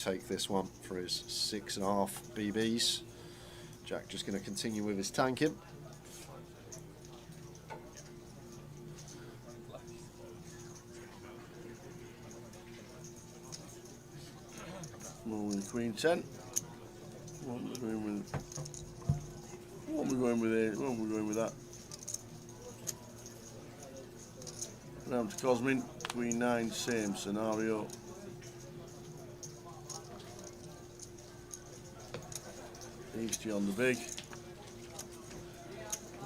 Take this one for his 6.5 BBs. Jack just going to continue with his tanking. Rolling Queen 10. What am I going with here? What am I going with that? Round to Cosmin, Queen 9, same scenario. Easty on the big.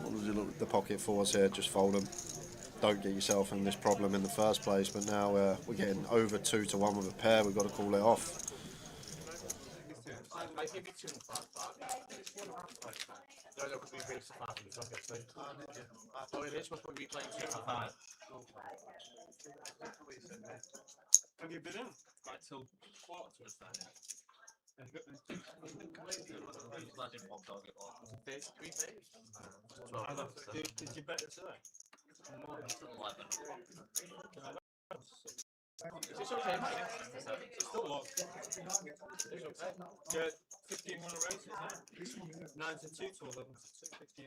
What does it look at the pocket fours here? Just fold them. Don't get yourself in this problem in the first place, but now we're getting over 2 to 1 with a pair. We've got to call it off. Have you been in? Right till quarter to a time. Did you bet it today? It's okay, mate. It's still long. It's okay. Yeah, 15 won a race, isn't it? 9 to 2 to 11 to 2. 15.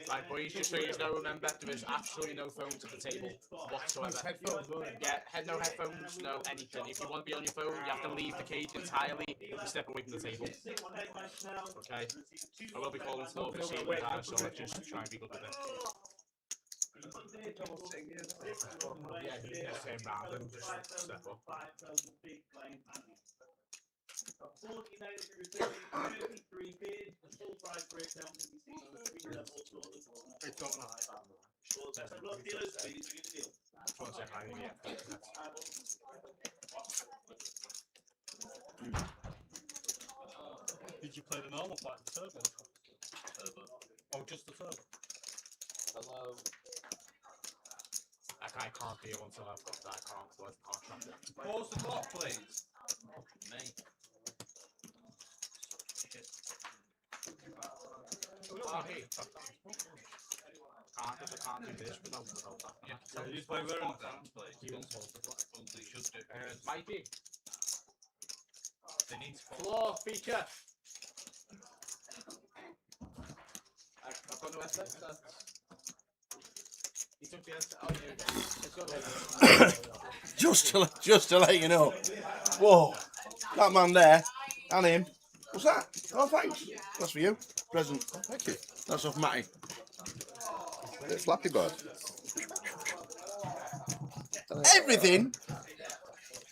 Right, boys, just so you know, remember, there is absolutely no phones at the table whatsoever. Headphones, Yeah, no headphones, no anything. If you want to be on your phone, you have to leave the cage entirely and step away from the table. Okay? I will be calling for the same time, so let's just try and be good with it. Yeah, you can same round and just step up. Did you play the normal part, the turbo? Oh, just the turbo? Hello. I can't deal until I've got that. I can't track it. Pause the clock, please. Mate. Can't do this without that. Yeah. So you just play where on the please. He won't hold the clock. They should do. Mikey. They need to Floor feature. I've got no SS. He took the SS. Oh, yeah. Just to let you know. Whoa, that man there and him. What's that? Oh, thanks. That's for you. Present. Thank you. That's off Matty. It's Flappy Bird. Everything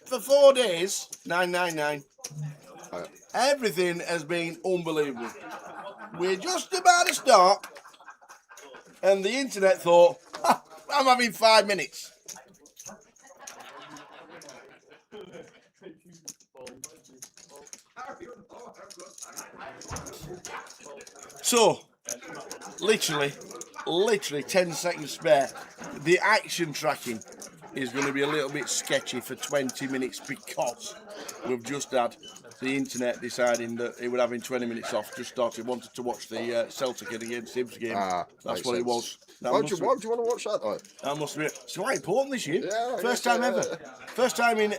for 4 days, 999. Everything has been unbelievable. We're just about to start, and the internet thought, I'm having 5 minutes. So, literally 10 seconds spare. The action tracking is going to be a little bit sketchy for 20 minutes because we've just had the internet deciding that it would having 20 minutes off. Just wanted to watch the Celtic against Hibs game. That's what it was. Why do you want to watch that though? That must be it. It's quite important this year. Yeah, First time ever. First time in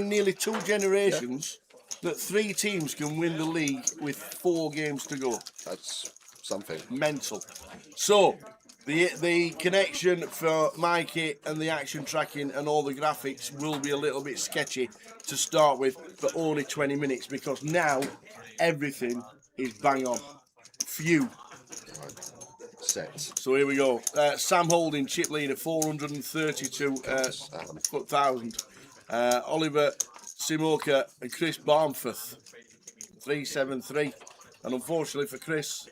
nearly 2 generations that 3 teams can win the league with 4 games to go. That's something. Mental. So, the connection for Mikey and the action tracking and all the graphics will be a little bit sketchy to start with, but only 20 minutes because now everything is bang on. Few. Sets. So here we go. Sam Holding, chip leader, 432,000. Oliver Simoka and Chris Barnforth, 373. And unfortunately for Chris,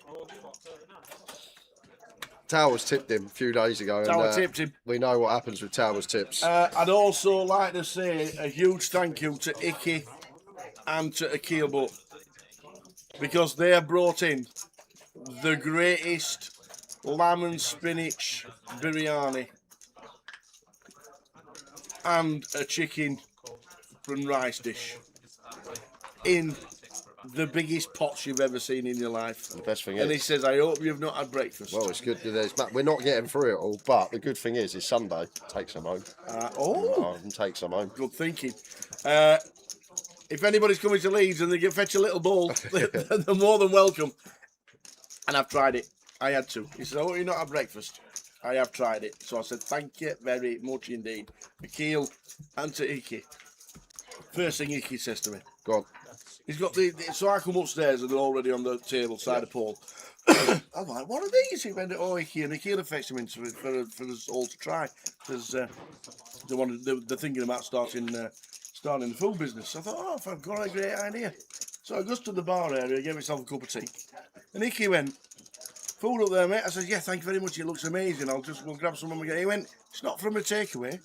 Towers tipped him a few days ago. Tower tipped him. We know what happens with Towers tips. I'd also like to say a huge thank you to Icky and to Akilbo because they have brought in the greatest lamb and spinach biryani and a chicken and rice dish in the biggest pots you've ever seen in your life. And the best thing And he is, says, I hope you've not had breakfast. well, it's good. We're not getting through it all, but the good thing is Sunday. Take some home. Oh, And take some home. good thinking. If anybody's coming to Leeds and they can fetch a little bowl, they're more than welcome. And I've tried it. I had to. He said, "Oh, you not had breakfast?" I have tried it. So I said, "Thank you very much indeed." Akil and to Icky. First thing Icky says to me, Go on. he's got so I come upstairs and they're already on the table side of Paul. I'm like, "What are these?" He went, "Oh, Icky," and Icky fetched them into it for us all to try. Because they're thinking about starting the food business. So I thought, "Oh, I've got a great idea." So I goes to the bar area, gave myself a cup of tea. And Icky went, "Food up there, mate?" I said, "Yeah, thank you very much. It looks amazing. We'll grab some when we get." He went, "It's not from a takeaway."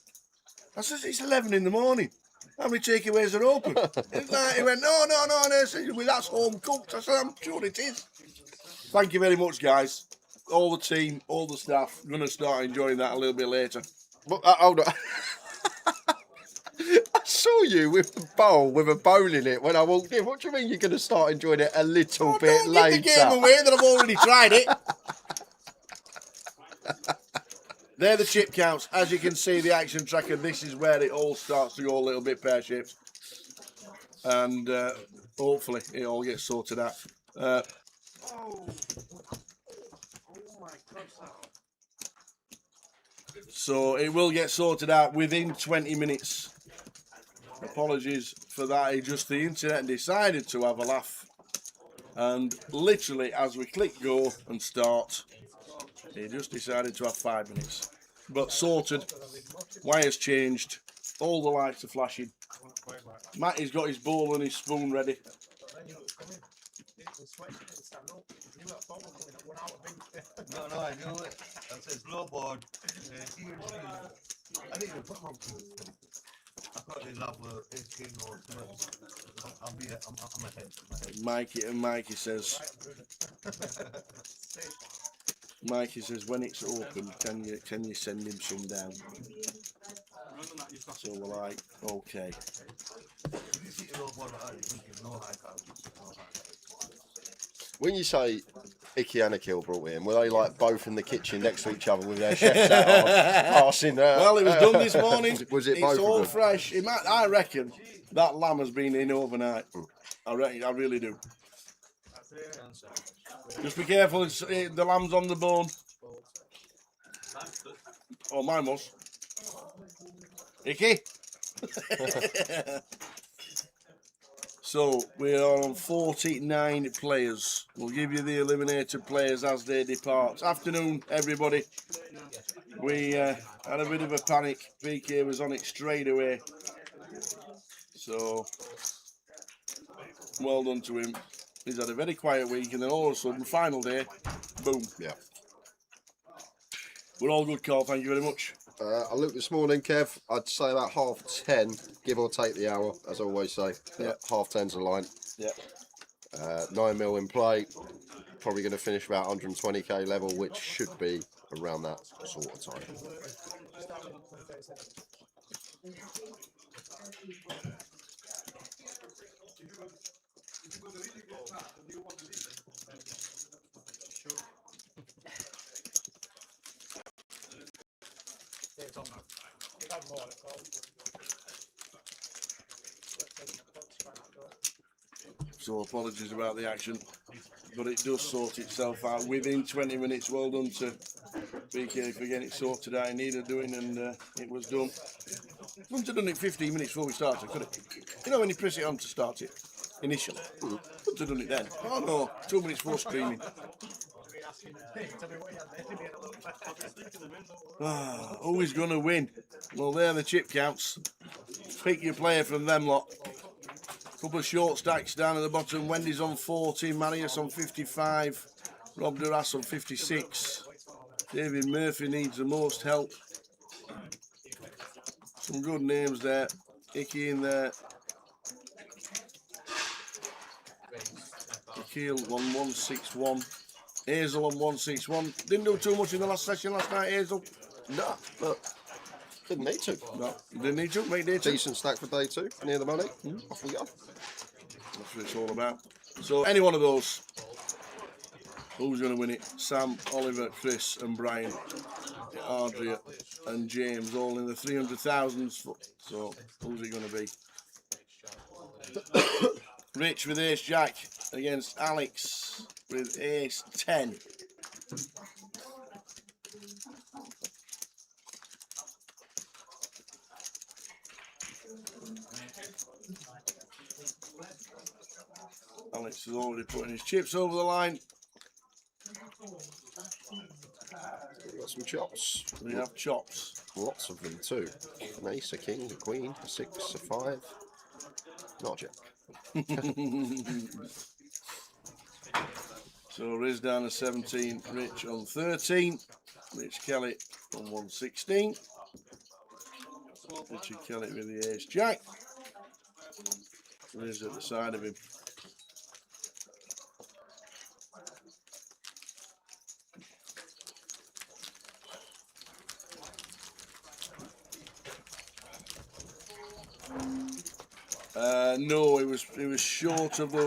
I said, "It's 11 in the morning. How many takeaways are open?" He went, "No. Well, that's home cooked." I said, "I'm sure it is." Thank you very much, guys. All the team, all the staff. I'm going to start enjoying that a little bit later. Well, hold on. I saw you with the bowl with a bowl in it when I walked in. What do you mean you're going to start enjoying it a little bit Don't later? give the game away that I've already tried it. They're the chip counts. As you can see, the action tracker, this is where it all starts to go a little bit pear-shaped. And hopefully it all gets sorted out. So it will get sorted out within 20 minutes. Apologies for that. Just the internet decided to have a laugh. And literally, as we click go and start, he just decided to have 5 minutes. But sorted, wires changed, all the lights are flashing. Matty's got his bowl and his spoon ready. No, I know it. That's a snowboard. I didn't even put my. I thought they'd have 18 or something. I'm ahead. Mikey says when it's open, can you send him some down? So we're like, okay. When you say Icky and Akil brought in, were they like both in the kitchen next to each other with their chefs out on, passing? Well, it was done this morning. Was it it's both all of them? fresh. I reckon that lamb has been in overnight. I really do. Just be careful, the lamb's on the bone. Oh, mine was. Icky? So, we are on 49 players. We'll give you the eliminated players as they depart. Afternoon, everybody. We had a bit of a panic. BK was on it straight away. So, well done to him. He's had a very quiet week, and then all of a sudden, final day, boom. Yeah. We're all good, Carl. Thank you very much. I looked this morning, Kev. I'd say about 10:30, give or take the hour, as I always say. Yeah. 10:30's the line. Yeah. 9 mil in play. Probably going to finish about 120k level, which should be around that sort of time. So apologies about the action, but it does sort itself out within 20 minutes. Well done to BK for getting it sorted out. He needed doing, and it was done. Wouldn't have done it 15 minutes before we started, could it? You know when you press it on to start it initially? Wouldn't have done it then. Oh no, 2 minutes before screaming. Who is going to win? Well, there are the chip counts. Pick your player from them lot. Couple of short stacks down at the bottom. Wendy's on 40, Marius on 55, Rob Duras on 56. David Murphy needs the most help. Some good names there. Icky in there. Akil on 161. Hazel on 161. Didn't do too much in the last session last night, Hazel. No, but didn't need to. No, didn't need to. Make day two. Decent stack for day 2, near the money. Off we go. That's what it's all about. So any one of those, who's going to win it? Sam, Oliver, Chris and Brian, Adria and James, all in the 300,000s. So who's it going to be? Rich with ace jack against Alex with ace 10. Alex is already putting his chips over the line. We've got some chops. We have chops. Lots of them too. An ace, a king, a queen, a 6, a 5. Not a jack. So Riz down to 17, Rich on 13, Rich Kelly on 116. Richard Kelly with the ace jack. Riz at the side of him. No, it was short of the.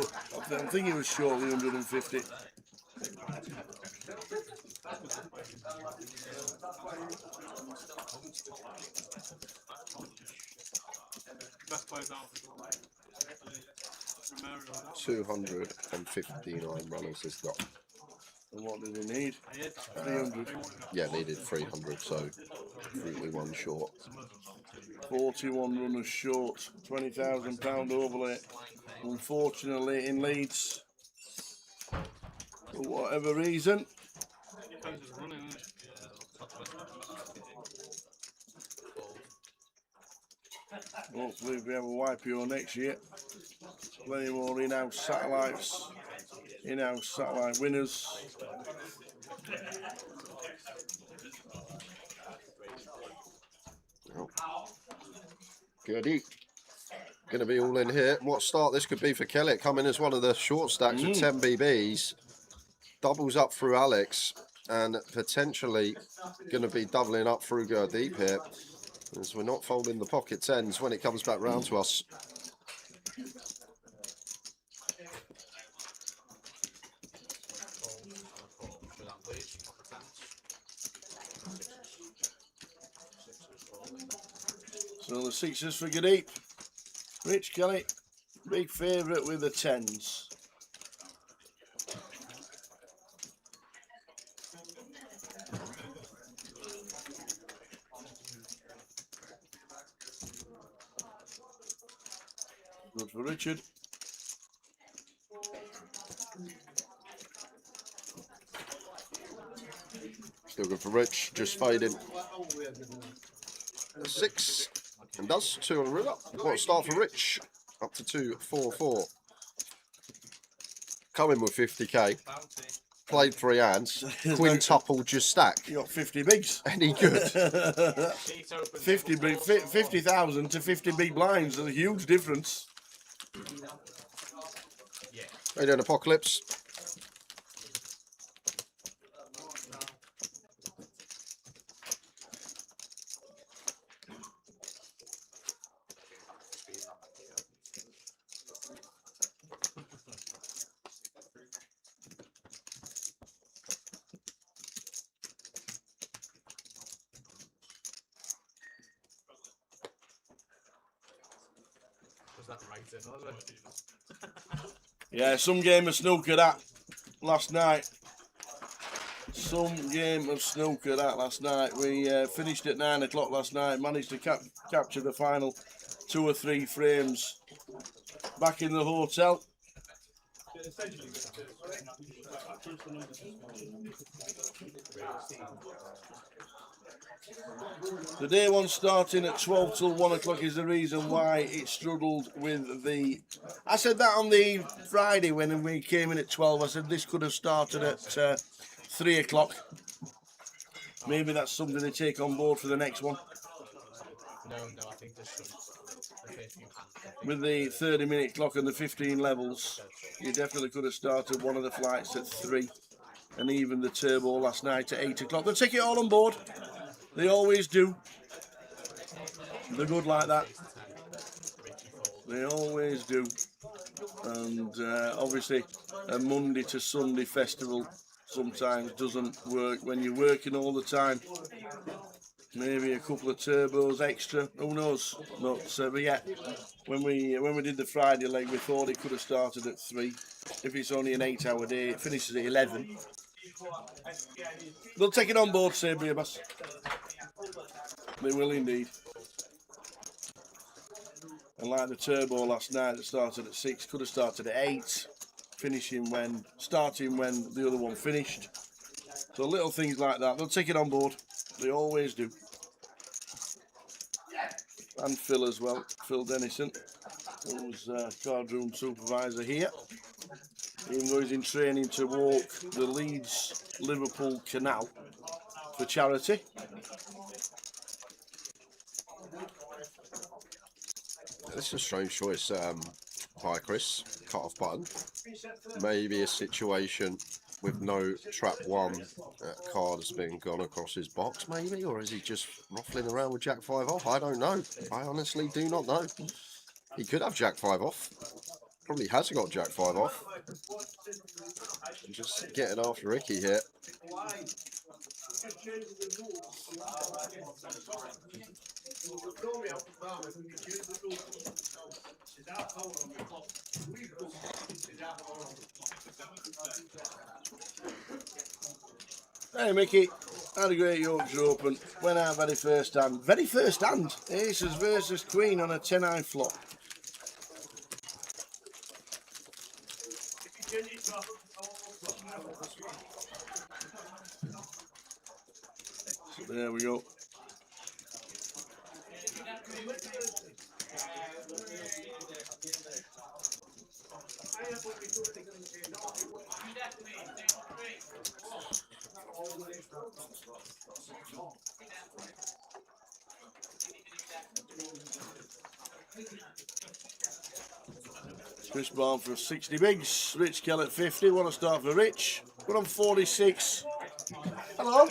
I think it was short of the 150. Best players out. 259 runners he's got. And what did he need? 300. Yeah, needed 300, so 41 short. 41 runners short. £20,000 overlay. Unfortunately, in Leeds, for whatever reason. Hopefully, we have a YPO next year. Plenty more in-house satellites, in-house satellite winners. Goody. Going to be all in here. What start this could be for Kelly. Coming as one of the short stacks with 10 BBs. Doubles up through Alex. And potentially going to be doubling up through Gurdeep here. As we're not folding the pocket tens when it comes back round to us. So the sixes for Gurdeep. Rich Kelly, big favourite with the tens. Good for Richard. Still good for Rich, just fading. A 6, and does 2 on a reel up. What a start for Rich, up to 244. Coming with 50k. Played 3 hands. Quintuple just stack. You got 50 bigs. Any good? 50,000 to 50 big blinds. There's a huge difference. How you doing, Apocalypse? Yeah, some game of snooker that last night. Some game of snooker that last night. We finished at 9 o'clock last night. Managed to capture the final 2 or 3 frames. Back in the hotel. The day one starting at 12 till 1 o'clock is the reason why it struggled with the... I said that on the Friday when we came in at 12. I said this could have started at 3 o'clock. Maybe that's something they take on board for the next one. No, I think this should. With the 30-minute clock and the 15 levels, you definitely could have started one of the flights at 3. And even the turbo last night at 8 o'clock. They'll take it all on board. They always do. They're good like that. They always do. And obviously a Monday to Sunday festival sometimes doesn't work when you're working all the time. Maybe a couple of turbos extra. Who knows? But yeah, when we did the Friday leg, we thought it could have started at 3. If it's only an 8-hour day, it finishes at 11. They'll take it on board, Sabria Bass. They will indeed. And like the turbo last night that started at 6, could have started at 8, starting when the other one finished. So little things like that, they'll take it on board. They always do. And Phil as well, Phil Dennison, who's card room supervisor here. Even though he's in training to walk the Leeds-Liverpool Canal for charity. This is a strange choice. Hi, Chris. Cut-off button. Maybe a situation with no trap 1 card has been gone across his box, maybe? Or is he just ruffling around with Jack 5 off? I don't know. I honestly do not know. He could have Jack 5 off. Probably has got Jack 5 off. Just getting after Ricky here. Hey Mickey, had a great Yorkshire Open. Went out very first hand. Very first hand. Aces versus Queen on a 10-eye flop. So there we go. Chris Barn for 60 bigs. Rich Kell at 50. Want to start for Rich. We're on 46. Hello.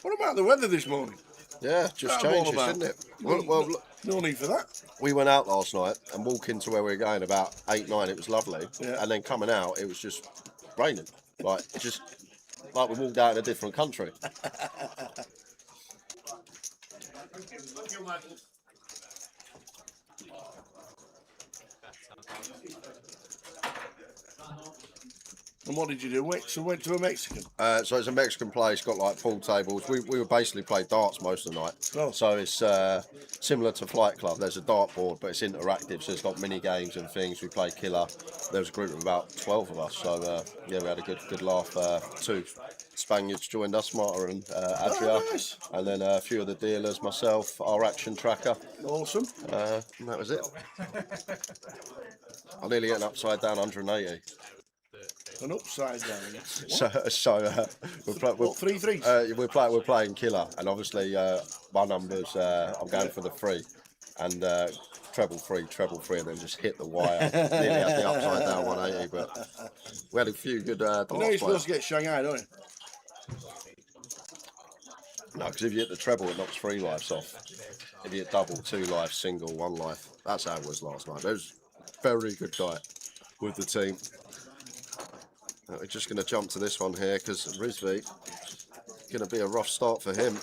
What about the weather this morning? Yeah, just That's all changes, about. didn't it? Well, look, No need for that. we went out last night and walking to where we were going about 8, 9, it was lovely. Yeah. And then coming out, it was just raining. Like we walked out in a different country. And what did you do? Went to a Mexican. So it's a Mexican place, got like pool tables. We were basically playing darts most of the night. Oh. So it's similar to Flight Club. There's a dart board, but it's interactive, so it's got mini games and things. We played Killer. There was a group of about 12 of us. So yeah, we had a good laugh. 2 Spaniards joined us, Marta and Adria. Oh, nice. And then a few of the dealers, myself, our action tracker. Awesome. And that was it. I nearly get an upside down 180. An upside down. We're 3 threes. we're playing Killer, and obviously my numbers. I'm going for the 3, and treble three, and then just hit the wire. Nearly had the upside down 180, but we had a few good. You know you're supposed to get Shanghai, don't you? No, because if you hit the treble, it knocks 3 lives off. If you hit double, 2 lives, single, 1 life. That's how it was last night. It was a very good night with the team. We're just going to jump to this one here because Rizvi going to be a rough start for him.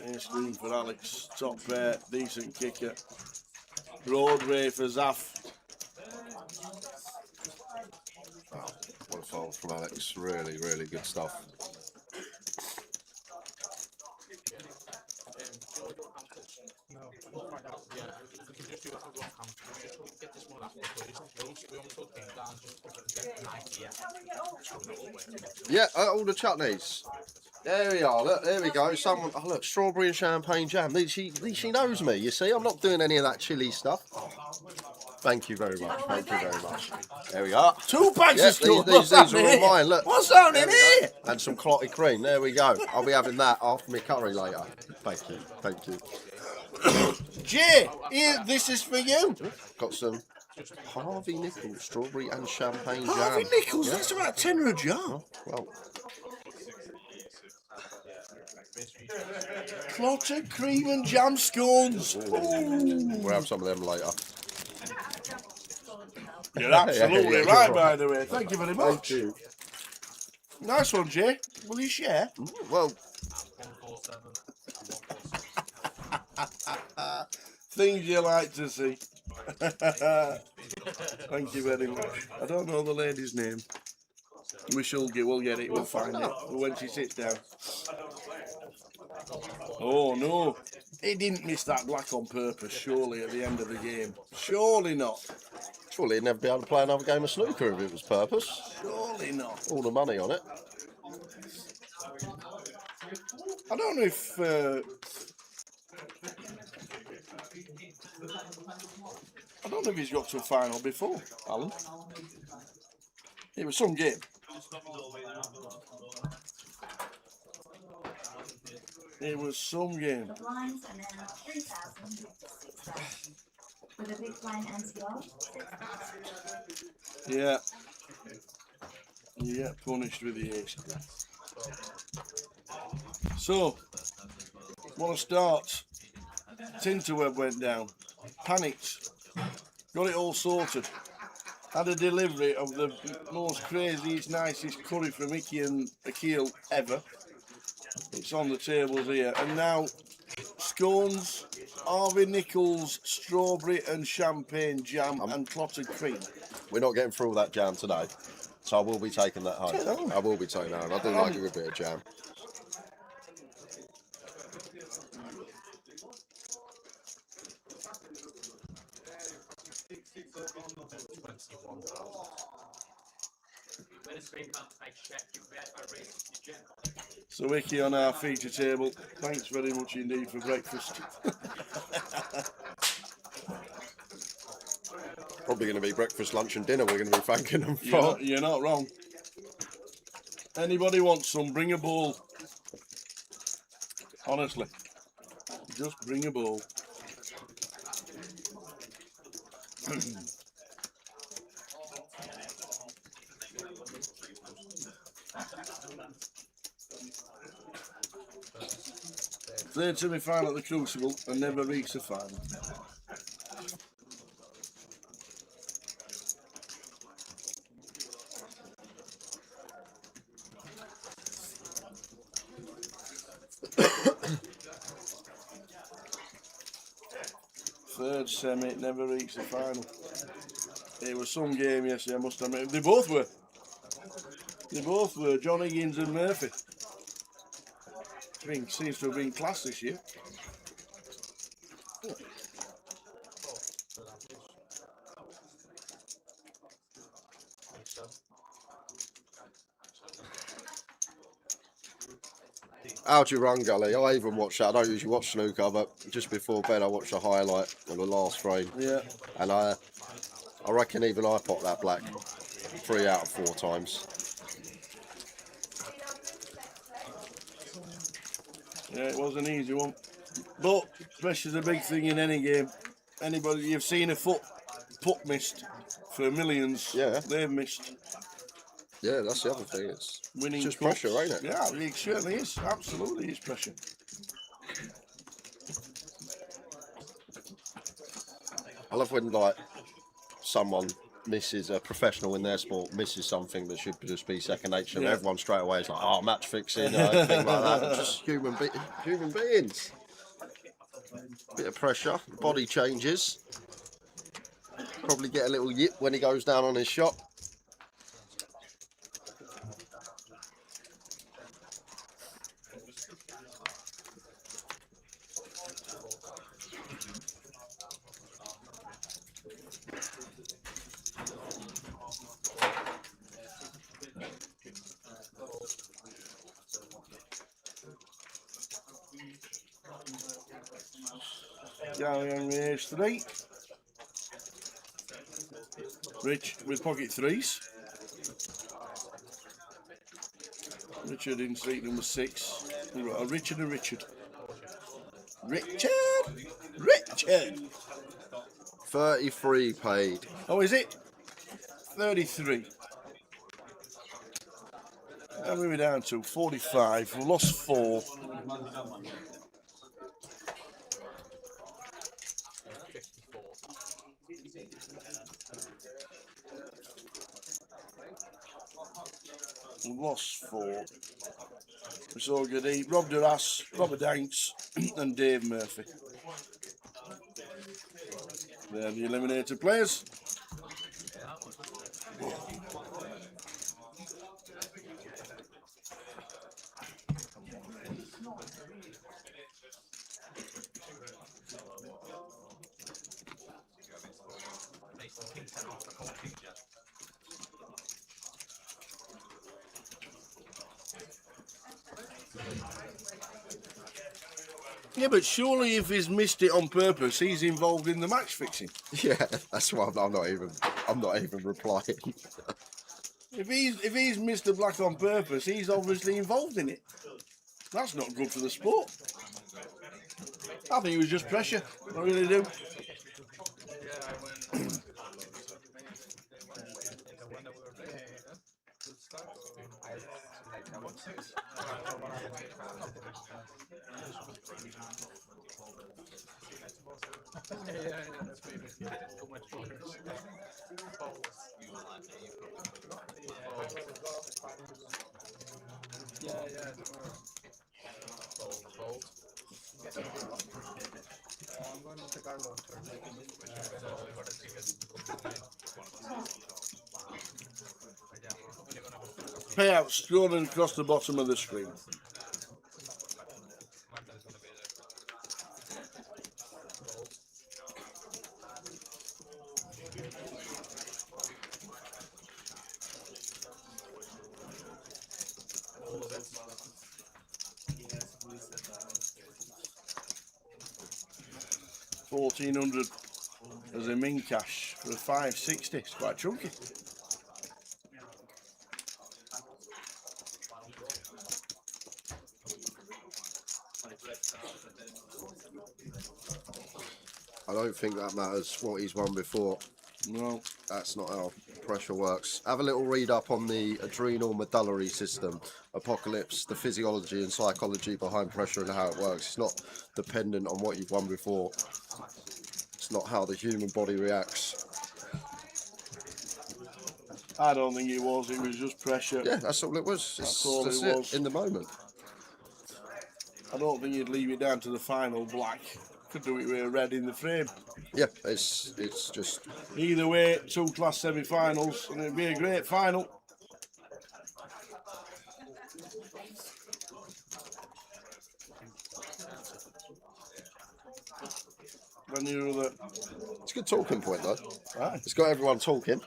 Ace green for Alex. Top pair, decent kicker. Broadway for Zaf. What a fold from Alex. Really, really good stuff. Yeah, we can just do a rough count. Just get this one after, please. We almost took him down, just get an idea. Yeah, all the chutneys. There we are. Look, there we go. Someone. Oh, look, strawberry and champagne jam. She knows me. You see, I'm not doing any of that chili stuff. Thank you very much. Thank you very much. There we are. 2 bags Yeah, of stuff. these are all mine. Look. What's happening here? And some clotted cream. There we go. I'll be having that after my curry later. Thank you. Thank you. Jay, here, this is for you. Got some Harvey Nichols strawberry and champagne Harvey jam. Nichols, Yeah. that's about £10 a jar. Well, Clotted cream and jam scones. we'll have some of them later. You're absolutely Yeah, right, you're by the way. Thank you very much. Thank you. Nice one, Jay. Will you share? Well, Things you like to see. Thank you very much. I don't know the lady's name. We'll get it. We'll find it when she sits down. Oh no, he didn't miss that black on purpose. Surely at the end of the game. Surely not. surely he'd never be able to play another game of snooker if it was purpose. Surely not. All the money on it. I don't know if. I don't know if he's got to a final before, Alan. It was some game. It was some game. The blinds and then 3,000 to 6,000. With a big blind NCO, 6,000. Yeah. You get punished with the ace. So, want to start. Tinterweb went down. Panicked. Got it all sorted. Had a delivery of the most craziest, nicest curry from Icky and Akil ever. It's on the tables here. And now, scones, Harvey Nichols, strawberry and champagne jam and clotted cream. We're not getting through all that jam today. So I will be taking that home. Take that home. I will be taking that home. I do like a good bit of jam. So Icky on our feature table. Thanks very much indeed for breakfast. Probably going to be breakfast, lunch and dinner we're going to be thanking them for. You're not wrong. Anybody wants some, bring a bowl. Honestly. Just bring a bowl. Third semi-final at the Crucible and never reached the final. Third semi, never reached the final. It was some game yesterday, I must admit. They both were. They both were, John Higgins and Murphy. Seems to have been class this year. How'd you run, Gully? I even watched that. I don't usually watch snooker, but just before bed I watched a highlight of the last frame. Yeah. And I reckon even I popped that black 3 out of 4 times. Yeah, it was an easy one. But pressure's a big thing in any game. Anybody you've seen a putt missed for millions. Yeah. They've missed. Yeah, that's the other thing. It's Winning just putts. pressure, ain't it? Yeah, it certainly is. Absolutely is pressure. I love when like someone misses a professional in their sport misses something that should just be second nature, and Yeah. everyone straight away is like, oh, match fixing, everything like that. Just human beings. Bit of pressure, body changes. Probably get a little yip when he goes down on his shot. Going on race 3. Rich with pocket threes. Richard in street number 6. We've got a Richard and Richard. Richard! 33 paid. Oh, is it? 33. How are we down to? 45. We lost 4. We lost 4. It's all good. Rob Duras, Robert Danks, and Dave Murphy. They're the eliminated players. Yeah, but surely if he's missed it on purpose, he's involved in the match fixing. Yeah, that's why I'm not even replying. If he's missed the black on purpose, he's obviously involved in it. That's not good for the sport. I think it was just pressure. I really do. Payout scrolling across the bottom of the screen. $1,400 as a min cash for a 560. It's quite chunky. I don't think that matters what he's won before. No. That's not how pressure works. Have a little read up on the adrenal medullary system, Apocalypse, the physiology and psychology behind pressure and how it works. It's not dependent on what you've won before. It's not how the human body reacts. I don't think it was. It was just pressure. Yeah, that's all it was. That's all That's it was. in the moment. I don't think you'd leave it down to the final black. Could do it with a red in the frame. Yeah, it's just Either way, 2 class semi-finals, and it'd be a great final. When it's a good talking point though. Aye. It's got everyone talking.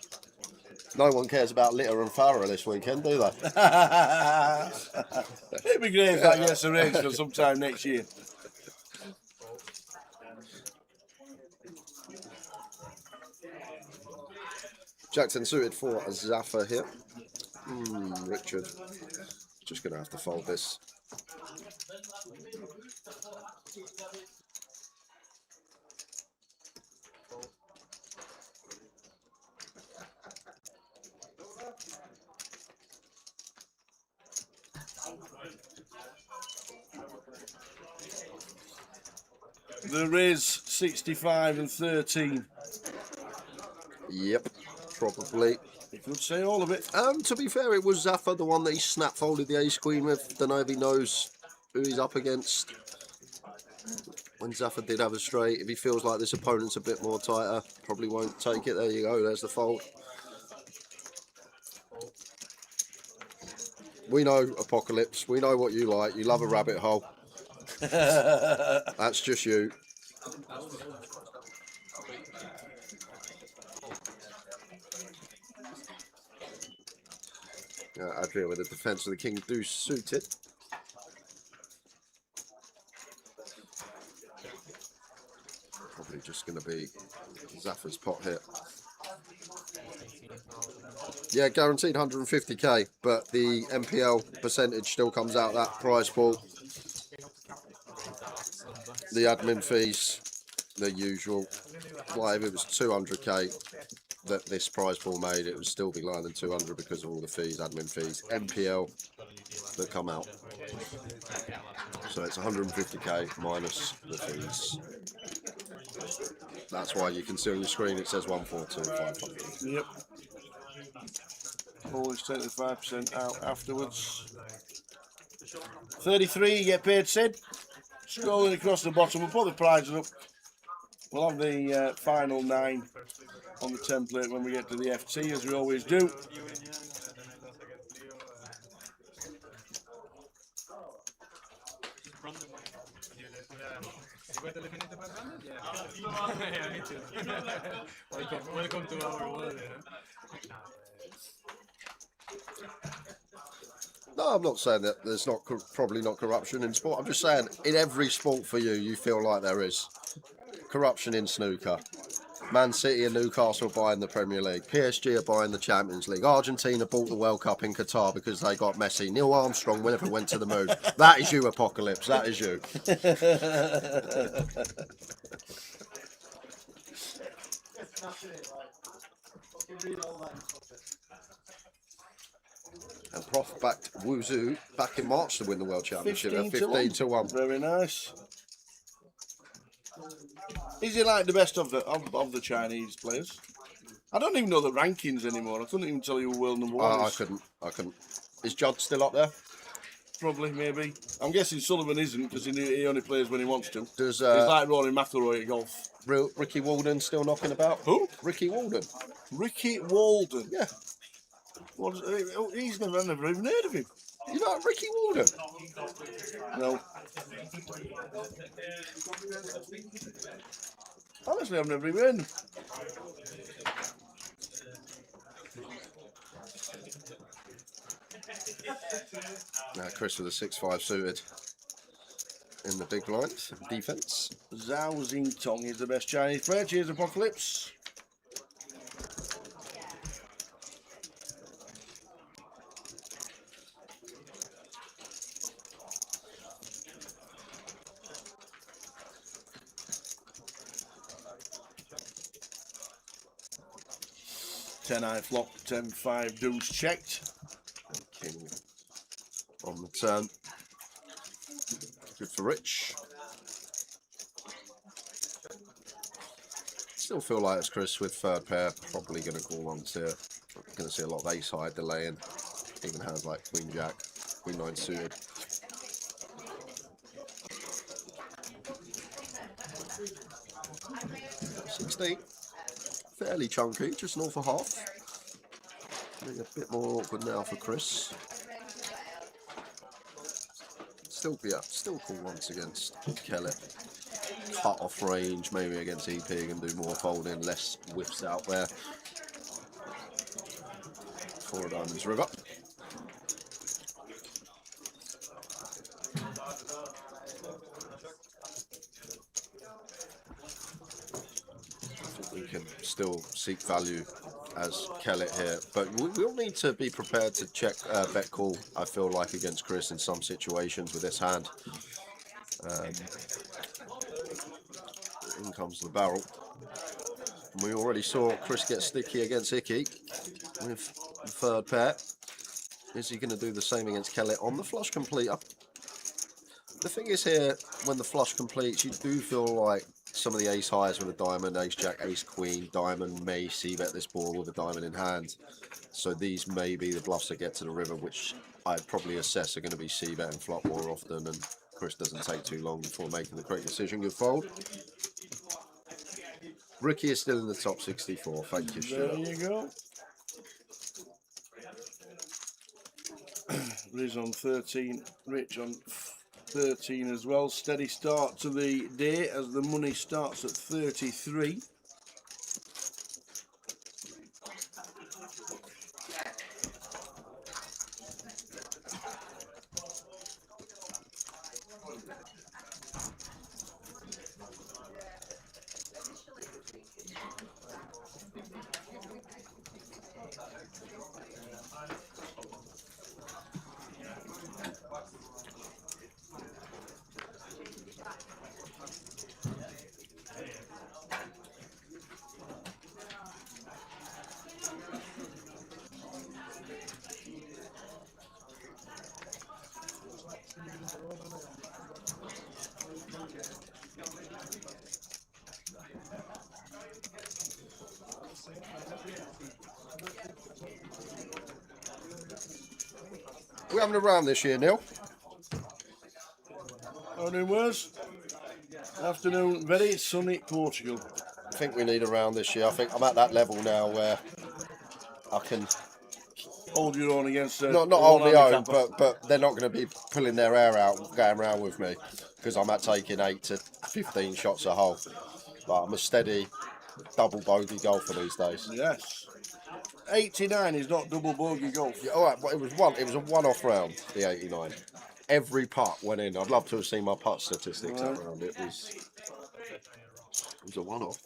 No one cares about Litter and Farah this weekend, do they? It'd be great if that gets arranged for sometime next year. Jackson suited for Zaffa here. Richard. Just going to have to fold this. There is 65 and 13. Yep. Probably. You could say all of it. To be fair, it was Zaffa, the one that he snap folded the ace queen with. Don't know if he knows who he's up against. When Zaffa did have a straight, if he feels like this opponent's a bit more tighter, probably won't take it. There you go, there's the fold. We know, Apocalypse, we know what you like. You love a rabbit hole. That's just you. Adrian with the defence of the king do suit it. Probably just going to be Zaffa's pot here. Yeah, guaranteed 150k, but the MPL percentage still comes out that prize pool. The admin fees, the usual. Like if it was 200k that this prize pool made, it would still be lower than 200 because of all the fees, admin fees, MPL that come out. So it's 150k minus the fees. That's why you can see on your screen it says 142,500. Yep. Always take the 5% out afterwards. 33, you get paid, Sid. Scrolling across the bottom, we'll put the prizes up. We'll have the final 9 on the template when we get to the FT, as we always do. Welcome to our world. No, I'm not saying that there's not probably not corruption in sport. I'm just saying in every sport for you, you feel like there is corruption in snooker. Man City and Newcastle are buying the Premier League. PSG are buying the Champions League. Argentina bought the World Cup in Qatar because they got Messi. Neil Armstrong never went to the moon. That is you, Apocalypse. That is you. And Prof backed Wuzhou back in March to win the World Championship at 15 to 1. Very nice. Is he like the best of the Chinese players? I don't even know the rankings anymore. I couldn't even tell you who world number 1 is. I couldn't. Is Judd still up there? Probably, maybe. I'm guessing Sullivan isn't because he only plays when he wants to. Does He's like Rory McIlroy at golf. Ricky Walden still knocking about? Who? Ricky Walden. Ricky Walden. Yeah. What, I've never even heard of him. You know Ricky Walden? No. Honestly, I've never even heard of him. Now Chris with a 6-5 suited in the big blind defence. Zhao Xingtong is the best Chinese player. Cheers, Apocalypse. Ten-eye flop, 10-5 deuce checked. King on the turn. Good for Rich. Still feel like it's Chris with third pair. Probably going to call ones here. Going to see a lot of ace high delaying. Even hands like Queen Jack, Queen 9 suited. $16. Fairly chunky, just north of half. Maybe a bit more awkward now for Chris. Still cool once against Kelly. Cut off range, maybe against EP and do more folding, less whiffs out there. 4 diamonds river. We can still seek value as Kellett here, but we'll need to be prepared to check bet call, I feel like, against Chris in some situations with this hand. In comes the barrel. We already saw Chris get sticky against Icky with the third pair. Is he going to do the same against Kellett on the flush completer? The thing is here, when the flush completes, you do feel like some of the ace highs with a diamond, ace jack, ace queen, diamond may c-bet this board with a diamond in hand. So these may be the bluffs that get to the river, which I'd probably assess are going to be c-bet and flop more often, and Chris doesn't take too long before making the correct decision. Good fold. Ricky is still in the top 64. Thank you, Stuart. There you go. Riz on 13, Rich on 13 as well. Steady start to the day as the money starts at 33. We're having a round this year, Neil. Morning, was afternoon, very sunny Portugal. I think we need a round this year. I think I'm at that level now where I can Hold your own against not hold my own, but they're not going to be pulling their hair out going around with me because I'm at taking 8 to 15 shots a hole. But I'm a steady double bogey golfer these days. Yes. 89 is not double bogey golf. Yeah, all right, but it was a one-off round, the 89. Every putt went in. I'd love to have seen my putt statistics that round. It was a one-off.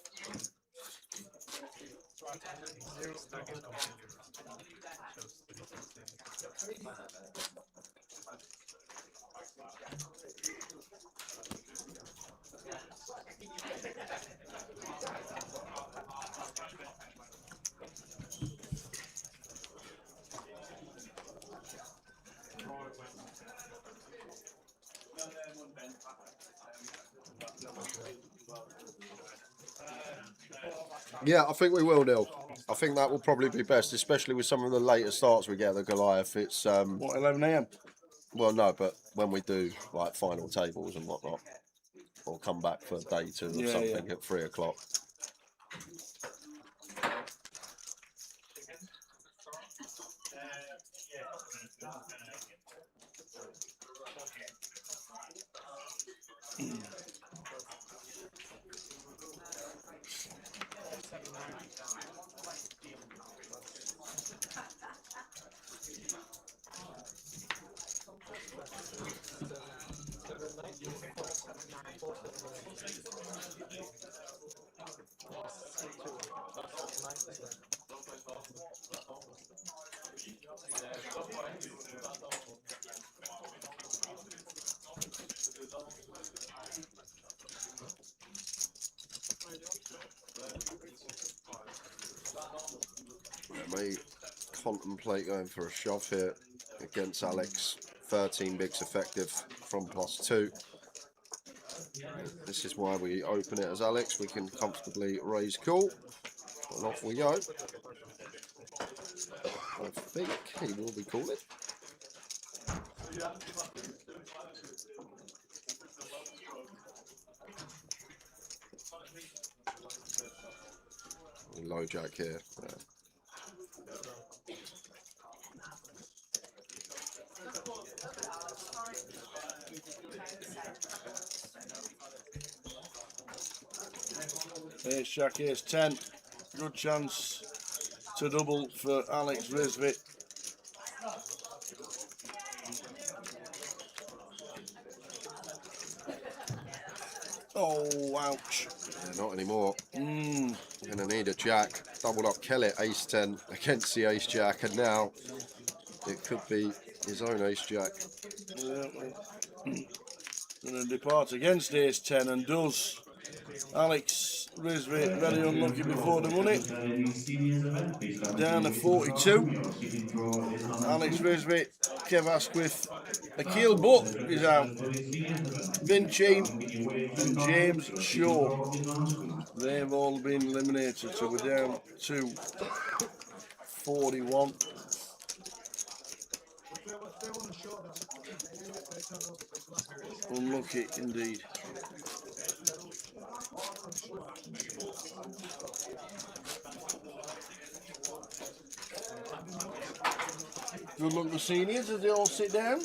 Yeah, I think we will, Neil. I think that will probably be best, especially with some of the later starts we get at the Goliath. It's What, 11 a.m? well, no, but when we do like final tables and whatnot, or come back for day 2 or something at 3 o'clock. I may contemplate going for a shove here against Alex. 13 bigs effective from +2. This is why we open it as Alex. We can comfortably raise call. And off we go. I think he will be calling. Low jack here. Ace jack, ace 10. Good chance to double for Alex Rizvit. Oh, ouch. Yeah, not anymore. Gonna need a jack. Doubled up Kellett, ace 10 against the ace jack, and now it could be his own ace jack. Gonna depart against ace 10 and does. Alex Rizvit very unlucky before the money. Down to 42. Alex Rizvit, Kev Asquith Akil Buck is out. Vinci and James Shaw. They've all been eliminated, so we're down to 41. Unlucky indeed. Good luck the seniors as they all sit down.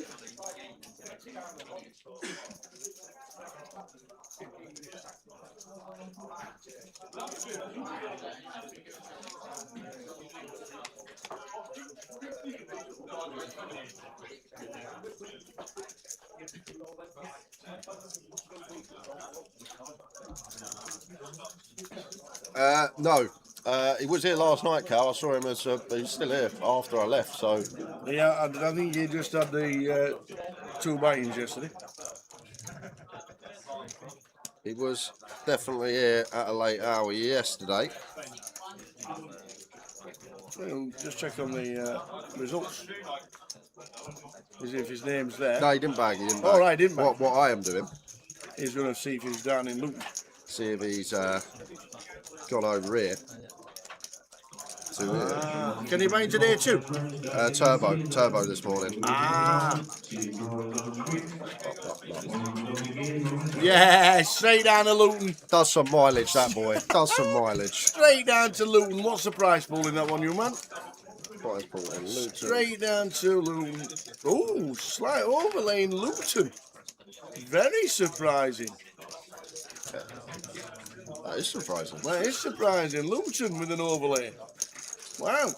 No. He was here last night, Cal. I saw him as he's still here after I left. So Yeah, I think he just had the 2 buy-ins yesterday. he was definitely here at a late hour yesterday. We'll just check on the results. As if his name's there. No, he didn't bag. He didn't bag. All right, didn't bag. What I am doing, He's going to see if he's down in Luton. see if he's gone over here. To here. Can he buy today too? Turbo this morning. Yeah, straight down to Luton. Does some mileage, that boy. Does some mileage. Straight down to Luton. What's the price pool in that one, you man? Price pool in Luton. Straight down to Luton. Oh, slight overlay in Luton. Very surprising. That is surprising. That is surprising. Luton with an overlay. Wow.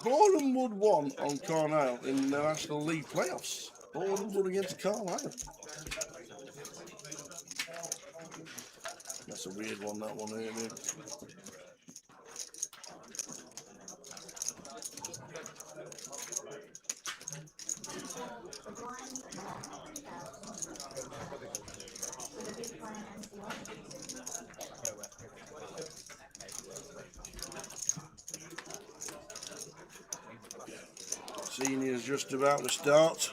Boreham Wood won on Carlisle in the National League playoffs. Boreham Wood against Carlisle. That's a weird one, that one here, mate. Seniors just about to start.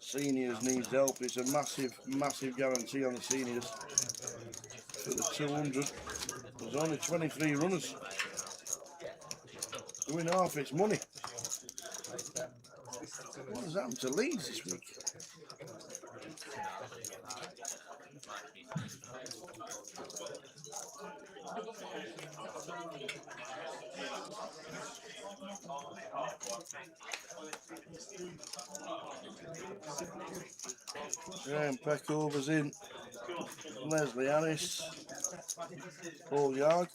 Seniors needs help. It's a massive guarantee on the seniors for the 200. There's only 23 runners. Doing half its money. What has happened to Leeds this week? Graham Peckover's in. Leslie Harris. Paul Yard.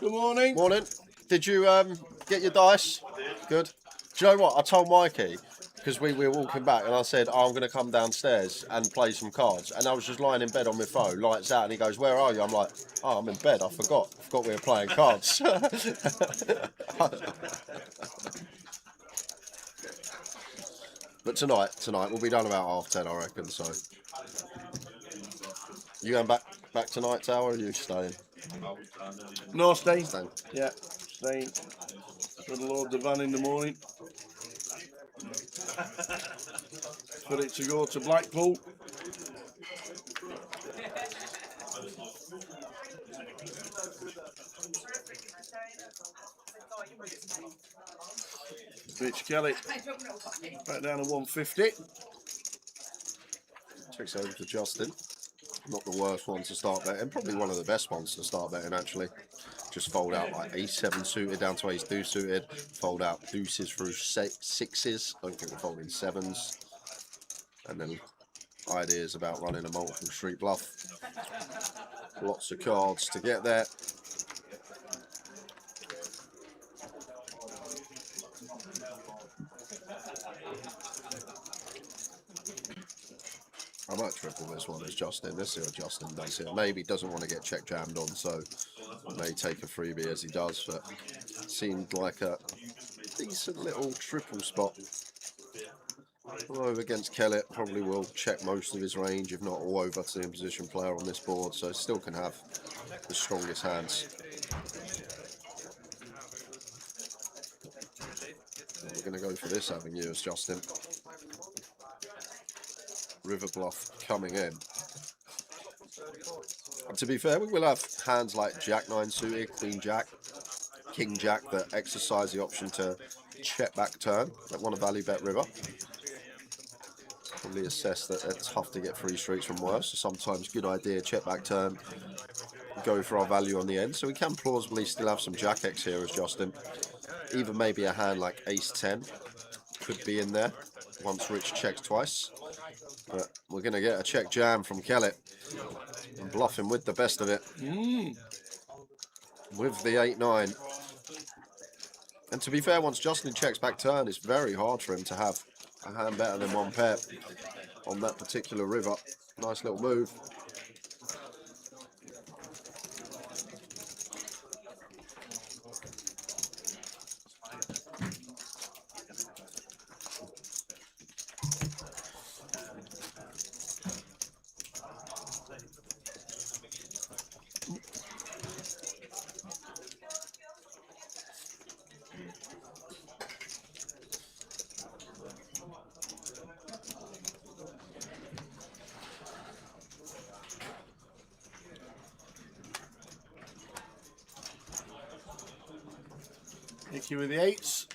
Good morning. Morning. Did you get your dice? Good. Do you know what? I told Mikey, because we were walking back, and I said, I'm going to come downstairs and play some cards. And I was just lying in bed on my phone, lights out, and he goes, where are you? I'm like, oh, I'm in bed. I forgot we were playing cards. But tonight, we'll be done about 10:30, I reckon, so. You going back tonight, Tower, or are you staying? No, staying. Staying. Yeah, staying. Gonna load the van in the morning. For it to go to Blackpool. Rich Kelly back down to 150. Takes over to Justin. Not the worst one to start betting, probably one of the best ones to start betting actually. Just fold out like A7 suited down to ace deuce suited, fold out deuces through sixes, don't think we're folding sevens, and then ideas about running a multiple street bluff. Lots of cards to get there. I'm might triple this one as Justin. Let's see what Justin does here. Maybe doesn't want to get check jammed on, so may take a freebie as he does, but seemed like a decent little triple spot. Over against Kellett, probably will check most of his range, if not all over to the in-position player on this board, so still can have the strongest hands. We're going to go for this avenue as Justin. River Bluff coming in. And to be fair, we will have hands like Jack 9 suited, Queen Jack, King Jack that exercise the option to check back turn that want to value bet river. Probably assess that it's tough to get free streets from worse, so sometimes good idea, check back turn, go for our value on the end. So we can plausibly still have some Jack X here as Justin. Even maybe a hand like Ace 10 could be in there once Rich checks twice. But we're going to get a check jam from Kellett and bluff him with the best of it. With the 8-9. And to be fair, once Justin checks back turn, it's very hard for him to have a hand better than one pair on that particular river. Nice little move. Icky with the 8s.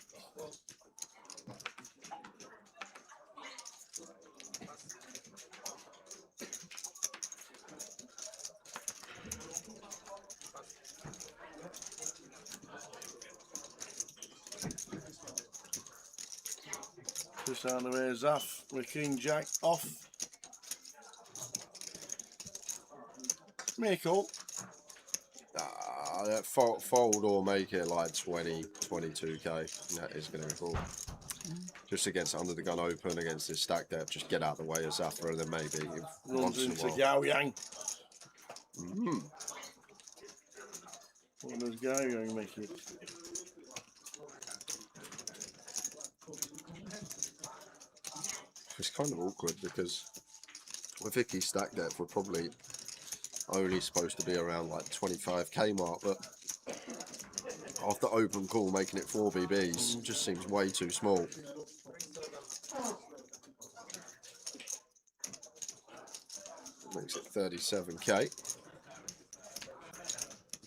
Just on the way, Zaf with King Jack off. Miracle. Fold or make it like 20, 22k. That is going to be cool. Just against under the gun open against this stack depth, just get out of the way of Zafra, and then maybe Runs into Gao Yang. What does Gao Yang make it? It's kind of awkward because with Vicky's stack depth, we're probably only supposed to be around like 25k mark, but after open call making it 4 BBs just seems way too small. Makes it 37k.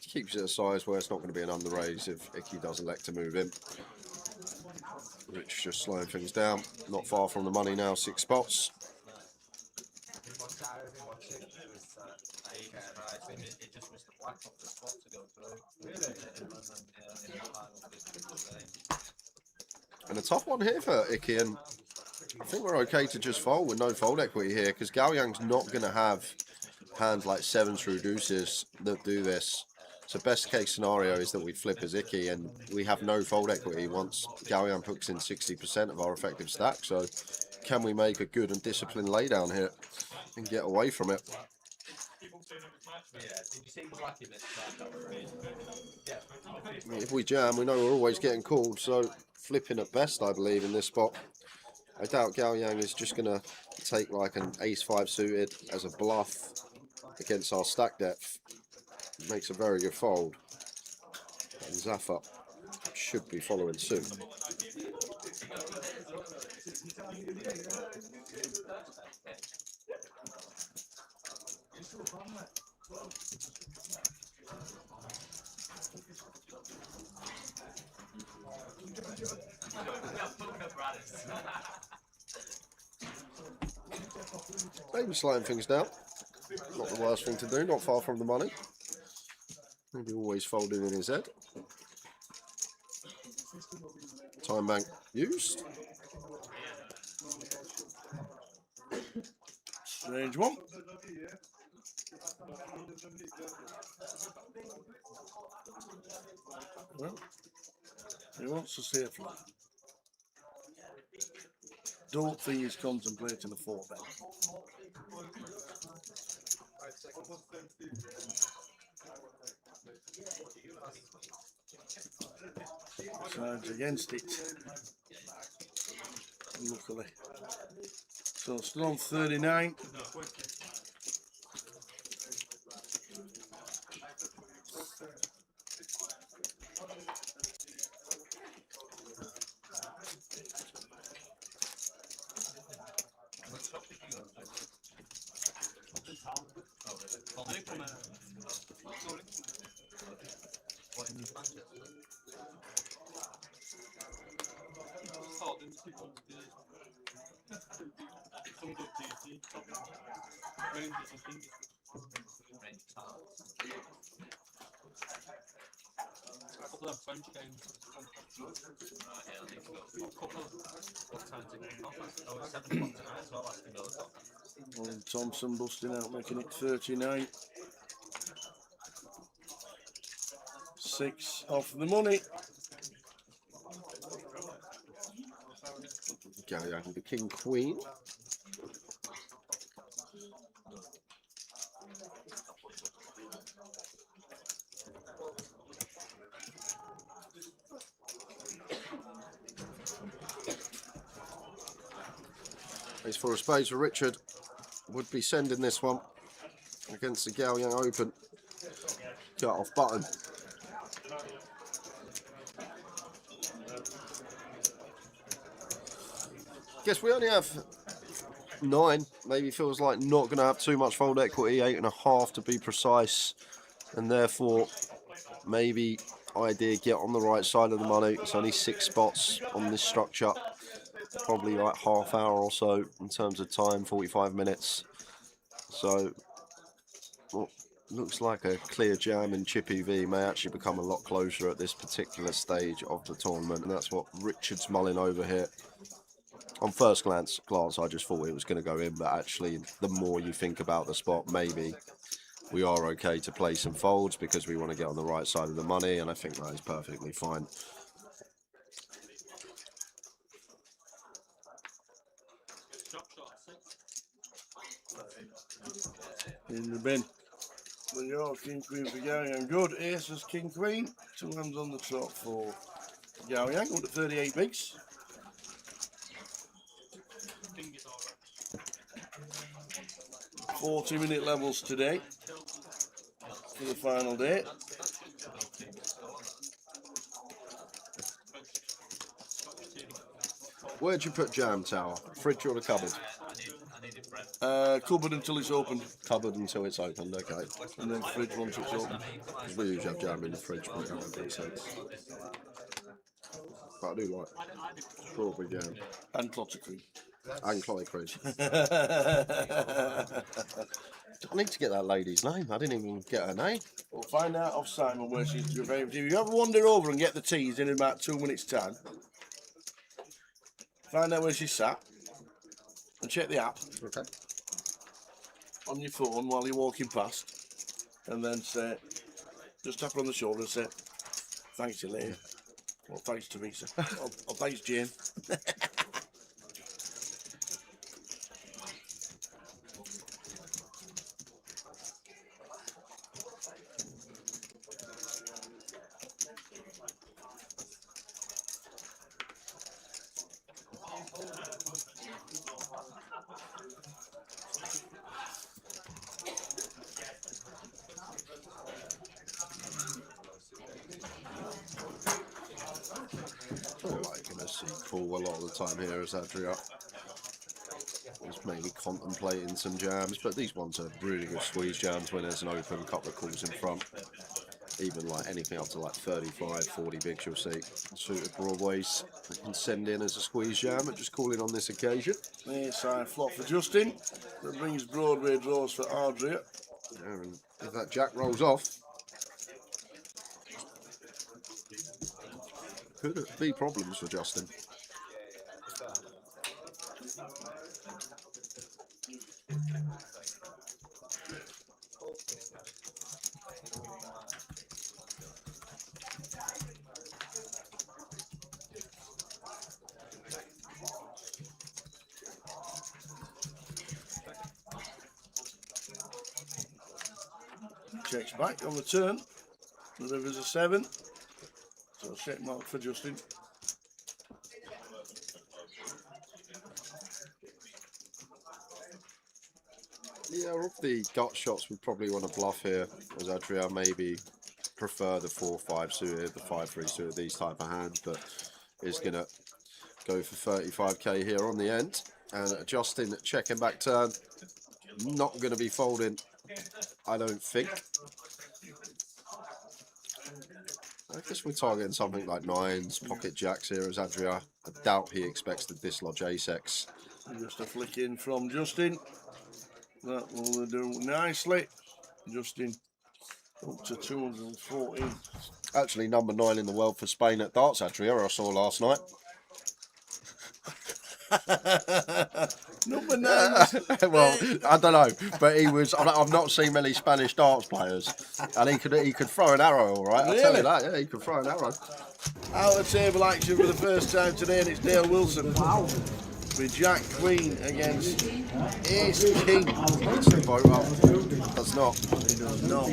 Keeps it a size where it's not going to be an underraise if Icky does elect to move in. Rich just slowing things down. Not far from the money now, 6 spots. And a tough one here for Icky, and I think we're okay to just fold with no fold equity here because Gao Yang's not going to have hands like 7s through deuces that do this. So best case scenario is that we flip as Icky and we have no fold equity once Gao Yang puts in 60% of our effective stack. So can we make a good and disciplined laydown here and get away from it? If we jam, we know we're always getting called, so flipping at best, I believe, in this spot. I doubt Gao Yang is just going to take like an ace-5 suited as a bluff against our stack depth. Makes a very good fold. And Zaffa should be following soon. Maybe slowing things down. Not the worst thing to do, not far from the money. Maybe always folding in his head. Time bank used. Strange one. Well, he wants to see a flat. Don't think he's contemplating a 4-bet. Sides against it. Luckily. So still on 39. A couple of French games. What time to kick off? Oh, it's 7 o'clock tonight as well, Aston Villa. Colin Thompson busting out, making it 39. 6 off the money. Galliang with the king queen. Ace four of spades for Richard. Would be sending this one against the Galliang Open. Cut off button. Guess we only have 9. Maybe feels like not going to have too much fold equity. 8.5 to be precise, and therefore maybe idea get on the right side of the money. It's only 6 spots on this structure. Probably like half hour or so in terms of time, 45 minutes. So well, looks like a clear jam in Chippy V may actually become a lot closer at this particular stage of the tournament, and that's what Richard's mulling over here. On first glance, I just thought it was going to go in, but actually the more you think about the spot, maybe we are okay to play some folds because we want to get on the right side of the money, and I think that is perfectly fine. In the bin. The York King Queen for Galliang. Good. Aces King Queen. 2 hands on the trot for Galliang. Up to 38 bigs. Think it's alright. 40-minute levels today for the final day. Where'd you put jam, Tower? Fridge or the cupboard? Cupboard until it's open. Cupboard until it's opened, okay. And then fridge once it's open. Because we usually have jam in the fridge, but that would make sense. But I do like strawberry jam. And clotted cream. And clotted cream. I need to get that lady's name. I didn't even get her name. We'll find out off Simon where she's your favourite. If you ever wander over and get the teas in about 2 minutes' time, find out where she's sat and check the app Okay. on your phone while you're walking past, and then say, just tap her on the shoulder and say, thanks, Elaine. Or thanks, Teresa. or thanks, Jane. All right, going to see Paul a lot of the time here as Adria. He's maybe contemplating some jams, but these ones are really good squeeze jams when there's an open couple of calls in front. Even like anything up to like 35, 40 bigs, you'll see. Suited Broadways they can send in as a squeeze jam and just call in on this occasion. Near side flop for Justin. That brings Broadway draws for Adria. Yeah, and if that jack rolls off, could be problems for Justin. Checks back on the turn. The river's a 7. So check mark for Justin. Yeah, of the gut shots would probably want to bluff here, as Adria maybe prefer the 4-5 suited, the 5-3 suited, these type of hands, but is going to go for 35k here on the end. And Justin checking back turn, not going to be folding, I don't think. I guess we're targeting something like 9s, pocket jacks here as Adria. I doubt he expects to dislodge ace-x. Just a flick in from Justin. That will do nicely. Justin up to 214. Actually, number 9 in the world for Spain at darts, Adria, I saw last night. Number 9. Well, I don't know, but he was. I've not seen many Spanish darts players, and he could throw an arrow, all right. I'll tell you that. Yeah, he could throw an arrow. Out of table action for the first time today, and it's Dale Wilson. With Jack Queen against Ace King. Does not. He does not.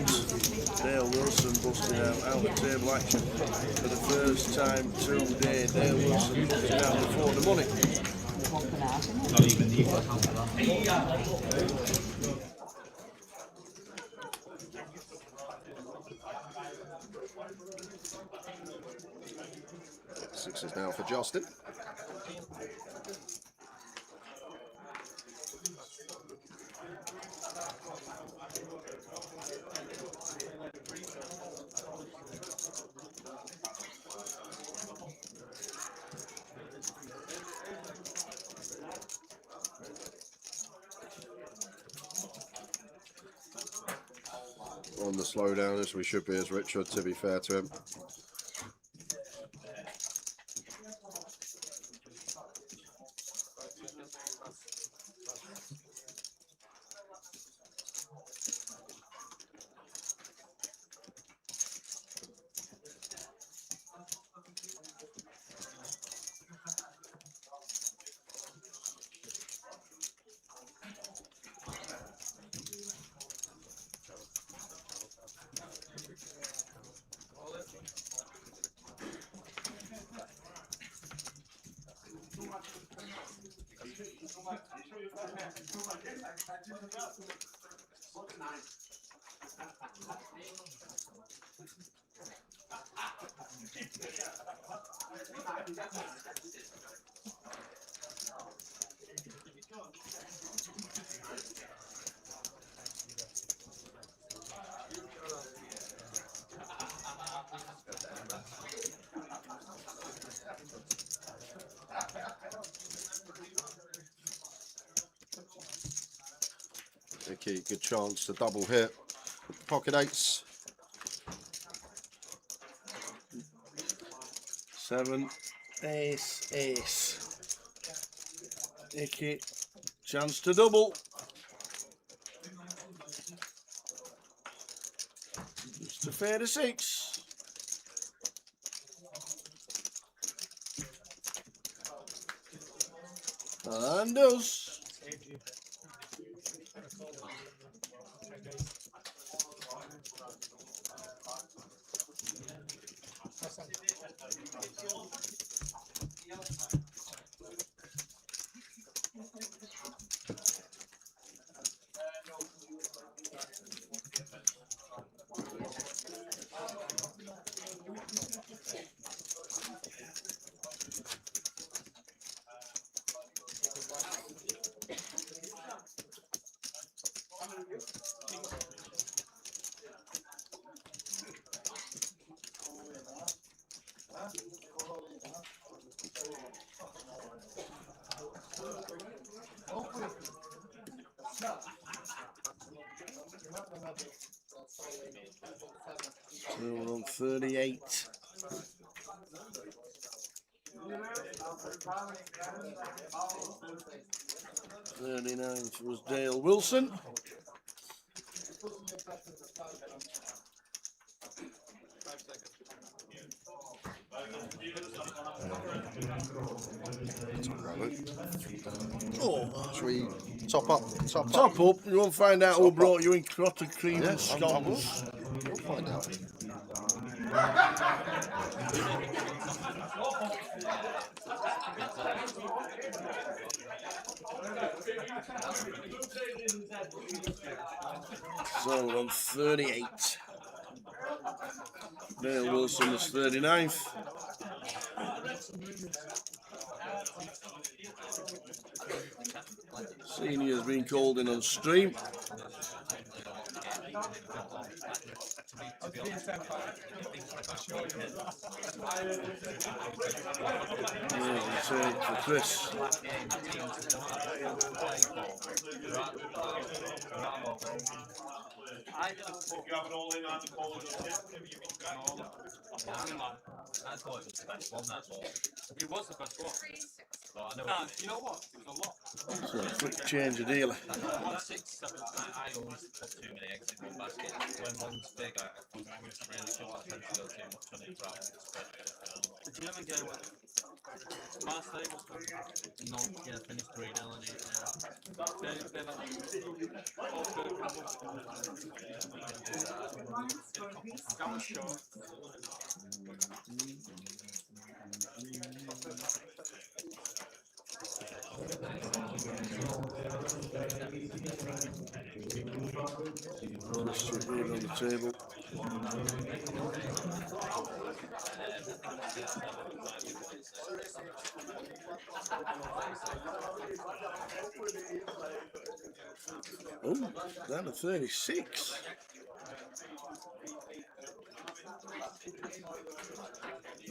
Dale Wilson busting out of table action for the first time today. Dale Wilson busting out before the money. Not even the Sixes now for Justin. On the slowdown as we should be as Richard, to be fair to him. Nicky, good chance to double hit. Pocket 8s. 7, ace, ace. Nicky, chance to double. Just a fair to 6. And does. We're on 38. "39th was Dale Wilson. Oh, should we Top up. Top up, you won't find out who Top up. brought you in crotted cream Yeah, and I will. scones. You'll find out. So we're on 38. Dale Wilson was 39th. Senior's been called in on stream. For Chris. I thought it was the best one, that's all. It was the best one. You know what? It was a lot. So quick change of dealer. 1, 6, 7. I always put too many eggs in one basket. When one's big, I really feel I tend to go too much on it rather than spread it. Did you ever get one? Last day was good. No, yeah, finished 3-0 and 8-0. That was short. Let's shoot it on the table. Oh, down to 36.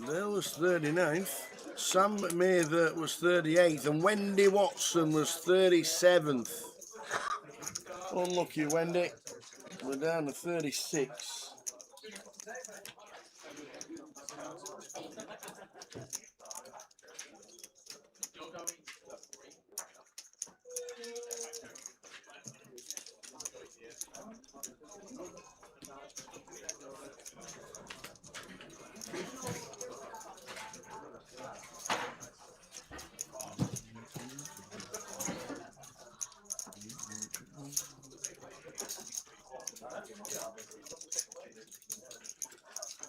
There was 39th. Sam Mather was 38th, and Wendy Watson was 37th. Unlucky, Wendy. We're down to 36.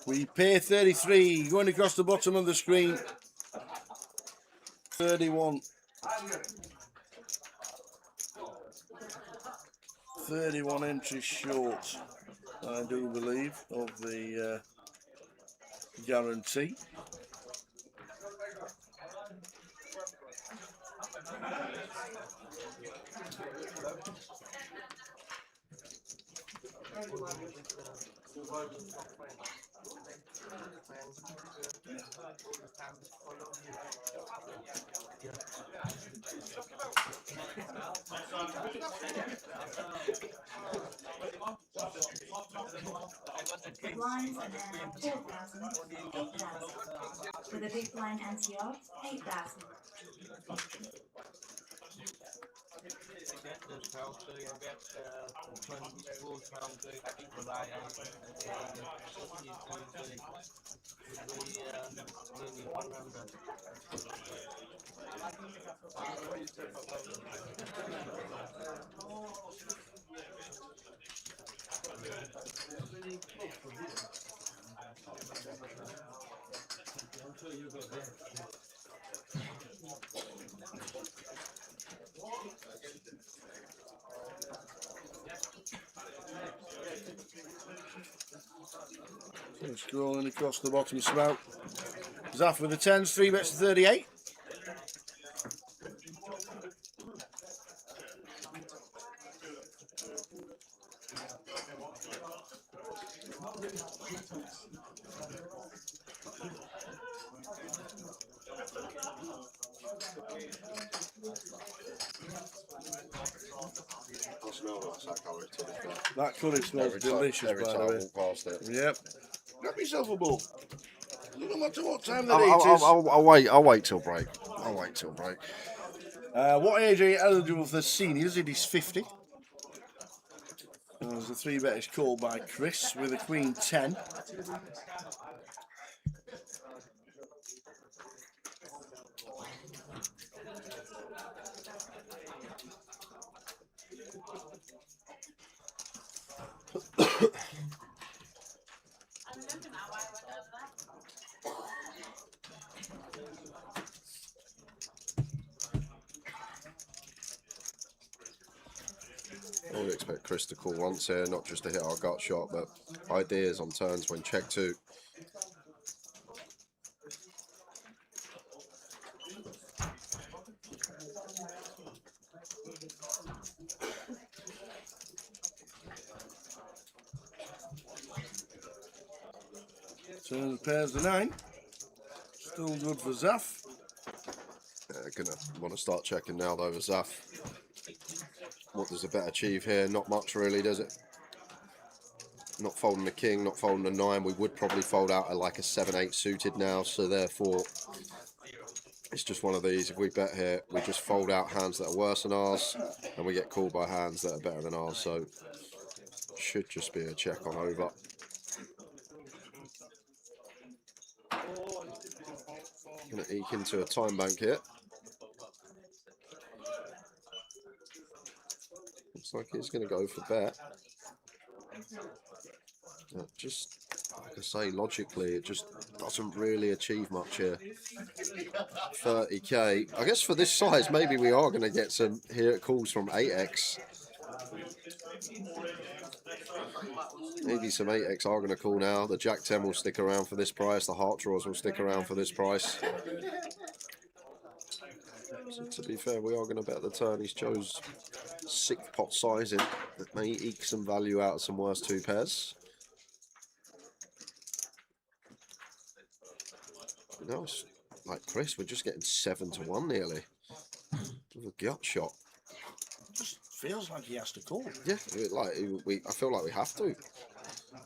We pay 33, going across the bottom of the screen. 31. 31 entries short, I do believe, of the guarantee. The blinds are now 4,000, 8,000. With a big blind anti-odd, 8,000. So scrolling across the bottom spout. Zaf with the 10s, 3 bets to 38. That curry smells delicious, Every by time the I way. walk past it. Yep. Grab yourself a bowl. No matter what time the I'll, date is. I'll wait till break. I'll wait till break. What age are you eligible for seniors? It is 50. As the 3 bet is called by Chris with a Queen 10. I would expect Chris to call once here, not just to hit our gut shot, but ideas on turns when check 2. Turns pairs the 9. Still good for Zaf. Gonna want to start checking now though with Zaf. What does the bet achieve here? Not much really, does it? Not folding the king, not folding the 9. We would probably fold out like a 7-8 suited now, so therefore it's just one of these. If we bet here, we just fold out hands that are worse than ours, and we get called by hands that are better than ours, so should just be a check on over. Gonna eke into a time bank here. Looks like he's gonna go for bet. Just like I say, logically, it just doesn't really achieve much here. 30k. I guess for this size, maybe we are going to get some here calls from 8x. Maybe some 8x are going to call now. The Jack 10 will stick around for this price. The heart draws will stick around for this price. So to be fair, we are going to bet the turn. He's chose 6 pot sizing that may eke some value out of some worse 2 pairs. No, it's like Chris, we're just getting 7-1 nearly. With a gut shot. Just feels like he has to call. Yeah, I feel like we have to.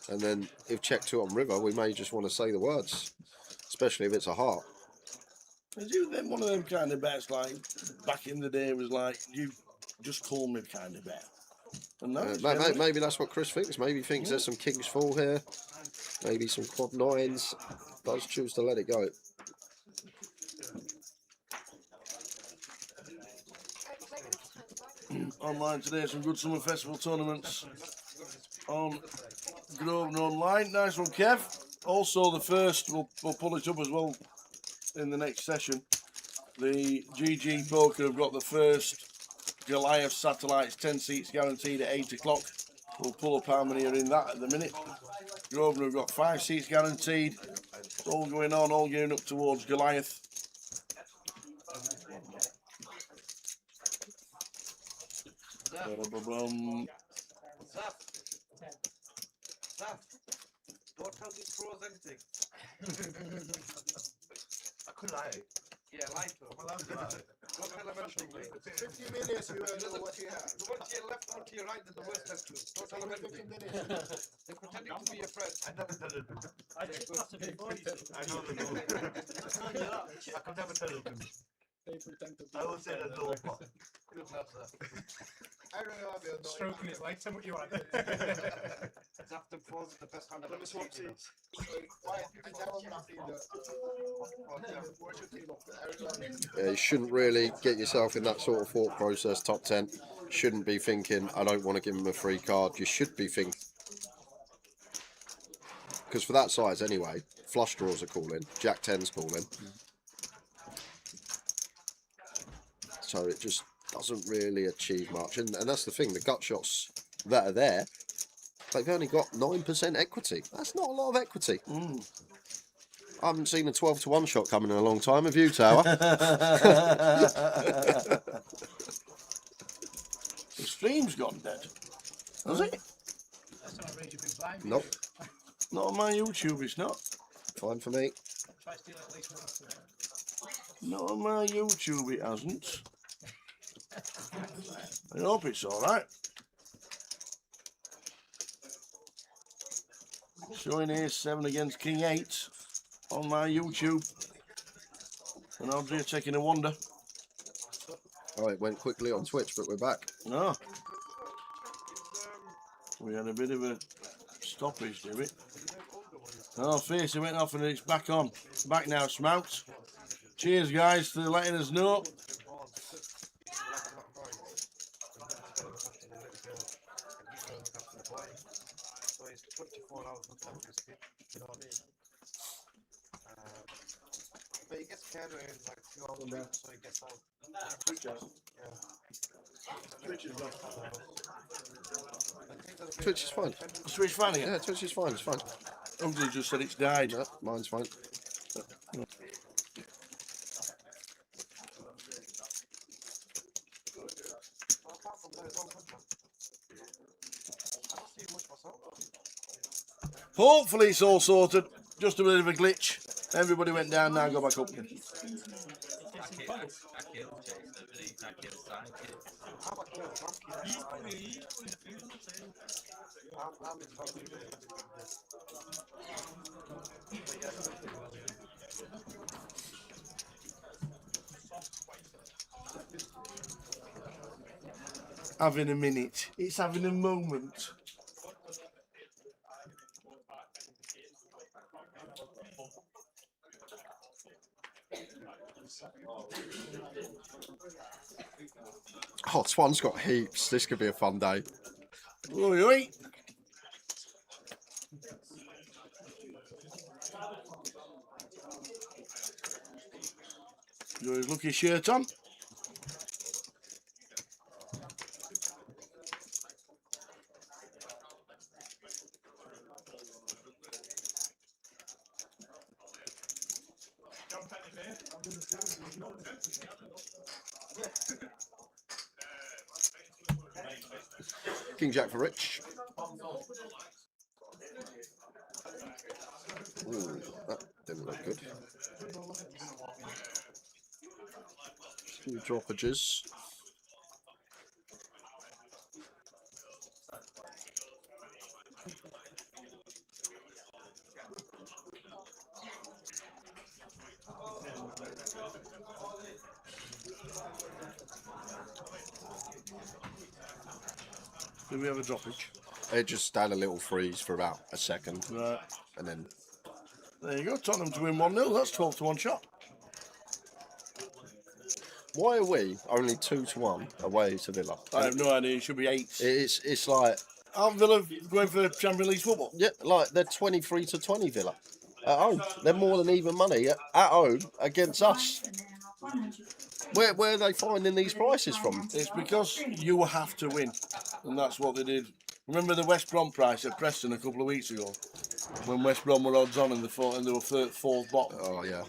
And then if check 2 on river, we may just want to say the words, especially if it's a heart. Is you then one of them kind of bets like back in the day was like you just call me kind of bet? And Maybe that's what Chris thinks. Maybe he thinks there's some kings fall here, maybe some quad 9s. Does choose to let it go. Online today, some good summer festival tournaments on Grosvenor Online. Nice one, Kev. Also, the first, we'll pull it up as well in the next session. The GG Poker have got the first Goliath satellites, 10 seats guaranteed at 8 o'clock. We'll pull up how many are in that at the minute. Grosvenor have got 5 seats guaranteed. It's all going on, all gearing up towards Goliath. Don't tell me pros anything. I could lie. Yeah, lie to him. I'm allowed to lie. Don't tell him anything, mate. 50 minutes, you know what you have. The one to your left, the one to your right, there's the worst test truth. Don't tell him anything. They're pretending to be your friend. I never tell it. I just classify voices. I know the goal. I could never tell it. They pretend to be I will say that no part. Good luck, sir. I don't know how to Stroking his legs, what you want. After pros is the best hand I've ever seen. Yeah, you shouldn't really get yourself in that sort of thought process. Top 10 shouldn't be thinking, I don't want to give him a free card. You should be thinking, because for that size anyway, flush draws are calling, Jack 10's calling. So it just doesn't really achieve much. And that's the thing, the gut shots that are there, they've only got 9% equity. That's not a lot of equity. I haven't seen a 12-1 shot coming in a long time. Have you, Tower? The stream's gone dead. Has it? Nope. Not on my YouTube, it's not. Fine for me. Not on my YouTube, it hasn't. I hope it's alright. Showing Ace 7 against King 8 on my YouTube. And Audrey taking a wonder. Oh, it went quickly on Twitch, but we're back. No. We had a bit of a stoppage to it. Oh, face, it went off and it's back on. Back now, Smout. Cheers, guys, for letting us know. so it's 24 hours on temperature. You know what I mean? But it gets carried in like 2 hours, so it gets out. Yeah. Twitch is fine. Switch fan again. Yeah, Twitch is fine. It's fine. Uncle just said it's died. No, mine's fine. Hopefully it's all sorted. Just a bit of a glitch. Everybody went down now, go back up again. Having a minute. It's having a moment. Oh, Swan's got heaps. This could be a fun day. Oi, oi. Got his lucky shirt on. King Jack for Rich. Ooh, that didn't look good. Few droppages. Do we have a droppage? It just had a little freeze for about a second, Right. and then There you go. Tottenham to win 1-0. That's 12 to 1 shot. why are we only 2-1 away to Villa? I have no idea. It should be 8. It's like, Aren't Villa going for Champions League football? yeah, like they're 23-20 Villa at home. They're more than even money at home against us. Where are they finding these prices from? It's because you have to win. And that's what they did. Remember the West Brom price at Preston a couple of weeks ago? When West Brom were odds on and they were fourth bottom. Oh yeah.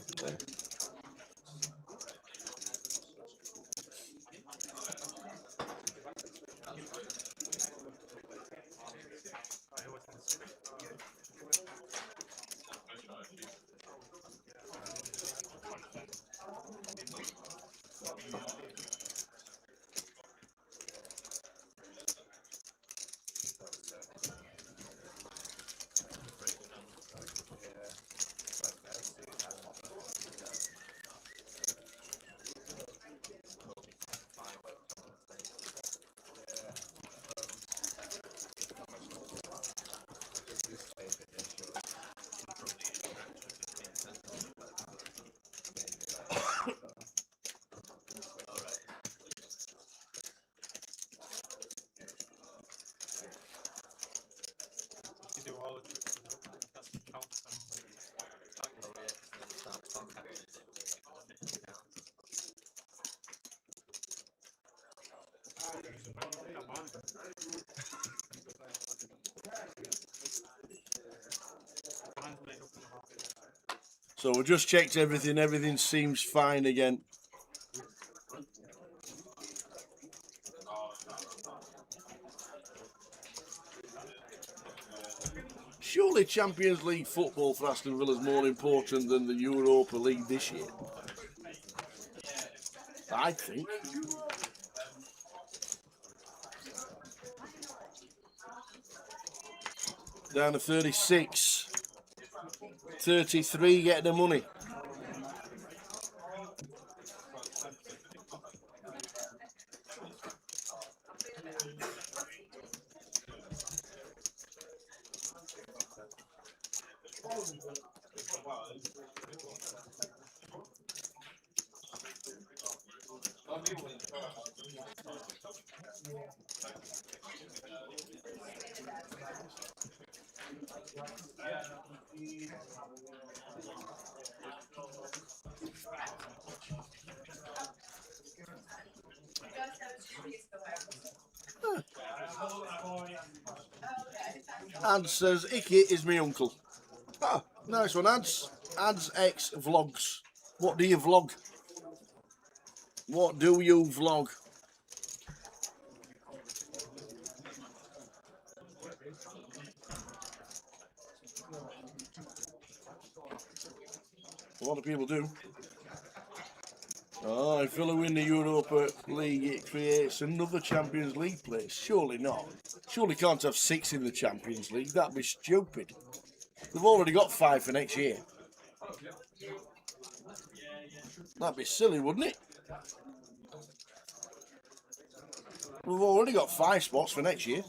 So we just checked everything. Everything seems fine again. Surely Champions League football for Aston Villa is more important than the Europa League this year. I think. Down to 36. 33 get the money. Ads says, Icky is my uncle. Ah, nice one, Ads. Ads X Vlogs. What do you vlog? What do you vlog? A lot of people do. Oh, if Villa win the Europa League, it creates another Champions League place. Surely not. Surely can't have 6 in the Champions League. That'd be stupid. They've already got 5 for next year. That'd be silly, wouldn't it? We've already got 5 spots for next year.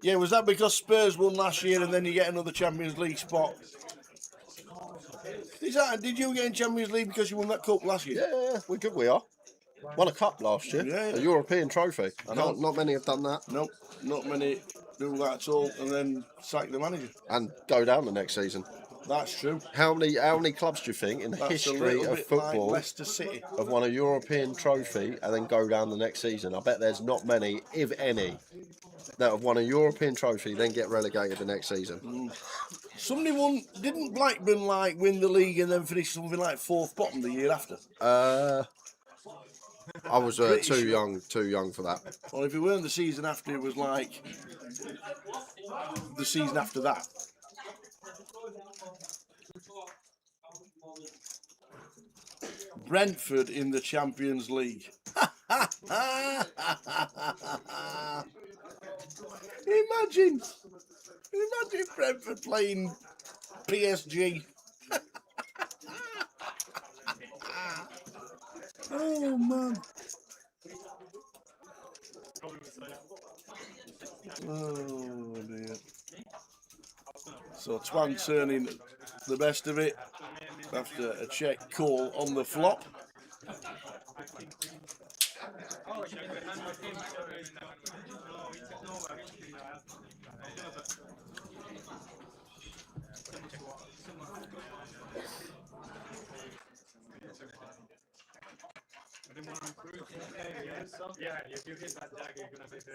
Yeah, was that because Spurs won last year and then you get another Champions League spot? Did you get in Champions League because you won that cup last year? Yeah, we're good. We are. Won a cup last year. Yeah. A European trophy. I know. Not many have done that. Nope, not many do that at all, and then sack the manager. And go down the next season. That's true. How many clubs do you think in the That's history of football like Leicester City have won a European trophy and then go down the next season? I bet there's not many, if any, that have won a European trophy then get relegated the next season. Somebody didn't Blackburn win the league and then finish something like 4th bottom the year after? I was too young for that. Well, if it weren't the season after, it was like the season after that. Brentford in the Champions League. Imagine Brentford playing PSG. Oh man. Oh dear. So Twan turning the best of it after a check call on the flop. Yeah, if you hit that dagger, you're gonna make it.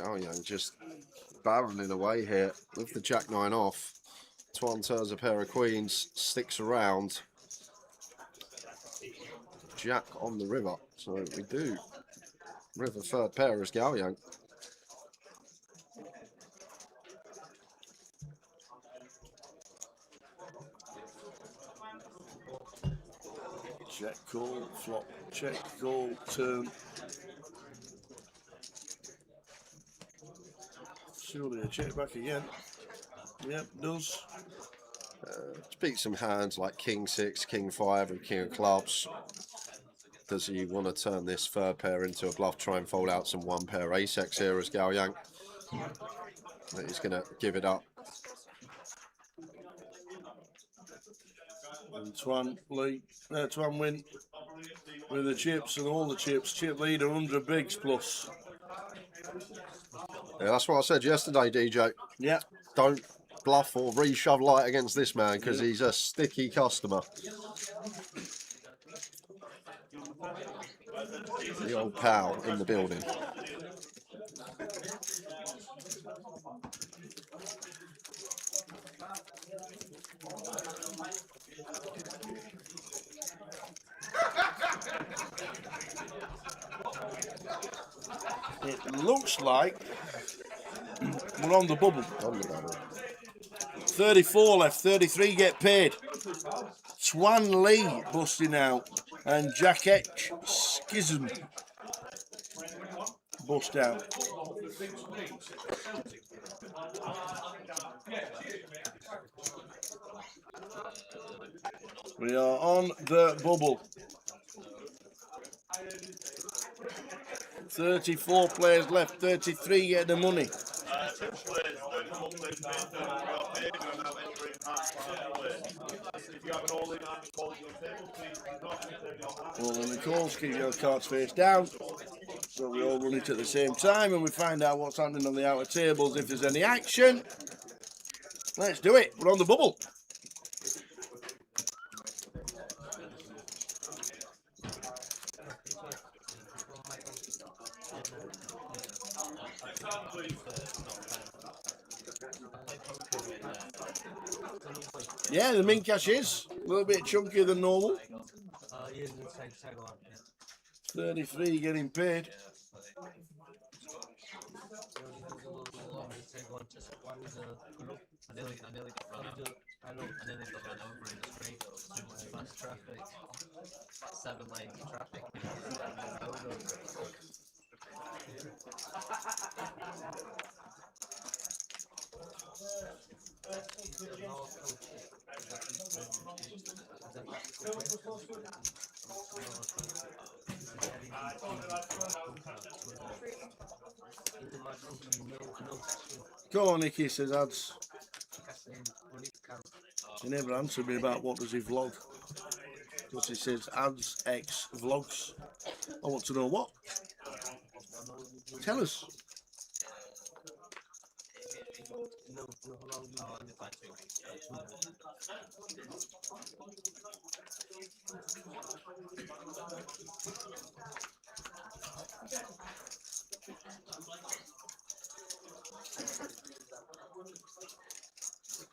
Oh yeah, just barreling away here with the Jack 9 off. Twan turns a pair of queens, sticks around. Jack on the river, so we do. River 3rd pair is Gao Yang. Check call, flop, check call, turn. Surely a check back again. Yep, does. Beat some hands like King 6, King 5 and King of Clubs. Does he want to turn this 3rd pair into a bluff, try and fold out some 1 pair ace-x here as Gao Yang? But he's going to give it up. And Twan win with the chips and all the chips. Chip leader 100 bigs plus. Yeah, that's what I said yesterday, DJ. Yeah. Don't bluff or re-shove light against this man because he's a sticky customer. The old pal in the building. It looks like we're on the bubble. On the bubble. 34 left, 33 get paid. Twan Lee busting out and Jack H Schism bust out. We are on the bubble. 34 players left, 33 get the money. All in the calls, keep your cards face down. So we all run it at the same time and we find out what's happening on the outer tables, if there's any action. Let's do it, we're on the bubble. Yeah, the min cash is a little bit chunkier than normal. 33 getting paid. I nearly got run over in the street. Too much fast traffic. 7 lanes of traffic. Go on, Nicky, says ads. He never answered me about what does he vlog. Because he says ads X vlogs. I want to know what. Tell us.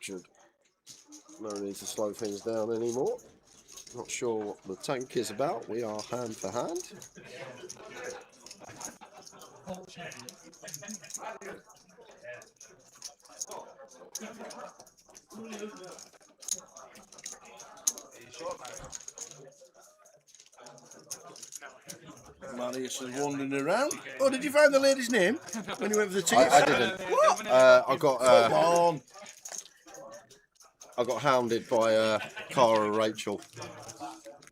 Should no need to slow things down anymore. Not sure what the tank is about. We are hand for hand. Marius is wandering around. Oh, did you find the lady's name when you went for the tea? I didn't. What? Come on. I got hounded by Cara and Rachel.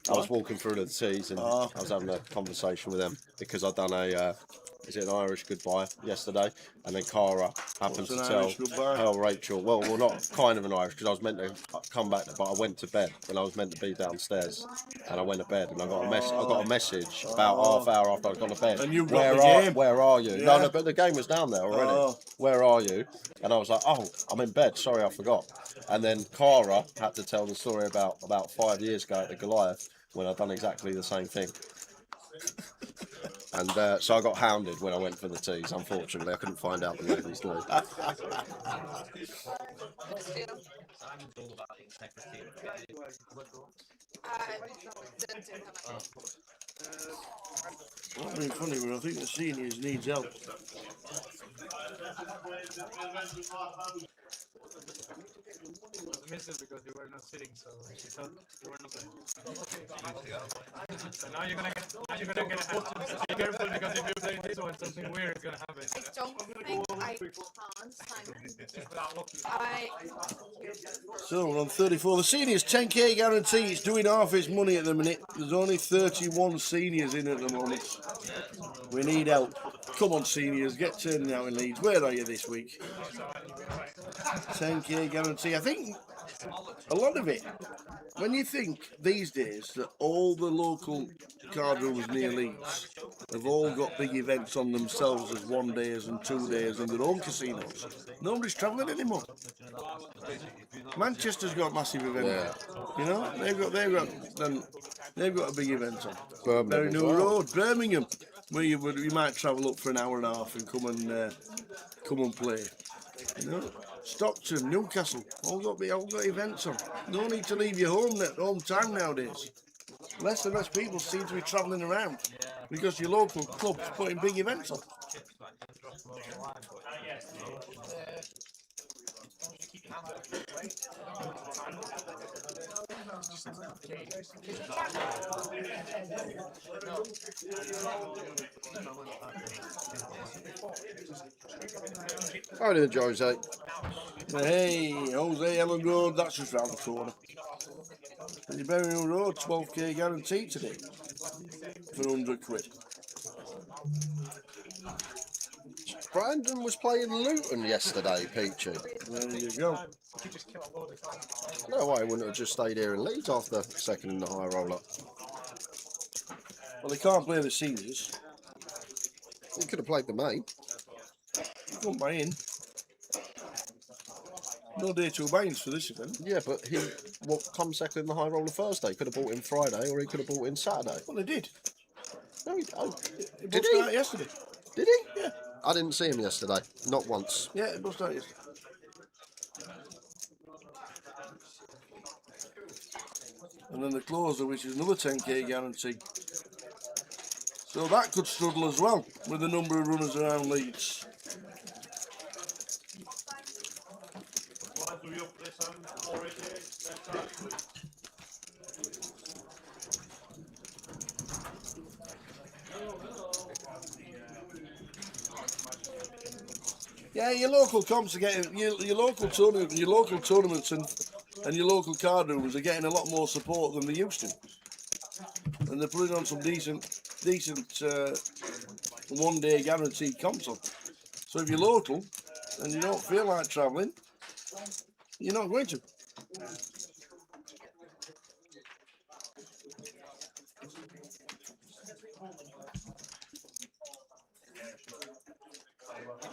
I was walking through the teas and I was having a conversation with them because I'd done is it an Irish goodbye yesterday? And then Cara happened to tell Rachel, well, not kind of an Irish, because I was meant to come back, but I went to bed when I was meant to be downstairs, and I went to bed, and I got a message about half hour after I'd gone to bed. And you where are you? Yeah. No, but the game was down there already. Where are you? And I was like, oh, I'm in bed. Sorry, I forgot. And then Cara had to tell the story about 5 years ago at the Goliath when I'd done exactly the same thing. And so I got hounded when I went for the teas. Unfortunately, I couldn't find out the lady's name. Not being funny, but I think the seniors needs help. Misses because you were not sitting, so she thought you were not there. So now you're gonna get be careful, because if you play this one, something weird is gonna happen. I don't think I can't. So we're on 34. The seniors 10k guarantee. It's doing half its money at the minute. There's only 31 seniors in at the moment. We need help. Come on, seniors, get turning out in Leeds. Where are you this week? 10k guarantee. I think a lot of it, when you think these days that all the local card rooms near Leeds have all got big events on themselves as 1 days and 2 days in their own casinos, nobody's travelling anymore. Manchester's got massive events. Yeah. You know, they've got a big event on. Very New Road, Birmingham, where you might travel up for an hour and a half and come and play. You know, Stockton, Newcastle, all got events on. No need to leave your home time nowadays. Less and less people seem to be travelling around because your local club's putting big events on. How are you doing, Jose? Hey, Jose Ellen Road, that's just round the corner. And you're Berry Road, 12k guaranteed today for 100 quid. Brandon was playing Luton yesterday, Peachy. There you go. No way, he wouldn't have just stayed here in Leeds after second in the high roller. Well, they can't play the seniors. He could have played the main. Come by in. No day two buy-ins for this event. Yeah, but he come second in the high roller Thursday. Could have bought in Friday, or he could have bought in Saturday. Well, they did. No, he It did bust he? out yesterday. Did he? Yeah. I didn't see him yesterday. Not once. Yeah, it bust out yesterday. And then the closer, which is another 10k guarantee. So that could struggle as well with the number of runners around Leeds. Yeah, your local comps are getting your local tournaments and your local card rooms are getting a lot more support than they used to, and they're putting on some decent one-day guaranteed comps on. So if you're local and you don't feel like travelling, you're not going to.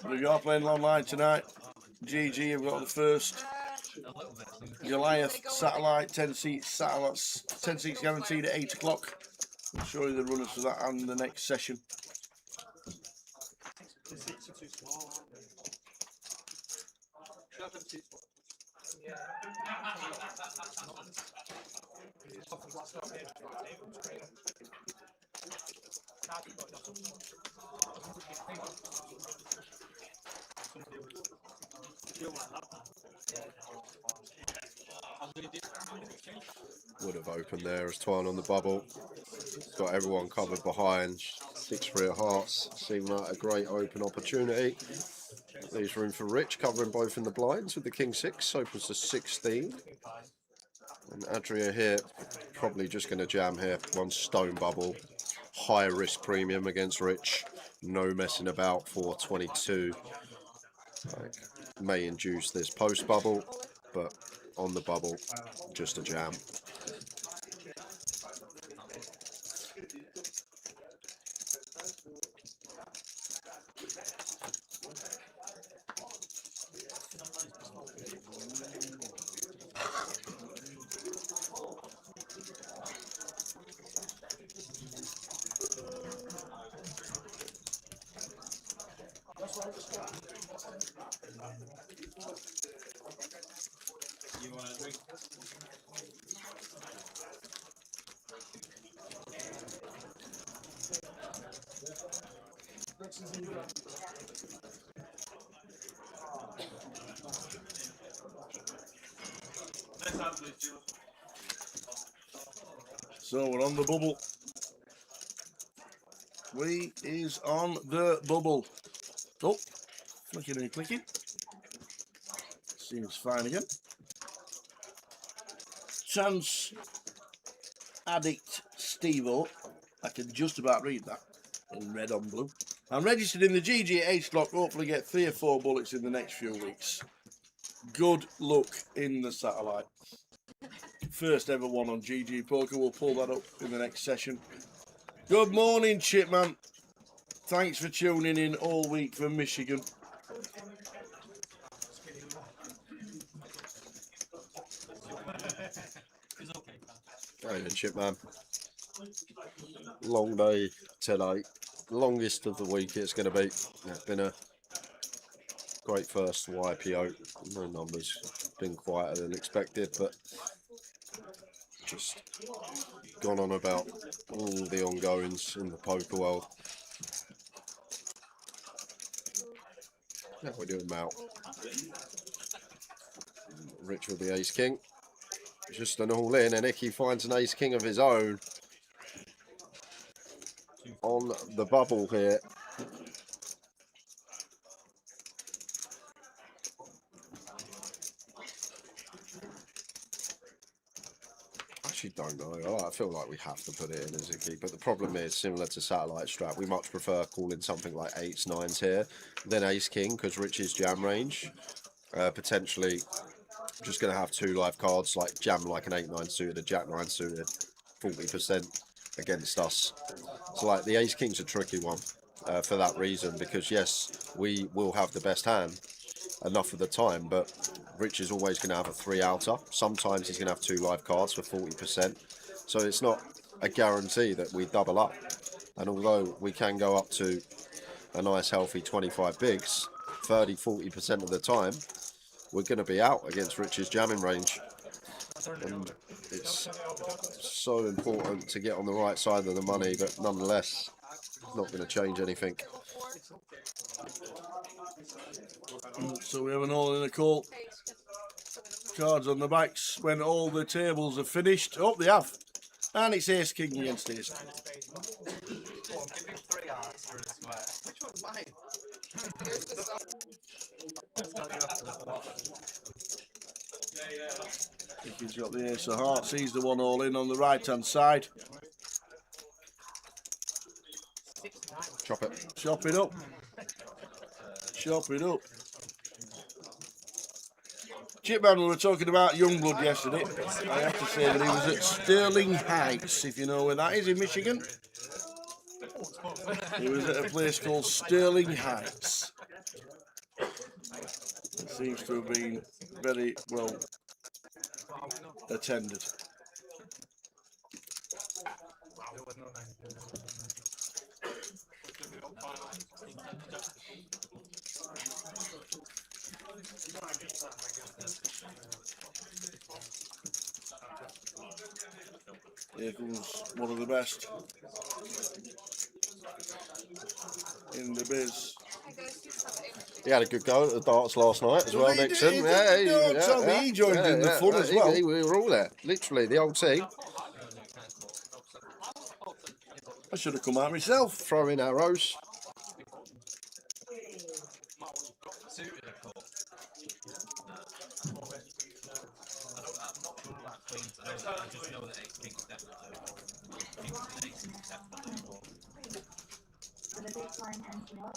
We are playing online tonight. GG have got the first Goliath satellite, 10 seats guaranteed at 8 o'clock. I'll show you the runners for that and the next session. Would have opened there as Twine on the bubble. Got everyone covered behind. 6-3 of hearts. Seemed like a great open opportunity. Leaves room for Rich, covering both in the blinds with the King 6. Opens to 16. And Adria here, probably just going to jam here. One stone bubble. High risk premium against Rich. No messing about for 22. May induce this post bubble, but on the bubble, just a jam. You want a drink? So we're on the bubble. We is on the bubble. Oh, flicking and clicking. Seems fine again. Chance Addict Steve-O. I can just about read that in red on blue. I'm registered in the GG at 8 o'clock. Hopefully get 3 or 4 bullets in the next few weeks. Good luck in the satellite. First ever one on GG Poker. We'll pull that up in the next session. Good morning, Chipman. Thanks for tuning in all week from Michigan. Hey then, Chipman. Long day today. Longest of the week it's going to be. It's been a great first YPO. No numbers. Been quieter than expected, but just gone on about all the ongoings in the poker world. How we doing, Mal? Rich with the ace king. Just an all in, and Icky finds an ace king of his own on the bubble here. I actually don't know. I feel like we have to put it in as a key, but the problem is similar to satellite strap. We much prefer calling something like 8s, 9s here than ace king because Rich's jam range potentially just going to have 2 live cards like jam like an 8-9 suited, a jack 9 suited, 40% against us. So like the ace king's a tricky one for that reason because yes, we will have the best hand enough of the time, but Rich is always going to have a 3 outer. Sometimes he's going to have 2 live cards for 40%. So it's not a guarantee that we double up. And although we can go up to a nice healthy 25 bigs, 30-40% of the time, we're going to be out against Rich's jamming range. And it's so important to get on the right side of the money, but nonetheless, it's not going to change anything. So we have an all in a call. Cards on the backs when all the tables are finished. Oh, they have. And it's ace king against ace king. He's got the ace of hearts. He's the one all in on the right hand side. Chop it. Chop it up. Chop it up. Chipman, we were talking about Youngblood yesterday. I have to say that he was at Sterling Heights, if you know where that is in Michigan. He was at a place called Sterling Heights. It seems to have been very well attended. Here comes one of the best in the biz. He had a good go at the darts last night as well, He did, Nixon. he did. He joined in the fun as well. We were all there, literally, the whole team. I should have come out myself. Throwing arrows. With a big blind and small.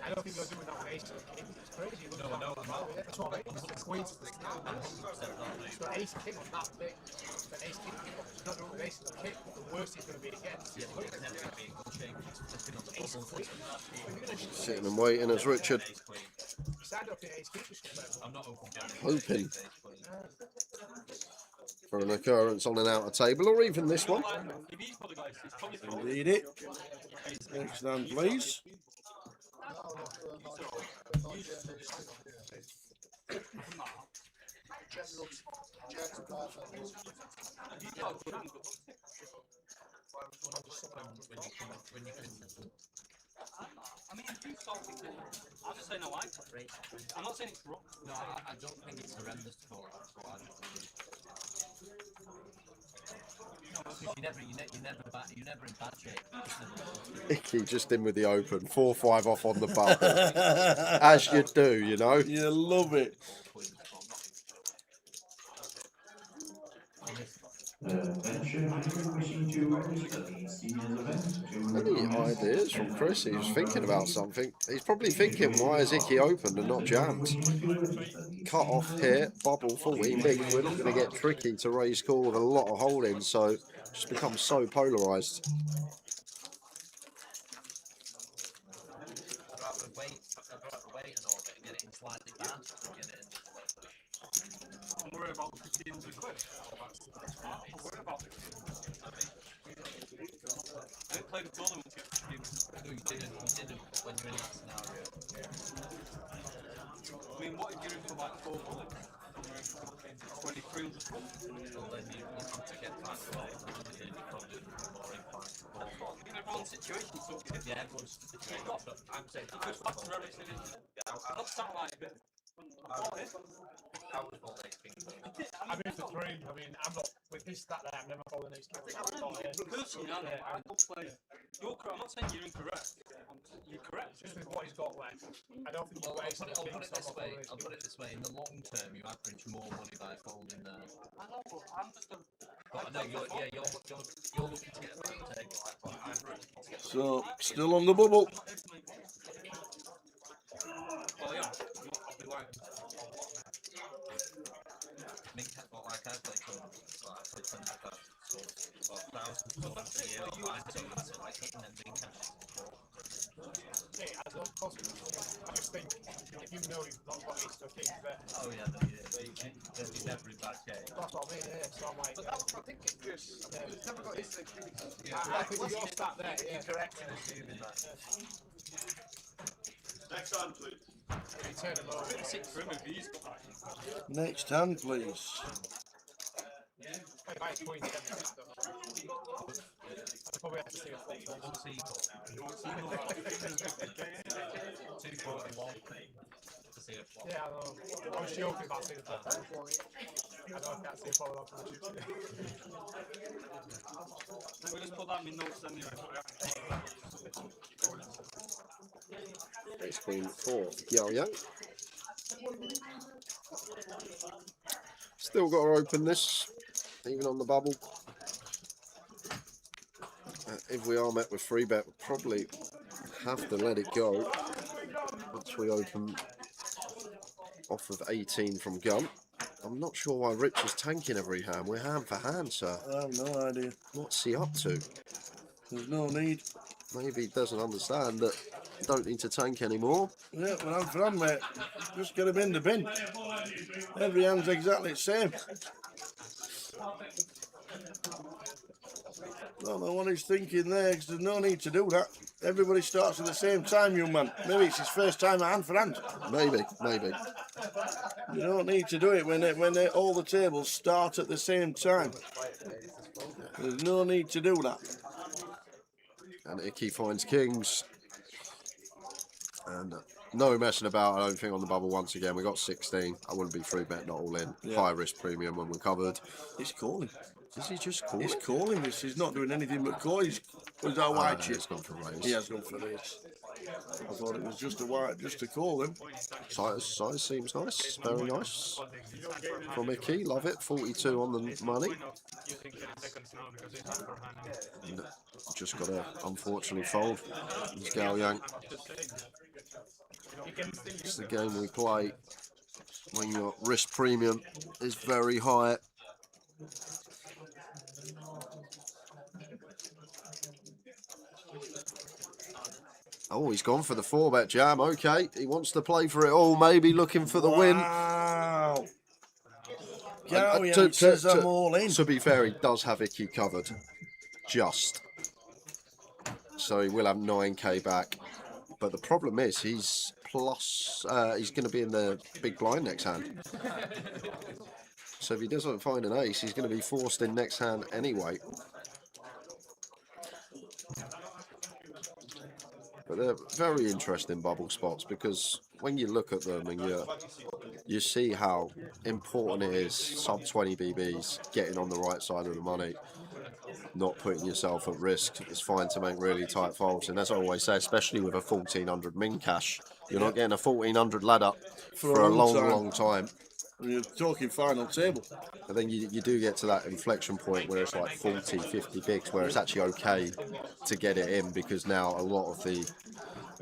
I don't think you're doing that with ace king. It's crazy. No, I know. That's what I mean. It's queens. So ace king on that big. The ace king is not doing with ace king. The worst he's going to be against. Yeah, but it's never going to be in good shape. Ace queen. Sitting and waiting as Richard. Hoping for an occurrence on an outer table or even this one. Indeed it. Next stand, please. I mean, if you thought it, I'm just saying I like it. I'm not saying it's wrong. No, I don't think it's horrendous to call it. You're never in bad shape. Icky just in with the open, 4-5 off on the button, as you do, you know. You love it. Any ideas from Chris? He was thinking about something. He's probably thinking, why is Icky opened and not jammed? Cut off here, bubble 14 big. We're not going to get tricky to raise call with a lot of holding, so it just becomes so polarised. I'm worried about the 1500 quid. I'm worried about it. I didn't play the tournament. No, you didn't when you were in that scenario. mean, what if you're in for like 4 bullets? 2300 bucks. Well, then you have to get time to play, and you're probably looking for more impact. Everyone's situation sucks. Yeah, everyone's situation. I'm saying that Just back to where it's in. Not sound like it. I was more like thinking. I'm in for 3. I mean, I'm not with this stat there. I'm never following these. Personally, I don't play. You're correct. I'm not saying you're incorrect. You're correct. Just with what he's got left, I don't think. Well, I'll put it this way. I'll put it this way. In the long term, you average more money by folding there. I know, but I'm just a. But I know you're looking to get that table. I'm ready to get. So, still on the bubble. Well, yeah. I'll be lying. Mink has got like I play tournaments, like I play intensifies, so about 1,000 bucks a year on my tournaments, and like and then Mink has Yeah, as much as possible. I just think if you know you've not got Easter Kings there, oh yeah, they'll be never in bad shape. that's what I mean. Yeah, so I'm like, I think it's just it's never got his I think with your stat there, yeah, Correct in assuming that. Next hand, please. you turn them over. Sick for him if he's got Next hand, please. I might point 10%. I probably have to see a full One sequel. 241 to see a flop. Yeah, I know. I was joking about seeing the full. I know I can't see a follow up from the shoot. We'll just put that in my notes anyway. Ace Queen 4. Yao Yang. Still got to open this, even on the bubble. If we are met with free bet, we'll probably have to let it go once we open off of 18 from gun. I'm not sure why Rich is tanking every hand. We're hand for hand, sir. I have no idea. What's he up to? There's no need. Maybe he doesn't understand that you don't need to tank anymore. Yeah, well, I'm from mate. Just get him in the bin. Every hand's exactly the same. Don't know what he's thinking there, because there's no need to do that. Everybody starts at the same time, young man. Maybe it's his first time at hand for hand. Maybe. You don't need to do it when all the tables start at the same time. There's no need to do that. And Icky finds kings. And no messing about, I don't think, on the bubble once again. We got 16. I wouldn't be free bet, not all in. Yeah. High risk premium when we're covered. He's calling. Is he just calling? He's calling this. He's not doing anything but call. Was that a white chip? He's gone for raise. He has gone for raise. I thought it was just a white, just to call him. Size seems nice. Very nice. From Icky, love it. 42 on the money. And just got to unfortunately fold. It's Gao Yang. It's the game we play when your risk premium is very high. Oh, he's gone for the 4-bet jam. Okay, he wants to play for it all. Maybe looking for the win. Wow. And, Gao says I'm all in. To be fair, he does have Icky covered. Just. So he will have 9k back. But the problem is he's plus. He's going to be in the big blind next hand. So if he doesn't find an ace, he's going to be forced in next hand anyway. But they're very interesting bubble spots, because when you look at them and you see how important it is, sub 20 BBs, getting on the right side of the money, not putting yourself at risk. It's fine to make really tight folds, and as I always say, especially with a 1400 min cash, you're not getting a 1400 ladder for a long time. You're talking final table. And then you do get to that inflection point where it's like 40, 50 bigs, where it's actually okay to get it in, because now a lot of the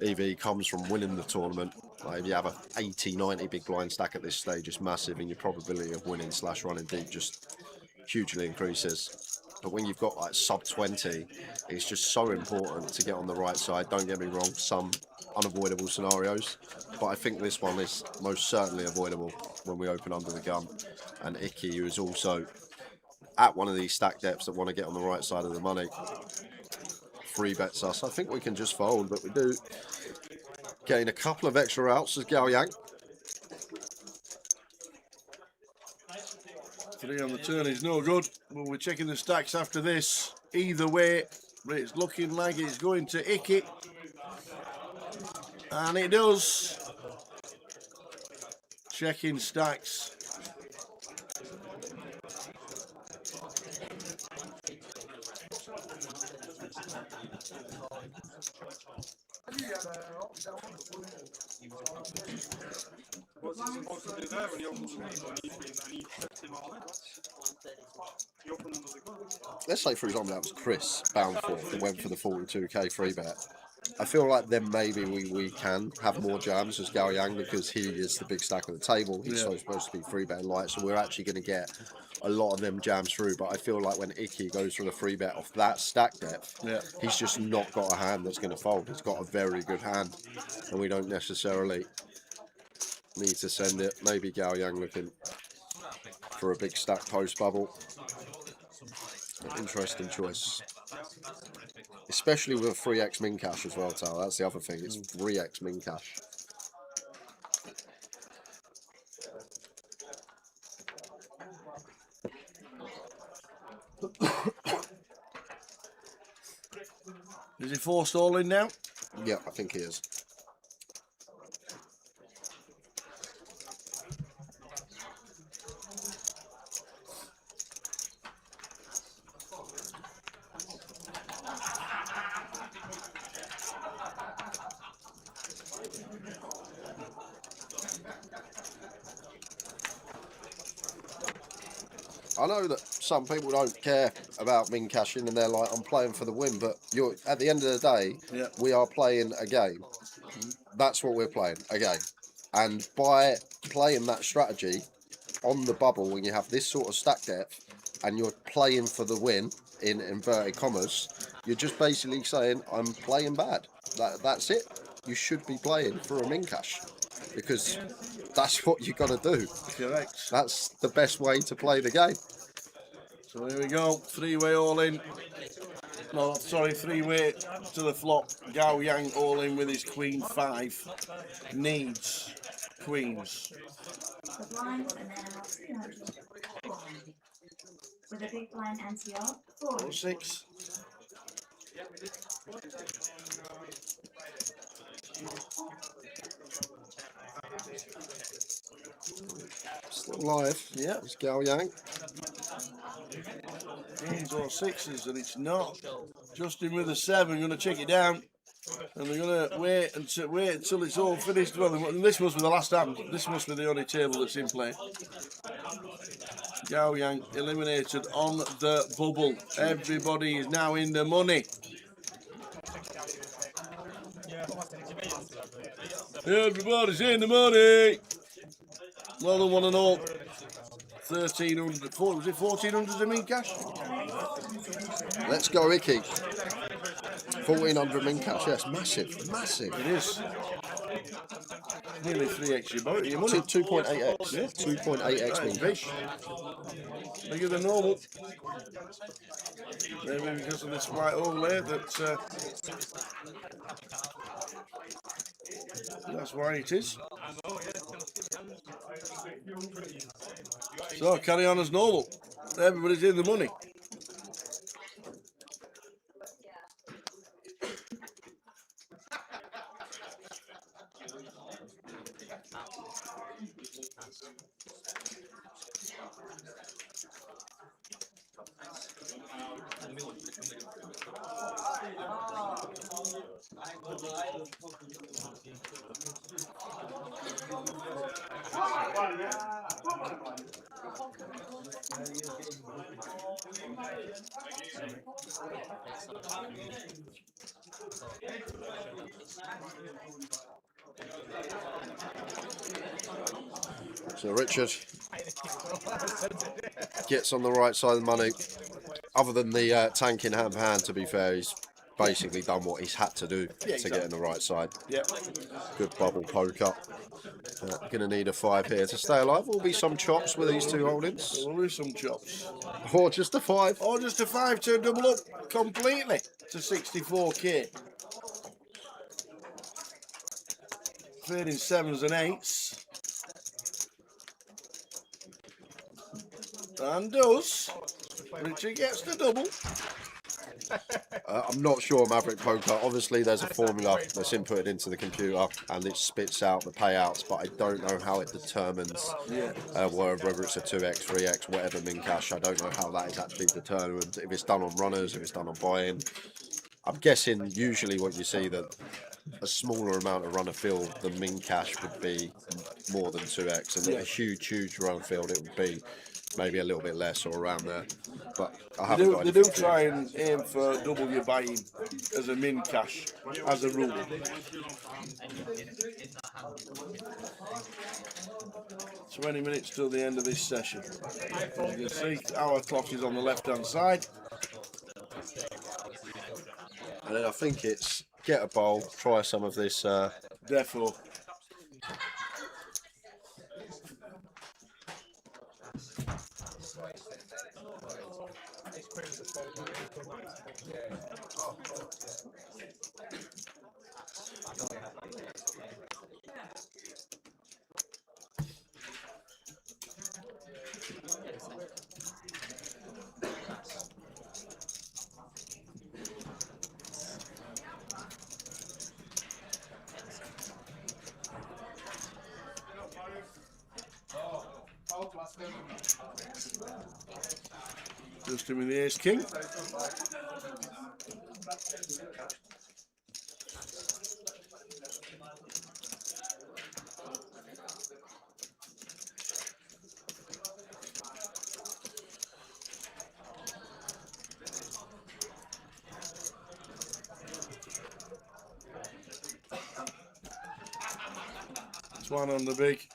EV comes from winning the tournament. Like if you have a 80, 90 big blind stack at this stage, it's massive, and your probability of winning / running deep just hugely increases. But when you've got like sub 20, it's just so important to get on the right side. Don't get me wrong, some unavoidable scenarios, but I think this one is most certainly avoidable when we open under the gun. And Icky, who is also at one of these stack depths that want to get on the right side of the money, free bets us. I think we can just fold, but we do gain a couple of extra outs as Gao Yang. 3 on the turn is no good. But we're checking the stacks after this. Either way, but it's looking like it's going to Icky. And it does. Checking stacks. What's he supposed to do there when he opens the table? Let's say, for example, that was Chris bound fourth and went for the 42k free bet. I feel like then maybe we can have more jams as Gao Yang because he is the big stack of the table. He's so supposed to be free betting light, so we're actually going to get a lot of them jams through. But I feel like when Icky goes for the free bet off that stack depth, he's just not got a hand that's going to fold. He's got a very good hand, and we don't necessarily need to send it. Maybe Gao Yang looking for a big stack post bubble. Interesting choice. Especially with a 3x min cash as well, Tal. That's the other thing. It's 3x min cash. Is he forced all in now? Yeah, I think he is. I know that some people don't care about min cashing and they're like, I'm playing for the win, but you're at the end of the day, we are playing a game. That's what we're playing, a game. And by playing that strategy on the bubble, when you have this sort of stack depth and you're playing for the win, in inverted commas, you're just basically saying, I'm playing bad. That's it. You should be playing for a min cash because that's what you got to do. Correct. That's the best way to play the game. So here we go, 3-way all in. No, sorry, 3-way to the flop. Gao Yang all in with his queen 5. Needs queens. The blinds are now 200, 400. With a big blind anti-off, 400. 6. Still live. Yeah. It's Gao Yang. Queens or 6s, and it's not. Justin with a 7, going to check it down. And we're going to wait until it's all finished. Well, this must be the last hand. This must be the only table that's in play. Gao Yang eliminated on the bubble. Everybody is now in the money. Everybody's in the money. Well done, one and all. 1,300. Was it 1,400 in cash? Let's go, Icky. 1,400 min cash. Yes, massive, massive. It is. Nearly 3x your money. 2.8x. Yeah. 2.8x min cash. Bigger than normal. Maybe because of this white overlay that's why it is. So carry on as normal. Everybody's in the money. So Richard gets on the right side of the money. Other than the tanking hand for hand, to be fair, he's basically done what he's had to do to get on the right side. Yep. Good bubble poker. Going to need a 5 here to stay alive. Will be some chops with these two holdings. There will be some chops. Or just a 5. Or just a 5 to double up completely to 64k. Trading 7s and 8s. And does. Richie gets the double. I'm not sure, Maverick Poker. Obviously, there's a formula that's inputted into the computer and it spits out the payouts, but I don't know how it determines whether it's a 2x, 3x, whatever min cash. I don't know how that is actually determined. If it's done on runners, if it's done on buy-in. I'm guessing usually what you see that a smaller amount of runner field, the min cash would be more than 2x, and a huge runner field, it would be maybe a little bit less or around there. But I haven't got They do anything for you. try and aim for double your buy-in as a min cash, as a rule. 20 minutes till the end of this session. As you can see, our clock is on the left-hand side. And then I think it's get a bowl, try some of this. Defo. Just him with the ace king. It's one on the big.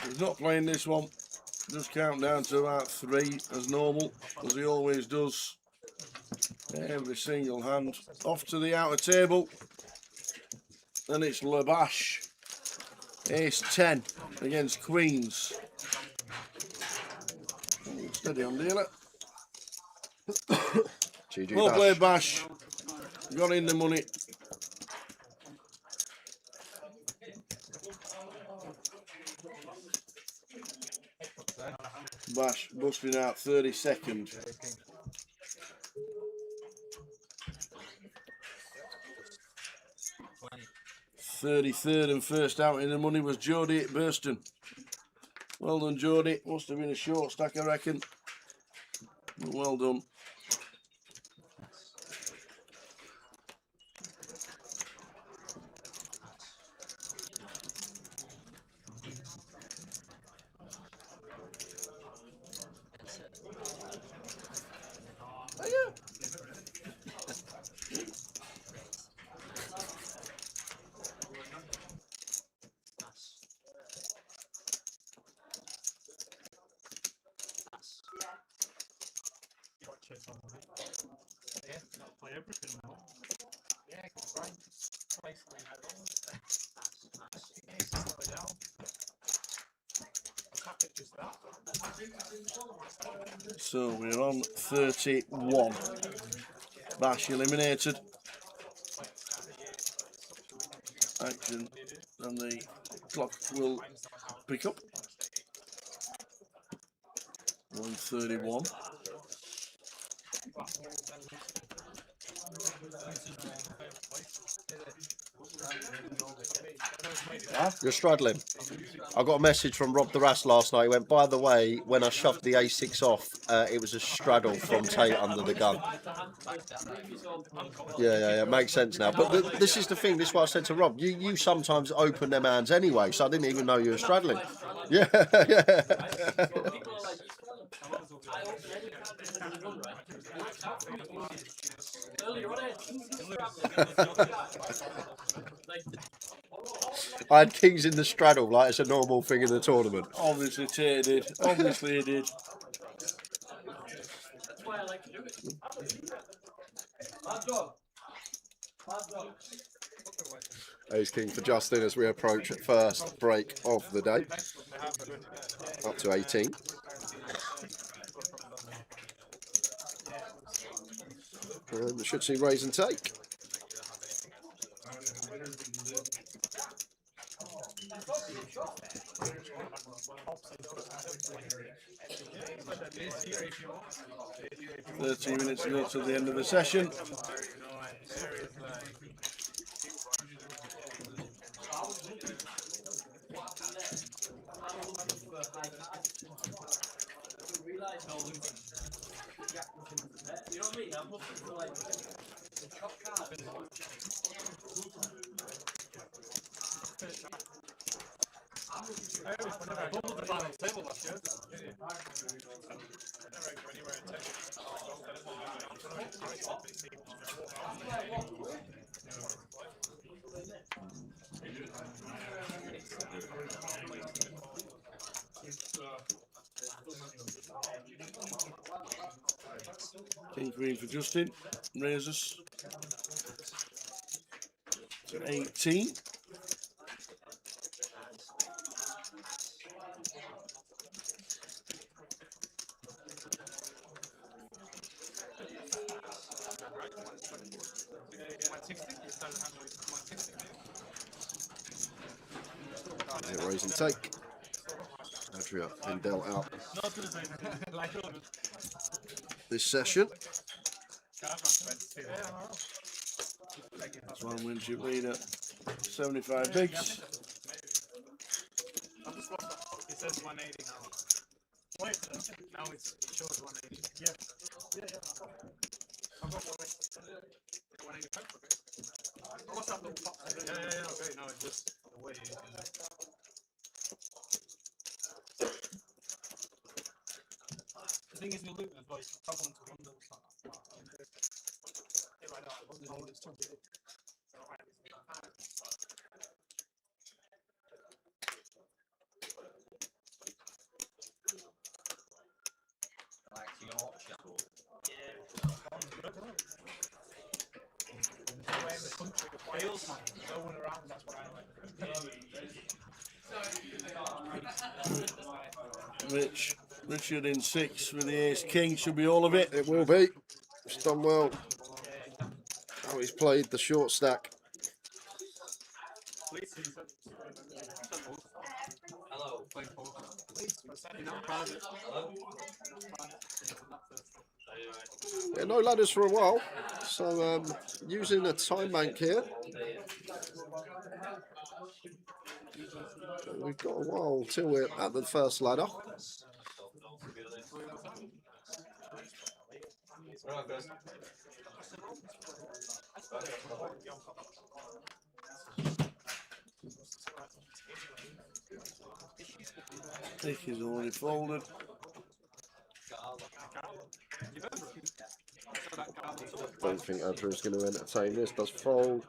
He's not playing this one. Just count down to about 3 as normal, as he always does. Every single hand. Off to the outer table. And it's Labash. Ace 10 against Queens. Steady on, dealer. GG Well Bash. played, Bash. Got in the money. Bash busting out 32nd. 33rd and first out in the money was Jody at Burston. Well done, Jody. Must have been a short stack, I reckon. Well done. Play everything now. Yeah, it's fine. Basically, I don't. It's slowing down. I'm happy just that. So we're on 31. Bash eliminated. Action, and the clock will pick up. 131. You're struggling. I got a message from Rob the Ras last night. He went, by the way, when I shoved the A6 off, it was a straddle from Tate under the gun. Yeah, makes sense now. But this is the thing, this is what I said to Rob. You sometimes open them hands anyway, so I didn't even know you were straddling. Yeah. I had kings in the straddle like it's a normal thing in the tournament. Obviously Tate did. Obviously he did. Ace king for Justin as we approach first break of the day. Up to 18. And we should see raise and take. 13 minutes to go to the end of the session. King Queen for Justin. Raises to 18. Yeah, raise and take. Adria been dealt out this session. That's one winship leader. 75 bigs. It says 180 now. Wait, now it shows 180. Yeah. I've got 185. Okay. What's that little pop? Yeah. Okay, no, it's just the way it is. The thing is, we loot as well. It's traveling to London. It's not that far. Yeah, I know. I wasn't told it's too big. Like Yorkshire. Richard in 6 with the ace king. Should be all of it. It will be. It's done well. How he's played the short stack. Hello. Yeah, no ladders for a while. So using a time bank here. We've got a while till we're at the first ladder. Dick is already folded. Don't think Adria's going to entertain this. Does fold.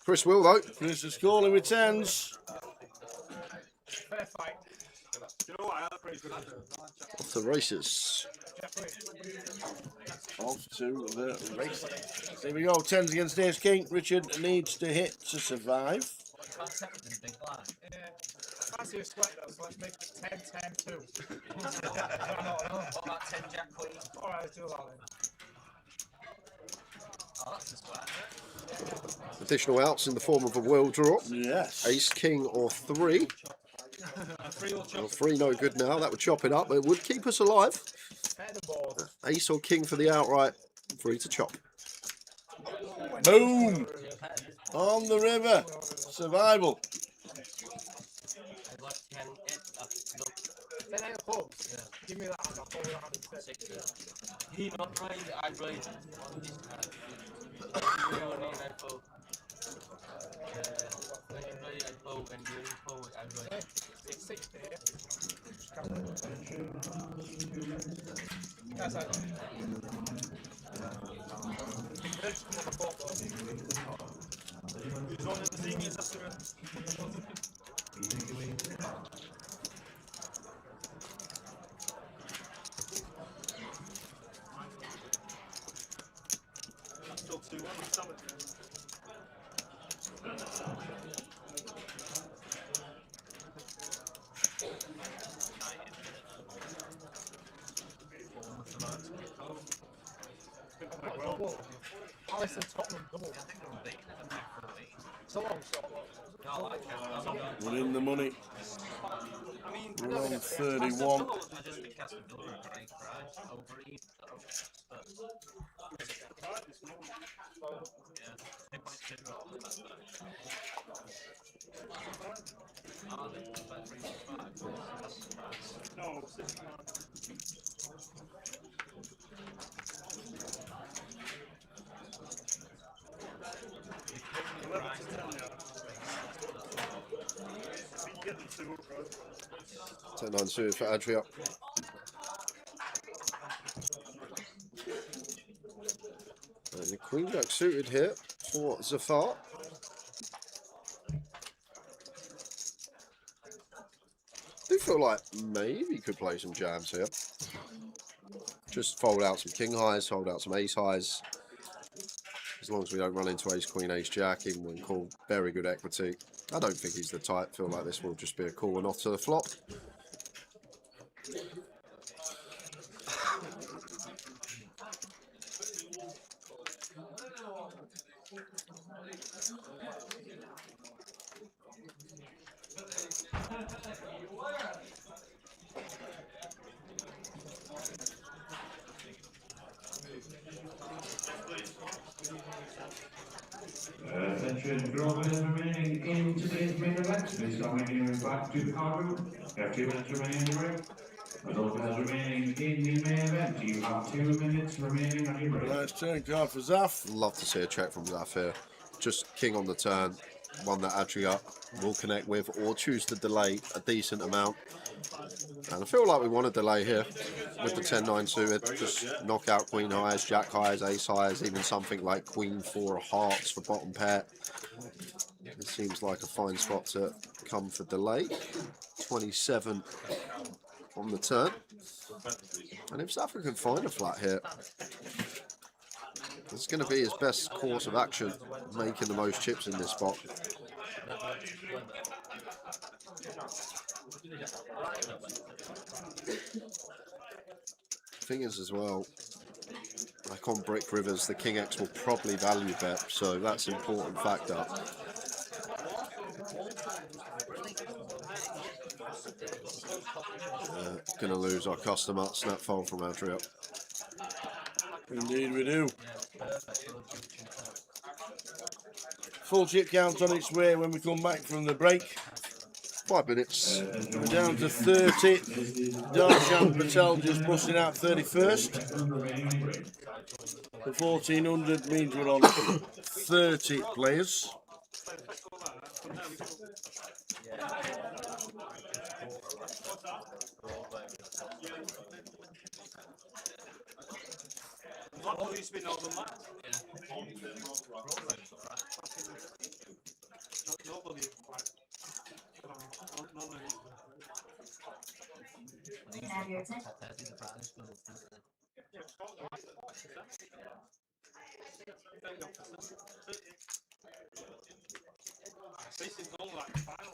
Chris will though. Chris is calling with 10s. Fair fight. You know what? I had pretty good. Off the races. Off to the races. Here we go. 10s against ace king. Richard needs to hit to survive. Fancy a split though, so let's make it 10, 10, 2. What about 10 Jack Queen? Alright, let's do that then. Oh, that's a square. Additional outs in the form of a world draw. Yes. Ace, king, or 3. Well, 3 no good now. That would chop it up, but it would keep us alive. Ace or king for the outright. 3 to chop. Boom! On the river. Survival. Give me that and I'll pull it out of 6. He not played, I played. It's 60 here. That's it. He's on the thing, he's just Palace and Tottenham double. So long, so We're in the money. I mean, We're on I 31. just think Aston Villa are a great price over East. Yeah, 2.2 on the best bet. Oh, they can bet 3.5. That's the price. Ten nine suited for Adria. And the Queen Jack suited here for Zafar. I do feel like maybe you could play some jams here. Just fold out some king highs, fold out some ace highs. As long as we don't run into ace queen, ace jack, even when called, very good equity. I don't think he's the type. Feel like this will just be a call and off to the flop. Attention, for all players remaining in today's main event, please start making your way back to the card room. You have 2 minutes remaining in the break. For those players remaining in the main event, you have 2 minutes remaining on your break. Nice turn card for Zaf. Love to see a check from Zaf here. Just king on the turn, one that Adria will connect with or choose to delay a decent amount. And I feel like we want to delay here with the 10-9 suited. Just knock out queen highs, jack highs, ace highs, even something like queen 4 of hearts for bottom pair. It seems like a fine spot to come for delay. 27 on the turn. And if Zafar can find a flat here, it's going to be his best course of action, making the most chips in this spot. Thing is as well, like on Brick Rivers, the King X will probably value bet, so that's an important factor. Going to lose our customer, snap fold from Adria. Indeed we do. Full chip count on its way when we come back from the break. 5 minutes. We're down to 30. Darshan Patel just busting out 31st. The 1400 means we're on 30 players. what used to be Northern Lights? Nobody. Have your attention. This is all like final.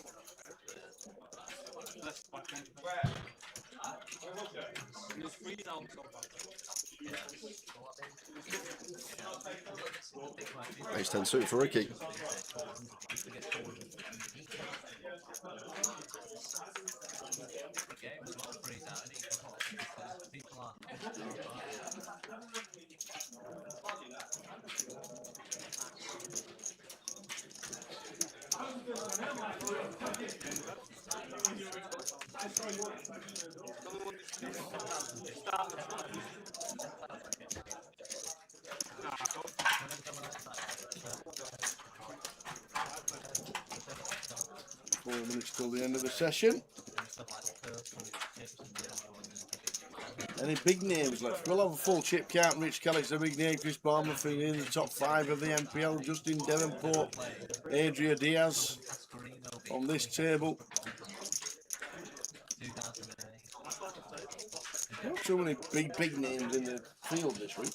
That's quite there's 3 down so far. Ace 10 suited for Ricky. Minutes till the end of the session. Any big names left? We'll have a full chip count. Rich Kelly's a big name. Chris Palmer in the top 5 of the NPL. Justin Devonport, Adria Diaz on this table. Not too many big names in the field this week.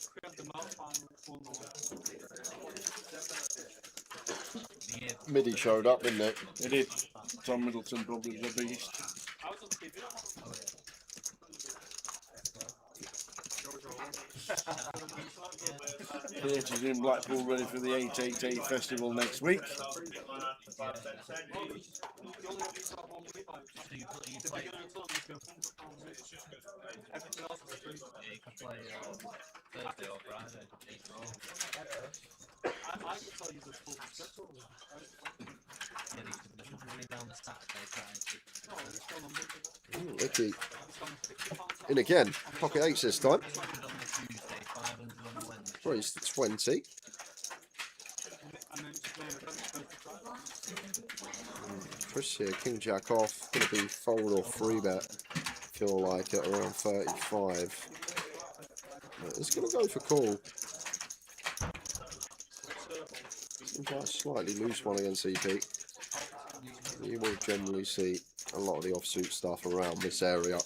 Midi showed up, didn't it? It did. Tom Middleton probably the biggest. Theatres in Blackpool ready for the 888 festival next week. Yeah, you can play Thursday or Friday. Either or. I could tell you the full schedule. Yeah, they should bring down the Saturday time. Icky. In again, pocket 8s this time. Tuesday, 500 on the Wednesday. Raise to 20. Chris here, King Jack off. Going to be fold or free bet. Feel like at around 35. It's going to go for call. Seems like a slightly loose one against EP. You will generally see a lot of the offsuit stuff around this area.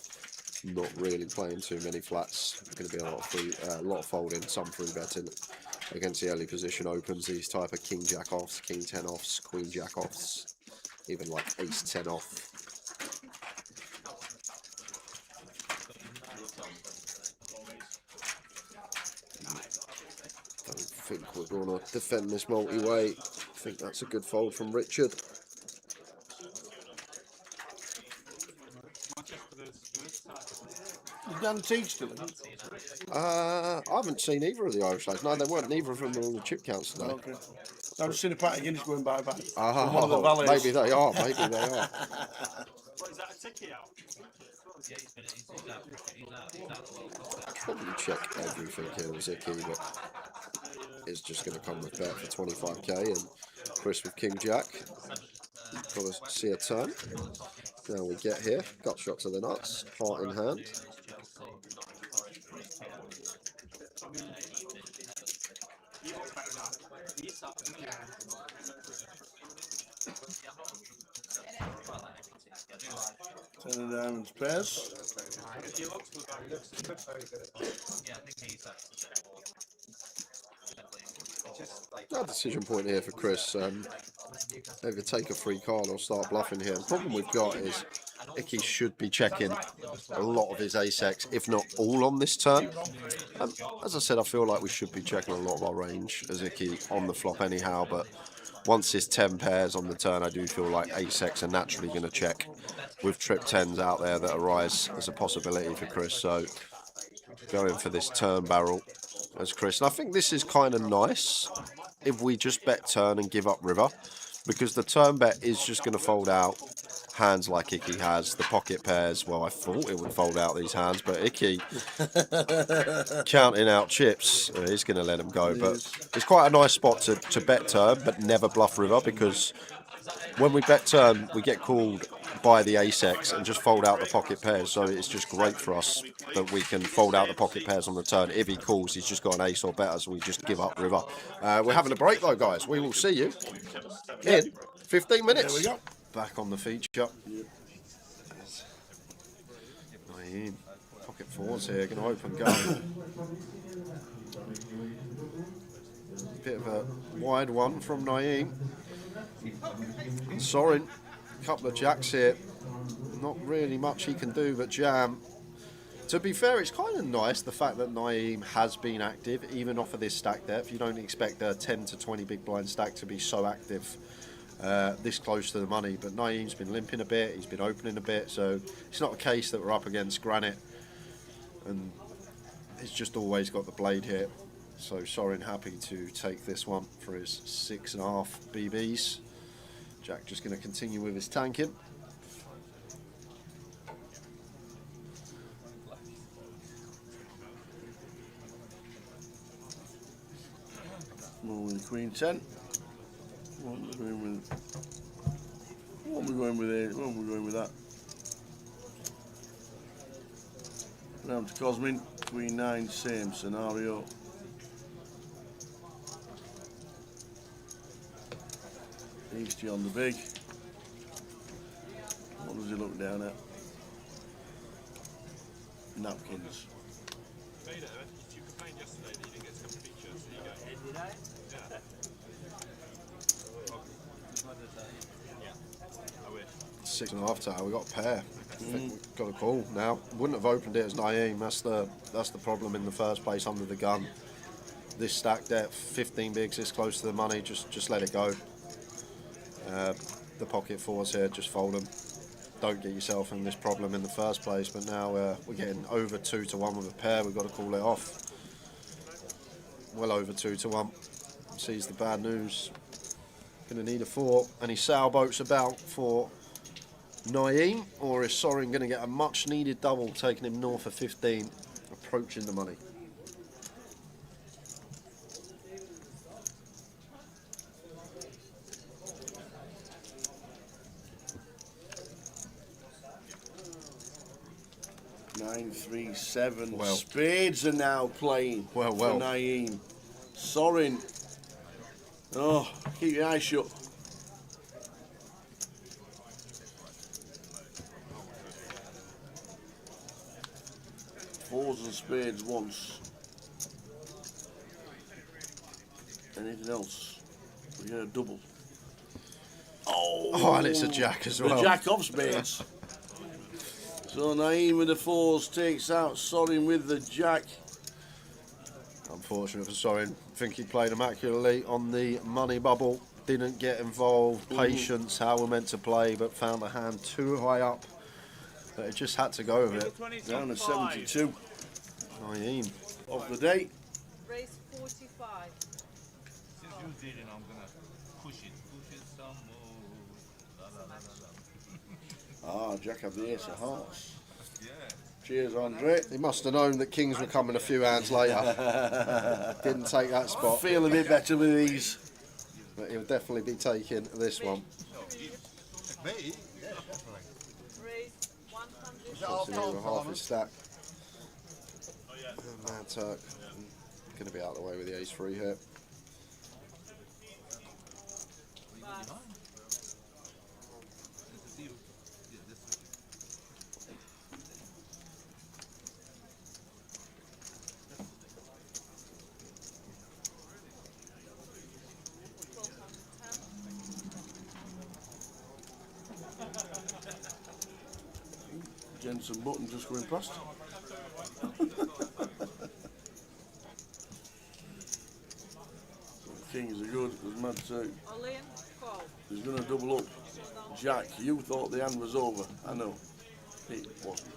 Not really playing too many flats. There's going to be a lot of free, lot of folding, some free betting against the early position opens. These type of King Jack offs, King 10 offs, Queen Jack offs, even like Ace 10 off. Don't think we're going to defend this multi-way. I think that's a good fold from Richard. Is Dan Teague still in? I haven't seen either of the Irish lads. No, they weren't. Neither of them were on the chip counts today. Okay. I've just seen a Pat Guinness going by. One of the Oh, valets. maybe they are. Maybe they are. What, is that a ticket out? Yeah, he's out. Probably check everything here with Zicky, but it's just going to come with bet for 25k. And Chris with King Jack. Got to see a turn. Now we get here. Gut shot to the nuts. Heart in hand. Ten of diamonds pairs. That decision point here for Chris. Either take a free card or start bluffing here. The problem we've got is Icky should be checking a lot of his ace-X, if not all on this turn. As I said, I feel like we should be checking a lot of our range as Icky on the flop anyhow, but once his 10 pairs on the turn, I do feel like ace-X are naturally going to check with trip 10s out there that arise as a possibility for Chris. So going for this turn barrel as Chris. And I think this is kind of nice if we just bet turn and give up river, because the turn bet is just going to fold out hands like Icky has. The pocket pairs, well, I thought it would fold out these hands, but Icky counting out chips, he's going to let him go. But it's quite a nice spot to bet turn but never bluff river, because when we bet turn we get called by the ace-X and just fold out the pocket pairs. So it's just great for us that we can fold out the pocket pairs on the turn. If he calls, he's just got an ace or better, so we just give up river. We're having a break though, guys. We will see you in 15 minutes. There we go. Back on the feature. Naeem, pocket fours here, going to open gun. Bit of a wide one from Naeem. Sorin, couple of jacks here. Not really much he can do but jam. To be fair, it's kind of nice the fact that Naeem has been active, even off of this stack depth. You don't expect a 10 to 20 big blind stack to be so active this close to the money, but Naeem's been limping a bit, he's been opening a bit, so it's not a case that we're up against granite, and he's just always got the blade here. So Sorin happy to take this one for his 6.5 BBs. Jack just going to continue with his tanking. More with Queen 10. What are we going with here? What are we going with that? Round to Cosmin, Queen 9, same scenario. Easty on the big. What does he look down at? Napkins. You complained yesterday that you didn't get to come to feature, so you go. Did I? Yeah. I wish. 6.5 tower, we got a pair. I think we've got a call now. Wouldn't have opened it as Naeem. That's the problem in the first place under the gun. this stack depth, 15 bigs this close to the money, just let it go. The pocket fours here, just fold them. Don't get yourself in this problem in the first place, but now we're getting over 2 to 1 with a pair. We've got to call it off. Well over 2 to 1. Sees the bad news. Going to need a 4. Any sailboats about for Naeem, or is Sorin going to get a much needed double, taking him north of 15, approaching the money? Nine, 3, 7. Well. Spades are now playing Well. for Naeem. Sorin. Oh, keep your eyes shut. Fours and spades once. Anything else? We get a double. Oh, and it's a jack as well. The jack of spades. So Naeem with the fours takes out Sorin with the jack. Unfortunate for Sorin. I think he played immaculately on the money bubble. Didn't get involved. Patience, how we're meant to play, but found the hand too high up. But it just had to go with it. Down to 72. Naeem. Of the day. Race 45. Since you did it, I'm gonna push it some more. La, la, la, la. Ah, jack of the ace of hearts. Yeah. Cheers, Andre. He must have known that kings were coming a few hands later. Didn't take that spot. Feel a bit better with these. But he'll definitely be taking this one. Me? Race 100. Obviously, over half his stack. Mad Turk. Going to be out of the way with the ace-3 here. Jensen Button just going past. Kings are good, there's Mad Turk. All in, call. He's going to double up. Jack, you thought the hand was over. I know. It wasn't.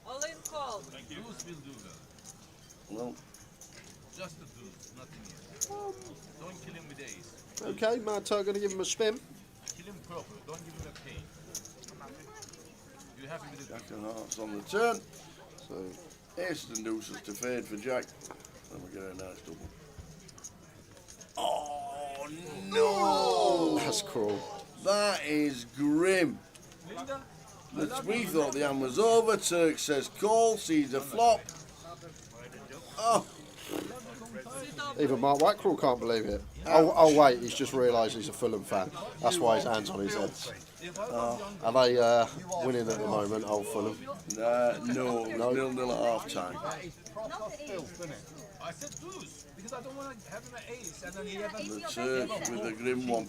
All in, call. Deuce will do that. Well, Just a deuce, nothing else. Don't kill him with ace. Okay, Mad Turk going to give him a spin. Kill him proper. Don't give him a pain. You happy with the Jack and hearts on the turn. So, Aces and deuces to fade for Jack. And we get a nice double. Oh no! that's cruel. That is grim. We thought the hand was over. Turk says call, sees a flop. Oh, Even Mark Wackroll can't believe it. Oh wait, he's just realised he's a Fulham fan. That's why his hand's on his head. Are they winning at the moment, old Fulham? no, 0-0 at half time. I said deuce because I don't want to have him at ace and then he has The Turk with a grim one.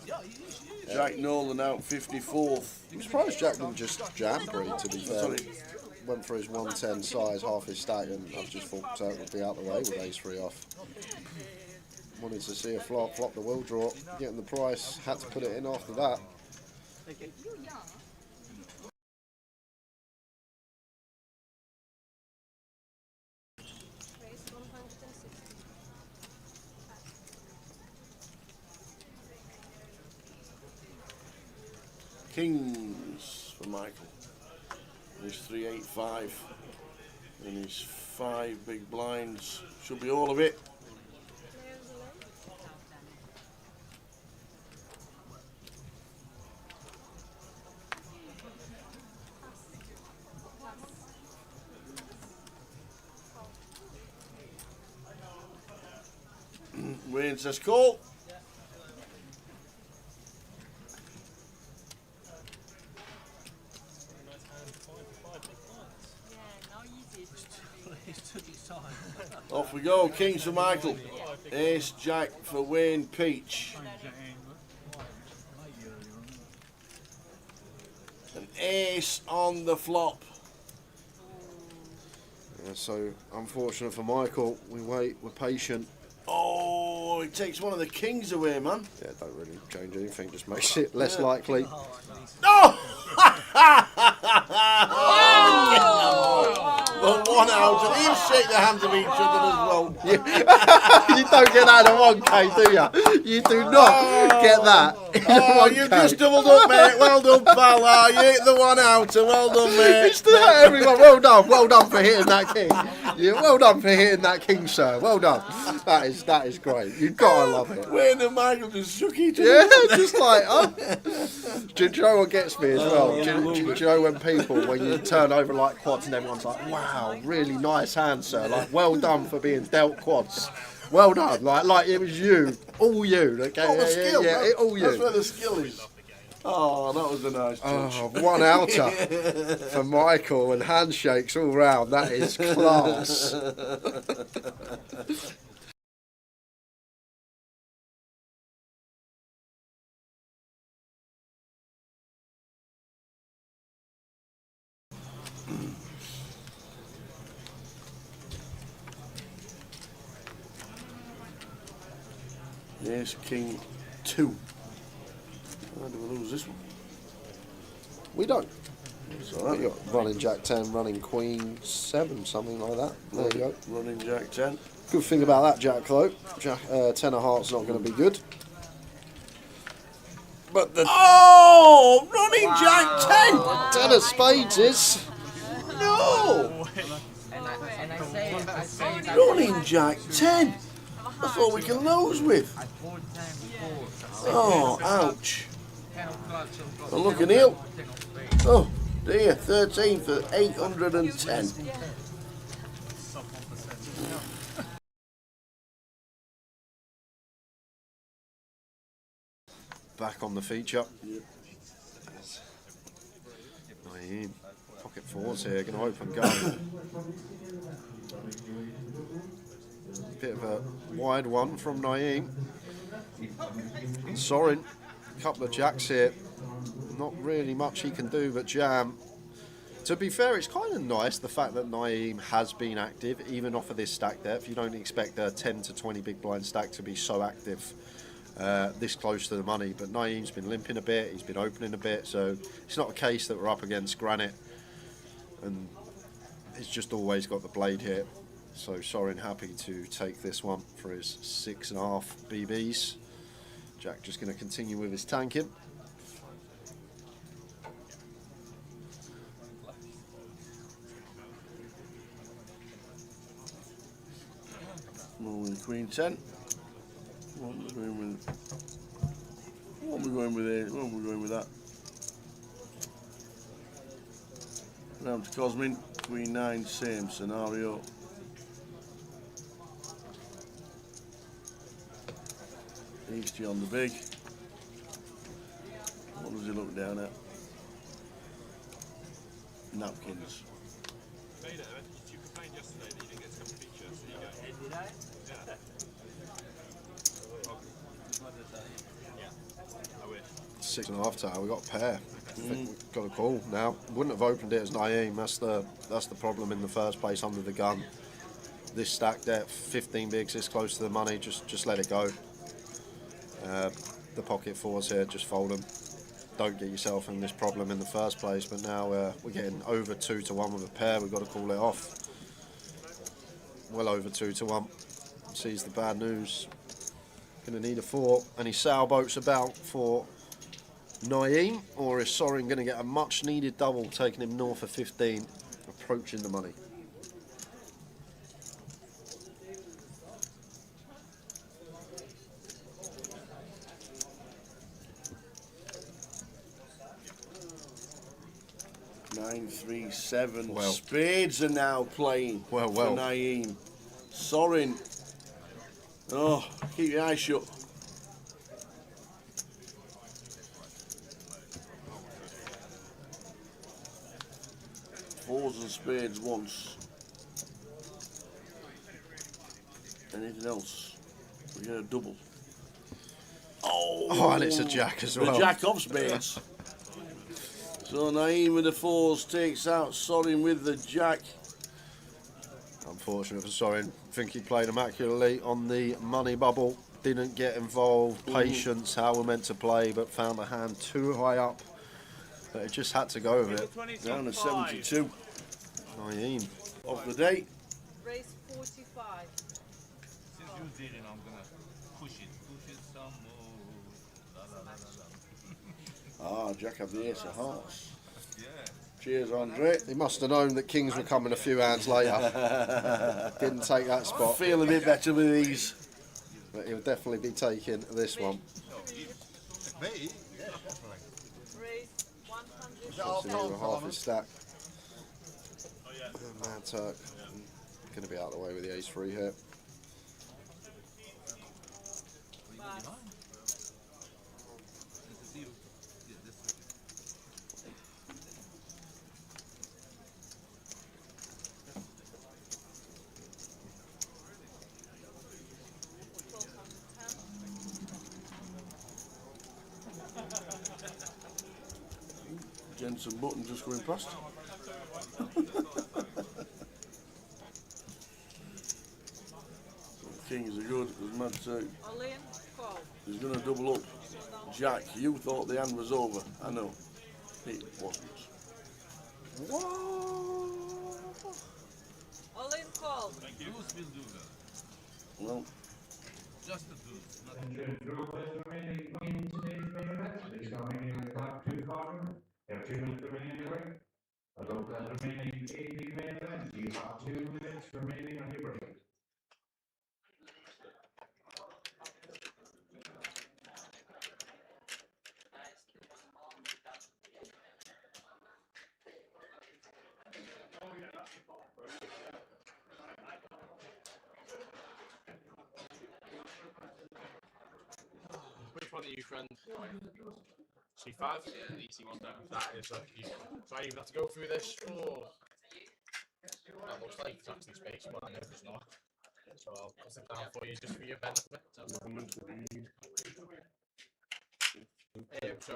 Jack Nolan out 54th. I'm surprised Jack didn't just jam breed, to be fair. Went for his 110 size, half his stack, and I just thought Turk would be out the way with ace-3 off. Wanted to see a flop the will draw, getting the price, had to put it in after that. Kings for Michael. His 385 and his 5 big blinds. Should be all of it. Wayne says call. Off we go, Kings for Michael. Ace Jack for Wayne Peach. An ace on the flop. So unfortunate for Michael, we wait, we're patient. Oh, it takes one of the kings away, man. Yeah, don't really change anything, just makes it less likely. No! Well, 1 out, and he'll shake the hands of each other as well. You don't get that in a 1K, do you? You do not get that in a 1K. You've just doubled up, mate. Well done, pal. You hit the 1 out. Well done, mate. It's to everyone. Well done for hitting that king. Yeah, well done for hitting that king, sir. Well done. That is great. You've got to love it. Wayne and Michael just shook each other. Yeah, just like, do you know what gets me as well? Do you know when you turn over like quads and everyone's like, wow, really nice hand, sir. Like, well done for being dealt quads. Well done. Like it was you, all you. Okay, All the skill. all you. That's where the skill is. Oh, that was a nice touch. Oh, 1 outer for Michael and handshakes all round. That is class. Yes, King 2. How do we lose this one? We don't. It's all right. You got running Jack 10, running Queen 7, something like that. There you go. Running Jack 10. Good thing about that Jack though, Jack 10 of hearts not going to be good. But the Running Jack 10! 10 of spades is. No! And I say Running Jack 10! That's all we can lose with. Oh, ouch. And look at Neil. Oh, dear, 13 for 810. Back on the feature. Naeem, pocket fours here, going to open gun. Bit of a wide one from Naeem. Sorin, a couple of jacks here. Not really much he can do but jam. To be fair, it's kind of nice the fact that Naeem has been active, even off of this stack depth. You don't expect a 10 to 20 big blind stack to be so active this close to the money. But Naeem's been limping a bit, he's been opening a bit, so it's not a case that we're up against granite. And he's just always got the blade here. So Sorin happy to take this one for his 6.5 BBs. Jack just going to continue with his tanking. Moving Queen 10. What are we going with? What are we going with here? What are we going with that? Round to Cosmin. Queen 9, same scenario. Easty on the big. What does he look down at? Napkins. You complained yesterday that you didn't get to come to feature, so you go. Did I? Yeah. I wish. 6.5 tower, we got a pair. I think we've got a call now. Wouldn't have opened it as Naeem. That's the problem in the first place under the gun. This stack depth, 15 bigs this close to the money, just let it go. The pocket fours here, just fold them. Don't get yourself in this problem in the first place, but now we're getting over 2 to 1 with a pair. We've got to call it off. Well over 2 to 1. Sees the bad news. Going to need a 4. Any sailboats about for Naeem, or is Sorin going to get a much needed double, taking him north of 15, approaching the money? Nine, 3, 7. Well. Spades are now playing Well. for Naeem. Sorin. Oh, keep your eyes shut. Fours and spades once. Anything else? We get a double. Oh, and it's a jack as well. The jack of spades. So Naeem with the fours takes out Sorin with the jack. Unfortunate for Sorin. I think he played immaculately on the money bubble. Didn't get involved. Patience, how we're meant to play, but found the hand too high up. But it just had to go with it. Down to 72 Naeem. of the day. Race 45. Since you did it, I'm gonna push it some more. La, la, la, la, la. Ah, Jack of the Ace of Hearts. Yeah. Cheers, Andre. He must have known that Kings were coming a few hands later. Didn't take that spot. Feel a bit better with these. But he'll definitely be taking this one. Me? Yeah, definitely. Race 100. Obviously, over half his stack. Mad Turk. Going to be out of the way with the ace-3 here. Pass. Jensen Button just going past. Kings are good. There's Mad Turk. All in. Call. He's going to double up. Jack, you thought the hand was over. I know. It wasn't. All in. Call. Deuce will do that. Well, Just a deuce. Not And draw is remaining in today's main event. Please coming in the back to the corner. You have 2 minutes remaining in the break. Although that's remaining in the main event, you have 2 minutes remaining on your break. Which one are you, friend? C5? Yeah, the easy one down. That is a easy one. So I even have to go through this. Oh. That looks like it's actually space, but I know it's not. So I'll put it down for you just for your benefit. So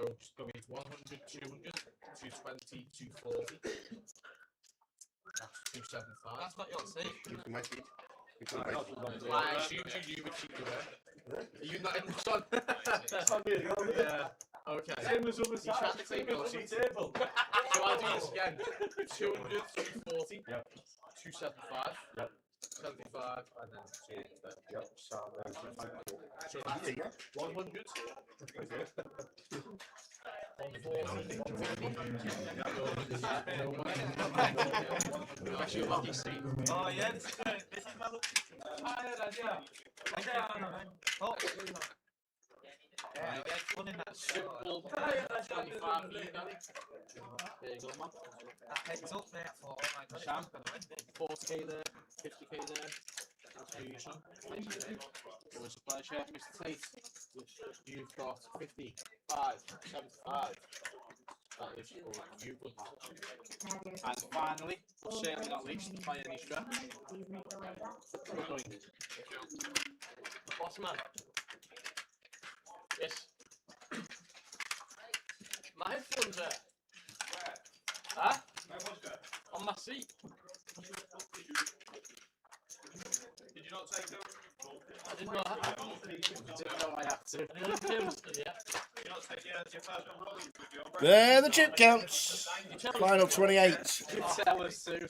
it's going to be 100, 200, 220, 240. That's 275. That's not your safe. Well, I assumed you would keep your head. Are you not in the sun? Yeah. Okay. Same as other You trying to take your seat? So I'll do this again. 200, 240, 275, 75, and then 230. Yep. So that's 100. 140. Actually, a lucky seat. Oh yeah, this is my look. Tired idea. Oh. Yeah, it's one in that Simple. 25 for you, Danny. There you go, man. That heads up there for oh my god. Sam, 40k there, 50k there. That's for you, son. Thank you. It was a pleasure, Mr. Tate. You've got 55, 75. That is for you, good man. And finally, but certainly not least, by any stretch, we're going. Boss man. Yes. My headphones there. Where? Huh? On my seat. Did you not take them? I didn't know I had to. Didn't know I had to. Yeah. there the chip counts. Final 28. Tell us to.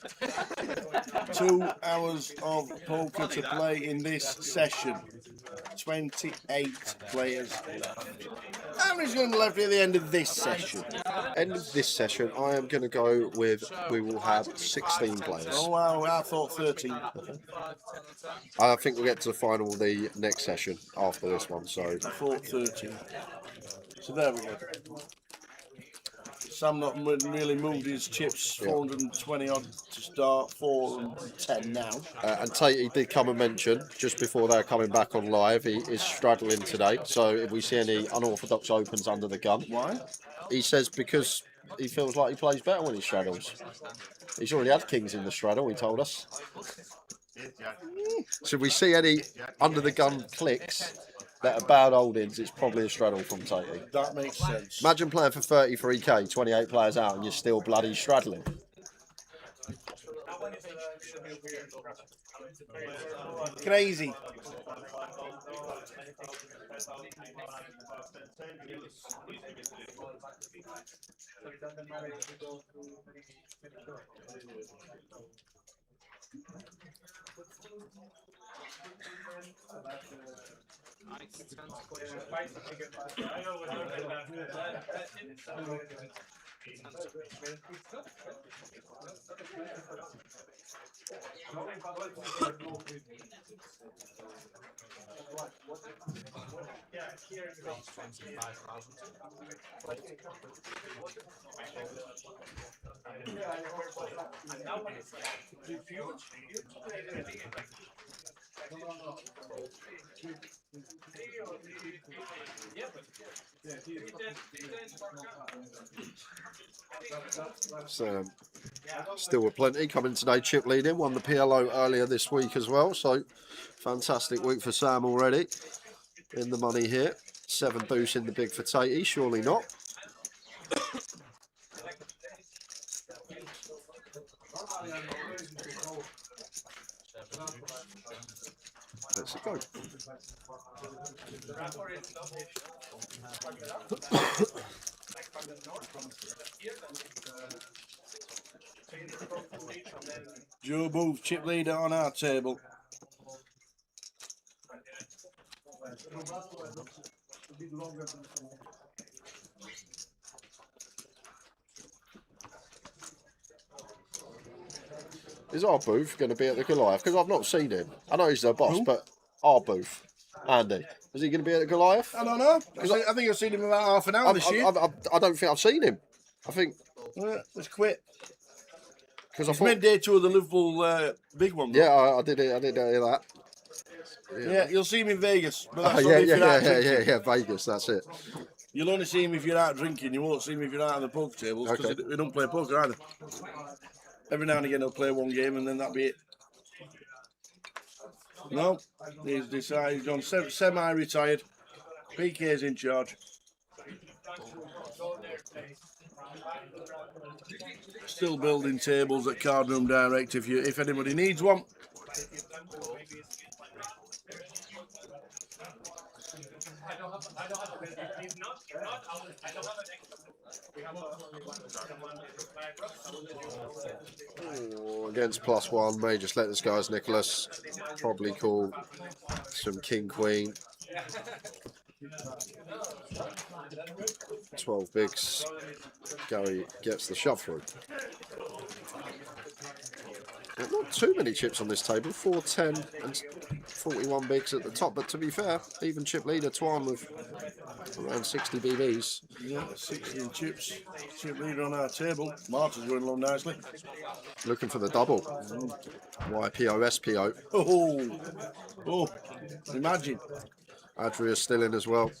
2 hours of poker to play in this session. 28 players. How many's going to be left at the end of this session? End of this session, I am going to go with, we will have 16 players. Oh wow, I thought 13. I think we'll get to the final of the next session after this one, so I thought 13. So there we go. Sam not really moved his chips, 420 odd to start, 410 now. and Tate did come and mention just before they're coming back on live, he is straddling today. So if we see any unorthodox opens under the gun, Why? he says because he feels like he plays better when he straddles. He's already had kings in the straddle, he told us. So if we see any under the gun clicks that are bad holdings, it's probably a straddle from Tate. That makes sense. Imagine playing for 33k, 28 players out, and you're still bloody straddling. Crazy. Raise 25,000. So, still with plenty coming today. Chip leading, won the PLO earlier this week as well. So fantastic week for Sam already. In the money here. 7 boosts in the big for Tatey, surely not. Let's go. Joe Booth, chip leader on our table. Is our Booth going to be at the Goliath? Because I've not seen him. I know he's their boss, Who? but our Booth, Andy, is he going to be at the Goliath? I don't know. Because I think I've seen him about half an hour this year. I don't think I've seen him. I think Let's quit. because I He's thought. midday to the Liverpool big one. Though. Yeah, I did hear that. Yeah, you'll see him in Vegas. But that's only Yeah, if you're out drinking. yeah. Vegas, that's it. You'll only see him if you're out drinking. You won't see him if you're out on the poker tables because Okay. we don't play poker either. Every now and again he'll play one game and then that'll be it. No, he's decided he's gone semi-retired. PK's in charge. Still building tables at Card Room Direct if anybody needs one. Oh, against +1, may just let this go as Nicholas. Probably call some King Queen. 12 bigs. Gary gets the shove through. Not too many chips on this table, 4, 10 and 41 bigs at the top, but to be fair, even chip leader Twan with around 60 BBs. Yeah, 16 chips. Chip leader on our table. Martin's going along nicely. Looking for the double. YPO, SPO. Oh, imagine. Adria's still in as well.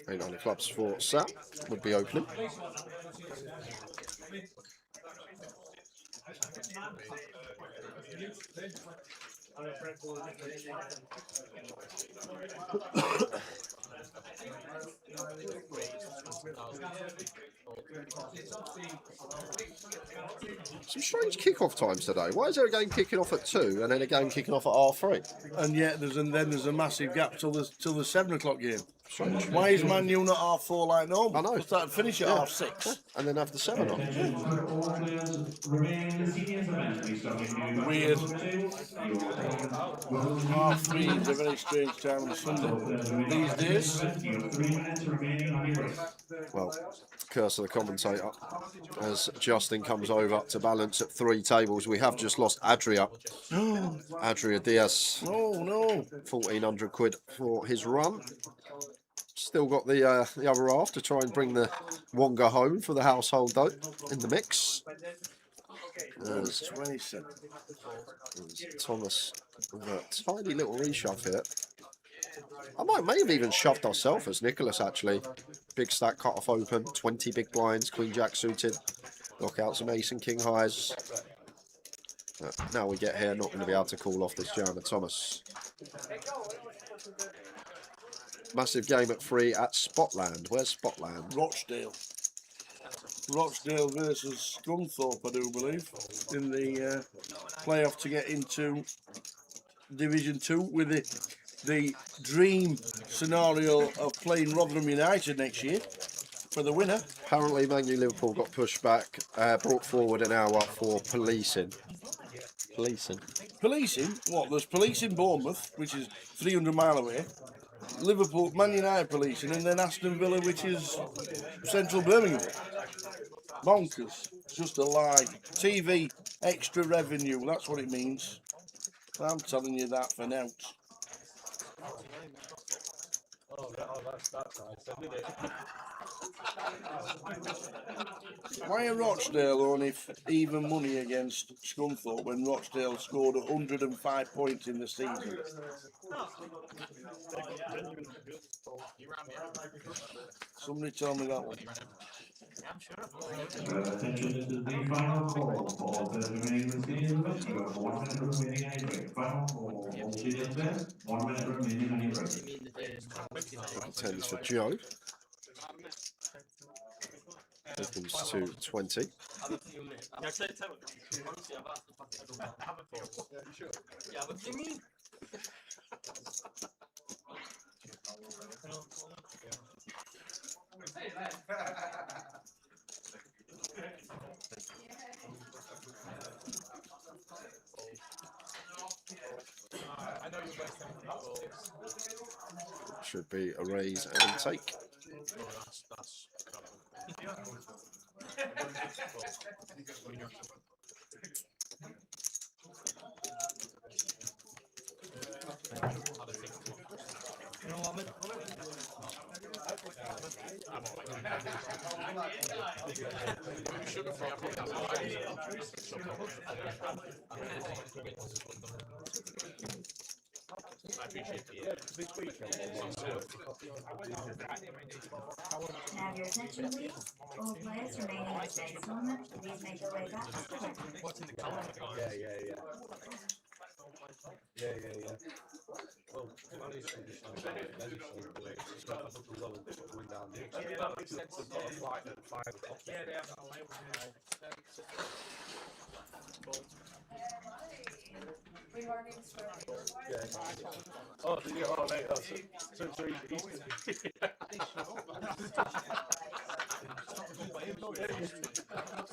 Eight on the clubs for Sat would be opening. Some strange kick-off times today. Why is there a game kicking off at 2 and then a game kicking off at R3? And yet there's a massive gap till the 7 o'clock game. Strange. Why is Man U not R4 like normal? I know. Let's start finish at R6. And then have the 7 on. Weird. R3 is a very strange time on a Sunday these days. Well, curse of the commentator. As Justin comes over to balance at 3 tables, we have just lost Adria. Adria Diaz. Oh no. 1,400 quid for his run. Still got the other half to try and bring the Wonga home for the household though in the mix. There's 27. There's Thomas with a tiny little reshove here. May have even shoved ourselves as Nicholas, actually. Big stack cut off open, 20 big blinds, Queen Jack suited. Knock out some ace and king highs. Now we get here, not going to be able to call off this jam at Thomas. Massive game at 3 at Spotland. Where's Spotland? Rochdale. Rochdale versus Scunthorpe, I do believe, in the playoff to get into Division 2 with the dream scenario of playing Rotherham United next year for the winner. Apparently, Man U Liverpool got pushed back, brought forward an hour for policing. Policing? What? There's police in Bournemouth, which is 300 mile away. Liverpool, Man United policing, and then Aston Villa, which is central Birmingham. Bonkers. It's just a lie. TV, extra revenue, that's what it means. I'm telling you that for now. Why are Rochdale only even money against Scunthorpe when Rochdale scored 105 points in the season? Somebody tell me that one. Attention, this is the final call for all players remaining in the stadium event. You have 1 minute remaining any break. Final call for all stadium players. 1 minute remaining any break. Tens for Joe. Opens to 20. Should be a raise and take. Now your attention please. All players remaining in today's tournament, please make your way back to the ring.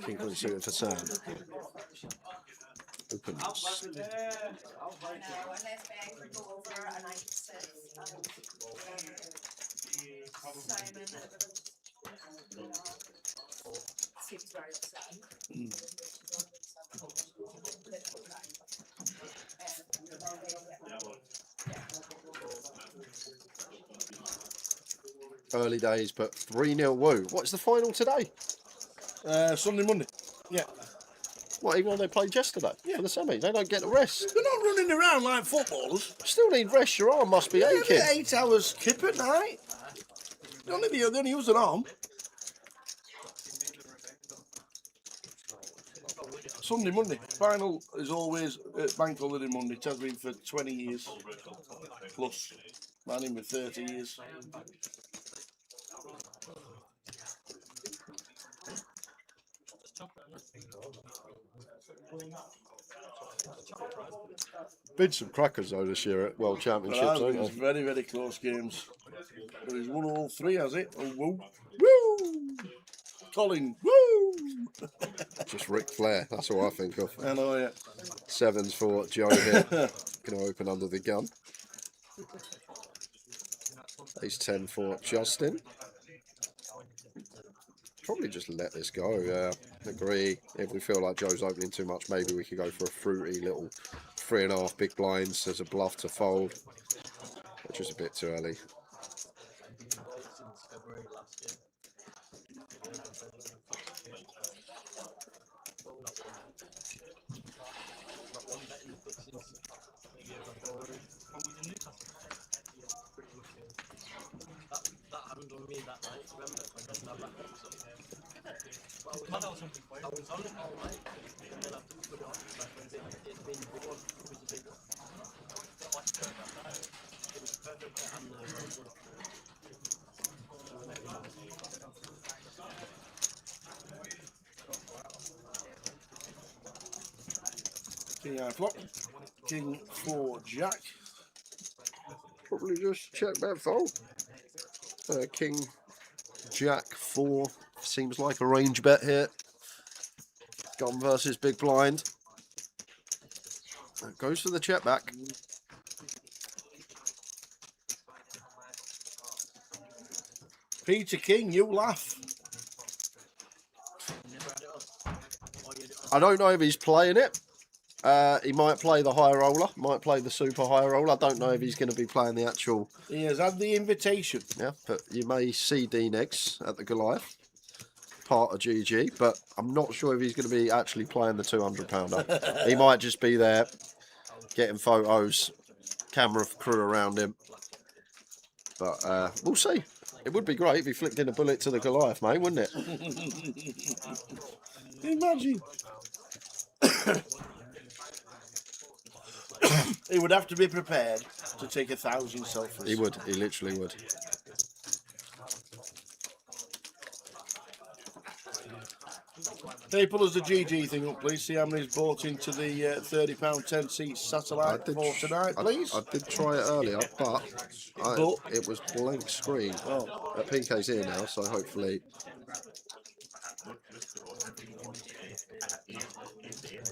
King Queen suited for Sam. Opens. Early days, but 3-0 woo. What's the final today? Sunday, Monday. Yeah. What, even though they played yesterday for the semis? They don't get a rest. They're not running around like footballers. Still need rest. Your arm must be aching. 8 hours kip at night. They only use an arm. Sunday, Monday. Final is always bank holiday Monday. It has been for 20 years plus. Man in with 30 years. Been some crackers though this year at World Championships. It's very, very close games. But he's won all 3, has it? Oh, woo! Woo! Colin, woo! Just Ric Flair, that's all I think of. I know, yeah. 7s for Joe here. Going to open under the gun. Ace 10 for Justin. Probably just let this go, yeah. Agree. If we feel like Joe's opening too much, maybe we could go for a fruity little 3.5 big blinds as a bluff to fold. Which is a bit too early. King high flop. King 4 Jack. Probably just check bet fold. King Jack 4 seems like a range bet here. Gun versus big blind. Goes for the check back. Peter King, you laugh. I don't know if he's playing it. He might play the high roller, might play the super high roller. I don't know if he's going to be playing the actual. He has had the invitation. Yeah, but you may see Dean Eggs at the Goliath, part of GG, but I'm not sure if he's going to be actually playing the 200 pounder. He might just be there getting photos, camera crew around him. But we'll see. It would be great if he flicked in a bullet to the Goliath, mate, wouldn't it? Imagine. He would have to be prepared to take 1,000 selfies. He would. He literally would. Hey, pull us the GG thing up, please. See how many's bought into the £30 10-seat satellite for tonight, please. I did try it earlier, but it was blank screen. Oh. PK's here now, so hopefully.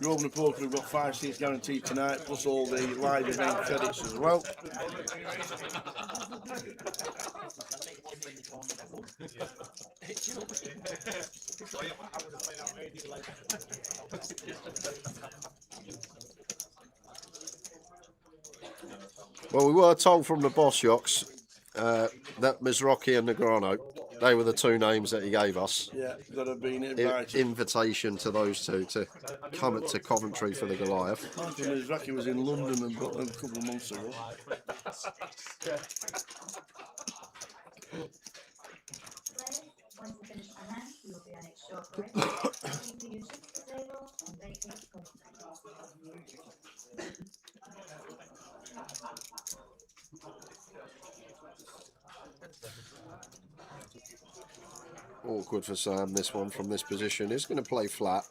Grosvenor Poker have got 5 seats guaranteed tonight, plus all the live event credits as well. Well, we were told from the boss Yoks that Mizrachi and Negrano, they were the 2 names that he gave us. Yeah, that have been invited. Invitation to those 2 to come to Coventry for the Goliath. Mizrachi was in London and got them a couple of months ago. Once you finish a hand, you will be on a short break. Please use the table and vacate the Awkward for Sam, this one from this position. He's going to play flat.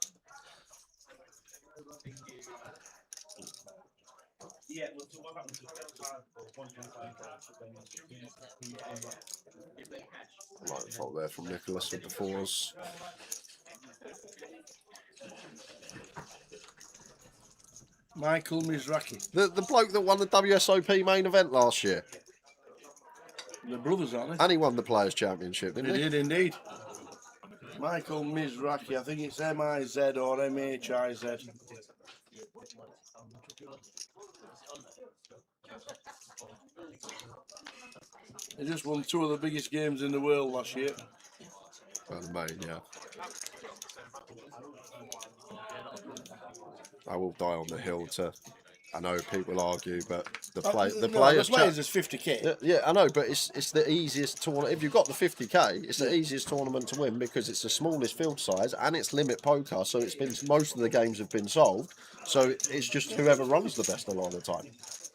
I like the fault there from Nicholas with the 4s. Michael Mizrachi. The bloke that won the WSOP main event last year. The brothers, aren't they? And he won the Players' Championship, didn't he? He did indeed. Michael Mizrachi, I think it's M-I-Z or M-H-I-Z. He just won 2 of the biggest games in the world last year. Well, the main, yeah. I will die on the hill to. I know people argue, but the players' is 50k. Yeah, I know, but it's the easiest tournament. If you've got the 50k, it's the easiest tournament to win because it's the smallest field size and it's limit poker. So it's been most of the games have been solved. So it's just whoever runs the best a lot of the time.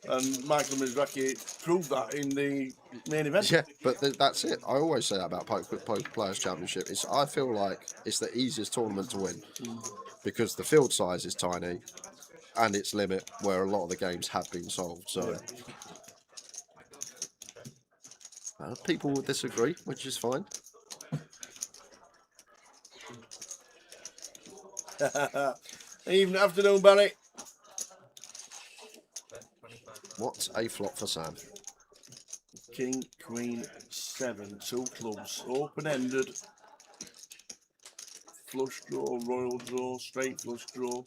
And Michael Mizrachi proved that in the main event. Yeah, but that's it. I always say that about Poker Players' Championship. I feel like it's the easiest tournament to win because the field size is tiny and its limit, where a lot of the games have been solved. So people will disagree, which is fine. Evening afternoon, Barry. What's a flop for Sam? King, Queen, 7, 2 clubs, open-ended, flush draw, royal draw, straight flush draw.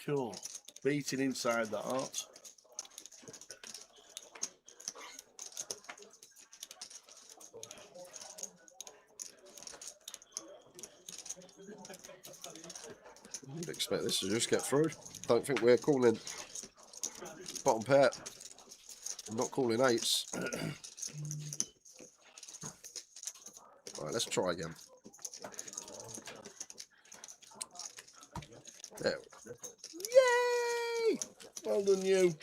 Cool. Beating inside the heart. You'd expect this to just get through. Don't think we're calling bottom pair. I'm not calling 8s. Right, let's try again. There. Yay! Well done, you.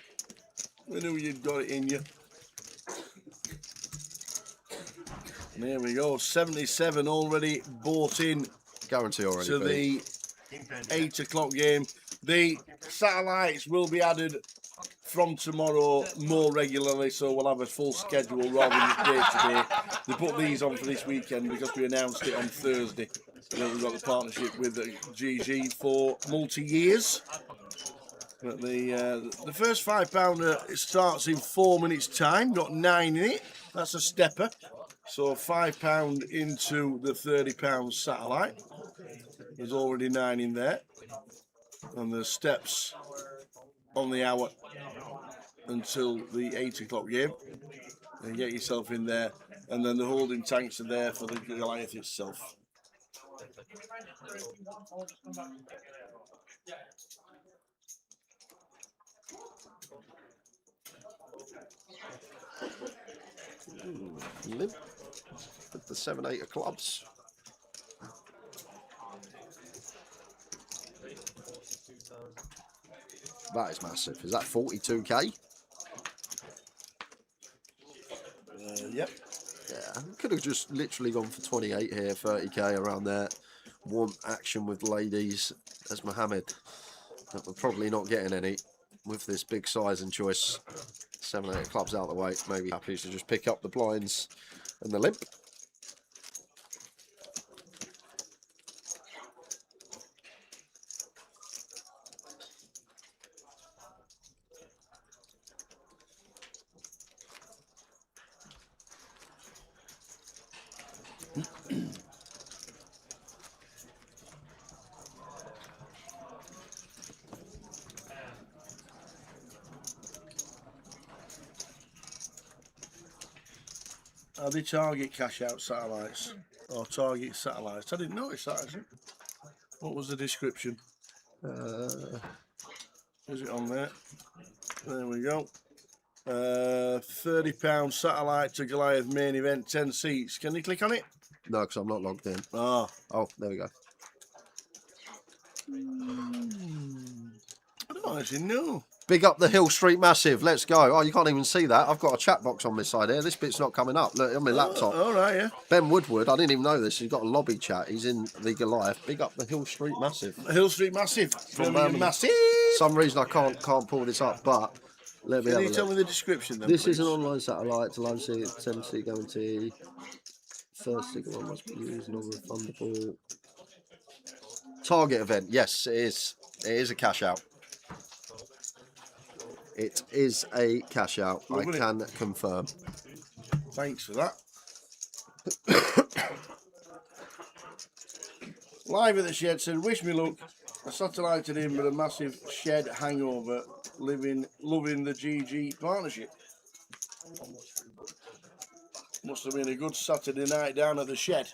I knew you'd got it in you. And here we go. 77 already bought in. Guarantee already. To the 8 o'clock game. The satellites will be added from tomorrow more regularly, so we'll have a full schedule rather than just day to day. They put these on for this weekend because we announced it on Thursday. That we've got the partnership with GG for multi-years. But the first £5 it starts in 4 minutes time, got 9 in it. That's a stepper. So £5 into the £30 satellite. There's already 9 in there. And there's steps on the hour until the 8 o'clock game. And get yourself in there. And then the holding tanks are there for the Goliath itself. Limp with the 7/8 of clubs. That is massive. Is that 42k? Yep. Yeah, could have just literally gone for 28 here, 30k around there. Want action with ladies as Mohammed. But we're probably not getting any with this big size and choice. 7/8 clubs out the way. Maybe happy to just pick up the blinds and the limp. Are they target cash out satellites or target satellites? I didn't notice that actually. What was the description? Is it on there? There we go. £30 satellite to Goliath main event, 10 seats. Can you click on it? No, because I'm not logged in. Ah. Oh, there we go. I don't actually know. Big up the Hill Street Massive. Let's go. Oh, you can't even see that. I've got a chat box on this side here. This bit's not coming up. Look, on my laptop. All right, yeah. Ben Woodward. I didn't even know this. He's got a lobby chat. He's in the Goliath. Big up the Hill Street Massive. Hill Street Massive. From Massive. Some reason I can't pull this up, but let me have a look. Can you tell me the description then, This please? is an online satellite to live see 10C guarantee. First signal must be used, non-refundable. Target event. Yes, it is. It is a cash out. It is a cash out. I can confirm. Thanks for that. Live at the shed said, wish me luck. A satellite in with a massive shed hangover. Loving the GG partnership. Must have been a good Saturday night down at the shed.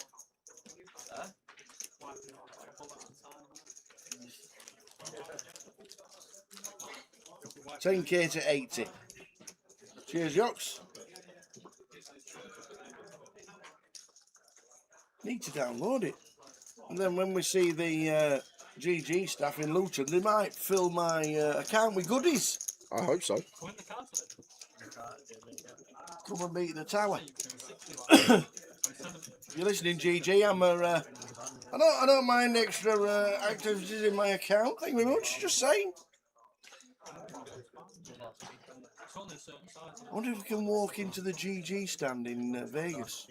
10k to 80. Cheers, Yox. Need to download it. And then when we see the GG staff in Luton, they might fill my account with goodies. I hope so. Come and meet the tower. You're listening, GG. I don't mind extra activities in my account. Thank you very much. Just saying. I wonder if we can walk into the GG stand in Vegas.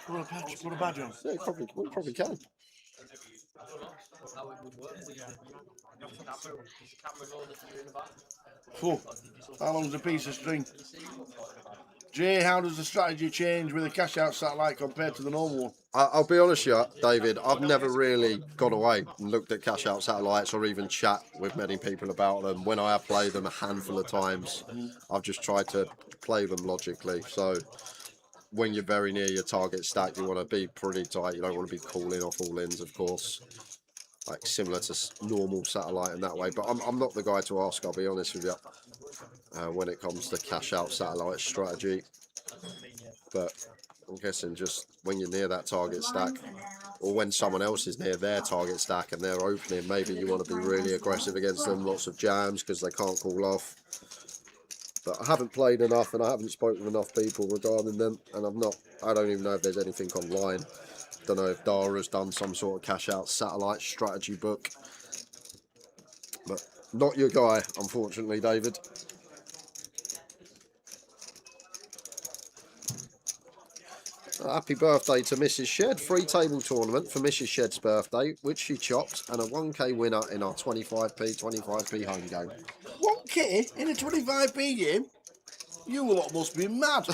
Put a badge on. Yeah, we probably can. Oh, how long's a piece of string? Jay, how does the strategy change with a cash out satellite compared to the normal one? I'll be honest with you, David, I've never really gone away and looked at cash out satellites or even chat with many people about them. When I have played them a handful of times, I've just tried to play them logically. So when you're very near your target stack, you want to be pretty tight. You don't want to be calling off all ins, of course. Like similar to normal satellite in that way. But I'm not the guy to ask, I'll be honest with you, when it comes to cash out satellite strategy. But I'm guessing just when you're near that target stack, or when someone else is near their target stack and they're opening, maybe you want to be really aggressive against them, lots of jams because they can't call off. But I haven't played enough and I haven't spoken to enough people regarding them, and I don't even know if there's anything online. Don't know if Dara's done some sort of cash out satellite strategy book. But not your guy, unfortunately, David. Happy birthday to Mrs. Shed. Free table tournament for Mrs. Shed's birthday, which she chopped, and a 1k winner in our 25p home game. 1k in a 25p game? You lot must be mad.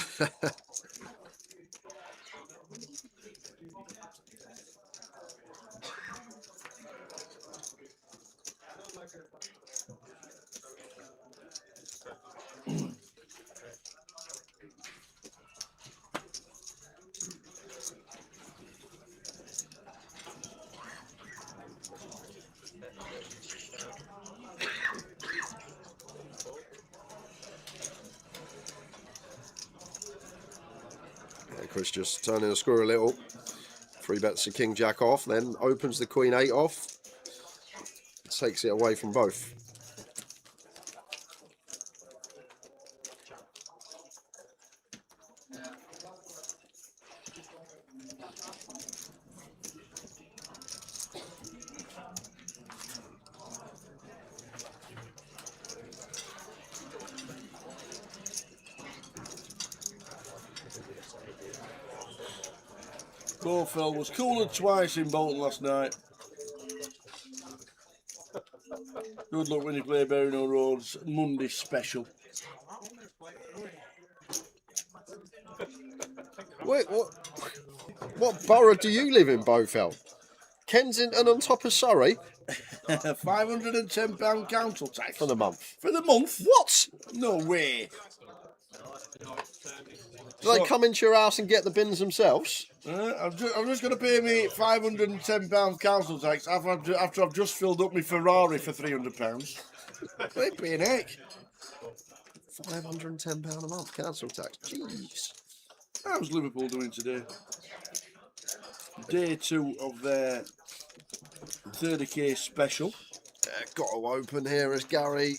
Chris just turning the screw a little. 3 bets the king jack off, then opens the queen 8 off. Takes it away from both. Gorfell was cooler twice in Bolton last night. Good luck when you play Berino Road's Monday special. Wait, what borough do you live in, Bowfell? Kensington on top of Surrey? £510 council tax. For the month. For the month? What? No way. Do they come into your house and get the bins themselves? I'm just going to pay me £510 council tax after I've just filled up my Ferrari for £300. They pay an heck. £510 a month council tax. Jeez. How's Liverpool doing today? Day 2 of their 30k special. Got to open here as Gary.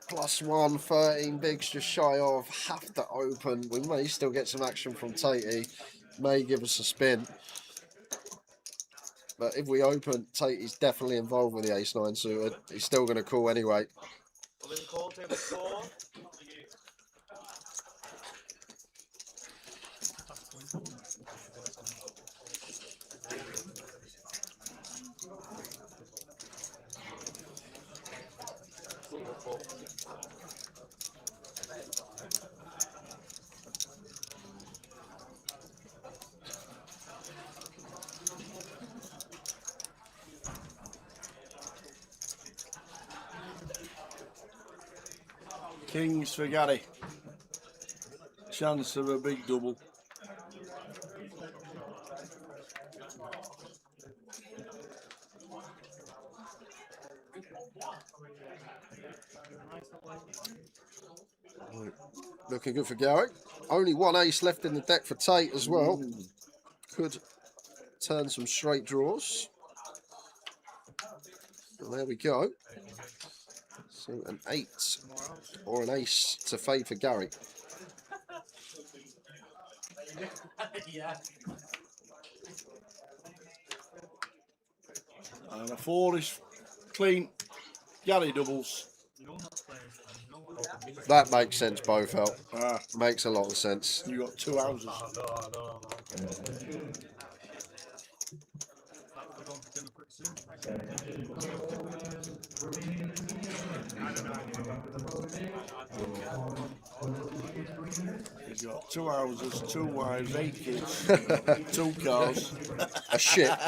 +1, 13 bigs just shy of. Have to open. We may still get some action from Tatey. May give us a spin. But if we open, Tatey's definitely involved with the ace-9 suited. He's still going to call anyway. Kings for Gary. Chance of a big double. Looking good for Gary. Only 1 ace left in the deck for Tate as well. Could turn some straight draws. And there we go. So an 8 or an ace to fade for Gary. And a 4 is clean. Gary doubles. That makes sense, Bowfell. Makes a lot of sense. You got 2 houses. He's got 2 houses, 2 wives, 8 kids, 2 cars, a ship.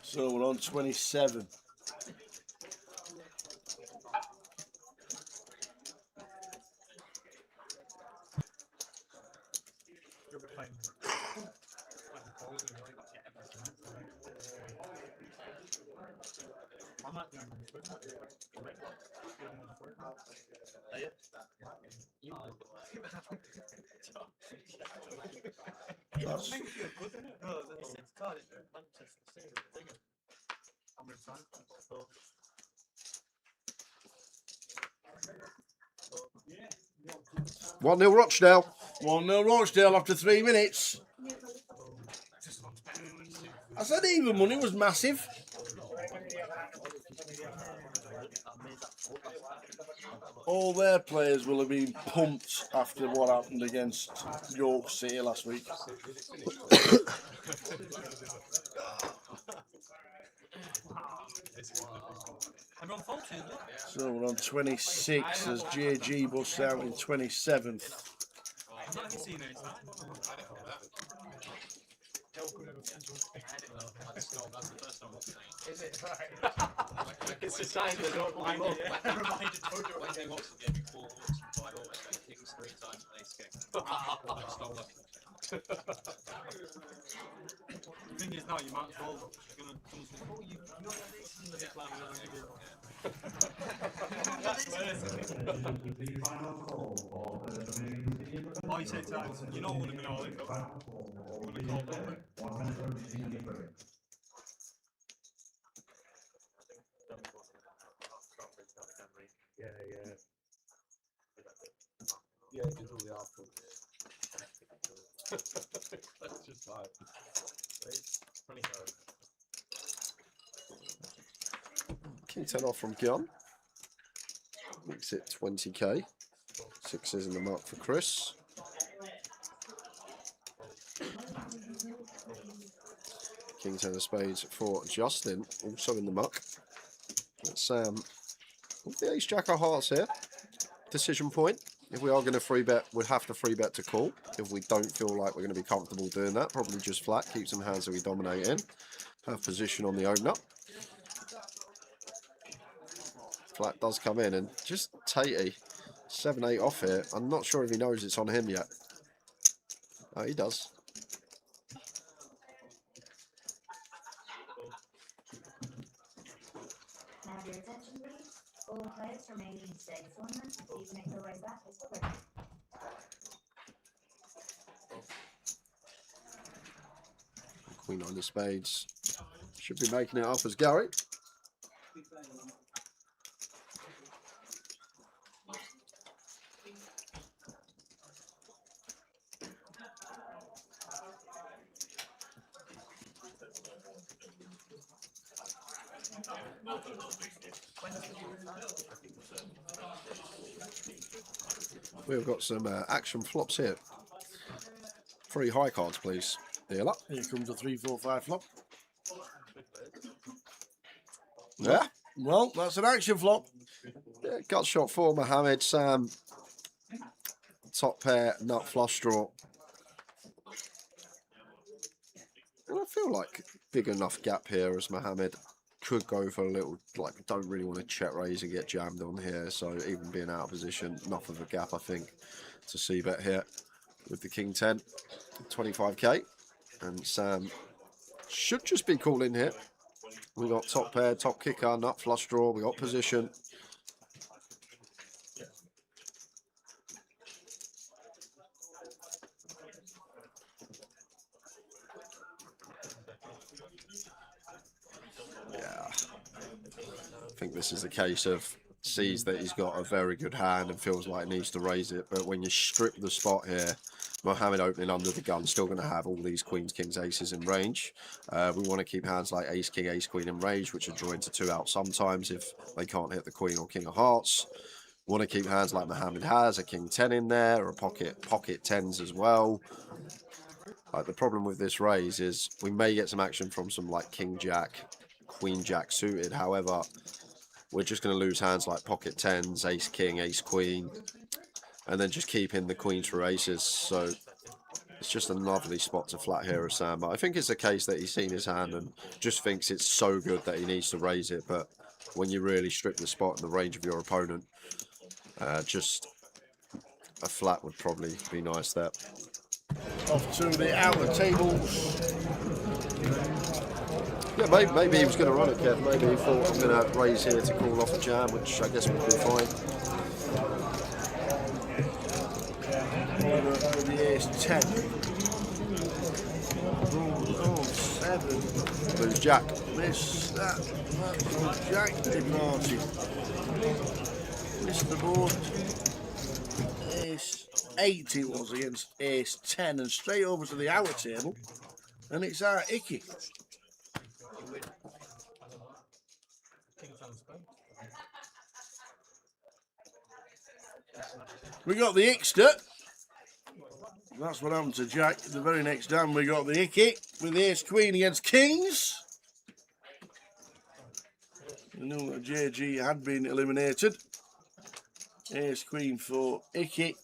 So we're on 27. 1-0 Rochdale. 1-0 Rochdale after 3 minutes. I said even money was massive. All their players will have been pumped after what happened against York City last week. So we're on 26 as JG busts out in 27th. It's a sign they don't line up. When they watch the game before, so I always get kings 3 times and ace king. The thing is now you might as well you're gonna come to oh you know that ace in the big line oh you say times you know what I'm gonna all in though. I'm gonna call that. Yeah, you do the output. That's just like 25. King 10 off from Gun. Makes it 20k. 6s in the mark for Chris. King 10 of spades for Justin, also in the muck. Sam with the ace jack of hearts here. Decision point. If we are going to free bet, we'd have to free bet to call. If we don't feel like we're going to be comfortable doing that, probably just flat, keep some hands that we dominate in. Have position on the opener. Flat does come in, and just Tatey, 7-8 off here. I'm not sure if he knows it's on him yet. Oh, he does. Have your attention, please. All players remaining in today's tournament, please make your way back as well. Queen on the spades. Should be making it up as Gary. We've got some action flops here. 3 high cards, please. Dealer. Here comes a 3-4-5 flop. Yeah. Well, that's an action flop. Yeah, gut shot for Mohammed. Sam. Top pair, nut flush draw. And I feel like big enough gap here as Mohammed could go for a little, like, don't really want to check raise and get jammed on here. So even being out of position, enough of a gap, I think, to see bet here with the King 10, 25k. And Sam should just be calling here. We got top pair, top kicker, nut flush draw. We got position. Yeah, I think this is a case of sees that he's got a very good hand and feels like he needs to raise it. But when you strip the spot here, Mohammed opening under the gun, still going to have all these queens, kings, aces in range. We want to keep hands like ace, king, ace, queen in range, which are drawing to 2 out sometimes if they can't hit the queen or king of hearts. Want to keep hands like Mohammed has, a king 10 in there, or a pocket 10s as well. Like, the problem with this raise is we may get some action from some like king jack, queen jack suited. However, we're just going to lose hands like pocket 10s, ace king, ace queen, and then just keeping the queens for aces. So it's just a lovely spot to flat here as Sam. But I think it's a case that he's seen his hand and just thinks it's so good that he needs to raise it. But when you really strip the spot and the range of your opponent, just a flat would probably be nice there. Off to the outer tables. Yeah, maybe he was going to run it, Kev. Maybe he thought I'm going to raise here to call off a jam, which I guess would be fine. With the ace 10. Oh, 7. Lose jack. Miss that. That's jack departed. Missed the board. Ace 80 was against ace 10 and straight over to the hour table. And it's our Icky. We got the Ickster. That's what happened to Jack. The very next hand we got the Icky with the ace queen against kings. We knew that JG had been eliminated. Ace queen for Icky.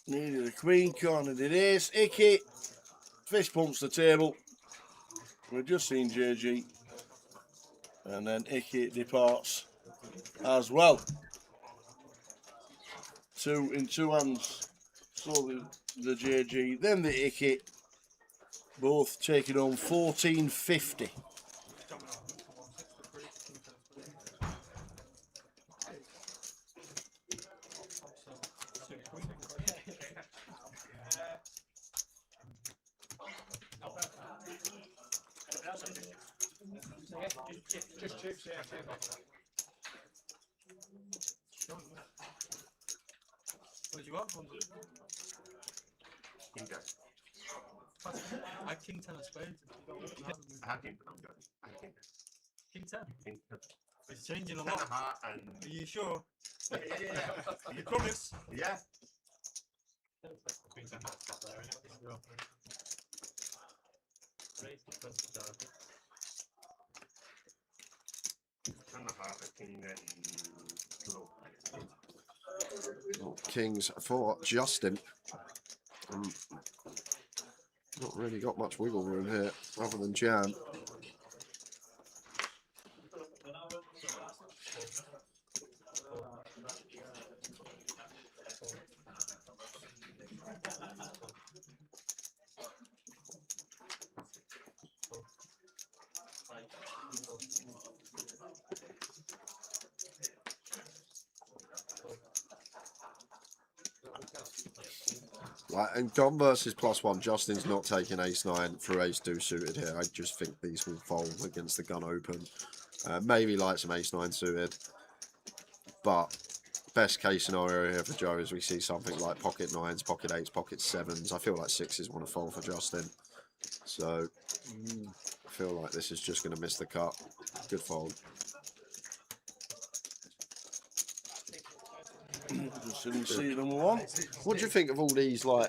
Needed a queen, corner did ace. Icky fist pumps the table. We've just seen JG. And then Icky departs as well. 2 in 2 hands. So the JG, then the Icky. Both taking home 1450. Just chips, yeah. What did you got? I had king 10 of spades. I had king, I'm good. I had king. King 10? King 10. It's changing a 10 lot. of heart and... Are you sure? Yeah. You promise? Yeah. King 10 has got there, innit? Raise the first down. 10 of heart and king and... Kings for Justin. Not really got much wiggle room here, other than jam. Like, and Dom versus +1, Justin's not taking ace-9 for ace-2 suited here. I just think these will fold against the gun open. Maybe like some ace-9 suited. But best case scenario here for Joe is we see something like pocket 9s, pocket 8s, pocket 7s. I feel like 6s want to fold for Justin. So I feel like this is just going to miss the cut. Good fold. See number 1. What do you think of all these, like,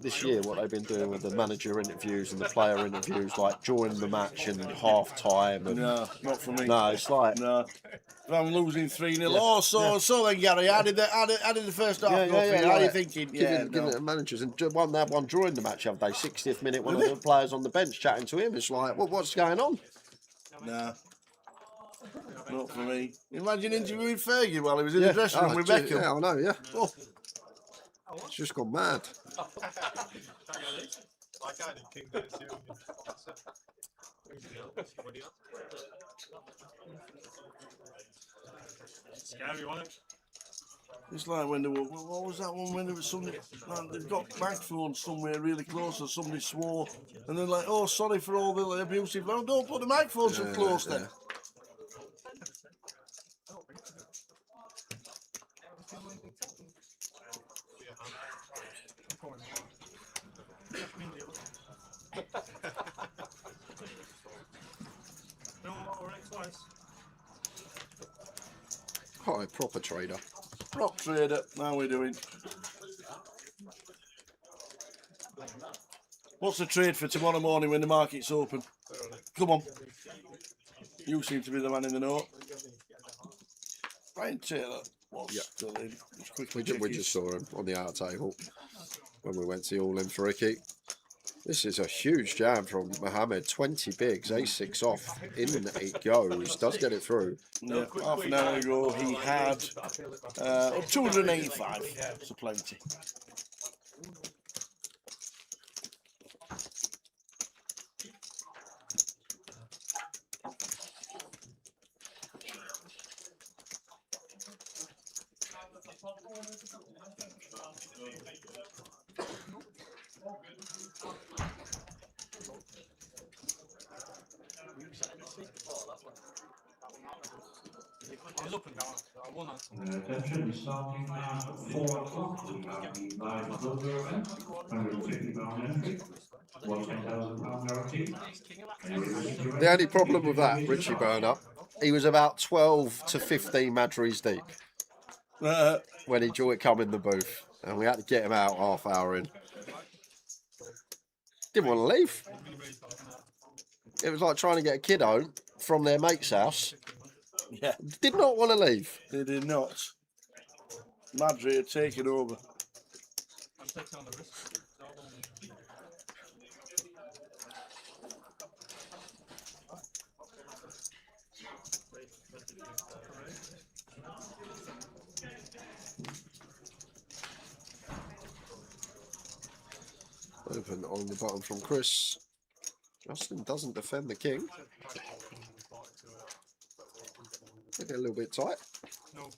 this year, what they've been doing with the manager interviews and the player interviews, like during the match and half time? And no, not for me. No, it's like, no. If I'm losing 3-0, oh, so then Gary, how did the first half go for you? How are you thinking? Giving it to managers, and they had one during the match the other day, 60th minute, one of the players on the bench chatting to him. It's like, what's going on? No. Not for me. Imagine interviewing Fergie while he was in the dressing room with Beckham. Yeah, I know, yeah. Oh. It's just gone mad. Scary, wasn't it? It's like when they were, what was that one when there was somebody, like, they've got microphones somewhere really close and somebody swore and they're like, oh, sorry for all the abusive, no, don't put the microphones so close then. Oh, proper trader. Prop trader, how we doing? What's the trade for tomorrow morning when the market's open? Come on. You seem to be the man in the know. Brian Taylor was still in. We just saw him on the outer table when we went to the all-in for Icky. This is a huge jam from Mohammed. 20 bigs, ace-6 off. In it goes. Does get it through. Yeah, half an hour ago he had 285, so plenty. I was up and down. I won that. Attention, starting at 4 o'clock, we have the live buzzer event, £150 entry, or £10,000 guarantee. Any revision to The only race? problem with that, Richie Burner, he was about 12 to 15 Madries deep when he joined come in the booth, and we had to get him out half hour in. Didn't want to leave. It was like trying to get a kid home from their mate's house. Yeah, Did not want to leave. they did not. Madrid had taken over. I'm taking on the risk. Open on the bottom from Chris. Justin doesn't defend the king. Make it a little bit tight. No.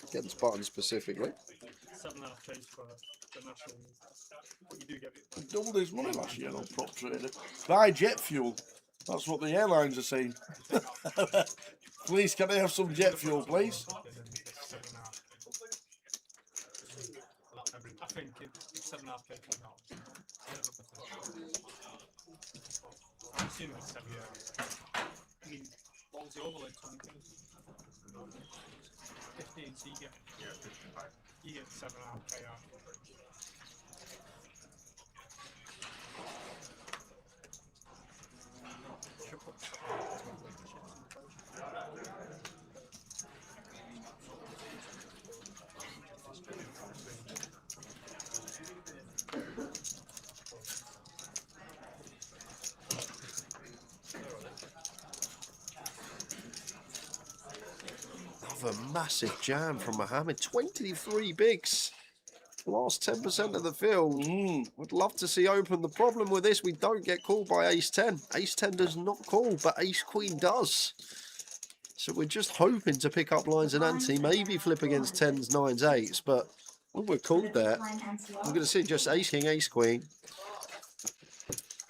Against button specifically. 7.5 chase for the national. But you do get it. He doubled his money last year on prop trader. Buy jet fuel. That's what the airlines are saying. Please, can I have some jet fuel, please? 7.5. I think it's 7.5 coming out. I'm assuming it's 7. I mean, what was the overlay? 20. 15, so you get 7.5 out. Another massive jam from Mohammed. 23 bigs. Last 10% of the field. Would love to see open. The problem with this, we don't get called by ace 10. Ace 10 does not call, but ace queen does. So we're just hoping to pick up lines and ante, maybe flip against 10s, 9s, 8s, but when we're called there, we're going to see just ace king, ace queen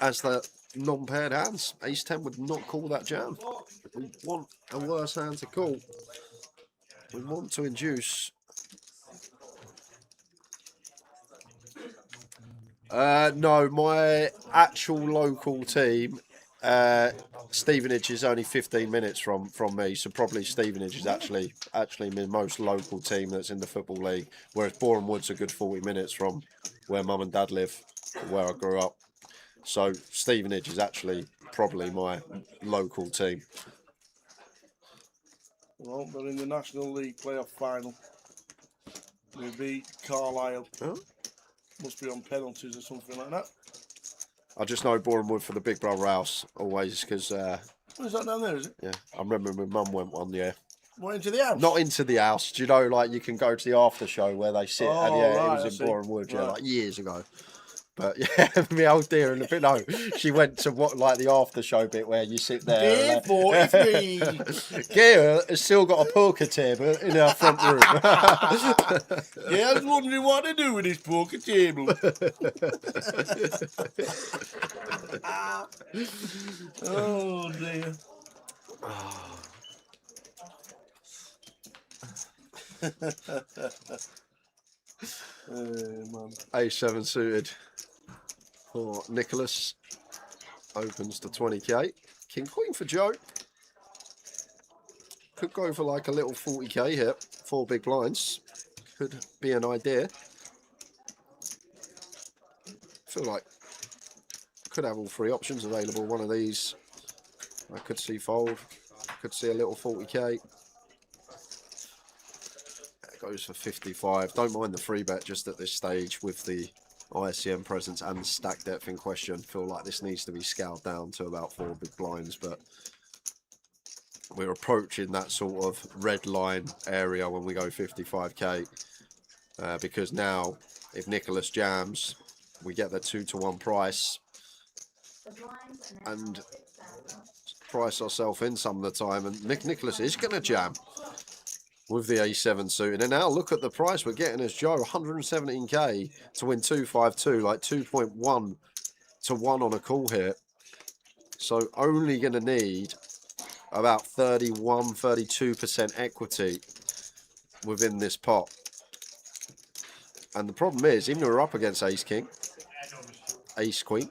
as the non-paired hands. Ace 10 would not call that jam. We want a worse hand to call. We want to induce. No, my actual local team, Stevenage is only 15 minutes from me, so probably Stevenage is actually my most local team that's in the Football League, whereas Boreham Wood's a good 40 minutes from where Mum and Dad live, where I grew up. So Stevenage is actually probably my local team. Well, they're in the National League playoff final. They beat Carlisle. Huh? Must be on penalties or something like that. I just know Boreham Wood for the Big Brother House, always, because... Oh, is that down there, is it? Yeah, I remember my mum went one year. Went into the house? Not into the house. Do you know, like, you can go to the after show where they sit? Oh, and yeah, right, it was in Boreham Wood, yeah, right. like years ago. But yeah, my old dear, and no, she went to what, like the after show bit where you sit there. Dear 43. Gail has still got a poker table in her front room. Yeah, I was wondering what to do with this poker table. Oh dear. Man. A7 suited for Nicholas. Opens to 20k. King Queen for Joe. Could go for like a little 40k here. 4 big blinds. Could be an idea. Feel like could have all 3 options available. One of these I could see fold. Could see a little 40k. That goes for 55. Don't mind the free bet just at this stage with the ISCM presence and the stack depth in question. Feel like this needs to be scaled down to about 4 big blinds, but we're approaching that sort of red line area when we go 55k, because now if Nicholas jams, we get the 2-to-1 price and price ourselves in some of the time, and Nicholas is going to jam with the A7 suited. And now look at the price we're getting as Joe, 117k to win 252, like 2.1 to 1 on a call here. So only going to need about 31, 32% equity within this pot. And the problem is, even if we're up against Ace King, Ace Queen,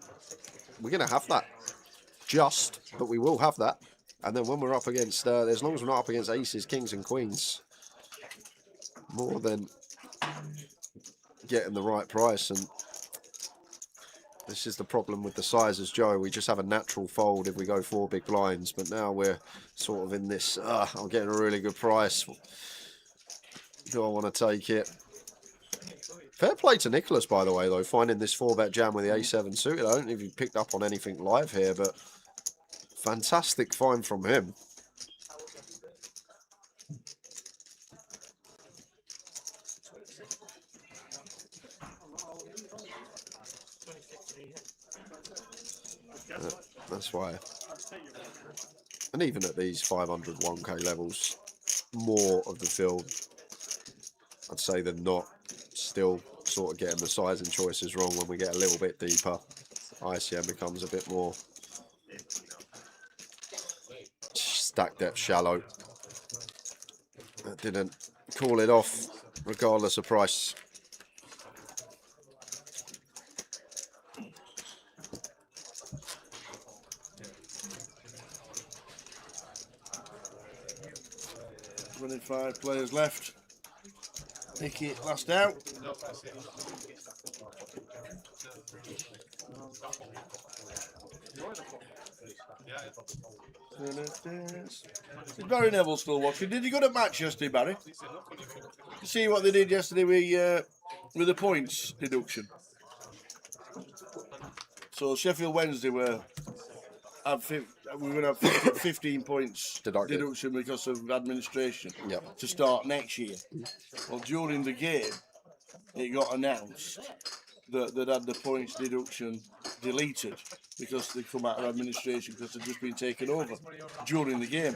we're going to have that. But we will have that. And then when we're up against, as long as we're not up against Aces, Kings and Queens, more than getting the right price. And this is the problem with the sizes, Joe. We just have a natural fold if we go 4 big blinds. But now we're sort of in this, I'm getting a really good price. Do I want to take it? Fair play to Nicholas, by the way, though, finding this 4-bet jam with the A7 suited. I don't know if you picked up on anything live here, but fantastic find from him. That's why. And even at these 500 1K levels, more of the field, I'd say than not, still sort of getting the sizing choices wrong. When we get a little bit deeper, ICM becomes a bit more stack depth shallow. That didn't call it off regardless of price. Five players left. Nicky last out. Is Barry Neville still watching? Did you go to match yesterday, Barry? You see what they did yesterday with the points deduction? So Sheffield Wednesday we were going to have 15 points deduction because of administration to start next year. Well, during the game, it got announced that they'd had the points deduction deleted because they come out of administration because they'd just been taken over during the game.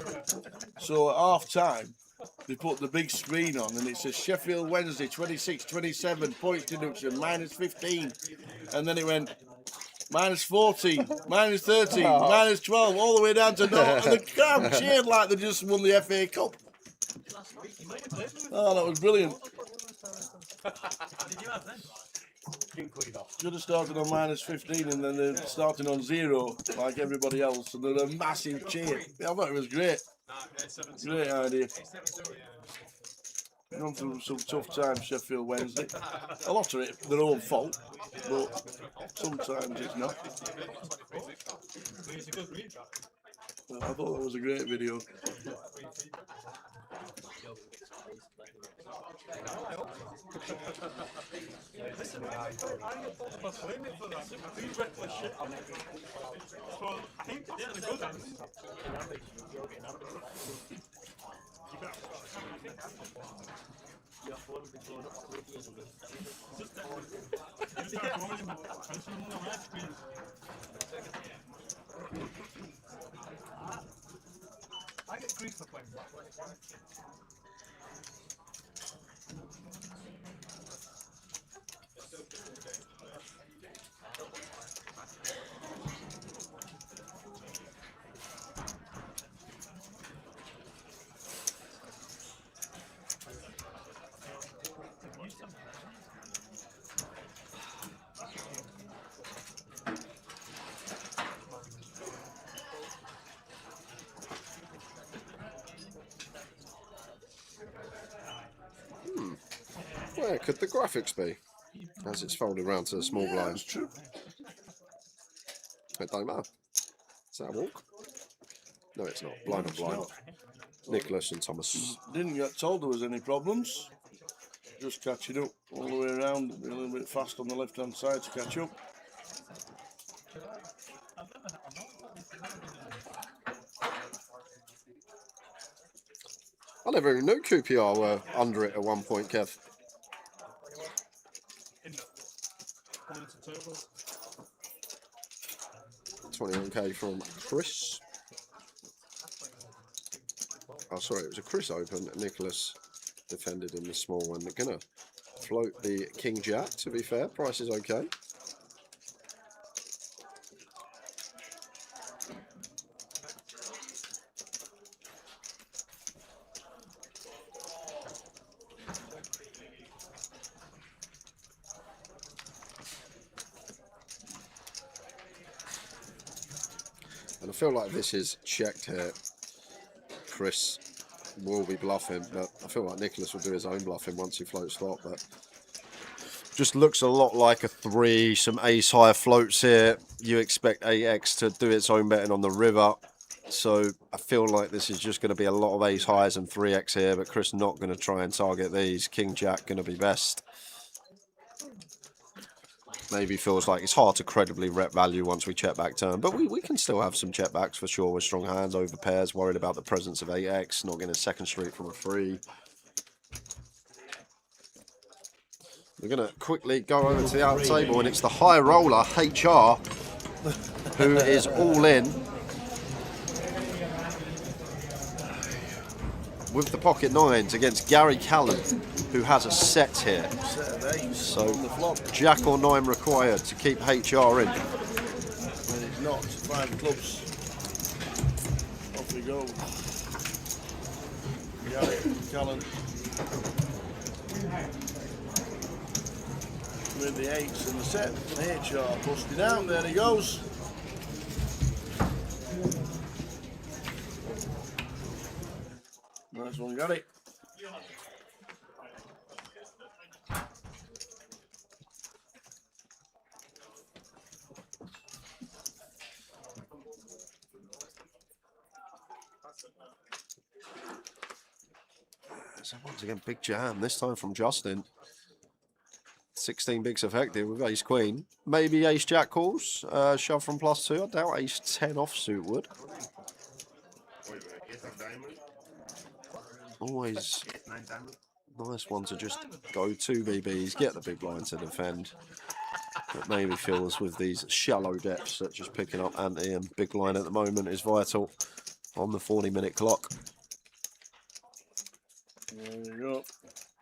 So at half time, they put the big screen on and it says Sheffield Wednesday 26-27 points deduction -15, and then it went -14, -13, -12, all the way down to 0, and the crowd cheered like they just won the FA Cup. Oh, that was brilliant. Should have started on -15 and then they're starting on 0 like everybody else, and then a massive cheer. I thought it was great. Great idea. Gone through some tough times, Sheffield Wednesday. A lot of it their own fault, but sometimes it's not. I thought that was a great video. I get grief for playing. Where could the graphics be? As it's folded around to the small blind. It don't matter. Is that a walk? No, it's not. Blind or blind. Nicholas and Thomas. Didn't get told there was any problems. Just catching up all the way around. A little bit fast on the left hand side to catch up. I never even knew QPR were under it at one point, Kev. 21k from Chris. Oh, sorry, it was a Chris open. Nicholas defended in the small one. They're going to float the King Jack, to be fair. Price is okay. And I feel like this is checked here. Chris will be bluffing, but I feel like Nicholas will do his own bluffing once he floats flop. But just looks a lot like a 3, some ace high floats here. You expect AX to do its own betting on the river. So I feel like this is just going to be a lot of ace highs and 3x here, but Chris not going to try and target these. King Jack going to be best. Maybe feels like it's hard to credibly rep value once we check back turn, but we can still have some check backs for sure with strong hands over pairs, worried about the presence of 8x, not getting a second street from a 3. We're going to quickly go over to the out table, and it's the high roller, HR, who is all in with the pocket 9s against Gary Callan, who has a set here. So Jack or 9 required to keep HR in. And it's not 5 clubs. Off we go. Gary Callan with the 8s and the set. HR busting out. There he goes. Nice one, got it. So once again, big jam, this time from Justin. 16 bigs effective with ace queen. Maybe ace jack calls, shove from +2. I doubt ace 10 offsuit would. Always nice one to just go 2 BBs, get the big blind to defend. But maybe feels with these shallow depths that just picking up ante and big line at the moment is vital on the 40-minute clock. There you go.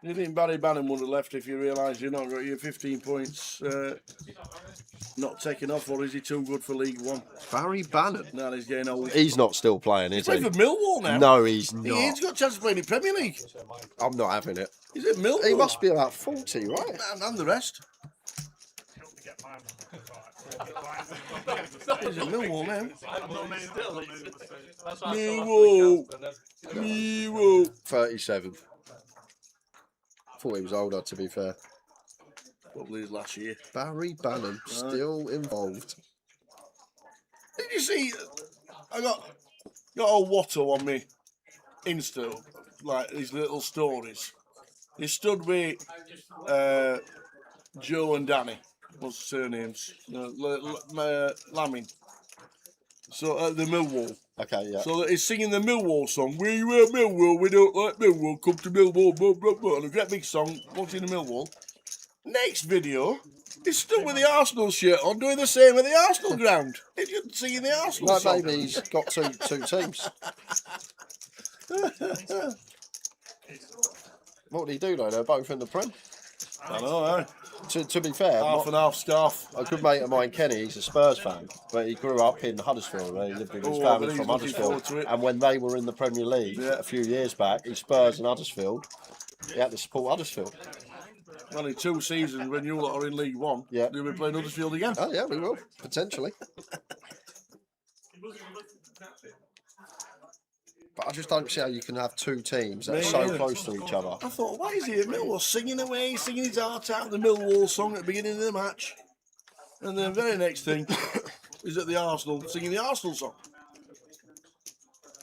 You think Barry Bannon would have left if you realise you're not got your 15 points not taken off, or is he too good for League One? Barry Bannon? No, he's getting old. He's not still playing, is he? He's playing for Millwall now. No, he's not. He's got a chance to play in the Premier League. I'm not having it. Is it Millwall? He must be about 40, right? And the rest. Is it Millwall now? Millwall. 37. Thought he was older, to be fair. Probably his last year. Barry Bannon, still involved. Did you see? I got old Watto on me Insta, like these little stories. He stood with Joe and Danny. What's the surnames? Lamming. So the Millwall. Okay, yeah. So he's singing the Millwall song. We were Millwall, we don't like Millwall, come to Millwall, blah, blah, blah. And a great big song, watching the Millwall. Next video, he's stood with the Arsenal shirt on, doing the same at the Arsenal ground. He's just singing the Arsenal song. Maybe he's got two teams. What did he do though? They're both in the Prem. I know, eh? To be fair, half and half scarf. A good mate of mine, Kenny, he's a Spurs fan, but he grew up in Huddersfield. He lived with his family from Huddersfield. And when they were in the Premier League a few years back, he Spurs and Huddersfield, he had to support Huddersfield. Well, in 2 seasons, when you lot are in League One, you'll be playing Huddersfield again. Oh, yeah, we will, potentially. But I just don't see how you can have 2 teams that are so close to each other. I thought, why is he at Millwall singing away, singing his heart out the Millwall song at the beginning of the match? And the very next thing is at the Arsenal, singing the Arsenal song.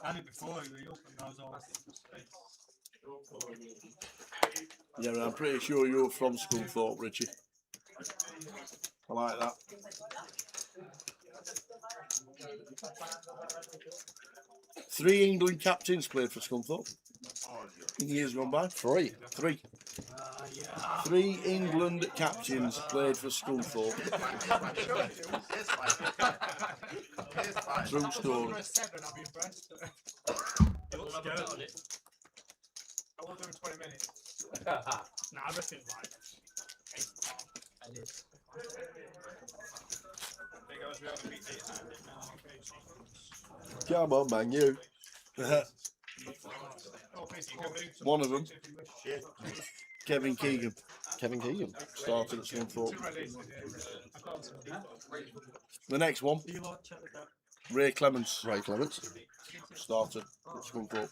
I did before, I was always... Yeah, I'm pretty sure you're from Scunthorpe, Richie. I like that. Three England captains played for Scunthorpe in years gone by. Three. 3 England captains played for Scunthorpe. True story. I will do in 20 minutes. Nah, I reckon like 8. I did. Come on, man, you. One of them, Kevin Keegan. Kevin Keegan started at Scunthorpe. The next one, Ray Clements Ray Clements. started at Scunthorpe.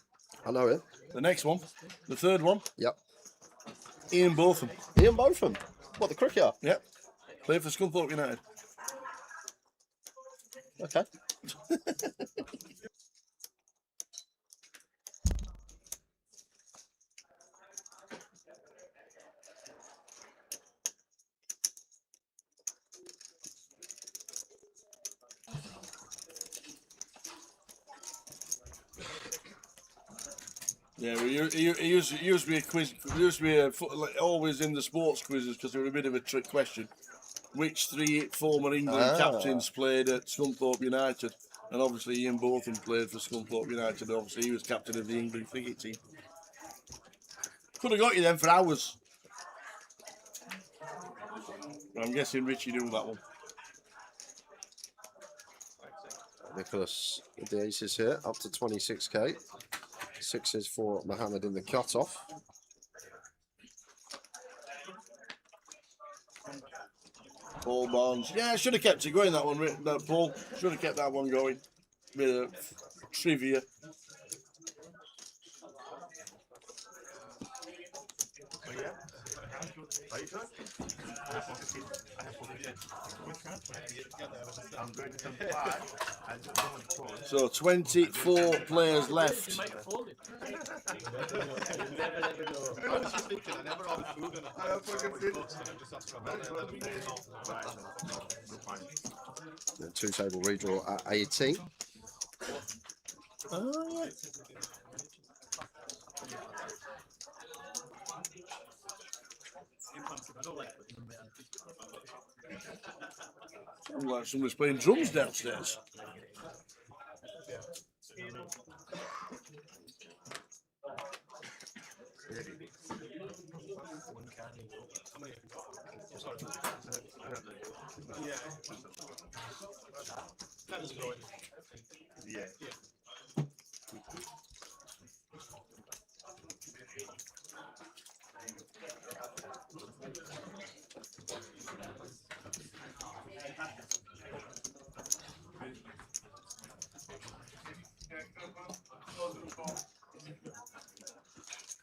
I know it. The next one, the third one, Yep. Ian Botham. Ian Botham. What, the cricketer? Yep. Played for Scunthorpe United. Okay. Yeah, well, he used to be a quiz. He used to be like, always in the sports quizzes because they were a bit of a trick question. Which 3 former England captains played at Scunthorpe United? And obviously Ian Botham played for Scunthorpe United. Obviously he was captain of the England cricket team. Could have got you then for hours. I'm guessing Richie knew that one. Nicholas with the aces here, up to 26k. Sixes for Mohammed in the cut-off. Paul Barnes. Yeah, should have kept it going, that one, Paul. Should have kept that one going. Bit of trivia. So 24 players left. The two-table redraw at 18. Oh, yeah. Sounds like somebody's playing drums downstairs.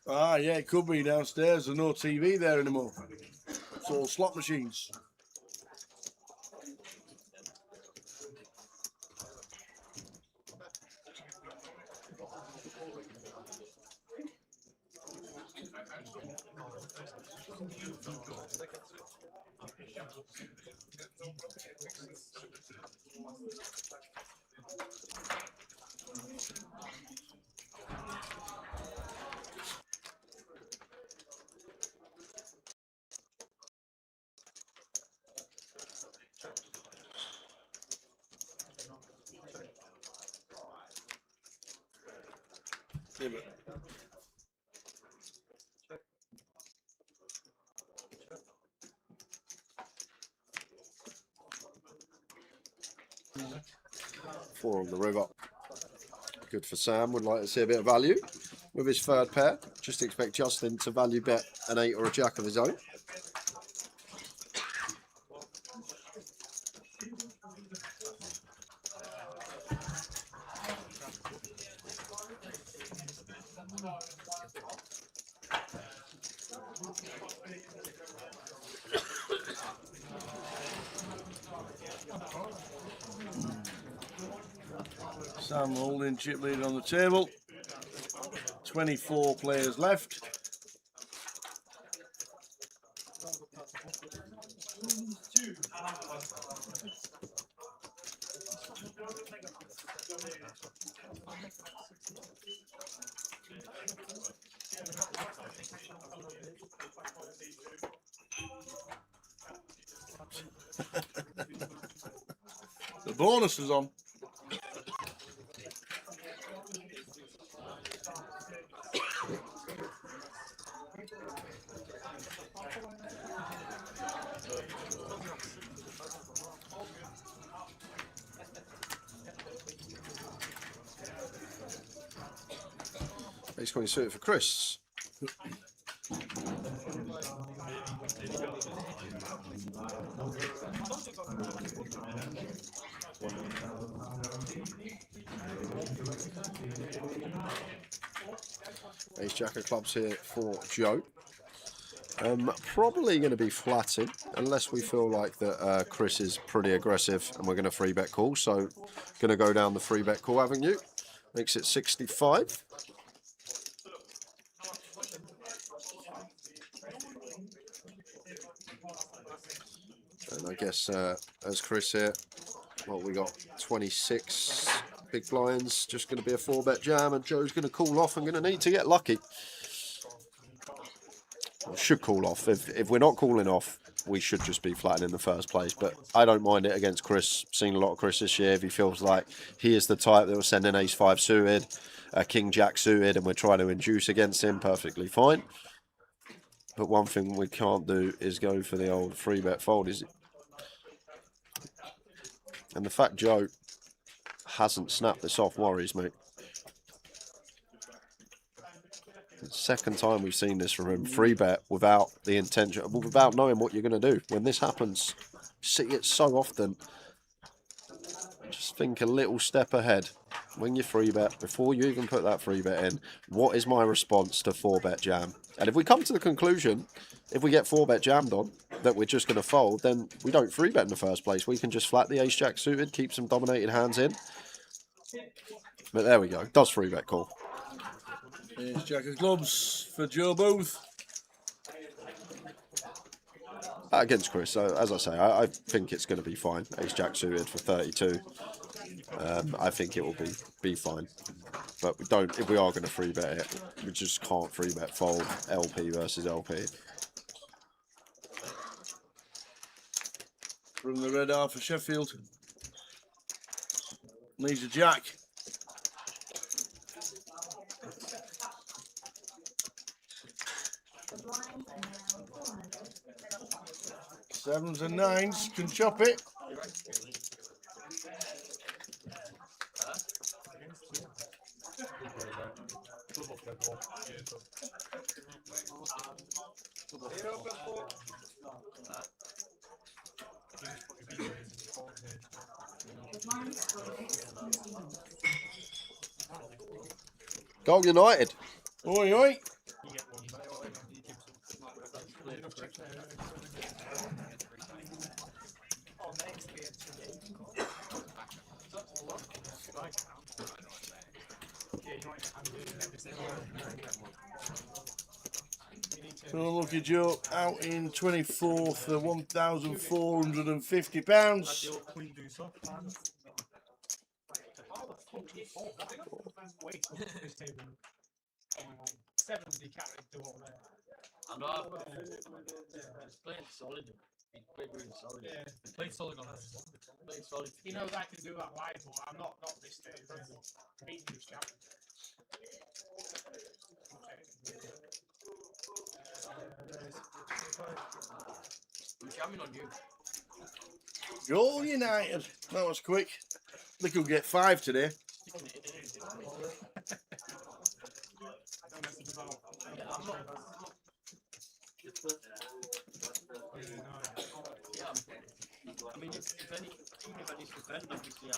Ah, yeah, it could be downstairs. There's no TV there anymore. It's all slot machines. Yeah, but 4 on the river. Good for Sam. Would like to see a bit of value with his third pair. Just expect Justin to value bet an 8 or a jack of his own. Sam holding chip lead on the table. 24 players left. The bonus is on. He's going to suit it for Chris. Ace Jack of clubs here for Joe. Probably going to be flatting unless we feel like that Chris is pretty aggressive and we're going to free bet call. So going to go down the free bet call avenue. Makes it 65. And I guess as Chris here, well, we got 26 big blinds. Just going to be a 4-bet jam, and Joe's going to call off. I'm going to need to get lucky. Well, should call off. If we're not calling off, we should just be flattening in the first place. But I don't mind it against Chris. Seen a lot of Chris this year. If he feels like he is the type that will send an ace-5 suited, a king-jack suited, and we're trying to induce against him, perfectly fine. But one thing we can't do is go for the old 3-bet fold. And the fact Joe hasn't snapped this off worries me. Second time we've seen this from him. 3-bet without the intention, without knowing what you're going to do. When this happens, you see it so often. Just think a little step ahead. When you 3-bet, before you even put that 3-bet in, what is my response to 4-bet jam? And if we come to the conclusion, if we get 4-bet jammed on, that we're just going to fold, then we don't 3-bet in the first place. We can just flat the ace-jack suited, keep some dominated hands in. But there we go. Does 3-bet call. Ace-jack of clubs for Joe Booth. Against Chris, as I say, I think it's going to be fine. Ace-jack suited for 32. I think it will be fine. But we don't. If we are going to 3-bet it, we just can't 3-bet fold LP versus LP. From the red half for Sheffield. Needs a jack. Sevens and nines can chop it. Goal United. Oi, oi. So lucky Joe out in 24th for £1,450. I know. It's playing solid. He's played really solid. Yeah, played solid on this. Playing solid. He knows I can do that wide, but I'm not this day. Beating this chap. I'm jamming on you. Goal United. That was quick. They could get 5 today. I mean, if any, even if I need to defend, obviously,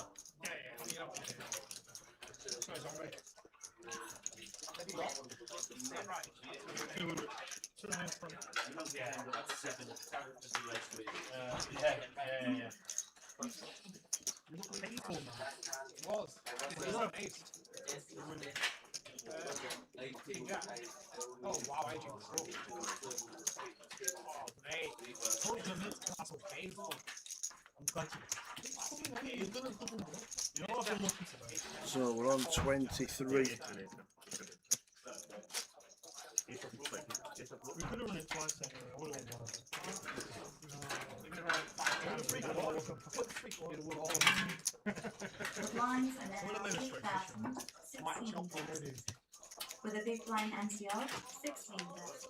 Oh wow, I do. Oh, mate. That's okay. I'm glad you've done a couple more. You know what I'm looking for? So we're on 23. We could have run it twice anyway. I would have won once. The blinds are now 8,000, 16 with a big blind anti-odd, 16 bets.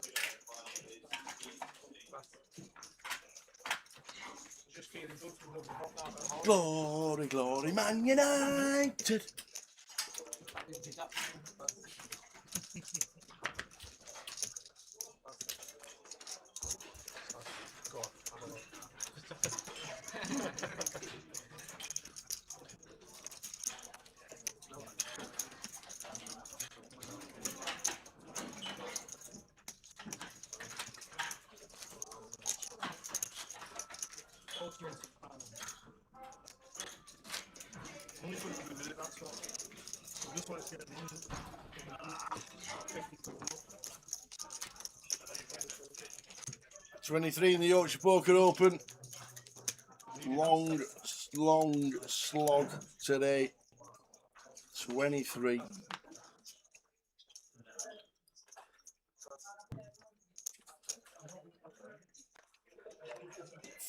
Glory, glory, Man United. Only for a minute, that's all. I just want to get it in. 23 in the Yorkshire Poker Open. Long slog today. 23.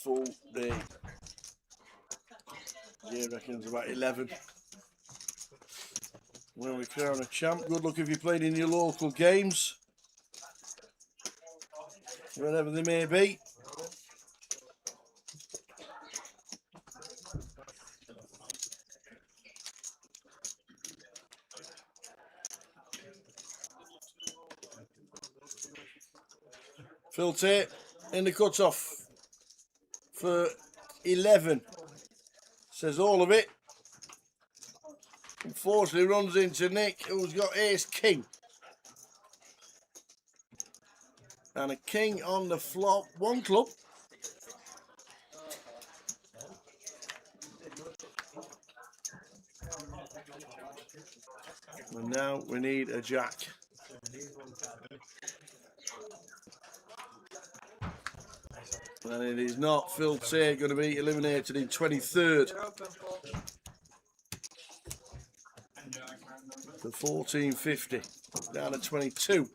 Full day. Yeah, reckons about 11. When we crown a champ. Good luck if you're playing in your local games, wherever they may be. Phil Tate in the cut-off for 11. Says all of it. Unfortunately runs into Nick, who's got ace king. And a king on the flop. One club. And now we need a jack. And it is not Phil Tate going to be eliminated in 23rd. For 1450. Down to 22.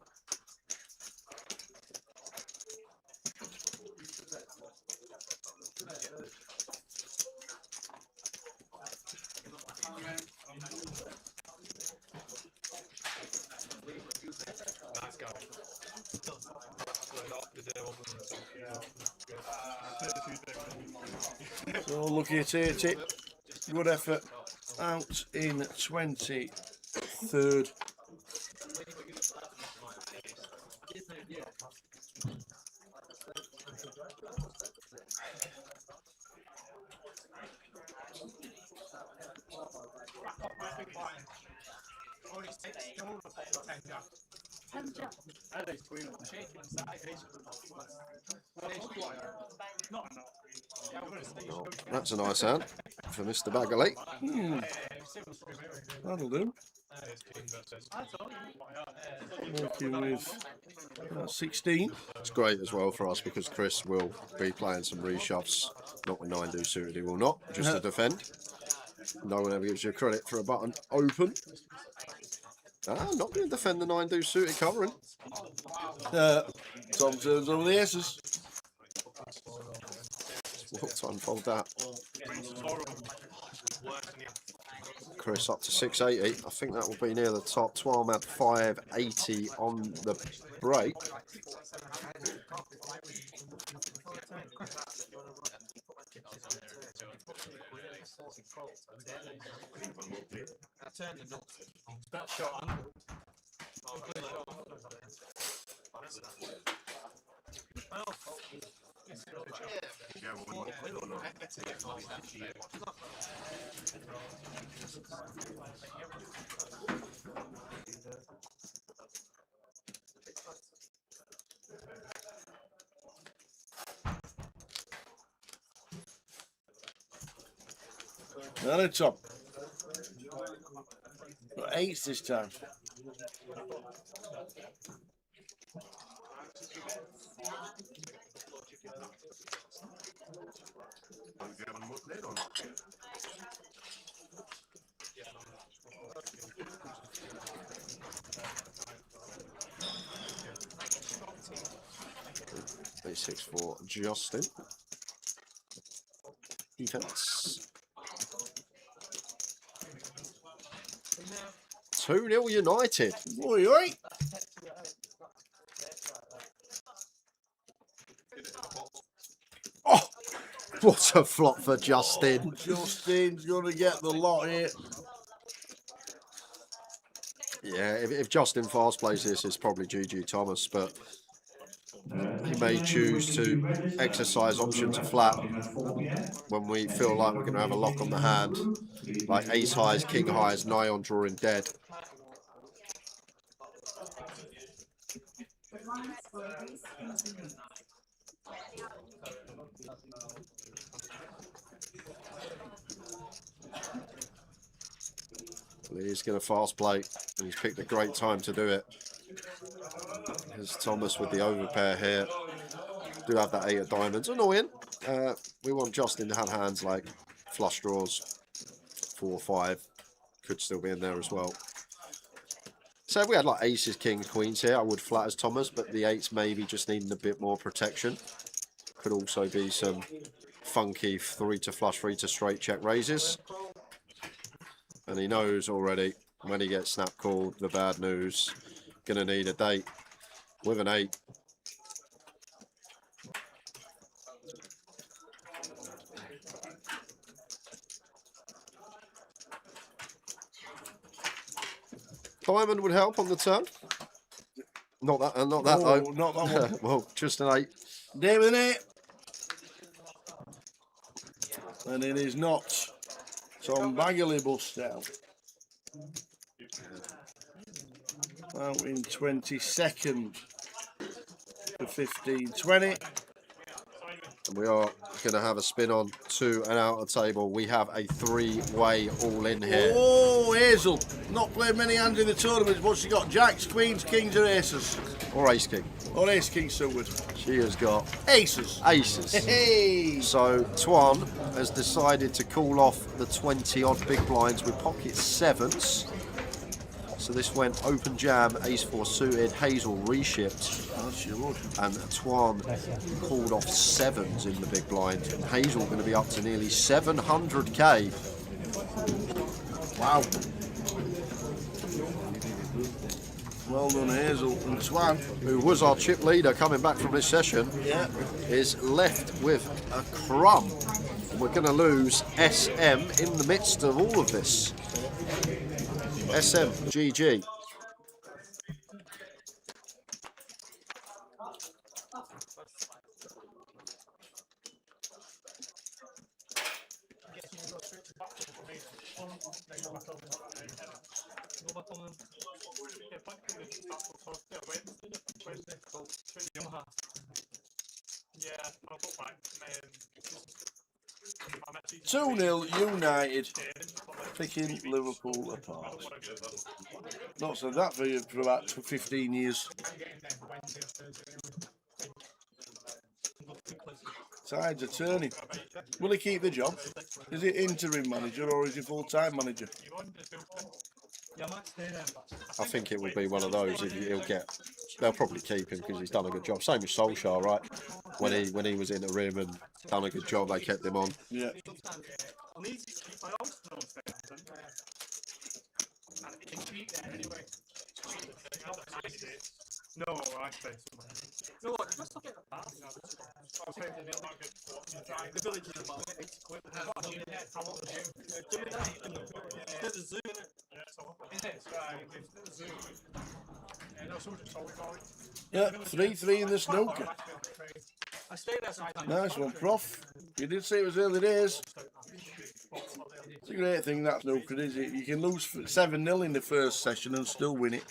So lucky at 80. Good effort. Out in 23rd. Oh, that's a nice hand for Mr. Bagley. That'll do. Working with 16. It's great as well for us because Chris will be playing some reshoves, not with 9 do suited, he will not, just to defend. No one ever gives you credit for a button open. Ah, not going to defend the 9 do suited covering. Tom turns over the aces. What time fold that? Chris up to 680. I think that will be near the top. Twelve at 580 on the break. Not a top. Got 8s this time. A6 for Justin. Defense. 2-0 United. Oi, oi. Oh, what a flop for Justin. Justin's going to get the lot here. Yeah, if Justin fast plays this, it's probably GG Thomas, but he may choose to exercise option to flat when we feel like we're going to have a lock on the hand, like ace highs, king highs, nigh on drawing dead. He's going to fast play, and he's picked a great time to do it. Here's Thomas with the overpair here. Do have that 8 of diamonds. Annoying. We want Justin to have hands like flush draws. 4 or 5 could still be in there as well. So if we had like aces, kings, queens here, I would flat as Thomas, but the 8s maybe just needing a bit more protection. Could also be some funky 3 to flush, 3 to straight check raises. And he knows already when he gets snap called, the bad news, gonna need a date with an 8. Diamond would help on the turn. Not that though. Not that one. Well, just an 8. There with an 8. And it is not. Tom Bagley bust out. Out in 22nd for 15-20. And we are going to have a spin on to and out of table. We have a 3-way all in here. Oh, Hazel. Not played many hands in the tournament. What's she got? Jacks, queens, kings, or aces? Or ace king. Or ace king suited. She has got aces. Aces. Hey. So Tuan has decided to call off the 20 odd big blinds with pocket 7s. So this went open jam, ace 4 suited, Hazel reshipped. And Tuan called off 7s in the big blind. And Hazel going to be up to nearly 700k. Wow. Well done, Hazel. And Tuan, who was our chip leader coming back from this session, is left with a crumb. We're going to lose SM in the midst of all of this. SM, GG. Yeah, I'll go back. 2-0 United, picking Liverpool apart. Not said that for about 15 years. Tides are turning. Will he keep the job? Is it interim manager or is he full-time manager? I think it will be one of those. They'll probably keep him because he's done a good job. Same with Solskjaer, right? When he was in the rim and done a good job, they kept him on. Yeah. No, I say no, look, just look at the past. The village is about 80 quid. How much do you give me that? There's a zoo in it. Yeah, so there's a zoo. No, so we call it. Yeah, 3-3 in the snooker. I stayed there sometimes. Nice one, Prof. You did say it was early days. It's a great thing, that snooker, is it? You can lose 7-0 in the first session and still win it.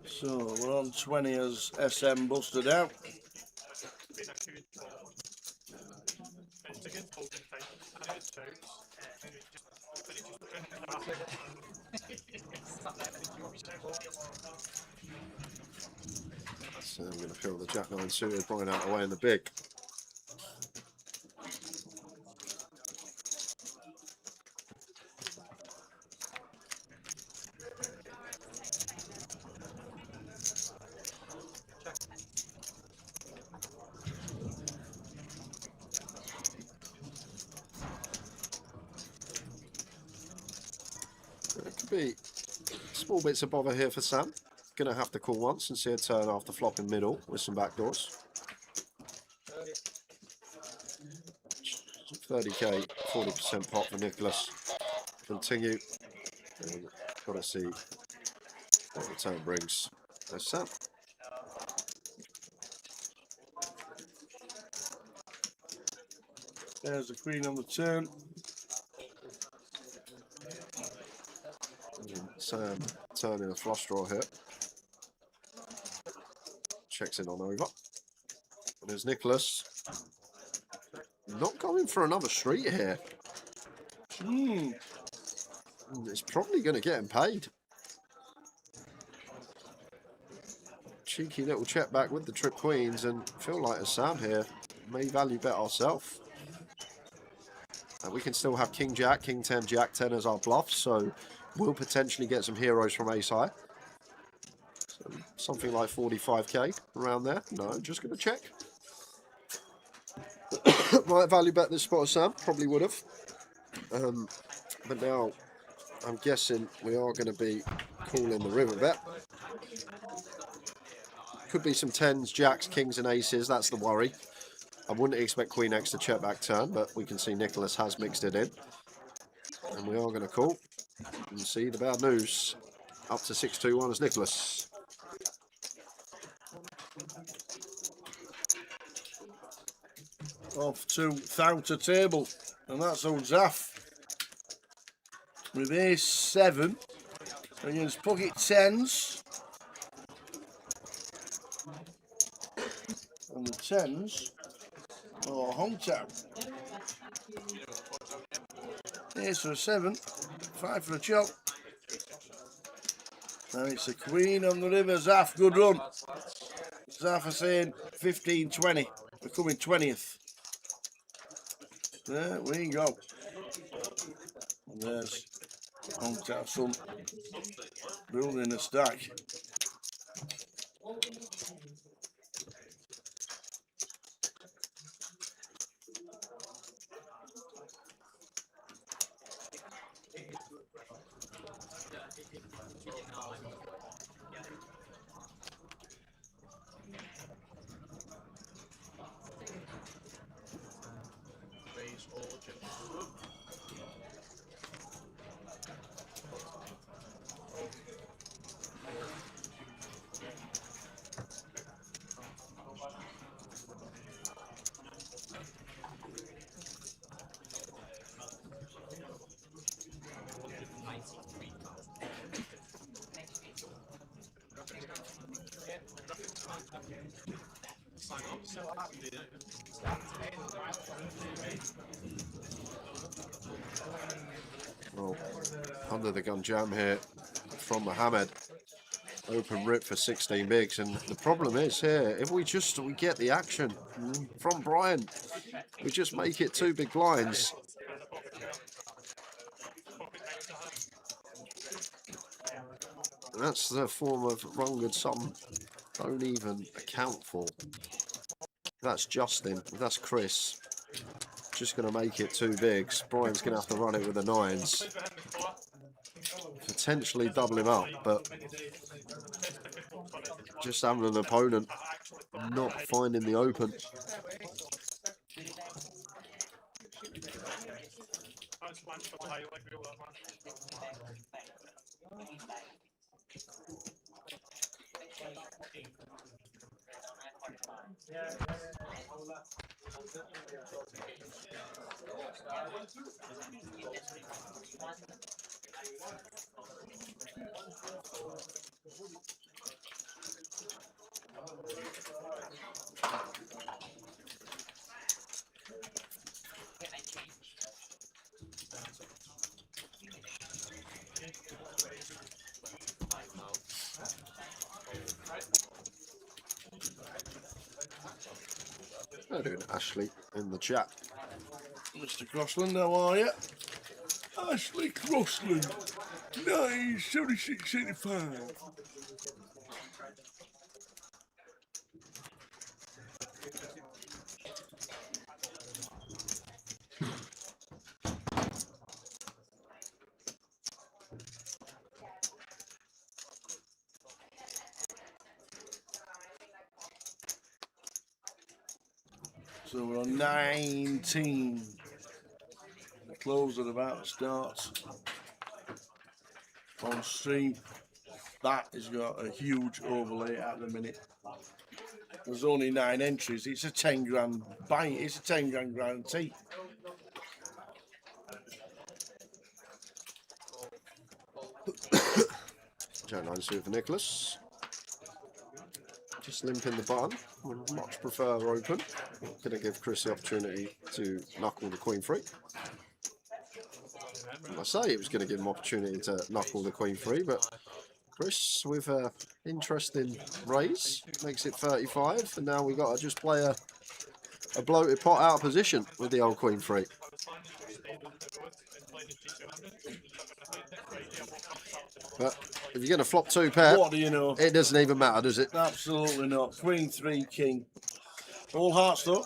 So we're on 20 as SM busted out. So I'm going to fill the Jack 9 suited, Brian out away in the big. It could be small bits of bother here for Sam. Going to have to call once and see a turn after flop in middle with some backdoors. 30k, 40% pot for Nicholas. continue. And got to see what the turn brings. There's Sam. There's the queen on the turn. And Sam turning a flush draw here. Checks in on over. And there's Nicholas. Not going for another street here. It's probably going to get him paid. Cheeky little check back with the trip queens, and feel like as Sam here may value bet ourselves. And we can still have King Jack, King 10, Jack 10 as our bluffs, so we'll potentially get some heroes from ace high. So something like 45k around there. No, just going to check. Might value bet this spot as Sam, probably would have. But now I'm guessing we are going to be calling the river bet. Could be some 10s, jacks, kings and aces, that's the worry. I wouldn't expect Queen X to check back turn, but we can see Nicholas has mixed it in. And we are going to call and see the bad news. Up to 6-2-1 as Nicholas. Off to Thouter table, and that's old Zaff. With ace 7 against pocket 10s. And the 10s are honked out. Ace for a 7, 5 for a chop. And it's a queen on the river. Zaff, good run. Zaff are saying 15-20. We're coming 20th. There we go. And there's honked out son building a stack. Well, under the gun jam here from Mohammed. Open rip for 16 bigs, and the problem is here, if we get the action from Brian, we just make it 2 big blinds. And that's the form of run good some don't even account for. That's Justin, that's Chris. Just going to make it 2 bigs. Brian's going to have to run it with the 9s. Potentially double him up, but just having an opponent not finding the open. How doing, Ashley, in the chat? Mr. Crossland, how are you? Ashley Crossland, 97685. So we're on 19. The close are about to start. on stream. That has got a huge overlay at the minute. There's only 9 entries. It's a 10 grand buy. It's a 10 grand guarantee. Jack 9 suit for Nicholas. Just limping the button. Would much prefer open. Going to give Chris the opportunity to knuckle the queen free. I say it was going to give him opportunity to knuckle the queen free, but Chris with a interesting raise makes it 35, and now we got to just play a bloated pot out of position with the old queen free. But if you're going to flop 2 pair, What do you know? It doesn't even matter, does it? Absolutely not. Queen 3 king. All hearts though.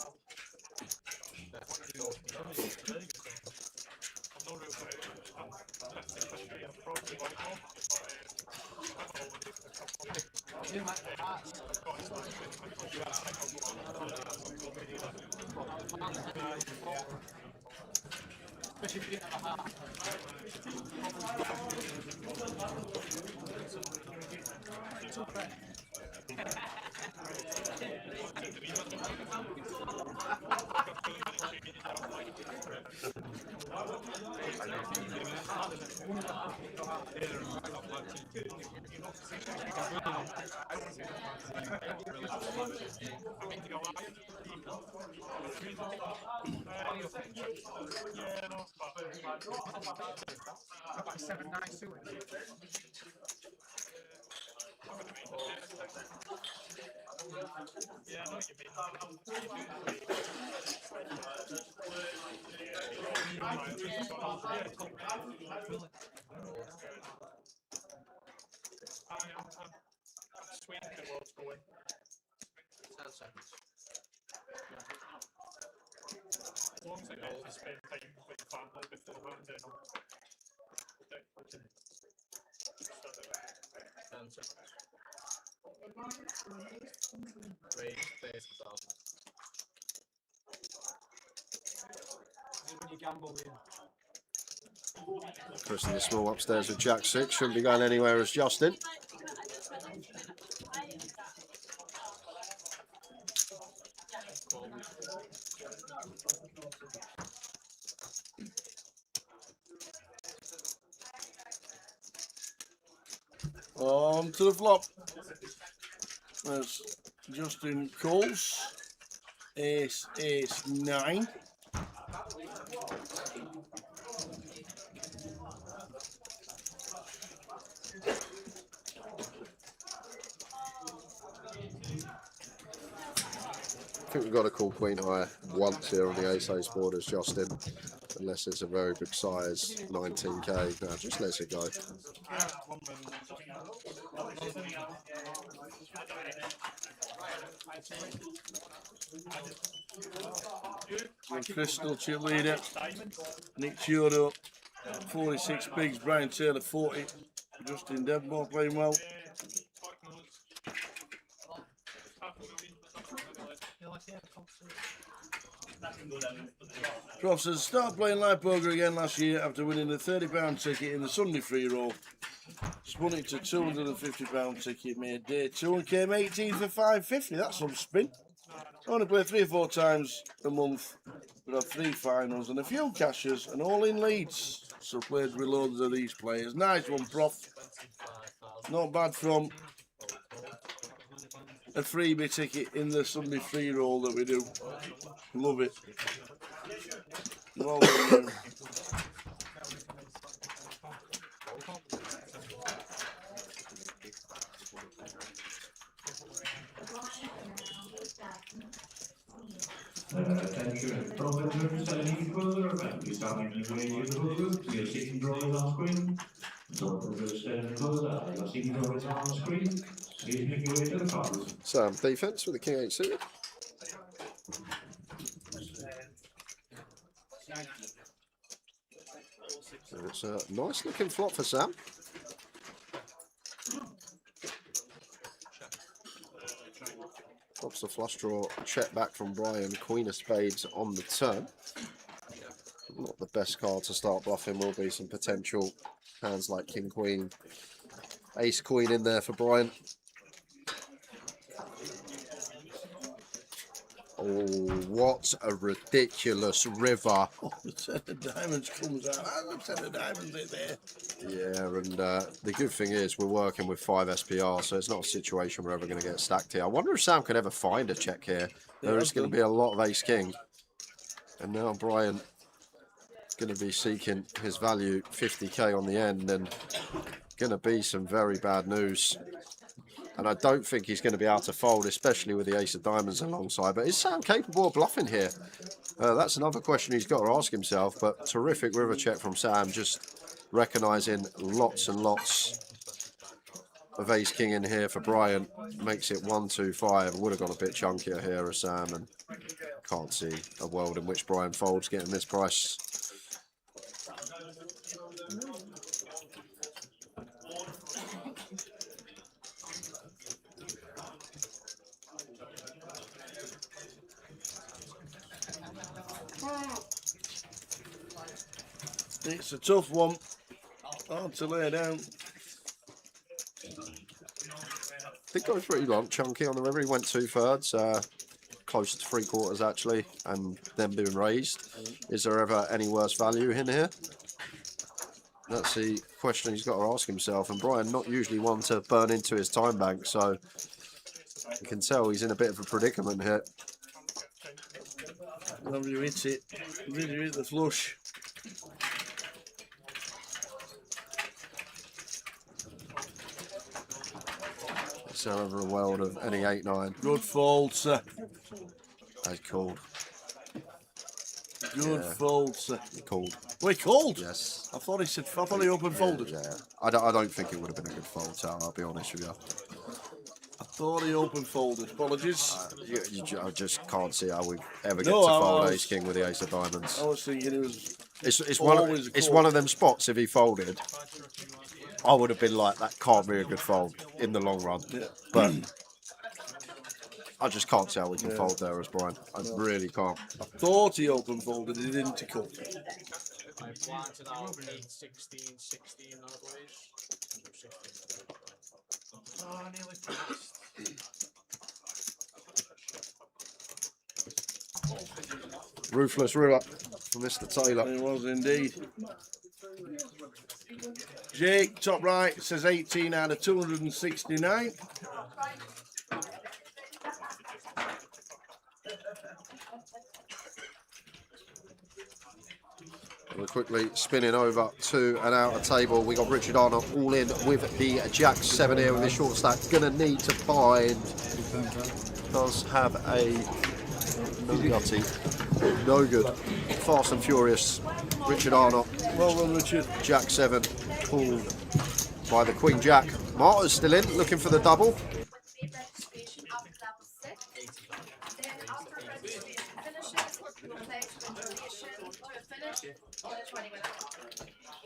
Chris in the small upstairs with Jack 6. Shouldn't be going anywhere as Justin. On to the flop. There's Justin calls. Ace, 9. I think we've got to call queen high once here on the ace-ace board as Justin, unless it's a very big size, 19k. No, just lets it go. And Crystal chip leader. Nick Chiodo, 46 bigs. Brian Taylor, 40. Justin Devmore playing well. Crofts has started playing live poker again last year after winning a £30 ticket in the Sunday free roll. Spun it to £250 ticket, made day 2 and came 18 for £550. That's some spin. Only play 3 or 4 times a month, but have 3 finals and a few cashes and all in leads. So played with loads of these players. Nice one, Prof. Not bad from a freebie ticket in the Sunday free roll that we do. Love it. Well done, Attention, profit members selling further event. We start making your way to the booth. We are seeing drawings on screen. So profit standing closer. You are seeing drawings on the screen. Please make your way to the cards. Sam defense with the king 8 suited. And it's a nice looking flop for Sam. Pops the flush draw, check back from Brian, queen of spades on the turn. Not the best card to start bluffing will be some potential hands like King Queen. Ace Queen in there for Brian. Oh, what a ridiculous river. Oh, the 10 of diamonds comes out. That's the 10 of diamonds in there. Yeah, and the good thing is we're working with 5 SPR, so it's not a situation we're ever going to get stacked here. I wonder if Sam could ever find a check here. There is going to be a lot of Ace King. And now Brian is going to be seeking his value 50k on the end, and going to be some very bad news. And I don't think he's going to be able to fold, especially with the Ace of Diamonds alongside. But is Sam capable of bluffing here? That's another question he's got to ask himself. But terrific river check from Sam, just recognising lots and lots of Ace King in here for Brian. Makes it 1-2-5. Would have got a bit chunkier here as Sam, and can't see a world in which Brian folds getting this price. It's a tough one. Hard to lay down. Did go pretty long, chunky on the river. He went 2/3, closer to 3/4 actually, and then being raised. Is there ever any worse value in here? That's the question he's got to ask himself. And Brian, not usually one to burn into his time bank, so you can tell he's in a bit of a predicament here. Whenever you hit it, really hit the flush. Is there ever a world of any 8-9? Good fold, sir. That's called. Good fold, sir. Called. Wait, called? Yes. I thought he open folded. Yeah. I don't think it would have been a good fold, so I'll be honest with you. I thought he open folded. Apologies. I just can't see how we ever get to fold Ace King with the Ace of Diamonds. I was thinking it was. It's one of them spots. If he folded, I would have been like, that can't be a good fold in the long run. Yeah. But I just can't see how we can fold there as Brian. I really can't. I thought he open folded. He didn't tickle. I planted out 8, 16, 16 now, boys. Oh, nearly passed. Ruthless ruler from Mr. Taylor. It was indeed. Jake, top right, says 18 out of 269. We're quickly spinning over to an outer table. We got Richard Arnold all in with the Jack 7 here with his short stack. Gonna need to find. Does have a no gutty. No good. Fast and Furious. Richard Arnold. Well done, Richard. Jack 7 pulled by the Queen Jack. Marta's still in, looking for the double.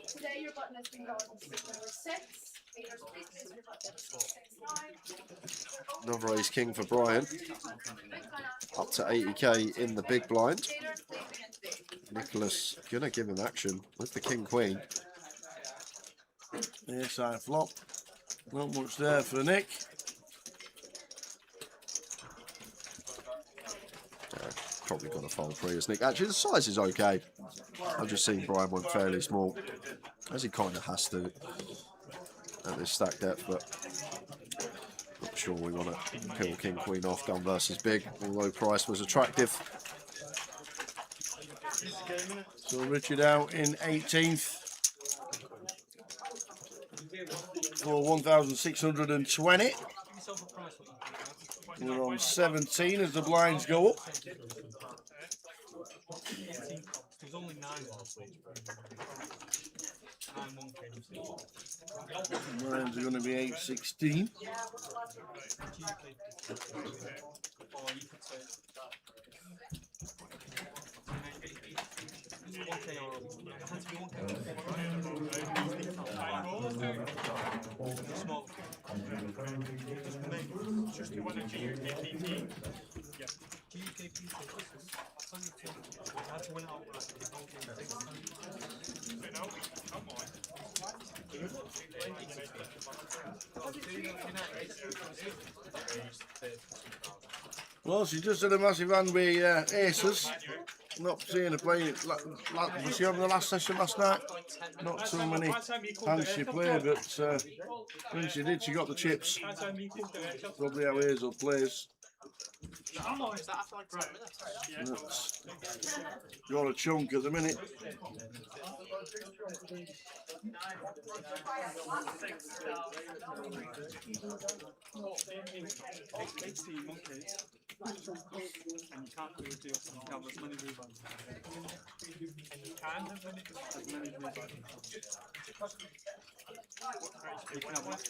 Today your button has been going to number 6. Leaders, please your button 6-9. Another Ace King for Brian. Up to 80k in the big blind. Nicholas gonna give him action with the King Queen. Yes, I flop. Not much there for Nick. Probably got to fold free as Nick. Actually, the size is okay. I've just seen Brian went fairly small, as he kind of has to at this stack depth, but not sure we want to peel King Queen off gun versus big, although price was attractive. So Richard out in 18th for 1,620. We're on 17 as the blinds go up. There's only 9 last week. 9 1 came. Blinds are going to be 816. Just the one at GUKPP. Yeah. GUKPP. had to win it outright. Well, she just had a massive hand with aces. Not seeing her playing. Was she on the last session last night? Not too many hands she played, but when she did, she got the chips. Probably how Hazel plays. Got a chunk at the minute. And you can't really do some have as many move on. And you can have as many move on. You can have less.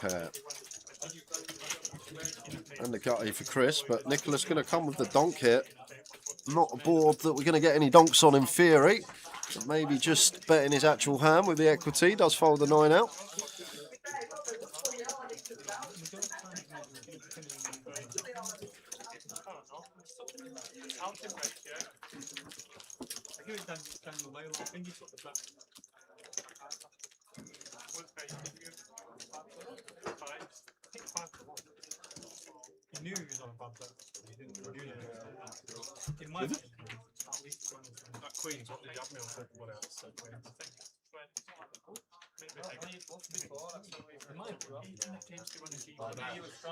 Pair. And the gutty for Chris, but Nicholas going to come with the donk here. Not a board that we're going to get any donks on in theory, but maybe just betting his actual hand with the equity. Does fold the 9 out. He knew he was on a bad bet. He didn't review it. In my opinion, at least that Queen's what did you have me on? What else? So Queen, I think.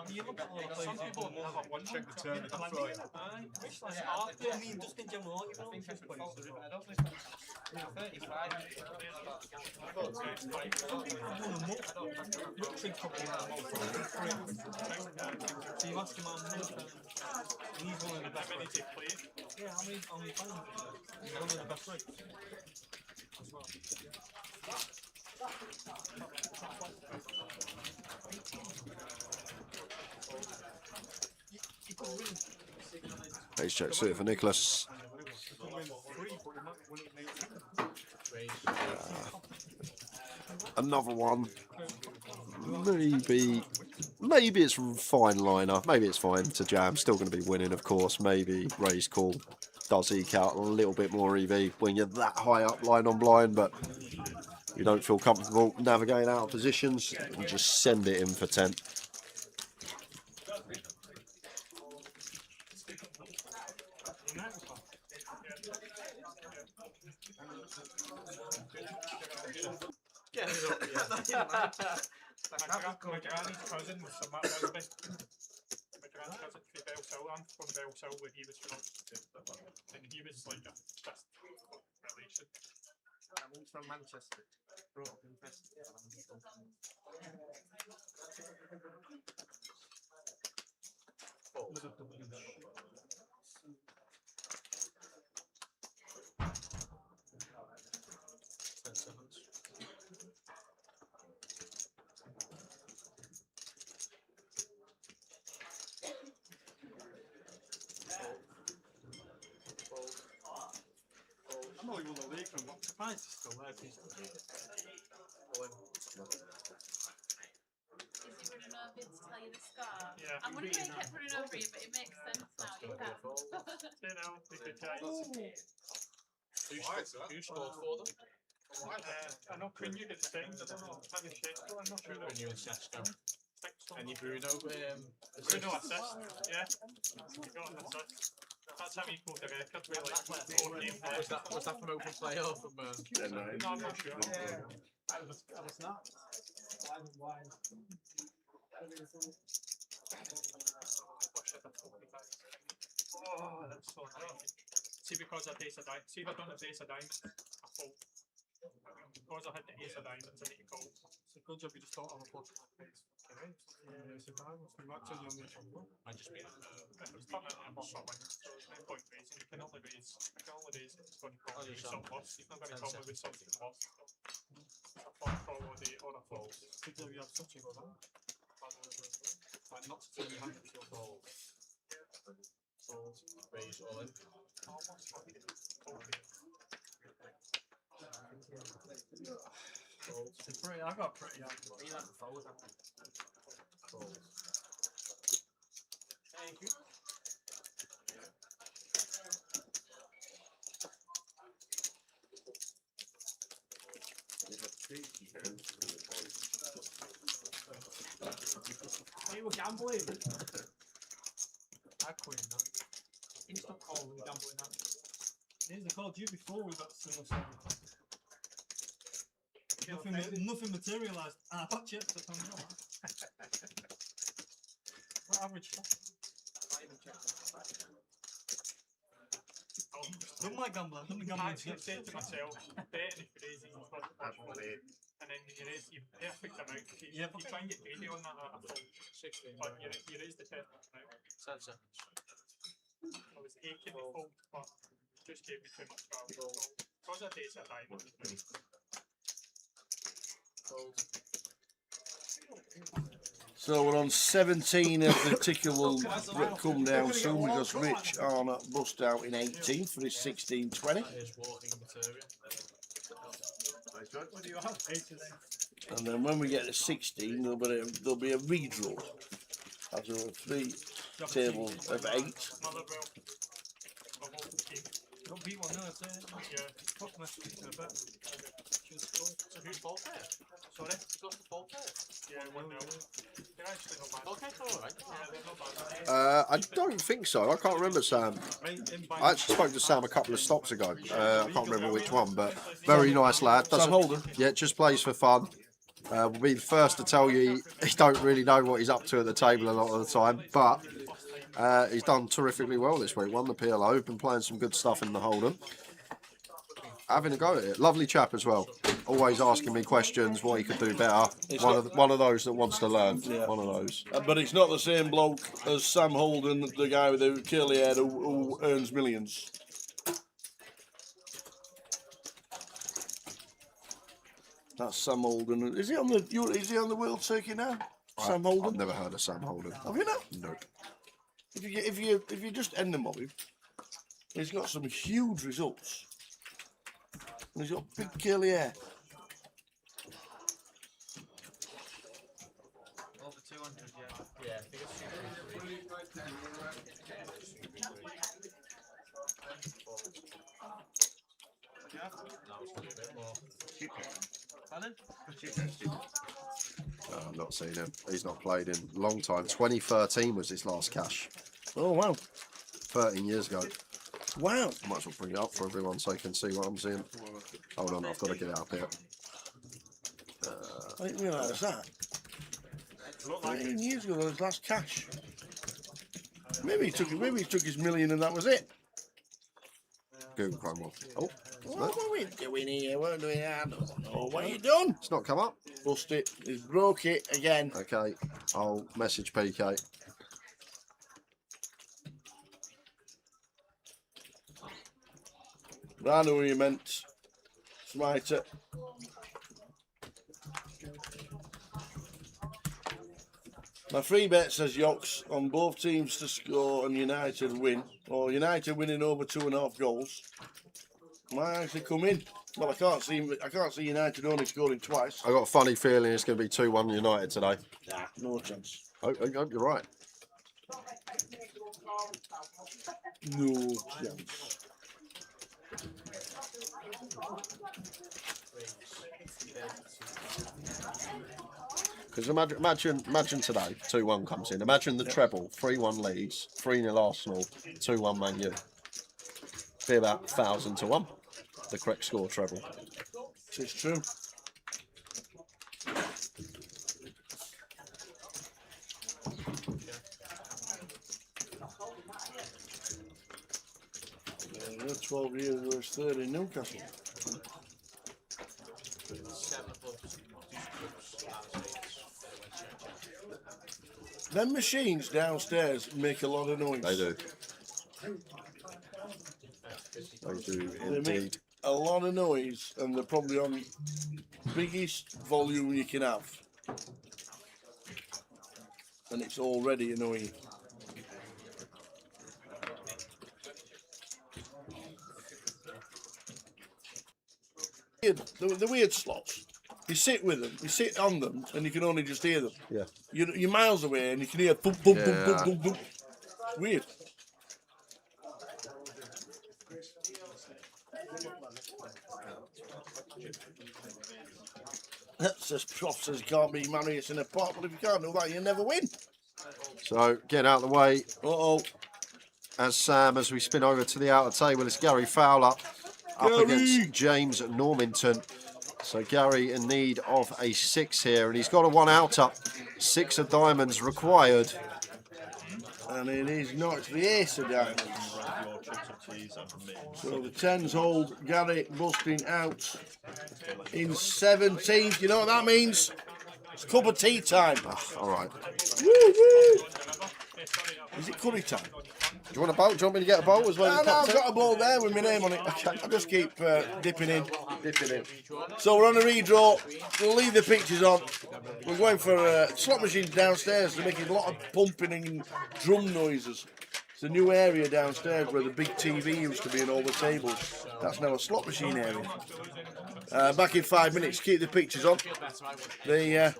You look at all the players. Some people have one check the turn. I mean, just in general, you know, just players. I don't think 35. So you ask him how many times he's one of the best players. Yeah, how many times? He's one of the best players. As well. Ace check suited for Nicholas. Another one. Maybe it's fine liner. Maybe it's fine to jam. Still going to be winning, of course. Maybe raise call does eke out a little bit more EV when you're that high up line on blind, but you don't feel comfortable navigating out of positions, you just send it in for 10. My granny's cousin was from that rugby. My granny's cousin from Belsoul. I'm from Belsoul, where he was from. And he was like a best relation. I'm from Manchester. Brought up in Preston. I'm not even the league from. I'm surprised he's still there. Is he running over to tell you the score? Yeah. I'm wondering why he kept running over you, but it makes sense now. You can't. You know, they could Who scored for them? I know Quinn, you did things. I don't know. I'm not sure. When you and Sesko. And you Bruno, Bruno assist. Yeah. You got an assist. That's how you called the record. We like 4 games. was that from open play or from? No, I'm not sure. I was not. Why? Oh, that's so nice. See, because I ace of diamonds. See, if I'd done a ace of diamonds, I fold. Because I had the ace of diamonds, I need to call. It's a good job you just thought of a plus. Ace of diamonds. We might tell you on the show. I just mean. It was coming and I'm so there's no point raising. You can only raise. It's going to call with some loss. You're not going to call with something lost. A fun call or a fold. Good job you have such a good one. Like not to tell you how to fold. Raise all in. Almost like it. It's pretty, I got pretty young. You like the fold, haven't you? Thank you. You were gambling. I quit that. Instant call when gambling that. Here's the call you before we got to the nothing materialised. I got chips at home. What average? Don't like gambling. Don't be gambling. Actually said to myself, betting if it is easy, and then you raise your perfect amount. You try and get greedy on that. I thought 16, but you raise the perfect amount. Sensor. I was aching to fold, but just gave me too much value. Because I taste a time. So we're on 17 of the ticker will come down soon because Rich Arnott bust out in 18 for his 16-20. And then when we get to 16, there'll be a redraw. As there are 3 tables of 8. Don't beat one, no, it's fuck my So who's fault there? Sorry? Who's got the fault there? Yeah, 1-0. They're actually not bad. Okay, alright. Yeah, they're not bad. I don't think so. I can't remember Sam. I actually spoke to Sam a couple of stops ago. I can't remember which one, but very nice lad. Sam Holden. Yeah, just plays for fun. We'll be the first to tell you he don't really know what he's up to at the table a lot of the time, but he's done terrifically well this week. Won the PLO, been playing some good stuff in the Holden. Having a go at it. Lovely chap as well. Always asking me questions, what he could do better. One of those that wants to learn. Yeah. One of those. But it's not the same bloke as Sam Holden, the guy with the curly hair who earns millions. That's Sam Holden. Is he on the world circuit now? Sam Holden. I've never heard of Sam Holden. Have you not? Nope. If you just end them up, he's got some huge results. And he's got big curly hair. Over 200, yeah. No, I've not seen him. He's not played in a long time. 2013 was his last cash. Oh, wow. 13 years ago. Wow. Might as well bring it up for everyone so they can see what I'm seeing. Hold on, I've got to get it up here. I didn't realise that. 13 years ago, his last cash. Maybe he took his million and that was it. Google Chrome. Oh, What are we doing here? What are we doing? I don't know. What you done? it's not come up. Bust it. He's broke it again. Okay, I'll message PK. I know what you meant. Smiter. My free bet says Yorks on both teams to score and United win, or United winning over 2.5 goals. Might actually come in. Well, I can't see United only scoring twice. I got a funny feeling it's going to be 2-1 United today. Nah, no chance. I hope you're right. No chance. Because imagine today, 2-1 comes in. Imagine the treble, 3-1 Leeds, 3-0 Arsenal, 2-1 Man U. Be about 1,000 to 1, the correct score treble. It's true. You're 12 years versus 30 in Newcastle. Them machines downstairs make a lot of noise. They do. They do They make indeed. a lot of noise, and they're probably on biggest volume you can have. And it's already annoying. The weird slots. You sit with them, you sit on them, and you can only just hear them. Yeah. You're miles away, and you can hear boom, boom, boom, boom, boom, boom. It's weird. That's as prof as can't be Marius in a pot, but if you can't do that, you never win. So getting out of the way. Uh-oh. As we spin over to the outer table, it's Gary Fowler up against James Normington. So Gary in need of a 6 here, and he's got a 1 outer. 6 of diamonds required. And it is not the ace of diamonds. So the 10s hold Gary busting out in 17th. You know what that means? It's cup of tea time. All right. Woo-woo. Is it curry time? Do you want a bowl? Do you want me to get a bowl as well? No, I've got a bowl there with my name on it. I just keep dipping in. So we're on a redraw. We'll leave the pictures on. We're going for slot machines downstairs. They're making a lot of pumping and drum noises. It's a new area downstairs where the big TV used to be and all the tables. That's now a slot machine area. Back in 5 minutes. Keep the pictures on. The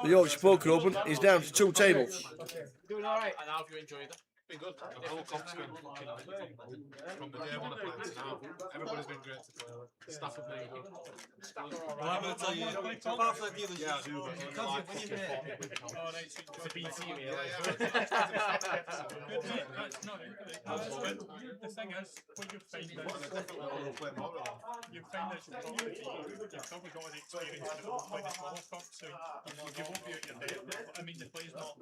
Yorkshire Poker Open is down to 2 tables. Doing alright. And how have you enjoyed it? Been good. The whole comp's been fucking from the day one I played to now. Everybody's been great to play with. The staff have been good. Well, I'm going to tell you, apart from the other it's a B team here. The thing is, what you find is you find that you've probably got the experience to play the smaller comps, so you won't be at your depth. I mean, the play's not.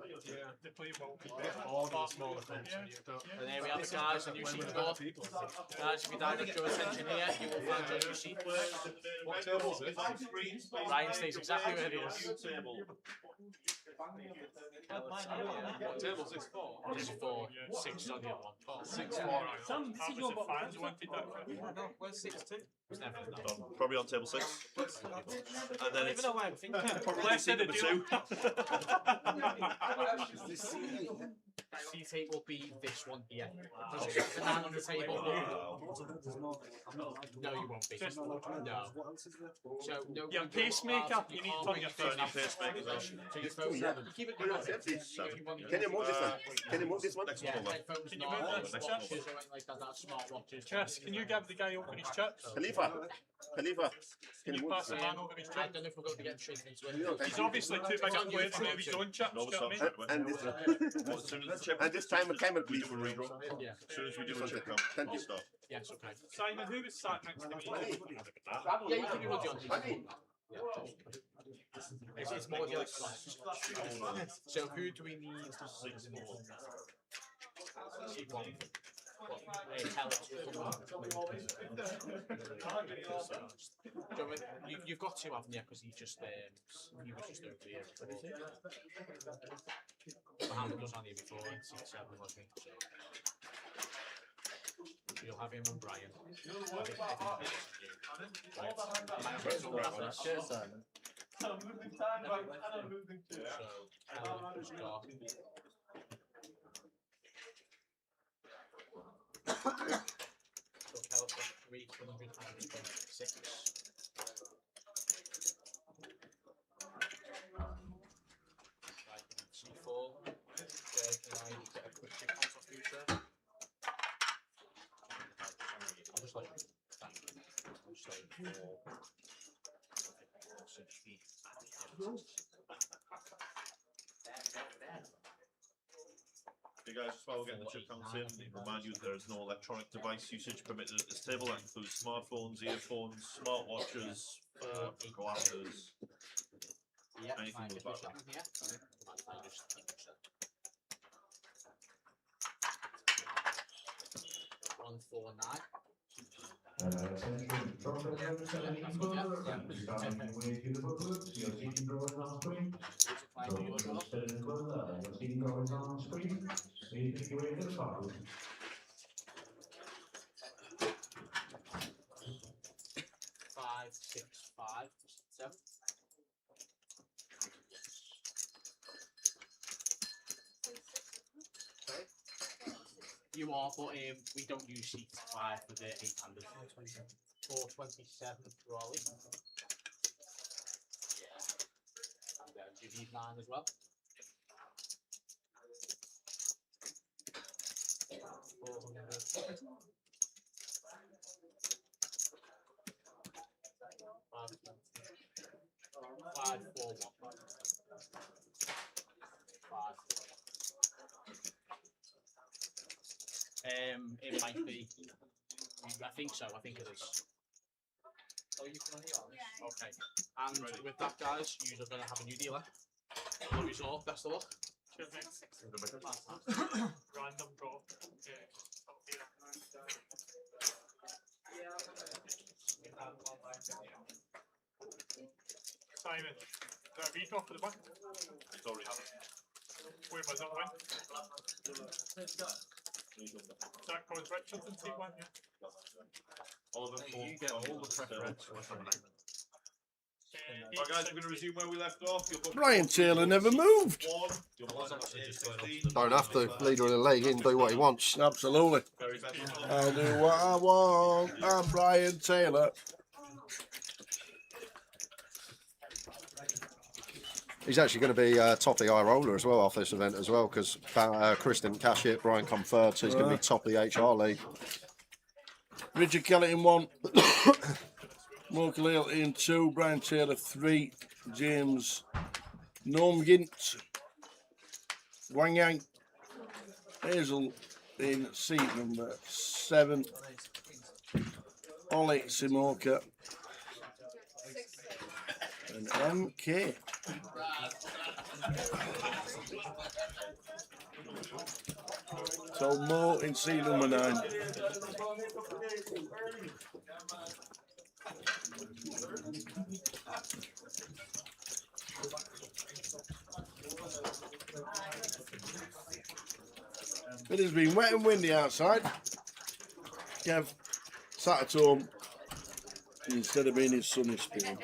The play will be better. All the smaller comps. And here we have the guys, the new sheet board. Guys, if you direct your attention here, you will find your new sheet. What table is it? Ryan stays exactly where he is. What table is this for? This is 4, 6 on the other one. 6 4. How was it fans wanted that? Where's 6 2? It's never done. Probably on table 6. And then it's Probably seat number 2. Seat 8 will be this one here. The man on the table. No, you won't be. No. So, no. Your pacemaker, you need to turn your pacemaker. So your phone. Keep it Can you move this one? Can you move this one? Yeah, headphones Can you not, move this? watches or anything like that, that's smartwatches. Chess, can you give the guy open his chips? Khalifa, can Can you you move pass this the one? man over his I chips? don't know if we're going to get straight into it. He's obviously too big a player to have his own chips, do you know what I mean? And this time a camera, please. Yeah. As soon as we do a chip count, thank you. Stop. Yes, okay. Simon, who was sat next to me? Yeah, you can be hoodie on. Yeah. It's more the electronics. So who do we need? You've got 2, haven't you? Because he was just over here. Mohammed was on here before in 6-7, wasn't he? So you'll have him and Brian. Cheers, Simon. So California 326. C4. Can I get a quick check on top future? I'll just like Hey guys, just while we're getting the chip counts in, remind you there is no electronic device usage permitted at this table. That includes smartphones, earphones, smartwatches, glasses, anything with that. 149. Attention, proper service at the starting way to the booklets, your seating drawer is on screen. So, your seating drawer is on screen. Please make your way to the start room. 5, 6, 5, 7. You are, but we don't use sheet 5 for the 8-handed. 427 for Ollie. And you need 9 as well. 400. 541. 541. It might be. I think so. I think it is. Oh, you can only Yeah. Okay. And with that, guys, you're going to have a new dealer. Love you all. Best of luck. Cheers, mate. Random draw. Yeah. Simon, is that a beat off for the back? It's already happened. Where was that one? Zach was Richardson, take one, yeah. All of them. You get all the preference. Right, guys, we're going to resume where we left off. You'll book Brian Taylor never moved. one. You'll book actually just going up to 16. Don't have to. Leader of the league, he can do what he wants. Absolutely. Very best of luck. I'll do what I want. I'm Brian Taylor. He's actually going to be top of the high roller as well off this event as well, because Chris didn't cash it, Brian come third, so he's going to be top of the HR league. Richard Kellett in 1. Mark Lale in 2. Brian Taylor 3. James Normgint. Wang Yang. Hazel in seat number 7. Ollie Simoka. And MK. So Mo in seat number 9. It has been wet and windy outside. Kev sat at home instead of being in sunny Spain.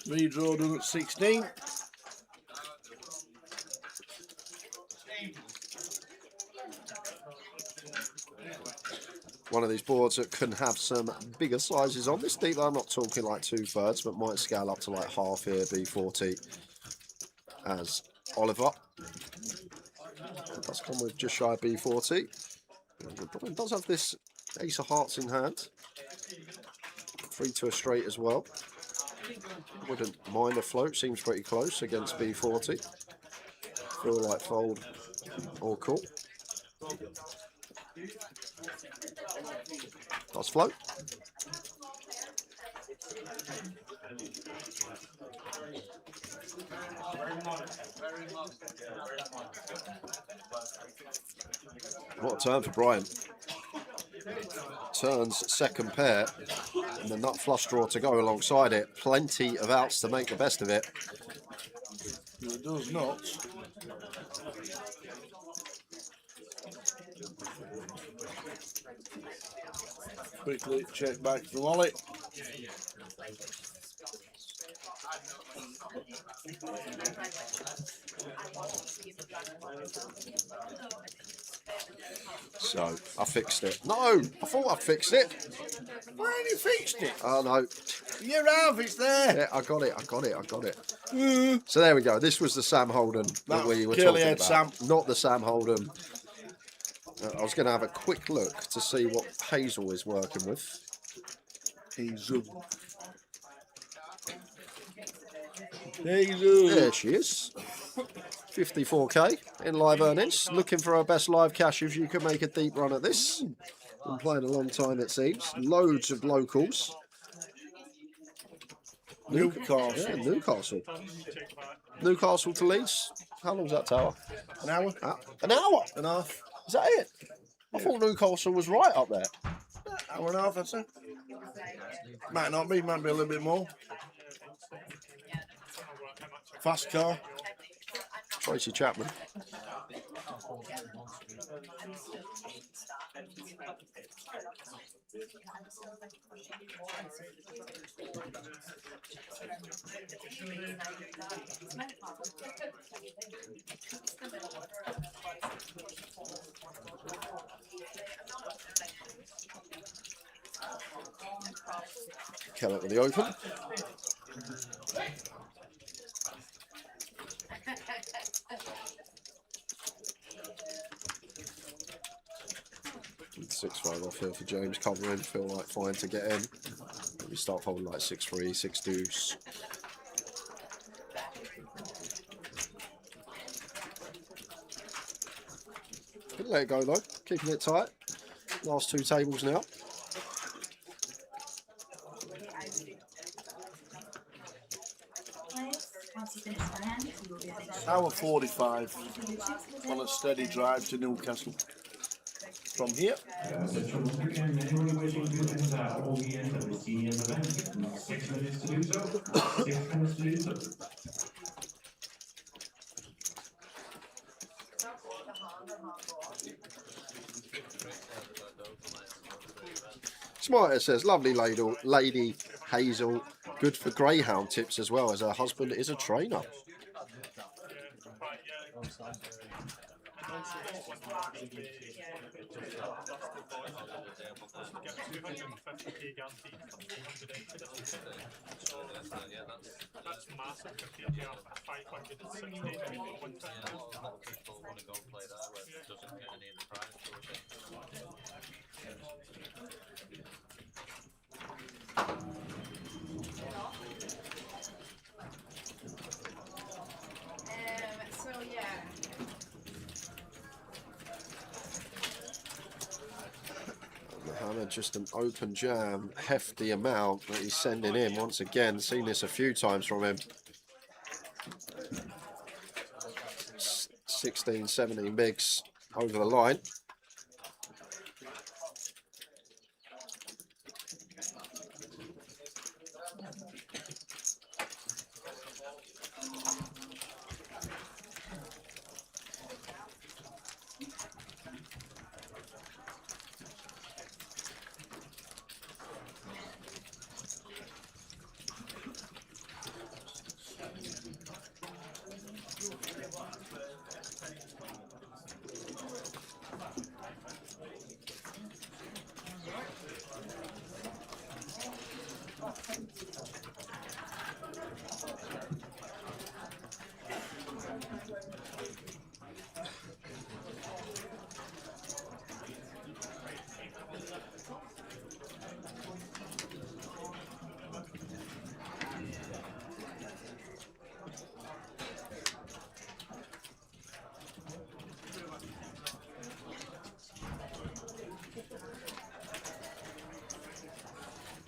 Redraw done at 16. One of these boards that can have some bigger sizes on this deep. I'm not talking like 2/3, but might scale up to like half here, B40 as Oliver. It does come with just shy of B40. It does have this ace of hearts in hand. 3 to a straight as well. Wouldn't mind a float, seems pretty close against B40. Feel like fold or call. Does float. What a turn for Brian. Turns second pair and the nut flush draw to go alongside it. Plenty of outs to make the best of it. It does not. Quickly check back from Ollie. So I fixed it. No, I thought I fixed it. Why have you fixed it? Oh no. You have, it's there. Yeah, I got it. So there we go. This was the Sam Holden that we were talking about. Sam. Not the Sam Holden. I was going to have a quick look to see what Hazel is working with. Hazel. There she is. 54k in live earnings. Looking for our best live cash if you can make a deep run at this. Been playing a long time, it seems. Loads of locals. Newcastle. Yeah, Newcastle. Newcastle to Leeds. How long's that tower? An hour. An hour and a half. Is that it? I thought Newcastle was right up there. Hour and a half, that's it. Might not be, might be a little bit more. Fast car. Tracy Chapman. Kellett with the open. With 6-5 off here for James covering. Feel like fine to get in. We start folding like 6-3, 6 deuce. Couldn't let it go though. Keeping it tight. Last 2 tables now. Hour 45 on a steady drive to Newcastle. From here. The troubles begin. Anyone wishing to enter or re-enter the seniors event, you have 6 minutes to do so. 6 minutes to do so. Smarter says, lovely lady Hazel, good for greyhound tips as well, as her husband is a trainer. That's massive compared to a 560 120. A lot of people want to go play that where it doesn't get any of the prize. So yeah. Mohammed, just an open jam, hefty amount that he's sending in once again. Seen this a few times from him. 16, 17 bigs over the line.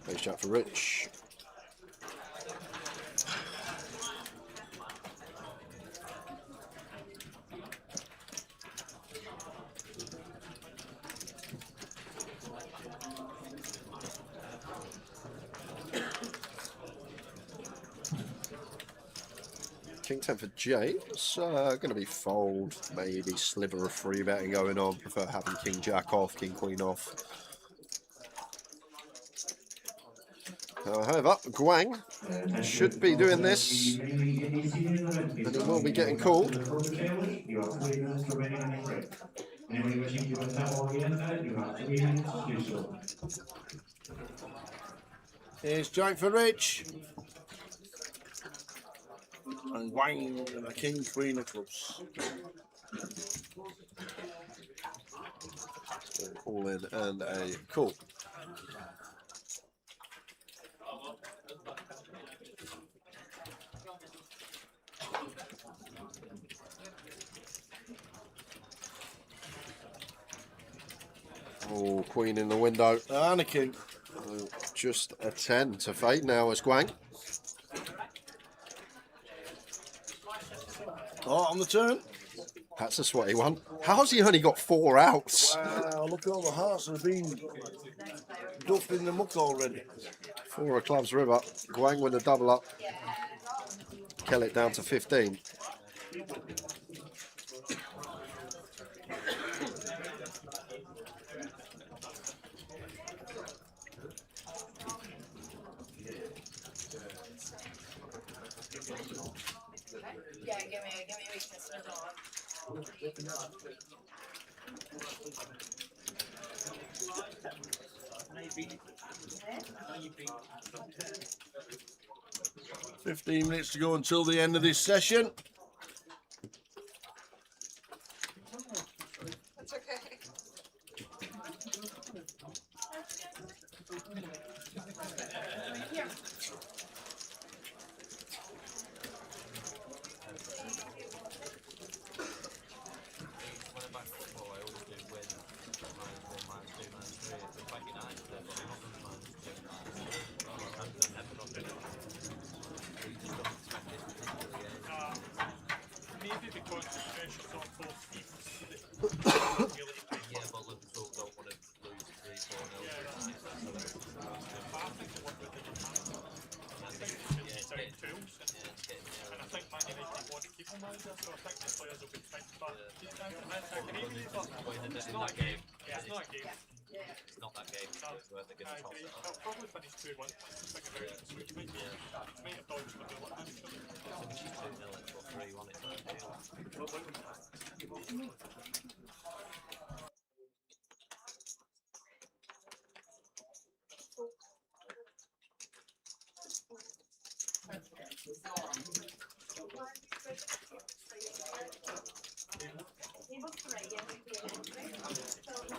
Ace jack for Rich. King 10 for James. Going to be fold, maybe sliver of free betting going on. Prefer having King Jack off, King Queen off. However, Guang should be doing this, and he will be getting called. You have 3 minutes remaining on your break. Anybody wishing to enter or re-enter, you have 3 minutes to do so. Here's Jack for Rich. And Wang and the King Queen of clubs. All in and a call. Oh, Queen in the window. And a King. Just a 10 to fade now as Guang. Oh, on the turn. That's a sweaty one. How's he only got 4 outs? Wow, look at all the hearts that have been duffed in the muck already. 4 of clubs river. Guang with a double up. Kellett down to 15. Maybe. 15 minutes to go until the end of this session. That's okay. When I back football, I always do win -1, -2, -3. If I back United, they've got nothing -2, and they're never not doing it. So you just don't expect this particular game. Maybe because the pressure's on both teams. Yeah, but Liverpool don't want to lose 3-4-0 to United. That's how they I think the one with the defense. I think it's out tools, and I think Man United want to keep them out there, so I think the players will be trying to back I agree with you, but it's not a game. Yeah, it's not a game. It's not that game where they're going I to toss agree. it They'll up. probably finish 2-1. So it might have dodged a bit like actually. It's 2-0 or 3-1, it's not ideal.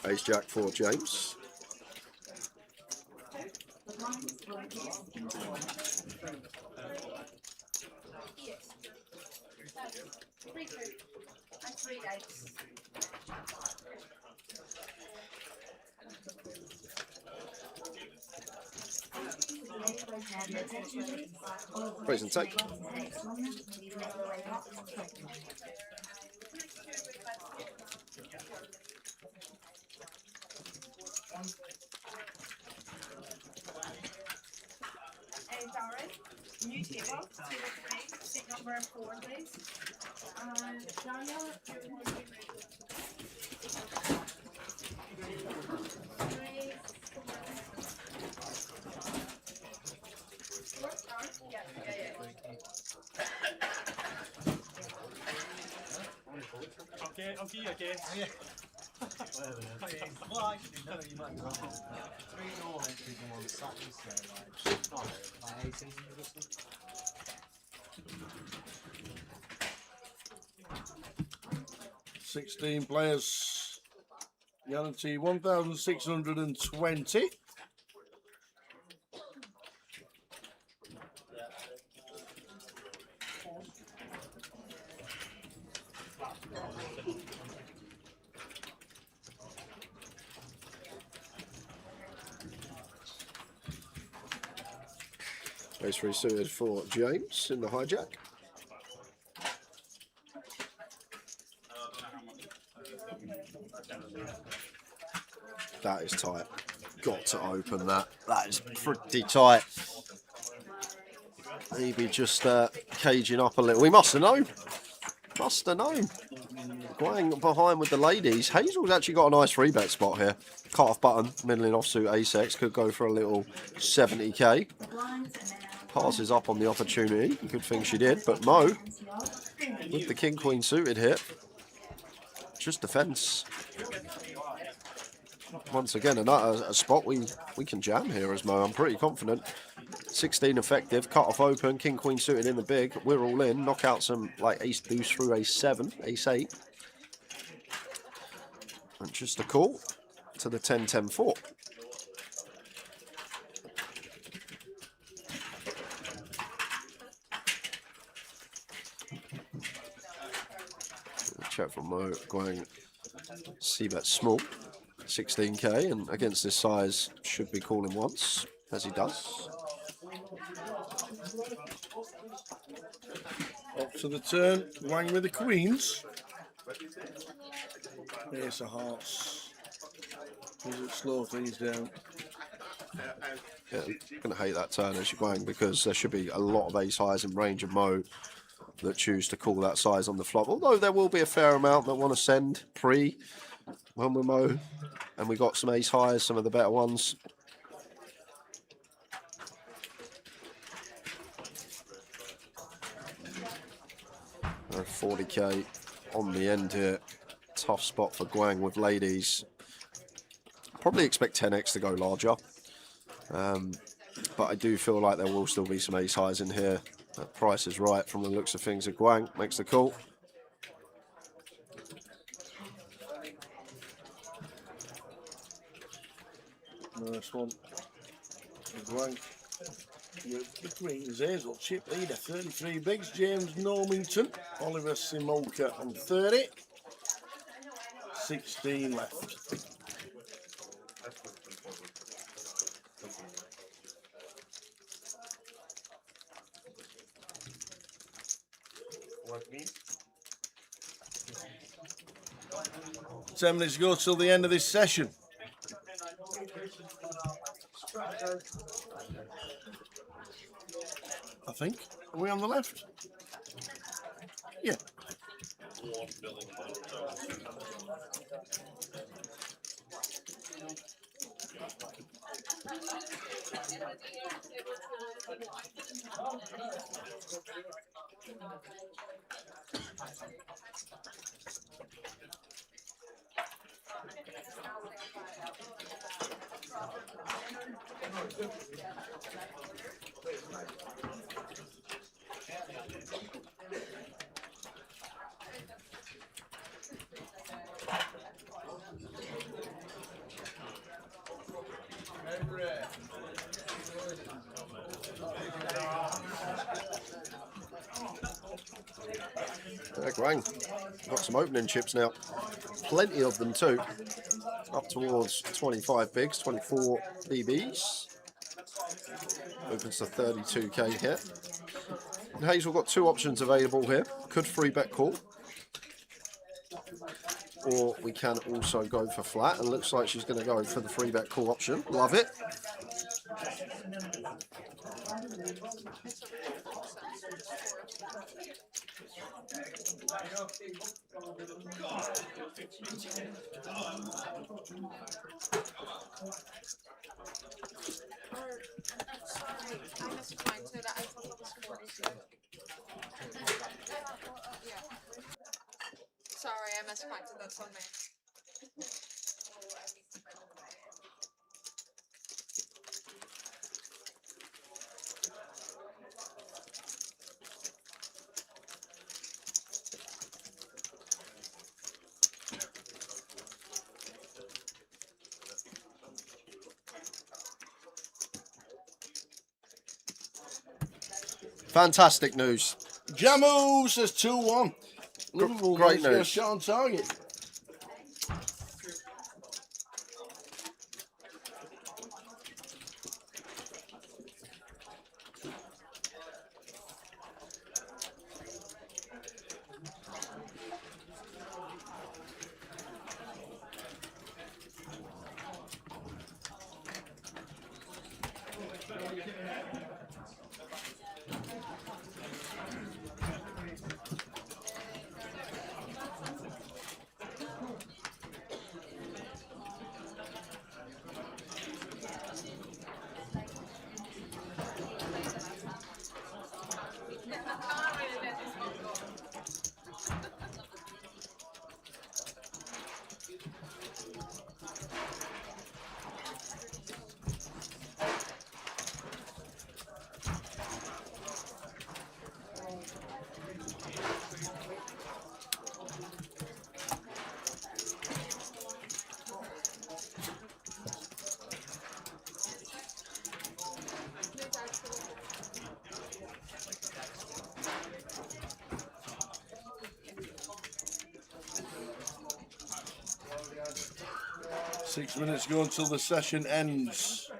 Ace Jack for James. Raise and take. Darren, new table, table 3, seat number 4, please. Daniel, you're going to be I'll give you a guess. Well, actually, no, you might be wrong. 3-0 entries on Saturday, so like 1800 or something. $16 players. Guarantee 1,620. Race 3 suited for James in the hijack. That is tight. Got to open that. That is pretty tight. Maybe just caging up a little. We must have known. Must have known. Going behind with the ladies. Hazel's actually got a nice 3-bet spot here. Cut off button, middling offsuit ace-x. Could go for a little 70k. Passes up on the opportunity. Good thing she did. But Mo, with the king-queen suited here, just defence. Once again, another a spot we can jam here as Mo. I'm pretty confident. 16 effective, cut off open, king queen suited in the big. We're all in. Knock out some like ace deuce through ace 7, ace 8. And just a call to the 10-10-4. Check from Mo going c-bet small. 16k, and against this size should be calling once, as he does. Up to the turn, Wang with the queens. Ace of hearts. Does it slow things down? Yeah, I'm going to hate that turn as you're going, because there should be a lot of ace highs in range of Mo that choose to call that size on the flop. Although there will be a fair amount that want to send pre when we're Mo. And we got some ace highs, some of the better ones. $40k on the end here. Tough spot for Guang with ladies. Probably expect 10x to go larger. But I do feel like there will still be some ace highs in here. That price is right from the looks of things. Guang makes the call. Nice one. Guang with the Queen's Hazel chip leader. 33 bigs. James Normington. Oliver Simoka on 30. 16 left. What means? 10 minutes to go till the end of this session. I think. Are we on the left? Yeah. Guang got some opening chips now. Plenty of them too. Up towards 25 bigs, 24 BBs. Opens to 32k here. And Hazel got two options available here. Could free bet call. Or we can also go for flat. And looks like she's going to go for the free bet call option. Love it. Sorry, I misconnected. That's on me. Fantastic news. Jamu says 2-1. Liverpool Great got a news. shot on target. Six minutes to go until the session ends.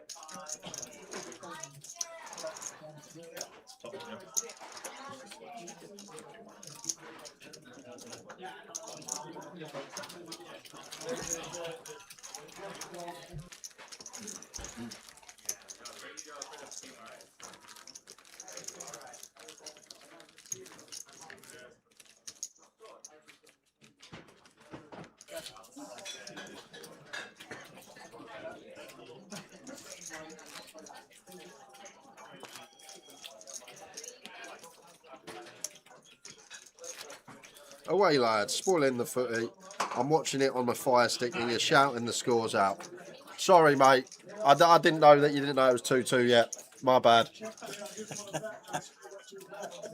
Away, lads. Spoiling the footy. I'm watching it on my Fire Stick and you're shouting the scores out. Sorry, mate. I didn't know that you didn't know it was 2-2 yet. My bad.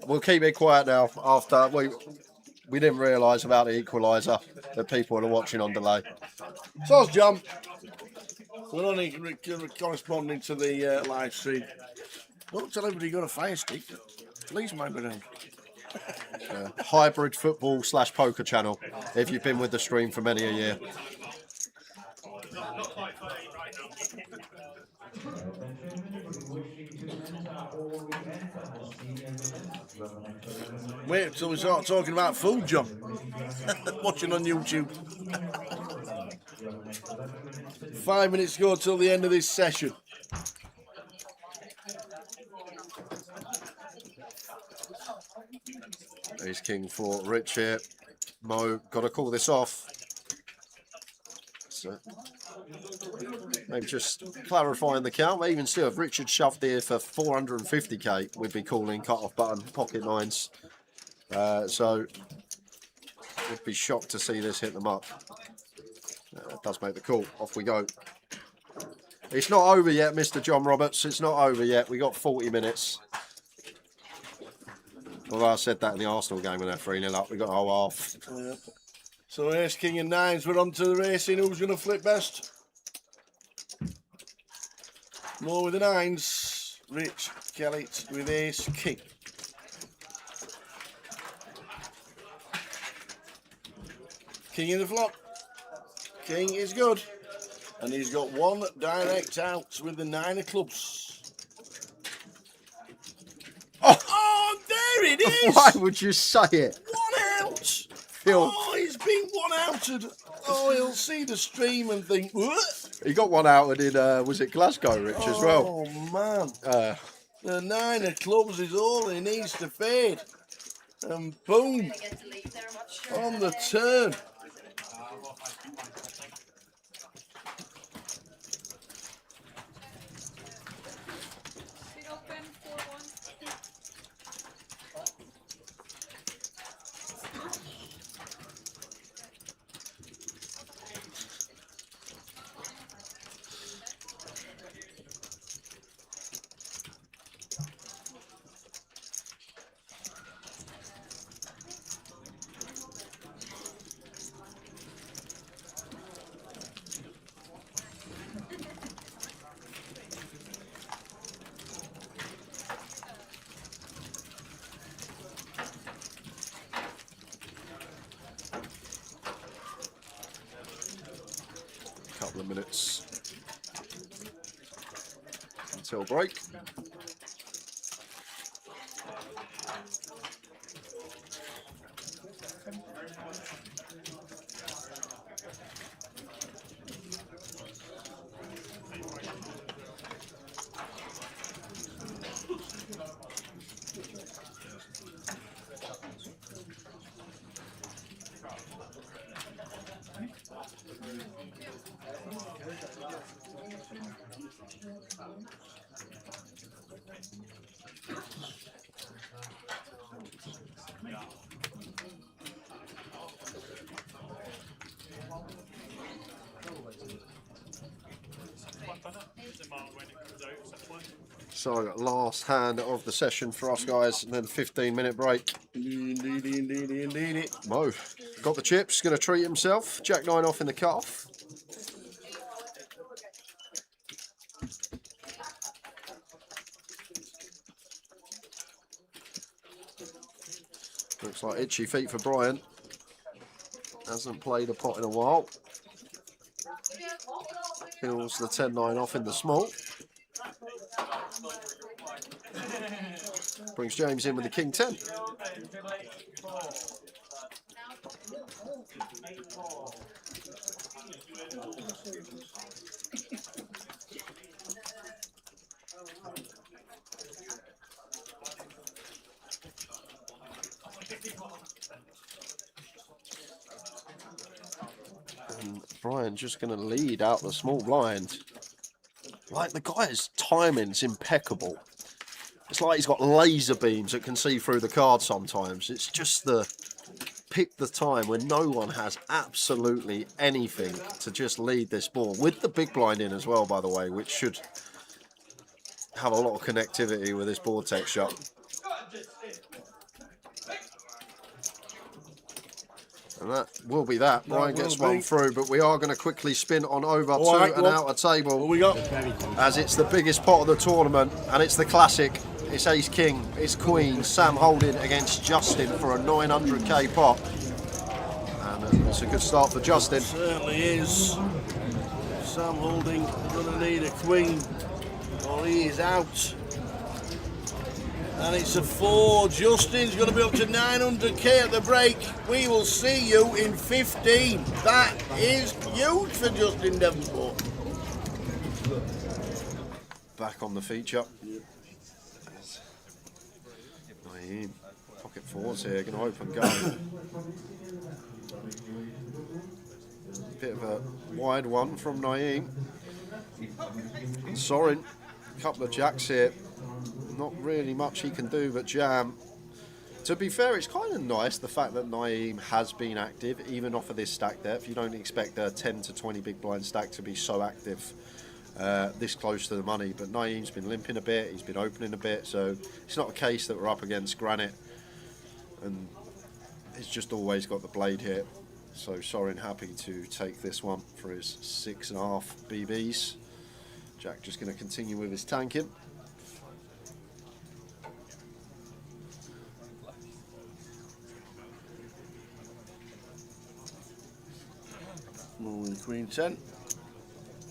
We'll keep it quiet now after we didn't realise about the equaliser that people are watching on delay. So's John. We're only corresponding to the live stream. Don't tell everybody you got a Fire Stick. Police might be around. Hybrid football / poker channel, if you've been with the stream for many a year. Wait till we start talking about food, John. Watching on YouTube. 5 minutes to go till the end of this session. He's king for Rich here. Mo, got to call this off. So, maybe just clarifying the count. Even still, if Richard shoved here for 450k, we'd be calling cut-off button, pocket nines. So, would be shocked to see this hit the mark. It does make the call. Off we go. It's not over yet, Mr. John Roberts. It's not over yet. We got 40 minutes. Although I said that in the Arsenal game when they're 3-0 up, we got a whole half. Yep. So Ace, King and Nines, we're on to the racing. Who's going to flip best? More with the Nines. Rich, Kelly with Ace, King. King in the flop. King is good. And he's got one direct out with the 9 of clubs. Oh, there it is! Why would you say it? 1 out! Phil. Oh, he's been 1-outed. Oh, he'll see the stream and think, what? He got one out in, was it Glasgow, Rich, as well? Oh, man. The 9 of clubs is all he needs to fade. And boom, on the turn. Couple of minutes until break. So last hand of the session for us guys, and then 15-minute break. Indeed. Mo got the chips, going to treat himself. Jack 9 off in the cut-off. Looks like itchy feet for Brian. Hasn't played a pot in a while. Kills the 10-9 off in the small. Brings James in with the King 10. And Brian just going to lead out the small blind. Like, the guy's timing's impeccable. It's like he's got laser beams that can see through the card sometimes. It's just the picked the time when no one has absolutely anything to just lead this board, with the big blind in as well, by the way, which should have a lot of connectivity with this board texture. And that will be that. Brian gets one through, but we are going to quickly spin on over to an outer table. What we got? As it's the biggest pot of the tournament, and it's the classic. It's Ace King, it's Queen, Sam Holding against Justin for a 900k pot. And it's a good start for Justin. It certainly is. Sam Holding gonna need a queen, or he is out. And it's a 4. Justin's gonna be up to 900k at the break. We will see you in 15. That is huge for Justin Devonport. Back on the feature. Naeem, pocket fours here, going to open gun. Bit of a wide one from Naeem. Sorin, a couple of jacks here. Not really much he can do but jam. To be fair, it's kind of nice the fact that Naeem has been active, even off of this stack depth. You don't expect a 10 to 20 big blind stack to be so active this close to the money, but Naeem's been limping a bit, he's been opening a bit, so it's not a case that we're up against granite, and he's just always got the blade here. So Sorin happy to take this one for his 6.5 BBs. Jack just going to continue with his tanking. With Queen 10.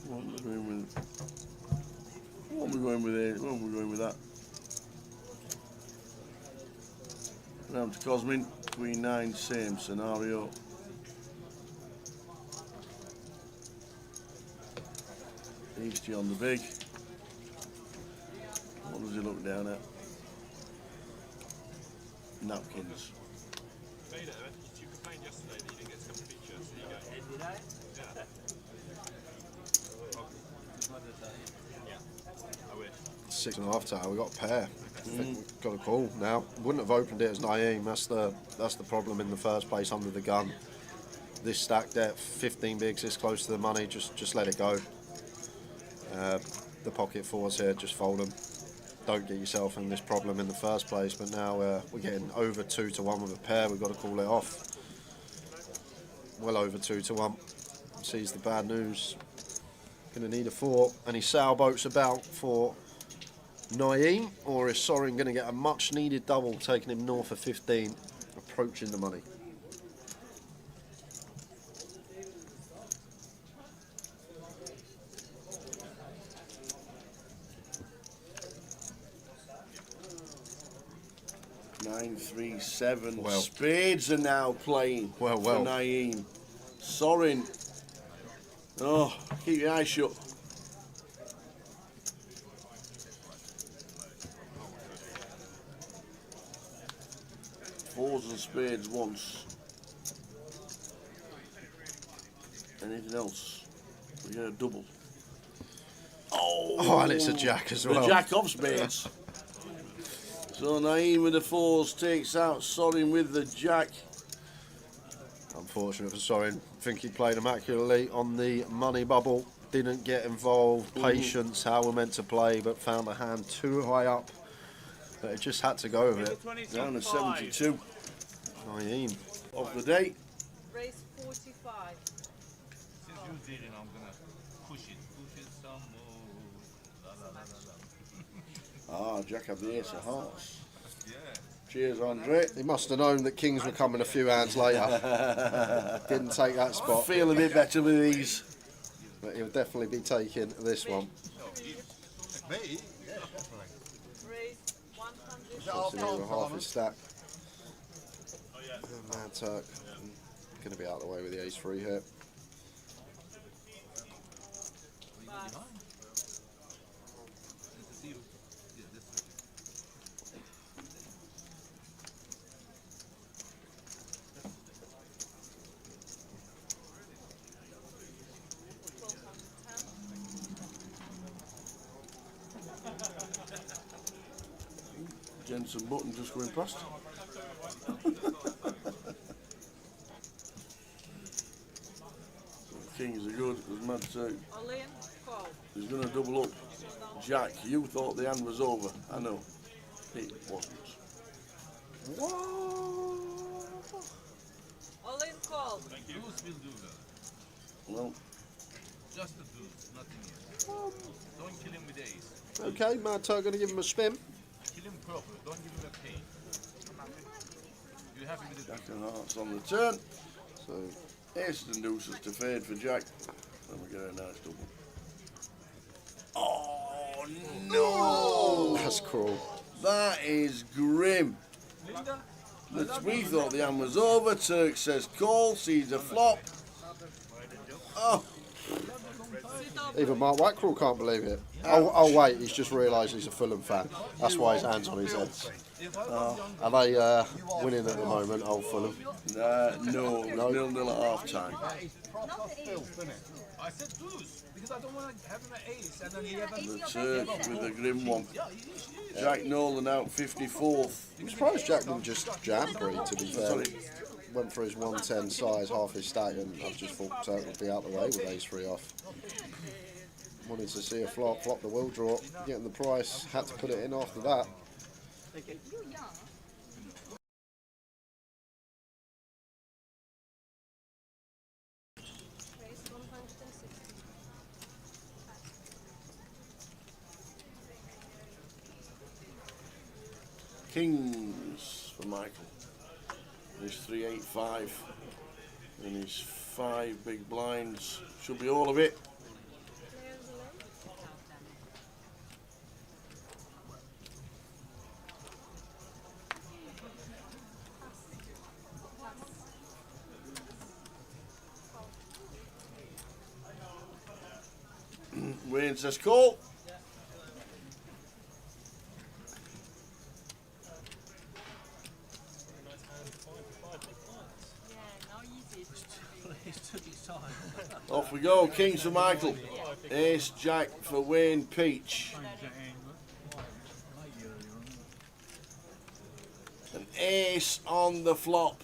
What am I going with? What am I going with here? What am I going with that? Round to Cosmin, Queen 9, same scenario. Easty on the big. What does he look down at? Napkins. You complained yesterday that you didn't get to come to feature, so you go. Did I? Yeah. I wish. 6.5 tower, we got a pair. Got a call now. Wouldn't have opened it as Naeem. That's the problem in the first place under the gun. This stack depth, 15 bigs this close to the money. Just let it go. The pocket fours here, just fold them. Don't get yourself in this problem in the first place. But now we're getting over 2 to 1 with a pair. We've got to call it off. Well over 2 to 1. Sees the bad news. Going to need a 4. Any sailboats about for Naeem, or is Sorin going to get a much needed double, taking him north of 15, approaching the money? Nine, 3, 7. Well, spades are now playing well. For Naeem. Sorin. Oh, keep your eyes shut. Fours and spades once. Anything else? We get a double. Oh, and it's a jack as well. The jack of spades. So Naeem with the 4s takes out Sorin with the jack. Unfortunate for Sorin. I think he played immaculately on the money bubble. Didn't get involved. Patience, how we're meant to play, but found the hand too high up. But it just had to go with it. Down to 72. Naeem. Of the day. Race 45. Since you did it, I'm gonna push it some more. Jack had the ace of hearts. Yeah. Cheers, Andre. He must have known that kings were coming a few hands later. Didn't take that spot. Feel a bit better with these. But he'll definitely be taking this one. Me? Race 100. Obviously over half his stack. Mad Turk. Going to be out of the way with the ace-3 here. Jensen Button just going past. kings are good because Mad too. All in, call. He's going to double up. Jack, you thought the hand was over. I know. It wasn't. Whoa! All in, call. Thank you. Deuce will do that. Well, Just a deuce, nothing else. Don't kill him with ace. Okay, Mad Toe going to give him a spin. Kill him proper. Don't give him a pain. You happy with the Jack and hearts on the turn. So, aces and deuces to fade for Jack. And we get a nice double. Oh, no! That's cruel. That is grim. We thought the hand was over. Turk says call, sees a flop. Oh, Even Mark Wackrell can't believe it. Oh wait, he's just realised he's a Fulham fan. That's why his hand's on his head. Are they winning at the moment, old Fulham? no, 0-0 at half time. I said deuce because I don't want to have him an ace and then he have The Turk with a grim one. Jack Nolan out 54th. I'm surprised Jack didn't just jam Breed, to be fair. Sorry. Went for his 110 size, half his stack, and I just thought Turk would be out the way with ace 3 off. Wanted to see a flop the will draw, getting the price, had to put it in after that. Kings for Michael. His 385 and his 5 big blinds. Should be all of it. Wayne says call. Off we go, Kings for Michael. Ace Jack for Wayne Peach. An ace on the flop.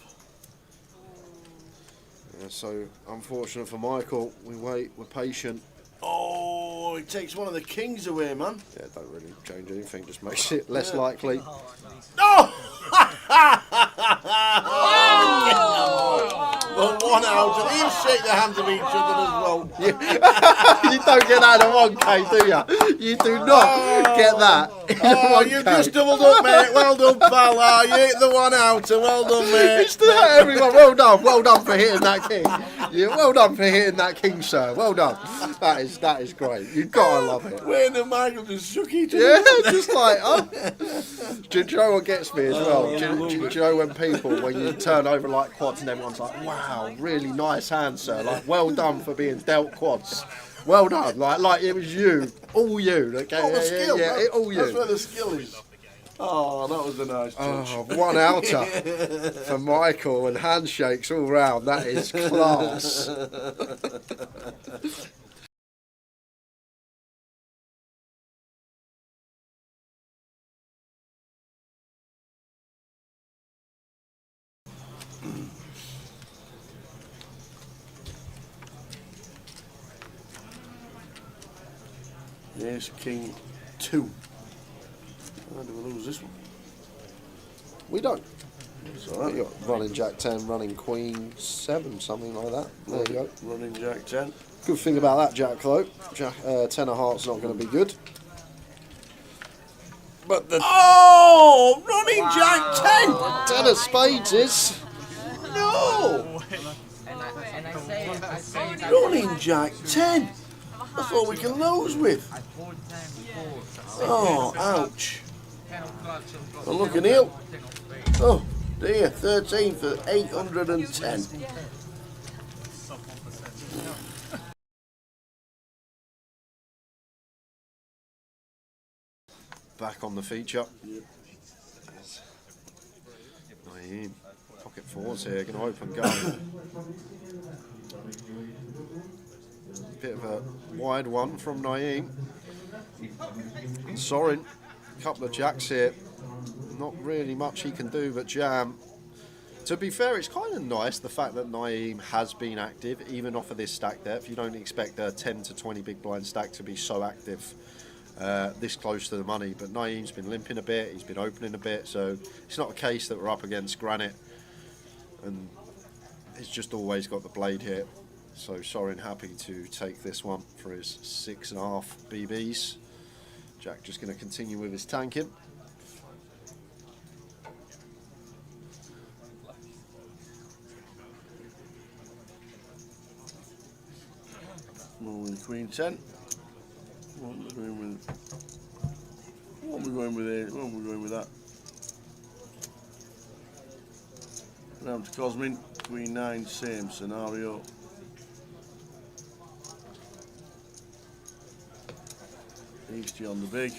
Yeah, so, unfortunate for Michael, we wait, we're patient. Oh, it takes one of the kings away, man. Yeah, don't really change anything, just makes it less likely. No! Well, one out, and he'll shake the hands of each other as well. You don't get that in a 1K, do you? You do not get that. Oh, you just doubled up, mate. Well done, pal. Oh, you hit the one out, and well done, mate. It's to everyone. Well done for hitting that king. Yeah, well done for hitting that king, sir. Well done. That is great. You've got to love it. Wayne and Michael just shook each other. Yeah, just like, oh. Do you know what gets me as well? Do you know when you turn over like quads and everyone's like, wow, really nice hand, sir. Like, well done for being dealt quads. Well done. Like it was you. All you. Okay, All the skill. all you. That's where the skill is. Oh, that was a nice touch. Oh, one outer for Michael and handshakes all round. That is class. Yes, King 2. How do we lose this one? We don't. It's alright. You got running Jack 10, running Queen 7, something like that. There you go. Running Jack 10. Good thing about that Jack though, Jack 10 of hearts not going to be good. But the running Jack 10. 10 of spades is No. Running Jack 10. That's all we can lose with. Oh, ouch. Well, look at Neil. Oh, dear. 13 for 810. back on the feature. Naeem, pocket fours here, going to open gun. Bit of a wide one from Naeem. Sorin, couple of jacks here. Not really much he can do but jam. To be fair, it's kind of nice the fact that Naeem has been active, even off of this stack depth. You don't expect a 10 to 20 big blind stack to be so active this close to the money. But Naeem's been limping a bit, he's been opening a bit, so it's not a case that we're up against granite. And he's just always got the blade hit. So Sorin happy to take this one for his 6.5 BBs. Jack just going to continue with his tanking. Rolling Queen 10. What am I going with? What am I going with here? What am I going with that? Round to Cosmin, Queen 9, same scenario. Easty on the big.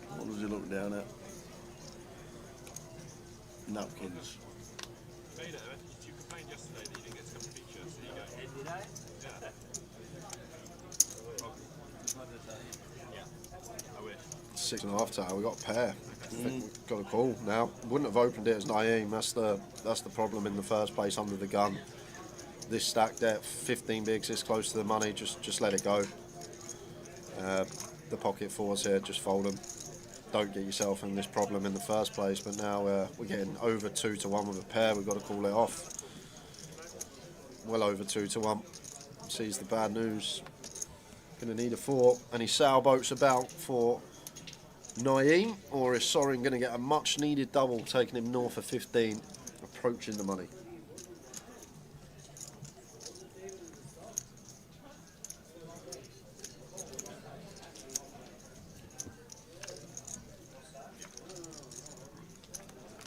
What does he look down at? Napkins. Vader, you complained yesterday that you didn't get to come feature, so you go. Did I? Yeah. I wish. 6.5 tower, we got a pair. I think we've got a call now. Wouldn't have opened it as Naeem. That's the problem in the first place under the gun. This stack depth, 15 bigs this close to the money, just let it go. The pocket fours here, just fold them. Don't get yourself in this problem in the first place, but now we're getting over 2 to 1 with a pair. We've got to call it off. Well over 2 to 1. Sees the bad news. Going to need a 4. Any sailboats about for Naeem, or is Sorin going to get a much needed double, taking him north of 15, approaching the money?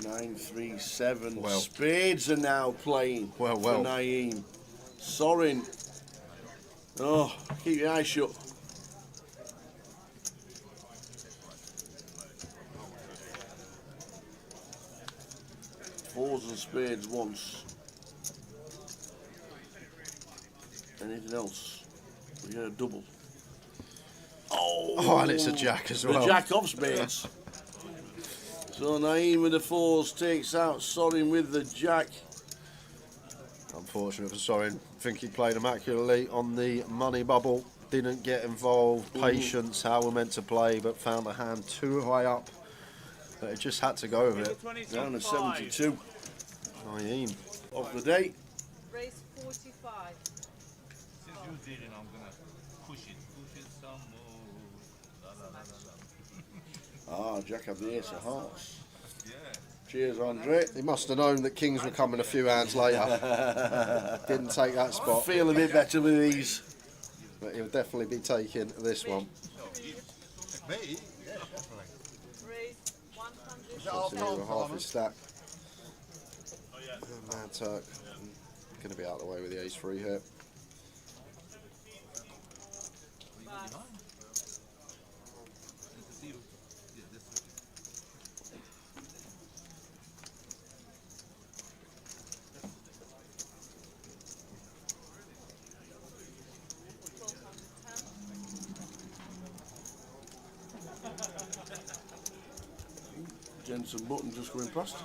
Nine, 3, 7. Well. Spades are now playing Well. for Naeem. Sorin. Oh, keep your eyes shut. Fours and spades once. Anything else? We get a double. Oh, and it's a jack as well. The jack of spades. So Naeem with the fours takes out Sorin with the jack. Unfortunate for Sorin. I think he played immaculately on the money bubble. Didn't get involved. Patience, how we're meant to play, but found a hand too high up. But it just had to go with it. Down to 72. Naeem. Of the day. Race 45. Since you did it, I'm gonna push it some more. Ah, Jack of the ace of hearts. Yeah. Cheers, Andre. He must have known that kings were coming a few hands later. Didn't take that spot. Feel a bit better with these. But he'll definitely be taking this one. Me? Race 100. Crossing over half his stack. Mad Turk. Going to be out of the way with the ace-3 here. Jensen Button just going past.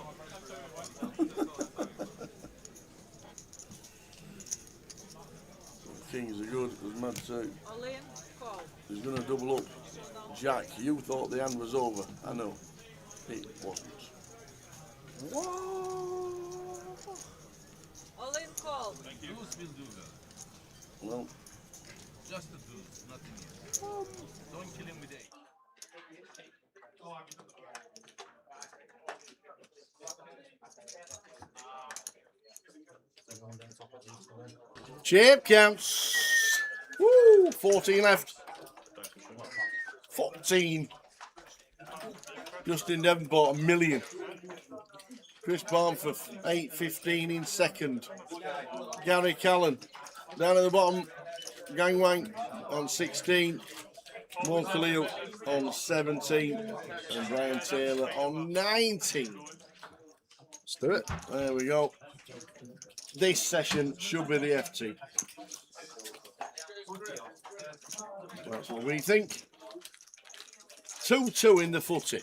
Kings are good, as Mad Turk. All in, call. He's going to double up. Jack, you thought the hand was over. I know. It wasn't. All in, call. Thank you. Deuce will do that. Well, Just a deuce, nothing else. Don't kill him with 8. chip counts. Woo, 14 left. 14. Justin Devonport, $1 million. Chris Palm for 8.15 in second. Gary Callan down at the bottom. Gang Wang on 16. Mo Khalil on 17. And Brian Taylor on 19. Let's do it. There we go. This session should be the FT. That's what we think. 2-2 in the footy.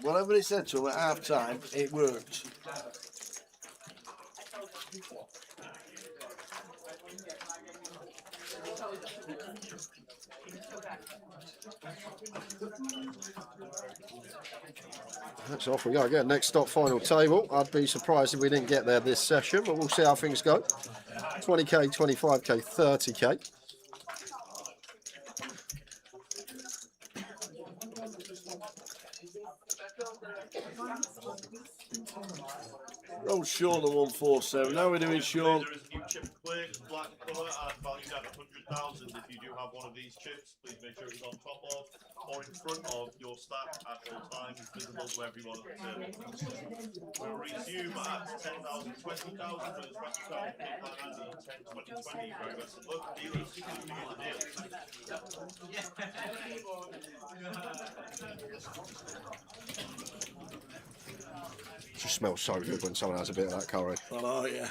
Whatever he said to him at half time, it worked. That's off we go again. Next stop, final table. I'd be surprised if we didn't get there this session, but we'll see how things go. 20k, 25k, 30k. Oh, Sean, the 147. Now we're doing Sean. There is a new chip plate, black colour, and valued at 100,000. If you do have one of these chips, please make sure it's on top of or in front of your stack at all times, visible to everyone at the table. We'll resume at 10,000, 20,000 for the 20,000 big plan Andy, 10, 20, 20. Very best of luck. Dealers, please begin the deal. Just smells so good when someone has a bit of that curry. Oh, yeah.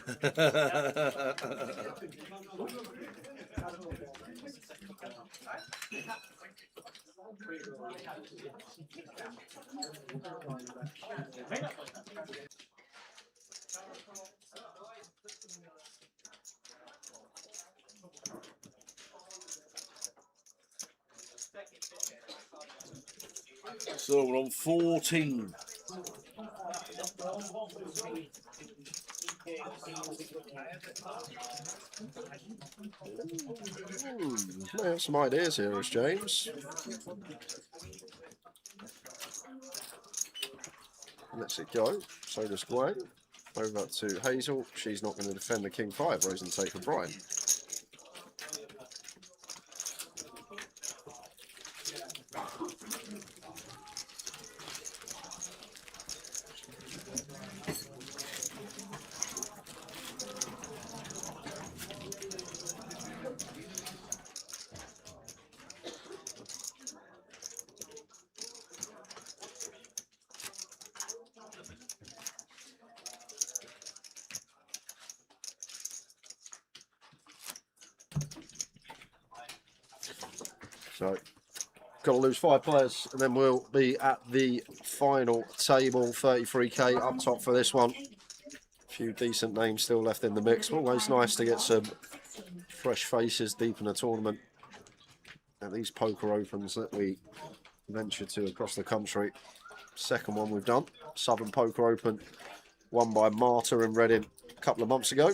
So we're on 14. May have some ideas here, as James. Lets it go. So does Gwen. Over to Hazel. She's not going to defend the King 5. Rose and take for Brian. So, got to lose 5 players, and then we'll be at the final table. 33k up top for this one. A few decent names still left in the mix. Always nice to get some fresh faces deep in the tournament. At these poker opens that we venture to across the country. Second one we've done. Southern Poker Open, won by Marta in Reading a couple of months ago.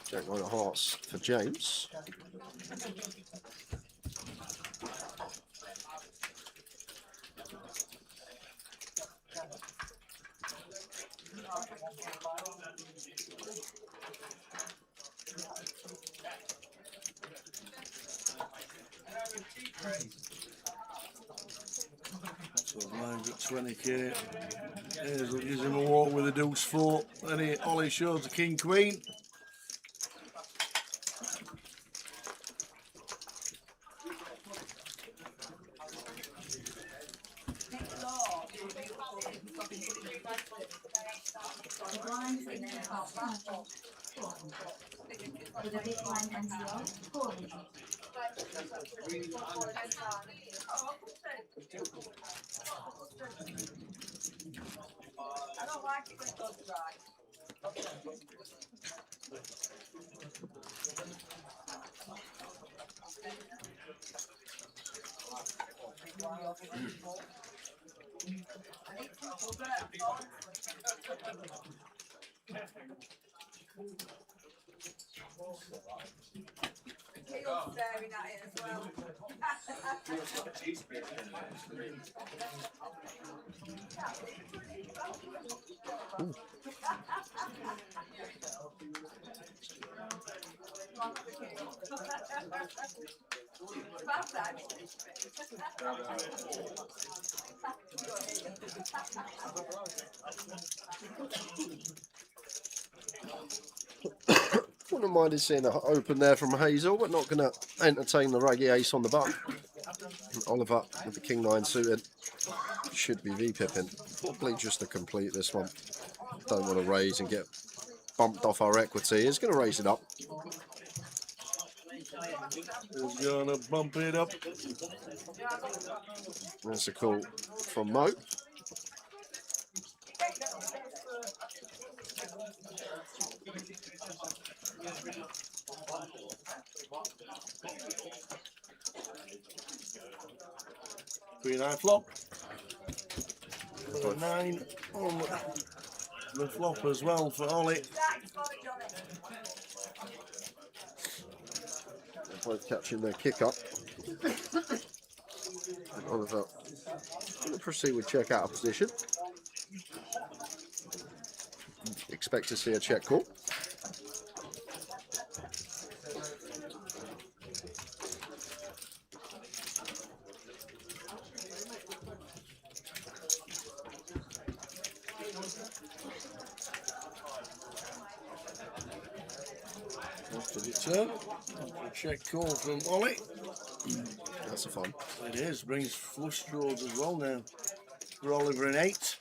Jack 9 of hearts for James. So mine's at 20k. Hazel gives him a walk with a deuce 4. Then Ollie shows the King Queen. With a big blind and zero, 4 digits. I don't like it when it goes dry. You're staring at it as well. Wouldn't have minded seeing an open there from Hazel, but not going to entertain the raggy ace on the button. Oliver with the King 9 suited should be V-pipping. Probably just to complete this one. Don't want to raise and get bumped off our equity. It's going to raise it up. It's going to bump it up. That's a call from Mo. Queen high flop. 9 on the flop as well for Ollie. Both catching their kick up. And Oliver going to proceed with check out of position. Expect to see a check call. After the turn, a check call from Ollie. That's a fun. It is, brings flush draws as well now. For Oliver in 8.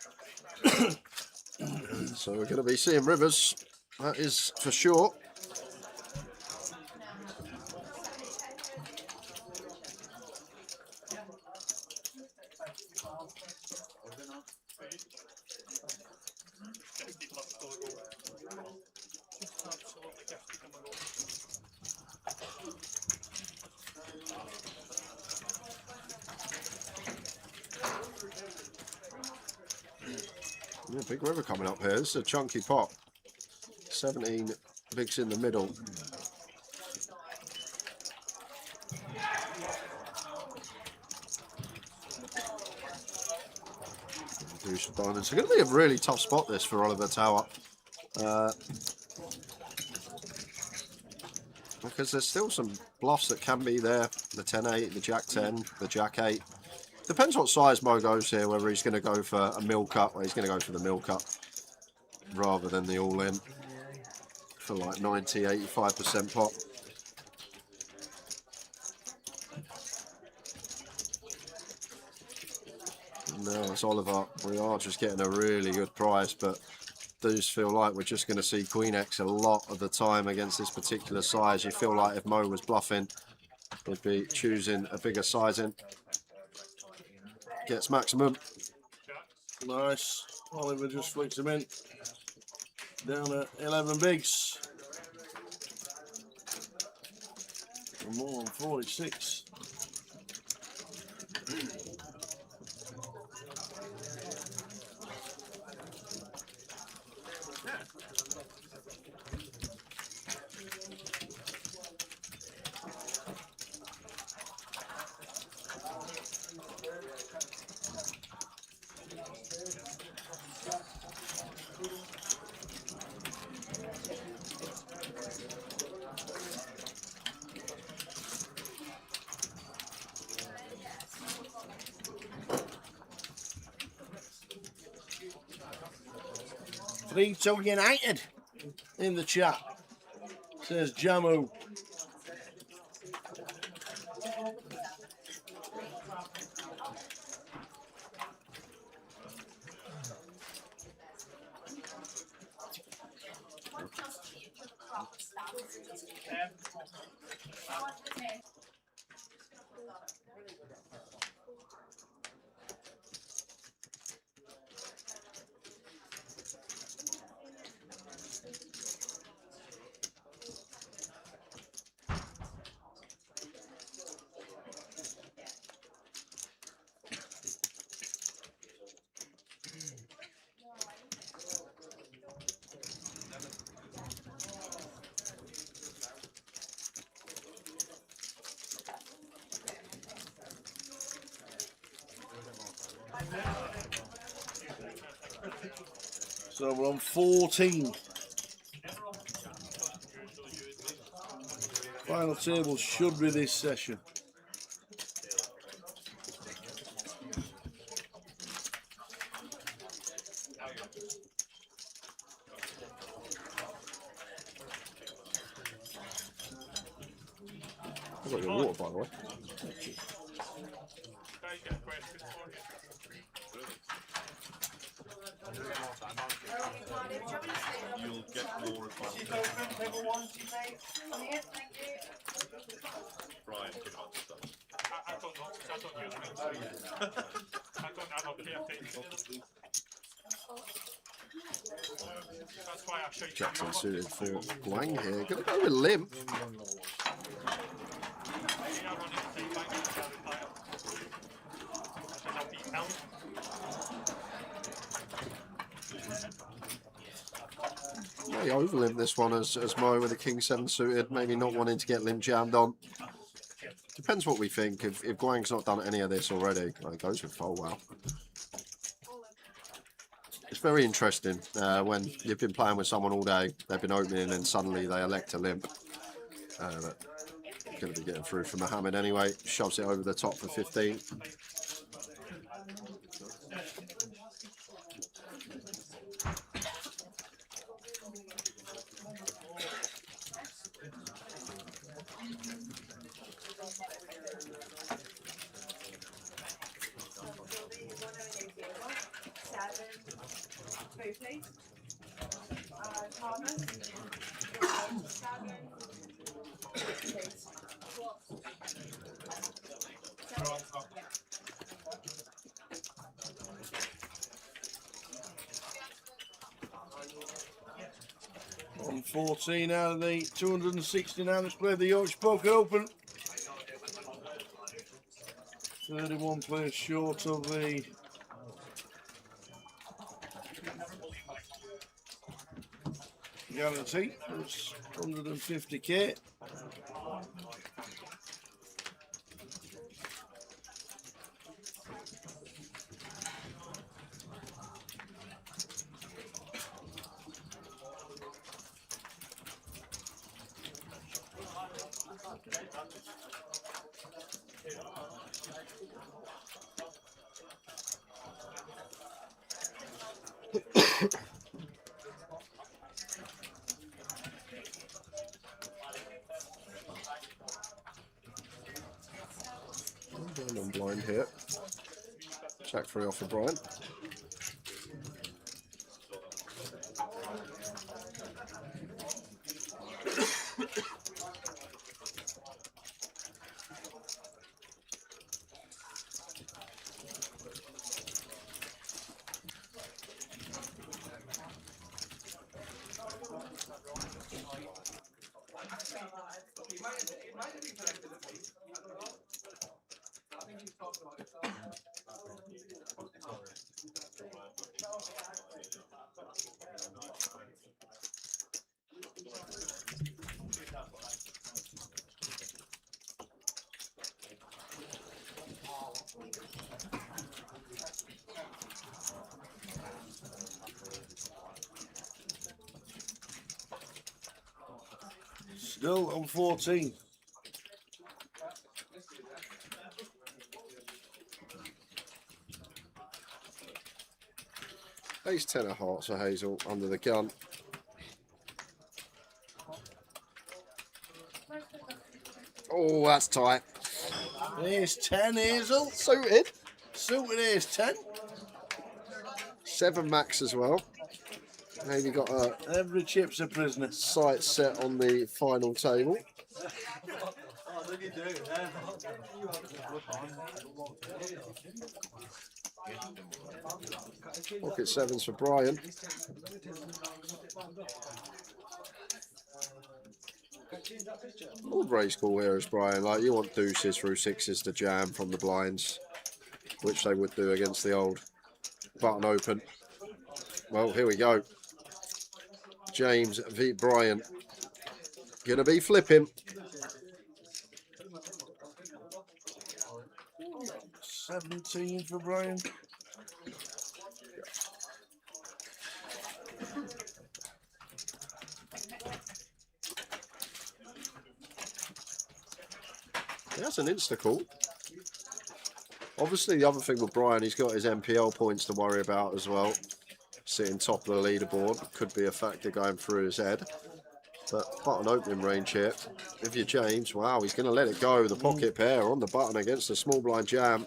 So we're going to be seeing rivers. That is for sure. Yeah, big river coming up here. This is a chunky pot. 17 bigs in the middle. Deuce of diamonds. It's going to be a really tough spot this for Oliver Tower. Because there's still some bluffs that can be there. The 10-8, the Jack-10, the Jack-8. Depends what size Mo goes here, whether he's going to go for a mill cut, or he's going to go for the mill cut rather than the all-in for like 90-85% pot. No, it's Oliver. We are just getting a really good price, but does feel like we're just going to see Queen X a lot of the time against this particular size. You feel like if Mo was bluffing, he'd be choosing a bigger sizing. Gets maximum. Nice. Oliver just flicks him in. Down at 11 bigs. For more than 46. Frito United in the chat, says Jamu. So we're on 14. Final table should be this session. I've got your water, by the way. You'll get more advantage. Brian, give it on stuff. I don't know, because I don't use rings. I don't have a clear thing. That's why I show you. Jackson suited for Guang here. Gonna go with limp. May over limp this one as Mo with the King 7 suited, maybe not wanting to get limp jammed on. Depends what we think. If Guang's not done any of this already, it goes with fold. Wow. It's very interesting when you've been playing with someone all day, they've been opening, and suddenly they elect to limp. But going to be getting through for Mohammed anyway. Shoves it over the top for 15. On 14 out of the 260 now. Let's play the Yorkshire Poker Open. 31 players short of the guarantee. It's 150k. On blind here. Jack 3 off for Brian. Still on 14. Ace 10 of hearts for Hazel under the gun. Oh, that's tight. Ace 10, Hazel. Suited. Suited Ace 10. 7 max as well. Maybe got a every chip's a prisoner. Sight set on the final table. Pocket 7s for Brian. Old race call here is Brian. Like, you want deuces through 6s to jam from the blinds, which they would do against the old button open. Well, here we go. James v Brian. Gonna be flipping. 17 for Brian. That's an insta call. Obviously, the other thing with Brian, he's got his MPL points to worry about as well. Sitting top of the leaderboard could be a factor going through his head. But button opening range here. If you're James, wow, he's going to let it go. The pocket pair on the button against the small blind jam.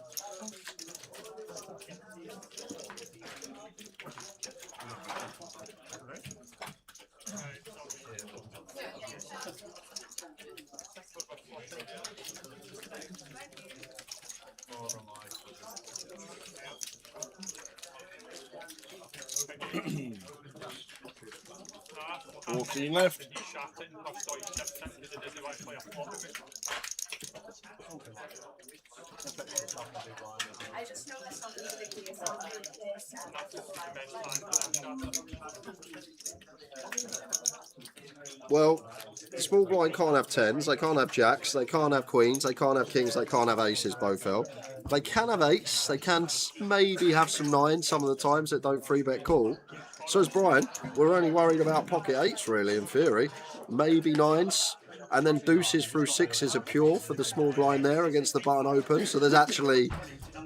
14 left. He's shot it, I've got his 10% because it doesn't like play a flop of it. I just noticed on the video some of this That's the best time for them shots. Well, the small blind can't have tens, they can't have jacks, they can't have queens, they can't have kings, they can't have aces, both held. They can have eights, they can maybe have some nines some of the times that don't free bet call. So as Brian, we're only worried about pocket eights really in theory, maybe nines, and then deuces through sixes are pure for the small blind there against the button open. So there's actually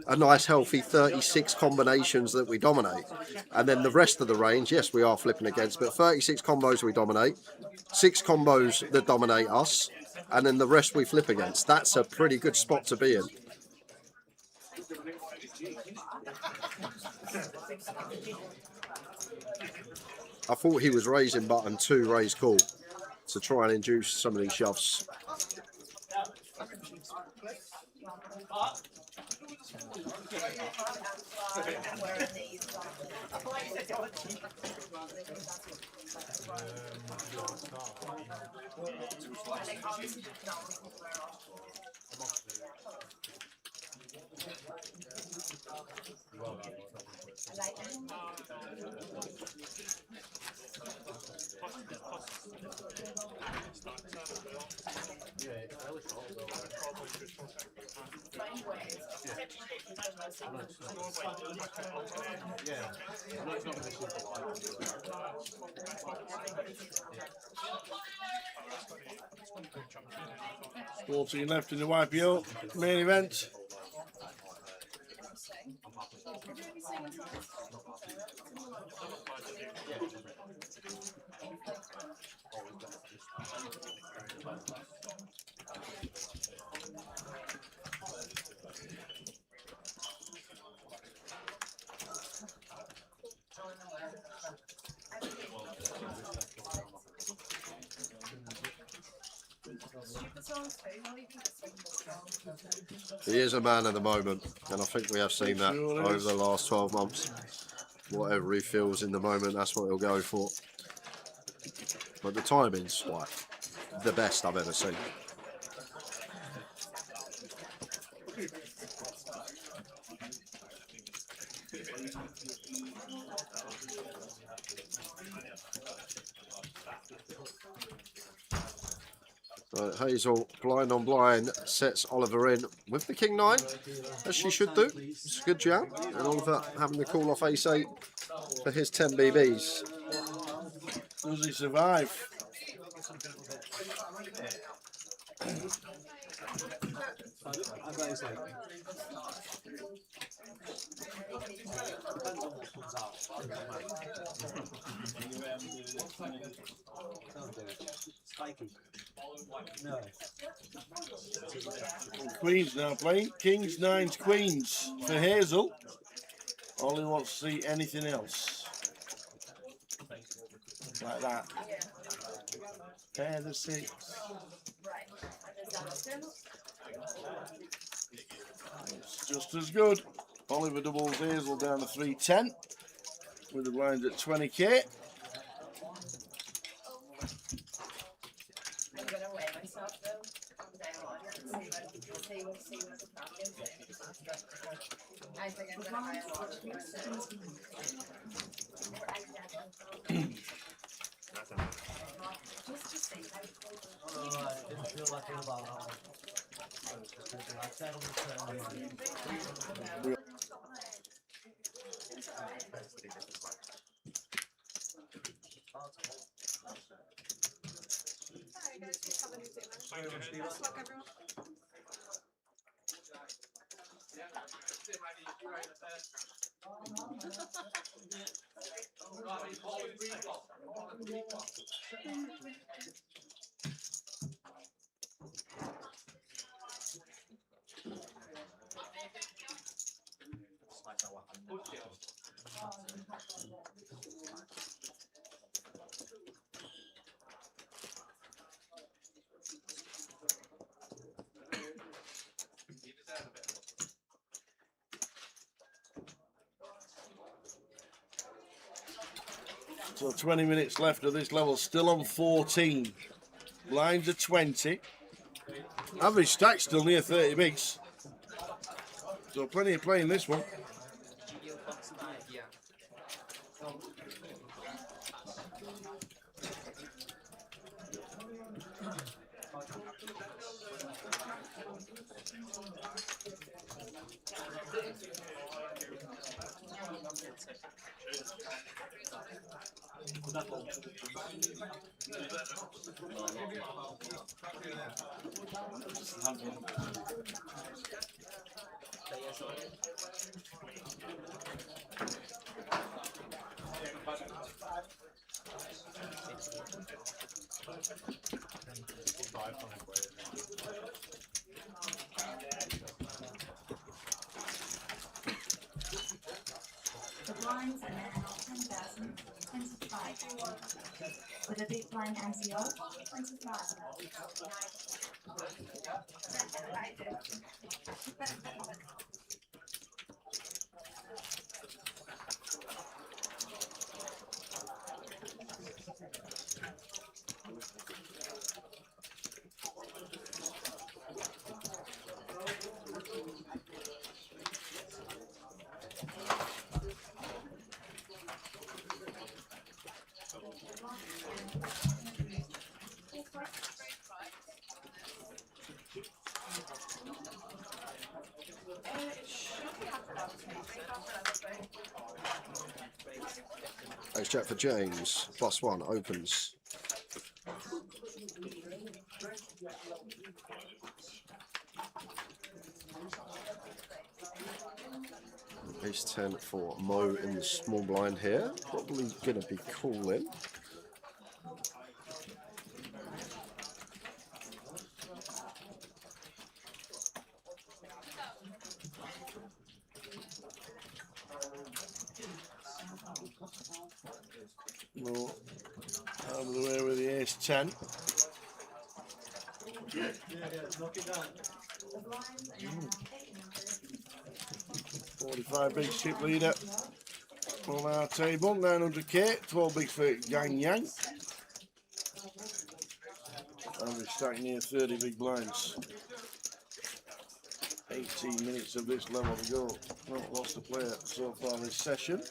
a nice healthy 36 combinations that we dominate. And then the rest of the range, yes, we are flipping against, but 36 combos we dominate, 6 combos that dominate us, and then the rest we flip against. That's a pretty good spot to be in. I thought he was raising button 2, raise call, to try and induce some of these shoves. Yeah. 14 left in the YPO main event. He is a man of the moment, and I think we have seen that over the last 12 months. Whatever he feels in the moment, that's what he'll go for. But the timing's like the best I've ever seen. Hazel, blind on blind, sets Oliver in with the king 9, as she should do. It's a good jam, and Oliver having the call off ace 8 for his 10 BBs. Does he survive? Queens now playing. Kings, nines, queens for Hazel. Ollie wants to see anything else. Like that. Pair the 6. It's just as good. Oliver doubles Hazel down to 310 with the blinds at 20k. I'm gonna weigh myself though. I think I'm gonna hire So 20 minutes left of this level, still on 14. Blinds are 20. Average stack still near 30 bigs. So plenty of play in this one. The blinds are now 10,000, 25. With a big blind anti-off, 25. It should be after that, Ace Jack for James. +1 opens. Ace 10 for Mo in the small blind here. Probably going to be calling. Mo out of the way with the ace 10. Knock it down. 45 big chip leader on our table. 900k. 12 big for Yang Yang. Average stack near 30 big blinds. 18 minutes of this level to go. Not lost a player so far this session.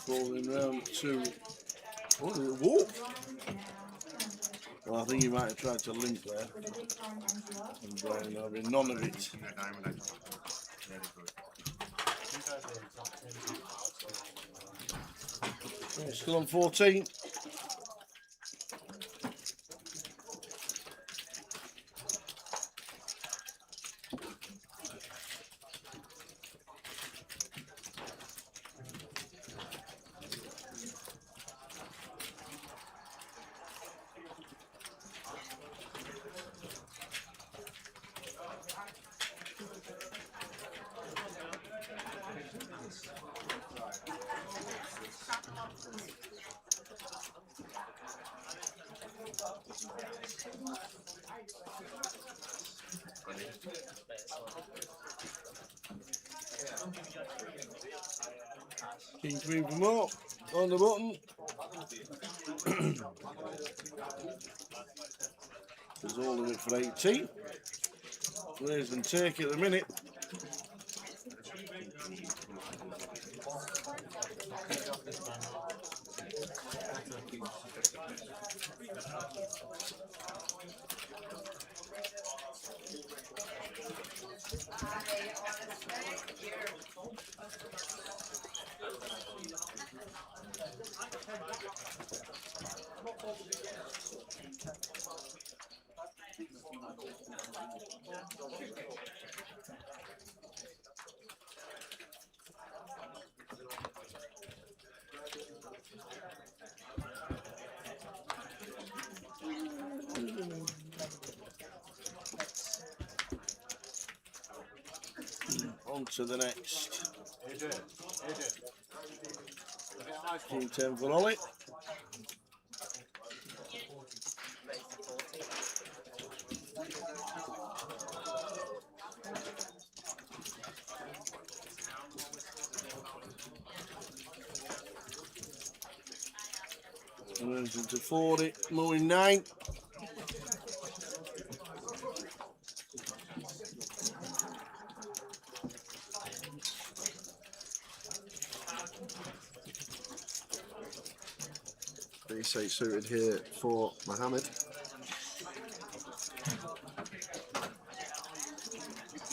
Falling round to whoa. Well, I think he might have tried to limp there. And Brian having none of it. Yeah, still on 14. King Queen for more on the button. There's all of it for 18. Raise and take at the minute. On to the next. AJ. King 10 for Ollie. Moves into 40, moving 9. B6 suited here for Mohammed.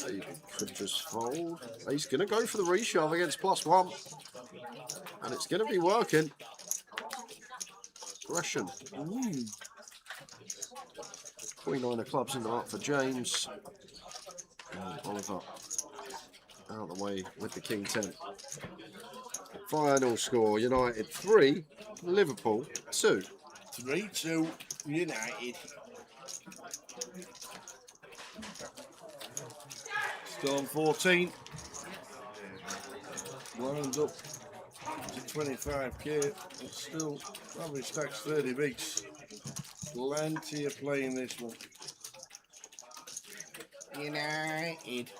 He could just fold. He's going to go for the reshove against +1. And it's going to be working. Aggression. Queen 9 of clubs in the mark for James. And Oliver out of the way with the King 10. Final score, United 3, Liverpool 2. 3-2 United. Still on 14. Wound up to 25k. It's still average stacks 30 bigs. Plenty of play in this one. United.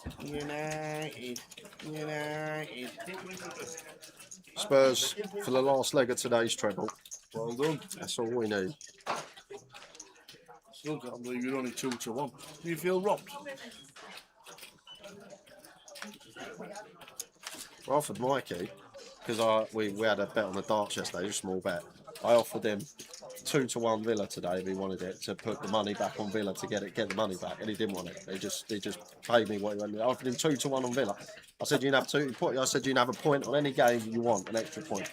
Spurs for the last leg of today's treble. Well done. That's all we need. Still can't believe you're only 2-1. Do you feel robbed? I offered Mikey, because we had a bet on the darts yesterday, a small bet. I offered him 2-1 Villa today if he wanted it, to put the money back on Villa to get the money back, and he didn't want it. He just paid me what he wanted. I offered him 2-1 on Villa. I said you can have I said you can have a point on any game you want, an extra point.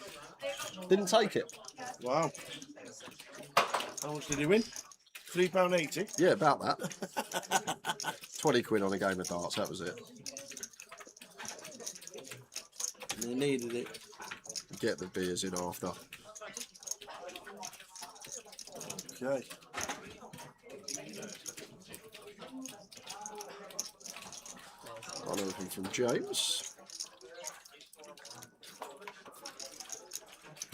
Didn't take it. Wow. How much did he win? £3.80? Yeah, about that. 20 quid on a game of darts, that was it. They needed it. Get the beers in after. Okay. One open from James.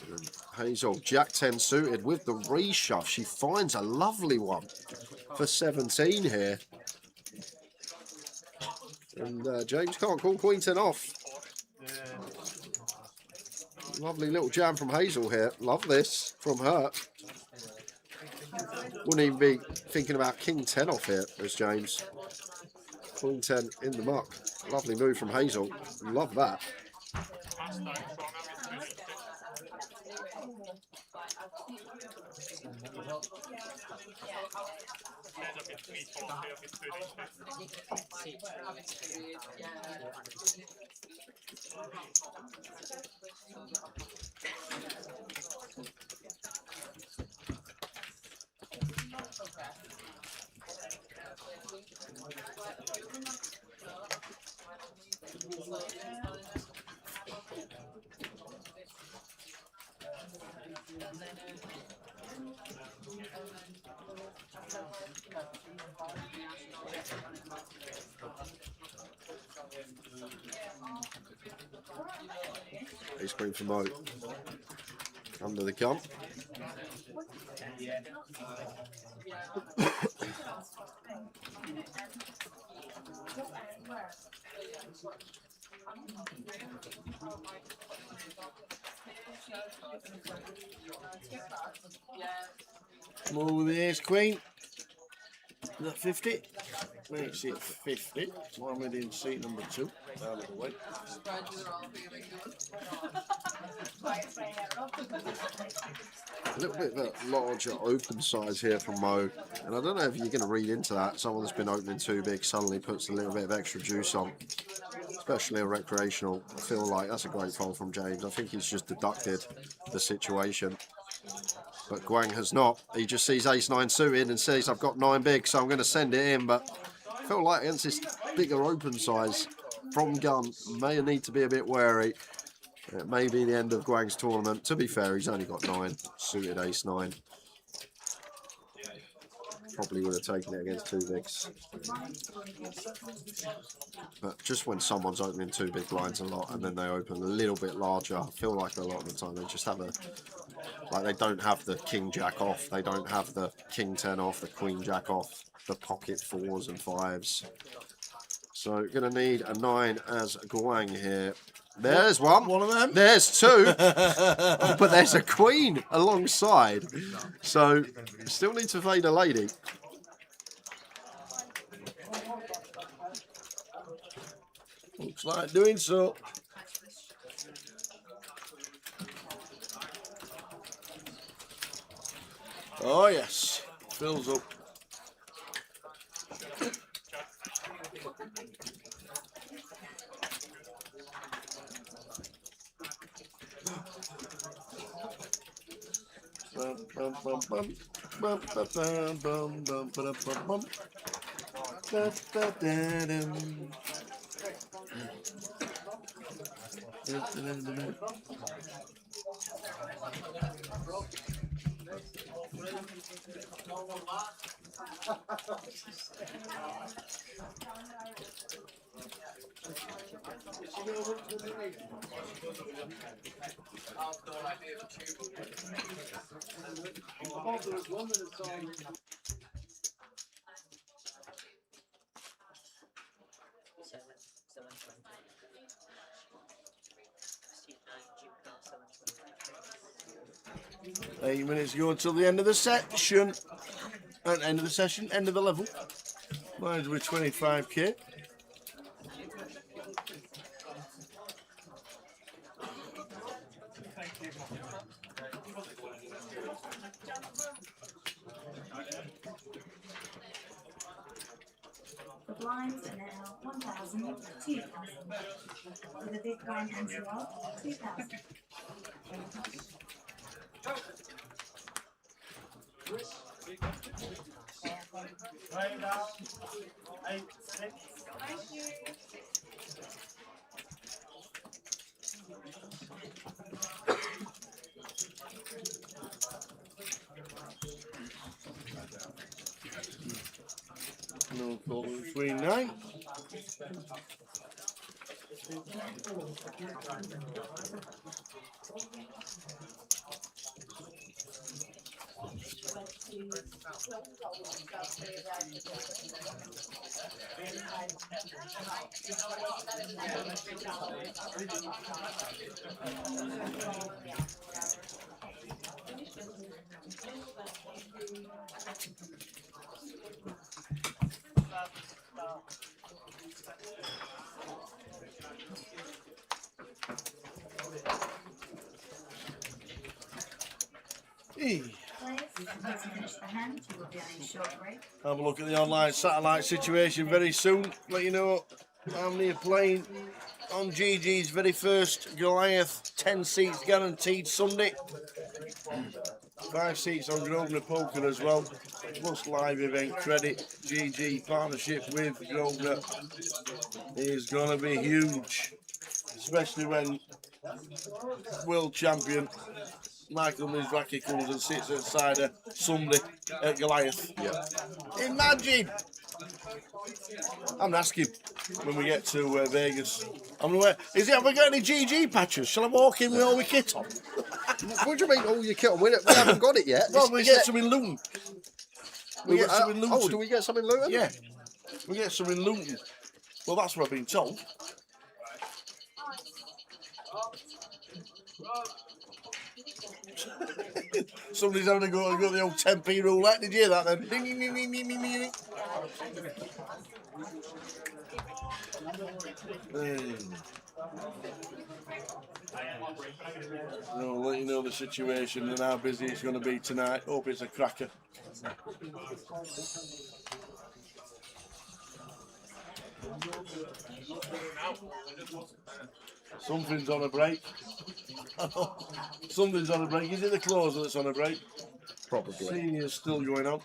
And Hazel, Jack 10 suited with the reshove. She finds a lovely one for 17 here. And James can't call Queen 10 off. Lovely little jam from Hazel here. Love this from her. Wouldn't even be thinking about King 10 off here as James. Queen 10 in the muck. Lovely move from Hazel. Love that. Ace Queen for Mo. Under the gun. More with the ace queen. Is that 50? Makes it 50. Mohammed in seat number 2. Out of the way. A little bit of a larger open size here from Mo. And I don't know if you're going to read into that. Someone that's been opening too big suddenly puts a little bit of extra juice on. Especially a recreational. I feel like that's a great fold from James. I think he's just deducted the situation. But Guang has not. He just sees ace-9 suited and says, I've got 9 big, so I'm going to send it in. But I feel like against this bigger open size from gun, may need to be a bit wary. It may be the end of Guang's tournament. To be fair, he's only got 9, suited ace-9. Probably would have taken it against 2 bigs. But just when someone's opening 2 big blinds a lot and then they open a little bit larger, I feel like a lot of the time they just have a... Like they don't have the king jack off, they don't have the king 10 off, the queen jack off, the pocket 4s and 5s. So going to need a 9 as Guang here. There's one. One of them. There's 2. Oh, but there's a queen alongside. So still need to fade a lady. Looks like doing so. Oh yes, fills up. Eight minutes to go until the end of the session. End of the session, end of the level. Mine's with 25k. The blinds are now 1,000, 2,000. With a big blind and 2,000. No call between 9. Have a look at the online satellite situation very soon. Let you know how many are playing on GG's very first Goliath. 10 seats guaranteed Sunday. 5 seats on Grosvenor Poker as well. Plus live event credit. GG partnership with Grosvenor is going to be huge. Especially when world champion Michael Mizraki comes and sits outside a Sunday at Goliath. Yeah. Imagine! I'm asking when we get to Vegas. I'm gonna wear, have we got any GG patches? Shall I walk in with all my kit on? What do you mean all your kit on? We haven't got it yet. Well, we get some in Luton. We get some in Luton. Oh, do we get some in Luton? Yeah. We get some in Luton. Well, that's what I've been told. Somebody's having to go the old 10p roulette. Did you hear that then? Ding, ding, ding, ding, ding, ding, ding. I'll let you know the situation and how busy it's going to be tonight. Hope it's a cracker. Something's on a break. Something's on a break. Is it the closer that's on a break? Probably. Senior's still going on.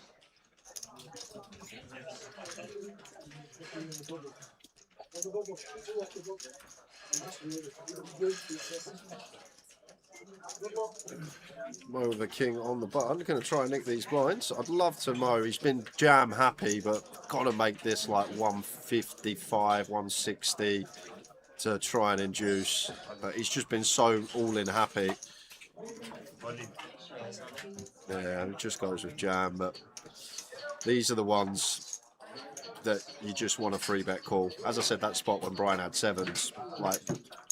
Mo with the king on the button. Going to try and nick these blinds. I'd love to Mo. He's been jam happy, but got to make this like 155, 160 to try and induce. But he's just been so all in happy. Yeah, it just goes with jam. But these are the ones that you just want a free bet call. As I said, that spot when Brian had sevens, like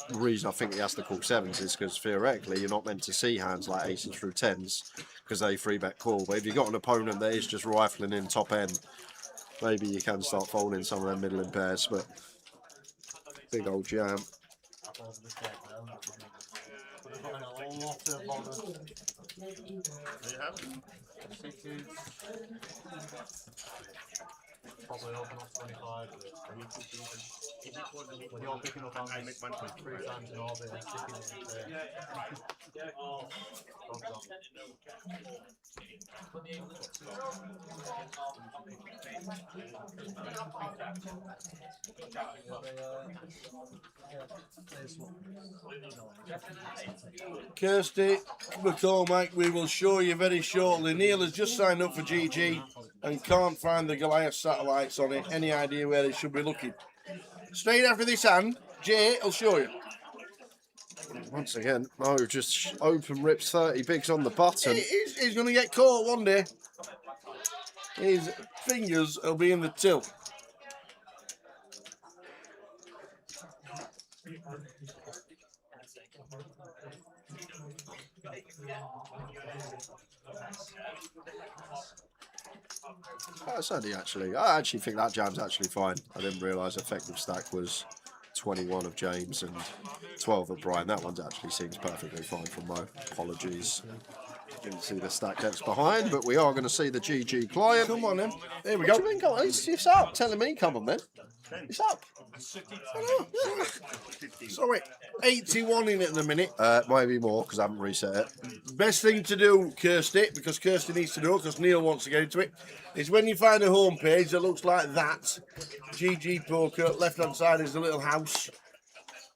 the reason I think he has to call sevens is because theoretically you're not meant to see hands like aces through tens because they free bet call. But if you've got an opponent that is just rifling in top end, maybe you can start folding some of them middling pairs. But big old jam. Probably open off 25. When you're picking up hands 3 times in orbit and sticking it in Kirsty McCormack, we will show you very shortly. Neil has just signed up for GG and can't find the Goliath satellites on it. Any idea where it should be looking? Straight after this hand, Jay will show you. Once again, Mo just open rips 30 bigs on the button. He's going to get caught one day. His fingers will be in the till. That's only actually, I actually think that jam's actually fine. I didn't realise effective stack was 21 of James and 12 of Brian. That one actually seems perfectly fine for Mo. Apologies. Didn't see the stack decks behind, but we are going to see the GG client. Come on then. There we What go. do you mean, come on? It's up. Telling me, come on then. It's up. Sorry, 81 in it at the minute. Maybe more because I haven't reset it. Best thing to do, Kirsty, because Kirsty needs to know, because Neil wants to get into it, is when you find a home page that looks like that, GG Poker, left-hand side is the little house.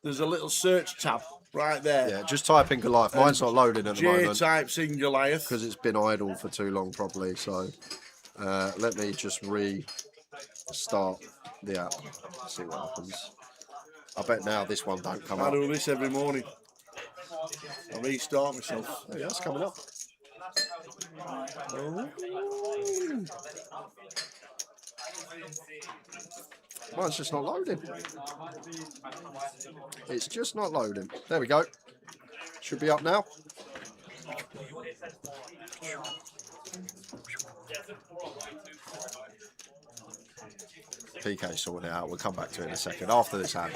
There's a little search tab right there. Yeah, just type in Goliath. Mine's not loading at the J moment types in Goliath. because it's been idle for too long probably. So let me just restart the app. See what happens. I bet now this one don't come I up. do this every morning. I restart myself. Oh, yeah, it's coming up. Oh. Mine's just not loading. It's just not loading. There we go. Should be up now. PK sorting it out. We'll come back to it in a second after this hand.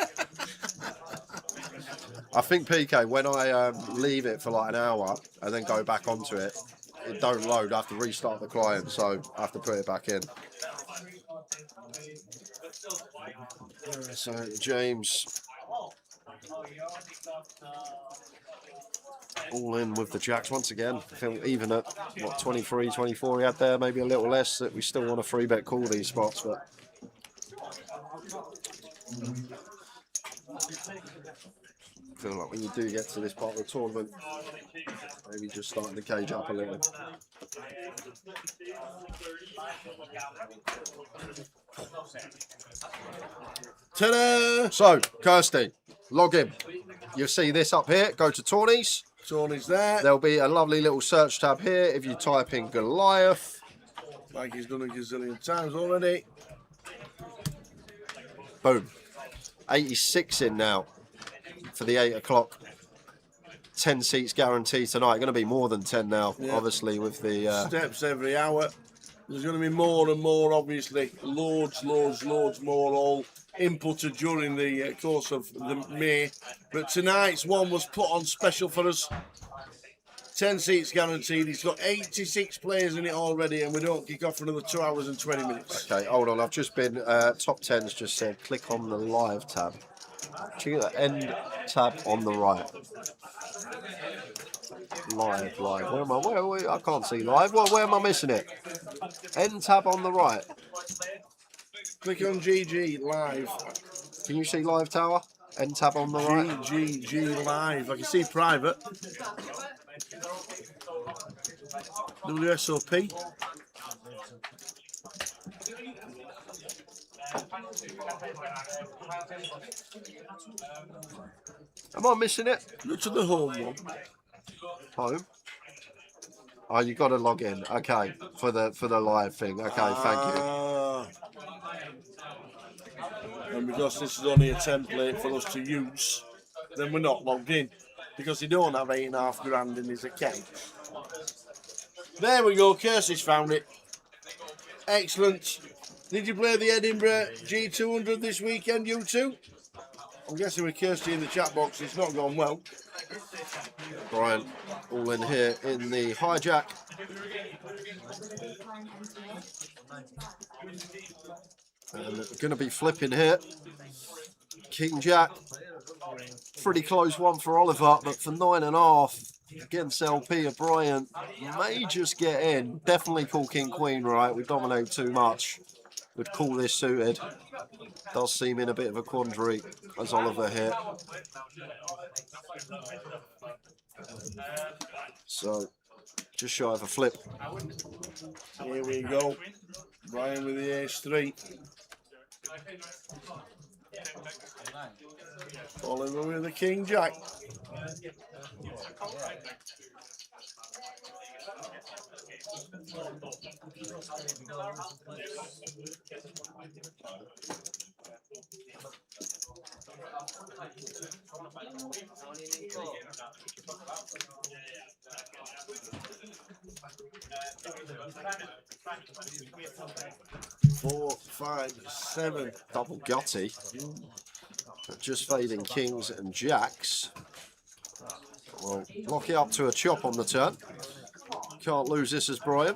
I think PK, when I leave it for like an hour and then go back onto it, it don't load. I have to restart the client, so I have to put it back in. So James all in with the jacks once again. I think even at what 23, 24 he had there, maybe a little less, that we still want a free bet call these spots, but I feel like when you do get to this part of the tournament, maybe just starting the cage up a little. Ta-da! So, Kirsty, log in. You'll see this up here. Go to Tawny's. Tawny's there. There'll be a lovely little search tab here. If you type in Goliath, like he's done a gazillion times already. Boom. 86 in now for the 8 o'clock. 10 seats guaranteed tonight. Going to be more than 10 now, yeah. Obviously, with the... steps every hour. There's going to be more and more, obviously. Loads more all inputted during the course of the May. But tonight's one was put on special for us. 10 seats guaranteed. He's got 86 players in it already, and we don't kick off for another 2 hours and 20 minutes. Okay, hold on. I've just been... top 10's just said click on the live tab. Check the end tab on the right. Live. Where am I? Where I can't see live. Where am I missing it? End tab on the right. Click on GG live. Can you see live tower? End tab on the right. GG live. I can see private. WSOP. Am I missing it? Look to the home one. Home. Oh, you got to log in. Okay, for the live thing. Okay, thank you. And because this is only a template for us to use, then we're not logged in because he don't have £8.5 in his account. There we go. Kirsty's found it. Excellent. Did you play the Edinburgh G200 this weekend, you two? I'm guessing with Kirsty in the chat box, it's not gone well. Brian, all in here in the hijack. And going to be flipping here. King Jack. Pretty close one for Oliver, but for 9.5 against LP or Brian, may just get in. Definitely call King Queen, right? We dominate too much. Would call this suited. Does seem in a bit of a quandary as Oliver here. So, just shy of a flip. Here we go. Brian with the ace-3. Oliver with the King Jack. Four, 5, 7. Double gutty. Just fading kings and jacks. Well, lock it up to a chop on the turn. Can't lose this as Brian.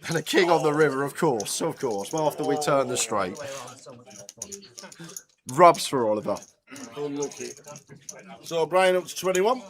And a king on the river, of course, after we turn the straight. Rubs for Oliver. Unlucky. So Brian up to 21.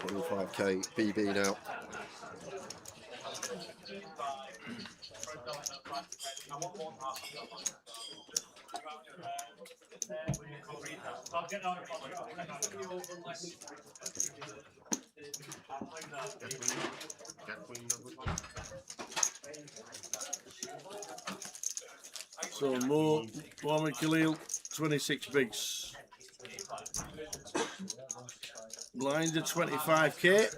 $25k BB now. So Mohammed Khalil, 26 bigs. Blinds at 25k.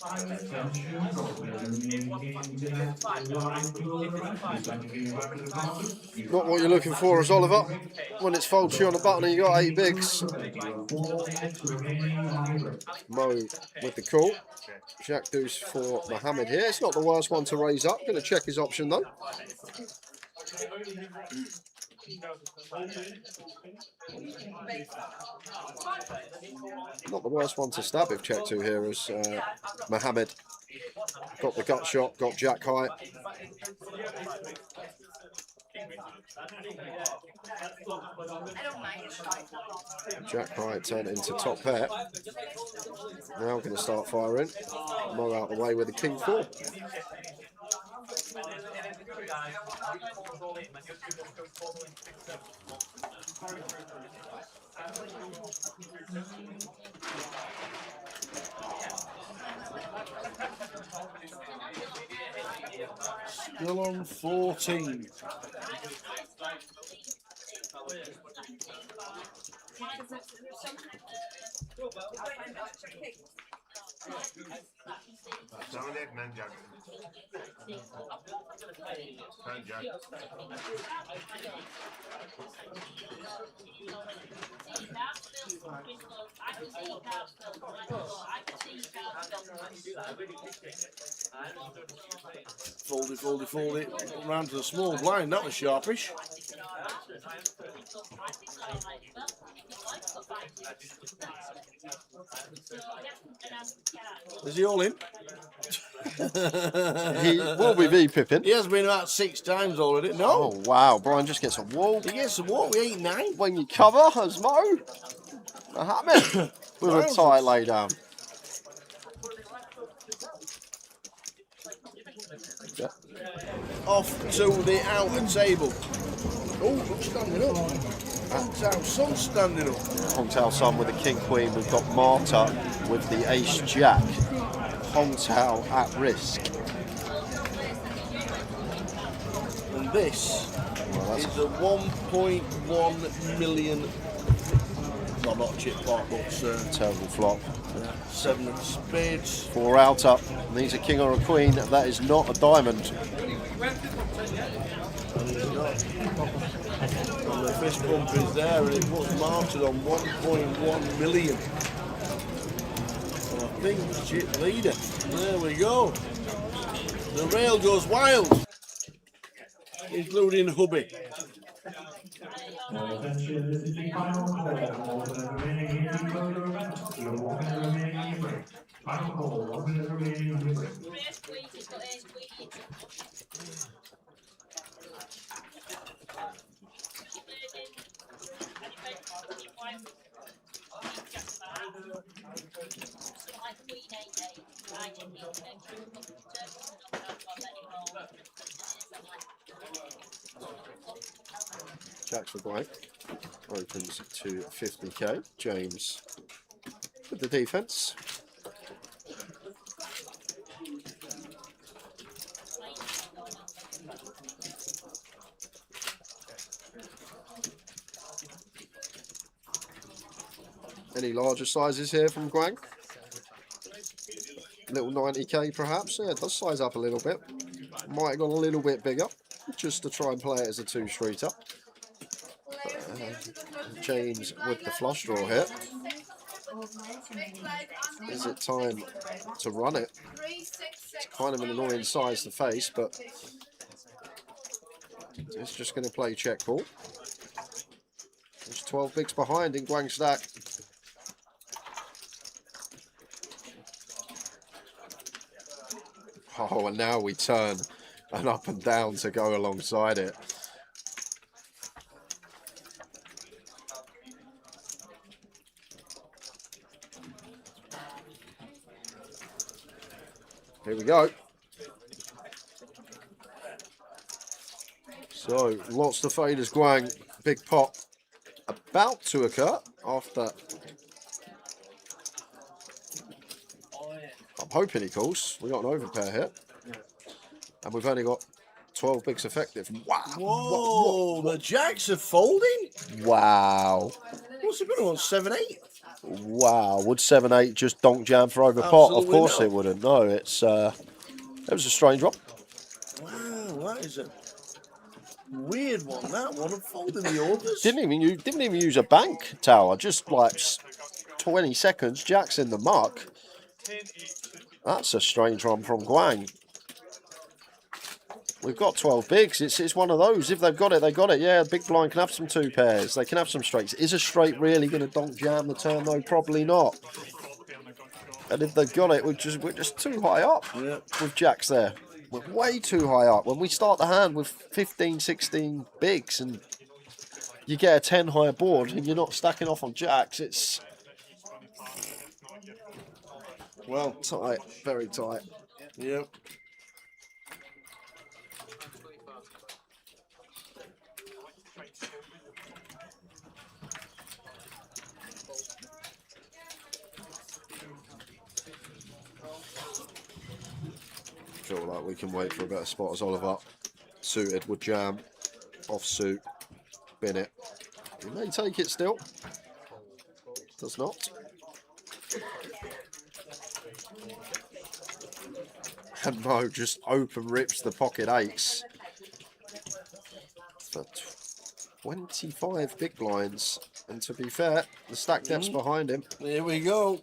Attention, all players remaining in tonight's live closer event. Please continue back to the counter. Not what you're looking for, is Oliver. When it's folds you on the button and you got 8 bigs. You have 4 minutes remaining on your break. Mo with the call. Jack deuce for Mohammed here. It's not the worst one to raise up. Going to check his option though. Not the worst one to stab if check to here as Mohammed got the gut shot, got Jack high. Jack high turned into top pair. Now going to start firing. Mo out the way with the king 4. Still on 14. Dominic, man, Jack. Man, Jack. Fold it, fold it, fold it. Round to the small blind. That was sharpish. Is he all in? He will be V-pipping. He has been about 6 times already. No. Oh, wow. Brian just gets a walk. He gets a walk with 8-9. When you cover, as Mo. Mohammed with a tight lay down. Yeah. Off to the outer table. Oh, look, standing up. Hong Tao Sun standing up. Hong Tao Sun with the king queen. We've got Marta with the ace jack. Hong Tao at risk. And this is a 1.1 million. Well, not a chip pot, but terrible flop. 7 of spades. 4 out up. And these are king or a queen. That is not a diamond. And the fist bump is there, and it puts Martin on 1.1 million. And I think chip leader. There we go. The rail goes wild, including hubby. Attention, this is the final call. All players remaining in the closer event. You have 1 minute remaining on your break. Final call, 1 minute remaining on your break. Jack for blank. Opens to 50k. James with the defense. Any larger sizes here from Guang? Little 90k perhaps. Yeah, it does size up a little bit. Might have gone a little bit bigger just to try and play it as a 2-streeter. James with the flush draw here. Is it time to run it? It's kind of an annoying size to face, but it's just going to play check call. There's 12 bigs behind in Guang stack. Oh, and now we turn an up and down to go alongside it. Here we go. So, lots to fade as Guang. Big pot about to occur after. I'm hoping he calls. We got an overpair here. And we've only got 12 bigs effective. Wow. Whoa, the jacks are folding? Wow. What's it going to want? 7-8? Wow. Would 7-8 just donk jam for over pot? Of Absolutely course not. it wouldn't. No, it's it was a strange drop. Wow, that is a weird one, that one. And folding the orders. Didn't even use a bank tower. Just like 20 seconds. Jack's in the muck. That's a strange one from Guang. We've got 12 bigs. It's one of those. If they've got it, they got it. Yeah, big blind can have some 2 pairs. They can have some straights. Is a straight really going to donk jam the turn though? Probably not. And if they've got it, we're just too high up with jacks there. We're way too high up. When we start the hand with 15, 16 bigs and you get a 10 high board and you're not stacking off on jacks, it's well tight, very tight. Yep. Feel like we can wait for a better spot as Oliver. Suited would jam, off suit, bin it. He may take it still. Does not. And Mo just open rips the pocket eights for 25 big blinds. And to be fair, the stack depth's behind him. Here we go.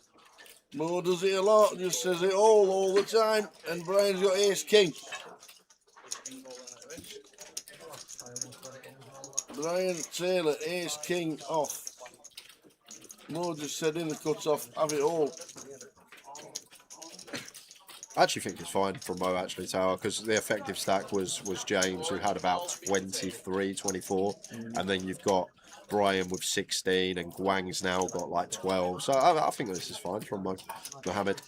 Mo does it a lot, just says it all the time. And Brian's got ace king. Brian Taylor, ace king off. Mo just said in the cuts off, have it all. I actually think it's fine from Mo actually, Tower, because the effective stack was James, who had about 23, 24. And then you've got Brian with 16 and Guang's now got like 12. So I think this is fine from Mohammed.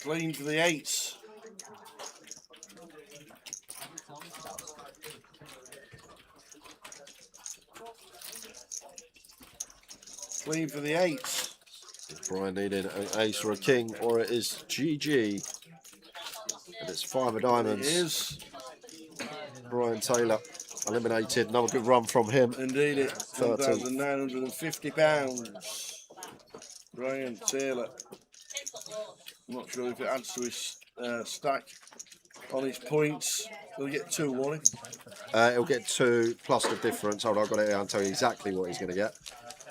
Clean for the eights. Clean for the eights. Brian needing an ace or a king, or it is GG. And it's 5 of diamonds. It is. Brian Taylor eliminated. Another good run from him. Indeed, it. £1,950. Brian Taylor. I'm not sure if it adds to his stack on his points. He'll get 2, won't he? He'll get 2 plus the difference. Hold on, I've got it here. I'll tell you exactly what he's going to get.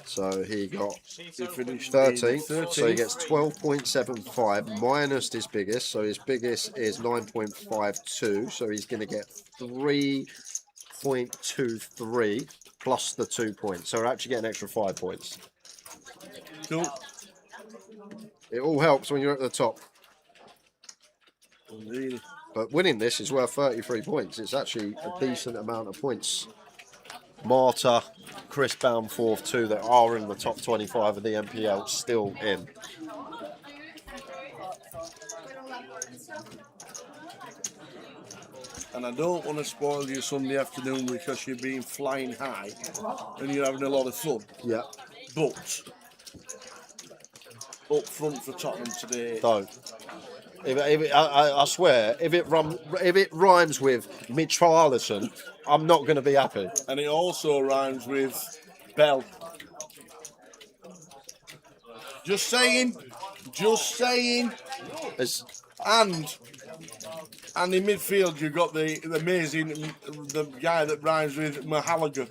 So he finished 13, so he gets 12.75 minus his biggest. So his biggest is 9.52, so he's going to get 3.23 plus the 2 points. So he'll actually get an extra 5 points. Cool. It all helps when you're at the top. Indeed. But winning this is worth 33 points. It's actually a decent amount of points. Marta, Chris Boundforth, 2 that are in the top 25 of the MPL, still in. And I don't want to spoil your Sunday afternoon because you're being flying high and you're having a lot of fun. Yeah. But up front for Tottenham today. Don't. I swear, if it rhymes with Mitcharlison, I'm not going to be happy. And it also rhymes with Bell. Just saying. Just saying. And in midfield, you've got the guy that rhymes with Mahalaga.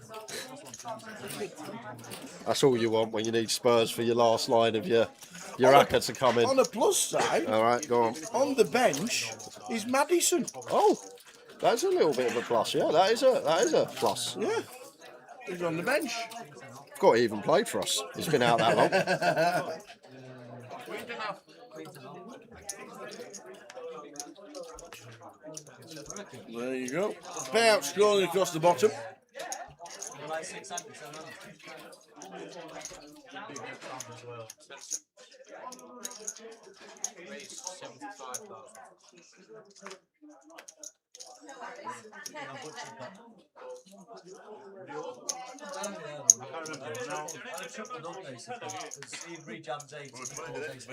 That's all you want when you need Spurs for your last line of your acca to come in. On the plus side, all right, go on the bench is Maddison. Oh, that's a little bit of a plus. Yeah, that is a plus. Yeah, he's on the bench. Got to even played for us. He's been out that long. There you go. Payout scrolling across the bottom.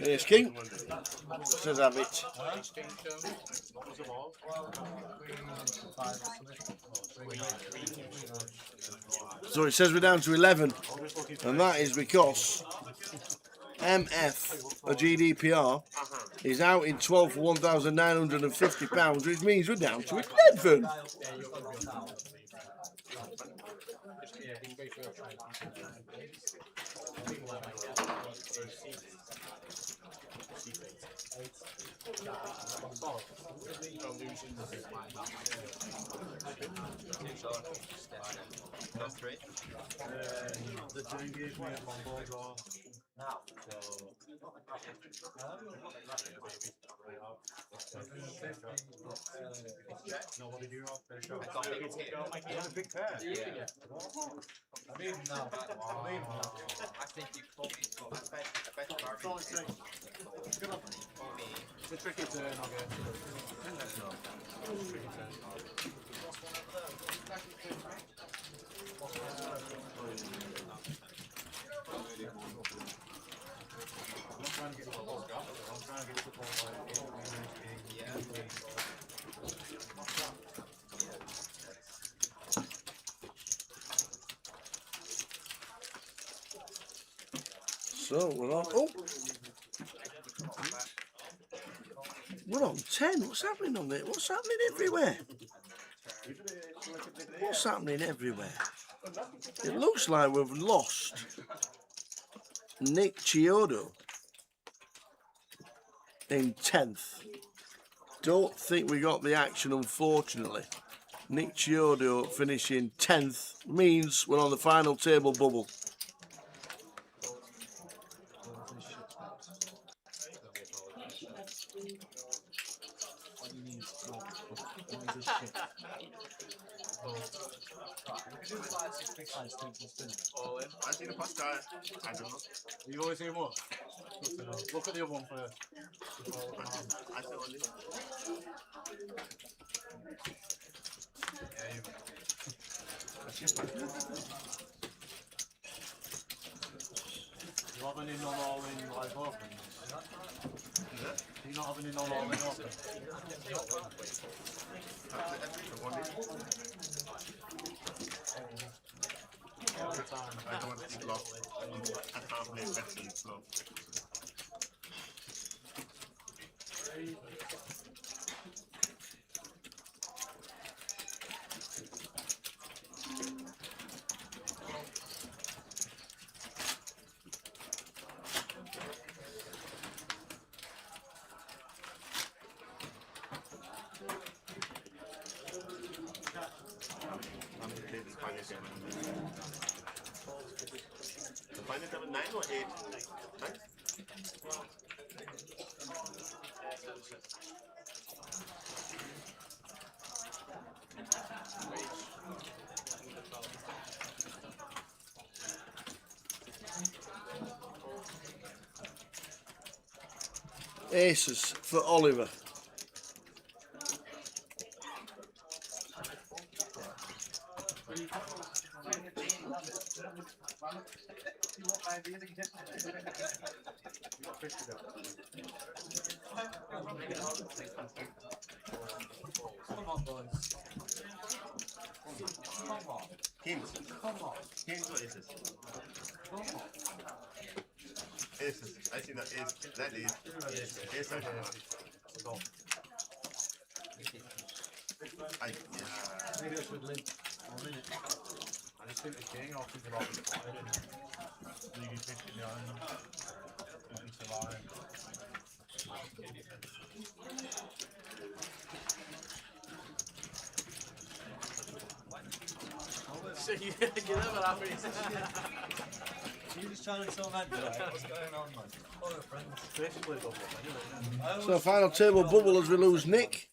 Ace king. Says have it. So it says we're down to 11, and that is because MF, a GDPR, is out in 12 for £1,950, which means we're down to 11. The two gave me a combo draw. No, what did you have? Big pair. Yeah. I mean, no. I think you call me. It's a tricky turn, I'll get. So we're on. Oh, we're on 10. What's happening on it? What's happening everywhere? What's happening everywhere? It looks like we've lost Nick Chiodo in 10th. Don't think we got the action, unfortunately. Nick Chiodo finishing 10th means we're on the final table bubble. I see the first guy. I don't know. You've always seen what? Look at the other one first. I see only. You have any non-all-in like open? Do you not have any non-all-in open? I don't want to see lost. I can't play better in slow. The final seven, 9 or 8? 9? Aces for Oliver. Hints. Hints or aces? Aces. I see that ace. That is. Ace or Maybe I should live 1 minute. I just think the king, I'll think about the fight and leaving 50 behind. Looking to lie. So you're never happy. You're just trying to sort of what's going on, man? Oh, friends. Basically double anyway. So final table bubble as we lose Nick.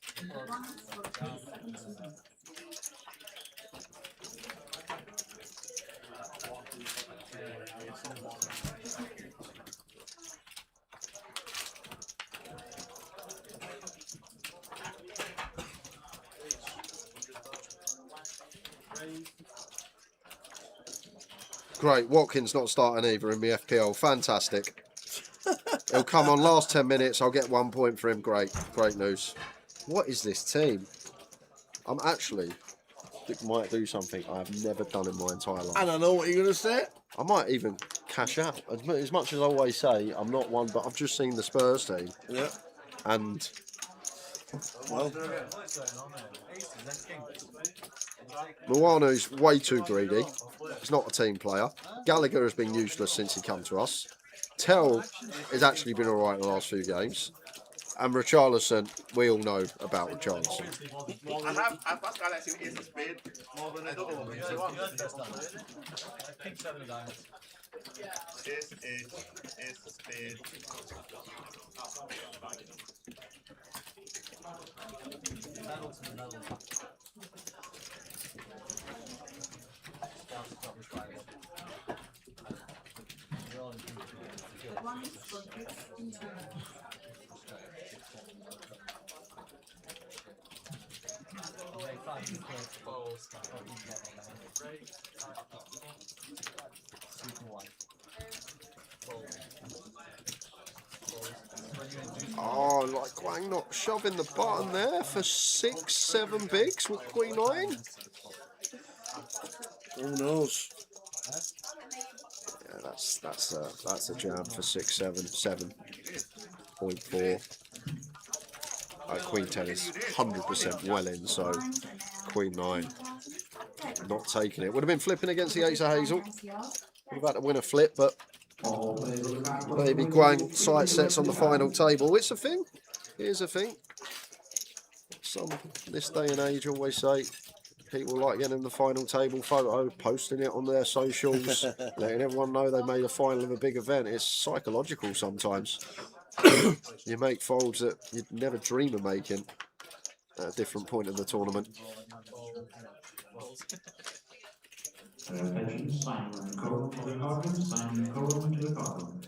Great. Watkins not starting either in the FPL. Fantastic. He'll come on last 10 minutes. I'll get 1 point for him. Great. Great news. What is this team? I'm actually... might do something I've never done in my entire life. And I know what you're going to say. I might even cash out. As much as I always say, I'm not one, but I've just seen the Spurs team. Yeah. And... Well... Luanu's way too greedy. He's not a team player. Gallagher has been useless since he came to us. Tell has actually been alright in the last few games. And Richarlison, we all know about Richarlison. I've got Galaxy Ace of Spade. I don't know Ace, Ace of Spade. Oh, like Guang not shoving the button there for 6-7 bigs with Queen 9. Who knows? Yeah, that's a jam for 6-7, 7.4. Queen 10 is 100% well in, so Queen 9 not taking it. Would have been flipping against the Ace of Hazel. Would have had to win a flip, but maybe Guang sight sets on the final table. It's a thing. Here's a thing. Some this day and age always say people like getting the final table photo, posting it on their socials, letting everyone know they made a final of a big event. It's psychological sometimes. You make folds that you'd never dream of making at a different point in the tournament. Attention, sign code to the carbon, sign code to the carbon.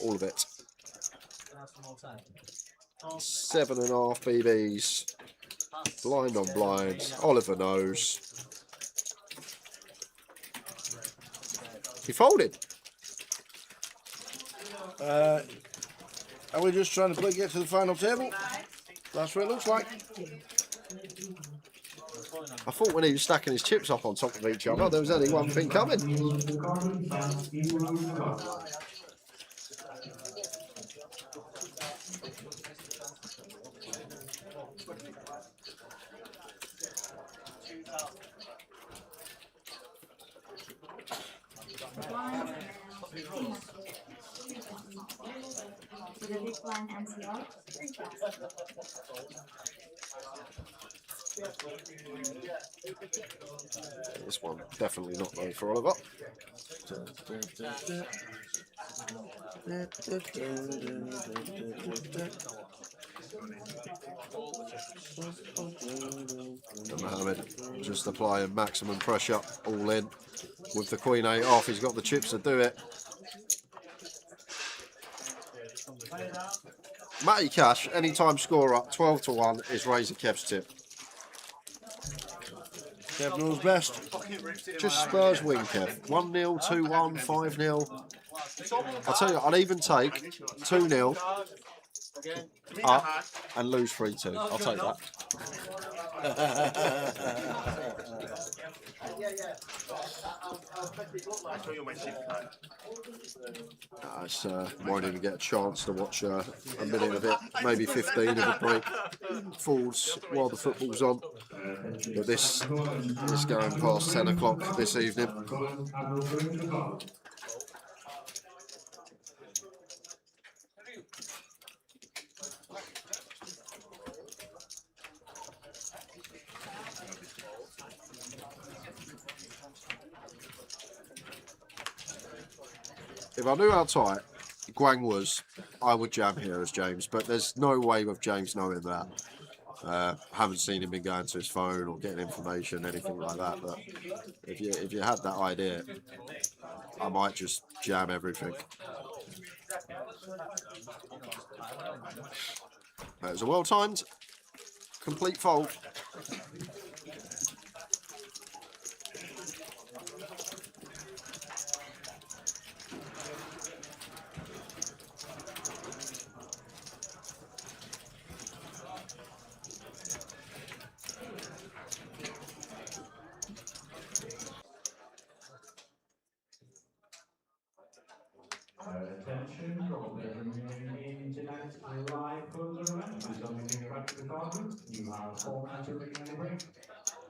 All of it. 7.5 BBs. Blind on blind. Oliver knows. He folded. Are we just trying to get to the final table? That's what it looks like. I thought when he was stacking his chips up on top of each other, there was only one thing coming. With a big blind NCR, 3,000. This one definitely not low for Oliver. And Mohammed just applying maximum pressure, all in. With the Queen 8 off, he's got the chips to do it. Matty Cash, anytime scorer, 12-1 is Razor Kev's tip. Kev knows best. Just Spurs win, Kev. 1-0, 2-1, 5-0. I'll tell you, I'd even take 2-0 up and lose 3-2. I'll take that. Might even get a chance to watch a minute of it, maybe 15 of a break falls while the football's on. But this is going past 10 o'clock this evening. If I knew how tight Guang was, I would jam here as James, but there's no way with James knowing that. Haven't seen him been going to his phone or getting information, anything like that. But if you had that idea, I might just jam everything. It was a well-timed, complete fold.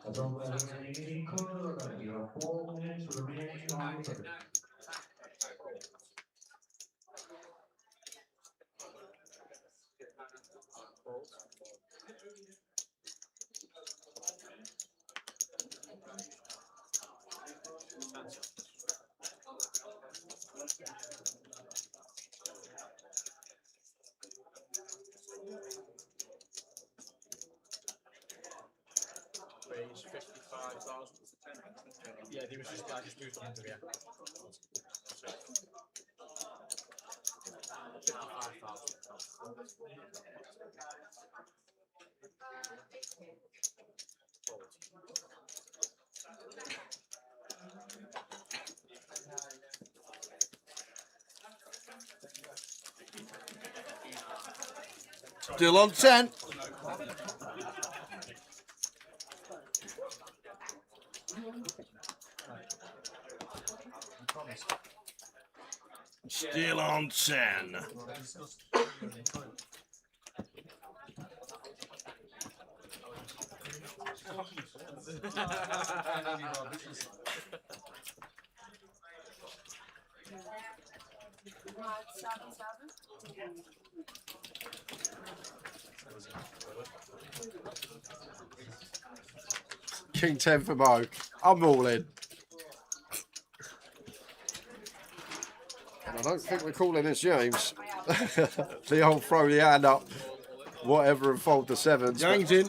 As long as remaining in equal, you have 4 minutes remaining on the break. Wage 55,000. Yeah, they was just I just moved them under here. 55,000. Still on 10. Still on 10. King 10 for Mo. I'm all in. And I don't think we're calling this James. The old throw the hand up, whatever, and fold the sevens. Wang's in.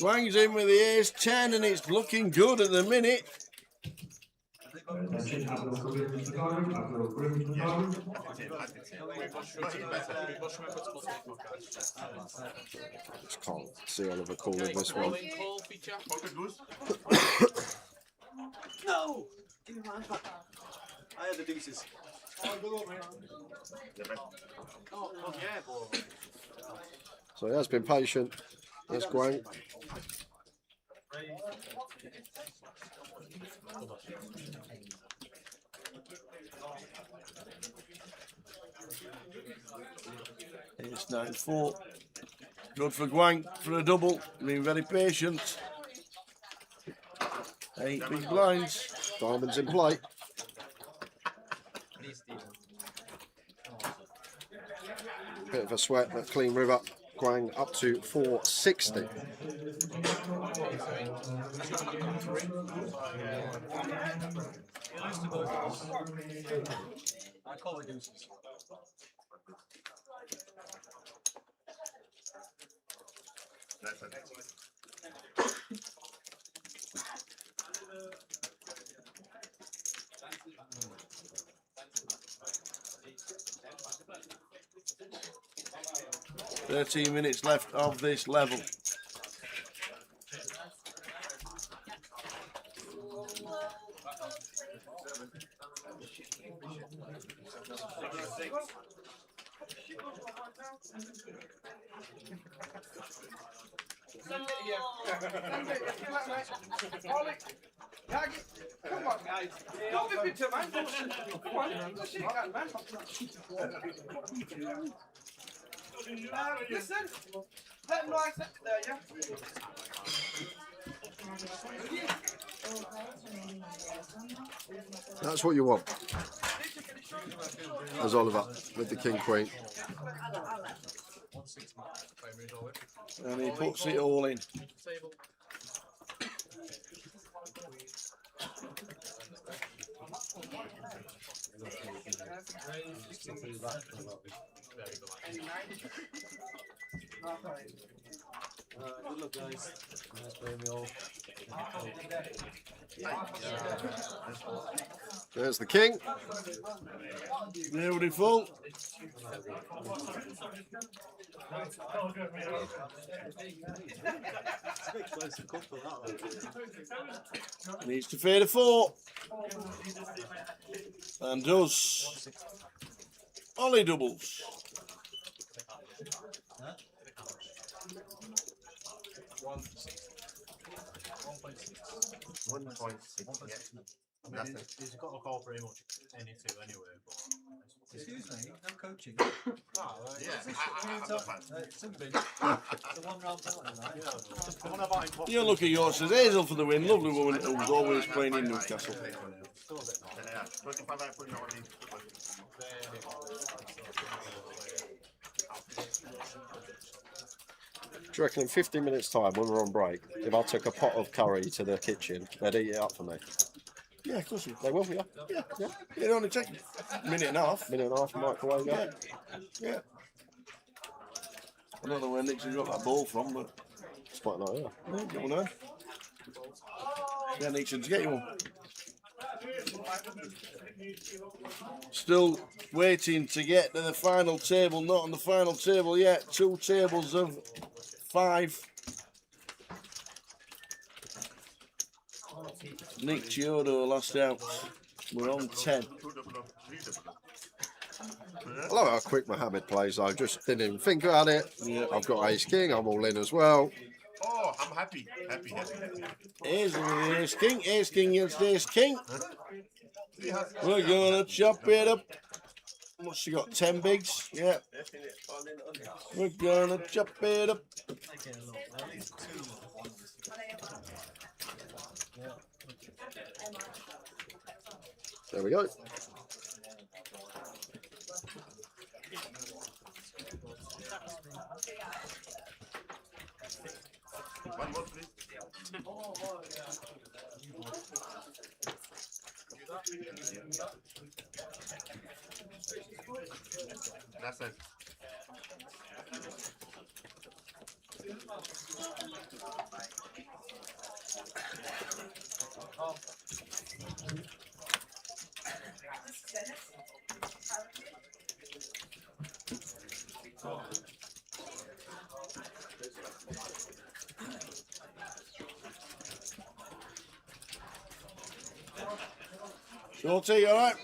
Wang's in with the ace 10, and it's looking good at the minute. Attention, after recruiting Mr. Connor, after recruiting Mr. Connor. Just can't see Oliver calling this one. Call feature. No! Give me my back. I had the deuces. Oh, yeah, but... So he has been patient. That's great. It's 9-4. Good for Guang for a double. Being very patient. 8 big blinds. Diamonds in play. Bit of a sweat, but clean river. Guang up to 460. I call it deuces. 13 minutes left of this level. Come on, guys. Don't be bitter, man. Come on, go shake hand, man. Listen, let him know I said there, yeah? That's what you want. As Oliver with the King Queen. And he puts it all in. Good luck, guys. Nice playing me all. There's the King. Beautiful. Needs to fade a 4. And does. Ollie doubles. I mean, he's got to call pretty much any two anyway, but Excuse me, no coaching. You look at Yorkshire. Hazel for the win. Lovely woman who's always playing in Newcastle. Do you reckon in 15 minutes' time, when we're on break, if I took a pot of curry to the kitchen, they'd eat it up for me? Yeah, of course. They will, yeah. Yeah. It only takes a minute and a half. Minute and a half, microwave, yeah. Yeah. I don't know where Nixon got that ball from, but It's quite nice, yeah. yeah, get one there. Yeah, Nixon, get you one. Still waiting to get to the final table. Not on the final table yet. 2 tables of 5. Nick Chiodo last out. We're on 10. I love how quick Mohammed plays. I just didn't even think about it. Yeah. I've got ace king. I'm all in as well. Oh, I'm happy. Here's the ace king. Ace king against ace king. We're gonna chop it up. What's she got? 10 bigs? Yeah. We're gonna chop it up. There we go. One more, please. That's it. Shorty, you alright?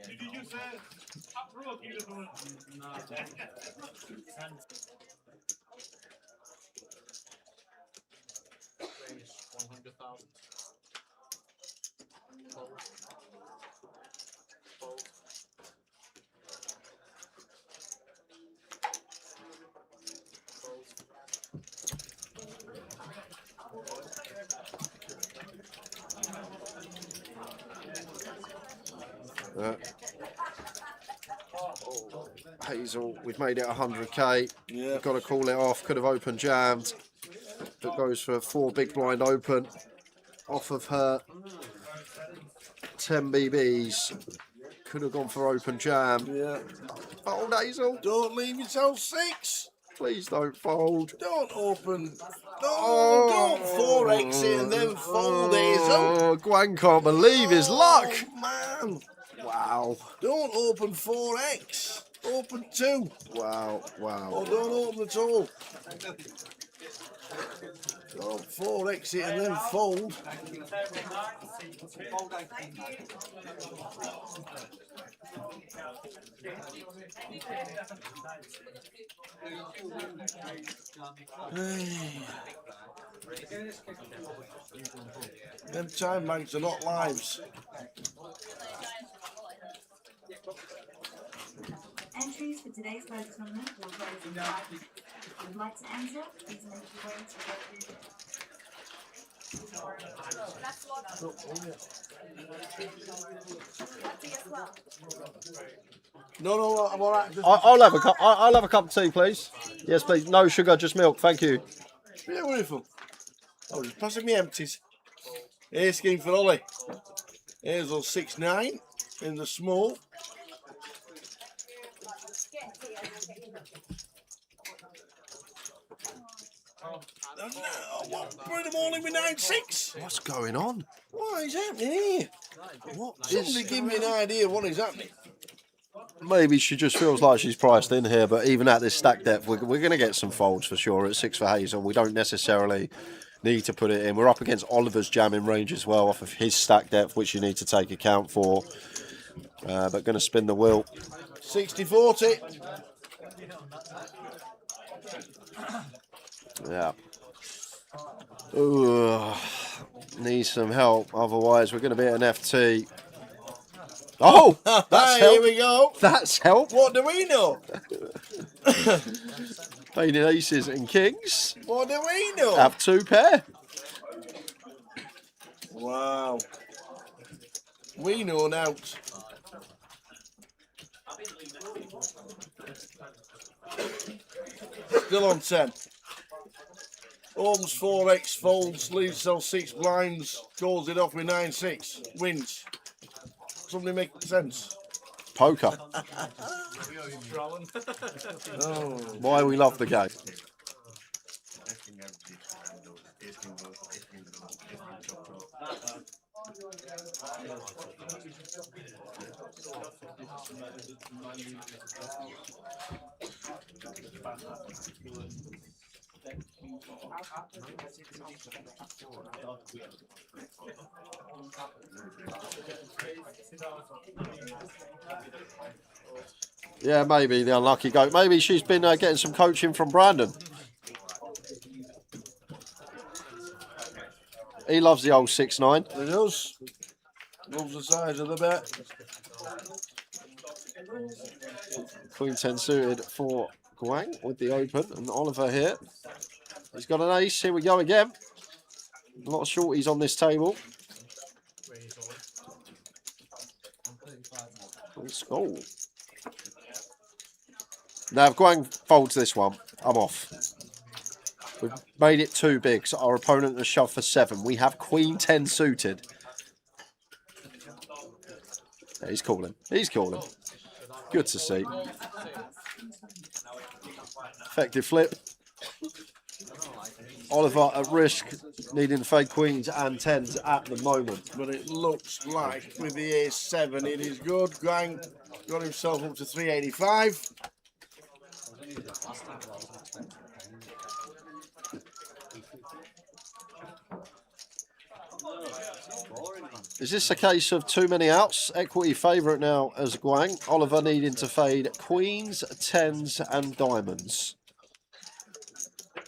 Did you just say up road you just want? Raise 100,000. Fold. Fold. Hazel, we've made it 100k. Yeah. We've got to call it off. Could have open jammed. That goes for 4 big blind open. Off of her 10 BBs. Could have gone for open jam. Yeah. Fold, Hazel. Don't leave yourself 6. Please don't fold. Don't open. No, don't 4x it and then fold, Hazel. Oh, Gwan can't believe his luck. Man. Wow. Don't open 4x. Open 2. Wow, wow. Or don't open at all. Don't 4x it and then fold. Them time banks are not lives. Entries for today's live tournament will close in 5 minutes. If you would like to enter, please make your way to the No, I'm all right. I'll have a cup. I'll have a cup of tea, please. Yes, please. No sugar, just milk. Thank you. Beautiful. Oh, just passing me empties. Ace king for Ollie. Hazel 6-9 in the small. Put them all in with 9-6. What's going on? What is happening here? What? Somebody give me an idea what is happening. Maybe she just feels like she's priced in here, but even at this stack depth, we're going to get some folds for sure. At 6 for Hazel, we don't necessarily need to put it in. We're up against Oliver's jamming range as well, off of his stack depth, which you need to take account for. but going to spin the wheel. 60-40. Yeah. Ooh, need some help. Otherwise, we're going to be at an FT. Oh, that's help. Here we go. That's help. What do we know? Fading aces and kings. What do we know? Have 2 pair. Wow. We know now. Still on 10. Opens 4x, folds, leaves sells 6 blinds, calls it off with 9-6, wins. Somebody make sense. Poker. Oh. Why we love the game. Yeah, maybe the unlucky goat. Maybe she's been getting some coaching from Brandon. He loves the old 6-9. He does. Loves the size of the bet. Queen 10 suited for Guang with the open, and Oliver here. He's got an ace. Here we go again. A lot of shorties on this table. Let's go. Now, if Guang folds this one, I'm off. We've made it too big, so our opponent has shoved for 7. We have Queen 10 suited. Yeah, he's calling. He's calling. Good to see. Effective flip. Oliver at risk, needing fade queens and 10s at the moment. But it looks like with the ace-7 it is good. Gang got himself up to 385. Is this a case of too many outs? Equity favourite now as Guang. Oliver needing to fade queens, 10s and diamonds.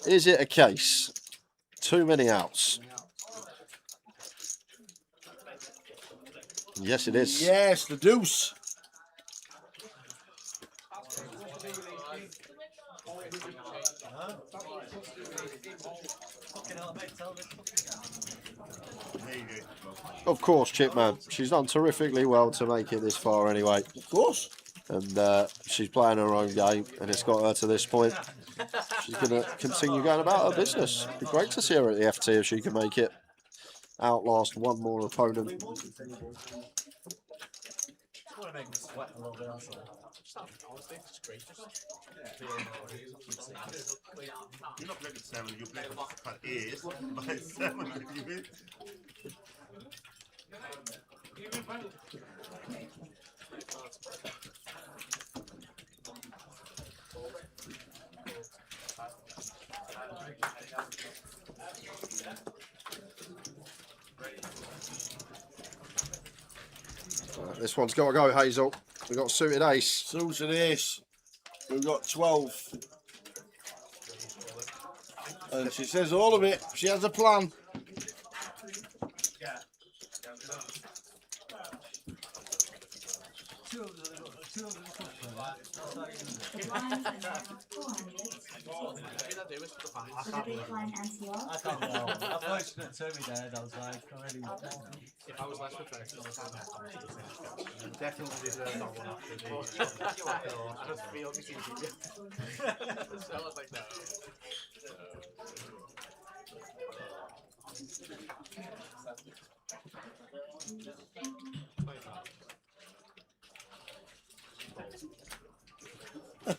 Is it a case? Too many outs. Yes, it is. Yes, the deuce. Of course, Chipman. She's done terrifically well to make it this far anyway. Of course. And she's playing her own game, and it's got her to this point. She's going to continue going about her business. It'd be great to see her at the FT if she can make it. Outlast one more opponent. You're not playing 7, you're playing at ace, by 7 you win. This one's got to go, Hazel. We've got suited ace. Suited ace. We've got 12. And she says all of it. She has a plan. The blind is at 400. With a big blind anti-off. I can't tell. I thought she didn't turn me dead. I was like, already. If I was less professional, Definitely deserve that one after the. I just feel this easy. So I was like, no.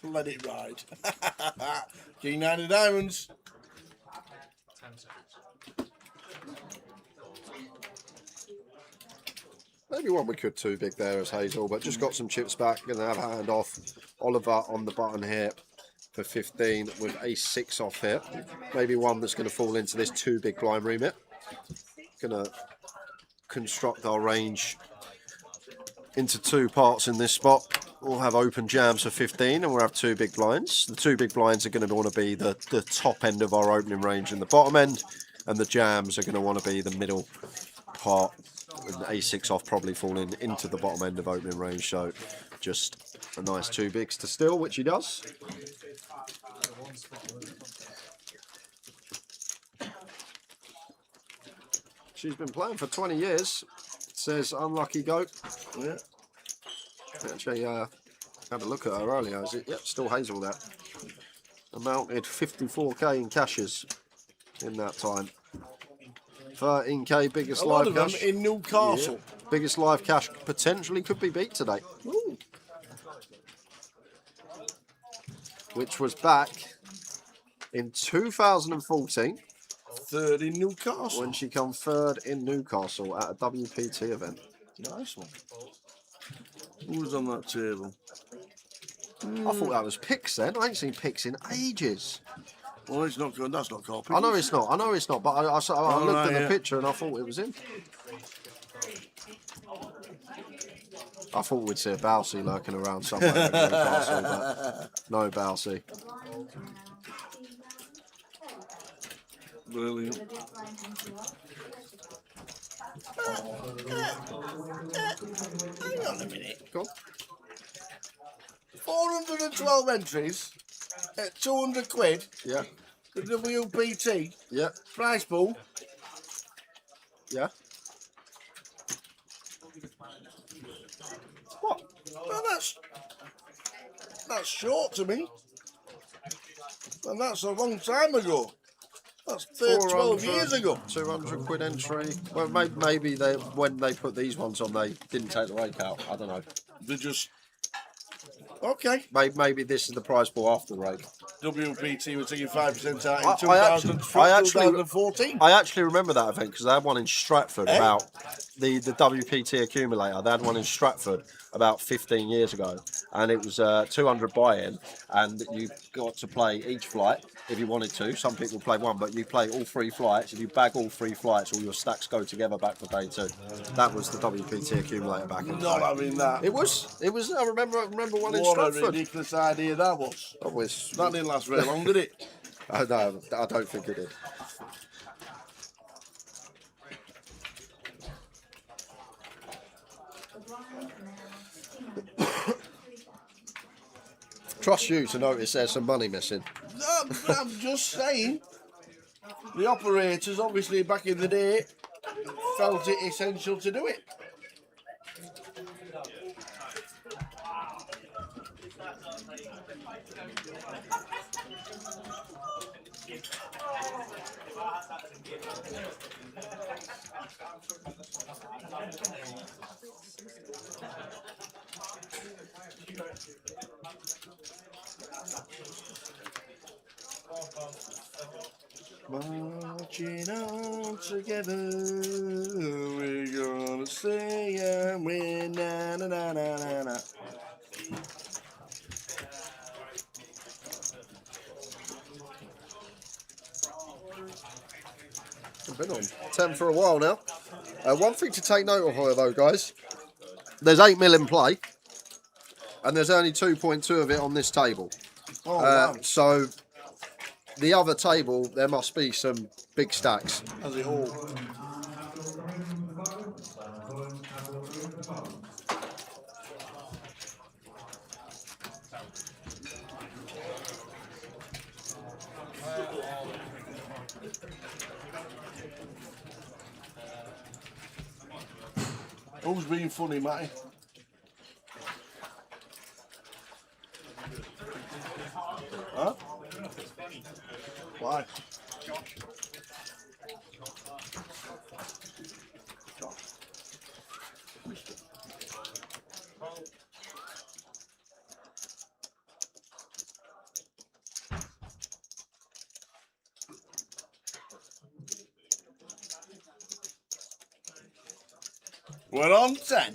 Let it ride. King 9 of diamonds. 10 seconds. Maybe one we could too big there as Hazel, but just got some chips back. Going to have a hand off. Oliver on the button here for 15 with ace-6 off here. Maybe one that's going to fall into this too big blind remit. Going to construct our range into two parts in this spot. We'll have open jams for 15 and we'll have two big blinds. The two big blinds are going to want to be the top end of our opening range and the bottom end, and the jams are going to want to be the middle part, and the A6 off probably falling into the bottom end of opening range. So just a nice two bigs to still, which he does. She's been playing for 20 years, says Unlucky Goat. Yeah. Actually, had a look at her earlier. Is it? Yep, still Hazel there. Amounted 54k in cashes in that time. 13k biggest A lot live of them cash in Newcastle. Yeah. Biggest live cash potentially could be beat today. Ooh. Which was back in 2014. Third in Newcastle. When she come third in Newcastle at a WPT event. Nice one. Who was on that table? I thought that was Pix then. I ain't seen Pix in ages. Well, it's not good. That's not called Pix. I know it's not. I know it's not. But I looked at the yeah. picture and I thought it was him. I thought we'd see a Bousey lurking around somewhere in Newcastle, but no Bousey. Brilliant. Hang on a minute. Go on. 412 entries at 200 quid. Yeah. The WPT. Yeah. Price pool. Yeah. What? Well, that's short to me. And that's a long time ago. That's 12 years ago. 200 quid entry. Well, maybe they, when they put these ones on, they didn't take the rake out. I don't know. They just... Okay. Maybe this is the prize pool after the rake. WPT were taking 5% out in 2014. I actually remember that event because they had one in Stratford about the WPT accumulator. They had one in Stratford about 15 years ago, and it was 200 buy-in, and you got to play each flight if you wanted to. Some people play one, but you play all three flights. If you bag all three flights, all your stacks go together back for day two. That was the WPT accumulator back in the Not day. having that. It was. I remember one in What Stratford. a ridiculous idea that was. That didn't last very long, did it? I don't think it did. Trust you to notice there's some money missing. I'm just saying. The operators, obviously, back in the day, felt it essential to do it. Marching on together, we're gonna sing and win, na na na na na na. I've been on 10 for a while now. One thing to take note of, however, guys, there's 8 mil in play, and there's only 2.2 of it on this table. Oh, wow. So the other table, there must be some big stacks. As it all. Who's being funny, Matty? Huh? Why? We're on 10.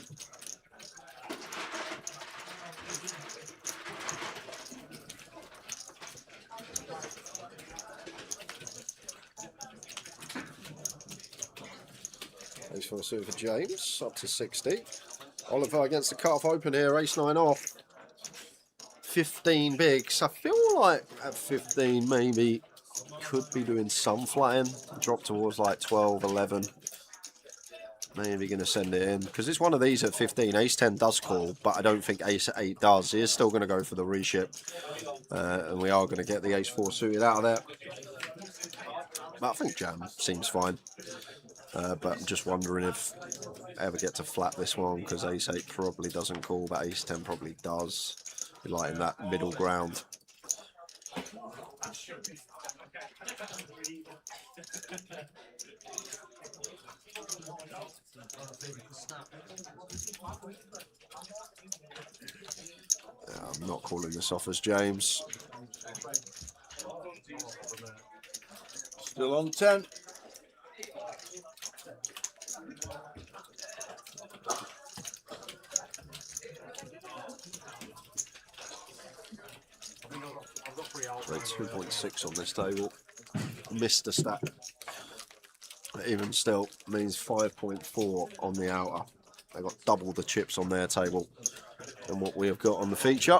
Thanks for a suit for James, up to 60. Oliver against the cut-off open here, ace 9 off. 15 bigs. I feel like at 15 maybe could be doing some flatting. Drop towards like 12, 11. Maybe going to send it in. Because it's one of these at 15. Ace 10 does call, but I don't think ace 8 does. He is still going to go for the reship. And we are going to get the ace 4 suited out of there. But I think jam seems fine. But I'm just wondering if I ever get to flat this one, because ace 8 probably doesn't call, but ace 10 probably does. Be like in that middle ground. I'm not calling this off as James. Still on 10. Rate 2.6 on this table. Missed a stack. Even still means 5.4 on the outer. They got double the chips on their table than what we have got on the feature.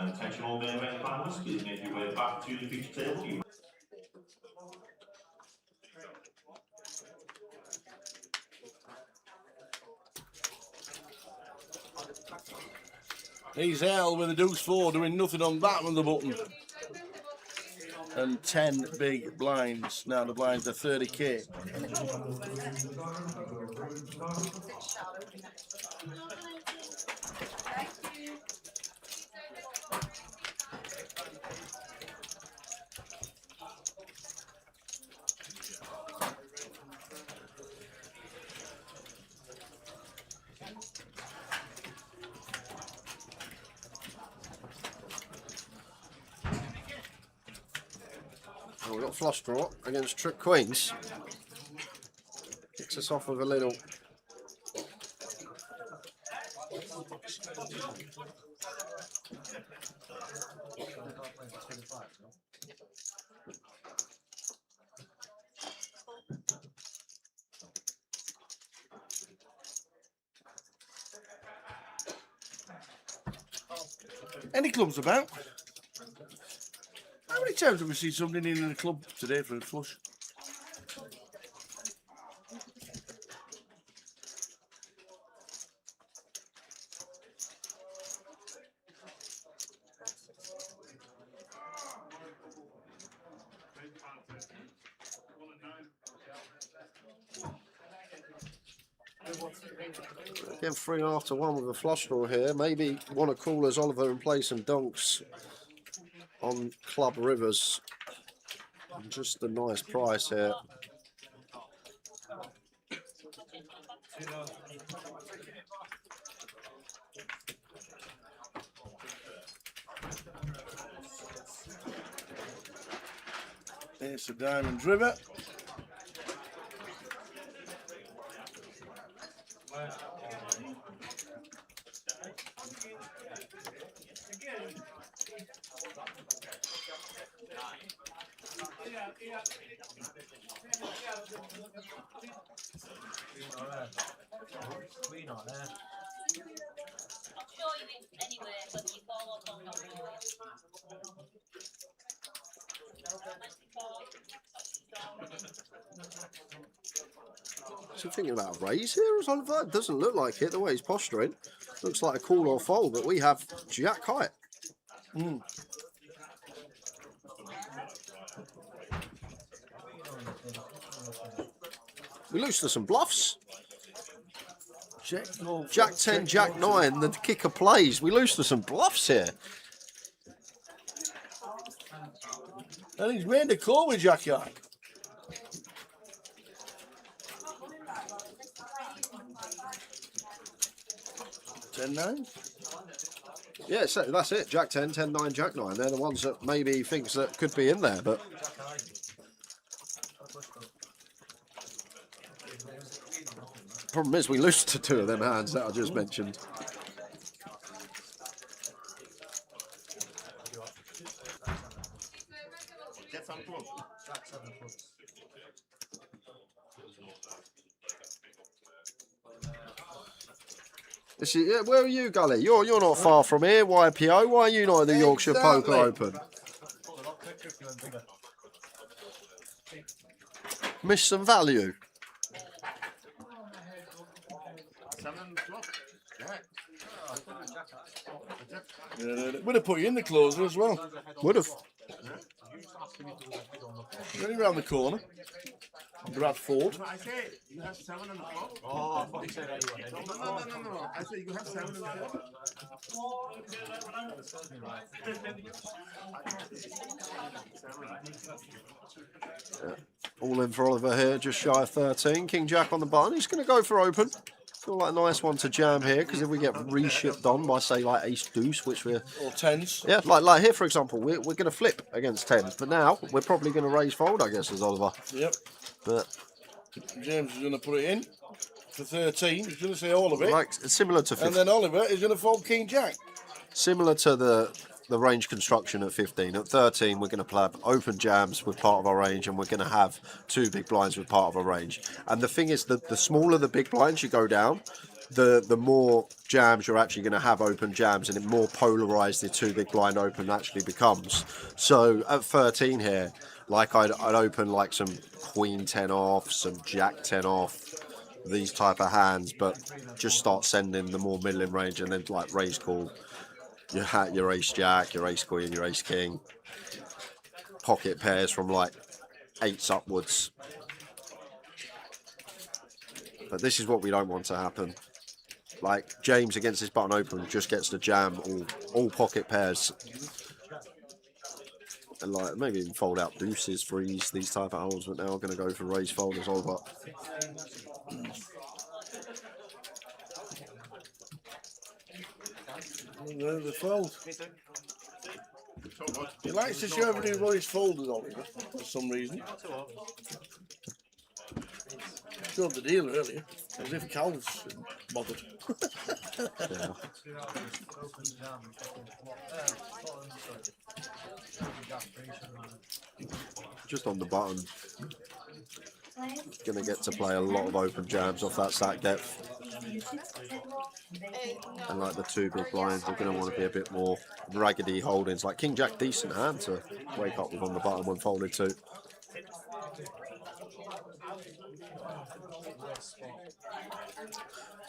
Attention all main event finalists, please make your way back to the feature table. He's hell with a deuce 4, doing nothing on that on the button. And 10 big blinds. Now the blinds are 30k. Oh, we've got flush draw against Trick Queens. Kicks us off with a little. Any clubs about? How many times have we seen somebody in a club today for a flush? Again, 3.5 to 1 with a flush draw here. Maybe want to call as Oliver and play some donks on Club Rivers. Just a nice price here. Ace of Diamonds River. We're not there. Is he thinking about a raise here, or Oliver? It doesn't look like it, the way he's posturing. Looks like a call or fold, but we have jack high. We lose to some bluffs. Jack 10, Jack 9, the kicker plays. We lose to some bluffs here. And he's made a call with Jack High. Ten 9? Yeah, so that's it. Jack 10, 10, 9, Jack 9. They're the ones that maybe he thinks that could be in there, but Problem is, we lose to 2 of them hands that I just mentioned. Get some club. This is, yeah, where are you, Gully? You're not far from here, YPO. Why are you not at the Yorkshire Poker Open? Miss some value. 7 o'clock. Would have put you in the closer as well. Would have. Only round the corner. Bradford. No, I say you have 7 on the clock. Oh, I thought you said 8. No. I say you have 7 on the clock. All in for Oliver here, just shy of 13. King Jack on the button. He's going to go for open. Feel like a nice one to jam here, because if we get reshipped on by, say, like Ace Deuce, which we're... Or 10s. Yeah, like here, for example, we're going to flip against 10s. But now, we're probably going to raise fold, I guess, as Oliver. Yep. But James is going to put it in for 13. He's going to say all of it. like, similar to 15. And then Oliver is going to fold King Jack. Similar to the range construction at 15. At 13, we're going to have open jams with part of our range, and we're going to have 2 big blinds with part of our range. And the thing is that the smaller the big blinds you go down, the more jams you're actually going to have open jams, and the more polarized the 2 big blind open actually becomes. So at 13 here, like I'd open like some Queen 10 off, some Jack 10 off, these type of hands, but just start sending the more middling range, and then like raise call. Your Ace Jack, your Ace Queen, your Ace King. Pocket pairs from like 8s upwards. But this is what we don't want to happen. Like James against this button open just gets to jam all pocket pairs. And like maybe even fold out deuces, threes, these type of holes, but now I'm going to go for raise fold as well. But The fold. He likes to show everybody what he's folded on for some reason. Showed the deal earlier, as if Cal's bothered. yeah. Just on the button. Going to get to play a lot of open jams off that stack depth. And like the 2 big blinds, they're going to want to be a bit more raggedy holdings. Like King Jack, decent hand to wake up with on the button when folded to.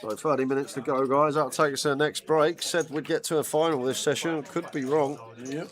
So 30 minutes to go, guys. That'll take us to the next break. Said we'd get to a final this session. Could be wrong. Yep.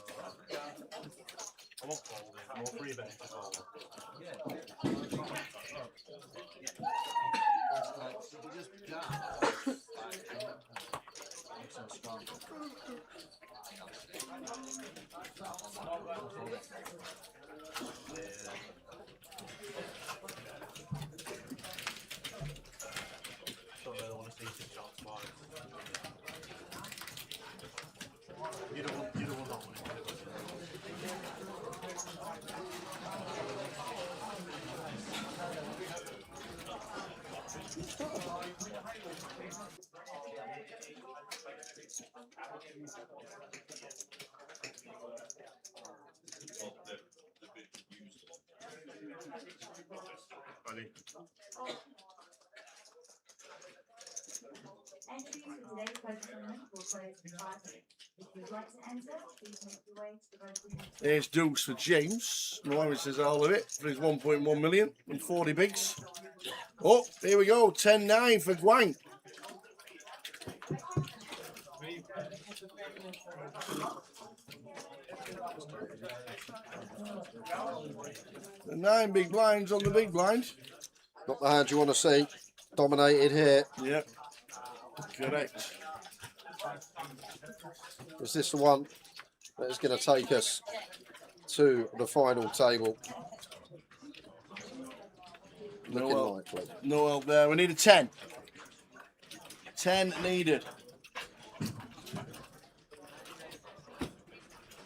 Entries for today's poker tournament will close in 5 minutes. If you'd like to enter, please make your way to the voting. Here's Dukes for James. Mohammed says all of it for his 1.1 million and 40 bigs. Oh, here we go. 10-9 for Guang. The 9 big blinds on the big blind. Not the hand you want to see. Dominated here. Yep. Correct. Is this the one that is going to take us to the final table? Looking likely. No help there. We need a 10. 10 needed.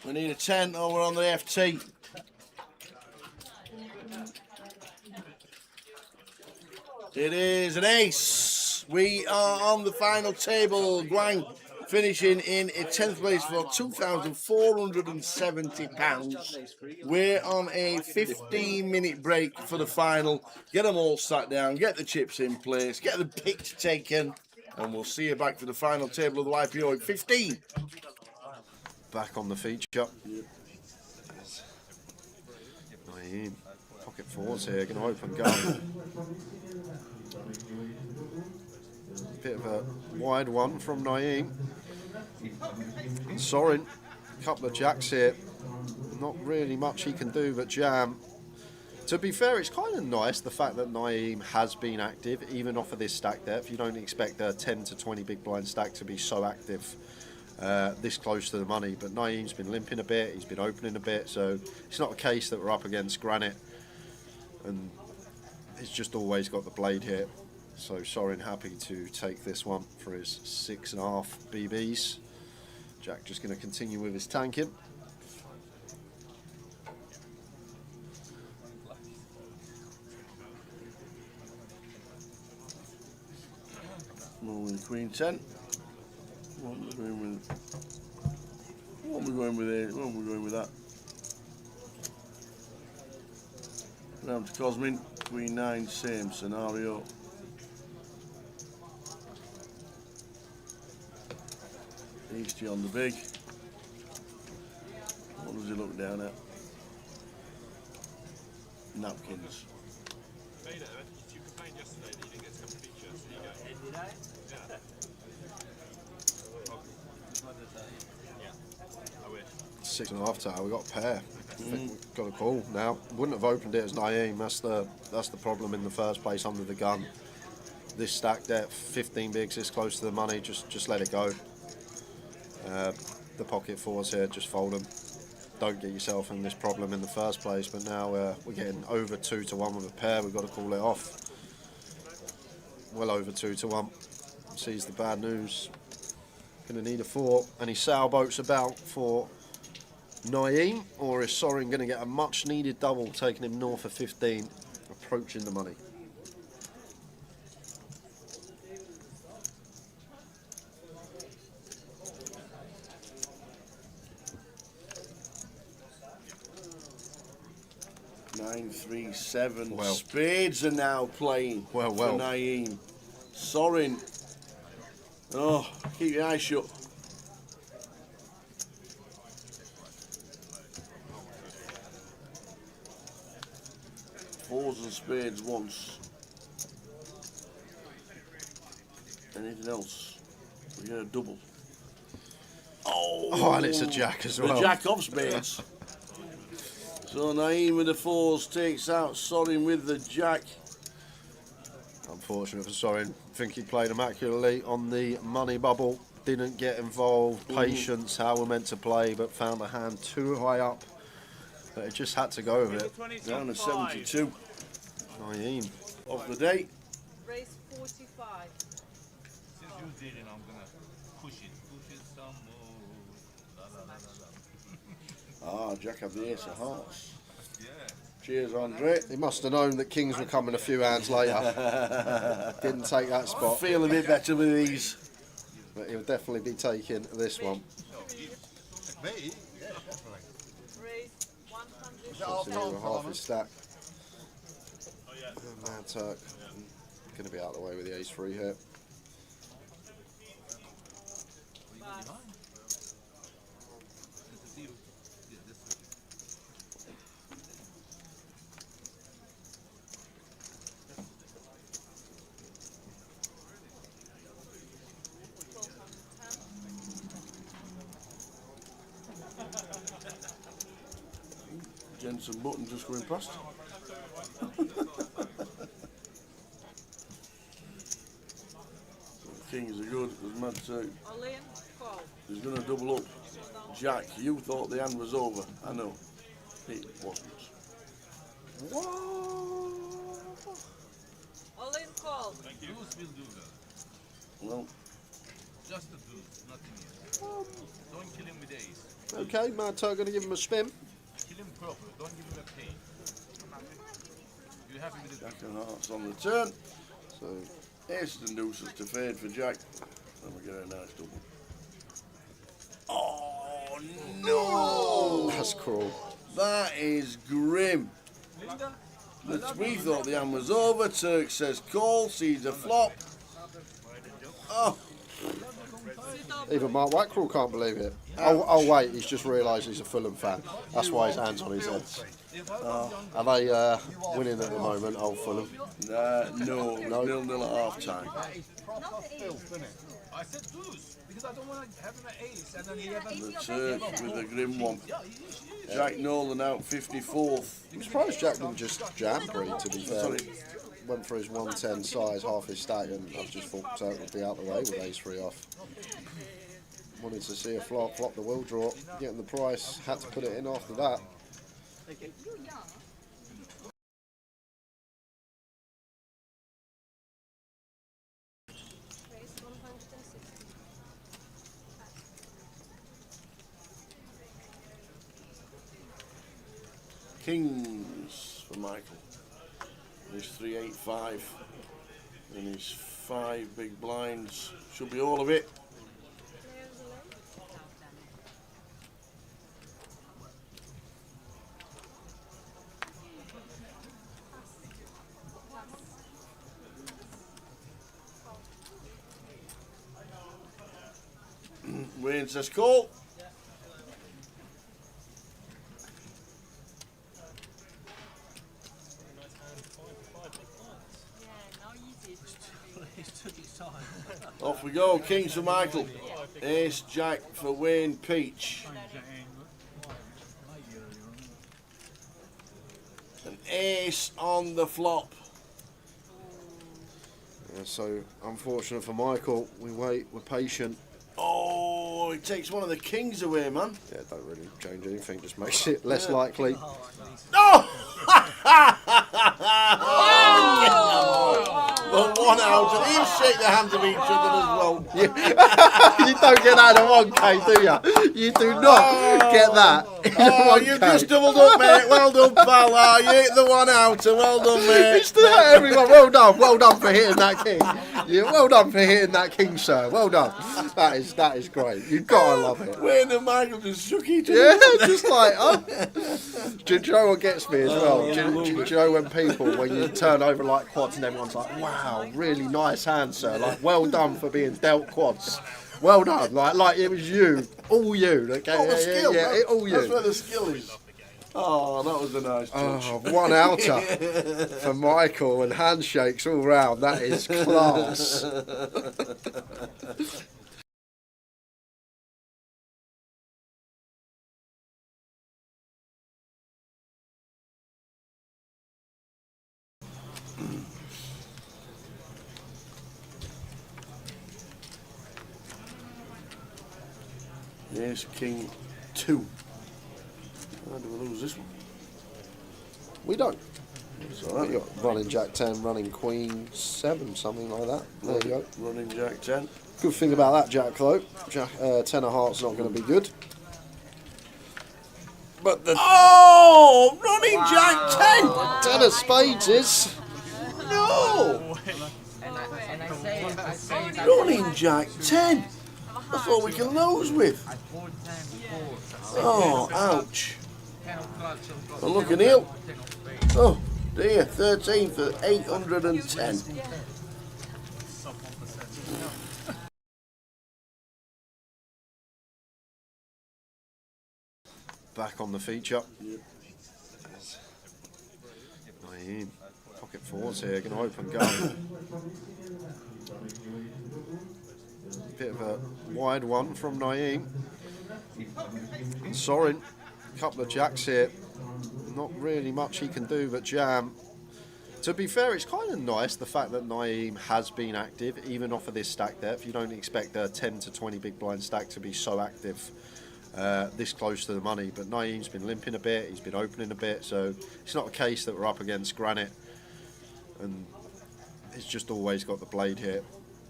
We need a 10 or we're on the FT. It is an ace. Yes, we are on the final table. Guang finishing in 10th place for £2,470. We're on a 15-minute break for the final. Get them all sat down, get the chips in place, get the pics taken, and we'll see you back for the final table of the YPO in 15. Back on the feature. Naeem, pocket fours here, going to open gun. Bit of a wide one from Naeem. Sorin, a couple of jacks here. Not really much he can do but jam. To be fair, it's kind of nice the fact that Naeem has been active, even off of this stack depth. You don't expect a 10 to 20 big blind stack to be so active this close to the money. But Naeem's been limping a bit, he's been opening a bit, so it's not a case that we're up against granite. And he's just always got the blade here. So Sorin happy to take this one for his 6.5 BBs. Jack just going to continue with his tanking. Moving Queen 10. What are we going with? What are we going with here? What are we going with that? Round to Cosmin. Queen 9, same scenario. Easty on the big. What does he look down at? Napkins. You complained yesterday that you didn't get to come to feature, so you go. Did I? Yeah. I wish. 6.5 tower, we got a pair. I think we've got a call now. Wouldn't have opened it as Naeem. That's the problem in the first place under the gun. This stack depth, 15 bigs this close to the money, just let it go. The pocket fours here, just fold them. Don't get yourself in this problem in the first place, but now we're getting over 2 to 1 with a pair. We've got to call it off. Well over 2 to 1. Sees the bad news. Going to need a 4. Any sailboats about for Naeem, or is Sorin going to get a much needed double, taking him north of 15, approaching the money? Nine, 3, 7. Well. Spades are now playing Well. for Naeem. Sorin. Oh, keep your eyes shut. Fours and spades once. Anything else? We get a double. Oh, and it's a jack as well. The jack of spades. So Naeem with the fours takes out Sorin with the jack. Unfortunate for Sorin. I think he played immaculately on the money bubble. Didn't get involved. Patience, how we're meant to play, but found a hand too high up. But it just had to go with it. Down to 72. Naeem. Of the day. Race 45. Since you did it, I'm gonna push it some more. La, la, la, la, la. Jack of the ace of hearts. Yeah. Cheers, Andre. He must have known that kings were coming a few hands later. Didn't take that spot. Feel a bit better with these. But he'll definitely be taking this one. Me? Race 100. Obviously over half his stack. Mad Turk. Going to be out of the way with the ace 3 here. Jensen Button just going past. Kings are good. There's Mad Turk. All in, call. He's going to double up. Jack, you thought the hand was over. I know. It wasn't. All in, call. Thank you. Deuce will do that. Well, Just a deuce, nothing else. Don't kill him with ace. Okay, Mad Turk going to give him a spin. Kill him proper. Don't give him a pain. You happy with the Jack and hearts on the turn. So Aces and deuces to fade for Jack. And we get a nice double. Oh no! That's cruel. That is grim. We thought the hand was over. Turk says call, sees a flop. Oh, Even Mark Wackrell can't believe it. Oh wait, he's just realised he's a Fulham fan. That's why his hand's on his head. Are they winning at the moment, old Fulham? no, 0-0 at half time. I said lose because I don't want to have an ace and then he has The Turk with a grim one. Jack Nolan out 54th. I'm surprised Jack didn't just jam breed, to be fair. Went for his 110 size, half his stack, and I just thought Turk would be out the way with ace 3 off. Wanted to see a flop the will draw, getting the price, had to put it in after that. Kings for Michael. His 385 and his 5 big blinds. Should be all of it. Wayne says call. Off we go, Kings for Michael. Ace Jack for Wayne Peach. An ace on the flop. Yeah, so, unfortunate for Michael, we wait, we're patient. Oh, it takes one of the kings away, man. Yeah, don't really change anything, just makes it less likely. No! But 1 out, and these shake the hands of each other as well. You don't get that in a 1K, do you? You do not get that in a 1K. You've just doubled up, mate. Well done, pal. You hit the 1 out, well done, mate. It's to everyone. Well done for hitting that king. Yeah, well done for hitting that king, sir. Well done. That is great. You've got to love it. Wayne and Michael just shook each other. Yeah, just like, oh. Do you know what gets me as well? Do you know when you turn over like quads and everyone's like, wow, really nice hand, sir. Like, well done for being dealt quads. Well done. Like it was you. All you. Okay? All the skill. Yeah, all you. That's where the skill is. Oh, that was a nice touch. Oh, 1 outer for Michael and handshakes all round. That is class. Yes, King 2. How do we lose this one? We don't. So We got running Jack 10, running Queen 7, something like that. There you go. Running Jack 10. Good thing about that Jack though, Jack 10 of hearts not going to be good. But the running Jack 10. 10 of spades is No. Running Jack 10. That's what we can lose with. Oh, ouch. And look at Neil. Oh, dear. 13 for 810. back on the feature. Naeem. Pocket fours here, going to open gun. Bit of a wide one from Naeem. And Sorin, a couple of jacks here. Not really much he can do but jam. To be fair, it's kind of nice the fact that Naeem has been active, even off of this stack depth. You don't expect a 10 to 20 big blind stack to be so active this close to the money. But Naeem's been limping a bit, he's been opening a bit, so it's not a case that we're up against granite. And he's just always got the blade here.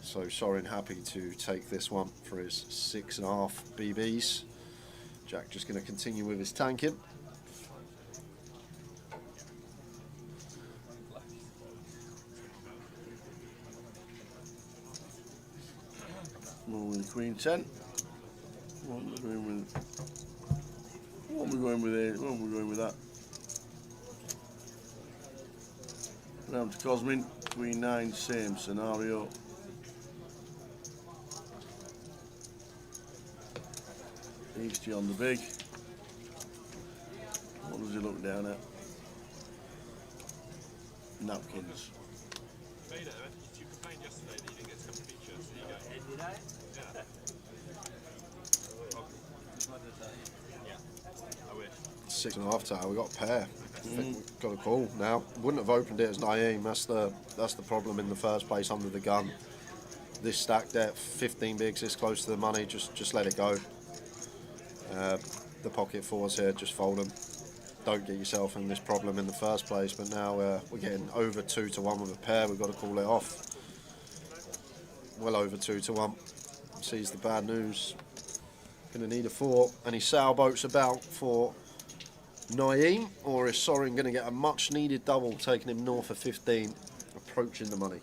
So Sorin happy to take this one for his 6.5 BBs. Jack just going to continue with his tanking. with Queen 10. What am I going with? What am I going with here? What am I going with that? Round to Cosmin, Queen 9, same scenario. Easty on the big. What does he look down at? Napkins. Vader, you complained yesterday that you didn't get to come to feature, so you go. Did I? Yeah. I wish. 6.5 tower. We got a pair. I think we've got a call now. Wouldn't have opened it as Naeem. That's the problem in the first place under the gun. This stack depth, 15 bigs this close to the money. Just let it go. The pocket fours here, just fold them. Don't get yourself in this problem in the first place. But now we're getting over 2 to 1 with a pair. We've got to call it off. Well over 2 to 1. Sees the bad news. Going to need a 4. Any sailboats about for Naeem, or is Sorin going to get a much needed double, taking him north of 15, approaching the money?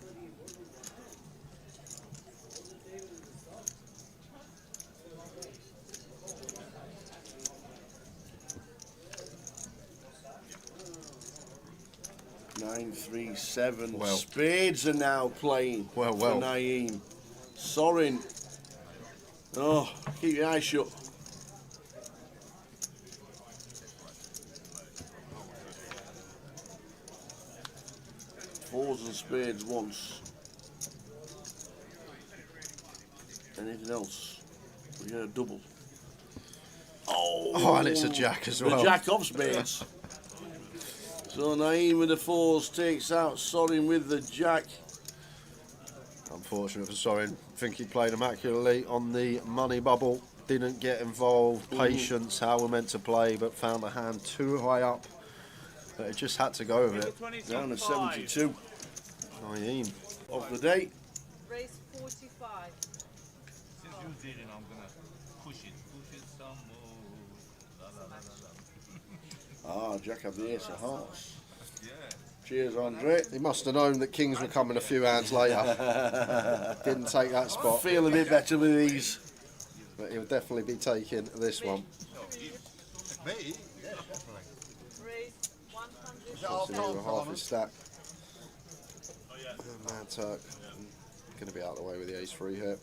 Nine, 3, 7. Well. Spades are now playing Well. for Naeem. Sorin. Oh, keep your eyes shut. Fours and spades once. Anything else? We get a double. Oh, and it's a jack as well. The jack of spades. So Naeem with the fours takes out Sorin with the jack. Unfortunate for Sorin. I think he played immaculately on the money bubble. Didn't get involved. Patience, how we're meant to play, but found the hand too high up. But it just had to go with it. Down to 72. Naeem. Of the day. Race 45. Since you did it, I'm gonna push it some more. Jack of the ace of hearts. Yeah. Cheers, Andre. He must have known that kings were coming a few hands later. Didn't take that spot. Feel a bit better with these. But he'll definitely be taking this one. Me? Race 100. Obviously over half his stack. Mad Turk. Going to be out of the way with the ace 3 here.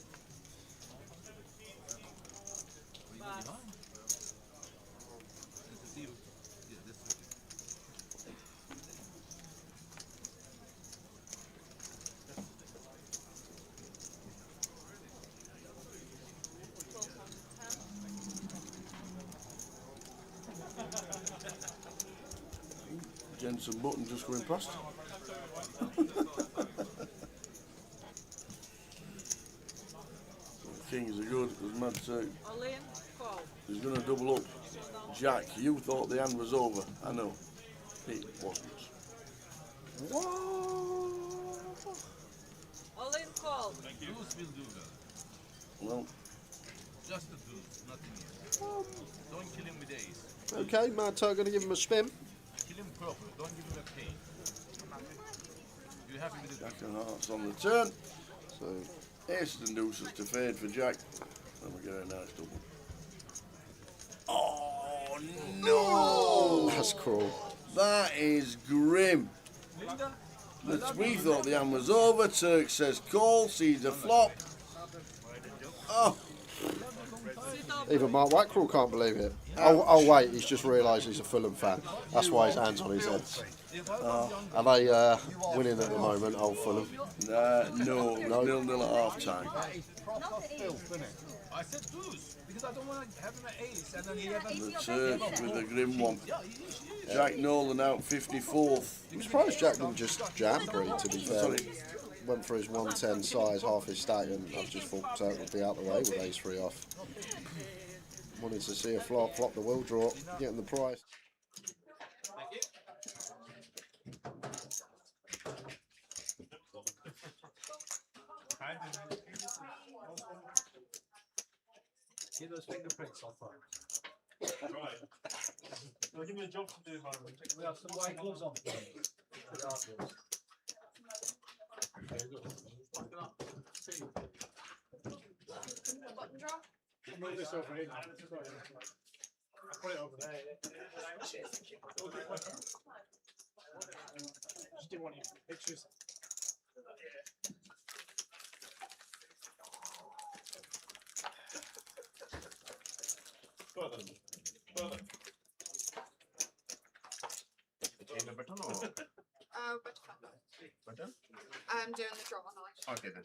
Jensen Button just going past. Kings are good because Mad Turk All in, call. is going to double up. Jack, you thought the hand was over. I know. It wasn't. All in, call. Deuce will do that. Well, Just a deuce, nothing else. Don't kill him with ace. Okay, Mad Turk going to give him a spin. Kill him proper. Don't give him a pain. You happy with the Jack and hearts on the turn. So Aces and deuces to fade for Jack. And we get a nice double. Oh no! that's cruel. That is grim. We thought the hand was over. Turk says call, sees a flop. Oh, Even Mark Wackrell can't believe it. Oh wait, he's just realised he's a Fulham fan. That's why his hand's on his head. Are they winning at the moment, old Fulham? no, 0-0 at half time. I said deuce because I don't want to have him at ace and then he have The Turk with a grim one. Jack Nolan out 54th. I'm surprised Jack didn't just jam Bree, to be fair. Sorry. Went for his 110 size, half his stack, and I just thought Turk would be out the way with ace 3 off. Wanted to see a flop the will draw, getting the price. Get those fingerprints off her. Right. They'll give me a job to do, Harvey. We have some white gloves on. button drop. Move this over here. I put it over there. Just didn't want you pictures. Button. I'm doing the draw now. Okay then.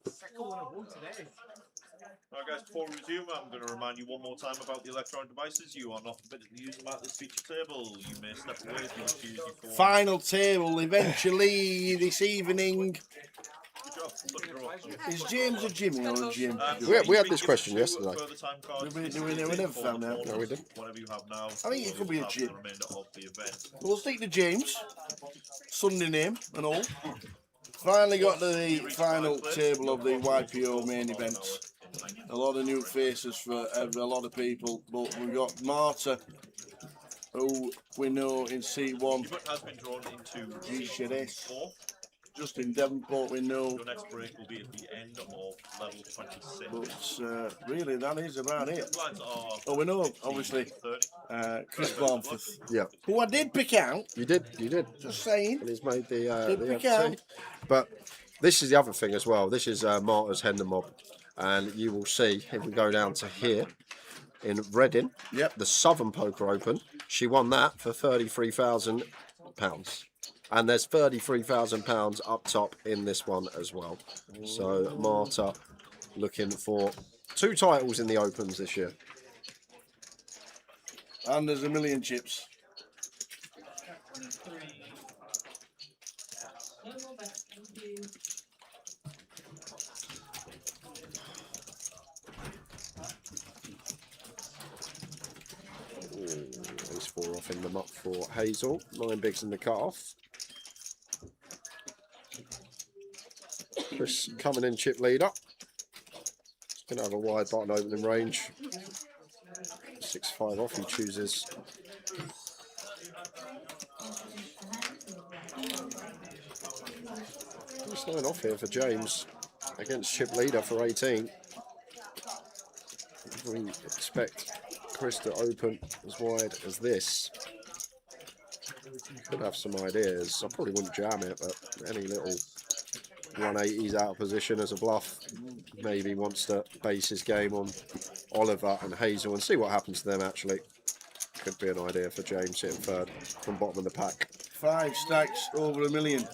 Second one I've won today. Alright guys, before we resume, I'm going to remind you one more time about the electronic devices. You are not permitted to use them at this feature table. You may step away if you choose your phone. Final table eventually this evening. Good job. Look at draw. Is James or Jimmy or Jim? We had this question yesterday. Further time cards, We never found out. No, we didn't. whatever you have now. I think it could be a Jim. The remainder of the event. We'll stick to James. Sunday name and all. Finally got to the final table of the YPO main event. A lot of new faces for a lot of people, but we've got Marta, who we know in C1. Your has been drawn into G-Shades. C4. Justin Devonport, we know. Your next break will be at the end of level 26. But really, that is about it. Lines are Oh, we know, obviously, 30. Chris Barnforth, Yeah, who I did pick out. you did. Just saying. And he's made the Did pick FT. out. But this is the other thing as well. This is Marta's Hendon Mob, and you will see if we go down to here in Reading. Yep. The Southern Poker Open. She won that for £33,000, and there's £33,000 up top in this one as well. So Marta looking for 2 titles in the Opens this year. And there's a million chips. These 4 off in the muck for Hazel. 9 bigs in the cut-off. Chris coming in chip leader. Going to have a wide button opening range. 6-5 off, he chooses. It's 9 off here for James against chip leader for 18. We expect Chris to open as wide as this. Could have some ideas. I probably wouldn't jam it, but any little 180s out of position as a bluff. Maybe wants to base his game on Oliver and Hazel and see what happens to them actually. Could be an idea for James hitting 3rd from bottom of the pack. 5 stacks over $1 million.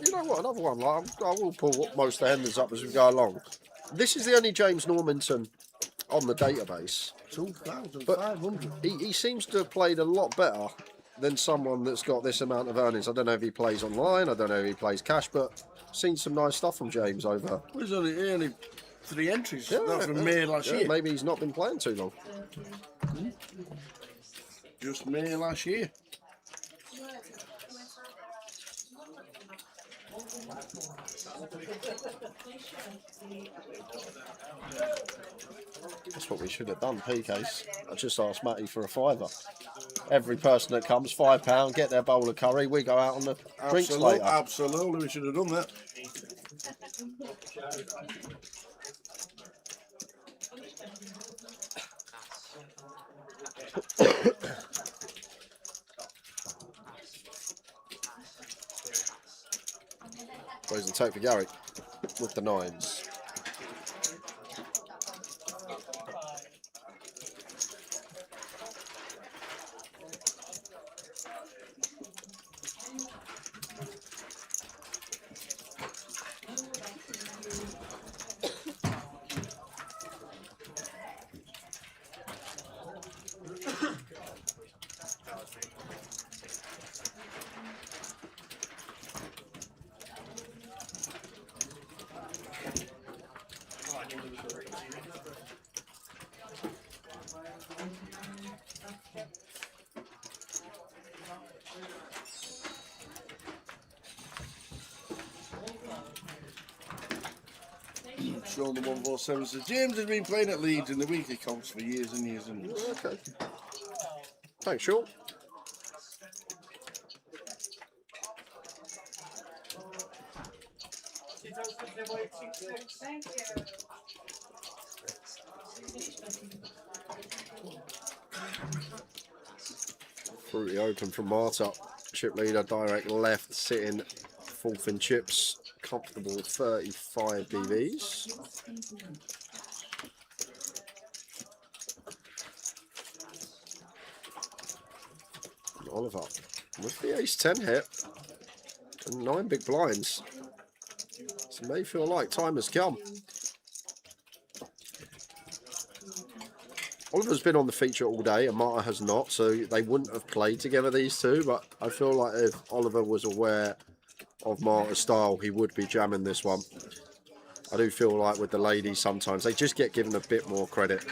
You know what, another one, like, I will pull most of the Hendons up as we go along. This is the only James Normanton on the database. 2,500. He seems to have played a lot better than someone that's got this amount of earnings. I don't know if he plays online, I don't know if he plays cash, but seen some nice stuff from James over. There's only 3 entries. Yeah, That's from May last year. Maybe he's not been playing too long. Just May last year. That's what we should have done, PKs. I just asked Matty for a £5. Every person that comes, £5, get their bowl of curry. We go out on the drinks later. Absolutely, we should have done that. Raise and take for Gary with the 9s. Sean the 147 says James has been playing at Leeds in the weekly comps for years and years and years. Okay. Thanks, Sean. Thank you. Fruity open from Marta. Chip leader, direct left, sitting fourth in chips. Comfortable with 35 BVs. And Oliver with the ace-10 hit. And 9 big blinds. So it may feel like time has come. Oliver's been on the feature all day and Marta has not, so they wouldn't have played together, these two, but I feel like if Oliver was aware of Marta's style, he would be jamming this one. I do feel like with the ladies sometimes, they just get given a bit more credit.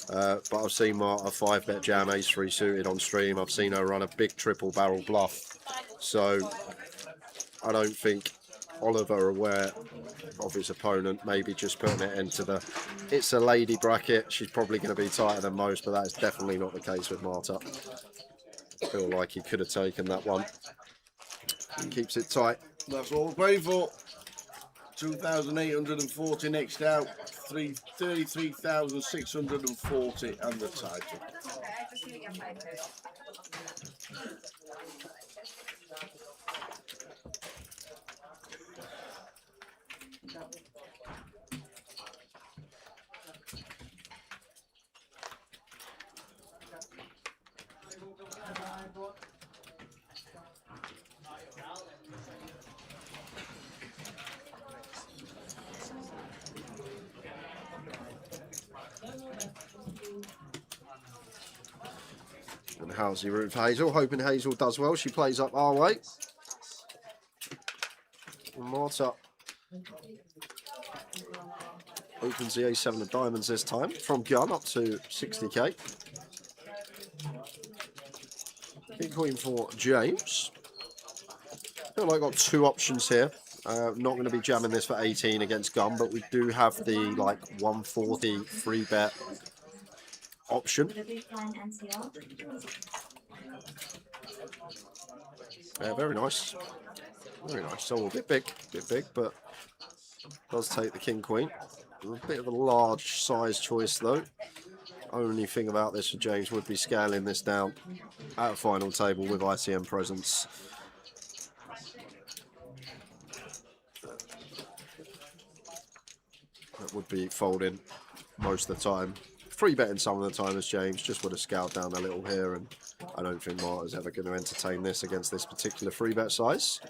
But I've seen Marta 5-bet jam ace-3 suited on stream. I've seen her run a big triple barrel bluff. So I don't think Oliver aware of his opponent, maybe just putting it into the it's a lady bracket. She's probably going to be tighter than most, but that is definitely not the case with Marta. I feel like he could have taken that one. He keeps it tight. That's all we're playing for. 2,840 next out. 33,640 and the title. And how's he rooting for Hazel? Hoping Hazel does well. She plays up our way. And Marta opens the A7 of diamonds this time. From gun up to 60k. King Queen for James. I feel like I've got two options here. Not going to be jamming this for 18 against gun, but we do have the like 140 free bet option. Yeah, very nice. Very nice. So a bit big, but does take the King Queen. A bit of a large size choice though. Only thing about this for James would be scaling this down at a final table with ICM presence. That would be folding most of the time. Free betting some of the time as James, just would have scaled down a little here, and I don't think Marta's ever going to entertain this against this particular free bet size.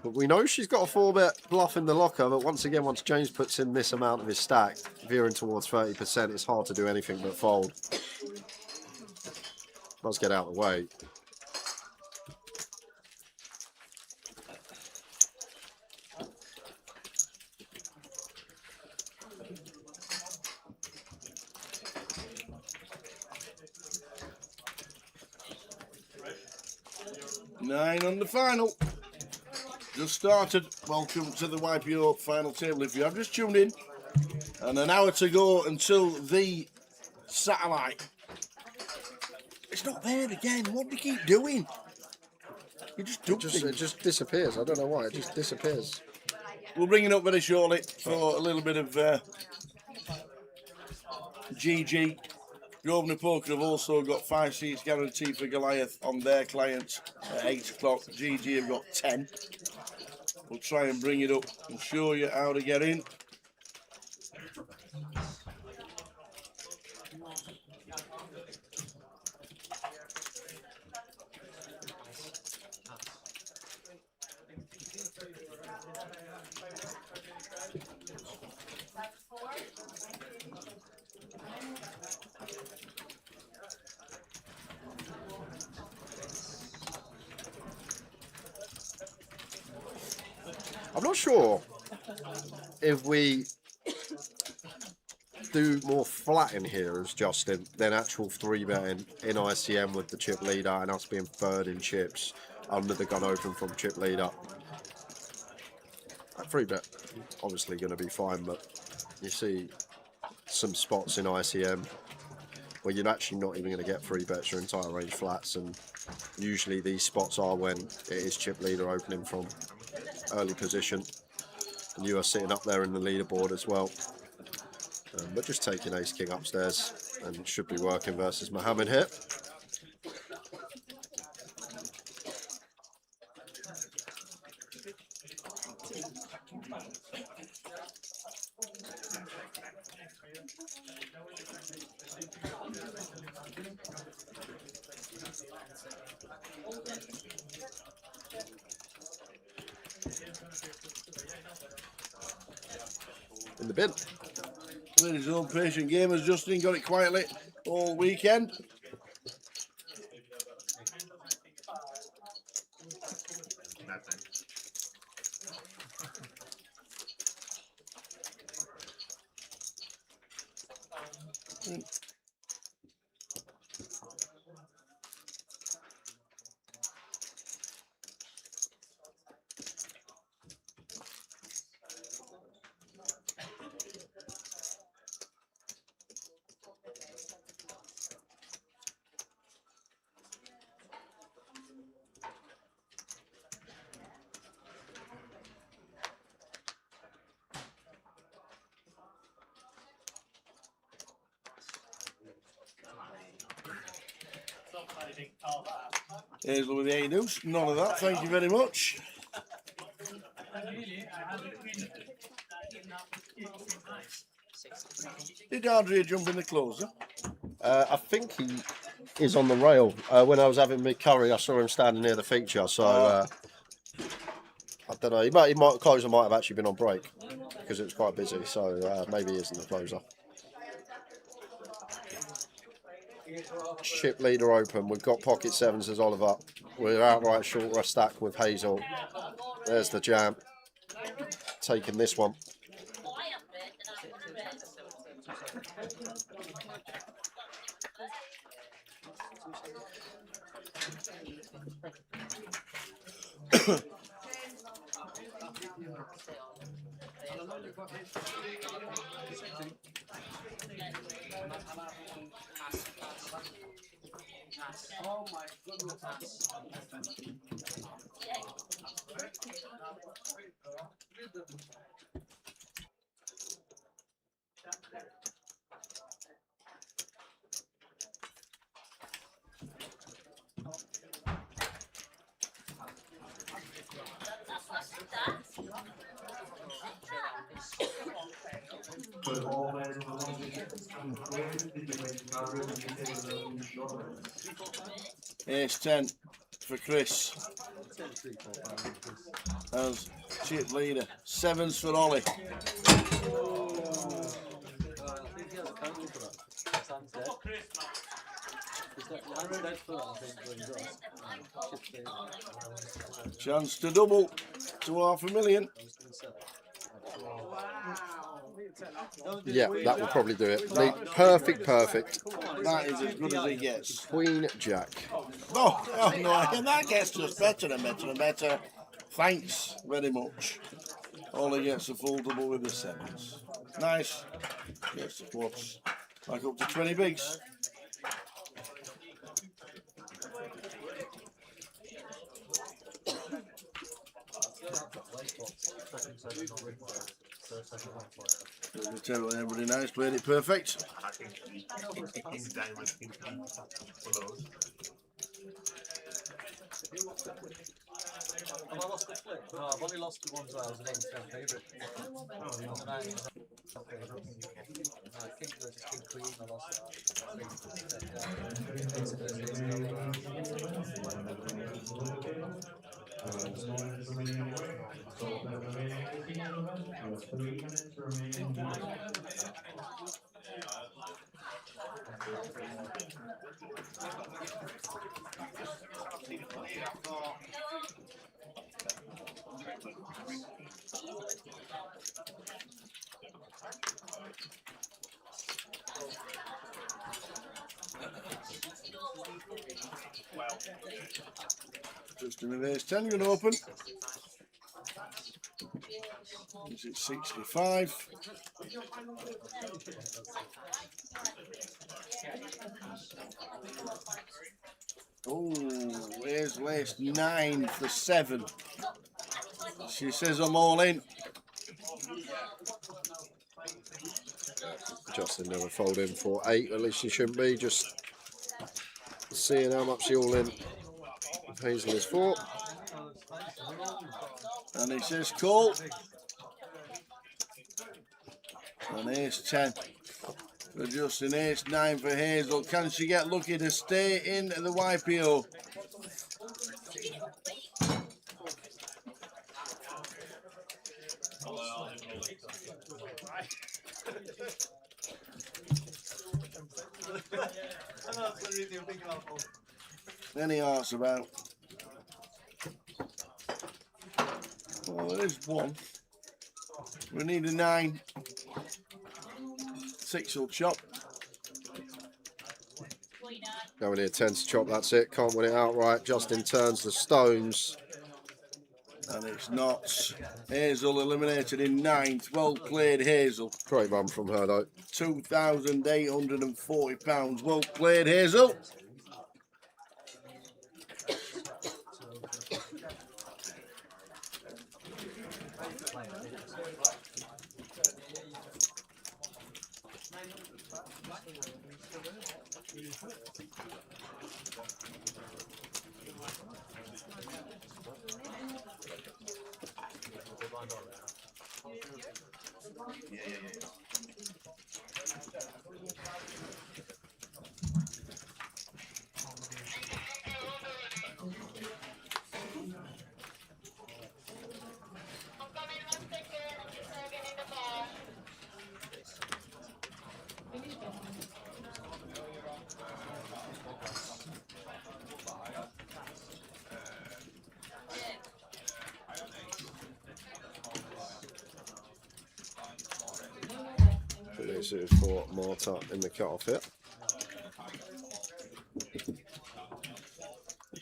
But we know she's got a 4-bet bluff in the locker, but once again, once James puts in this amount of his stack, veering towards 30%, it's hard to do anything but fold. Let's get out of the way. Nine on the final. Just started. Welcome to the YPO final table. If you have just tuned in, and an hour to go until the satellite. It's not there again. What do you keep doing? You just do things. It just disappears. I don't know why. It just disappears. We'll bring it up very shortly for a little bit of GG. Grosvenor Poker have also got 5 seats guaranteed for Goliath on their clients at 8 o'clock. GG have got 10. We'll try and bring it up and show you how to get in. I'm not sure if we do more flat in here as Justin than actual 3-betting in ICM with the chip leader and us being third in chips under the gun open from chip leader. That 3-bet obviously going to be fine, but You see some spots in ICM where you're actually not even going to get free bets or entire range flats, and usually these spots are when it is chip leader opening from early position and you are sitting up there in the leaderboard as well. But just taking ace king upstairs and it should be working versus Mohammed here. In the bin. His own patient gamers, Justin got it quietly all weekend. Hazel with the 8 deuce, none of that, thank you very much. Did Andrea jump in the closer? I think he is on the rail. When I was having my curry, I saw him standing near the feature, so I don't know. Closer might have actually been on break because it was quite busy, so maybe he isn't the closer. Chip leader open. We've got pocket sevens as Oliver. We're outright short stack with Hazel. There's the jam. Taking this one. Oh my goodness. But all players on the launch tickets come clear to the waiting card room and details will open shortly. Ace 10 for Chris. As chip leader. Sevens for Ollie. Chance to double to $500,000. Yeah, that will probably do it. Perfect. That is as good as it gets. Queen Jack. Oh no, and that gets just better and better and better. Thanks very much. Ollie gets a full double with the sevens. Nice. Gets the quads. Back up to 20 bigs. Everybody nice, played it perfect. I think he's down with for those. Have I lost the flip? No, I've only lost the ones where I was an 8% favourite. King versus King Queen, I lost Remaining in the break. So players remaining in the senior event, you have 3 minutes remaining in the break. Just a minute, 10 going to open. Is it 65? Oh, here's list 9 for 7. She says I'm all in. Justin never fold in for 8, at least he shouldn't be. Just seeing how much the all in Hazel is for. And he says call. And ace 10 for Justin, ace 9 for Hazel. Can she get lucky to stay in the YPO? Any arse about? Oh, there is one. We need a 9. 6 will chop. Going here 10 to chop, that's it. Can't win it outright. Justin turns the stones. And it's not. Hazel eliminated in 9th. Well played, Hazel. Great run from her though. £2,840. Well played, Hazel. This is for Marta in the cut-off here.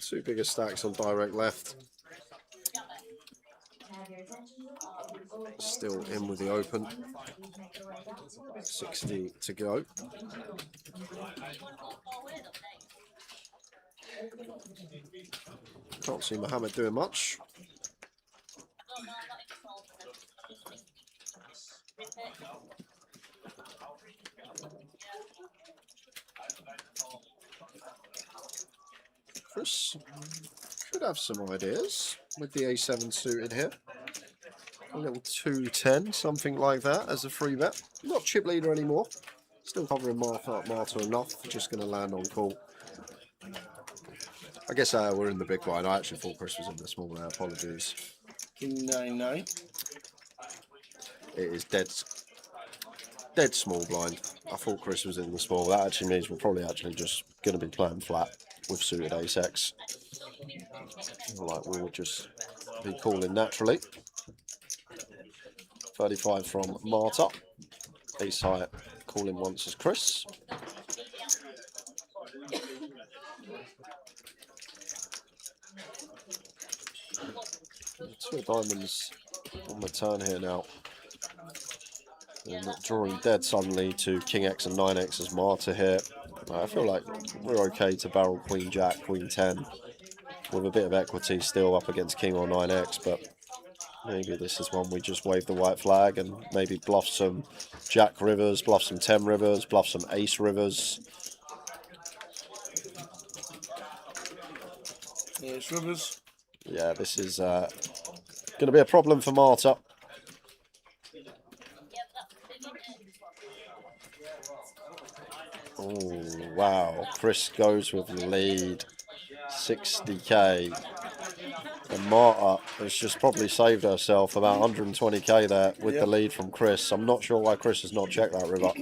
Two bigger stacks on direct left. Still in with the open. 60 to go. Can't see Mohammed doing much. Chris could have some ideas with the A7 suited here. A little 210, something like that as a free bet. Not chip leader anymore. Still covering Marta enough. Just going to land on call. I guess we're in the big blind. I actually thought Chris was in the small there. Apologies. King 9-9. It is dead small blind. I thought Chris was in the small. That actually means we're probably actually just going to be playing flat with suited ace-X. Like we would just be calling naturally. 35 from Marta. Ace high, calling once as Chris. Two diamonds on the turn here now. We're not drawing dead suddenly to King X and 9X as Marta here. I feel like we're okay to barrel Queen Jack, Queen 10 with a bit of equity still up against King or 9X, but maybe this is one we just wave the white flag and maybe bluff some Jack rivers, bluff some 10 rivers, bluff some ace rivers. Ace rivers. Yeah, this is going to be a problem for Marta. Oh, wow. Chris goes with lead. 60k. And Marta has just probably saved herself about 120k there with the lead from Chris. I'm not sure why Chris has not checked that river.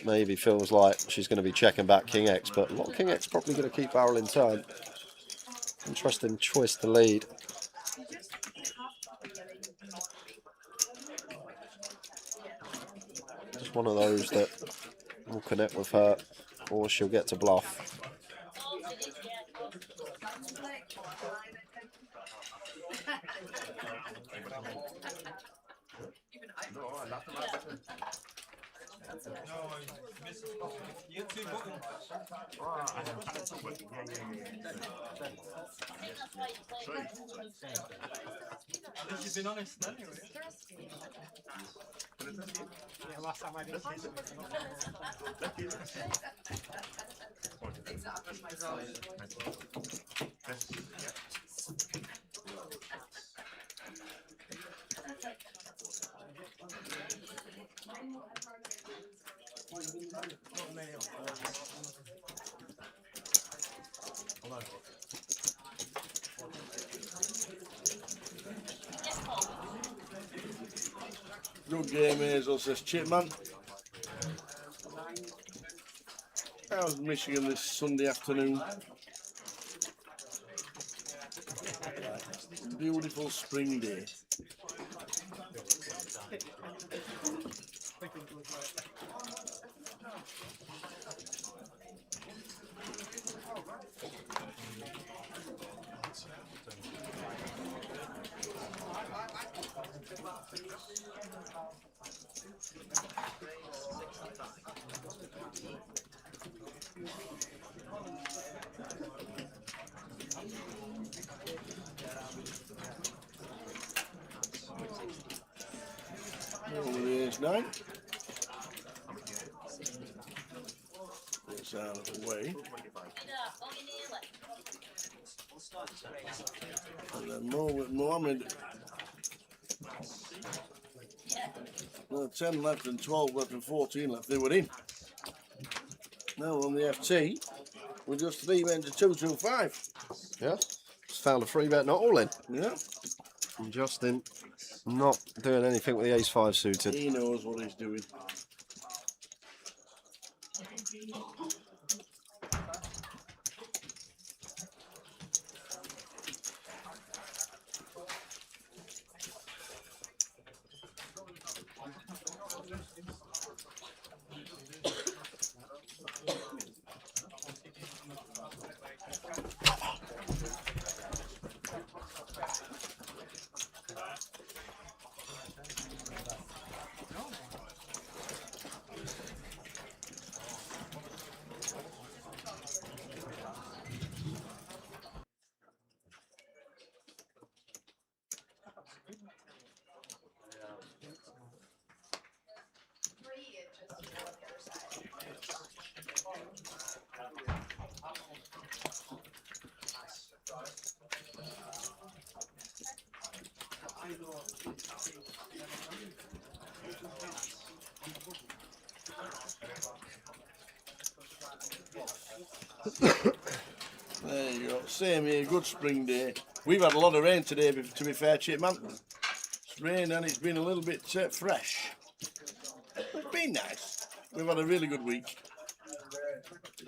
Maybe feels like she's going to be checking back King X, but a lot of King X probably going to keep barreling turn. Interesting choice to lead. Just one of those that will connect with her, or she'll get to bluff. You get 2 buttons. At least you've been honest anyway. Yeah, last time I did this. Good game, Hazel, says Chipman. How's Michigan this Sunday afternoon? Beautiful spring day. Over the age 9. It's out of the way. And then Mohammed. 10 left and 12 left and 14 left. They were in. Now on the FT, we're just 3 men to 225. Yeah, just found a free bet, not all in. Yeah. And Justin not doing anything with the ace-5 suited. He knows what he's doing. There you go. Same here, good spring day. We've had a lot of rain today, to be fair, Chipman. It's rained and it's been a little bit fresh. It's been nice. We've had a really good week.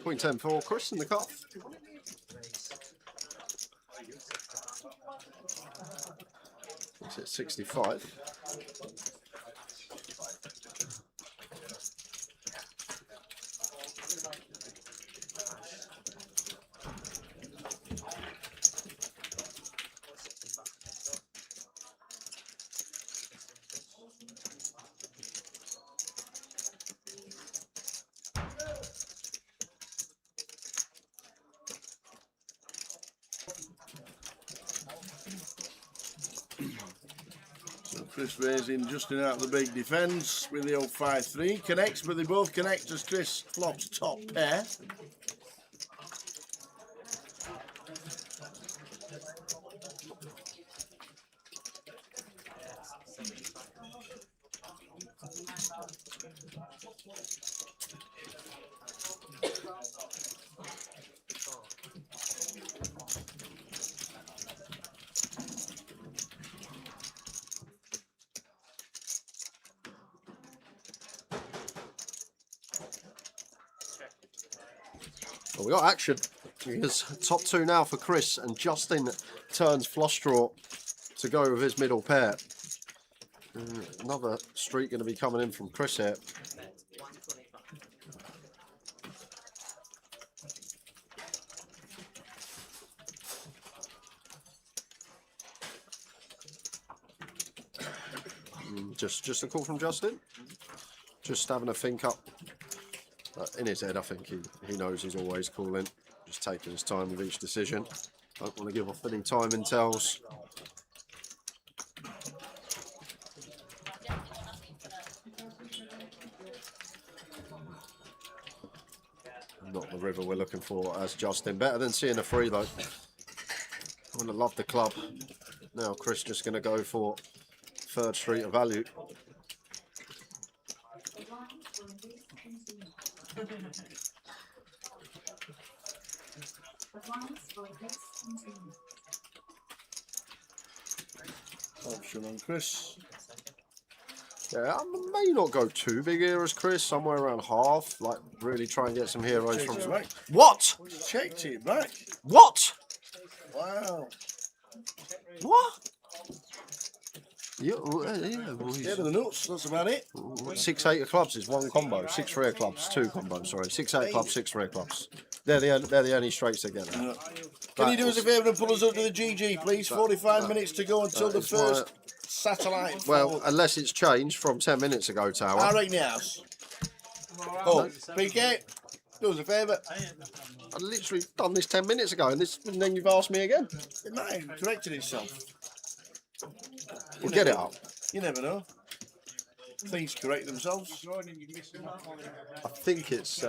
0.10 for Chris in the cup. It's at 65. Chris raising Justin out of the big defence with the old 5-3. Connects, but they both connect as Chris flops top pair. Well, we got action. Because top 2 now for Chris, and Justin turns flush draw to go with his middle pair. Another streak going to be coming in from Chris here. Just a call from Justin. Just having a think up In his head, I think he knows he's always calling. Just taking his time with each decision. Don't want to give off any timing tells. Not the river we're looking for as Justin. Better than seeing a free though. I would have loved the club. Now Chris just going to go for third street of value. Option on Chris. Yeah, I may not go too big here as Chris, somewhere around half. Like, really try and get some heroes from... Right. What? Checked it back. What? Wow. What? Yeah, Yeah, the nuts, that's about it. 6 8 of clubs is one combo. 6 3 of clubs, 2 combos, sorry. 6 8 clubs, 6 3 of clubs. They're the only straights they get. Yeah. Can you do us a favour and pull us up to the GG, please? 45 minutes to go until the first satellite. Well, unless it's changed from 10 minutes ago, Tower. I reckon it has. Oh, PK, do us a favour. I literally done this 10 minutes ago, and then you've asked me again. It might have corrected itself. We'll get it up. You never know. Things correct themselves. I think it's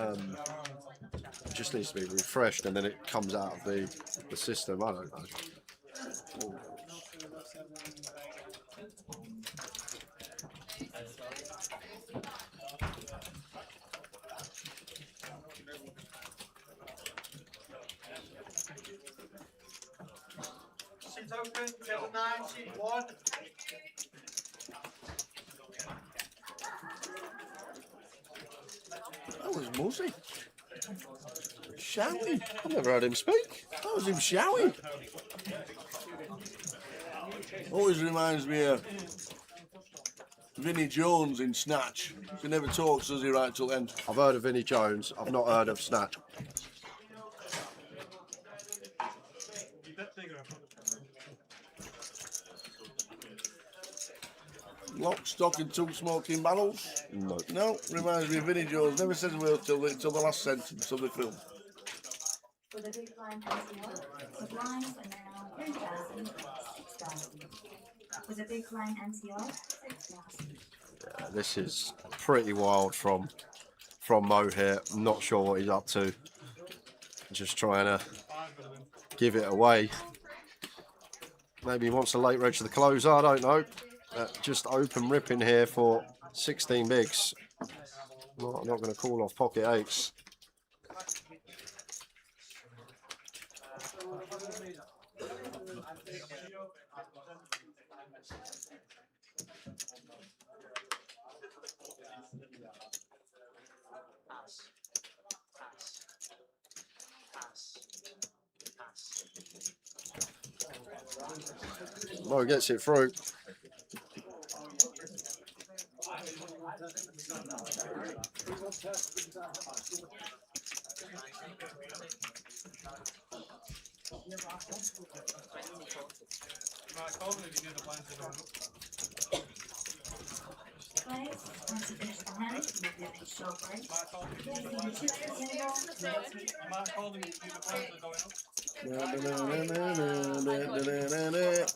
just needs to be refreshed, and then it comes out of the system. I don't know. Sit open, get a 91. That was Muzzy. Shouting. I've never heard him speak. That was him shouting. Always reminds me of Vinnie Jones in Snatch. He never talks, does he, right till the end? I've heard of Vinnie Jones. I've not heard of Snatch. Lock, stock and two smoking barrels? No. No, reminds me of Vinnie Jones. Never says a word till the last sentence of the film. For the big blind NCR, the blinds are now 3,000, 6,000. For the big blind NCR, 6,000. Yeah, this is pretty wild from Mo here. I'm not sure what he's up to. Just trying to give it away. Maybe he wants a late reg to the closer, I don't know. Just open ripping here for 16 bigs. No, I'm not going to call off pocket eights. Mo gets it through.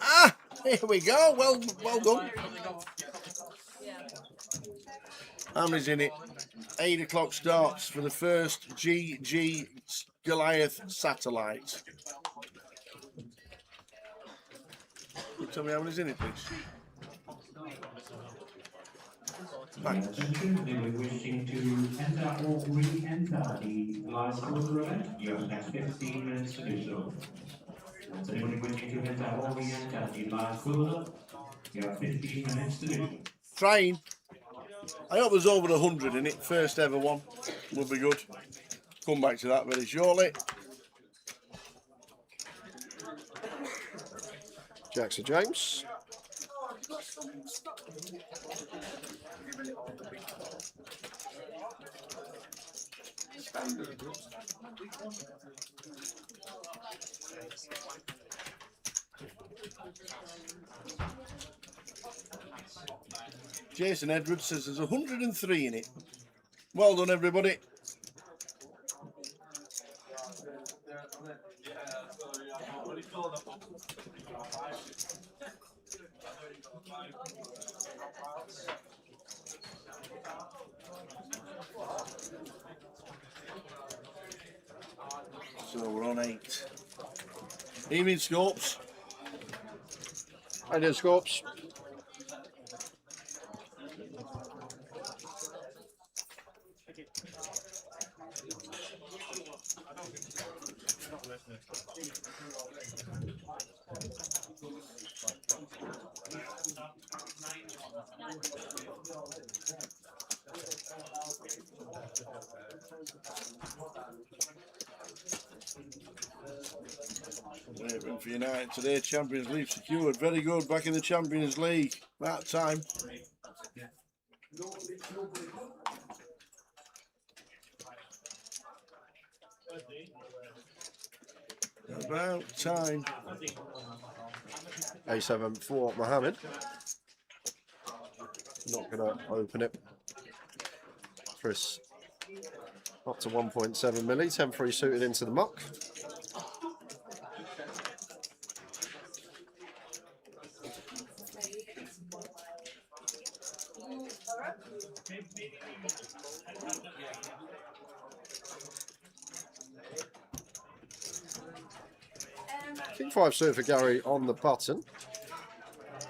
Ah, here we go. Well done. How many's in it? 8 o'clock starts for the first GG Goliath satellite. Can you tell me how many's in it, please? Thanks. Attention, if you're wishing to enter or re-enter the live quarter event, you have next 15 minutes to do so. Once anybody wishing to enter or re-enter the live quarter, you have 15 minutes to do so. Trying. I hope there's over 100 in it. First ever one. Would be good. Come back to that very shortly. Jackson James. Jason Edwards says there's 103 in it. Well done, everybody. So we're on 8. Evening, Scopes. Right here, Scorps. Waiting for United today. Champions League secured. Very good. Back in the Champions League. That time. About time. A7 for Mohammed. Not going to open it. Chris up to 1.7 milli. 10-3 suited into the muck. King 5 suited for Gary on the button.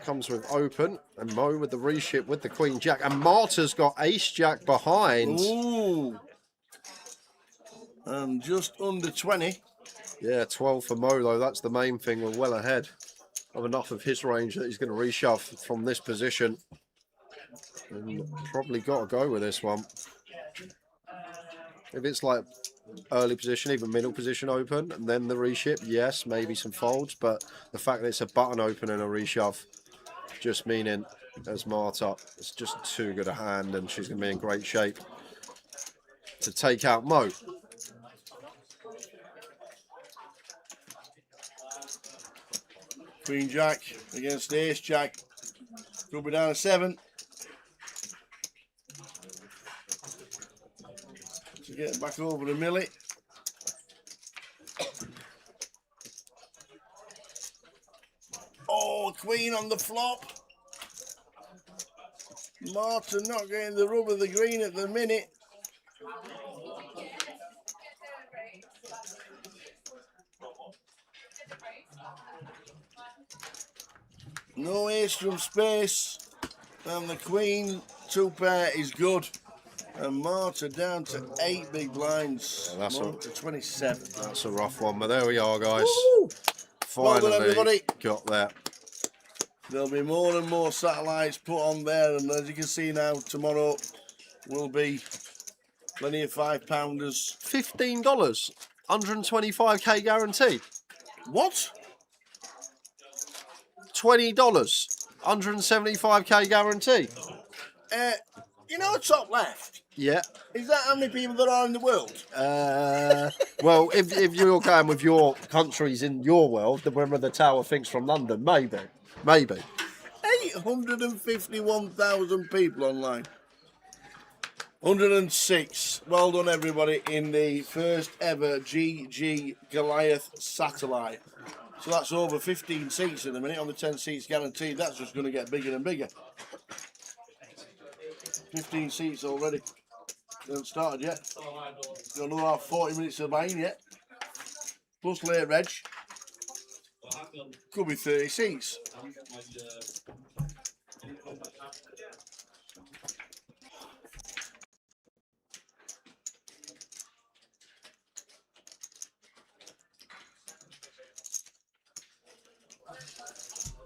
Comes with open, and Mo with the reship with the Queen Jack, and Marta's got Ace Jack behind. Ooh. And just under 20. Yeah, 12 for Mo though. That's the main thing. We're well ahead of enough of his range that he's going to reshove from this position. And probably got to go with this one. If it's like early position, even middle position open, and then the reship, yes, maybe some folds. But the fact that it's a button open and a reshove, just meaning as Marta, it's just too good a hand, and she's going to be in great shape to take out Mo. Queen Jack against Ace Jack. Could be down to 7. To get back over the milli. Oh, Queen on the flop. Martin not getting the rub of the green at the minute. No ace from space. And the Queen 2 pair is good. And Marta down to 8 big blinds. Yeah, that's to 27. That's a rough one, but there we are, guys. Woo! Well Finally done, everybody. got there. There'll be more and more satellites put on there, and as you can see now, tomorrow will be plenty of £5-pounders. $15, 125k guarantee. What? $20, 175k guarantee. You know, top left. Yeah. Is that how many people there are in the world? Well, if you're going with your countries in your world, then remember the tower thinks from London, maybe. 851,000 people online. 106. Well done, everybody, in the first ever GG Goliath satellite. So that's over 15 seats in a minute on the 10 seats guaranteed. That's just going to get bigger and bigger. 15 seats already. They haven't started yet. Got another 40 minutes of mine yet. Plus late reg. Could be 30 seats.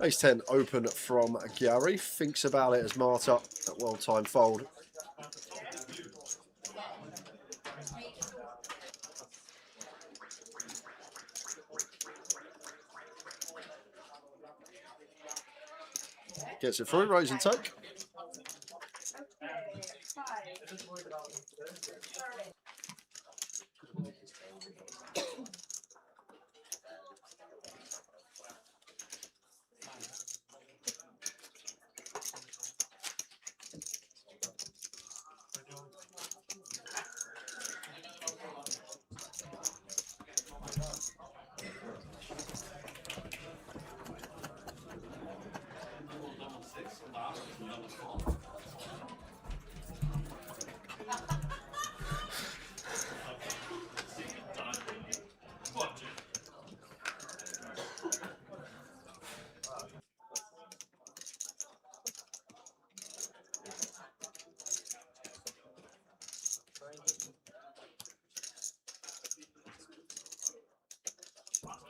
Ace 10 open from Gary. Thinks about it as Marta at well-timed fold. Gets it through, raise and take.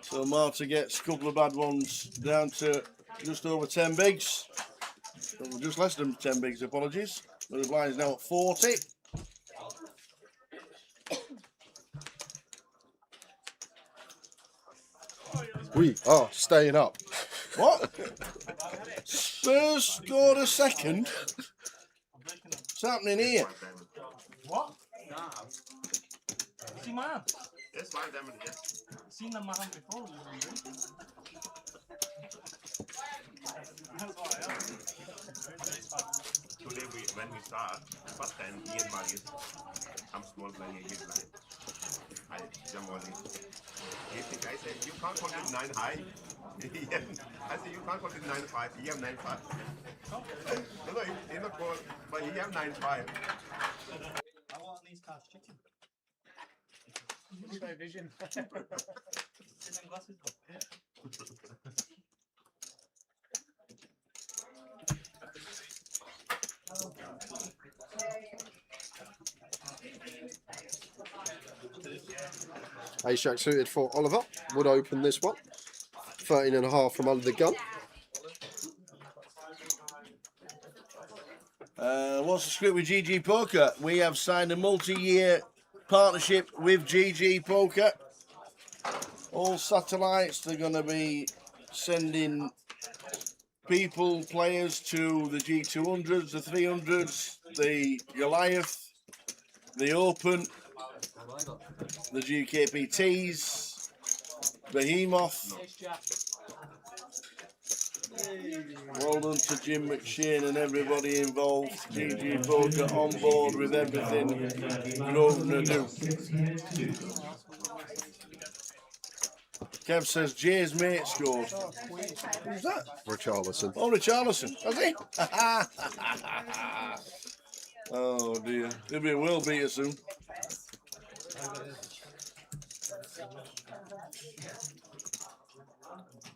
So Marta gets a couple of bad ones down to just over 10 bigs. Well, just less than 10 bigs, apologies. The blind is now at 40. We are staying up. What? Spurs scored a second? What's happening here? What? See my hand? Yes, my diamond, yes. Seen them my hand before. That's what I am. Today, when we start, first time, Ian married. I'm small playing again blind. I jump on it. You think I said, you can't hold it 9 high. I said, you can't hold it 9-5. He have 9-5. No, he's not cold, but he have 9-5. I want these cards chicken. No vision. See them glasses? Ace Jack suited for Oliver. Would open this one. 13.5 from under the gun. What's the script with GG Poker? We have signed a multi-year partnership with GG Poker. All satellites, they're going to be sending people, players to the G200s, the 300s, the Goliath, the Open, the GKPTs, Behemoth. Well done to Jim McShane and everybody involved. GG Poker on board with everything Grosvenor do. Kev says Jay's mate scored. Who's that? Richarlison. Oh, Richarlison. Has he? Oh dear. He'll be a world beater soon.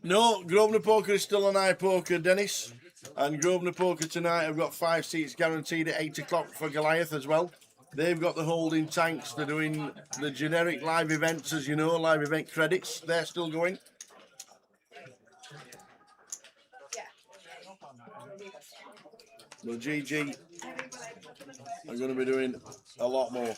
No, Grosvenor Poker is still on iPoker, Dennis. And Grosvenor Poker tonight have got 5 seats guaranteed at 8 o'clock for Goliath as well. They've got the holding tanks. They're doing the generic live events, as you know, live event credits. They're still going. Well, GG are going to be doing a lot more.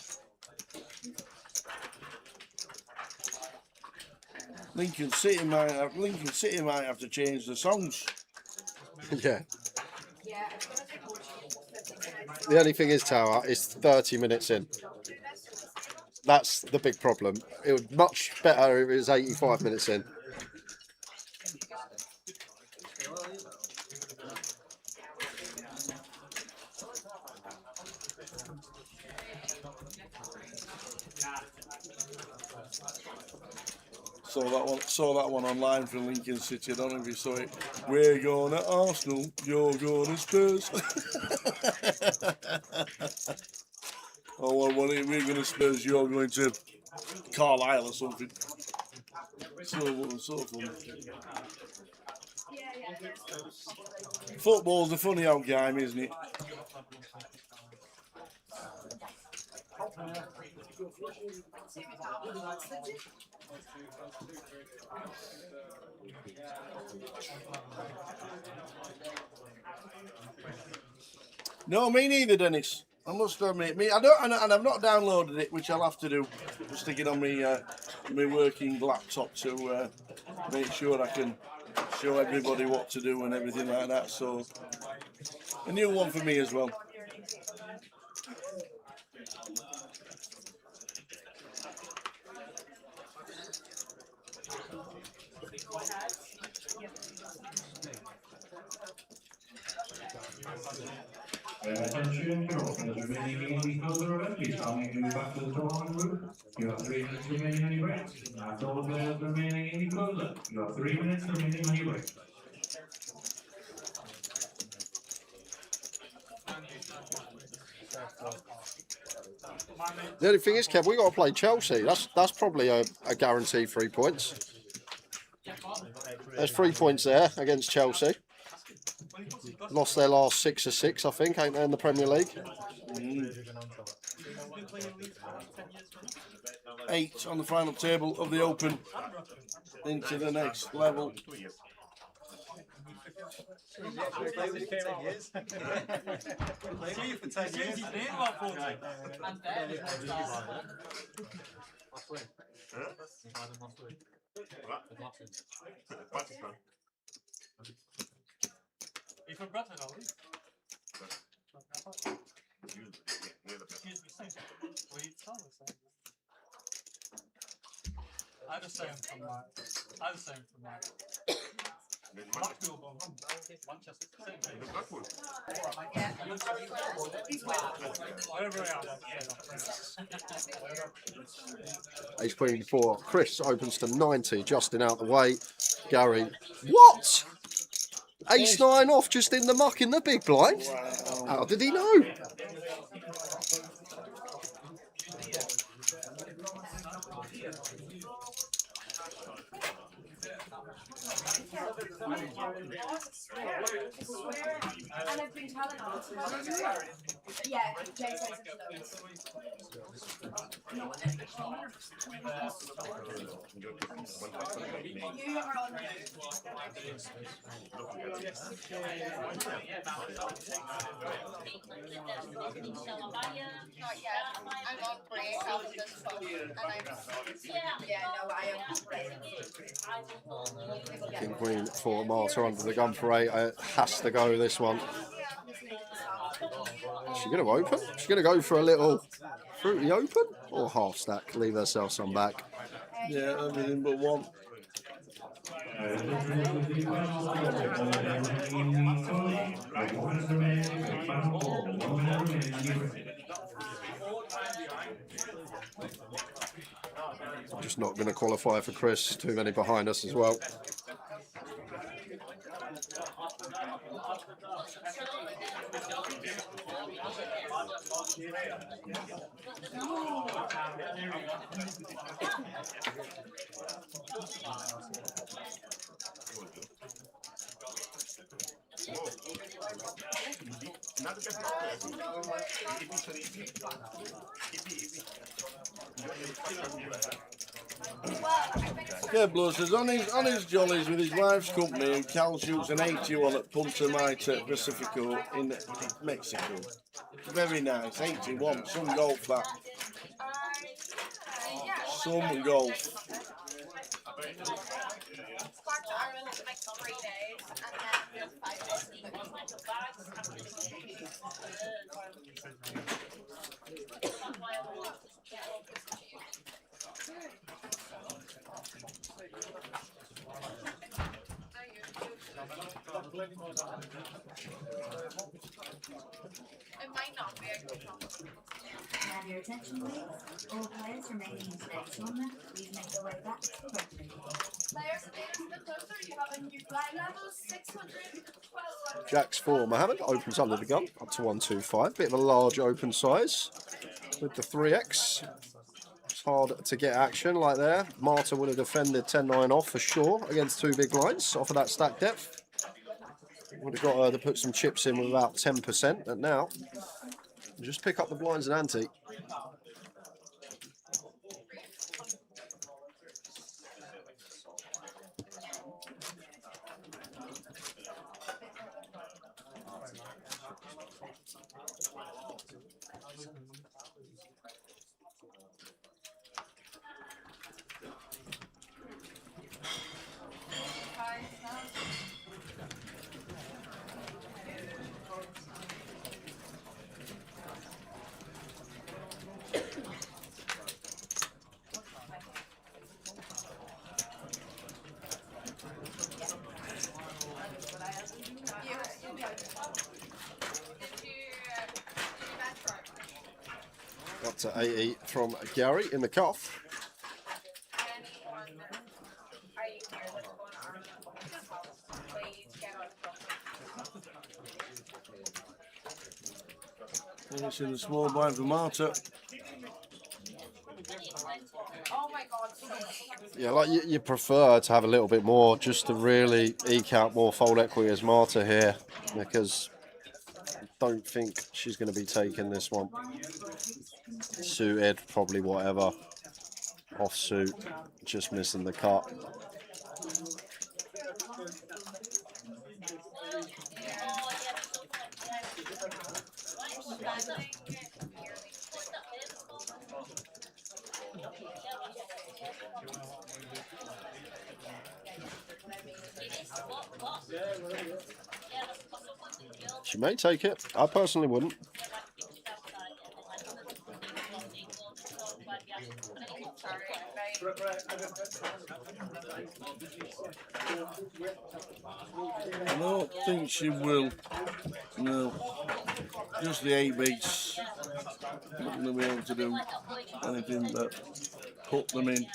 Lincoln City might have to change the songs. Yeah. The only thing is, Tower, it's 30 minutes in. That's the big problem. It would be much better if it was 85 minutes in. Saw that one online from Lincoln City. I don't know if you saw it. We're going to Arsenal, you're going to Spurs. Oh, well, we're going to Spurs, you're going to Carlisle or something. So funny. Football's a funny old game, isn't it? No, me neither, Dennis. I must admit, I don't, and I've not downloaded it, which I'll have to do. Just stick it on my working laptop to make sure I can show everybody what to do and everything like that. So, a new one for me as well. Attention, your players remaining in the closer event. Please kindly move back to the tournament room. You have 3 minutes remaining on your break. That's all players remaining in the closer. You have 3 minutes remaining on your break. The only thing is, Kev, we got to play Chelsea. That's probably a guaranteed 3 points. There's 3 points there against Chelsea. Lost their last 6 of 6, I think, ain't they, in the Premier League? 8 on the final table of the Open. into the next level. Play with you for 10 years. Play with you for 10 years. And then it was Last week. Huh? Last week. What? Pakistan. Are you from Bradford, are you? Excuse me, Well, you tell us. I'm the same from Blackpool, Manchester. Wherever I am. Ace queen for Chris opens to 90. Justin out the way. Gary, what? Ace 9 off just in the muck in the big blind. How did he know? And I've been telling her. Yeah, Jay says you are on I'm on break after this phone and I am King queen for Marta under the gun for 8. It has to go this one. Is she going to open? Is she going to go for a little fruity open or half stack? Leave herself some back. Yeah, everything but one. Just not going to qualify for Chris. Too many behind us as well. Yeah, Blood says on his jollies with his wife's company and Cal shoots an 81 at Punta Mita Pacifico in Mexico. Very nice, 81, some golf that. Some golf. It might not be a good one. Have your attention, please. All players remaining in today's tournament, please make your way back to the red room. Players in the closer, you have a new flag level 612. Jacks for Mohammed opens under the gun up to 125. Bit of a large open size with the 3x. It's hard to get action like there. Marta would have defended 10-9 off for sure against 2 big blinds off of that stack depth. Would have got her to put some chips in with about 10%, but now just pick up the blinds and ante. Up to 80 from Gary in the cuff. And it's in the small blind for Marta. Yeah, like you prefer to have a little bit more just to really eke out more fold equity as Marta here, because I don't think she's going to be taking this one. Suited, probably whatever. Offsuit, just missing the cut. She may take it. I personally wouldn't. I don't think she will. No. Just the 8 beats. Not going to be able to do anything but put them in.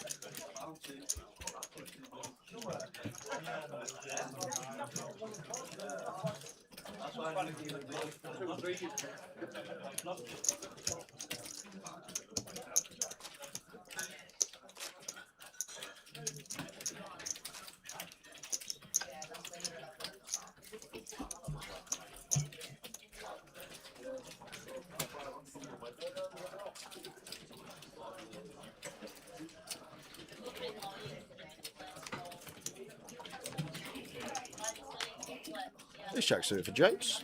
This jack's suited for James.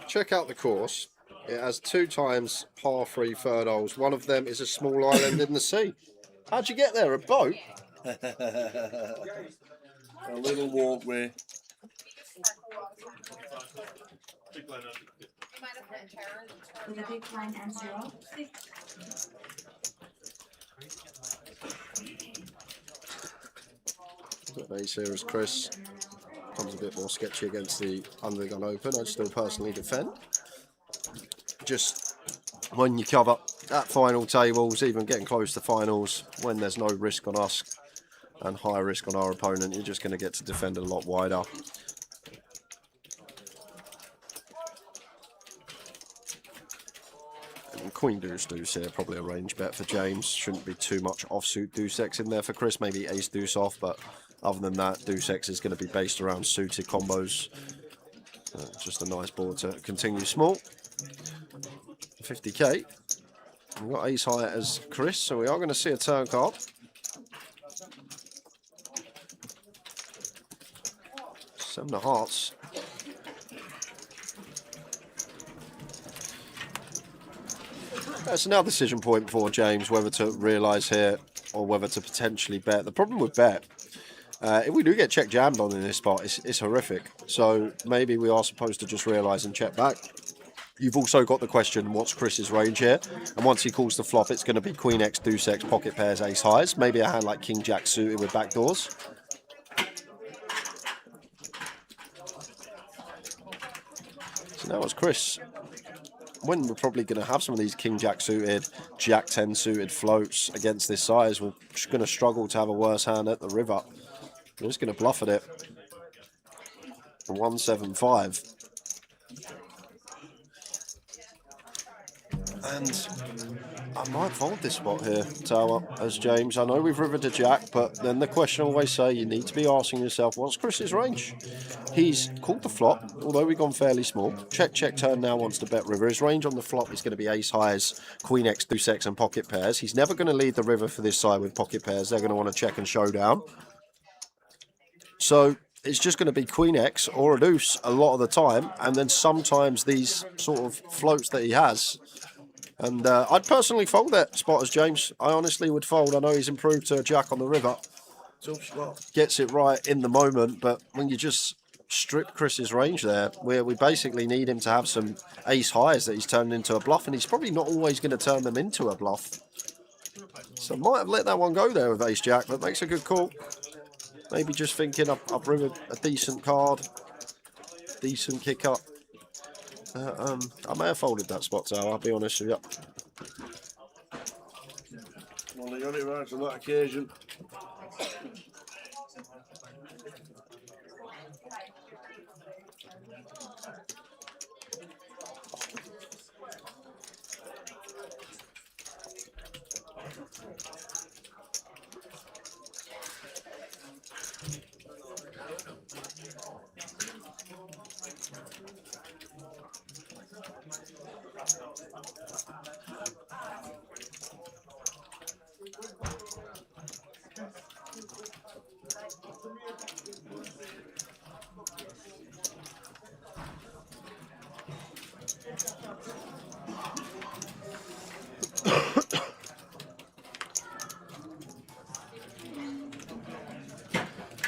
Check out the course. It has 2 times par 3 third holes. One of them is a small island in the sea. How'd you get there? A boat? A little walkway. With a big blind and 0, 6. Base here is Chris. Comes a bit more sketchy against the undergun open. I'd still personally defend. Just when you cover at final tables, even getting close to finals, when there's no risk on us and high risk on our opponent, you're just going to get to defend a lot wider. And Queen Deuce Deuce here, probably a range bet for James. Shouldn't be too much offsuit Deuce X in there for Chris, maybe Ace Deuce off, but other than that, Deuce X is going to be based around suited combos. Just a nice board to continue small. 50k. We've got ace high as Chris, so we are going to see a turn card. Seven of hearts. That's now decision point for James, whether to realise here or whether to potentially bet. The problem with bet, if we do get check jammed on in this spot, it's horrific. So maybe we are supposed to just realise and check back. You've also got the question, what's Chris's range here? And once he calls the flop, it's going to be Queen X, Deuce X, pocket pairs, ace highs. Maybe a hand like King Jack suited with backdoors. So now it's Chris. When we're probably going to have some of these King Jack suited, Jack 10 suited floats against this size, we're just going to struggle to have a worse hand at the river. We're just going to bluff at it. 175. And I might fold this spot here, Tower, as James. I know we've rivered to Jack, but then the question I always say, you need to be asking yourself, what's Chris's range? He's called the flop, although we've gone fairly small. Check, check, turn now wants to bet river. His range on the flop is going to be ace highs, Queen X, Deuce X and pocket pairs. He's never going to lead the river for this side with pocket pairs. They're going to want to check and showdown. So it's just going to be Queen X or a deuce a lot of the time, and then sometimes these sort of floats that he has. And I'd personally fold that spot as James. I honestly would fold. I know he's improved to a Jack on the river. Gets it right in the moment, but when you just strip Chris's range there, where we basically need him to have some ace highs that he's turned into a bluff, and he's probably not always going to turn them into a bluff. So might have let that one go there with ace Jack, but makes a good call. Maybe just thinking I've rivered a decent card, decent kick up. I may have folded that spot, so I'll be honest with you. Well, they got it right on that occasion.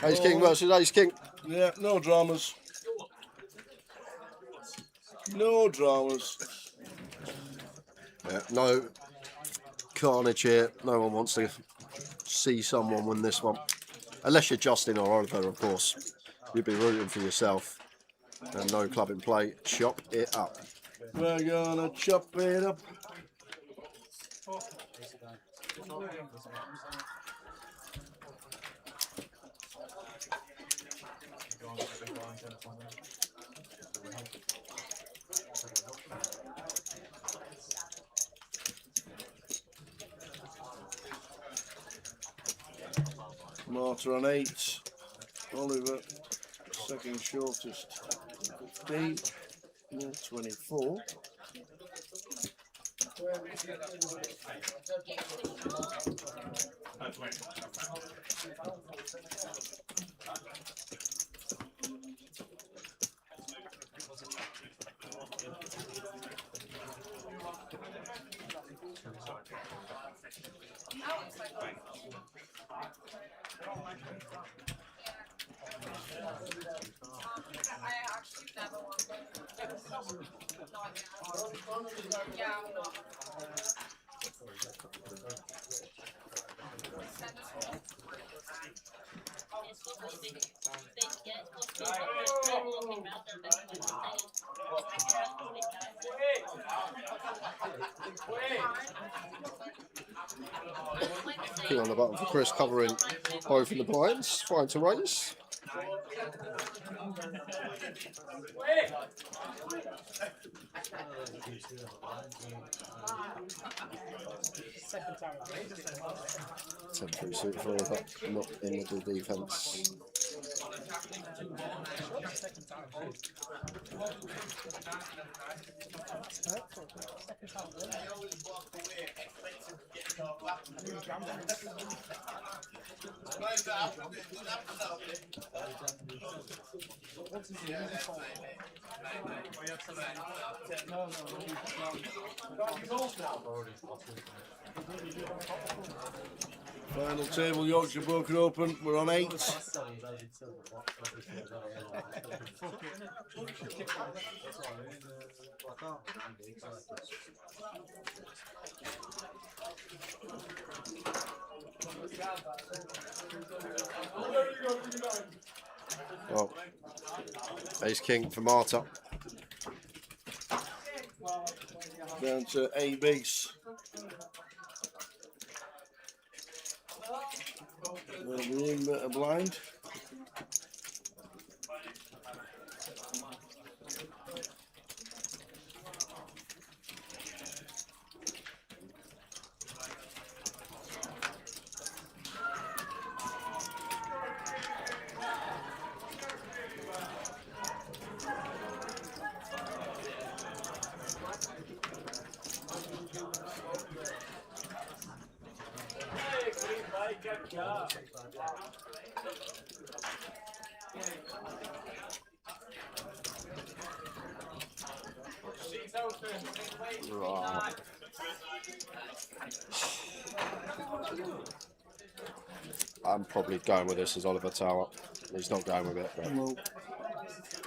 Ace King versus Ace King. Yeah, no dramas. No dramas. Yeah, no carnage here. No one wants to see someone win this one. Unless you're Justin or Oliver, of course. You'd be rooting for yourself. And no club in play. Chop it up. We're gonna chop it up. Martyr on 8. Oliver, second shortest. 15. 24. I actually never want them. Yeah, I'm not. Send us home. Key on the button for Chris, covering both in the blinds. Fine to raise. Temporary suit for Oliver, not in the defence. Final table, Yorkshire broken open. We're on 8. Well, Ace King for Marta. Down to 8 bigs. We'll be in a blind. Right. I'm probably going with this as Oliver Tower. He's not going with it. But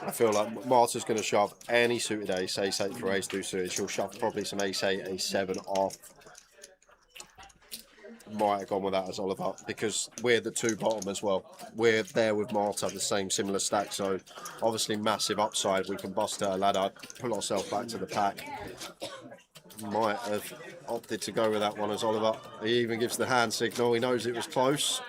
I feel like Marta's going to shove any suited ace, ace 8 for ace 2 suited. She'll shove probably some ace 8, ace 7 off. Might have gone with that as Oliver because we're the 2 bottom as well. We're there with Marta, the same similar stack. So obviously massive upside. We can bust her ladder, pull ourselves back to the pack. Might have opted to go with that one as Oliver. He even gives the hand signal. He knows it was close.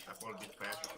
That's one big fast.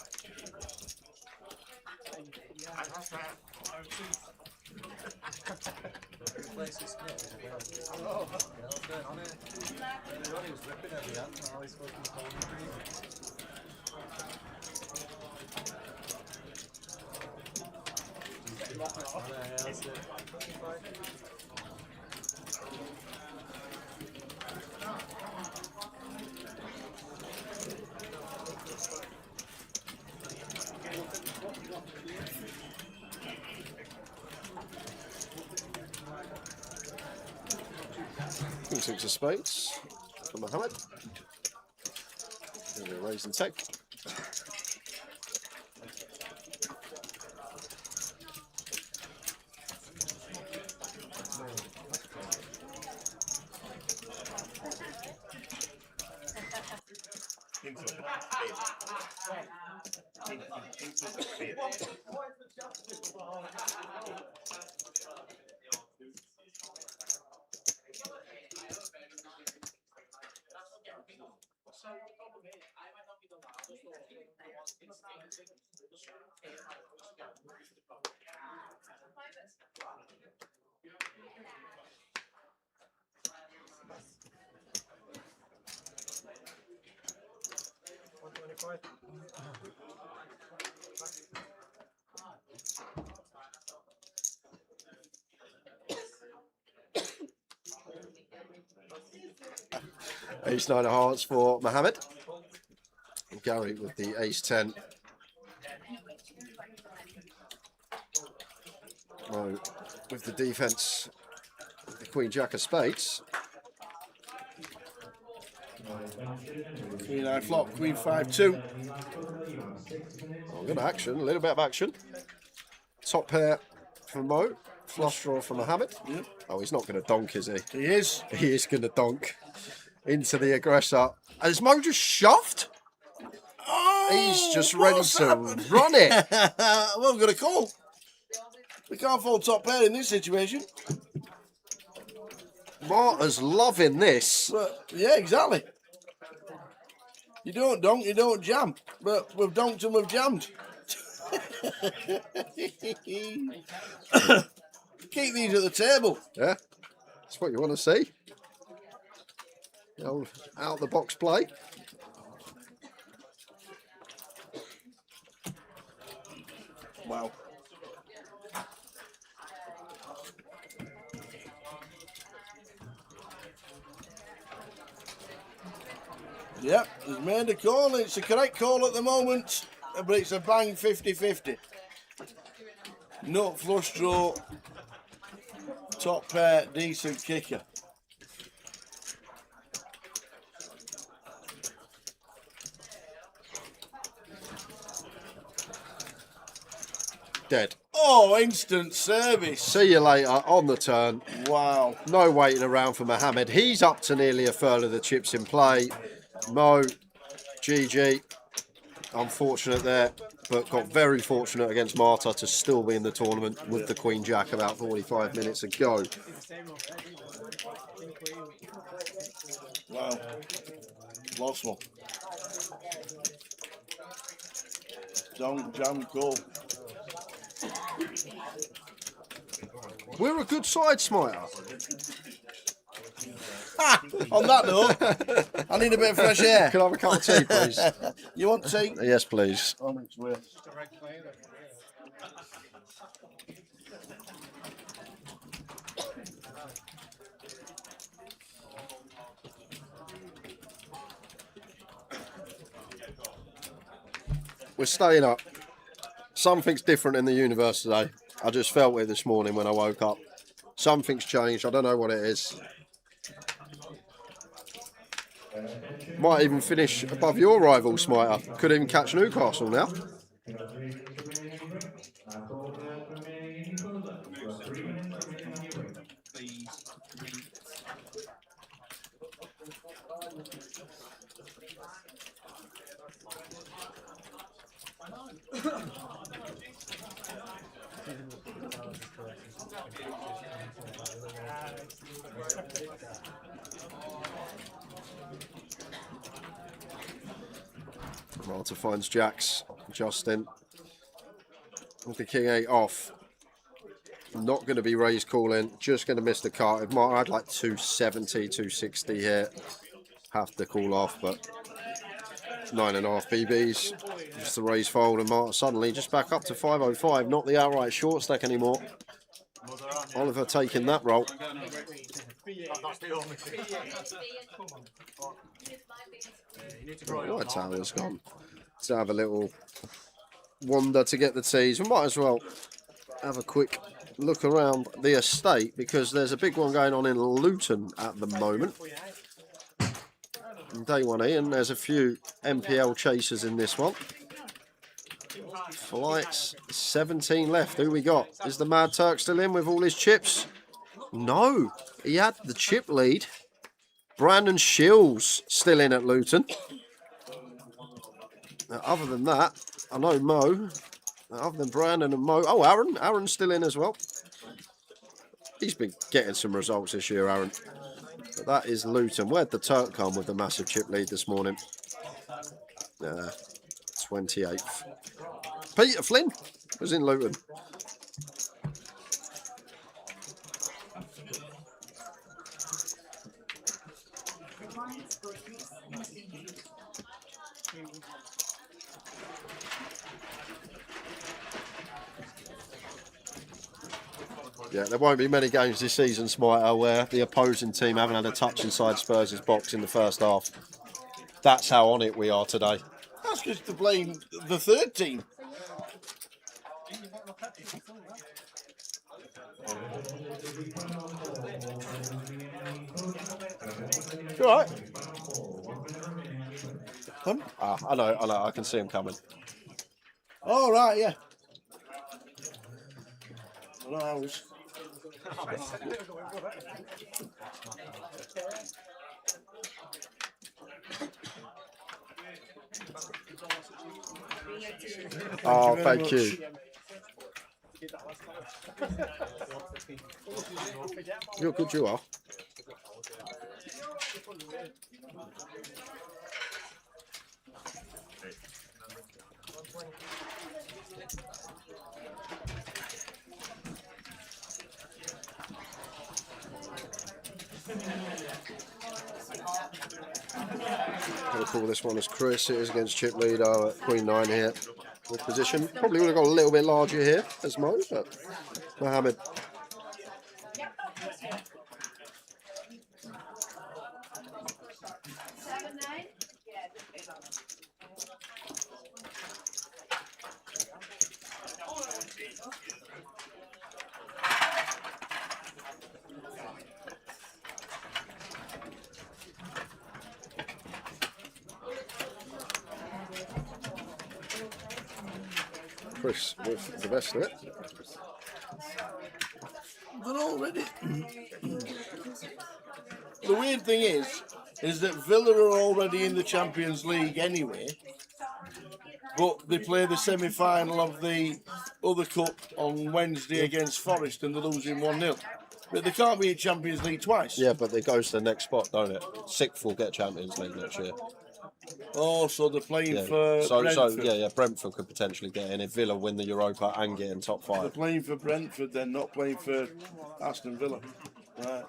D6 of spades for Mohammed. Gonna be a raise and take. Ace 9 of hearts for Mohammed. And Gary with the ace 10. Mo with the defense, the Queen Jack of spades. Queen high flop, Queen 5-2. Oh, good action, a little bit of action. Top pair for Mo, flush draw for Mohammed. Yep. Oh, he's not going to donk, is he? He is. He is going to donk into the aggressor. Has Mo just shoved? Oh, he's just ready what's to happened? run it. Well, we've got a call. We can't fold top pair in this situation. Marta's loving this. But, yeah, exactly. You don't donk, you don't jam. But we've donked and we've jammed. Keep these at the table. Yeah, that's what you want to see. The old out the box play. Wow. Yep, he's made a call. It's a correct call at the moment, but it's a bang 50-50. Nut flush draw, top pair, decent kicker. Dead. Oh, instant service. See you later on the turn. Wow. No waiting around for Mohammed. He's up to nearly a third of the chips in play. Mo, GG. Unfortunate there, but got very fortunate against Marta to still be in the tournament with the Queen Jack about 45 minutes ago. Wow. Lost one. Don't jam call. We're a good side, Smiter. On that note, I need a bit of fresh air. Can I have a cup of tea, please? You want tea? Yes, please. On its way. We're staying up. Something's different in the universe today. I just felt it this morning when I woke up. Something's changed. I don't know what it is. Might even finish above your rival, Smiter. Could even catch Newcastle now. Marta finds Jacks. Justin with the King 8 off. Not going to be raised calling. Just going to miss the cart. If Marta had like 270, 260 here, have to call off, but 9.5 BBs. Just the raise fold, and Marta suddenly just back up to 505. Not the outright short stack anymore. Oliver taking that roll. Right, tower's gone. Let's have a little wander to get the teas. We might as well have a quick look around the estate because there's a big one going on in Luton at the moment. Day one Ian, there's a few MPL chasers in this one. Flights, 17 left. Who we got? Is the Mad Turk still in with all his chips? No, he had the chip lead. Brandon Shields still in at Luton. Other than that, I know Mo. Other than Brandon and Mo. Oh, Aaron's still in as well. He's been getting some results this year, Aaron. But that is Luton. Where'd the Turk come with the massive chip lead this morning? 28th. Peter Flynn was in Luton. Yeah, there won't be many games this season, Smiter, where the opposing team haven't had a touch inside Spurs' box in the first half. That's how on it we are today. That's just to blame the third team. You all right? I know, I can see him coming. Oh, right, yeah. Well, I was... Oh, thank you. You're good, you are. I'm going to call this one as Chris. It is against chip leader at Queen 9 here. With position. Probably would have got a little bit larger here as Mo, but Mohammed. Chris with the best of it. They're already... The weird thing is that Villa are already in the Champions League anyway, but they play the semi-final of the other cup on Wednesday against Forest and they're losing 1-0. But they can't be in Champions League twice. Yeah, but it goes to the next spot, don't it? Sixth will get Champions League next year. Oh, so they're playing for Brentford. Brentford could potentially get in if Villa win the Europa and get in top 5. They're playing for Brentford, then not playing for Aston Villa. Right.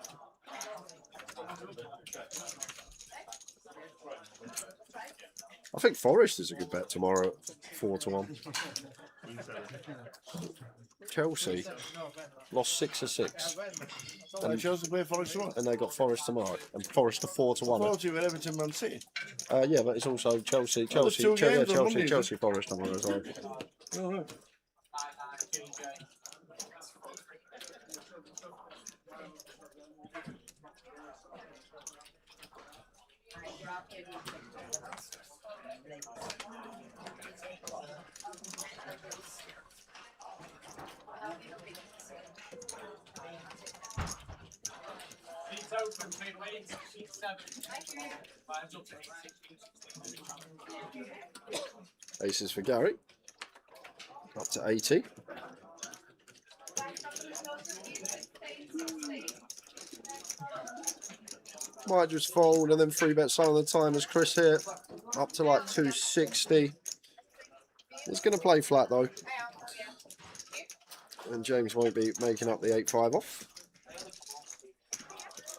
I think Forest is a good bet tomorrow at 4-1. Chelsea lost 6 of 6. And Chelsea play Forest tomorrow. And they got Forest tomorrow. And Forest to 4-1. Forest with Everton, Man City. Yeah, but it's also Chelsea, Forest tomorrow as well. Oh, right. Aces for Gary. Up to 80. Might just fold and then 3-bet some of the time as Chris here. Up to like 260. He's going to play flat though. And James won't be making up the 8-5 off.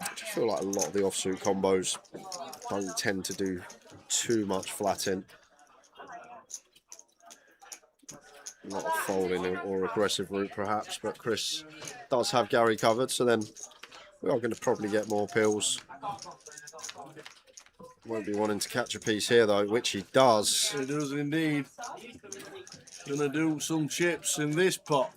I feel like a lot of the offsuit combos don't tend to do too much flatting. Not a folding or aggressive route perhaps, but Chris does have Gary covered, so then we are going to probably get more pills. Won't be wanting to catch a piece here though, which he does. He does indeed. Gonna do some chips in this pot.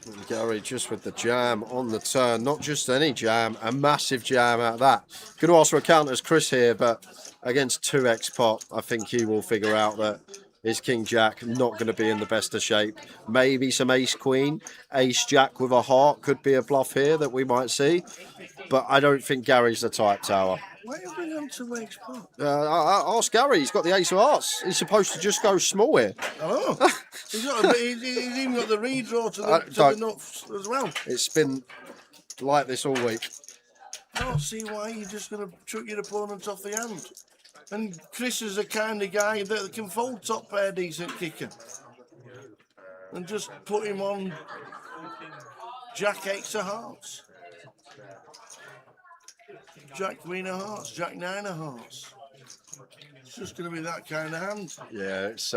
And Gary just with the jam on the turn, not just any jam, a massive jam out of that. Going to ask for a count as Chris here, but against 2x pot, I think he will figure out that his King Jack not going to be in the best of shape. Maybe some Ace Queen, Ace Jack with a heart could be a bluff here that we might see, but I don't think Gary's the type, Tower. Why are you bringing on 2x pot? Ask Gary, he's got the Ace of Hearts. He's supposed to just go small here. Oh, he's even got the redraw to the nuts as well. It's been like this all week. I don't see why you're just going to chuck your opponent off the hand. And Chris is the kind of guy that can fold top pair decent kicker. And just put him on Jack Ace of Hearts. Jack Queen of Hearts, Jack Nine of Hearts. It's just going to be that kind of hand. Yeah, it's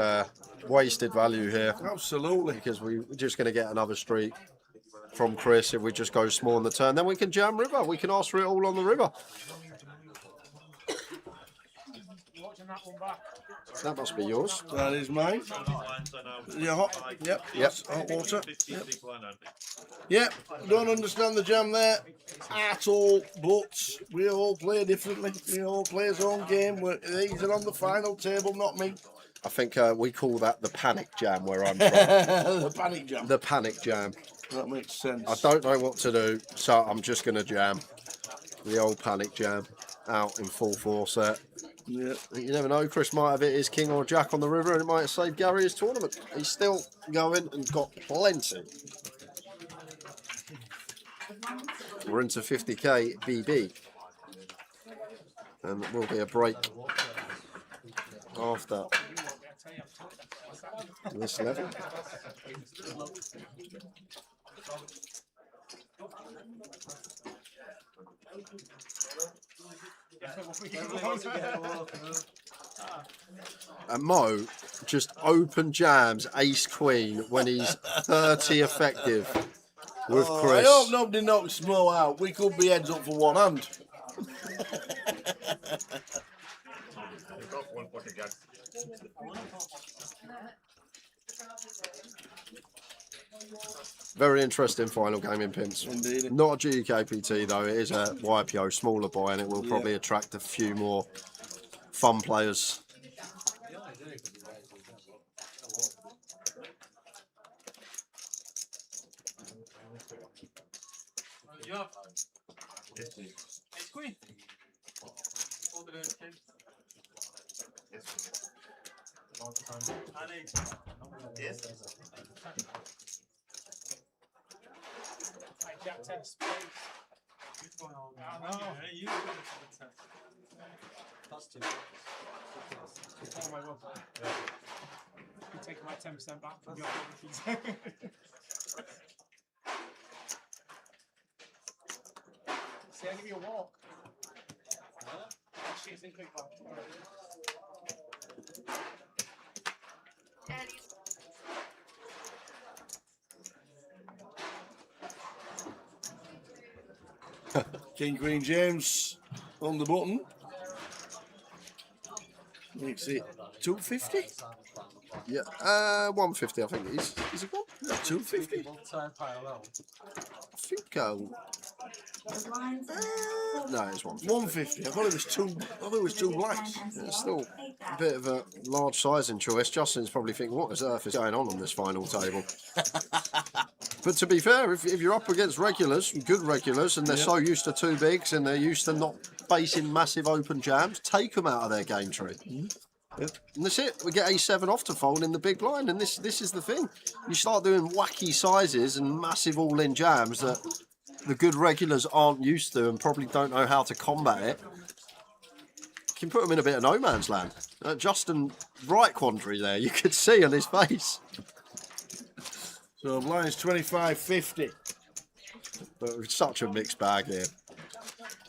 wasted value here. Absolutely. Because we're just going to get another streak from Chris if we just go small on the turn. Then we can jam river. We can ask for it all on the river. That must be yours. That is mine. Yeah, hot. Yep. Yep. Hot water. Yep. Don't understand the jam there at all, but we all play differently. We all play his own game. These are on the final table, not me. I think we call that the panic jam where I'm from. The panic jam. The panic jam. That makes sense. I don't know what to do, so I'm just going to jam. The old panic jam out in full force there. Yeah. You never know, Chris might have hit his king or jack on the river and it might save Gary his tournament. He's still going and got plenty. We're into 50k BB. And there will be a break after this level. And Mo just open jams ace queen when he's 30 effective with Chris. I hope nobody knocks Mo out. We could be heads up for one hand. Very interesting final game in Pimps. Indeed. Not a GKPT though, it is a YPO smaller buy and it will probably attract a few more fun players. It's Queen. Hold it in, King. Yes. Jack 10 space. You That's too. Oh my god. You're taking my 10% back from your See, I give you a walk. She's in quick back. King Queen James on the button. Makes it 250. Yeah, 150 I think it is. Is it 250? I think no, it's 150. 150. I thought it was two blacks. Yeah, it's still a bit of a large sizing choice. Justin's probably thinking, what on earth is going on this final table? But to be fair, if you're up against regulars, good regulars, and they're so used to two bigs and they're used to not facing massive open jams, take them out of their game tree. And that's it. We get A7 off to fold in the big blind, and this is the thing. You start doing wacky sizes and massive all-in jams that the good regulars aren't used to and probably don't know how to combat it. You can put them in a bit of no man's land. Justin, right quandary there. You could see on his face. So blind's 25.50. But it's such a mixed bag here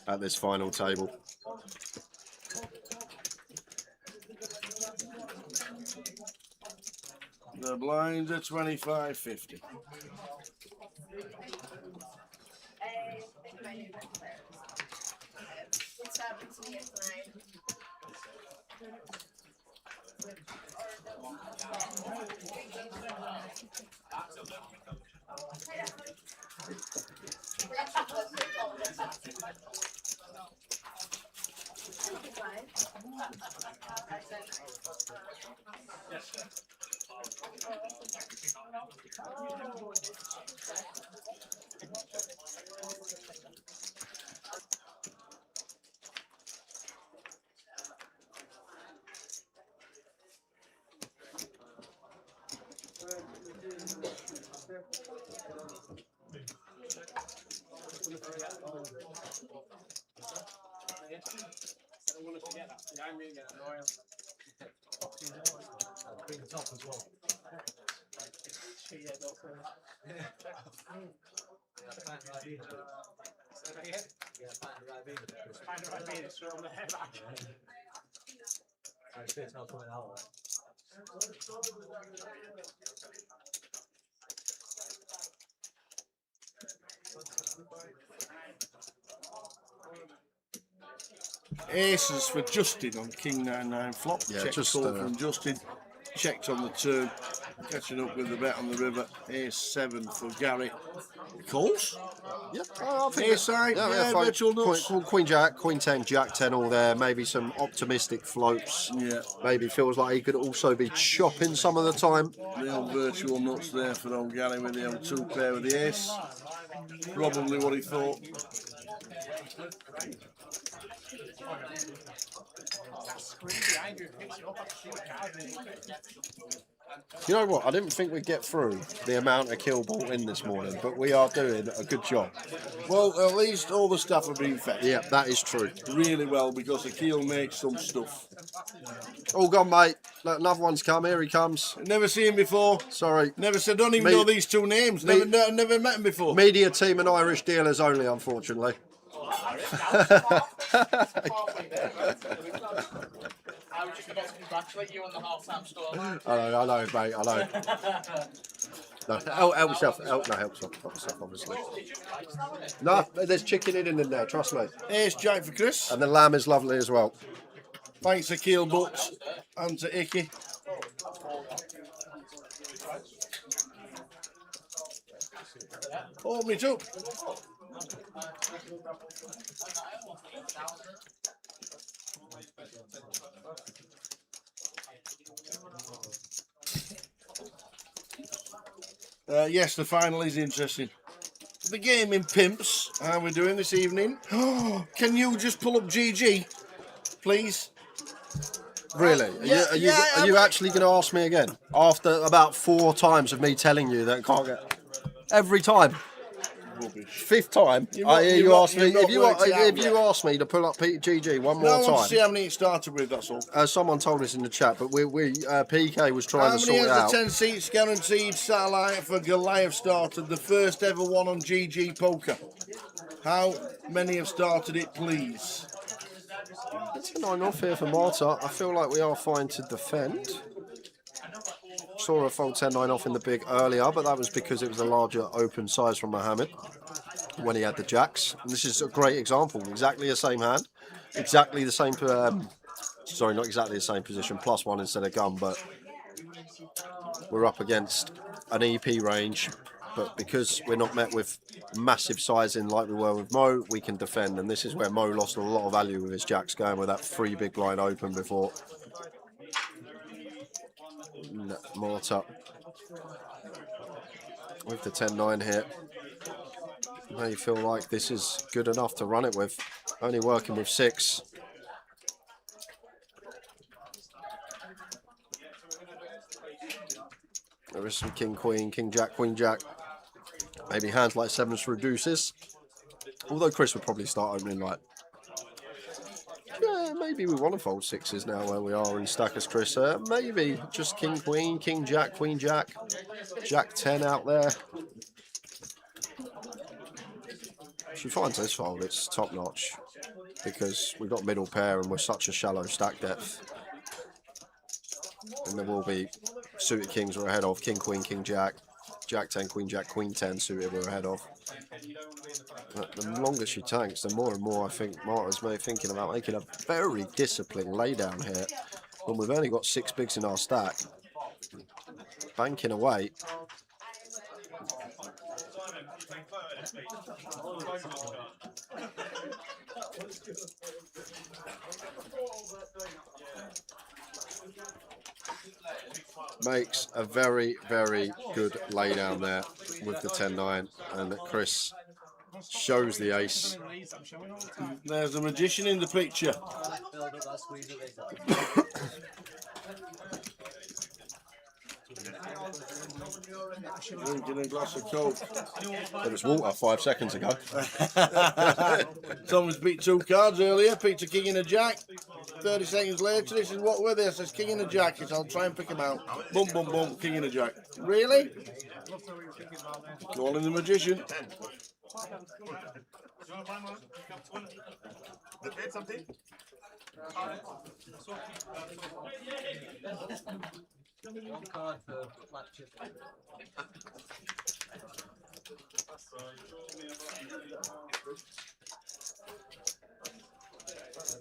at this final table. Blinds are 25.50. Bring the top as well. It's not coming out. Aces for Justin on King 9-9 flop. Yeah, Check just, call from Justin. Checked on the turn. Catching up with the bet on the river. Ace 7 for Gary. Calls? Yep. I think Ace side, yeah, fine. virtual nuts. Queen Jack, Queen 10, Jack 10 all there. Maybe some optimistic floats. Yeah. Maybe feels like he could also be chopping some of the time. The old virtual nuts there for old Gary with the old 2 pair with the ace. Probably what he thought. You know what? I didn't think we'd get through the amount of kill ball in this morning, but we are doing a good job. Well, at least all the stuff have been fed. Yeah, that is true. Really well, because the keel makes some stuff. All gone, mate. Look, another one's come. Here he comes. Never seen him before. Sorry. Never said. Don't even know these two names. Never met him before. Media team and Irish dealers only, unfortunately. I was just about to congratulate you on the half-time score. I know, mate. I know. No, help yourself. Help yourself, obviously. No, there's chicken in there. Trust me. Ace Jack for Chris. And the lamb is lovely as well. Thanks to Keel Butts and to Icky. Hold me too. Yes, the final is interesting. The game in Pimps, how we're doing this evening. Can you just pull up GG, please? Really? Are you actually going to ask me again? After about 4 times of me telling you that I can't get... Every time. Rubbish. 5th time, I hear you ask me... If you ask me to pull up GG one more time... I want to see how many it started with, that's all. Someone told us in the chat, but PK was trying to sort it out. How many has the 10 seats guaranteed satellite for Goliath started? The first ever one on GG Poker. How many have started it, please? 9 off here for Marta. I feel like we are fine to defend. Saw a fold 10-9 off in the big earlier, but that was because it was a larger open size from Mohammed when he had the jacks. And this is a great example. Exactly the same hand. Exactly the same... sorry, not exactly the same position. +1 instead of gun, but we're up against an EP range. But because we're not met with massive sizing like we were with Mo, we can defend. And this is where Mo lost a lot of value with his jacks going with that 3 big blind open before. Mortar with the 10-9 here. May feel like this is good enough to run it with. Only working with 6. There is some King Queen, King Jack, Queen Jack. Maybe hands like 7s through deuces. Although Chris would probably start opening like... Yeah, maybe we want to fold 6s now where we are in stackers, Chris. Maybe just King Queen, King Jack, Queen Jack, Jack 10 out there. She finds this fold, it's top notch because we've got middle pair and we're such a shallow stack depth. And there will be suited kings were ahead of. King, queen, king, jack. Jack 10, queen, jack, queen 10 suited were ahead of. But the longer she tanks, the more and more I think Marta's thinking about making a very disciplined laydown here. When we've only got 6 bigs in our stack. Banking away. Makes a very, very good laydown there with the 10-9, and Chris shows the ace. There's the magician in the picture. Drinking a glass of Coke. It was water 5 seconds ago. Someone's beat 2 cards earlier, picked a king and a jack. 30 seconds later, this is what were they? It says king and a jack. I'll try and pick them out. Boom, boom, boom, king and a jack. Really? Calling the magician. Something? One card for black chip. I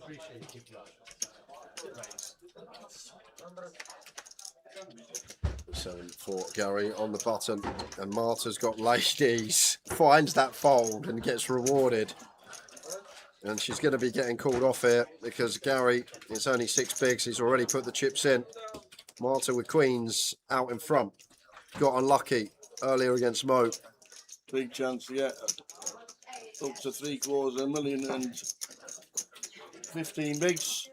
appreciate people So for Gary on the button, and Marta's got ladies, finds that fold and gets rewarded. And she's going to be getting called off here because Gary, it's only 6 bigs, he's already put the chips in. Marta with queens out in front. Got unlucky earlier against Mo. Big chance, yeah. Up to 750,000 and 15 bigs.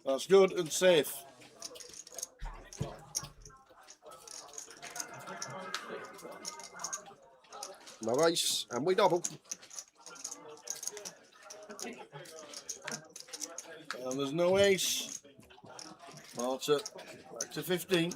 That's good and safe. No ace, and we double. And there's no ace. Marta back to 15.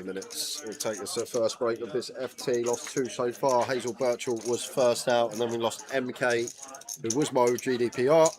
Minutes. We'll take us to the first break of this FT. Lost 2 so far. Hazel Birchall was first out, and then we lost MK, who was Mo GDPR.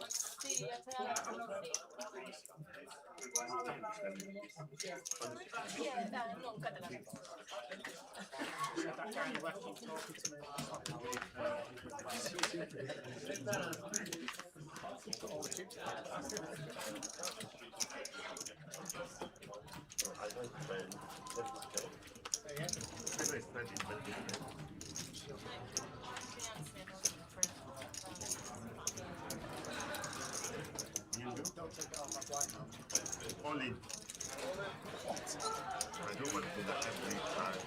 Only. I don't want to do that every time.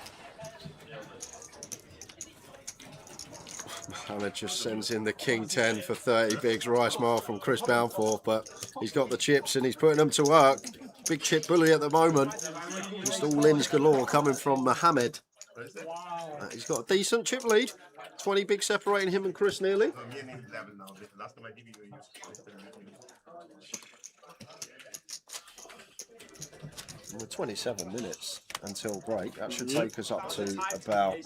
Mohammed just sends in the king 10 for 30 bigs. Rice mile from Chris Boundforth, but he's got the chips and he's putting them to work. Big chip bully at the moment. Just all ins galore coming from Mohammed. He's got a decent chip lead. 20 bigs separating him and Chris nearly. We're 27 minutes until break. That should take us up to about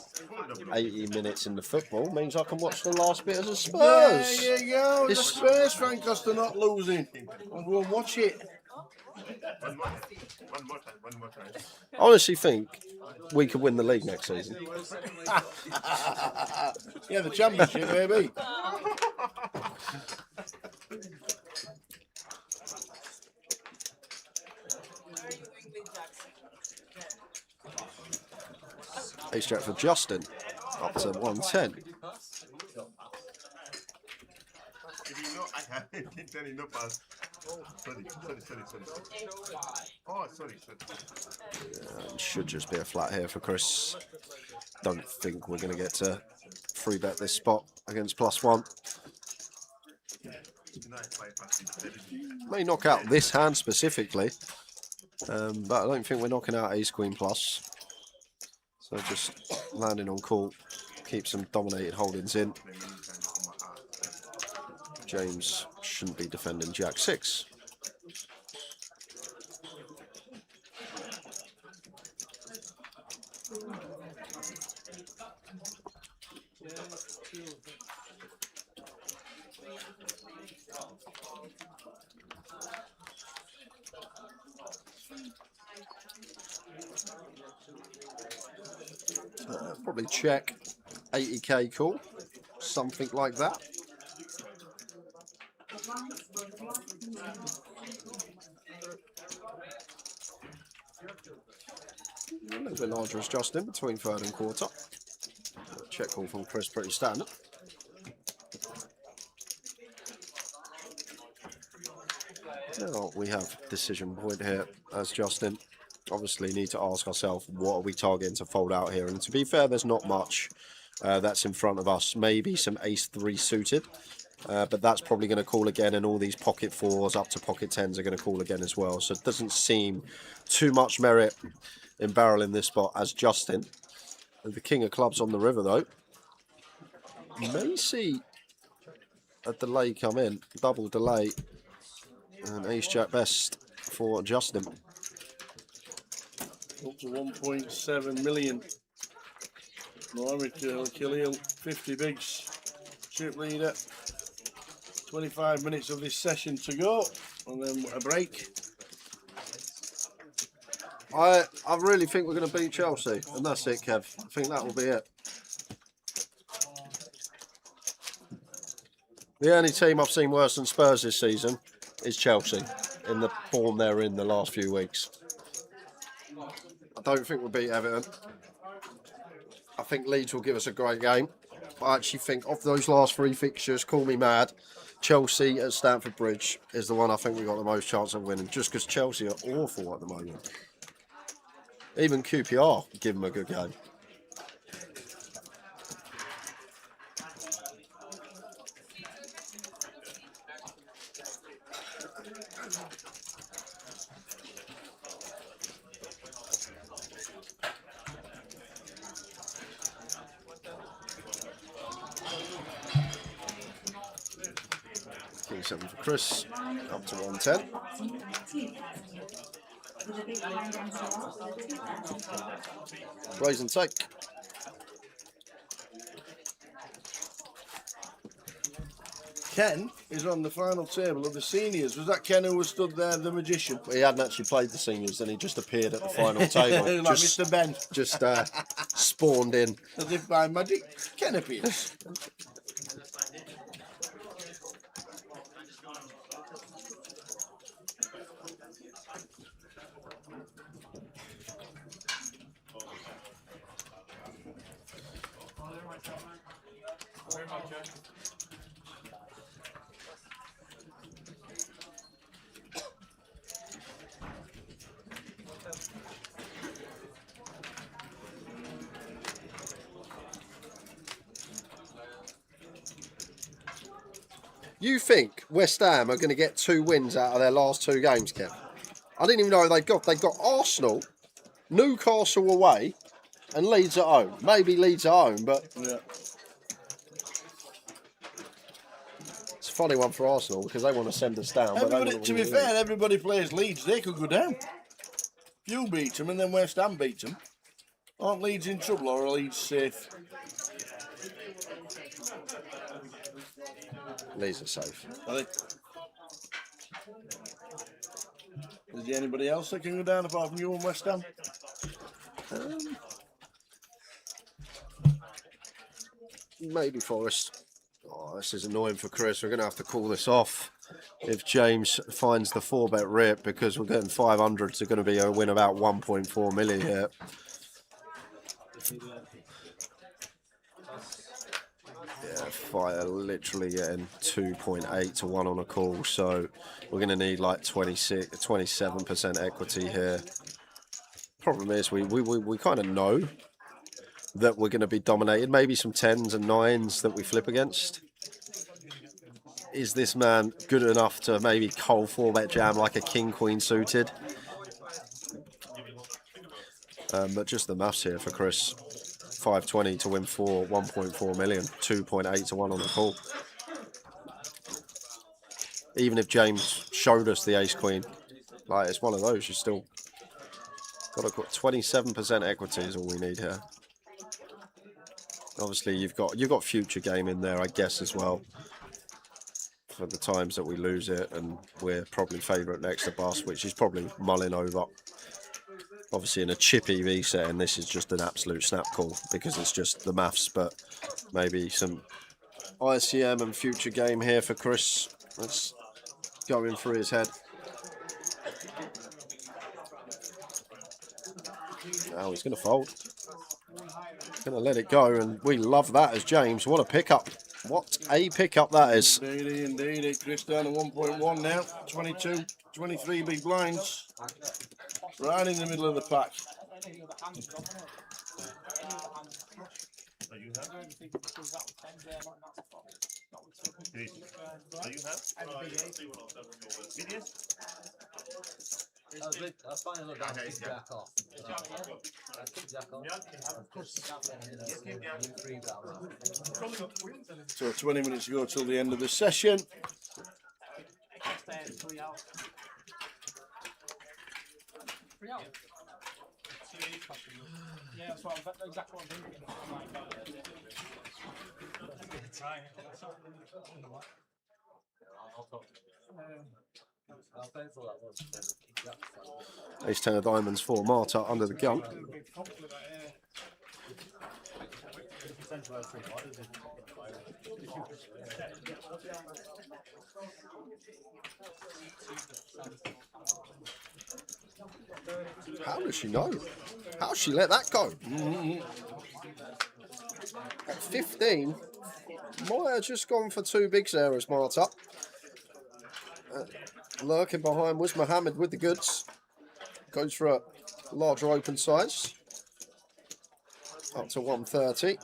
80 minutes in the football. Means I can watch the last bit of the Spurs. There you go. The Spurs fan because they're not losing. I'll go and watch it. One more time. I honestly think we could win the league next season. Yeah, the championship, maybe. Ace jack for Justin, up to 110. Should just be a flat here for Chris. Don't think we're going to get to free bet this spot against +1. May knock out this hand specifically, but I don't think we're knocking out ace queen plus. So just landing on call, keep some dominated holdings in. James shouldn't be defending jack 6. Probably check 80k call, something like that. A little bit larger as Justin between third and quarter. Check call from Chris, pretty standard. Now we have decision point here as Justin. Obviously need to ask ourselves, what are we targeting to fold out here? And to be fair, there's not much that's in front of us. Maybe some ace 3 suited, but that's probably going to call again, and all these pocket 4s up to pocket 10s are going to call again as well. So it doesn't seem too much merit in barreling this spot as Justin. And the king of clubs on the river though. May see a delay come in, double delay, and ace jack best for Justin. Up to 1.7 million. Mohammed Khalil, 50 bigs. Chip leader. 25 minutes of this session to go, and then a break. I really think we're going to beat Chelsea, and that's it, Kev. I think that will be it. The only team I've seen worse than Spurs this season is Chelsea, in the form they're in the last few weeks. I don't think we'll beat Everton. I think Leeds will give us a great game. I actually think of those last 3 fixtures, call me mad, Chelsea at Stamford Bridge is the one I think we've got the most chance of winning, just because Chelsea are awful at the moment. Even QPR give them a good game. King 7 for Chris, up to 110. Raise and take. Ken is on the final table of the seniors. Was that Ken who was stood there, the magician? He hadn't actually played the seniors, then he just appeared at the final table. Like just, Mr. Ben. Just spawned in. As if by magic, Ken appears. You think West Ham are going to get 2 wins out of their last 2 games, Kev? I didn't even know they've got Arsenal, Newcastle away, and Leeds at home. Maybe Leeds at home, but yeah. It's a funny one for Arsenal because they want to send us down. But to be fair, everybody plays Leeds. They could go down. If you beat them and then West Ham beat them, aren't Leeds in trouble or are Leeds safe? Leeds are safe. Are they? Is there anybody else that can go down apart from you and West Ham? Maybe Forest. Oh, this is annoying for Chris. We're going to have to call this off if James finds the 4-bet rip, because we're getting 500s are going to be a win about 1.4 million here. Yeah, Fire literally getting 2.8 to 1 on a call, so we're going to need like 27% equity here. Problem is we kind of know that we're going to be dominated. Maybe some 10s and 9s that we flip against. is this man good enough to maybe cold 4-bet jam like a king queen suited? But just the maths here for Chris. 520 to win 1.4 million, 2.8 to 1 on the call. Even if James showed us the ace queen, like it's one of those, you still got to put 27% equity is all we need here. Obviously, you've got future game in there, I guess, as well, for the times that we lose it, and we're probably favourite next to bus, which is probably mulling over. Obviously, in a chip EV setting, this is just an absolute snap call because it's just the maths, but maybe some ICM and future game here for Chris. That's going through his head. Now he's going to fold. Going to let it go, and we love that as James. What a pickup. What a pickup that is. Indeed. Chris down to 1.1 now. 22, 23 big blinds. Right in the middle of the pack. I was finding a look at jack off. So 20 minutes to go till the end of the session. Yeah, that's what I'm exactly what I'm thinking. Ace 10 of diamonds for Marta under the gun. How does she know? How she let that go? At 15, might have just gone for two bigs there as Marta. Lurking behind was Mohammed with the goods. Goes for a larger open size. Up to 130.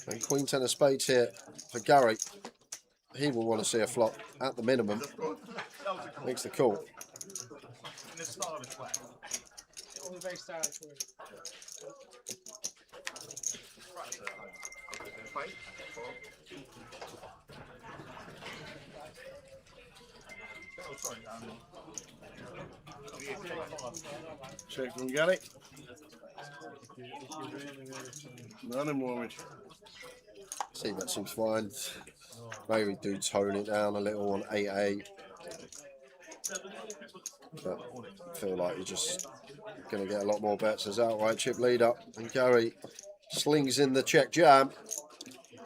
And Queen 10 of spades here for Gary. He will want to see a flop at the minimum. Makes the call. Check from Gary. None more. See, that seems fine. Maybe do tone it down a little on 8-8. But I feel like you're just going to get a lot more bets as outright chip leader. And Gary slings in the check jam.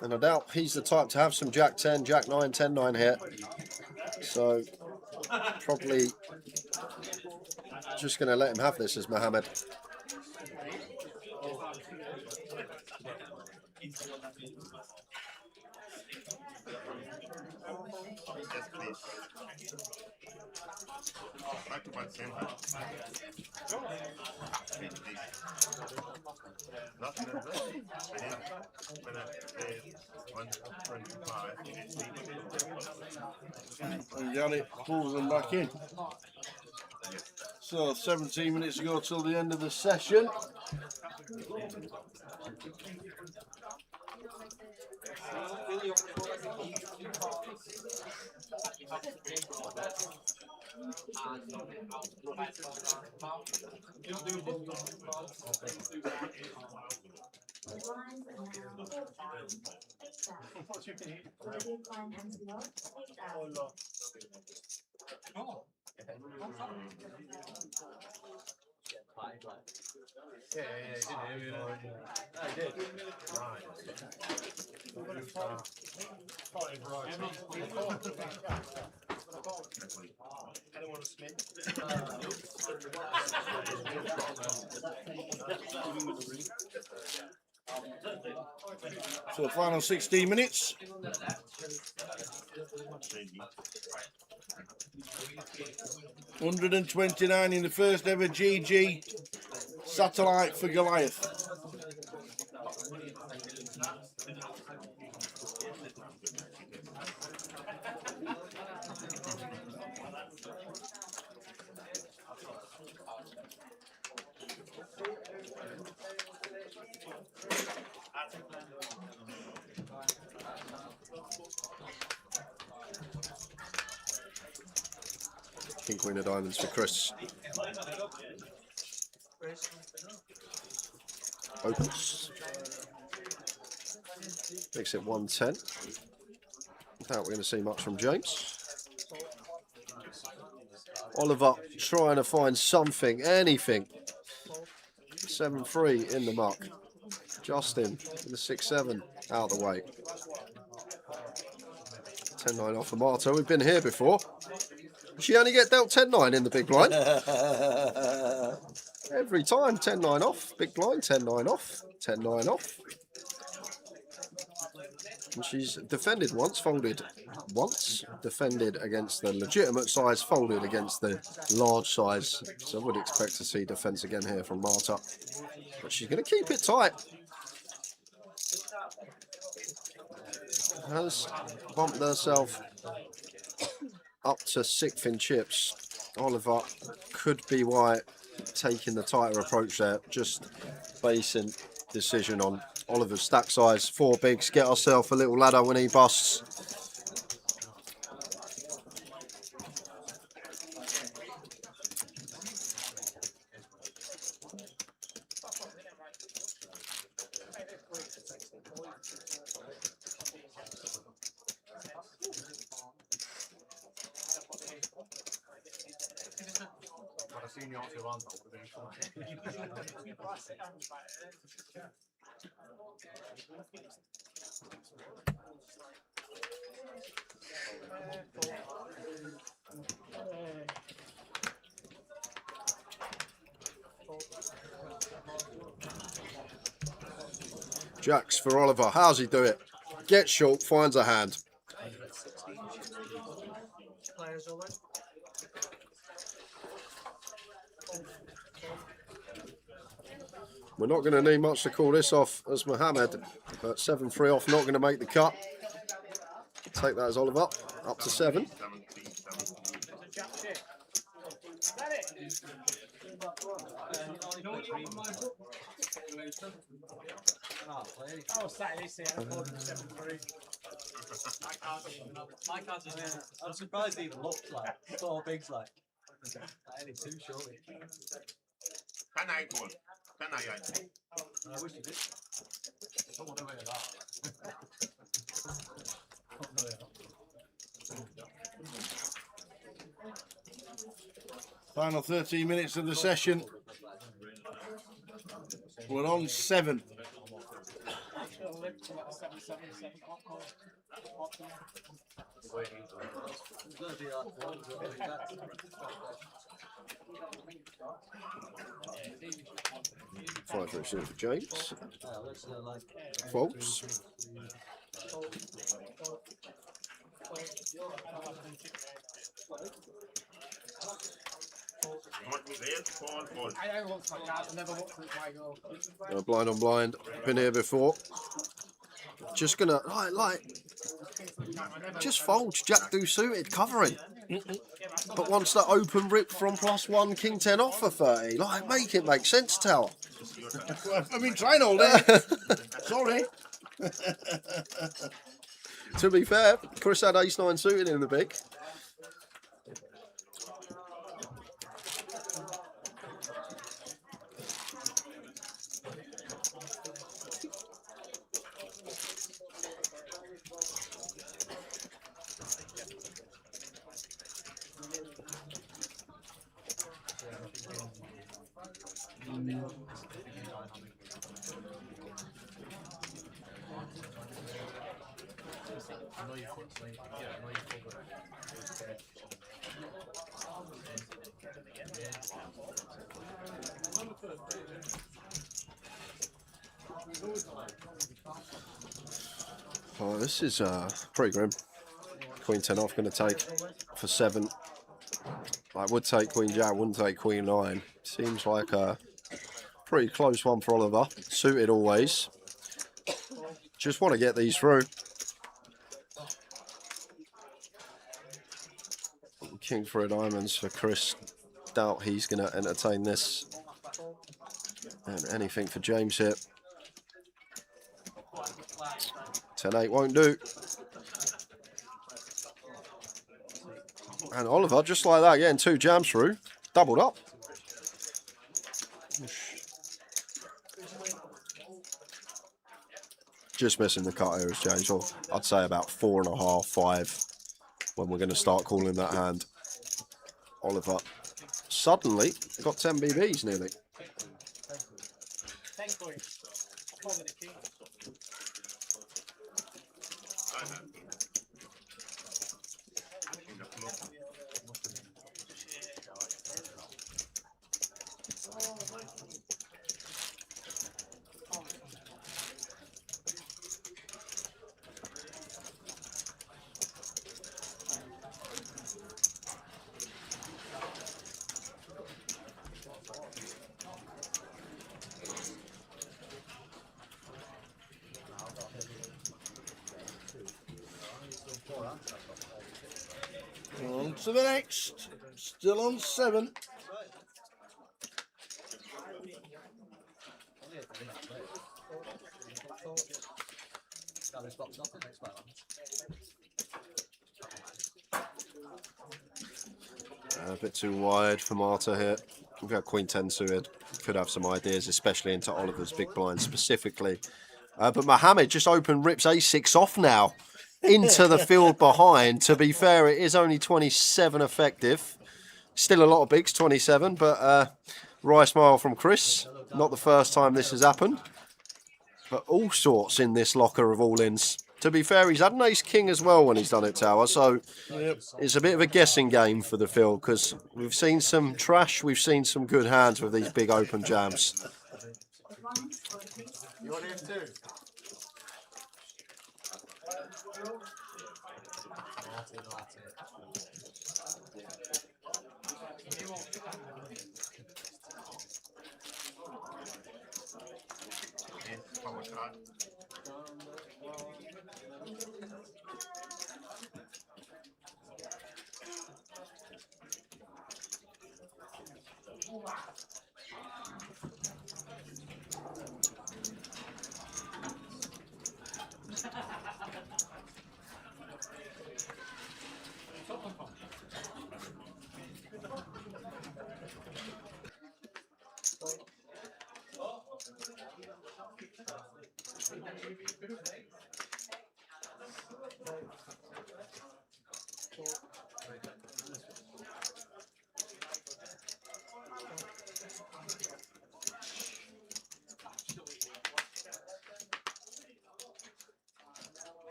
And I doubt he's the type to have some Jack 10, Jack 9, 10, 9 here. So probably just going to let him have this as Mohammed. Yes, please. Back to back center. Please. Nothing else. When I play 125, And Gary pulls them back in. So 17 minutes to go till the end of the session. So final 16 minutes. $129 in the first ever GG satellite for Goliath. King Queen of Diamonds for Chris. Opens. Makes it 110. Doubt we're going to see much from James. Oliver trying to find something, anything. 7-3 in the muck. Justin in the 6-7 out of the way. 10-9 off the Marto. We've been here before. She only get dealt 10-9 in the big blind. Every time 10-9 off. Big blind 10-9 off. 10-9 off. And she's defended once, folded once. Defended against the legitimate size, folded against the large size. So I would expect to see defence again here from Marta. But she's going to keep it tight. Has bumped herself up to 6th in chips. Oliver could be why taking the tighter approach there, just basing decision on Oliver's stack size. 4 bigs, get ourselves a little ladder when he busts. Jacks for Oliver. How's he do it? Gets short, finds a hand. We're not going to need much to call this off as Mohammed, but 7-3 off, not going to make the cut. Take that as Oliver, up to 7. I'm surprised he looked like 4 bigs like. Only 2 surely. Can I call? Can I? I wish you did. Don't want to wear that. Final 13 minutes of the session. We're on 7. Five for James. Folks. Blind on blind. Been here before. Just gonna just folds. Jack do suited covering. But once that open rip from +1, King 10 off for 30. Like, make it make sense, Tower. I've been trying all day. Sorry. To be fair, Chris had ace-9 suited in the big. Oh, this is pretty grim. Queen 10 off going to take for 7. I would take Queen Jack, wouldn't take Queen 9. Seems like a pretty close one for Oliver. Suited always. Just want to get these through. King 3 of diamonds for Chris. Doubt he's going to entertain this. And anything for James here. 10-8 won't do. And Oliver, just like that, getting 2 jams through. Doubled up. Just missing the cut areas, James. Or I'd say about 4.5, 5 when we're going to start calling that hand. Oliver suddenly got 10 BBs nearly. On to the next. Still on 7. A bit too wide for Marta here. We've got Queen 10 suited. Could have some ideas, especially into Oliver's big blind specifically. But Mohammed just opened, rips A6 off now into the field behind. To be fair, it is only 27 effective. Still a lot of bigs, 27, but wry smile from Chris. Not the first time this has happened. But all sorts in this locker of all-ins. To be fair, he's had an ace-king as well when he's done it, Tower. So it's a bit of a guessing game for the field because we've seen some trash, we've seen some good hands with these big open jams. You want him too?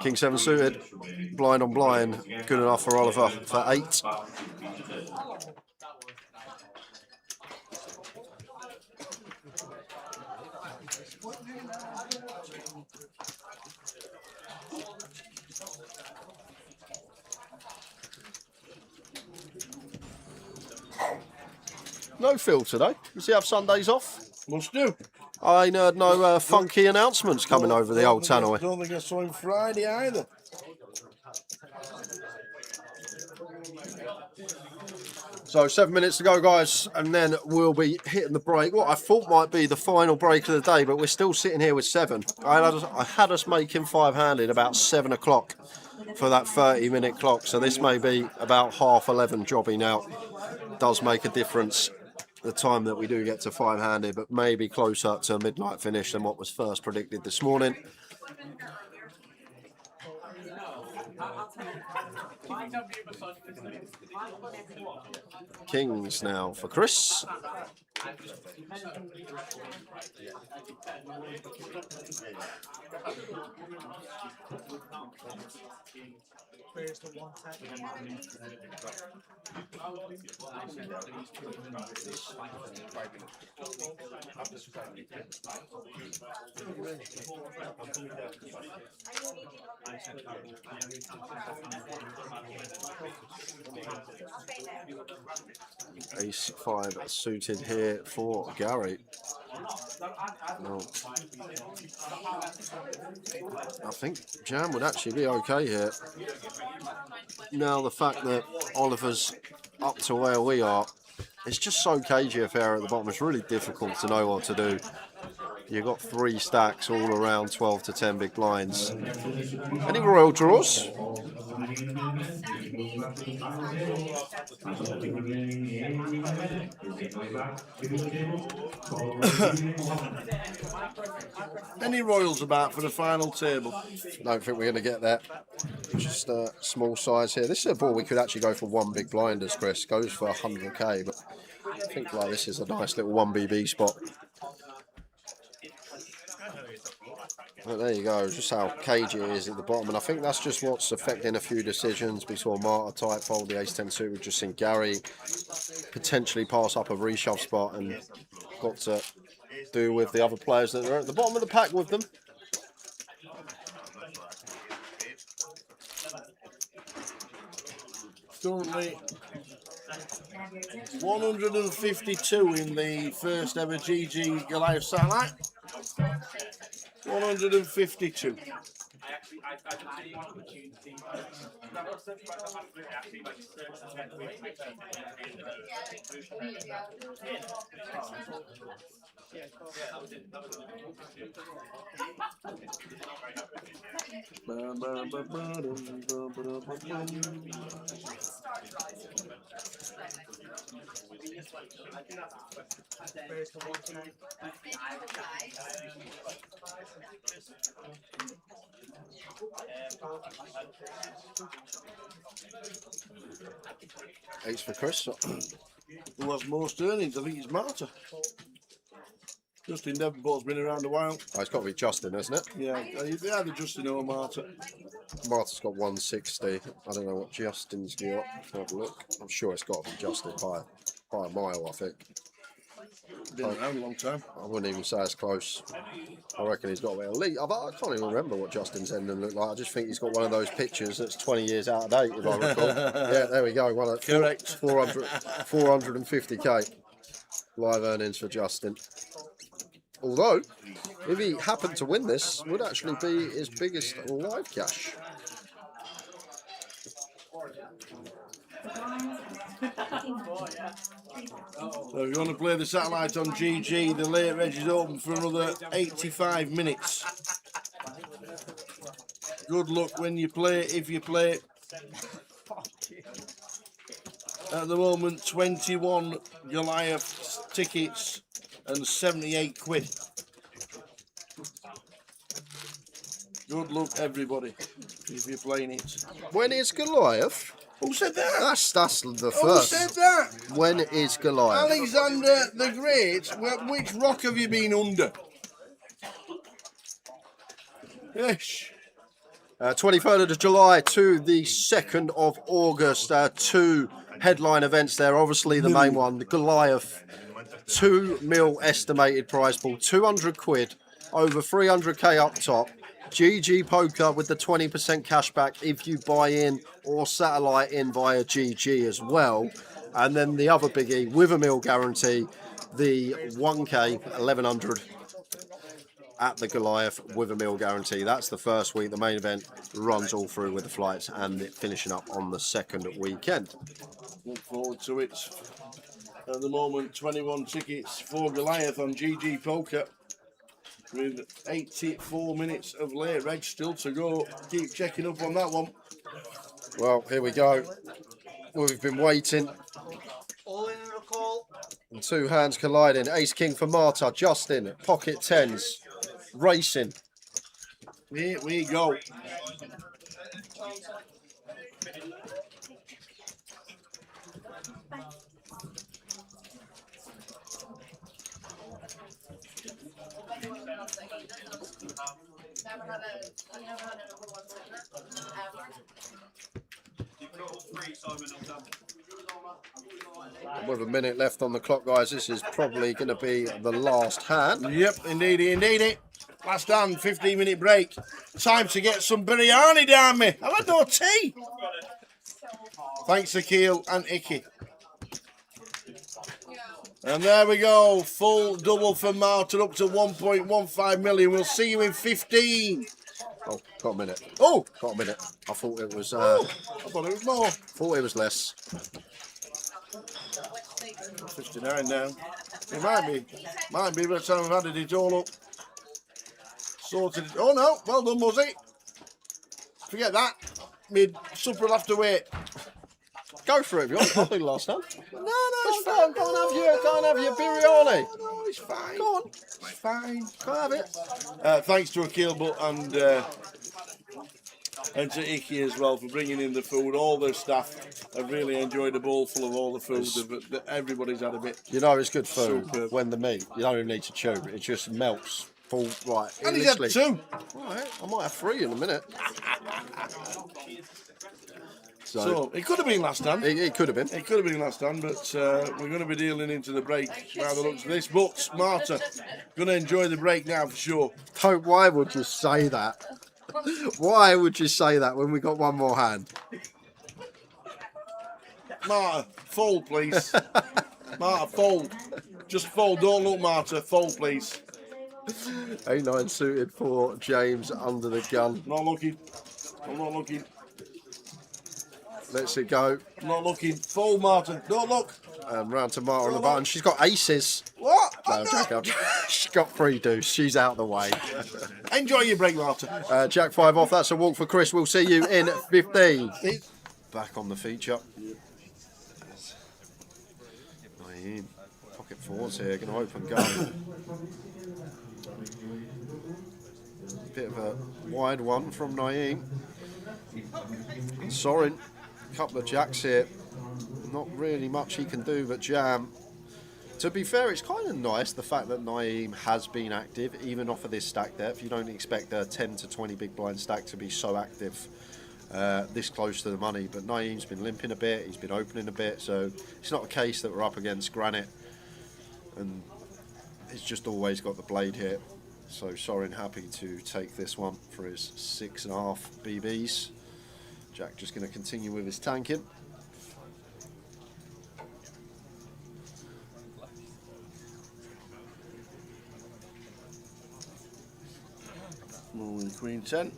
King 7 suited, blind on blind, good enough for Oliver for 8. No Phil today. Does he have Sundays off? Must do. I ain't heard no funky announcements coming over the old tannoy. Don't think I saw him Friday either. So 7 minutes to go, guys, and then we'll be hitting the break. What I thought might be the final break of the day, but we're still sitting here with 7. I had us making 5-handed about 7 o'clock for that 30-minute clock. So this may be about 11:30 jobbing out. Does make a difference the time that we do get to 5-handed, but maybe closer to a midnight finish than what was first predicted this morning. Kings now for Chris. Where's the 110? Ace 5 suited here for Gary. Well, I think jam would actually be okay here. Now the fact that Oliver's up to where we are, it's just so cagey affair at the bottom. It's really difficult to know what to do. You've got 3 stacks all around 12 to 10 big blinds. Any royal draws? Any royals about for the final table? Don't think we're going to get that. Just a small size here. This is a ball we could actually go for 1 big blind, as Chris goes for 100k, but I think like this is a nice little 1BB spot. But there you go, just how cagey it is at the bottom, and I think that's just what's affecting a few decisions. We saw Marta tight fold the ace-10 suit. We've just seen Gary potentially pass up a reshove spot, and got to do with the other players that are at the bottom of the pack with them. Currently 152 in the first ever GG Goliath satellite. 152. Ace for Chris. Who has most earnings? I think it's Marta. Justin Devonport's been around a while. Oh, it's got to be Justin, isn't it? Yeah, they either Justin or Marta. Marta's got 160. I don't know what Justin's got. Have a look. I'm sure it's got to be Justin by a mile, I think. Been around a long time. I wouldn't even say it's close. I reckon he's got to be elite. I can't even remember what Justin's ending looked like. I just think he's got one of those pictures that's 20 years out of date, if I recall. Yeah, there we go. One at Correct. 450k live earnings for Justin. Although, if he happened to win this, would actually be his biggest live cash. So if you want to play the satellite on GG, the late reg is open for another 85 minutes. Good luck when you play, if you play. At the moment, 21 Goliath tickets and 78 quid. Good luck, everybody, if you're playing it. When is Goliath? Who said that? That's the Who first. said that? When is Goliath? Alexander the Great. Which rock have you been under? Yes. 23rd of July to the 2nd of August. 2 headline events there. Obviously, the main one, the Goliath. 2 mil estimated prize pool. 200 quid. Over 300k up top. GG Poker with the 20% cash back if you buy in or satellite in via GG as well. And then the other biggie with a mil guarantee, the 1k 1100 at the Goliath with a mil guarantee. That's the first week. The main event runs all through with the flights and it finishing up on the second weekend. Look forward to it. At the moment, 21 tickets for Goliath on GG Poker. With 84 minutes of late reg still to go. Keep checking up on that one. Well, here we go. We've been waiting. All in a call. And 2 hands colliding. Ace King for Marta. Justin. Pocket 10s. Racing. Here we go. With a minute left on the clock, guys, this is probably going to be the last hand. Yep, indeed. Last hand, 15-minute break. Time to get some biryani down me. I've had no tea. Thanks, Akil and Icky. And there we go, full double for Martin up to 1.15 million. We'll see you in 15. Oh, got a minute. Oh, Got a minute. I thought it was. I thought it was more. Thought it was less. 59 now. It might be by the time I've added it all up. Sorted it. Oh no, well done, Muzzy. Forget that. Mid supper will have to wait. Go for it, if you want. I'll do the last time. No, it's Go fine. on, go and have your biryani. No, it's fine. Go on. It's fine. Go have it. Thanks to Akil Butt and to Icky as well for bringing in the food. All the staff have really enjoyed a bowl full of all the food. Everybody's had a bit. You know it's good food Superb. when the meat, you don't even need to chew, it just melts. Full, right. And he's had two. Right, I might have 3 in a minute. So it could have been last time. It could have been. It could have been last time, but we're going to be dealing into the break by the looks of this. But Marta, going to enjoy the break now for sure. Don't, why would you say that? Why would you say that when we got one more hand? Marta, fold please. Marta, fold. Just fold, don't look Marta, fold please. A9 suited for James under the gun. Not looking. I'm not looking. Lets it go. Not looking. Fold Marta, don't look. And round to Marta on the button. She's got aces. What? No, Jack, she's got 3 deuce. She's out the way. Enjoy your break, Marta. Jack 5 off. That's a walk for Chris. We'll see you in 15. Back on the feature. Naeem. Pocket 4s here. Going to open gun. Bit of a wide one from Naeem. Sorin. Couple of jacks here. Not really much he can do but jam. To be fair, it's kind of nice the fact that Naeem has been active, even off of this stack depth. You don't expect a 10 to 20 big blind stack to be so active this close to the money. But Naeem's been limping a bit, he's been opening a bit, so it's not a case that we're up against granite. And he's just always got the blade here. So Sorin happy to take this one for his 6.5 BBs. Jack just going to continue with his tanking. Moving Queen 10.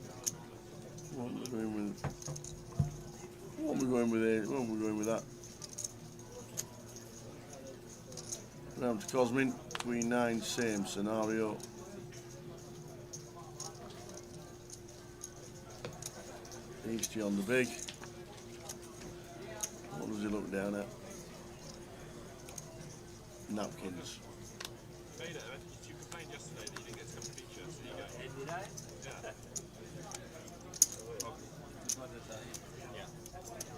What am I going with? What am I going with here? What am I going with that? Round to Cosmin. Queen 9, same scenario. Easty on the big. What does he look down at? Napkins. You complained yesterday that you didn't get to come to feature, so you go. Did I? Yeah.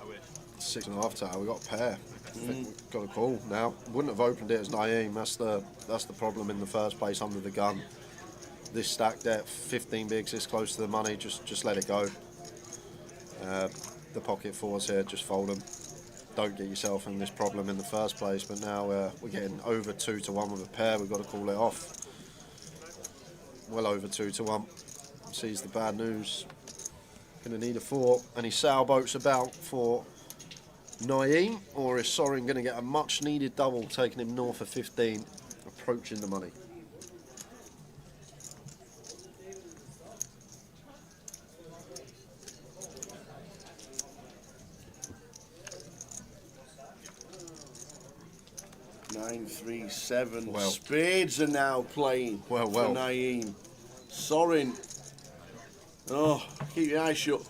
I wish. 6.5 tower, we got a pair. I think we've got a call now. Wouldn't have opened it as Naeem. That's the problem in the first place under the gun. This stack depth, 15 bigs this close to the money, just let it go. The pocket 4s here, just fold them. Don't get yourself in this problem in the first place, but now we're getting over 2 to 1 with a pair. We've got to call it off. Well over 2 to 1. Sees the bad news. Going to need a 4. Any sailboats about for Naeem, or is Sorin going to get a much needed double, taking him north of 15, approaching the money? Nine, 3, 7. Well. Spades are now playing Well. for Naeem. Sorin. Oh, keep your eyes shut.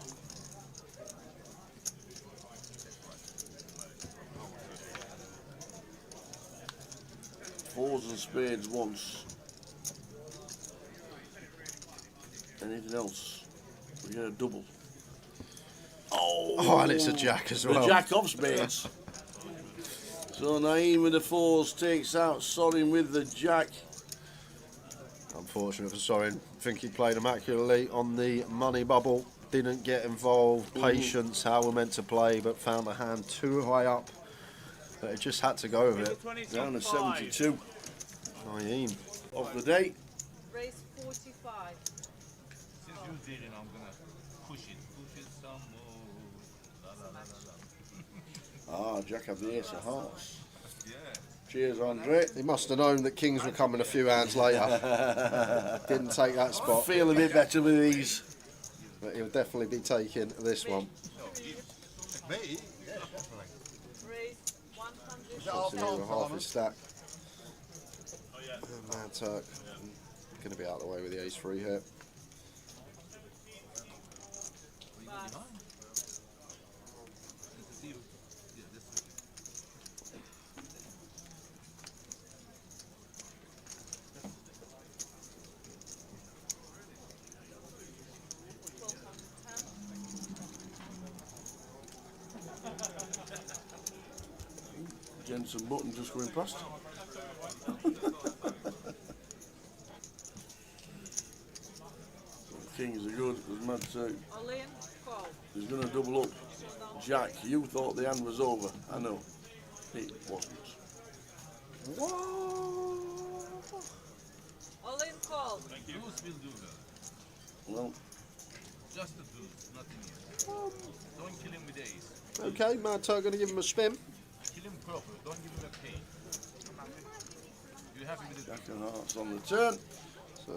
Fours and spades once. Anything else? We get a double. Oh, and it's a jack as well. The jack of spades. So Naeem with the 4s takes out Sorin with the jack. Unfortunate for Sorin. I think he played immaculately on the money bubble. Didn't get involved. Patience, how we're meant to play, but found the hand too high up. But it just had to go with it. Down to 72. Naeem. Of the day. Race 45. Since you did it, I'm gonna push it some more. La, la, la, la, la. Ah, Jack have the ace of hearts. Yeah. Cheers, Andre. He must have known that kings were coming a few hands later. Didn't take that spot. Feel a bit better with these. But he'll definitely be taking this one. Raise 100. Obviously over half his stack. Mad Turk. Going to be out of the way with the ace-3 here. Jensen Button just going past. Kings are good, because Mad Turk is going to double up. Jack, you thought the hand was over. I know. It wasn't. All in call. Thank you. Deuce will do that. Well, Just a deuce, nothing else. Don't kill him with ace. Okay, Mad Turk going to give him a spin. Kill him proper. Don't give him a pain. You happy with it? Jack and hearts on the turn. So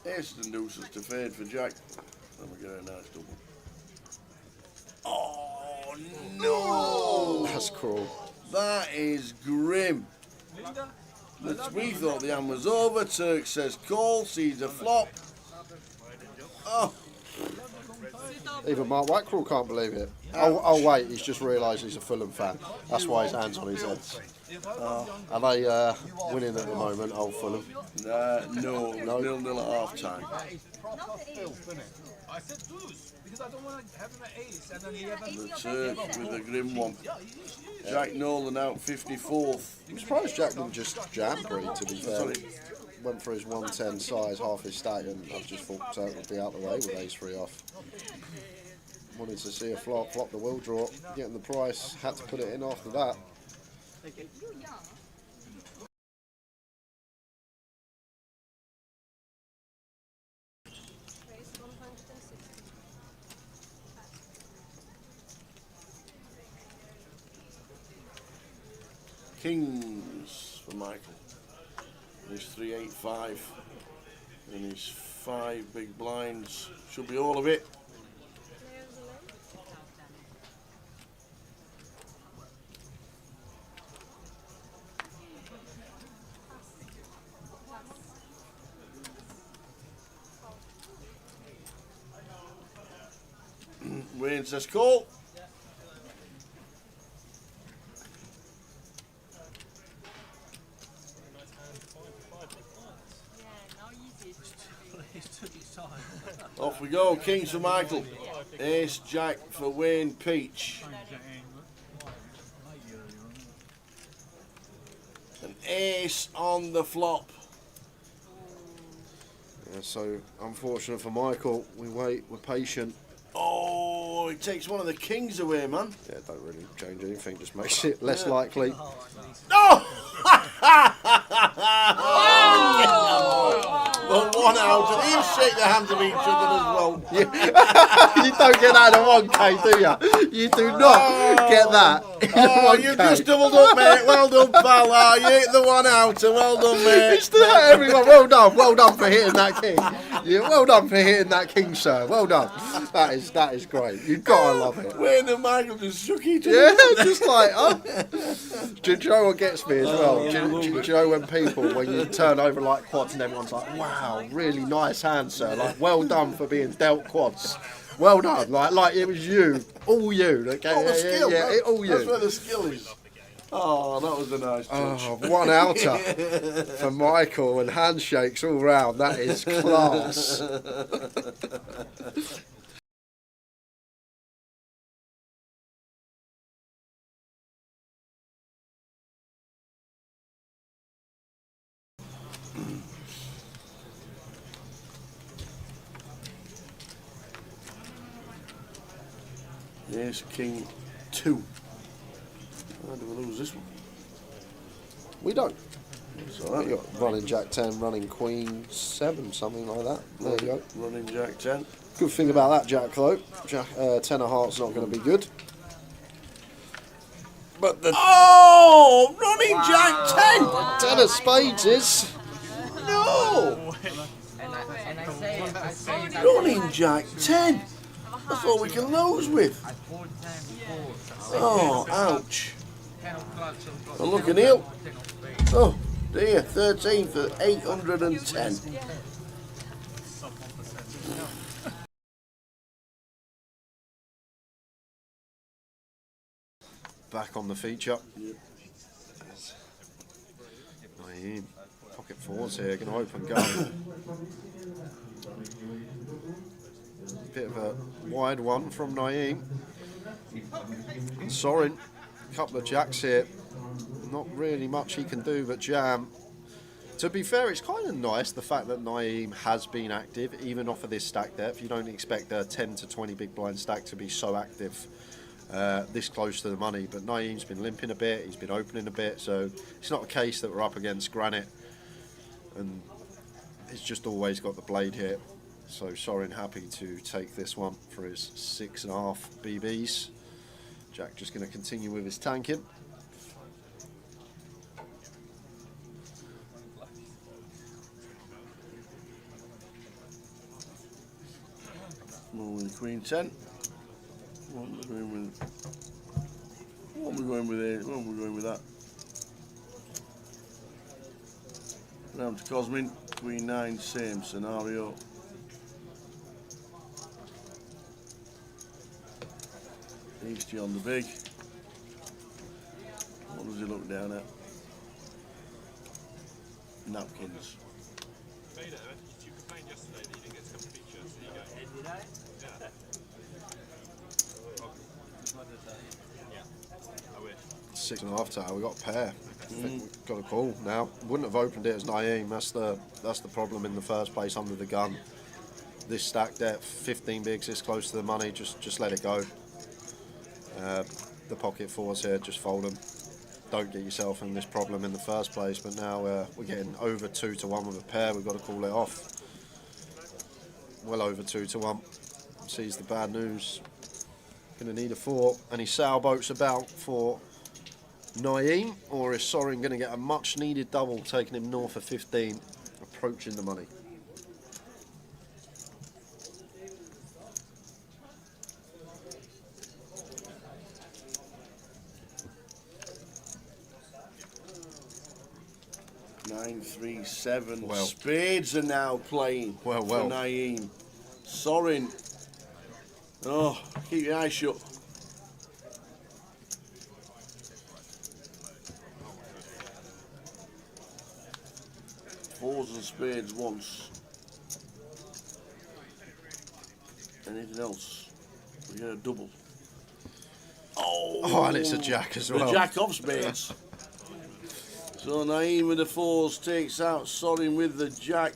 Aces and deuces to fade for Jack. And we get a nice double. Oh no! that's cruel. That is grim. We thought the hand was over. Turk says call, sees a flop. Oh, Even Mark Wackrell can't believe it. Oh wait, he's just realised he's a Fulham fan. That's why his hand's on his head. Are they winning at the moment, old Fulham? no, 0-0 at half time. I said deuce because I don't want to have him at ace and then he have The Turk with a grim one. Jack Nolan out 54th. I'm surprised Jack didn't just jam Bree, to be fair. Went for his 110 size, half his stack, and I just thought Turk would be out the way with ace-3 off. Wanted to see a flop the will draw, getting the price, had to put it in after that. Raise 160. Kings for Michael. His 385 and his 5 big blinds. Should be all of it. Players away. Wayne says call. Off we go, Kings for Michael. Ace Jack for Wayne Peach. An ace on the flop. Yeah, so unfortunate for Michael, we wait, we're patient. Oh, it takes one of the kings away, man. Yeah, don't really change anything, just makes it less likely. No! Well, one out, and he'll shake the hands of each other as well. You don't get that in a 1K, do you? You do not get that in a 1K. You've just doubled up, mate. Well done, pal. You hit the one out, and well done, mate. It's to everyone. Well done for hitting that king. Yeah, well done for hitting that king, sir. Well done. That is great. You've got to love it. Wayne and Michael just shook each other. Yeah, just like, oh. Do you know what gets me as well? Do you know when you turn over like quads and everyone's like, wow, really nice hand, sir. Like, well done for being dealt quads. Well done. Like it was you, all you. Okay, All the skill. all you. That's where the skill is. Oh, that was a nice touch. Oh, one outer for Michael and handshakes all round. That is class. Yes, King 2. How do we lose this one? We don't. So We got running Jack 10, running Queen 7, something like that. There you go. Running Jack 10. Good thing about that Jack though, Jack 10 of hearts not going to be good. But the running jack 10. 10 of spades is. No, And I say running jack 10. That's all we can lose with. I bought 10 before. Oh, ouch. 10 of clubs, so got And 10 look of at Neil. clubs, 10 of spades. Oh dear, 13 for 810. Back on the feature. Naeem. Pocket fours here, going to open gun. Bit of a wide one from Naeem. Sorin, couple of jacks here. Not really much he can do but jam. To be fair, it's kind of nice the fact that Naeem has been active, even off of this stack depth. You don't expect a 10 to 20 big blind stack to be so active this close to the money. But Naeem's been limping a bit, he's been opening a bit, so it's not a case that we're up against granite. And he's just always got the blade here. So Sorin happy to take this one for his 6.5 BBs. Jack just going to continue with his tanking. More with Queen 10. What are we going with here? What are we going with that? Round to Cosmin, Queen 9, same scenario. Easty on the big. What does he look down at? Napkins. You complained yesterday that you didn't get to come to feature, so you go. Did I? Yeah. I wish. 6.5 tower, we got a pair. I think we've got a call now. Wouldn't have opened it as Naeem. That's the problem in the first place under the gun. This stack depth, 15 bigs this close to the money, just let it go. The pocket fours here, just fold them. Don't get yourself in this problem in the first place, but now we're getting over 2 to 1 with a pair. We've got to call it off. Well over 2 to 1. Sees the bad news. Going to need a 4. Any sailboats about for Naeem, or is Sorin going to get a much needed double, taking him north of 15, approaching the money? Nine, 3, 7. Well. Spades are now playing Well. for Naeem. Sorin. Oh, keep your eyes shut. Fours and spades once. Anything else? We get a double. Oh, and it's a jack as well. The jack of spades. So Naeem with the fours takes out Sorin with the jack.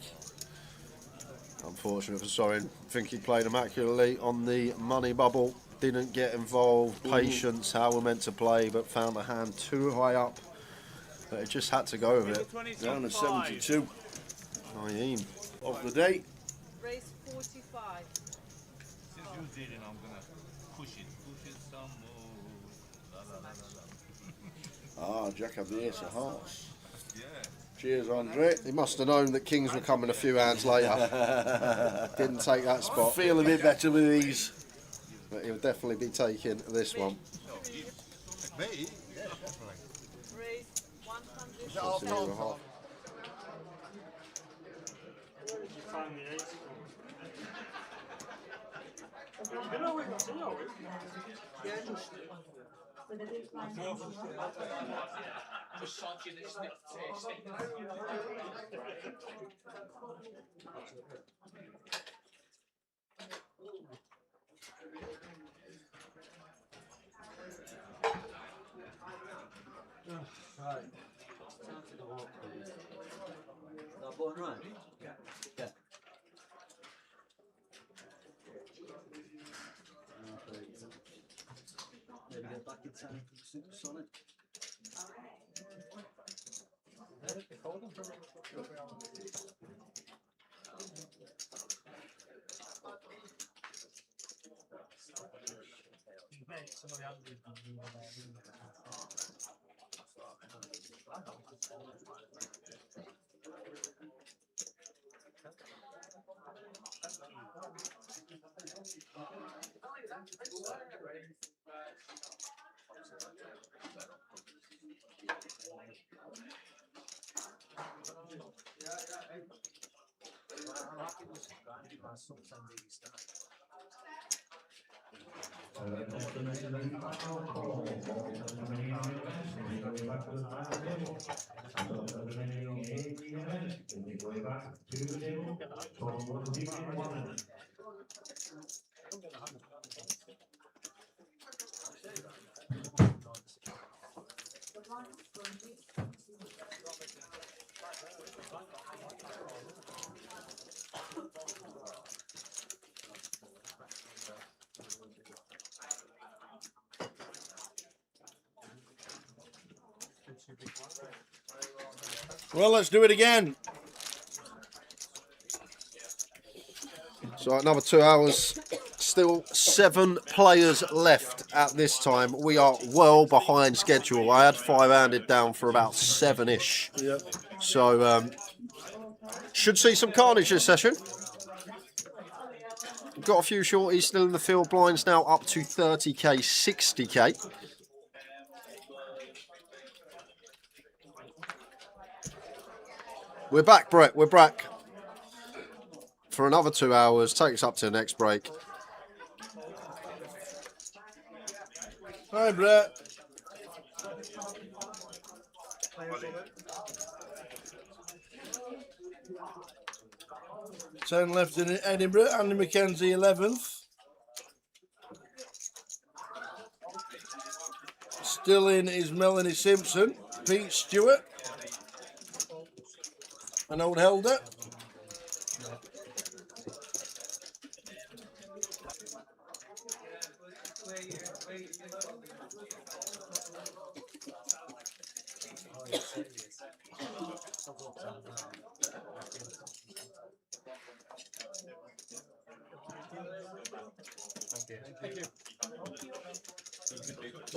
Unfortunate for Sorin. I think he played immaculately on the money bubble. Didn't get involved. Patience, how we're meant to play, but found the hand too high up. But it just had to go with it. Down to 72. Naeem. Of the day. Race 45. Since you did it, I'm gonna push it some more. Ah, Jack have the ace of hearts. Yeah. Cheers, Andre. He must have known that kings were coming a few hands later. Didn't take that spot. Feel a bit better with these. But he'll definitely be taking this one. Me? Race 100. So zero and a half. Where did you find the ace from? You know it, you know it. Yeah, just. Right. Time to go up, please. Is that button right? Yeah. Yeah. Maybe get back in time for the supersonic. Mate, somebody had Attention, the final call for the remaining events. We'll make our way back to the final table. And those are the remaining 8 events. We'll make our way back to the table. Total completed 1. Well, let's do it again. So another 2 hours. Still 7 players left at this time. We are well behind schedule. I had 5 handed down for about 7-ish. Yep. So should see some carnage this session. Got a few shorties still in the field. Blinds now up to 30k, 60k. We're back, Brett. We're back for another 2 hours. Takes up to the next break. Hi, Brett. Ten left in Edinburgh. Andy McKenzie 11th. Still in is Melanie Simpson, Pete Stewart, an old Helder.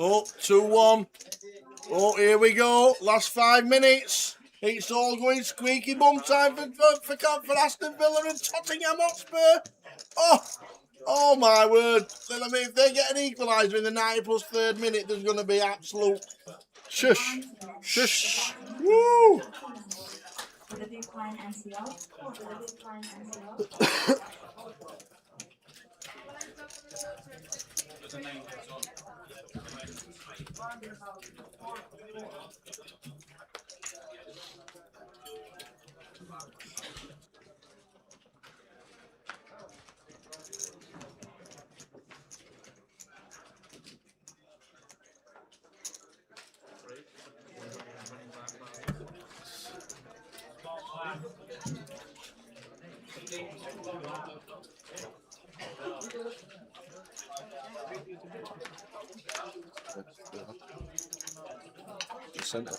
Oh, 2-1. Oh, here we go. Last 5 minutes. It's all going squeaky bum time for Aston Villa and Tottenham Hotspur. Oh my word. I mean, if they get an equaliser in the 90 plus 3rd minute, there's going to be absolute shush. Shush. Woo! Centre.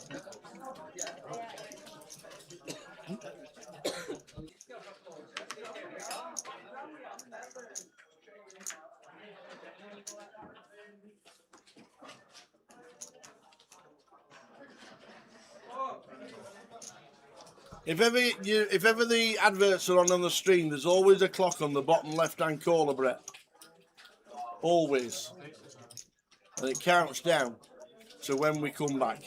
If ever the adverts are on the stream, there's always a clock on the bottom left-hand corner, Brett. Always. And it counts down to when we come back.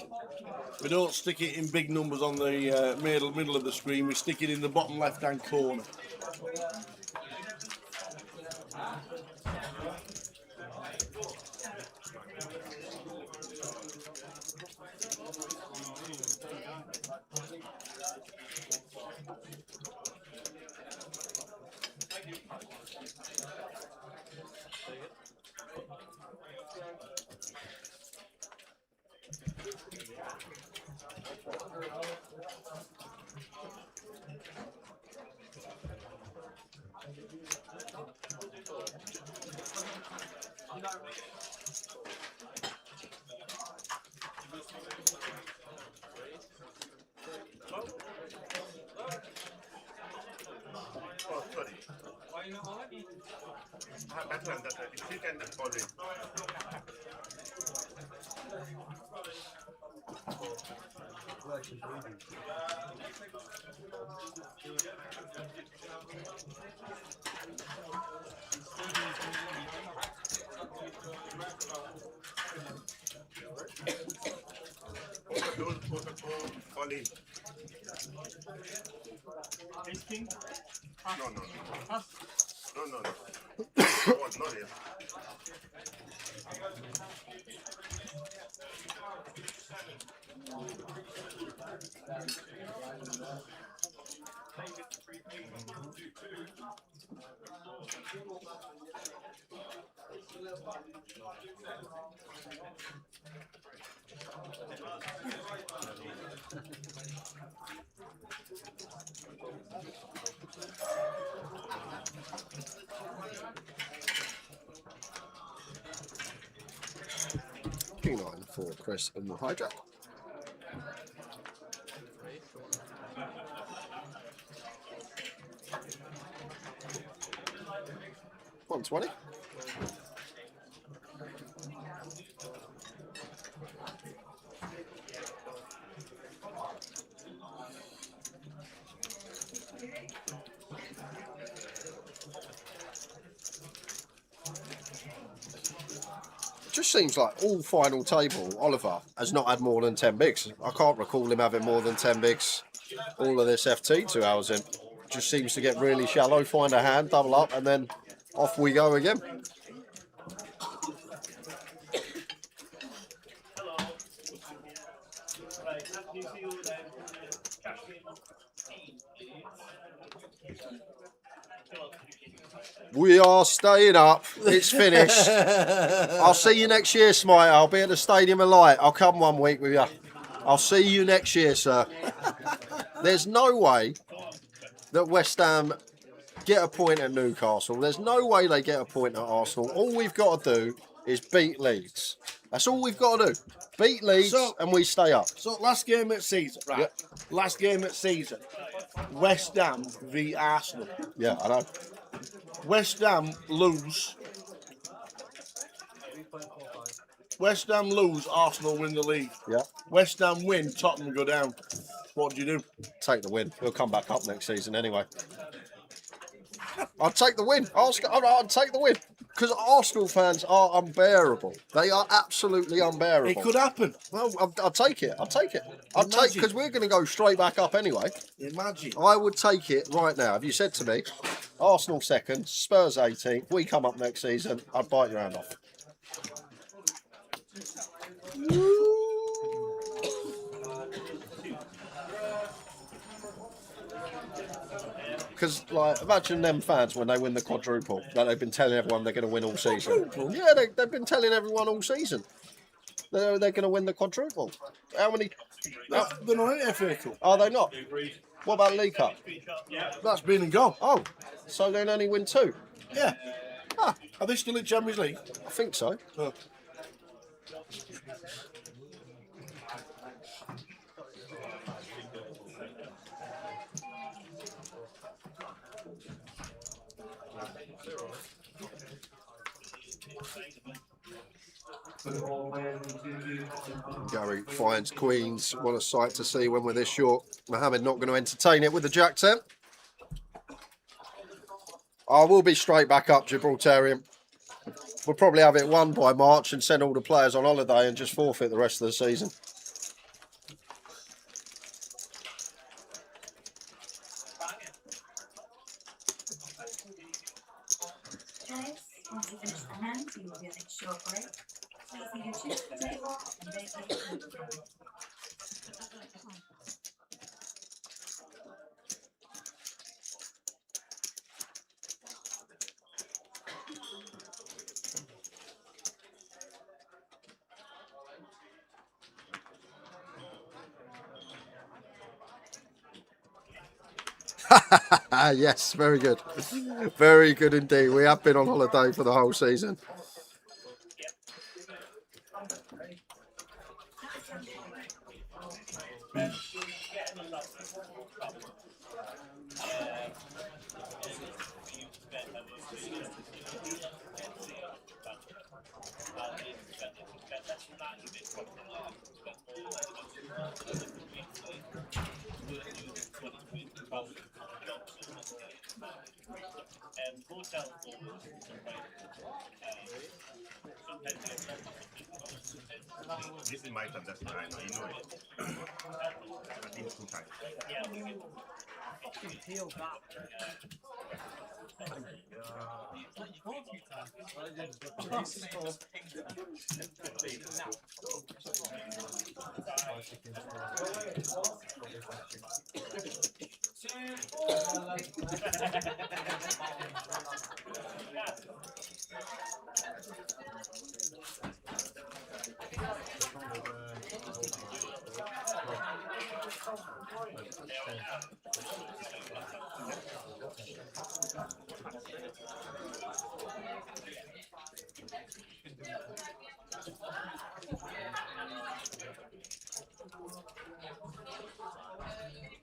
We don't stick it in big numbers on the middle of the screen. We stick it in the bottom left-hand corner. If you can follow it. Ollie. Ace king. No, no, no. Pass. No, no, no. Oh, not here. 9 for Chris and the hijack. $120. Just seems like all final table, Oliver has not had more than 10 bigs. I can't recall him having more than 10 bigs all of this FT 2 hours in. Just seems to get really shallow, find a hand, double up, and then off we go again. We are staying up. It's finished. I'll see you next year, Smite. I'll be at the Stadium of Light. I'll come one week with you. I'll see you next year, sir. There's no way that West Ham get a point at Newcastle. There's no way they get a point at Arsenal. All we've got to do is beat Leeds. That's all we've got to do. Beat Leeds and we stay up. So last game at season, right? Yep. Last game at season, West Ham v Arsenal. Yeah, I know. West Ham lose. West Ham lose, Arsenal win the league. Yeah. West Ham win, Tottenham go down. What do you do? Take the win. We'll come back up next season anyway. I'll take the win. I'll take the win. Because Arsenal fans are unbearable. They are absolutely unbearable. It could happen. Well, I'll take it. I'll take it. I'll take because we're going to go straight back up anyway. Imagine. I would take it right now. If you said to me, Arsenal second, Spurs 18th, we come up next season, I'd bite your hand off. Because, like, imagine them fans when they win the quadruple that they've been telling everyone they're going to win all season. Yeah, they've been telling everyone all season they're going to win the quadruple. How many? They're not in FA Cup. Are they not? What about League Cup? That's been and gone. Oh, so they'll only win 2? Yeah. Ah, are they still in Champions League? I think so. Oh. Gary finds Queens. What a sight to see when we're this short. Mohammed not going to entertain it with the Jack 10. I will be straight back up, Gibraltarian. We'll probably have it won by March and send all the players on holiday and just forfeit the rest of the season. Guys, once you finish the hand, you will get a short break. Please leave your chips at the table and vacate the room. Yes, very good. Very good indeed. We have been on holiday for the whole season. This is my turn, that's why I know, you know it. But it's too tight. Peel that.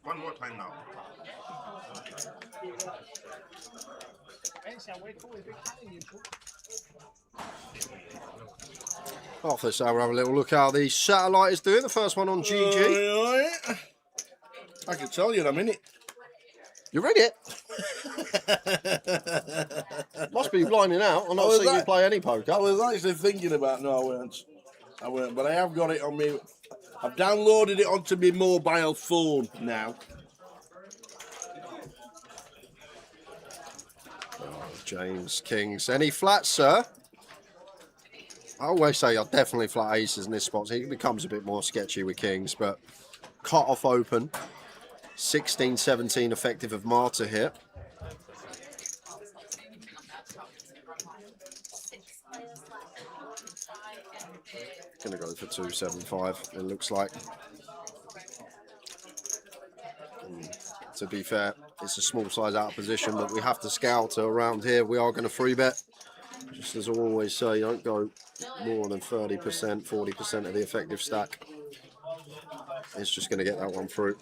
One more time now. After this, we'll have a little look how the satellite is doing. The first one on GG. I can tell you in a minute. You read it? Must be blinding out. I'm not seeing you play any poker. I was actually thinking about, no, I weren't, but I have got it on me. I've downloaded it onto my mobile phone now. Oh, James Kings. Any flats, sir? I always say you're definitely flat aces in this spot. So he becomes a bit more sketchy with kings, but cut off open. 16-17 effective of Marta here. Gonna go for 275, it looks like. To be fair, it's a small size out of position, but we have to scout around here. We are going to free bet. Just as I always say, don't go more than 30%, 40% of the effective stack. It's just going to get that one through.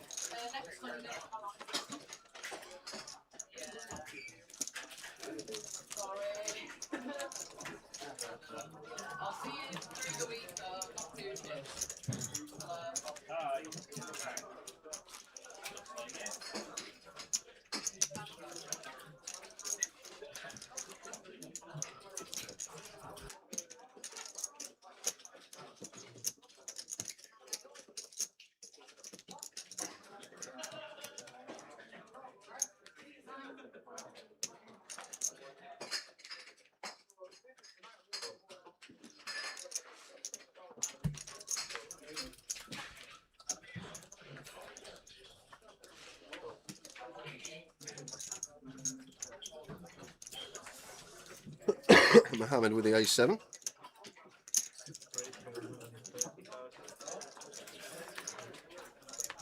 Mohammed with the A7.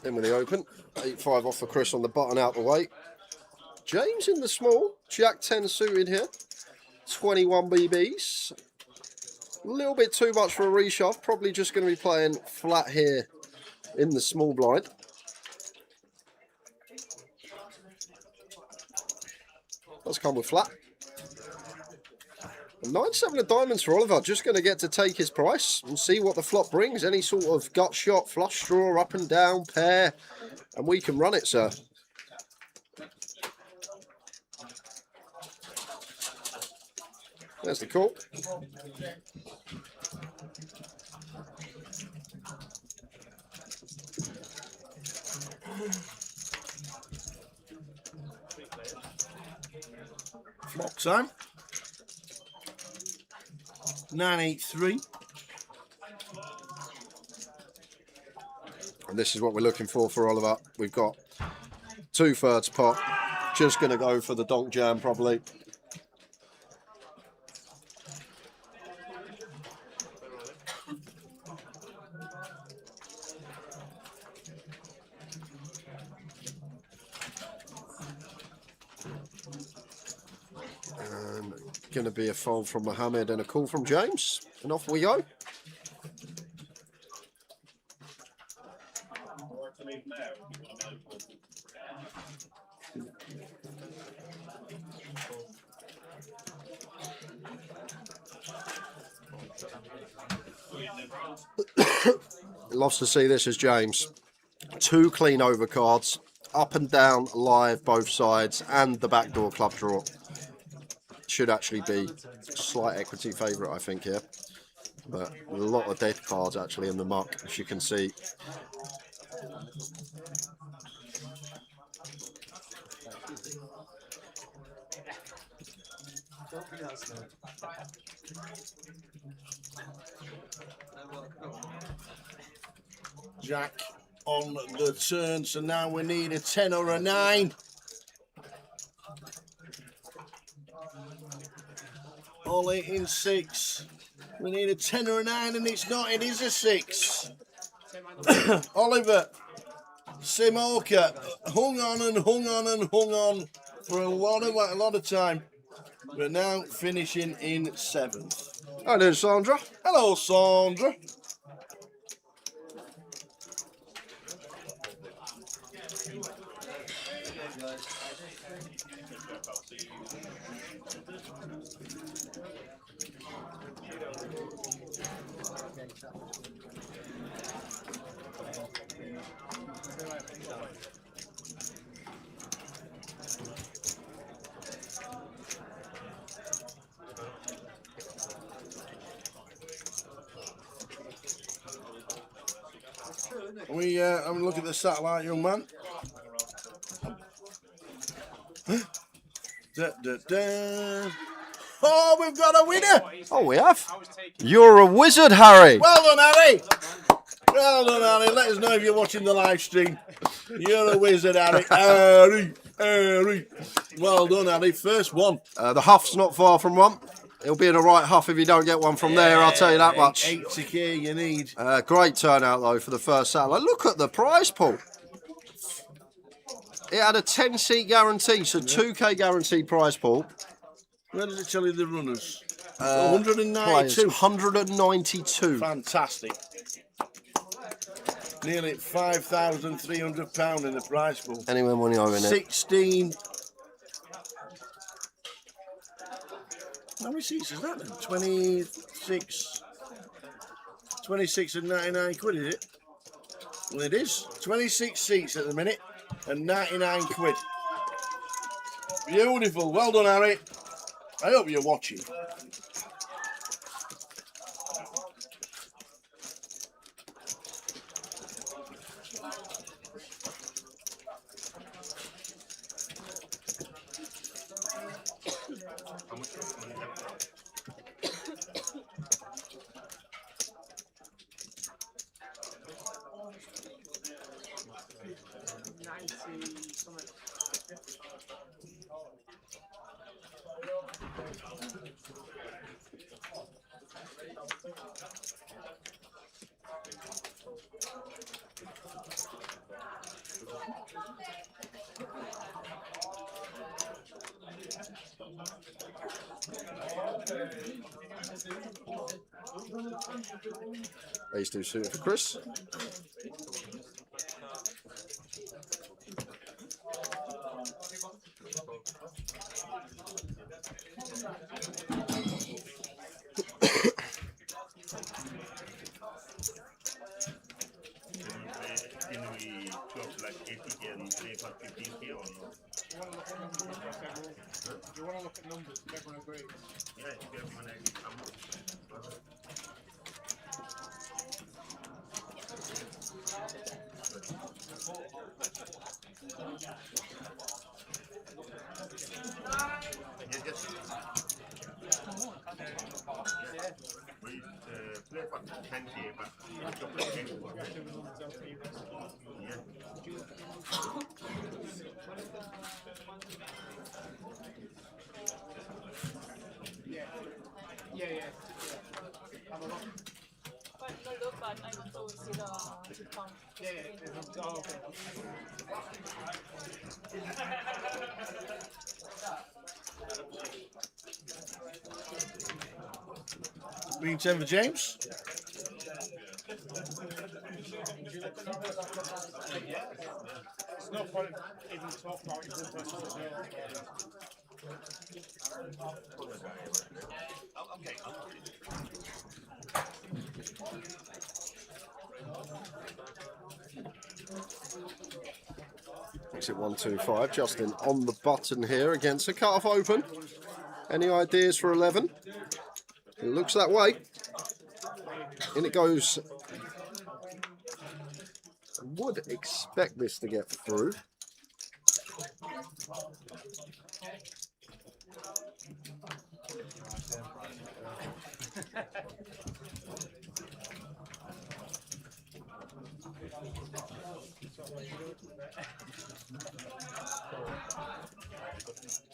Then with the open. 8-5 off for Chris on the button out the way. James in the small. Jack 10 suited here. 21 BBs. A little bit too much for a reshove. Probably just going to be playing flat here in the small blind. Does come with flat. 9-7 of diamonds for Oliver. Just going to get to take his price and see what the flop brings. Any sort of gut shot, flush draw, up and down, pair, and we can run it, sir. There's the call. Flop time. 983. And this is what we're looking for Oliver. We've got 2/3 pot. Just going to go for the donk jam probably. And going to be a fold from Mohammed and a call from James. And off we go. Loves to see this as James. 2 clean overcards, up and down, live, both sides, and the backdoor club draw. Should actually be slight equity favourite, I think, here. But a lot of dead cards actually in the muck, as you can see. Don't be that slow. Jack on the turn, so now we need a 10 or a 9. Ollie in 6. We need a 10 or a 9, and it's not, it is a 6. Oliver Simoka hung on and hung on and hung on for a lot of time. We're now finishing in 7th. Hi there, Sandra. Hello, Sandra. I'm looking at the satellite, young man. Da, da, da. Oh, we've got a winner! Oh, we have? You're a wizard, Harry! Well done, Harry! Well done, Harry. Let us know if you're watching the live stream. You're a wizard, Harry. Harry. Well done, Harry. First one. The huff's not far from one. It'll be in a right huff if you don't get one from there, I'll tell you that much. 80k you need. Great turnout, though, for the first satellite. Look at the prize pool. It had a 10-seat guarantee, so 2k guaranteed prize pool. Where does it tell you the runners? 192. 192. Fantastic. Nearly £5,300 in the prize pool. Anywhere money over in it. 16. How many seats is that then? 26. 26 and 99 quid, is it? Well, it is. 26 seats at the minute and 99 quid. Beautiful. Well done, Harry. I hope you're watching. Ace 2 suited for Chris. Can we talk like 80k and play for 15k or no? You want to look at numbers, everyone agrees. Yeah, if everyone agrees. Yes. We play for 10k, but we don't play 10. Yeah. Have a look. But no, look, but I don't see the count. Yeah. Oh, okay. Green 10 for James. There's no point even talking about it in person as well. Okay. Exit 125. Justin on the button here against a cut-off open. Any ideas for 11? It looks that way. In it goes. I would expect this to get through.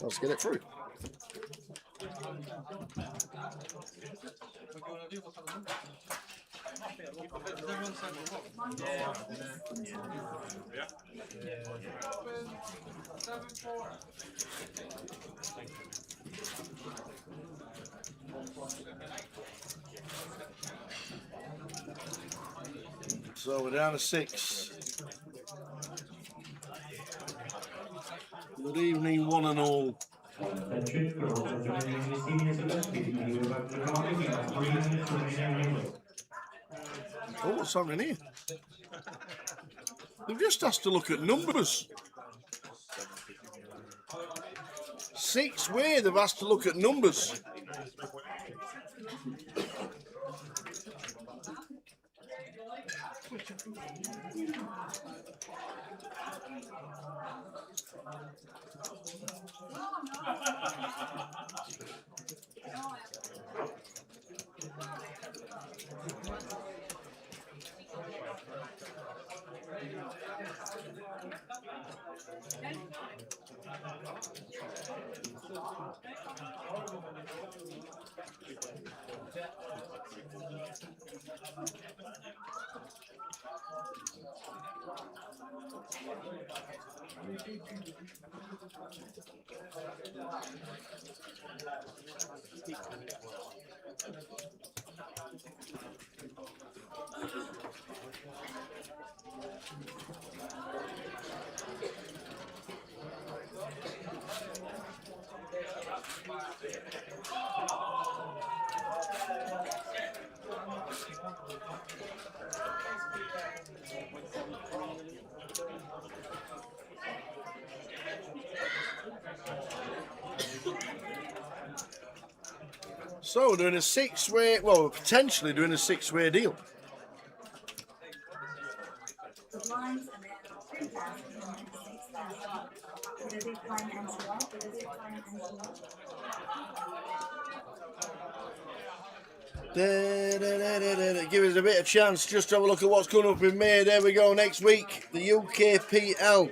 Let's get it through. So we're down to 6. Good evening, one and all. Attention, girls and gentlemen in the seniors event, please make your way back to the target. You have 3 minutes remaining anyway. Oh, what's happening here? They've just asked to look at numbers. 6 way, they've asked to look at numbers. So we're doing a 6-way, well, we're potentially doing a 6-way deal. The lines and then 3,000 and then 6,000. With a big fine envelope, with a big fine envelope. Give us a bit of chance just to have a look at what's coming up in May. There we go, next week, the UKPL.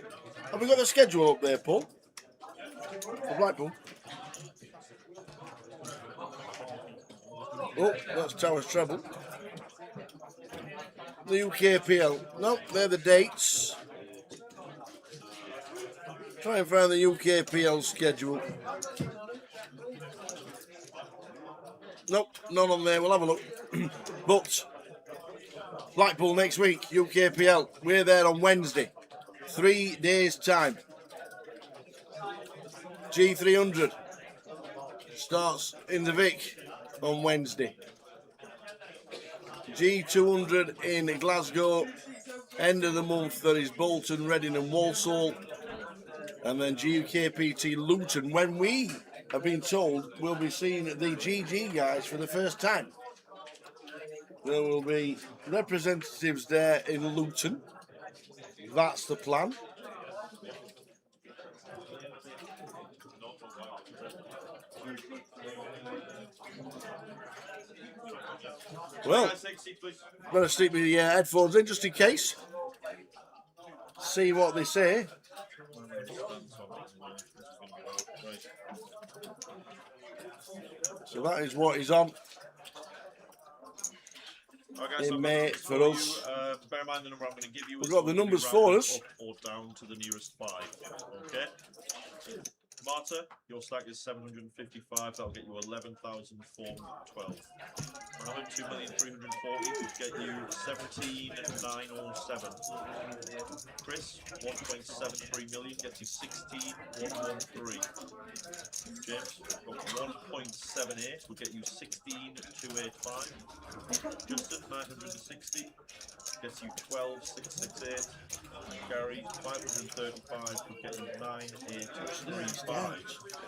Have we got the schedule up there, Paul? For Blackpool? Oh, that's Towers Treble. The UKPL. Nope, they're the dates. Try and find the UKPL schedule. Nope, none on there. We'll have a look. But Blackpool next week, UKPL. We're there on Wednesday. 3 days' time. G300 starts in the Vic on Wednesday. G200 in Glasgow. End of the month, there is Bolton, Reading and Walsall. And then GUKPT Luton, when we have been told we'll be seeing the GG guys for the first time. There will be representatives there in Luton. That's the plan. Well, better stick my headphones in just in case. See what they say. So that is what is on in May for us. Bear in mind the number I'm going to give you. We've got the numbers for us. Up or down to the nearest 5. Okay. Marta, your stack is 755. That'll get you 11,412. Mohammed, 2,340 would get you 17,907. Chris, 1.73 million gets you 16,113. James, got 1.78 would get you 16,285. Justin, 960 gets you 12,668. Gary, 535 would get you 9,835.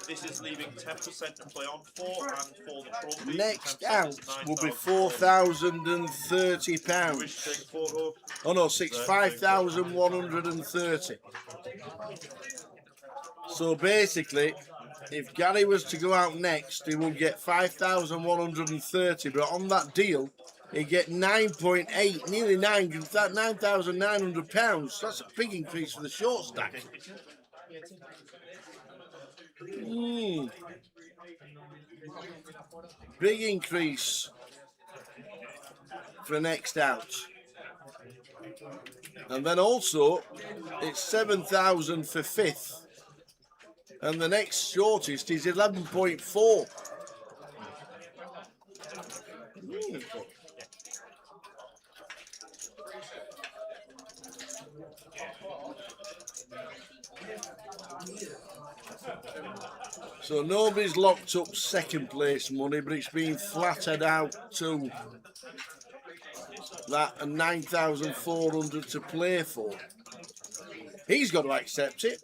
This is leaving 10% to play on for, and for the trophy. Next out will be £4,030. Wish to take a photo? Oh no, 5,130. So basically, if Gary was to go out next, he will get 5,130. But on that deal, he'd get 9.8, nearly 9,900 pounds. That's a big increase for the short stack. Big increase for next out. And then also, it's 7,000 for fifth. And the next shortest is 11.4. So nobody's locked up second place money, but it's been flattered out to that and 9,400 to play for. He's got to accept it.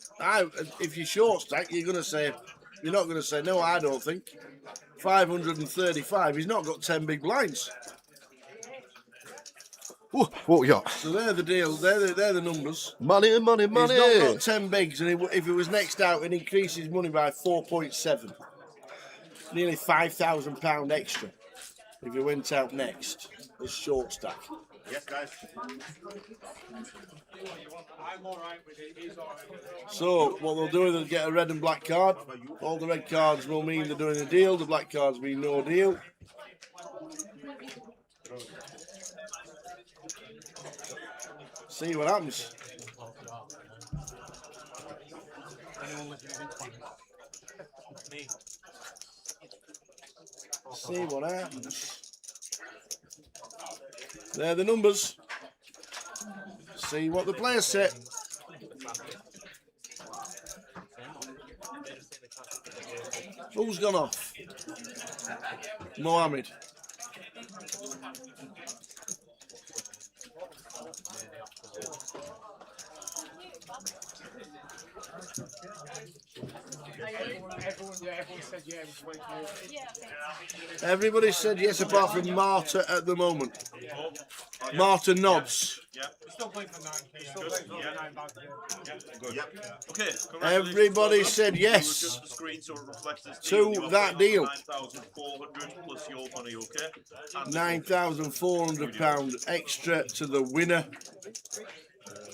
If you short stack, you're not going to say no. I don't think 535. He's not got 10 big blinds. What we got? So they're the deal. They're the numbers. Money. He's not got 10 bigs, and if he was next out, it increases his money by 4.7. Nearly £5,000 extra if he went out next as short stack. Yes, guys. I'm alright with it. He's alright with it. So what they'll do is they'll get a red and black card. All the red cards will mean they're doing a deal. The black cards mean no deal. See what happens. See what happens. They're the numbers. See what the players say. Who's gone off? Mohammed. Everyone said yeah. Everybody said yes apart from Marta at the moment. Marta nods. Yeah. We're still playing for 9k. Still playing for 9 bags. Good. Okay. Everybody said yes Just the screen so it reflects this to deal. that deal. 9,400 plus your money, okay? And £9,400 extra to the winner.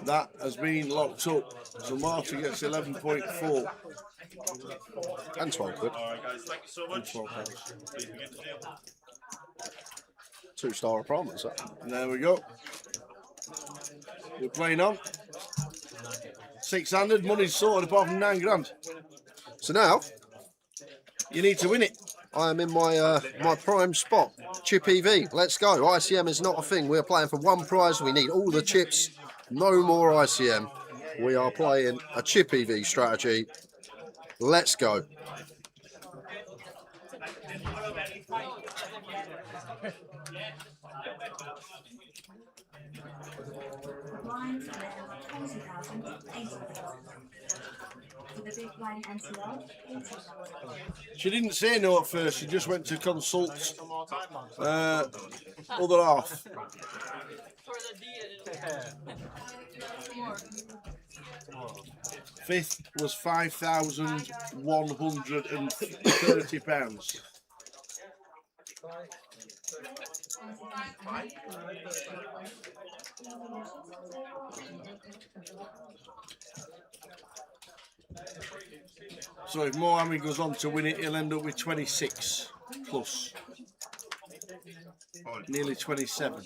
That has been locked up. So Marta gets 11.4. And 12 quid. Alright guys, thank you so much. £12. Please begin the deal. 2-star apartments. That. And there we go. We're playing on. 600, money's sorted apart from 9 grand. So now You need to win it. I am in my my prime spot. Chip EV. Let's go. ICM is not a thing. We're playing for one prize. We need all the chips. No more ICM. We are playing a chip EV strategy. Let's go. Blinds are 20,000, 80,000. For the big blind NCL, 80,000. She didn't say no at first. She just went to consult other half. For the deal. Fifth was £5,130. So if Mohammed goes on to win it, he'll end up with 26 plus. Nearly 27.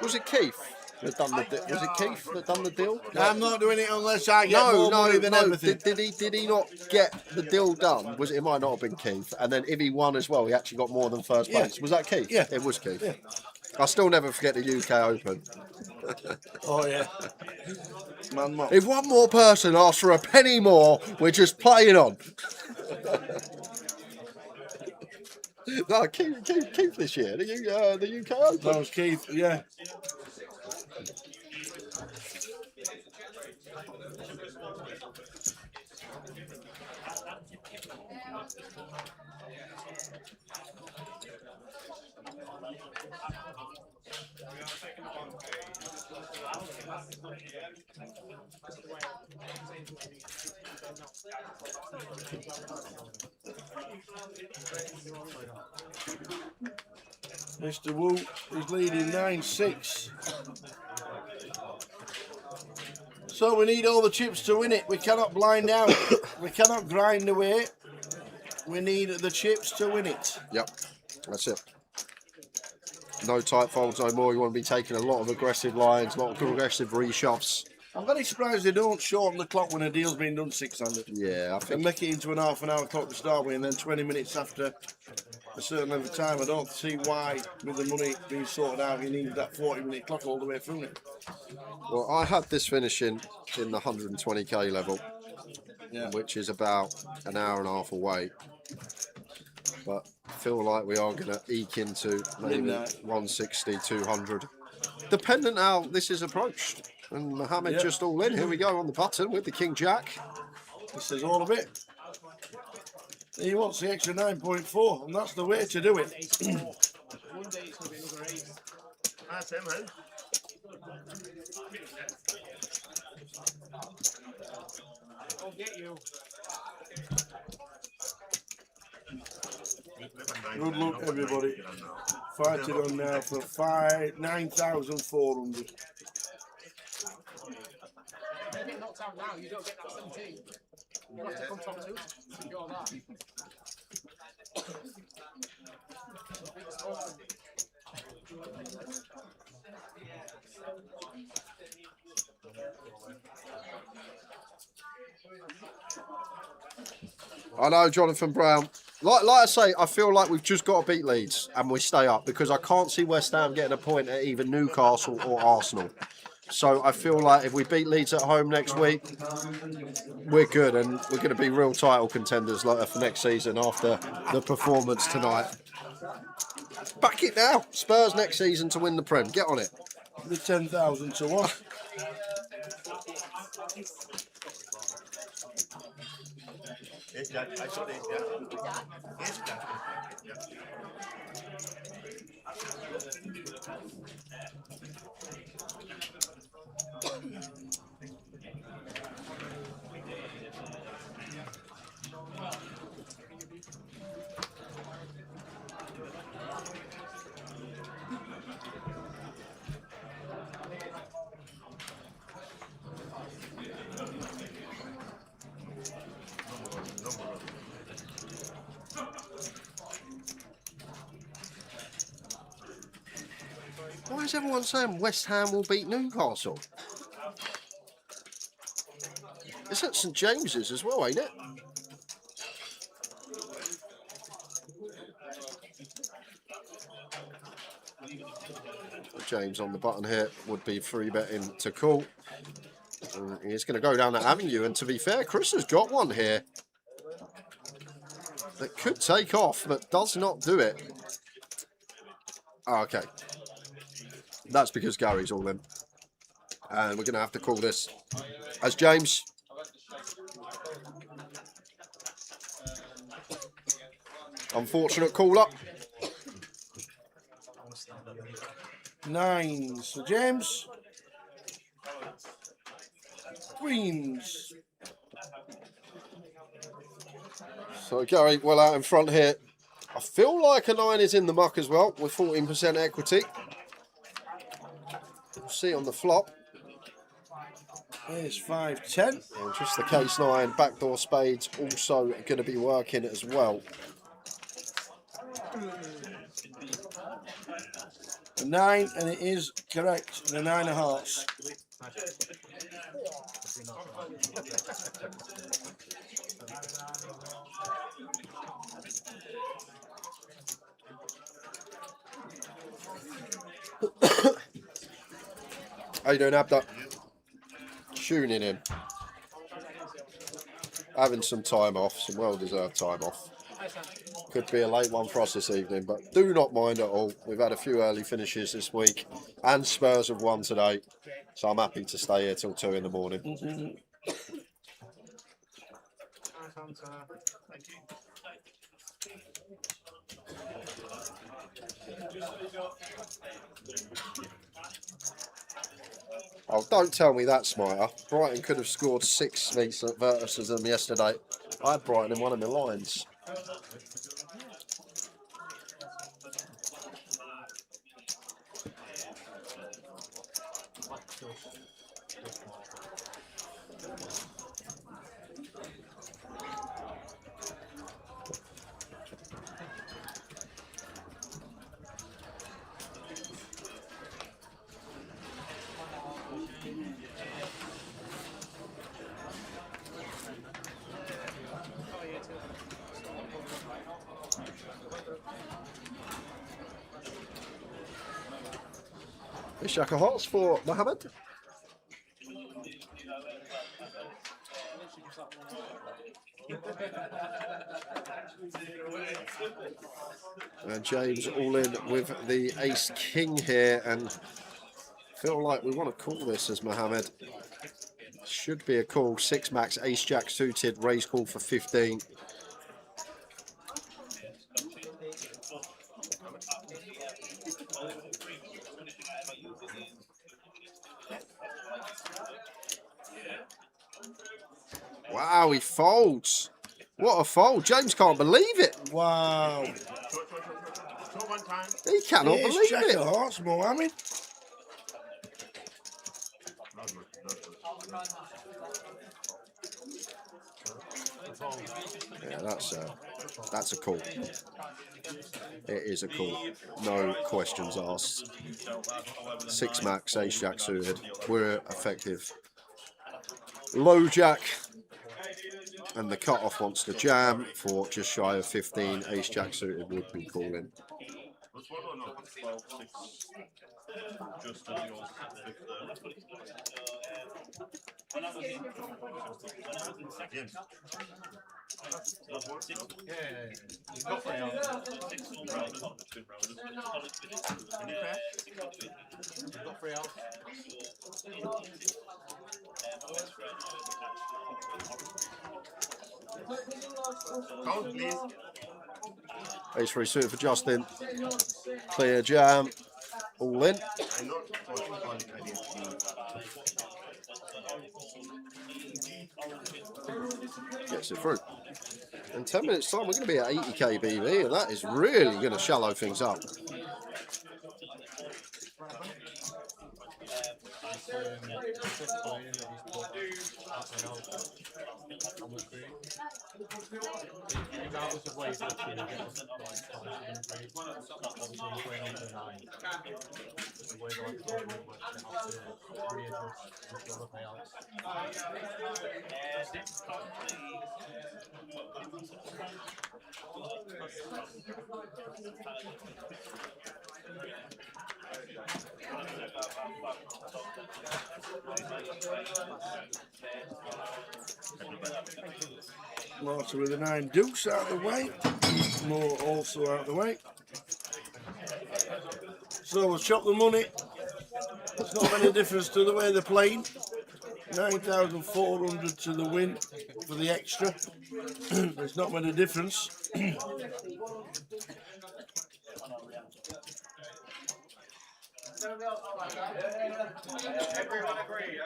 Was it Keith that done the was it Keith that done the deal? I'm not doing it unless I get more money than everything. Did he not get the deal done? Was it might not have been Keith? And then if he won as well, he actually got more than first place. Was that Keith? Yeah. It was Keith. Yeah. I still never forget the UK Open. Oh yeah. Man, If one more person asks for a penny more, we're just playing on. No, Keith this year, the UK Open. That was Keith, yeah. Mr. Wu is leading 9-6. So we need all the chips to win it. We cannot blind out. We cannot grind away. We need the chips to win it. Yep, that's it. No tight folds no more. You want to be taking a lot of aggressive lines, a lot of aggressive reshoves. I'm very surprised they don't shorten the clock when a deal's been done 600. Yeah, I And think make it into an half an hour clock to start with, and then 20 minutes after a certain length of time. I don't see why, with the money being sorted out, you need that 40-minute clock all the way through it. Well, I had this finishing in the 120k level, which is about an hour and a half away. But I feel like we are going to eke into maybe Midnight. 160, 200, depending how this is approached. And Mohammed just all in. Here we go on the button with the King Jack. This is all of it. He wants the extra 9.4, and that's the way to do it. One day it's going to be another ace. That's him, man. I'll get you. Good luck, everybody. Fight it on now for 9,400. If you get knocked out now, you don't get that 17. You'll have to come top 2 to secure that. I know, Jonathan Brown. Like I say, I feel like we've just got to beat Leeds and we stay up because I can't see West Ham getting a point at either Newcastle or Arsenal. So I feel like if we beat Leeds at home next week, we're good and we're going to be real title contenders for next season after the performance tonight. Back it now. Spurs next season to win the Prem. Get on it. The 10,000 to 1. Yes, Dad. I saw it, yeah. Yes, Dad. Yeah. Why is everyone saying West Ham will beat Newcastle? It's at St James's as well, ain't it? James on the button here would be free betting to call. He's going to go down that avenue, and to be fair, Chris has got one here that could take off, but does not do it. Oh, okay. That's because Gary's all in. And we're going to have to call this as James. Unfortunate call up. 9s for James. Queens. So Gary well out in front here. I feel like a 9 is in the muck as well with 14% equity. We'll see on the flop. There's 5-10. And just the case 9 backdoor spades also going to be working as well. A 9, and it is correct. The 9 of hearts. How you doing, Abda? Tuning in. Having some time off, some well-deserved time off. Could be a late one for us this evening, but do not mind at all. We've had a few early finishes this week, and Spurs have won today, so I'm happy to stay here till 2 in the morning. Oh, don't tell me that, Smiter. Brighton could have scored 6 meets versus them yesterday. I had Brighton in one of my lines. Ishaka Hearts for Mohammed. And James all in with the ace king here, and feel like we want to call this as Mohammed. Should be a call. 6 max, ace jack suited, raise call for 15. Wow, he folds. What a fold. James can't believe it. Wow. He cannot believe Jack it. of hearts, Mohammed. Yeah, that's a call. It is a call. No questions asked. 6 max, ace jack suited. We're effective. Low jack. And the cut-off wants to jam for just shy of 15. Ace jack suited would be calling. Just as yours Yeah, you've got 3 out. You've got 3 out. Count, please. Ace 3 suited for Justin. Clear jam. All in. Gets it through. In 10 minutes time we're going to be at 80k BV, and that is really going to shallow things up. Regardless of where you go to, you get this obviously going on to 9. The way the electronic works, you have to readjust into other payouts. Marta with the 9 deuce out of the way. More also out of the way. So we'll chop the money. It's not any difference to the way they're playing. 9,400 to the win for the extra. There's not many difference. Everyone agree,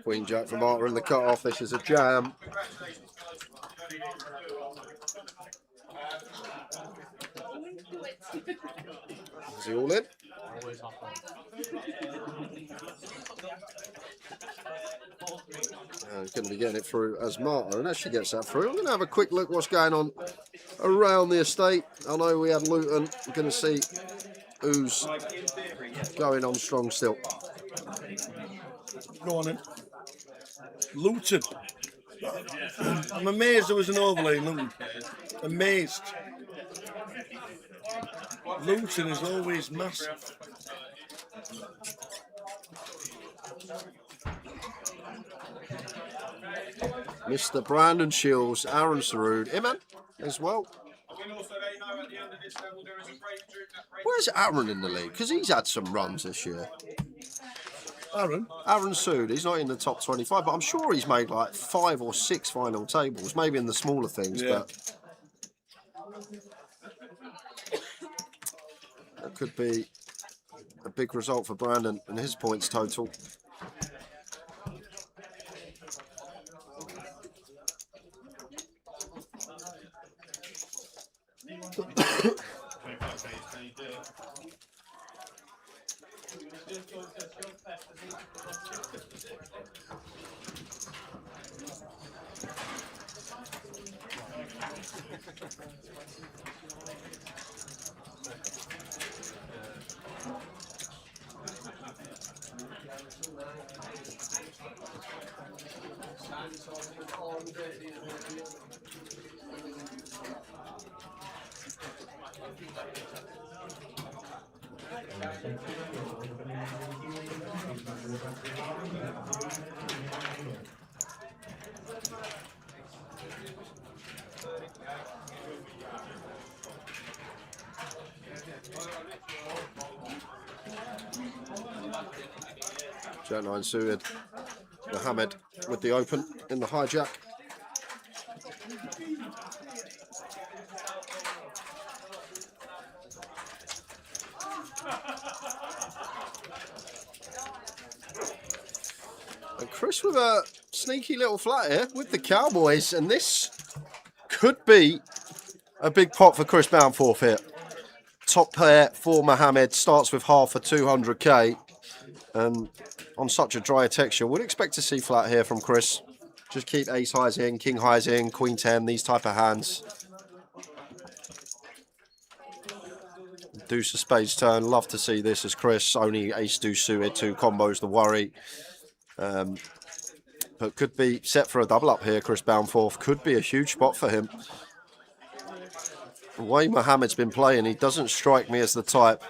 Queen jack for Marta in the cut off. This is a jam. Is he all in? he's going to be getting it through as Marta, and as she gets that through, I'm going to have a quick look what's going on around the estate. I know we had Luton. I'm going to see who's going on strong still. Go on then. Luton. I'm amazed there was an overlay in Luton. Amazed. Luton is always massive. Mr. Brandon Shields, Aaron Sarood, Iman as well. Where's Aaron in the league? Because he's had some runs this year. Aaron Sood, he's not in the top 25, but I'm sure he's made like 5 or 6 final tables, maybe in the smaller things, but that could be a big result for Brandon and his points total. Jack 9 suited. Mohammed with the open in the hijack. And Chris with a sneaky little flat here with the Cowboys, and this could be a big pot for Chris Boundforth here. Top pair for Mohammed, starts with half for 200k, and on such a dry texture, would expect to see flat here from Chris. Just keep ace highs in, king highs in, queen 10, these type of hands. Deuce of spades turn, love to see this as Chris, only ace deuce suited, 2 combos the worry. But could be set for a double up here, Chris Boundforth. Could be a huge spot for him. The way Mohammed's been playing, he doesn't strike me as the type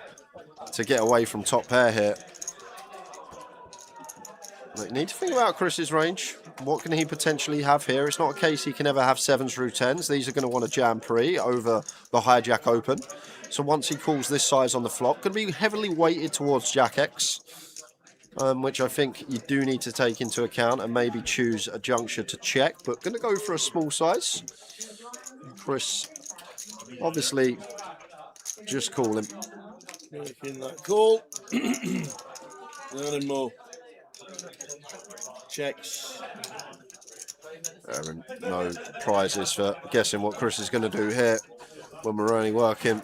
to get away from top pair here. But you need to think about Chris's range. What can he potentially have here? It's not a case he can ever have 7s through 10s. These are going to want to jam pre over the hijack open. So once he calls this size on the flop, going to be heavily weighted towards Jack X, which I think you do need to take into account and maybe choose a juncture to check. But going to go for a small size. Chris, obviously, just call him. making that call. Nothing more. Checks. Aaron, no prizes for guessing what Chris is going to do here when we're only working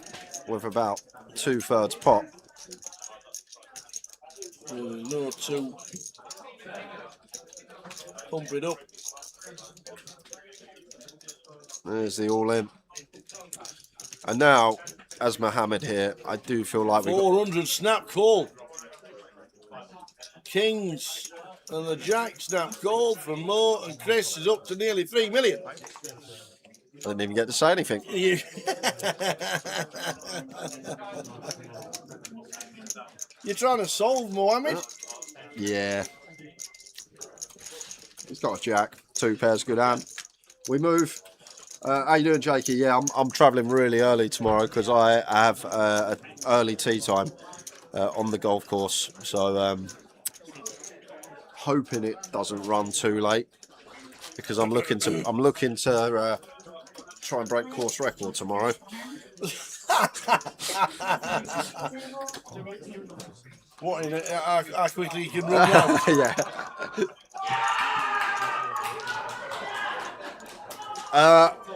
with about 2/3 pot. No two. Pump it up. There's the all in. And now, as Mohammed here, I do feel like we've 400 snap call. Kings and the Jack snap call from Mo, and Chris is up to nearly 3 million. I didn't even get to say anything. You're trying to solve, Mohammed? Yeah. He's got a jack. 2 pairs, good hand. We move. How you doing, Jakey? Yeah, I'm travelling really early tomorrow because I have an early tea time on the golf course. So hoping it doesn't run too late because I'm looking to try and break course record tomorrow. What in it? How quickly you can run round? Yeah.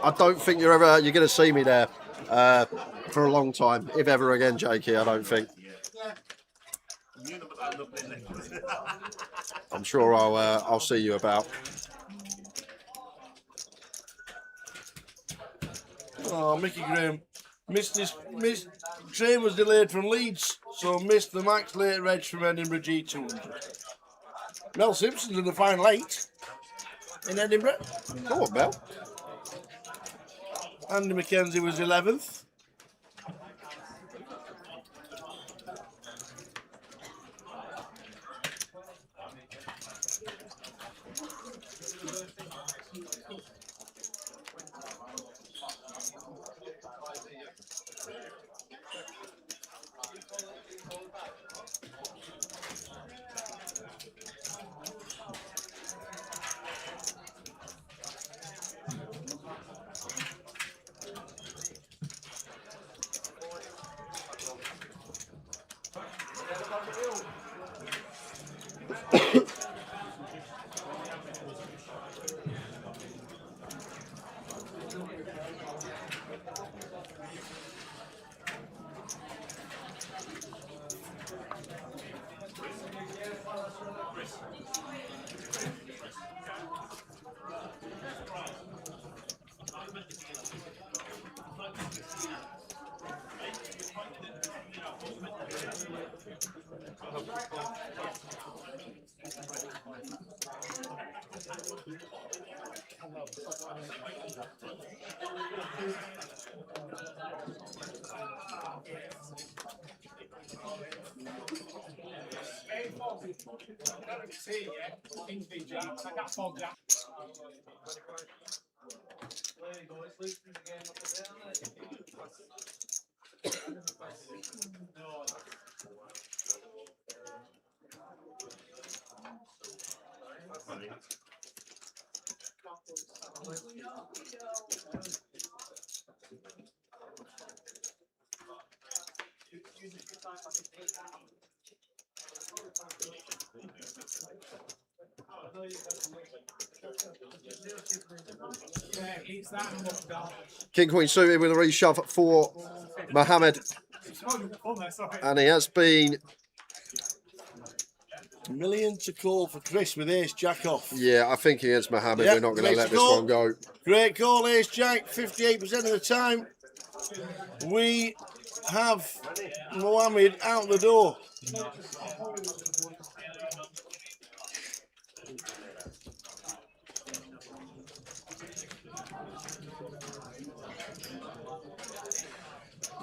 I don't think you're going to see me there for a long time, if ever again, Jakey. I don't think. I'm sure I'll see you about. Oh, Mickey Graham missed his train was delayed from Leeds, so missed the max late reg from Edinburgh G200. Mel Simpson's in the final 8 in Edinburgh. Go on, Mel. Andy McKenzie was 11th. King Queen suited with a reshove for Mohammed. And he has been... $1 million to call for Chris with ace jack off. Yeah, I think against Mohammed, Yeah, we're not going to let this call. one go. Great call, ace jack, 58% of the time. We have Mohammed out the door.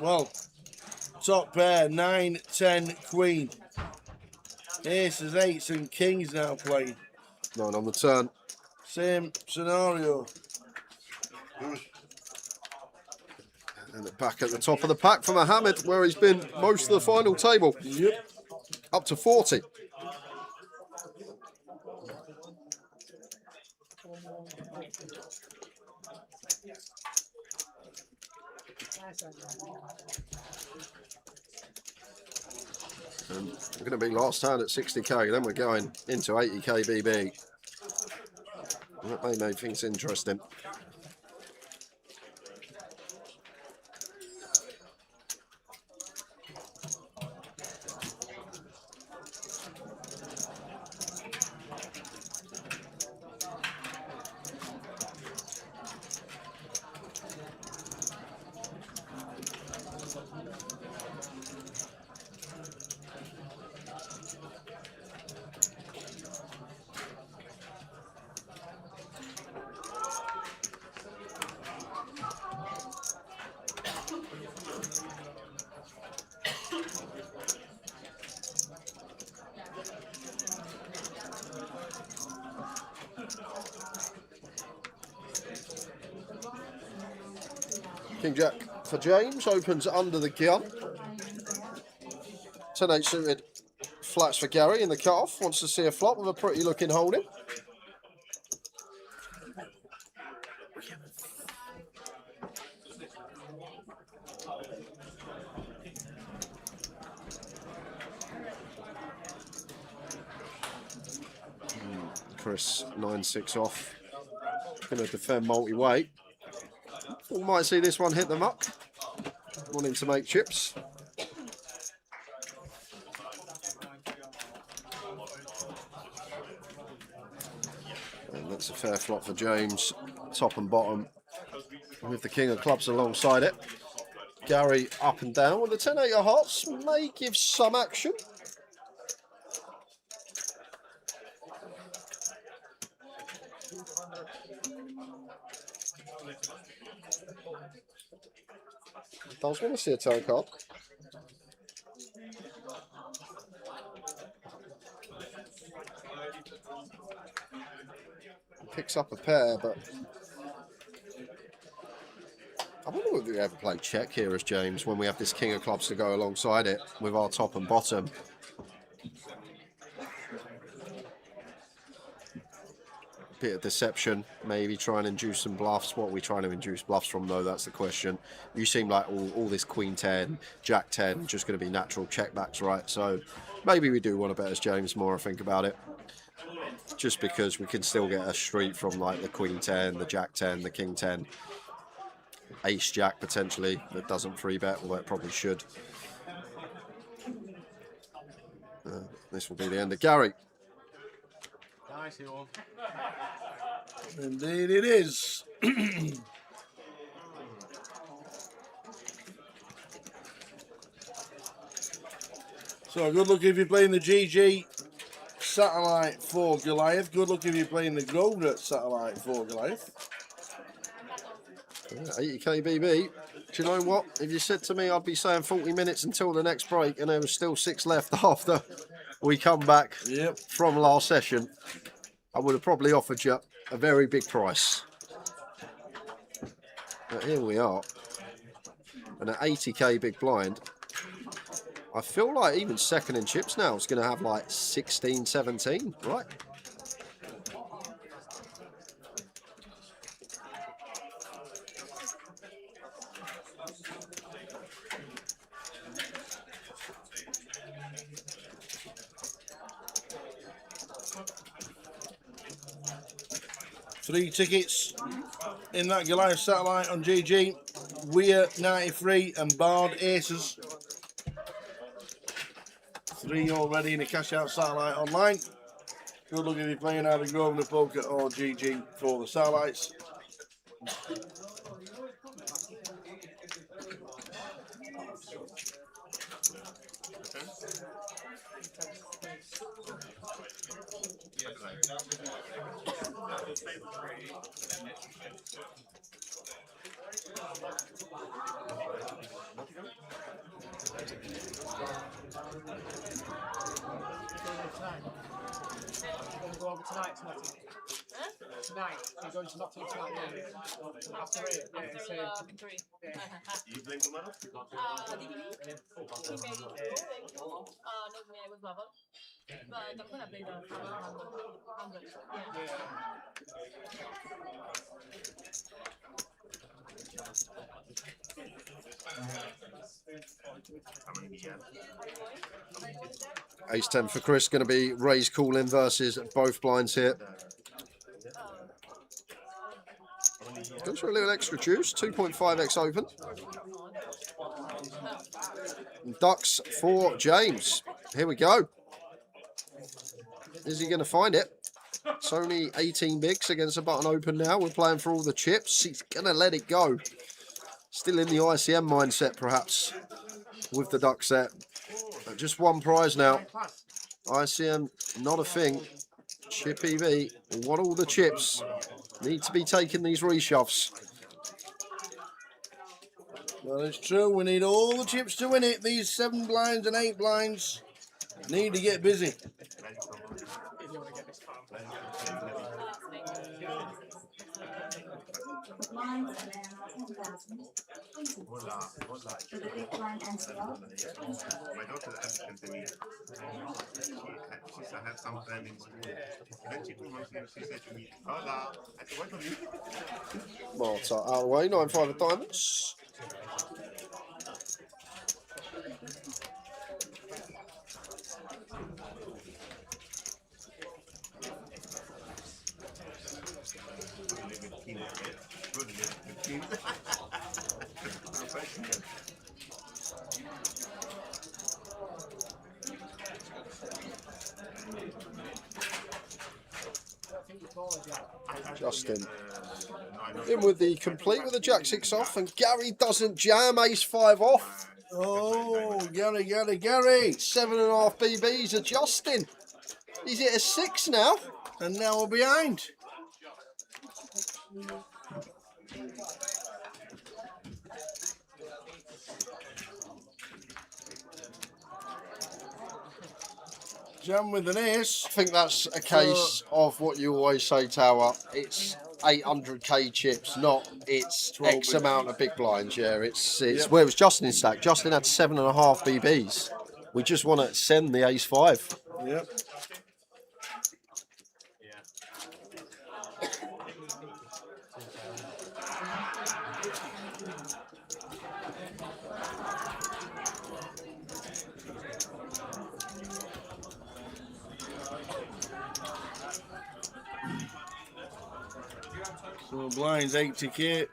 Well, top pair, 9, 10, queen. Aces, 8s and kings now playing. 9 on the turn. Same scenario. And back at the top of the pack for Mohammed, where he's been most of the final table. Yep. Up to 40. And we're going to be last hand at 60k, then we're going into 80k BB. And that may make things interesting. King Jack for James, opens under the gun. 10-8 suited flats for Gary in the cut-off. Wants to see a flop with a pretty looking holding. Chris 9-6 off. Going to defend multi-weight. We might see this one hit the muck. Wanting to make chips. And that's a fair flop for James. Top and bottom. with the king of clubs alongside it. Gary up and down with the 10-8 of hearts, may give some action. Does want to see a turn card. Picks up a pair, but I wonder if we ever play check here as James when we have this king of clubs to go alongside it with our top and bottom. Bit of deception, maybe try and induce some bluffs. What are we trying to induce bluffs from though? That's the question. You seem like all this queen 10, jack 10, just going to be natural checkbacks, right? So maybe we do want to bet as James more, I think about it. Just because we can still get a street from like the queen 10, the jack 10, the king 10. Ace jack potentially that doesn't free bet, although it probably should. This will be the end of Gary. Nice one. Indeed it is. So good luck if you're playing the GG Satellite for Goliath. Good luck if you're playing the Grosvenor Satellite for Goliath. 80k BB. Do you know what? If you said to me I'd be saying 40 minutes until the next break and there was still 6 left after we come back from last session, I would have probably offered you a very big price. But here we are. And an 80k big blind. I feel like even second in chips now is going to have like 16, 17, right? Three tickets in that Goliath Satellite on GG. Weir 93 and Bard Aces. 3 already in the cash out Satellite online. Good luck if you're playing either Grosvenor Poker or GG for the Satellites. Go over tonight to Nottingham. Tonight, you're going to Nottingham tonight, yeah. After 8, yeah, After same. 3. You playing tomorrow? Did you meet? He made it. No, me, I was Baba. But I'm gonna play the 100. Yeah. Ace 10 for Chris, going to be raise call in versus both blinds here. Goes for a little extra juice, 2.5x open. Ducks for James. Here we go. Is he going to find it? It's only 18 bigs against a button open now. We're playing for all the chips. He's going to let it go. Still in the ICM mindset, perhaps, with the duck set. But just one prize now. ICM, not a thing. Chip EV, want all the chips. Need to be taking these reshoves. Well, it's true. We need all the chips to win it. These 7 blinds and 8 blinds need to get busy. The blinds are now 10,000. For the big blind NCL. My daughter asked me, she had some friend in school. Then she told me, she said to me, hola. I said, what do you mean? Marta out of the way, 9-5 of diamonds. Justin. In with the complete with the Jack 6 off, and Gary doesn't jam, ace 5 off. Oh, Gary. 7.5 BBs adjusting. He's hit a 6 now. And now we're behind. Jam with an ace. I think that's a case of what you always say, Tower. It's 800k chips, not it's X amount of big blinds. Yeah, it's where it was Justin in stack. Justin had 7.5 BBs. We just want to send the ace 5. Yep. So blinds 80k.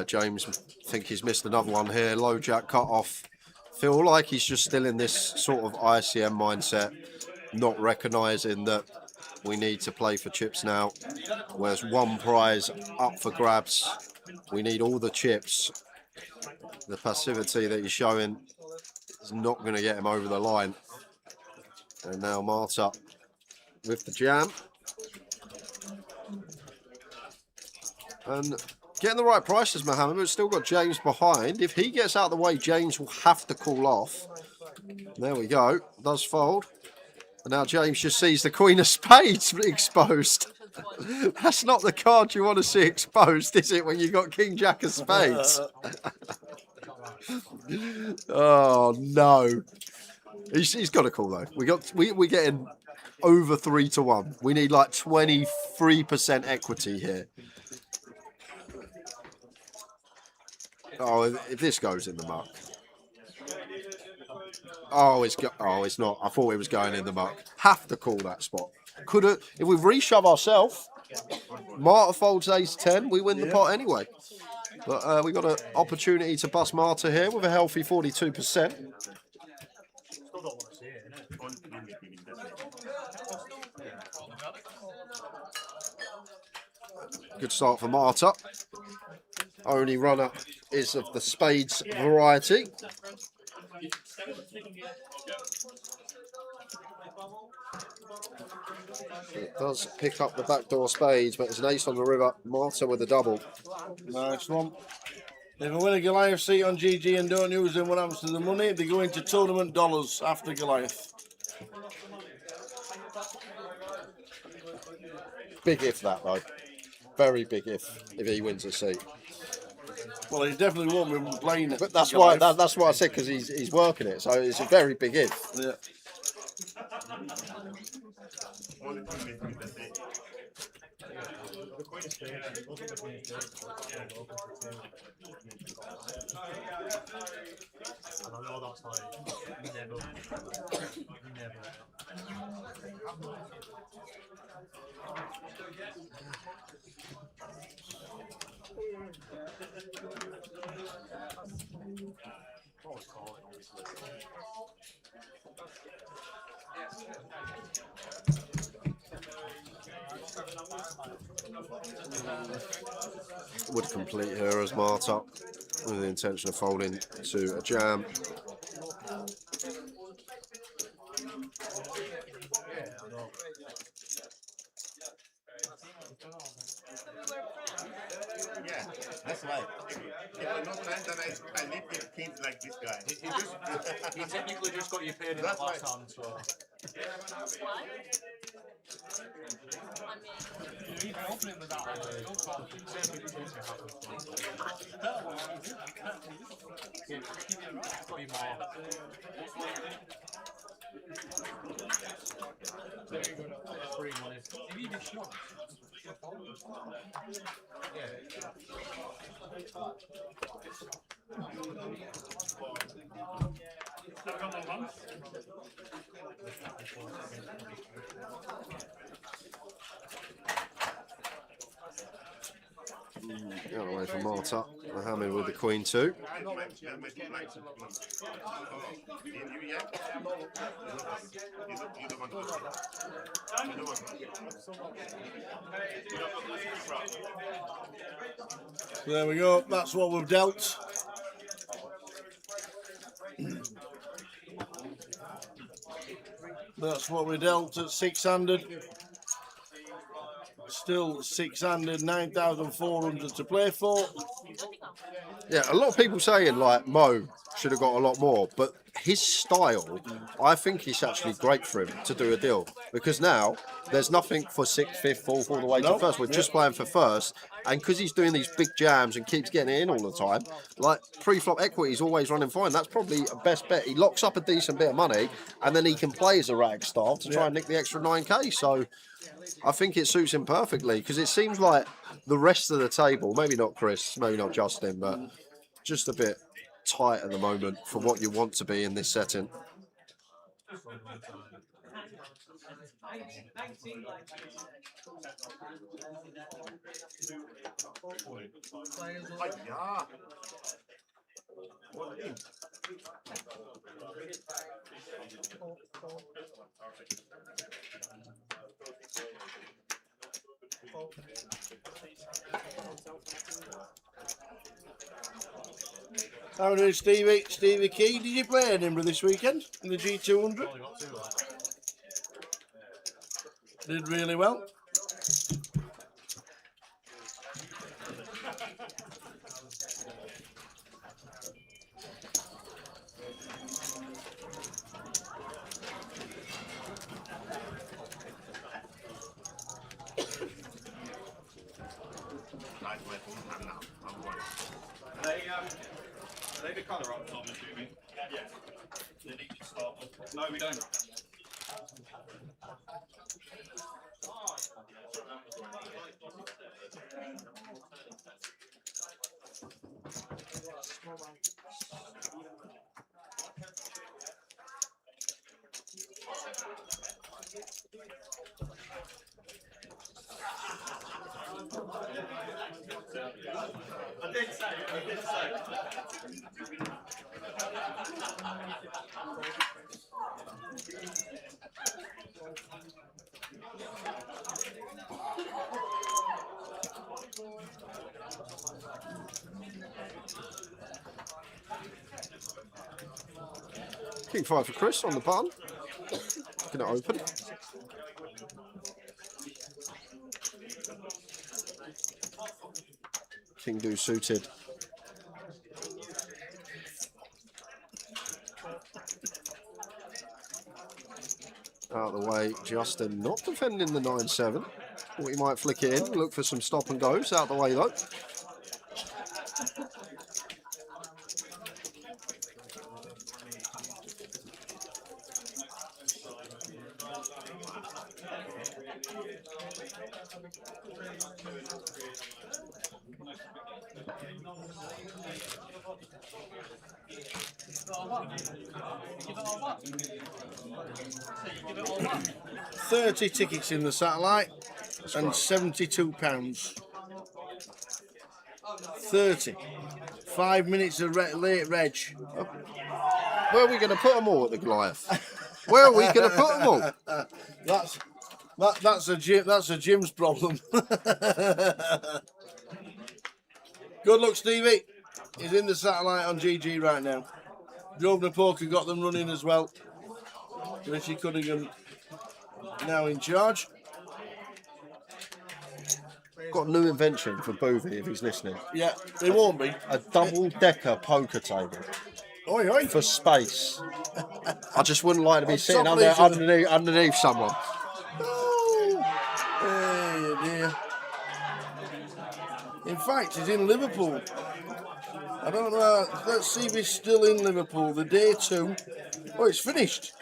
James, I think he's missed another one here. Low jack cut off. Feel like he's just still in this sort of ICM mindset, not recognising that we need to play for chips now. Whereas one prize up for grabs. We need all the chips. The passivity that he's showing is not going to get him over the line. And now Marta with the jam. And getting the right prices, Mohammed, but still got James behind. If he gets out of the way, James will have to call off. There we go. Does fold. And now James just sees the Queen of Spades exposed. That's not the card you want to see exposed, is it, when you got King Jack of Spades? Oh, no. He's got to call, though. We're getting over 3-1. We need like 23% equity here. Oh, if this goes in the muck. Oh, it's not. I thought it was going in the muck. Have to call that spot. Could have, if we reshove ourselves, Marta folds ace 10, we win the pot anyway. But we got an opportunity to bust Marta here with a healthy 42%. Good start for Marta. Only runner is of the spades variety. It does pick up the backdoor spades, but it's an ace on the river. Marta with a double. Nice one. If I win a Goliath seat on GG and don't use them, what happens to the money? They go into tournament dollars after Goliath. Big if that, though. Very big if he wins a seat. Well, he definitely won't be playing it. But that's why I said, because he's working it. So it's a very big if. Yeah. And I know that's like never. Would complete her as Marta with the intention of folding to a jam. Yeah, that's right. If I'm not friends, then I live with kids like this guy. He technically just got you paid in the last time, so. Get away from Marta. The hammer with the queen two. There we go. That's what we've dealt. That's what we dealt at 600. Still 600, 9,400 to play for. Yeah, a lot of people saying like Mo should have got a lot more, but his style, I think it's actually great for him to do a deal because now there's nothing for 6th, 5th, 4th, all the way to first. We're just playing for first, and because he's doing these big jams and keeps getting it in all the time, like pre-flop equity is always running fine. That's probably a best bet. He locks up a decent bit of money, and then he can play as a rag star to try and nick the extra 9k. So I think it suits him perfectly because it seems like the rest of the table, maybe not Chris, maybe not Justin, but just a bit tight at the moment for what you want to be in this setting. How are we doing, Stevie? Stevie Key, did you play Edinburgh this weekend in the G200? Did really well. Are they the colour up, Tom, assuming? Yeah. They need to start off. No, we don't. I did say. King 5 for Chris on the button. Going to open. King do suited. Out of the way, Justin not defending the 9-7. Thought he might flick it in, look for some stop and goes. Out the way though. Give it all back. 30 tickets in the satellite and £72. 30. 5 minutes of late reg. Where are we going to put them all at the Goliath? Where are we going to put them all? That's a Jim's problem. Good luck, Stevie. He's in the satellite on GG right now. Grosvenor Poker got them running as well. Richie Cunningham now in charge. Got a new invention for Boothie if he's listening. Yeah, it won't be. A double-decker poker table. Oi, oi. For space. I just wouldn't like to be sitting top of underneath someone. Oh, dear. In fact, he's in Liverpool. I don't know. Let's see if he's still in Liverpool. The day 2. Oh, it's finished.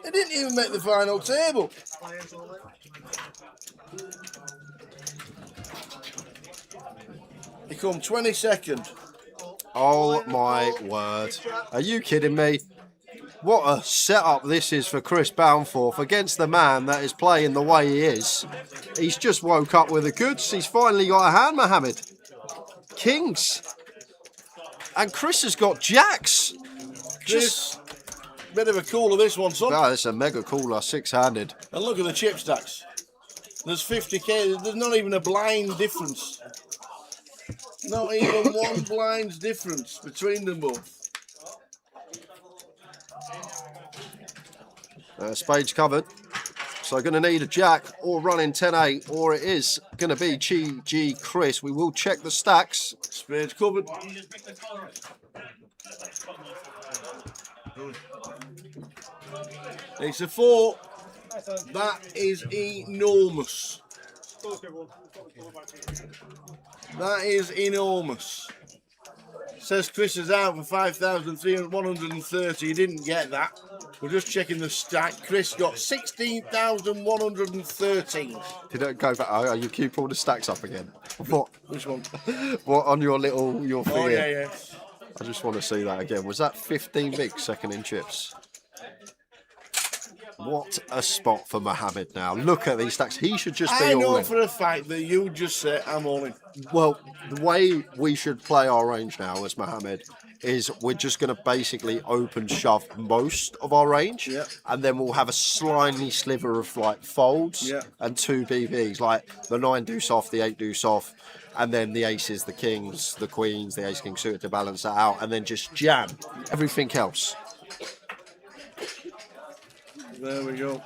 They didn't even make the final table. He come 22nd. Oh my word. Are you kidding me? What a setup this is for Chris Boundforth against the man that is playing the way he is. He's just woke up with the goods. He's finally got a hand, Mohammed. Kings. And Chris has got jacks. Just bit of a cooler, this one, son. Oh, it's a mega cooler, six-handed. And look at the chip stacks. There's 50k. There's not even a blind difference. Not even one blind's difference between them both. Spades covered. So going to need a jack or running 10-8, or it is going to be G Chris. We will check the stacks. Spades covered. It's a 4. That is enormous. That is enormous. Says Chris is out for 5,130. He didn't get that. We're just checking the stack. Chris got 16,113. Did it go back? Oh, you keep all the stacks up again. What? Which one? What on your thing? Oh, yeah. I just want to see that again. Was that 15 big second in chips? What a spot for Mohammed now. Look at these stacks. He should just be I all know in. for a fact that you just say, I'm all in. Well, the way we should play our range now as Mohammed is we're just going to basically open shove most of our range, and then we'll have a slimy sliver of like folds and 2 BBs, like the 9 deuce off, the 8 deuce off, and then the aces, the kings, the queens, the ace king suited to balance that out, and then just jam everything else. There we go.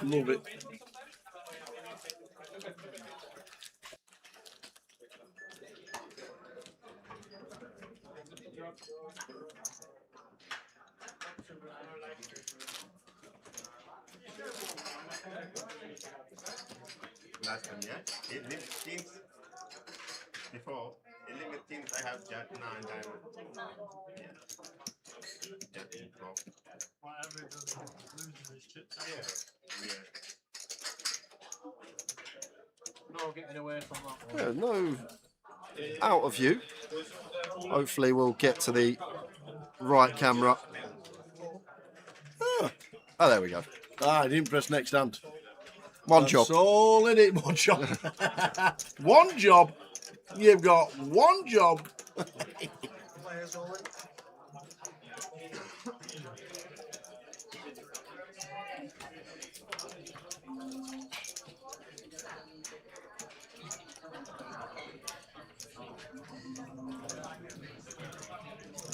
Love it. Last one, yeah? It limits kings. Before, it limits kings, I have jack 9 diamond. Yeah. Jack 12. Whatever it does, loses his chips. Yeah. No getting away from that one. Yeah, no out of view. Hopefully we'll get to the right camera. Oh, there we go. I didn't press next hand. One job. That's all in it. One job. One job. You've got one job. Players all in.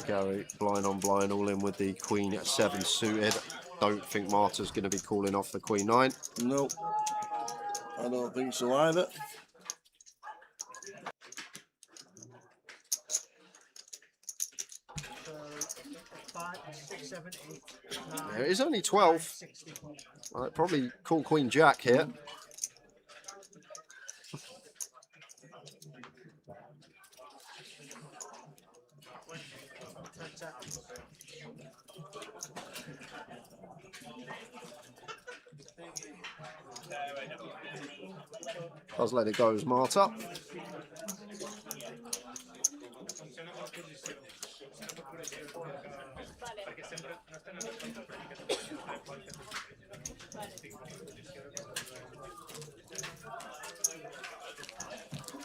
Gary, blind on blind, all in with the Queen at 7 suited. Don't think Marta's going to be calling off the Queen 9. No, I don't think so either. So 5, 6, 7, 8, 9. There is only 12. I'd probably call Queen Jack here. Does let it go as Marta.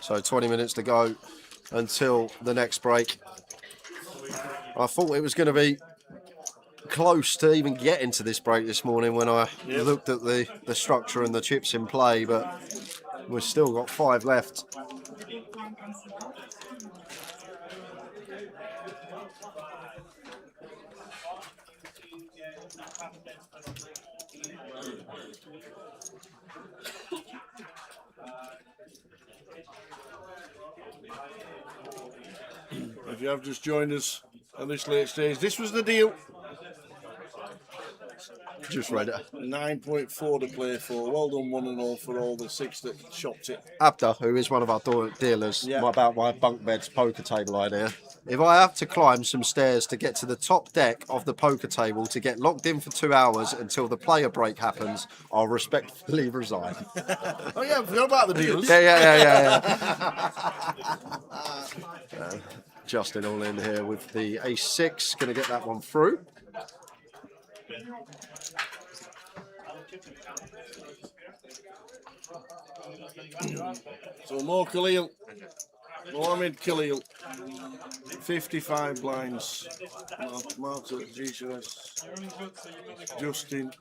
So 20 minutes to go until the next break. I thought it was going to be close to even getting to this break this morning when I looked at the structure and the chips in play, but we've still got 5 left. If you have just joined us at this late stage, this was the deal. Just read it. 9.4 to play for. Well done, 1-0 for all the 6 that shopped it. Abda, who is one of our dealers, Yeah. about my bunk bed's poker table idea. If I have to climb some stairs to get to the top deck of the poker table to get locked in for 2 hours until the player break happens, I'll respectfully resign. Oh yeah, I forgot about the dealers. Yeah. Justin all in here with the A6, going to get that one through. So Mo Khalil, Mohamed Khalil, 55 blinds. Marta, Jesus, Justin,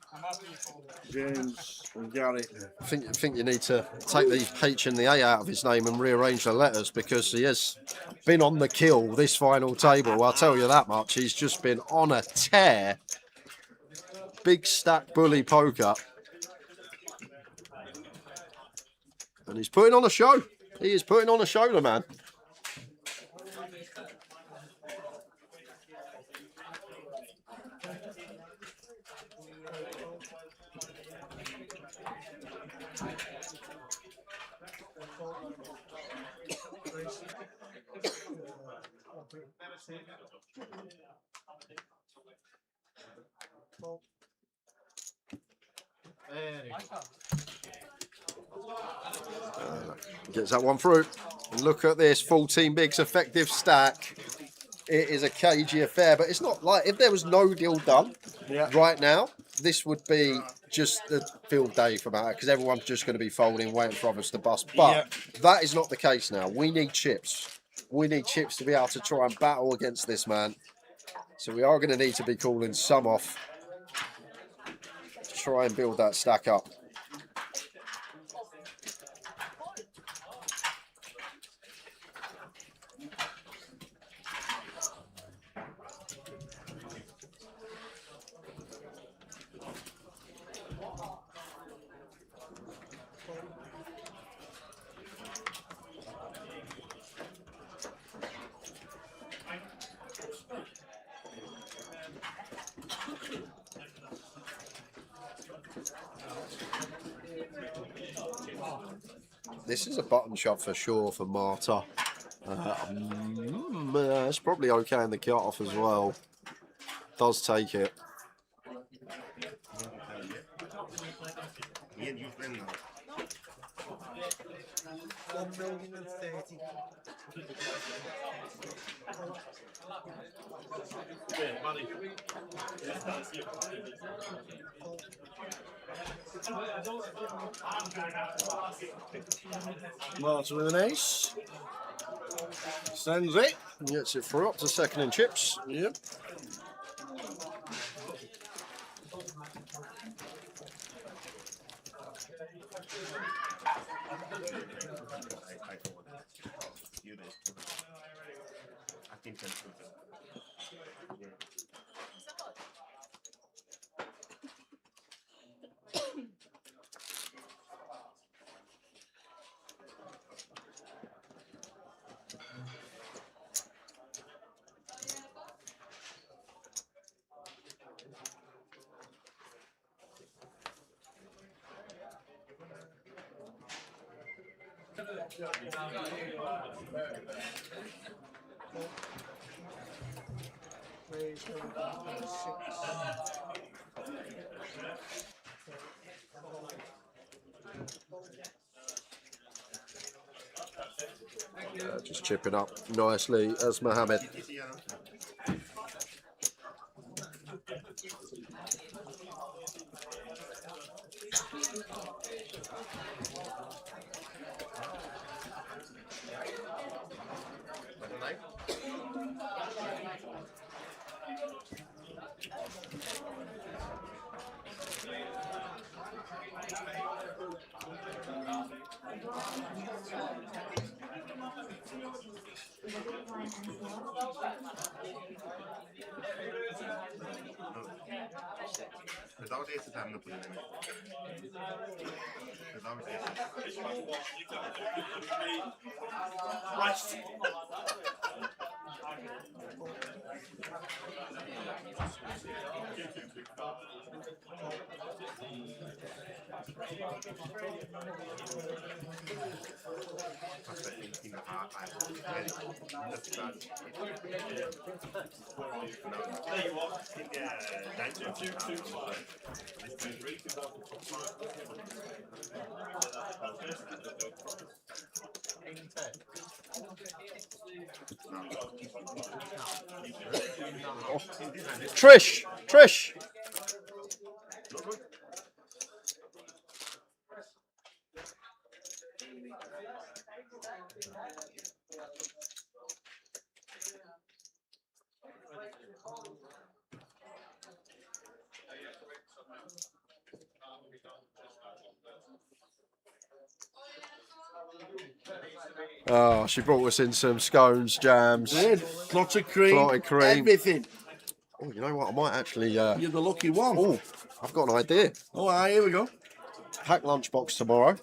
James, and Gary. I think you need to take the H and the A out of his name and rearrange the letters, because he has been on the kill this final table. I'll tell you that much. He's just been on a tear. Big stack bully poker. And he's putting on a show. He is putting on a show, the man. Gets that one through. And look at this 14 bigs effective stack. It is a cagey affair, but it's not like if there was no deal done right now, this would be just a field day for Matt, because everyone's just going to be folding, waiting for others to bust. But that is not the case now. We need chips. We need chips to be able to try and battle against this man. So we are going to need to be calling some off to try and build that stack up. This is a button shot for sure for Marta. It's probably okay in the cut-off as well. Does take it. Martin with an ace. Sends it. Gets it through up to second in chips. Yep. Just chipping up nicely as Mohammed. Without aces, I'm not playing it. Without aces. After 18 and a half, I was very not bad. No, tell you what, I think 19 Trish, Trish. Oh, she brought us in some scones, jams, clotted cream, clotted cream, everything. Oh, you know what? I might actually. You're the lucky one. Oh, I've got an idea. All right, here we go. Pack lunchbox tomorrow.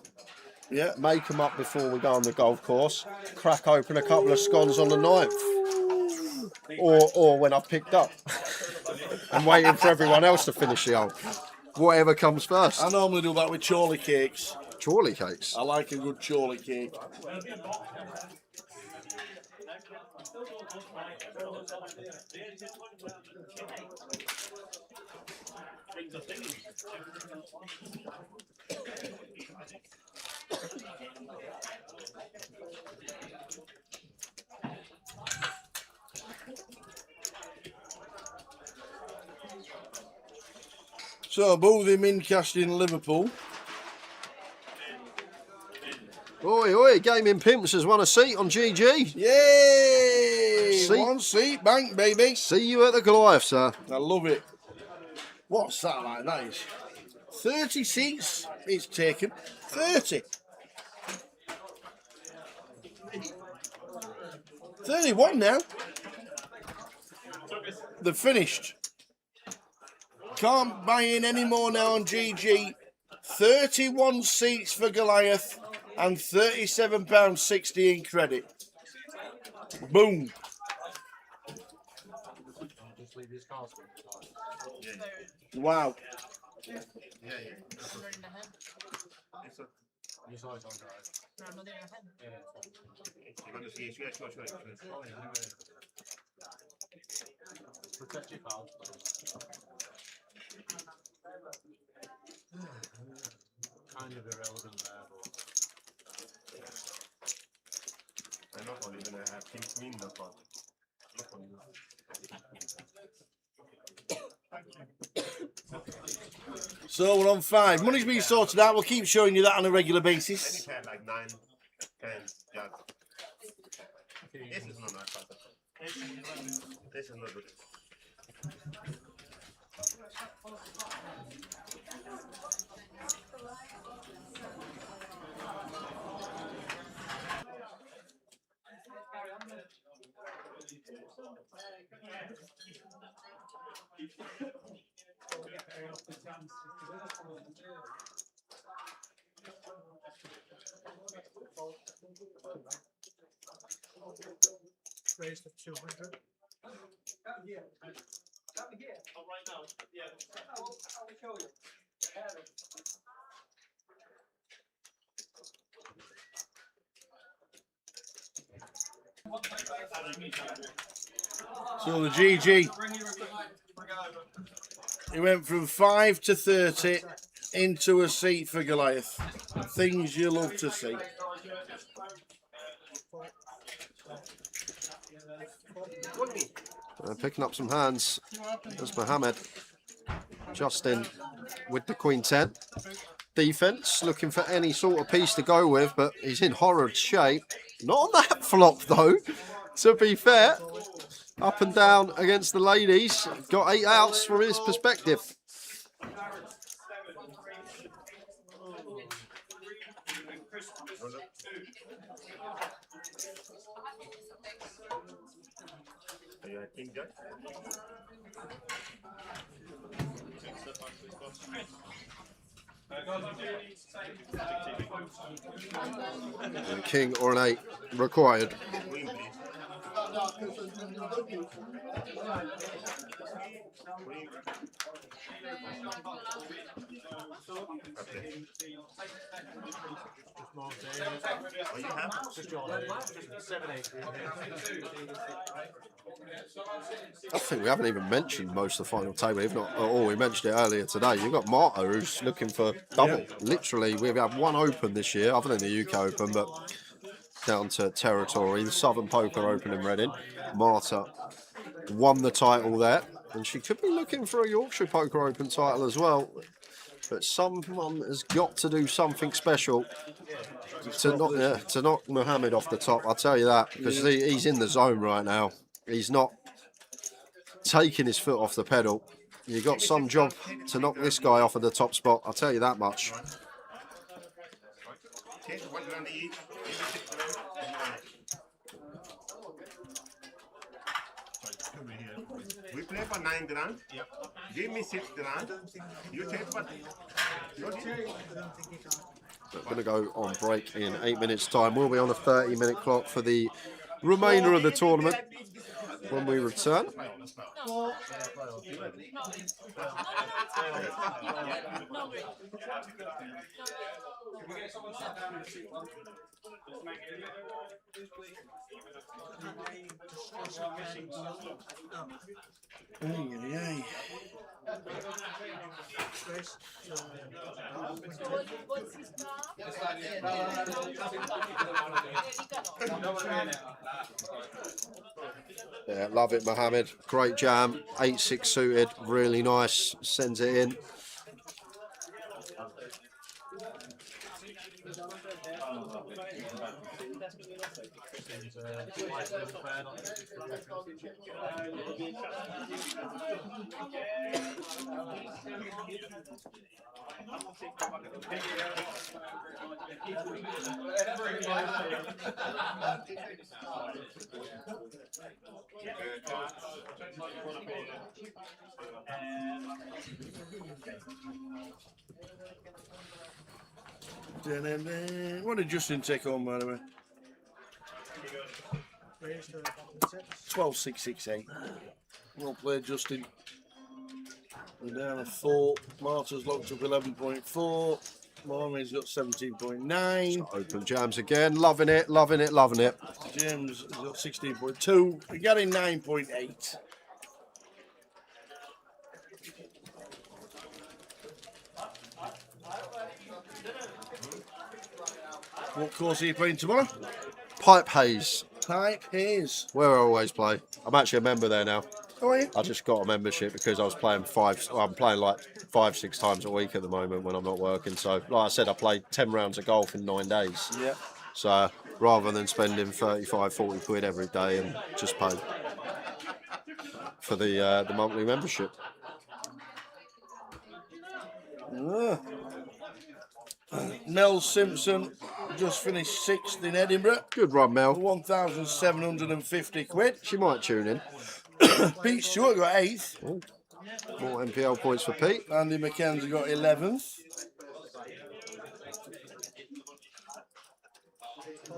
Yeah. Make them up before we go on the golf course. Crack open a couple of scones on the 9th. Or when I've picked up. I'm waiting for everyone else to finish the hole. Whatever comes first. I normally do that with chorley cakes. Chorley cakes? I like a good chorley cake. So, Boothie Mincast in Liverpool. Oi, oi, Gaming Pimps has won a seat on GG. Yay! One seat, bank, baby. See you at the Goliath, sir. I love it. What's that like? That is 30 seats it's taken. 30. 31 now. They're finished. Can't buy in any more now on GG. 31 seats for Goliath and £37.60 in credit. Boom. Wow. You saw it on drive. Protect your pal. Kind of irrelevant there, but I'm not only gonna have pink mean the pot. So we're on 5. Money's been sorted out. We'll keep showing you that on a regular basis. Like 9, 10, yeah. This is not nice. This is not good. Raised to 200. So the GG, he went from 5 to 30 into a seat for Goliath. Things you love to see. Picking up some hands. There's Mohammed. Justin with the Queen 10. Defense, looking for any sort of piece to go with, but he's in horrid shape. Not on that flop, though, to be fair. Up and down against the ladies. Got 8 outs from his perspective. And king or an 8 required. Oh, you have? Just your name. Just 7, 8 green here. I think we haven't even mentioned most of the final table, if not, or we mentioned it earlier today. You've got Marta who's looking for double. Literally, we've had one Open this year, other than the UK Open, but down to territory, the Southern Poker Open in Reading. Marta won the title there, and she could be looking for a Yorkshire Poker Open title as well. But someone has got to do something special to knock Mohammed off the top. I'll tell you that, because he's in the zone right now. He's not taking his foot off the pedal. You got some job to knock this guy off at the top spot. I'll tell you that much. Change 1 grand each. We play for 9 grand. Yep. Give me 6 grand. You take for. We're going to go on break in 8 minutes' time. We'll be on a 30-minute clock for the remainder of the tournament when we return. Yeah, love it, Mohammed. Great jam. 8-6 suited. Really nice. Sends it in. What did Justin take home, by the way? 12.668. Well played, Justin. We're down to 4. Marta's locked up 11.4. Mohammed's got 17.9. Open jams again. Loving it, loving it, loving it. James has got 16.2. We got in 9.8. What course are you playing tomorrow? Pipe Haze. Pipe Haze. Where I always play. I'm actually a member there now. Oh, are you? I just got a membership because I was playing I'm playing like 5-6 times a week at the moment when I'm not working. So, like I said, I played 10 rounds of golf in 9 days. Yeah. So, rather than spending 35, 40 quid every day and just pay for the monthly membership. Mel Simpson just finished 6th in Edinburgh. Good run, Mel. 1,750 quid. She might tune in. Pete Stewart got 8th. Ooh. More MPL points for Pete. Andy McKenzie got 11th.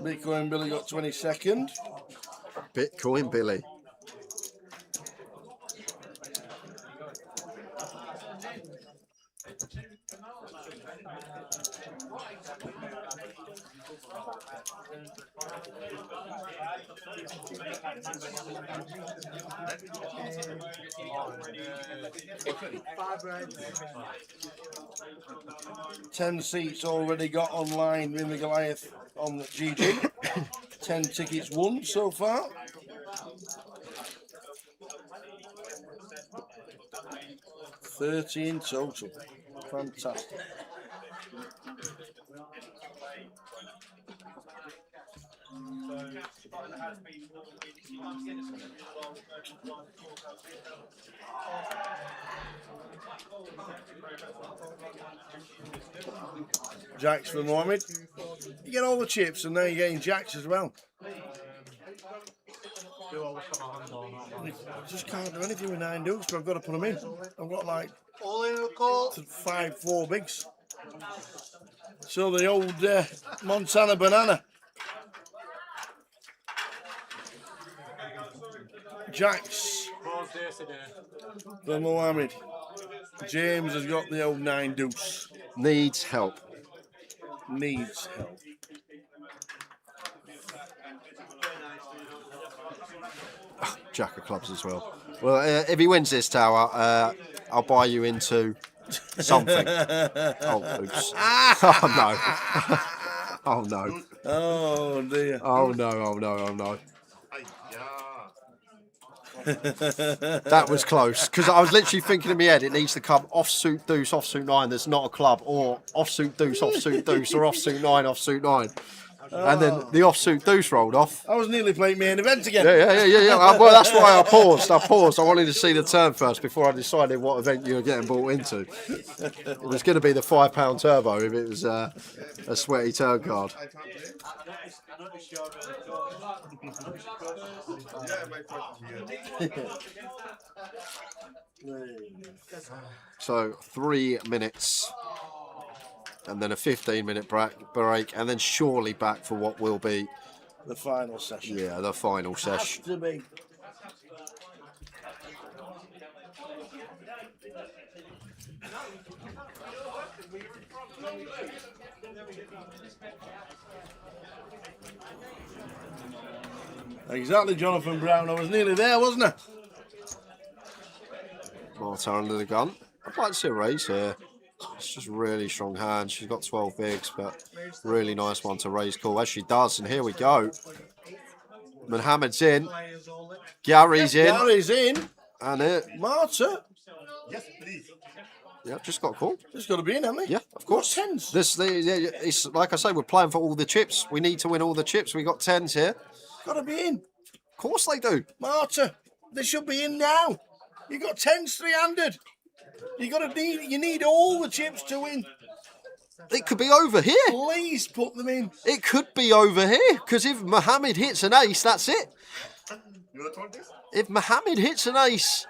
Bitcoin Billy got 22nd. Bitcoin Billy. Ten seats already got online in the Goliath on the GG. 10 tickets won so far. $30 in total. Fantastic. Jacks for Mohammed. You get all the chips and now you're getting jacks as well. I just can't do anything with 9 dukes, but I've got to put them in. I've got like 4 bigs. So the old Montana banana. Jacks from Mohammed. James has got the old 9 deuce. Needs help. Needs help. Jack of clubs as well. Well, if he wins this tower, I'll buy you into something. Oh, oops. Oh, no. Oh, no. Oh, dear. Oh, no, oh, no, oh, no. That was close, because I was literally thinking in my head, it needs to come offsuit deuce, offsuit 9, that's not a club, or offsuit deuce, offsuit deuce, or offsuit 9, offsuit 9. And then the offsuit deuce rolled off. I was nearly playing main event again. Yeah. Well, that's why I paused. I wanted to see the turn first before I decided what event you were getting bought into. It was going to be the £5 turbo if it was a sweaty turn card. So 3 minutes. And then a 15-minute break, and then surely back for what will be the final session. Yeah, the final session. Has to be. Exactly, Jonathan Brown. I was nearly there, wasn't I? Marta under the gun. I'd like to see a raise here. It's just really strong hand. She's got 12 bigs, but really nice one to raise call, as she does. And here we go. Mohammed's in. Gary's in. Gary's in. And it. Marta. Yes, please. Yeah, just got a call. Just got to be in, haven't we? Yeah, of course. Tens. It's like I say, we're playing for all the chips. We need to win all the chips. We got 10s here. Got to be in. Of course they do. Marta, they should be in now. You got 10s 300. You need all the chips to win. It could be over here. Please put them in. It could be over here, because if Mohammed hits an ace, that's it. If Mohammed hits an ace,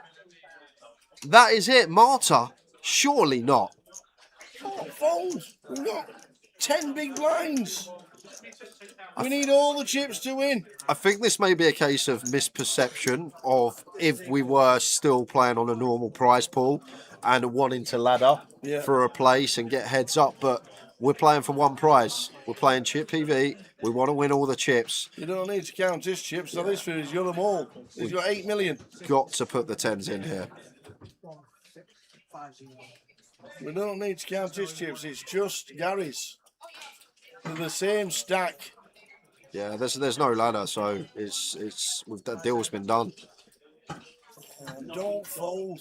that is it. Marta, surely not. Oh, phones. We've got 10 big blinds. We need all the chips to win. I think this may be a case of misperception of if we were still playing on a normal prize pool and wanting to ladder for a place and get heads up, but we're playing for one prize. We're playing chip PV. We want to win all the chips. You don't need to count his chips. So this food's got them all. He's got 8 million. Got to put the 10s in here. We don't need to count his chips. It's just Gary's. They're the same stack. Yeah, there's no ladder, so the deal's been done. Don't fold.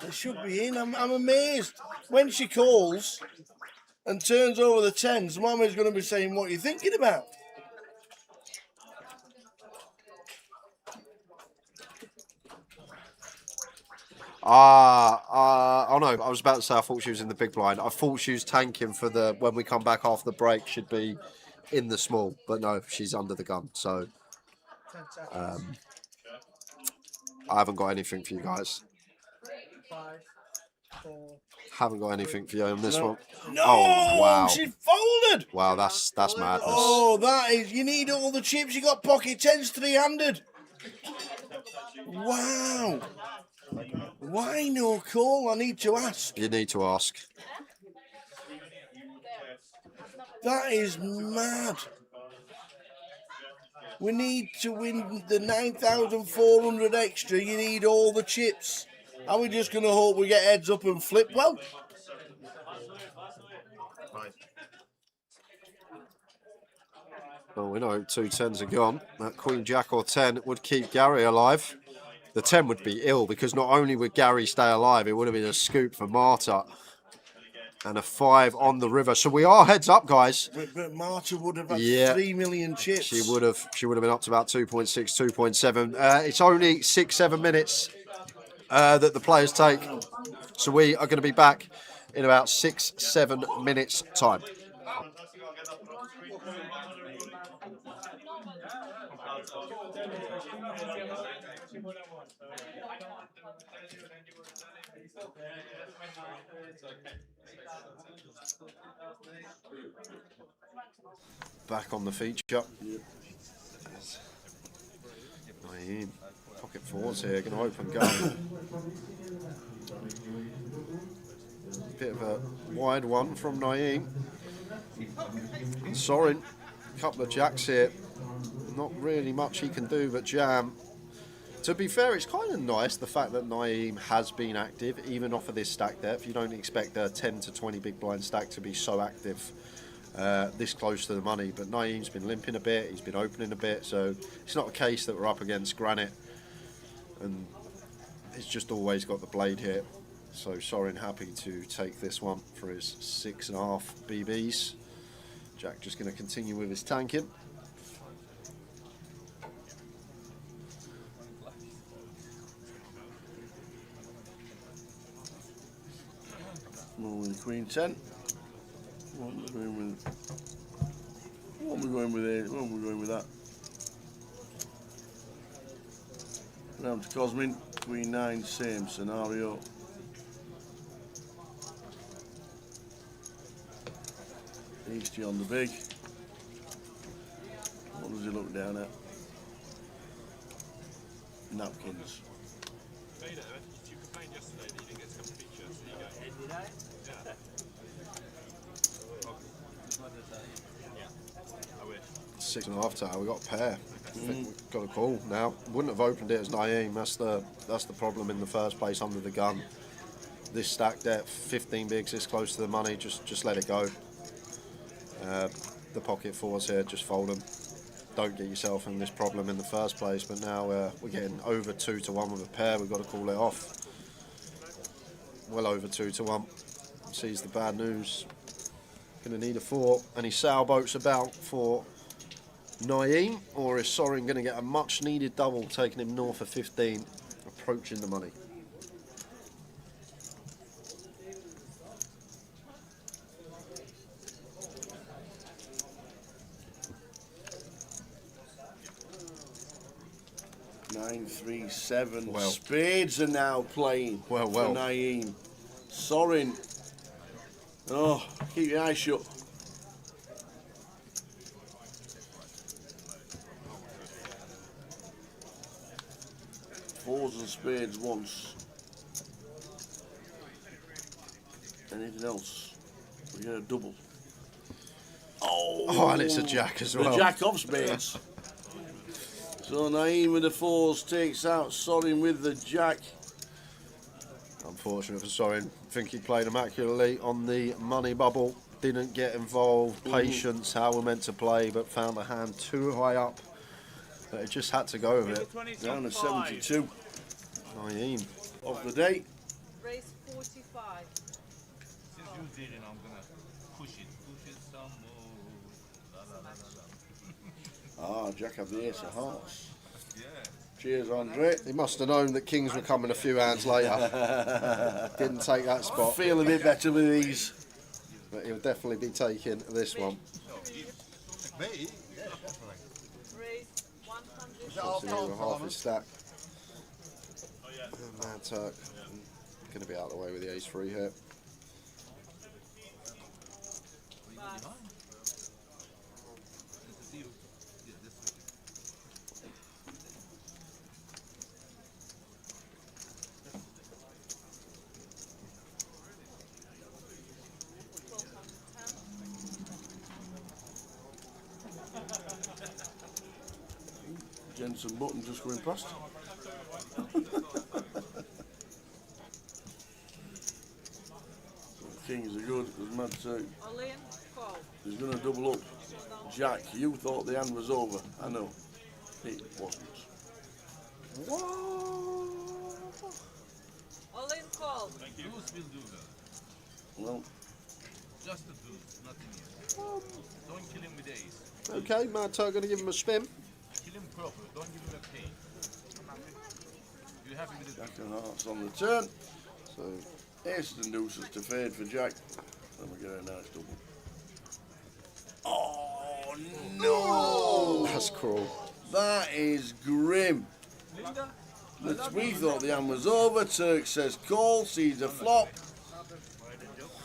They should be in. I'm amazed. When she calls and turns over the 10s, Mama's going to be saying, what are you thinking about? Oh no, I was about to say I thought she was in the big blind. I thought she was tanking for when we come back after the break, should be in the small, but no, she's under the gun, so I haven't got anything for you guys. Haven't got anything for you on this one. No, oh, wow. She folded. Wow, that's madness. Oh, that is, you need all the chips. You got pocket 10s 300. Wow. Why no call? I need to ask. You need to ask. That is mad. We need to win the 9,400 extra. You need all the chips. Are we just going to hope we get heads up and flip well? Well, we know 2 10s are gone. That Queen Jack or 10 would keep Gary alive. The 10 would be ill, because not only would Gary stay alive, it would have been a scoop for Marta. And a 5 on the river. So we are heads up, guys. But Marta would have had 3 million chips. She would have been up to about 2.6, 2.7. It's only 6-7 minutes that the players take. So we are going to be back in about 6-7 minutes time. Back on the feature. Naeem. Pocket fours here, going to open gun. Bit of a wide one from Naeem. Sorin, couple of jacks here. Not really much he can do but jam. To be fair, it's kind of nice the fact that Naeem has been active, even off of this stack depth. You don't expect a 10 to 20 big blind stack to be so active this close to the money. But Naeem's been limping a bit, he's been opening a bit, so it's not a case that we're up against granite. And he's just always got the blade here. So Sorin happy to take this one for his 6.5 BBs. Jack just going to continue with his tanking. With Queen 10. What am I going with? What am I going with here? What am I going with that? Round to Cosmin, Queen 9, same scenario. Easty on the big. What does he look down at? Napkins. You complained yesterday that you didn't get to come feature, so you go. Did I? Yeah. I wish. 6.5 tower, we got a pair. I think we've got a call now. Wouldn't have opened it as Naeem. That's the problem in the first place under the gun. This stack depth, 15 bigs this close to the money, just let it go. The pocket fours here, just fold them. Don't get yourself in this problem in the first place, but now we're getting over 2 to 1 with a pair. We've got to call it off. Well over 2 to 1. Sees the bad news. Going to need a 4. Any sailboats about for Naeem, or is Sorin going to get a much needed double, taking him north of 15, approaching the money? Nine, 3, 7. Well. Spades are now playing Well. for Naeem. Sorin. Oh, keep your eyes shut. Fours and spades once. Anything else? We get a double. Oh, and it's a jack as well. The jack of spades. So Naeem with the fours takes out Sorin with the jack. Unfortunate for Sorin. I think he played immaculately on the money bubble. Didn't get involved. Patience, how we're meant to play, but found the hand too high up. But it just had to go with it. Down to 72. Naeem. Of the day. Race 45. Since you did it, I'm gonna push it some more. La, la, la, la, la. Jack of the ace of hearts. Yeah. Cheers, Andre. He must have known that kings were coming a few hands later. Didn't take that spot. Feel a bit better with these. But he'll definitely be taking this one. Race 100. Obviously over half his stack. Mad Turk. Going to be out of the way with the ace 3 here. Jensen Button just going past. Kings are good, there's Mad Turk. He's going to double up. Jack, you thought the hand was over. I know. It wasn't. All in call. Thank you. Deuce will do that. Well, Just a deuce, nothing else. Don't kill him with ace. Okay, Mad Turk going to give him a spin. Kill him proper. Don't give him a pain. You happy with it? Jack and hearts on the turn. So Aces and deuces to fade for Jack. And we get a nice double. Oh no! that's cruel. That is grim. We thought the hand was over. Turk says call, sees a flop.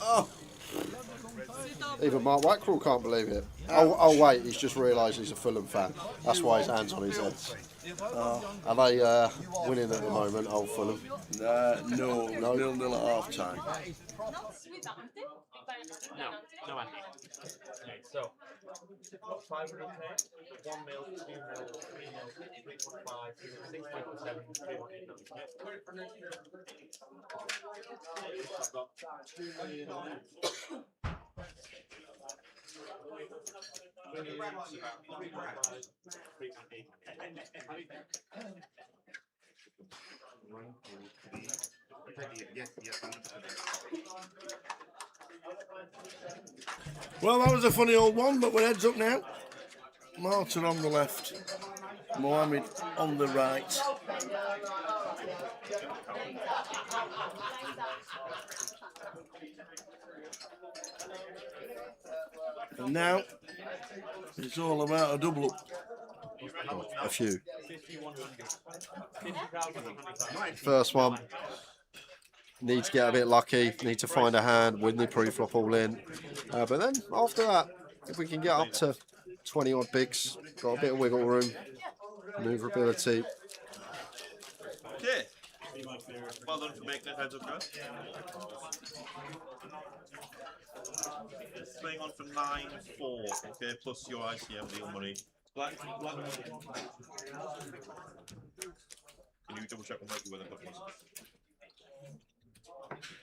Oh, Even Mark Whitecrawl can't believe it. Oh wait, he's just realised he's a Fulham fan. That's why his hand's on his head. Are they winning at the moment, old Fulham? No, 0-0 at half time. No, no empty. Okay, so 500k, 1 mil, 2 mil, 3 mil, 3.5, 6.7, 300 mil. I've got 2 million on it. 2 million, 3.5, 3.8. Yes, yes. Well, that was a funny old one, but we're heads up now. Martin on the left, Mohammed on the right. And now it's all about a double up. A few. 50,100. 50,100. First one. Need to get a bit lucky. Need to find a hand, win the pre-flop all in. But then after that, if we can get up to 20 odd bigs, got a bit of wiggle room, maneuverability. Okay. Well done for making it heads up, guys. Playing on for 9-4, okay, plus your ICM, deal money. Black money. Can you double check on Mikey where the button is?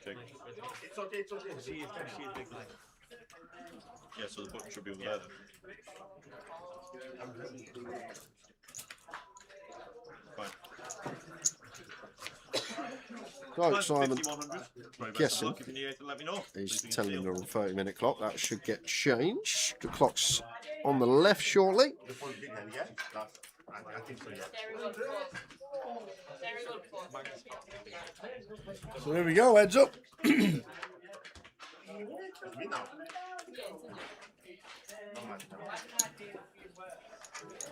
Check. It's okay. She is big leg. Yeah, so the button should be over there then. Fine. Right, Simon, 5100. guessing If you need to let me know. he's telling me on 30-minute clock. That should get changed. The clock's on the left shortly. The full big hand, yeah? I think so, yeah. So there we go, heads up. It's me now. Not much now.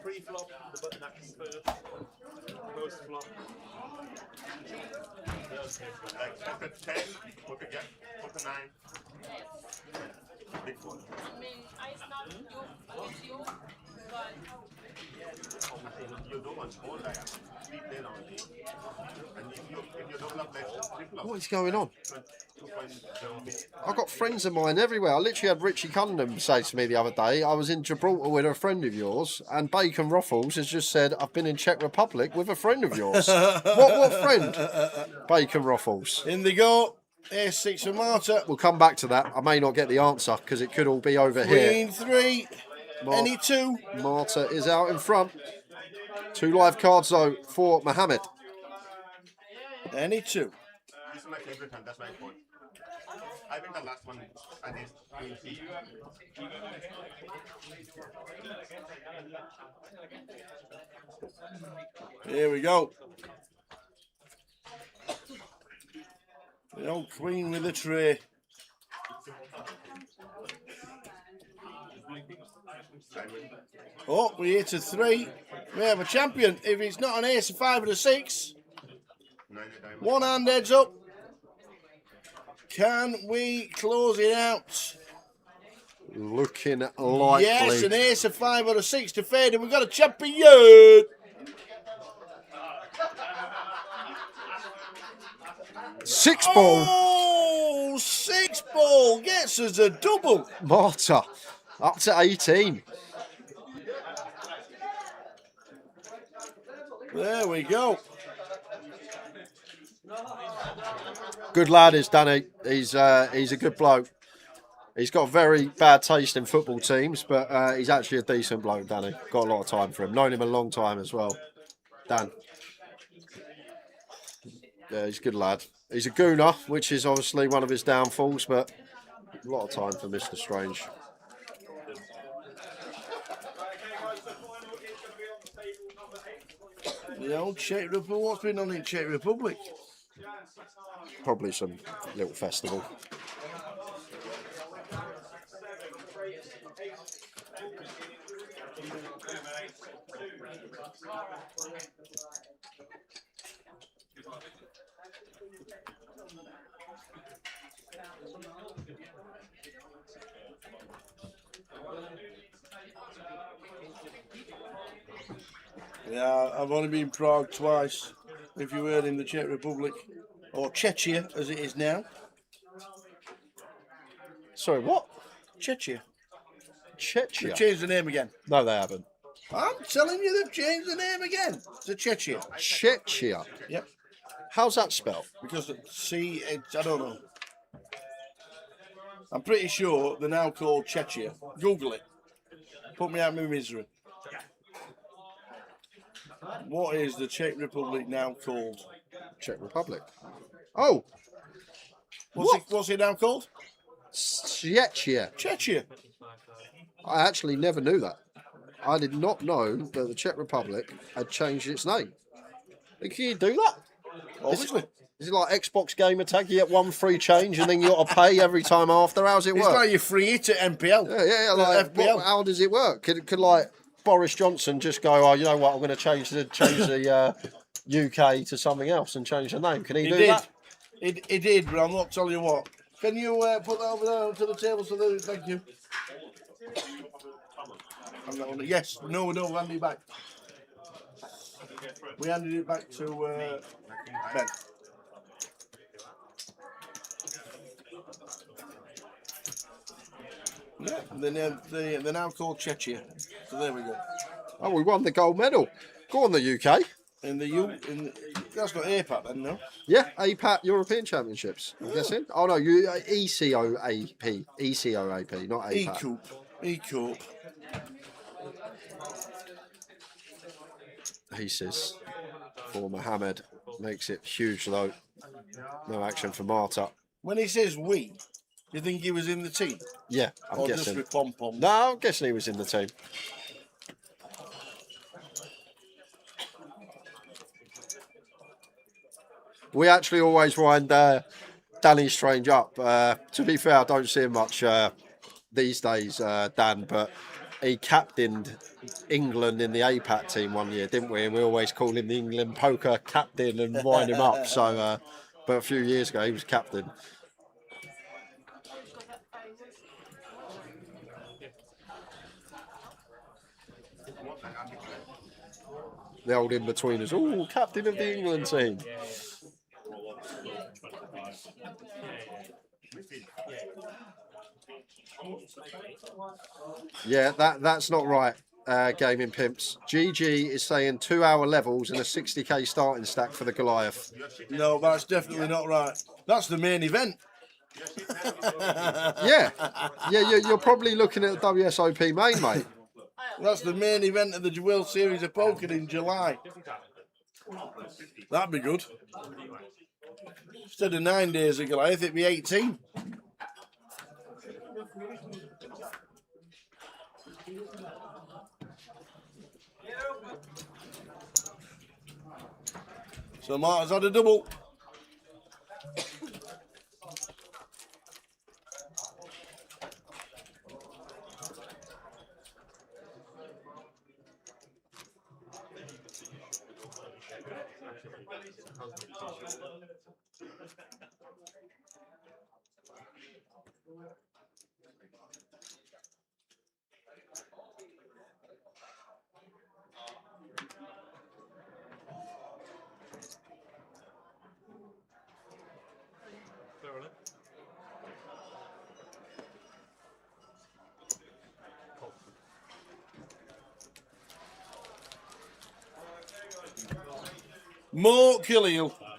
Pre-flop, the button acts first. Post-flop. Like, put a 10, put a 9. Big one. I mean, I snap you against you, but You don't want all that. Leave there only. And if you double up next, flip-flop. What is going on? 2.7. I've got friends of mine everywhere. I literally had Richie Cunningham say to me the other day, I was in Gibraltar with a friend of yours, and Bacon Ruffles has just said, I've been in Czech Republic with a friend of yours. What friend? Bacon Ruffles. In they go. Ace-6 for Marta. We'll come back to that. I may not get the answer because it could all be over here. Queen 3. Any 2. Marta is out in front. 2 live cards though for Mohammed. Any 2. This is my favorite hand, that's my point. I win the last one. I did. Here we go. The old queen with the tray. Oh, we hit a 3. We have a champion. If it's not an ace, a 5 and a 6. One hand heads up. Can we close it out? Looking likely. Yes, an ace, a 5 or a 6 to fade, and we've got a champion. Six ball. Oh, 6 ball gets us a double. Marta up to 18. There we go. Good lad is Danny. He's a good bloke. He's got very bad taste in football teams, but he's actually a decent bloke, Danny. Got a lot of time for him. Known him a long time as well. Dan. Yeah, he's a good lad. He's a gooner, which is obviously one of his downfalls, but a lot of time for Mr. Strange. The old Czech Republic. What's been on in Czech Republic? Probably some little festival. Yeah, I've only been Prague twice. If you heard in the Czech Republic, or Czechia as it is now. Sorry, what? Czechia. Czechia? They've changed the name again. No, they haven't. I'm telling you, they've changed the name again to Czechia. Czechia? Yep. How's that spelled? Because I don't know. I'm pretty sure they're now called Czechia. Google it. Put me out of my misery. What is the Czech Republic now called? Czech Republic. Oh! What's it now called? Czechia. Czechia. I actually never knew that. I did not know that the Czech Republic had changed its name. Can you do that? Obviously. Is it like Xbox gamer tag? You get one free change and then you got to pay every time after. How's it work? It's like your free hit at MPL. Yeah. Like, FPL. how does it work? Could like Boris Johnson just go, oh, you know what? I'm going to change the UK to something else and change the name. Can he do that? It did, but I'm not telling you what. Can you put that over there to the table so that thank you. Yes, no, hand it back. We handed it back to Ben. Yeah, they're now called Czechia. So there we go. Oh, we won the gold medal. Go on, the UK. That's not APAC then, no? Yeah, APAC European Championships. I'm guessing. Oh no, ECOAP, not APAC. E-Coupe. He says for Mohammed makes it huge though. No action for Marta. When he says we, do you think he was in the team? Yeah, I'm guessing. Just with pom-pom? No, I'm guessing he was in the team. We actually always wind Danny Strange up. To be fair, I don't see him much these days, Dan, but he captained England in the APAC team one year, didn't we? And we always call him the England poker captain and wind him up. So, but a few years ago, he was captain. The old in-betweeners. Oh, captain of the England team. Yeah, that's not right, gaming pimps. GG is saying 2-hour levels and a 60k starting stack for the Goliath. No, that's definitely not right. That's the main event. Yeah, you're probably looking at the WSOP main, mate. That's the main event of the World Series of Poker in July. That'd be good. Instead of 9 days of Goliath, it'd be 18. So Marta's had a double.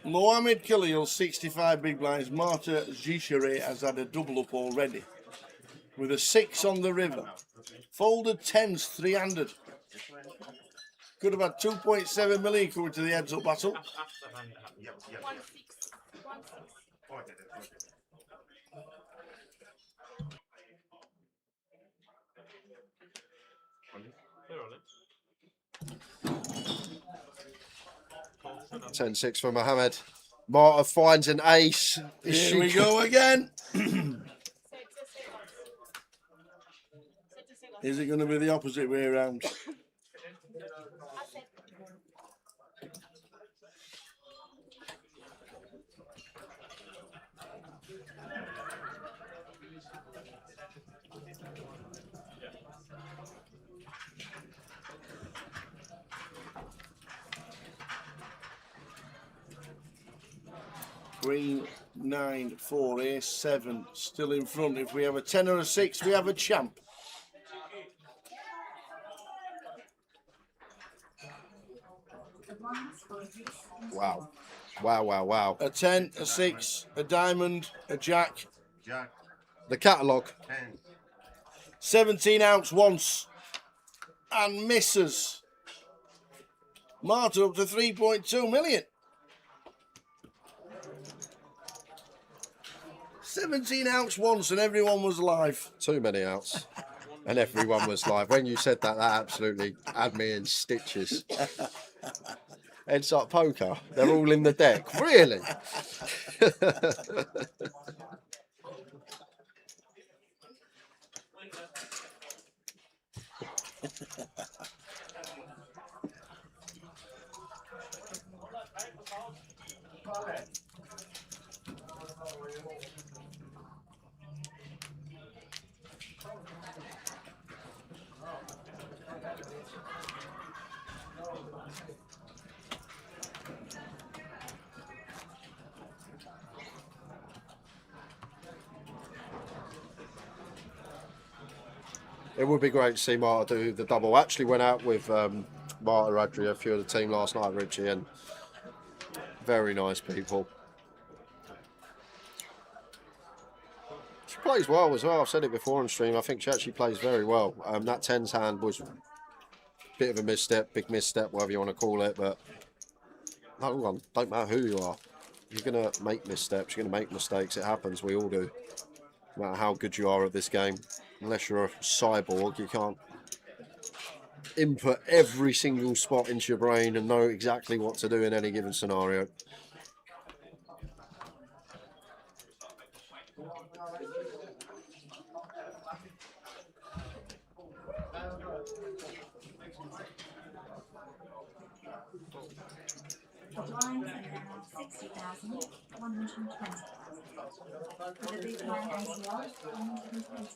Mohamed Khalil, 65 big blinds. Marta Zichere has had a double up already. With a 6 on the river. Folded 10s, 300. Could have had 2.7 million coming to the heads up battle. Ten 6 for Mohammed. Marta finds an ace. Here we go again. Is it going to be the opposite way around? Queen, 9, 4, ace 7, still in front. If we have a 10 or a 6, we have a champ. Wow. Wow, wow, wow. A 10, a 6, a diamond, a jack. Jack, The catalogue. 10. 17 ounce once. And misses. Marta up to 3.2 million. 17 ounce once and everyone was live. Too many outs. And everyone was live. When you said that, that absolutely had me in stitches. Heads up poker. They're all in the deck. Really? It would be great to see Marta do the double. Actually went out with Marta, Adria, a few of the team last night, Richie, and very nice people. She plays well as well. I've said it before on stream. I think she actually plays very well. That 10's hand was a bit of a misstep, big misstep, whatever you want to call it. But hold on, don't matter who you are. You're going to make missteps. You're going to make mistakes. It happens. We all do. No matter how good you are at this game. Unless you're a cyborg, you can't input every single spot into your brain and know exactly what to do in any given scenario. The blinds are now 60,000, 120,000. For the big blind ACR, 120.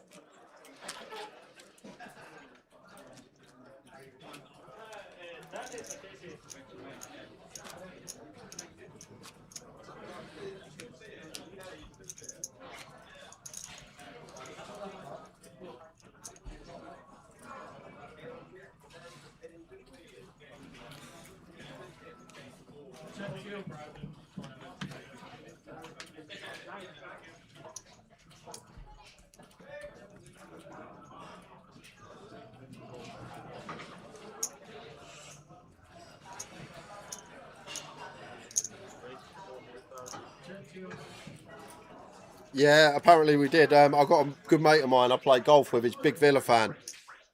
Yeah, apparently we did. I've got a good mate of mine I play golf with. He's a big Villa fan.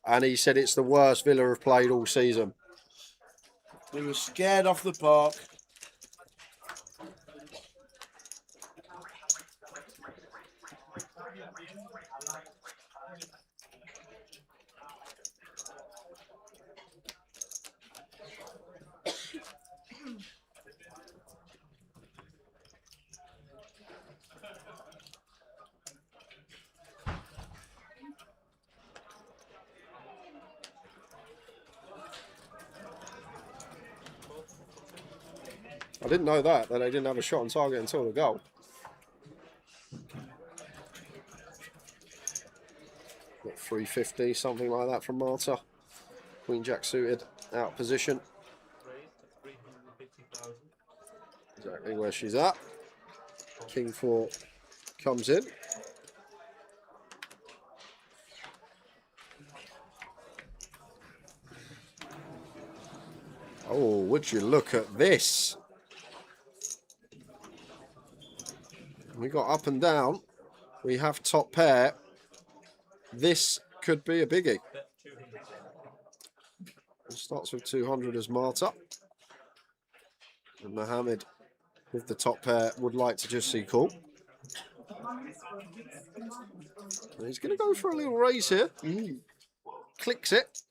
And he said it's the worst Villa have played all season. They were scared off the park. I didn't know that they didn't have a shot on target until the goal. Got 350, something like that from Marta. Queen Jack suited, out of position. Exactly where she's at. King 4 comes in. Oh, would you look at this? We got up and down. We have top pair. This could be a biggie. It starts with 200 as Marta. And Mohammed with the top pair would like to just see call. And he's going to go for a little raise here. Clicks it.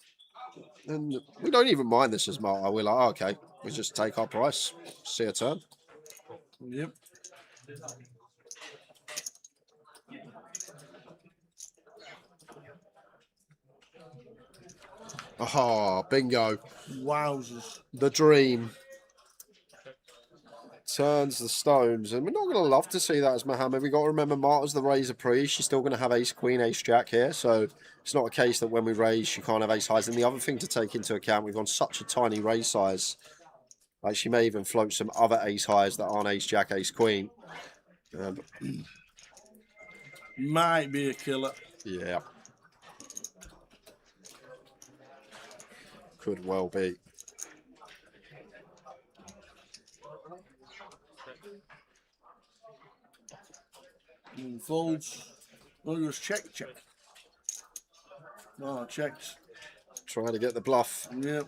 And we don't even mind this as Marta. We're like, oh, okay, we just take our price, see a turn. Yep. Aha, bingo. Wowzers. The dream. turns the stones, and we're not going to love to see that as Mohammed. We've got to remember Marta's the raiser pre. She's still going to have ace queen, ace jack here, so it's not a case that when we raise she can't have ace highs. And the other thing to take into account, we've gone such a tiny raise size, like she may even float some other ace highs that aren't ace jack, ace queen. Might be a killer. Yeah, could well be. Folds. Well, it was check. No, checked. Trying to get the bluff. Yep.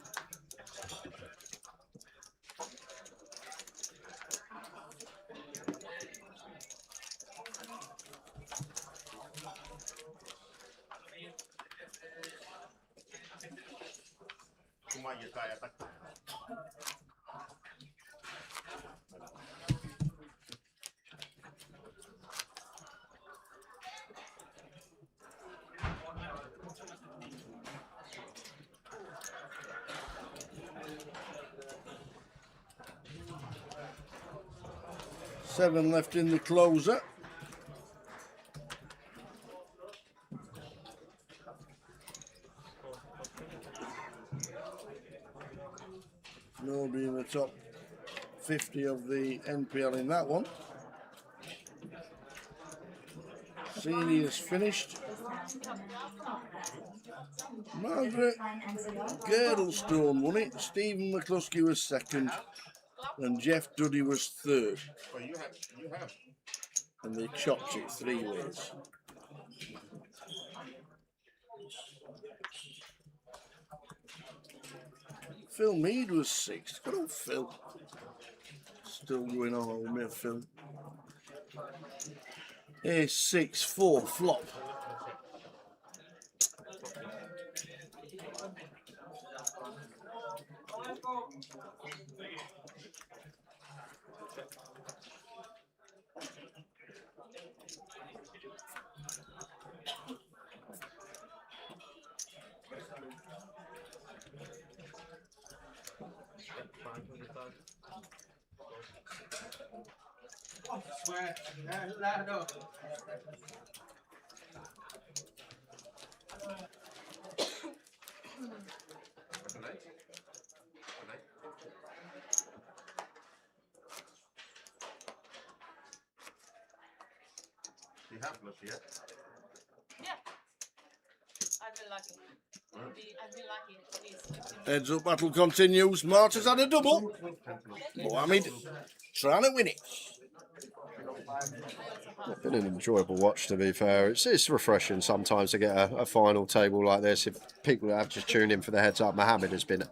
Seven left in the closer. Nobody in the top 50 of the NPL in that one. Seniors finished. Margaret Girdlestone won it. Stephen McCluskey was second. And Jeff Duddy was third. Well, you have. And they chopped it 3 ways. Phil Mead was sixth. Good old Phil. Still going on with me, Phil. Ace 6, 4, flop. Swear. No. You have looked yet? Yeah. I've been lucky. I've been lucky. Please. Heads up, battle continues. Marta's had a double. Mohammed trying to win it. It's been an enjoyable watch, to be fair. It's refreshing sometimes to get a final table like this. If people have just tuned in for the heads up, Mohammed has been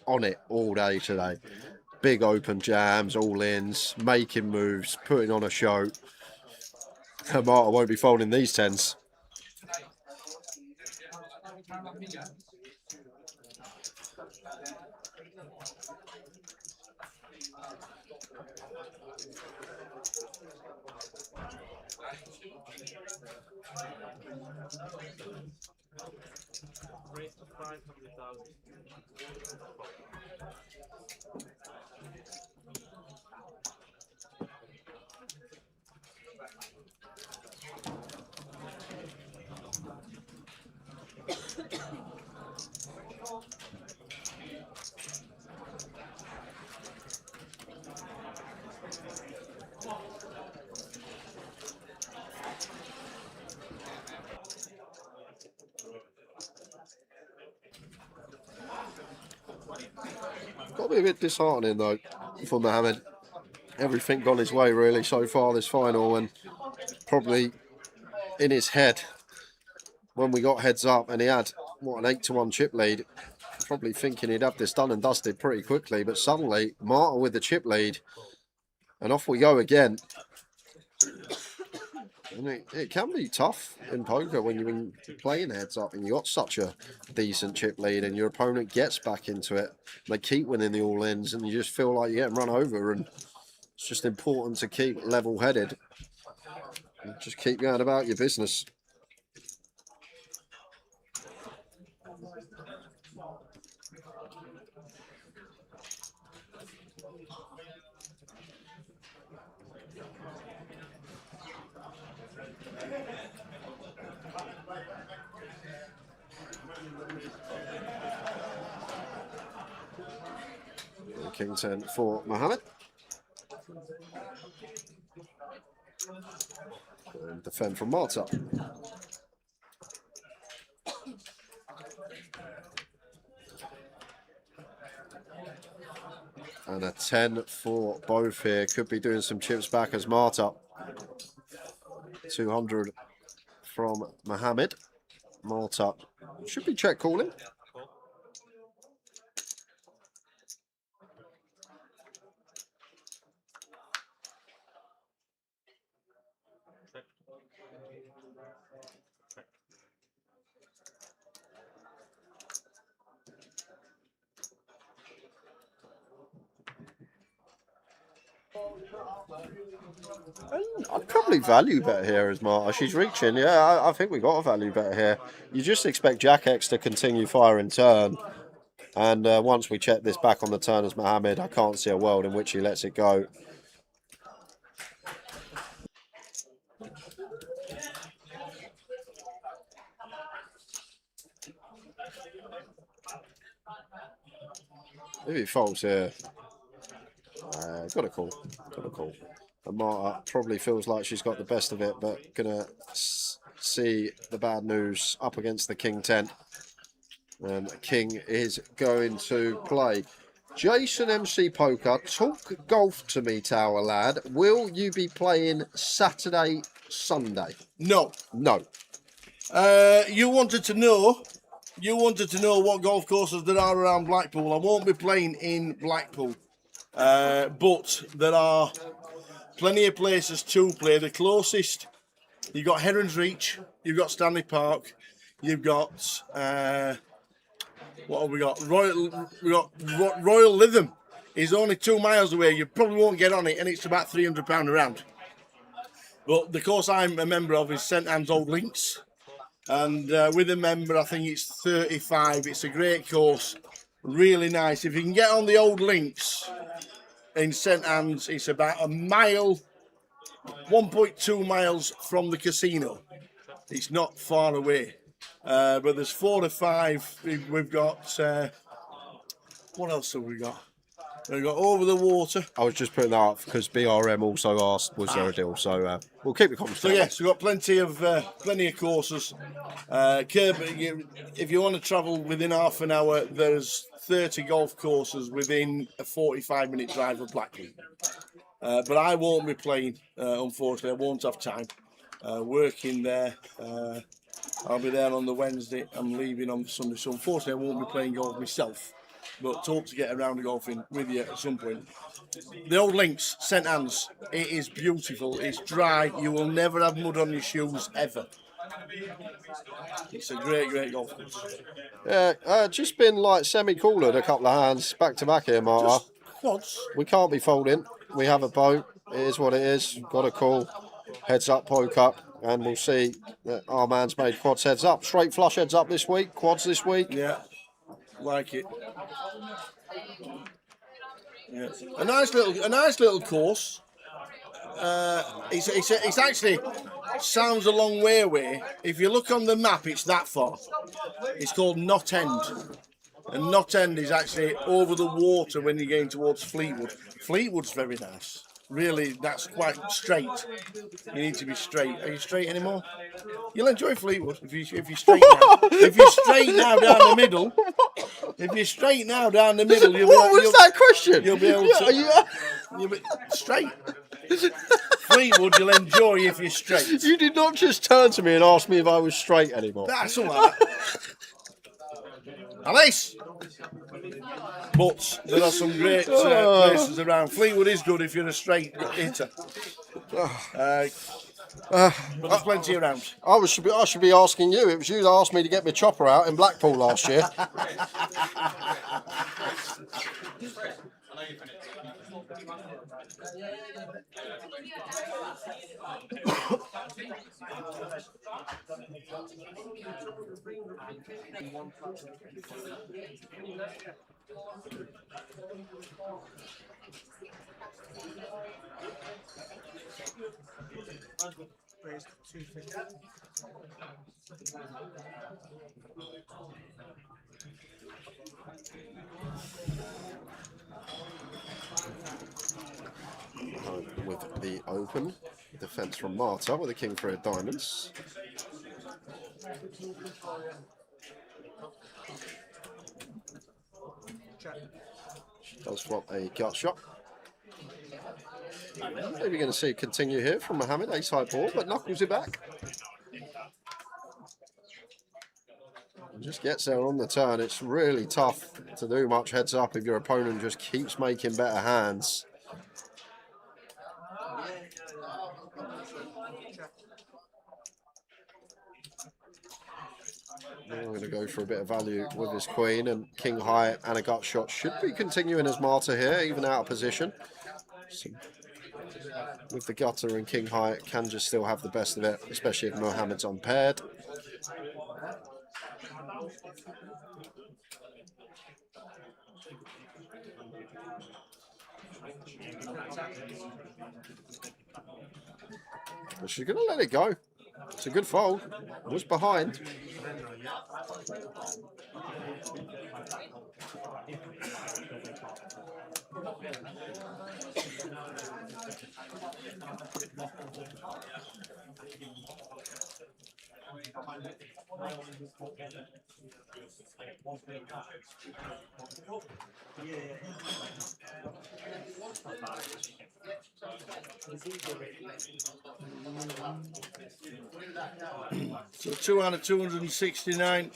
on it all day today. Big open jams, all ins, making moves, putting on a show. Marta won't be folding these tens. Raise to 500,000. Got to be a bit disheartening though for Mohammed. Everything gone his way really so far this final, and probably in his head when we got heads up and he had what, an 8-1 chip lead, probably thinking he'd have this done and dusted pretty quickly, but suddenly Marta with the chip lead and off we go again. And it can be tough in poker when you've been playing heads up and you got such a decent chip lead and your opponent gets back into it. They keep winning the all-ins and you just feel like you're getting run over, and it's just important to keep level-headed and just keep going about your business. King 10 for Mohammed. And defend from Marta. And a 10 for both here. Could be doing some chips back as Marta. 200 from Mohammed. Marta should be check calling. I'd probably value bet here as Marta. She's reaching. Yeah, I think we got a value bet here. You just expect Jack X to continue firing turn. And once we check this back on the turn as Mohammed, I can't see a world in which he lets it go. If he folds here, got a call. Got a call. And Marta probably feels like she's got the best of it, but gonna see the bad news up against the King 10. And King is going to play. Jason MC Poker, talk golf to me, Tower Lad. Will you be playing Saturday, Sunday? No. No. You wanted to know what golf courses there are around Blackpool. I won't be playing in Blackpool, but there are plenty of places to play. The closest, you've got Heron's Reach, you've got Stanley Park, you've got what have we got? Royal Lytham is only 2 miles away. You probably won't get on it, and it's about £300 a round. But the course I'm a member of is St Anne's Old Links. And with a member, I think it's 35. It's a great course, really nice. If you can get on the Old Links in St Anne's, it's about a mile, 1.2 miles from the casino. It's not far away. But there's 4 or 5. We've got, what else have we got? We've got Over the Water. I was just putting that up because BRM also asked, was there a deal? So we'll keep the conversation. So yes, we've got plenty of courses. If you want to travel within half an hour, there's 30 golf courses within a 45-minute drive of Blackpool. But I won't be playing, unfortunately. I won't have time. Working there. I'll be there on the Wednesday. I'm leaving on Sunday. So unfortunately, I won't be playing golf myself. But hope to get around to golfing with you at some point. The Old Links, St Anne's, it is beautiful. It's dry. You will never have mud on your shoes ever. It's a great, great golf course. Yeah, just been like semi-cooled a couple of hands back to back here, Marta. Just quads. We can't be folding. We have a boat. It is what it is. Got a call. Heads up, poke up, and we'll see that our man's made quads heads up. Straight flush heads up this week. Quads this week. Yeah, like it. Yeah. A nice little course. It's actually sounds a long way away. If you look on the map, it's that far. It's called Knot End, and Knot End is actually over the water when you're going towards Fleetwood. Fleetwood's very nice. Really, that's quite straight. You need to be straight. Are you straight anymore? You'll enjoy Fleetwood if you're straight now. If you're straight now down the middle. If you're straight now down the middle, what was that question? You'll be able to. You'll be straight. Fleetwood, you'll enjoy if you're straight. You did not just turn to me and ask me if I was straight anymore. That's all right. Alice! But there are some great places around. Fleetwood is good if you're a straight hitter. But there's plenty around. I should be asking you. It was you that asked me to get my chopper out in Blackpool last year. with the open defence from Marta with a king three of diamonds. She does flop a gut shot. Maybe going to see it continue here from Mohammed, ace high ball, but knuckles it back. And just gets there on the turn. It's really tough to do much heads up if your opponent just keeps making better hands. Now I'm going to go for a bit of value with his queen, and king high and a gut shot should be continuing as Marta here, even out of position. So with the gutter and king high, it can just still have the best of it, especially if Mohammed's unpaired. But she's going to let it go. It's a good fold. Was behind. So 2 out of 269.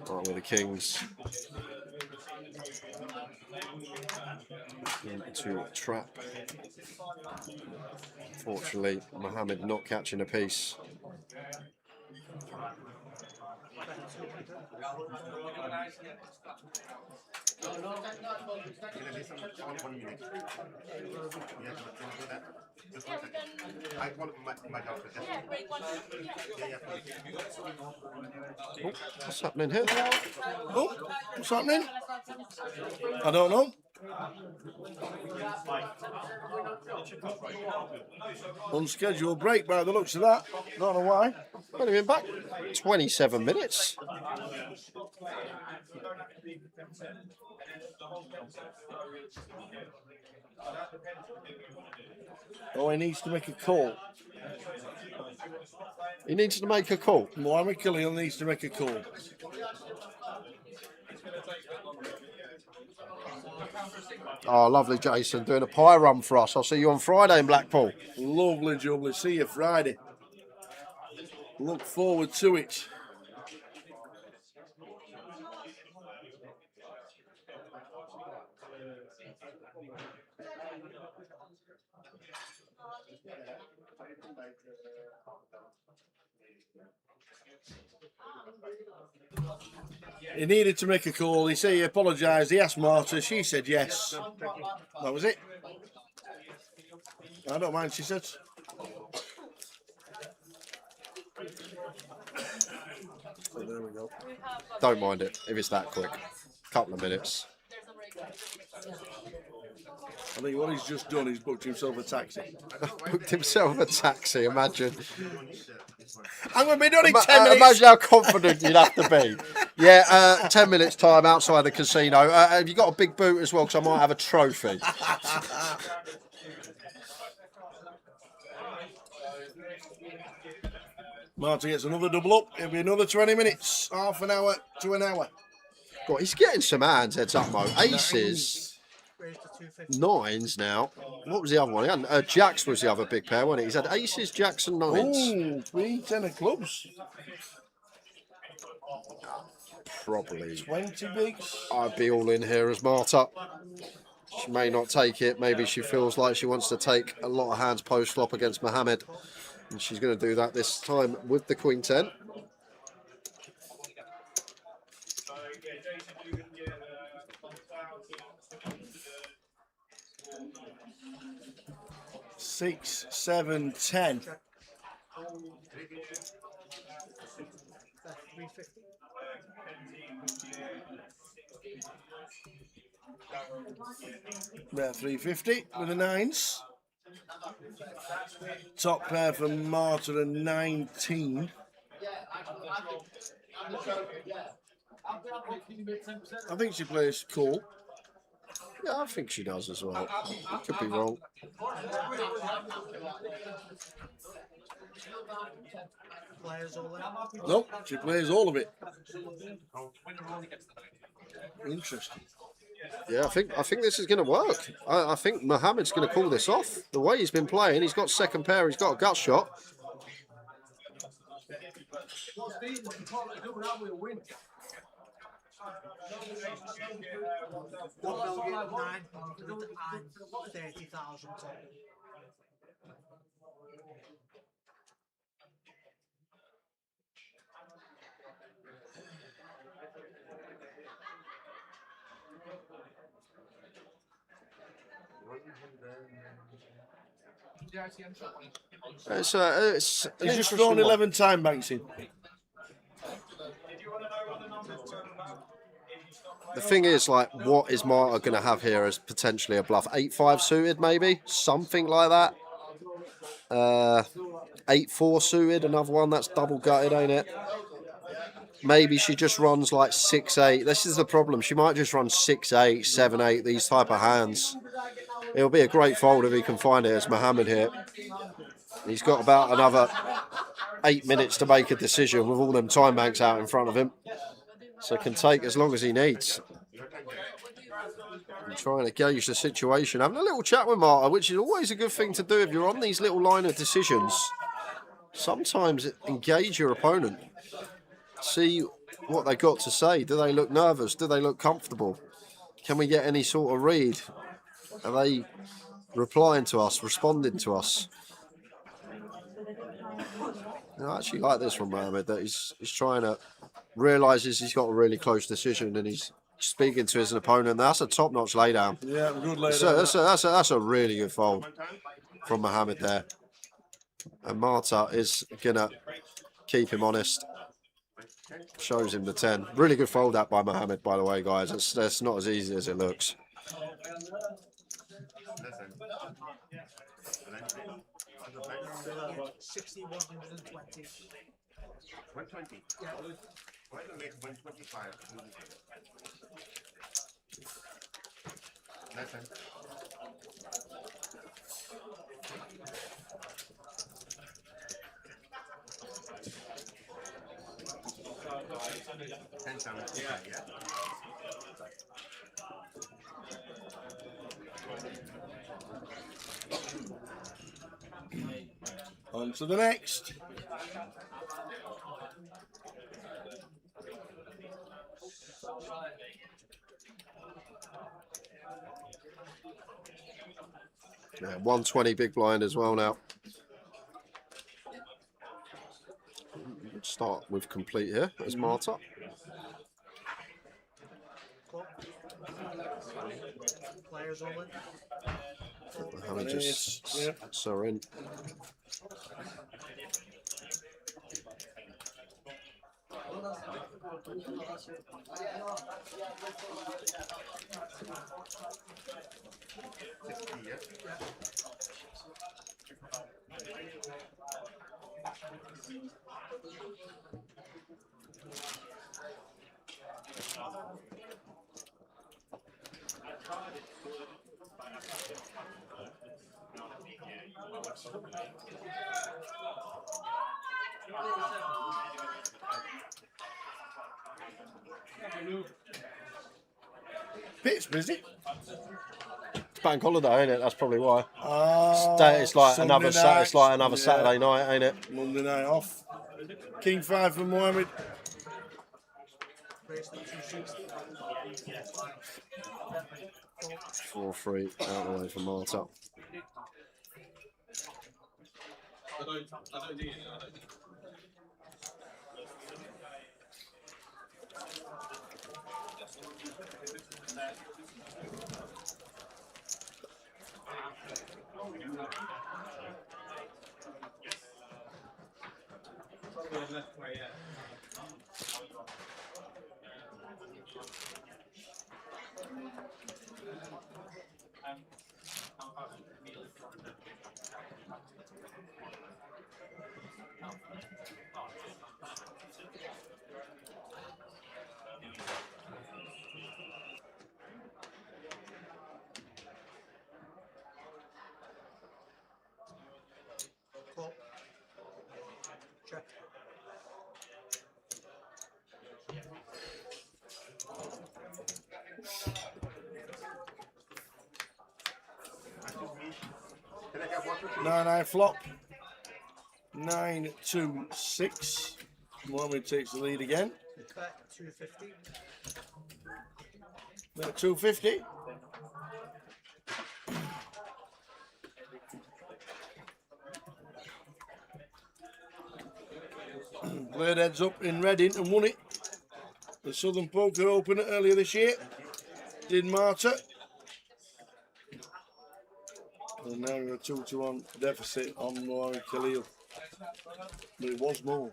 Right with the kings. Into a trap. Unfortunately, Mohammed not catching a piece. Oh, what's happening here? Oh, what's happening? I don't know. Unscheduled break by the looks of that. Don't know why. Only been back 27 minutes. Oh, he needs to make a call. He needs to make a call. Mohammed Khalil needs to make a call. Oh, lovely, Jason, doing a pie run for us. I'll see you on Friday in Blackpool. Lovely, jubbly. See you Friday. Look forward to it. He needed to make a call. He said he apologised. He asked Marta. She said yes. That was it. I don't mind, she said. So there we go. Don't mind it if it's that quick. Couple of minutes. I think what he's just done is booked himself a taxi. Booked himself a taxi, imagine. I'm going to be done in 10 minutes. Imagine how confident you'd have to be. Yeah, 10 minutes time outside the casino. Have you got a big boot as well? Because I might have a trophy. Marta gets another double up. It'll be another 20 minutes. Half an hour to an hour. God, he's getting some hands heads up, Mo. Aces. Nines now. What was the other one? He had, jacks was the other big pair, wasn't it? He's had aces, jacks and nines. Ooh, 3 10 of clubs. Probably 20 bigs. I'd be all in here as Marta. She may not take it. Maybe she feels like she wants to take a lot of hands post flop against Mohammed. And she's going to do that this time with the Queen 10. Six, 7, 10. About 350 with the 9s. Top pair for Marta and 19. I think she plays cool. Yeah, I think she does as well. I could be wrong. Nope, she plays all of it. Interesting. Yeah, I think this is going to work. I think Mohammed's going to call this off. The way he's been playing, he's got second pair, he's got a gut shot. It's He's just thrown 11 time banks in. The thing is, like, what is Marta going to have here as potentially a bluff? 8-5 suited, maybe? Something like that. 8-4 suited, another one that's double gutted, ain't it? Maybe she just runs like 6-8. This is the problem. She might just run 6-8, 7-8, these type of hands. It'll be a great fold if he can find it as Mohammed here. He's got about another 8 minutes to make a decision with all them time banks out in front of him. So can take as long as he needs. I'm trying to gauge the situation. Having a little chat with Marta, which is always a good thing to do if you're on these little line of decisions. Sometimes engage your opponent. See what they got to say. Do they look nervous? Do they look comfortable? Can we get any sort of read? Are they replying to us, responding to us? I actually like this from Mohammed, that he's trying to realises he's got a really close decision and he's speaking to his opponent. That's a top-notch laydown. Yeah, good laydown. That's a really good fold from Mohammed there. And Marta is going to keep him honest. Shows him the 10. Really good fold that by Mohammed, by the way, guys. It's not as easy as it looks. Yeah, 60, 120. 120? Yeah. Why don't make 125? Listen. Yeah. On to the next. Yeah, 120 big blind as well now. Let's start with complete here as Marta. Players all in. Mohammed just sets her in. Pit's busy. It's bank holiday, ain't it? That's probably why. It's like Sunday another night. it's like another Saturday night, ain't it? Monday night off. King 5 for Mohammed. 4-3 out of the way for Marta. 9-9 flop. 9-2-6. Mohammed takes the lead again. Bet 250. Bet 250. Played heads up in Reading and won it. The Southern Poker Open earlier this year. Did Marta. And now we're a 2-1 deficit on Mohammed Khalil. But it was more.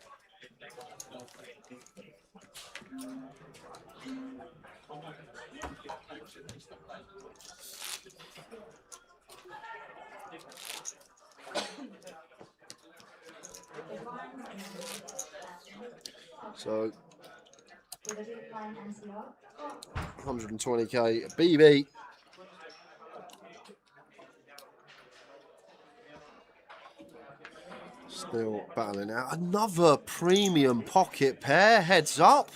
So 120k BB. Still battling out. Another premium pocket pair. Heads up.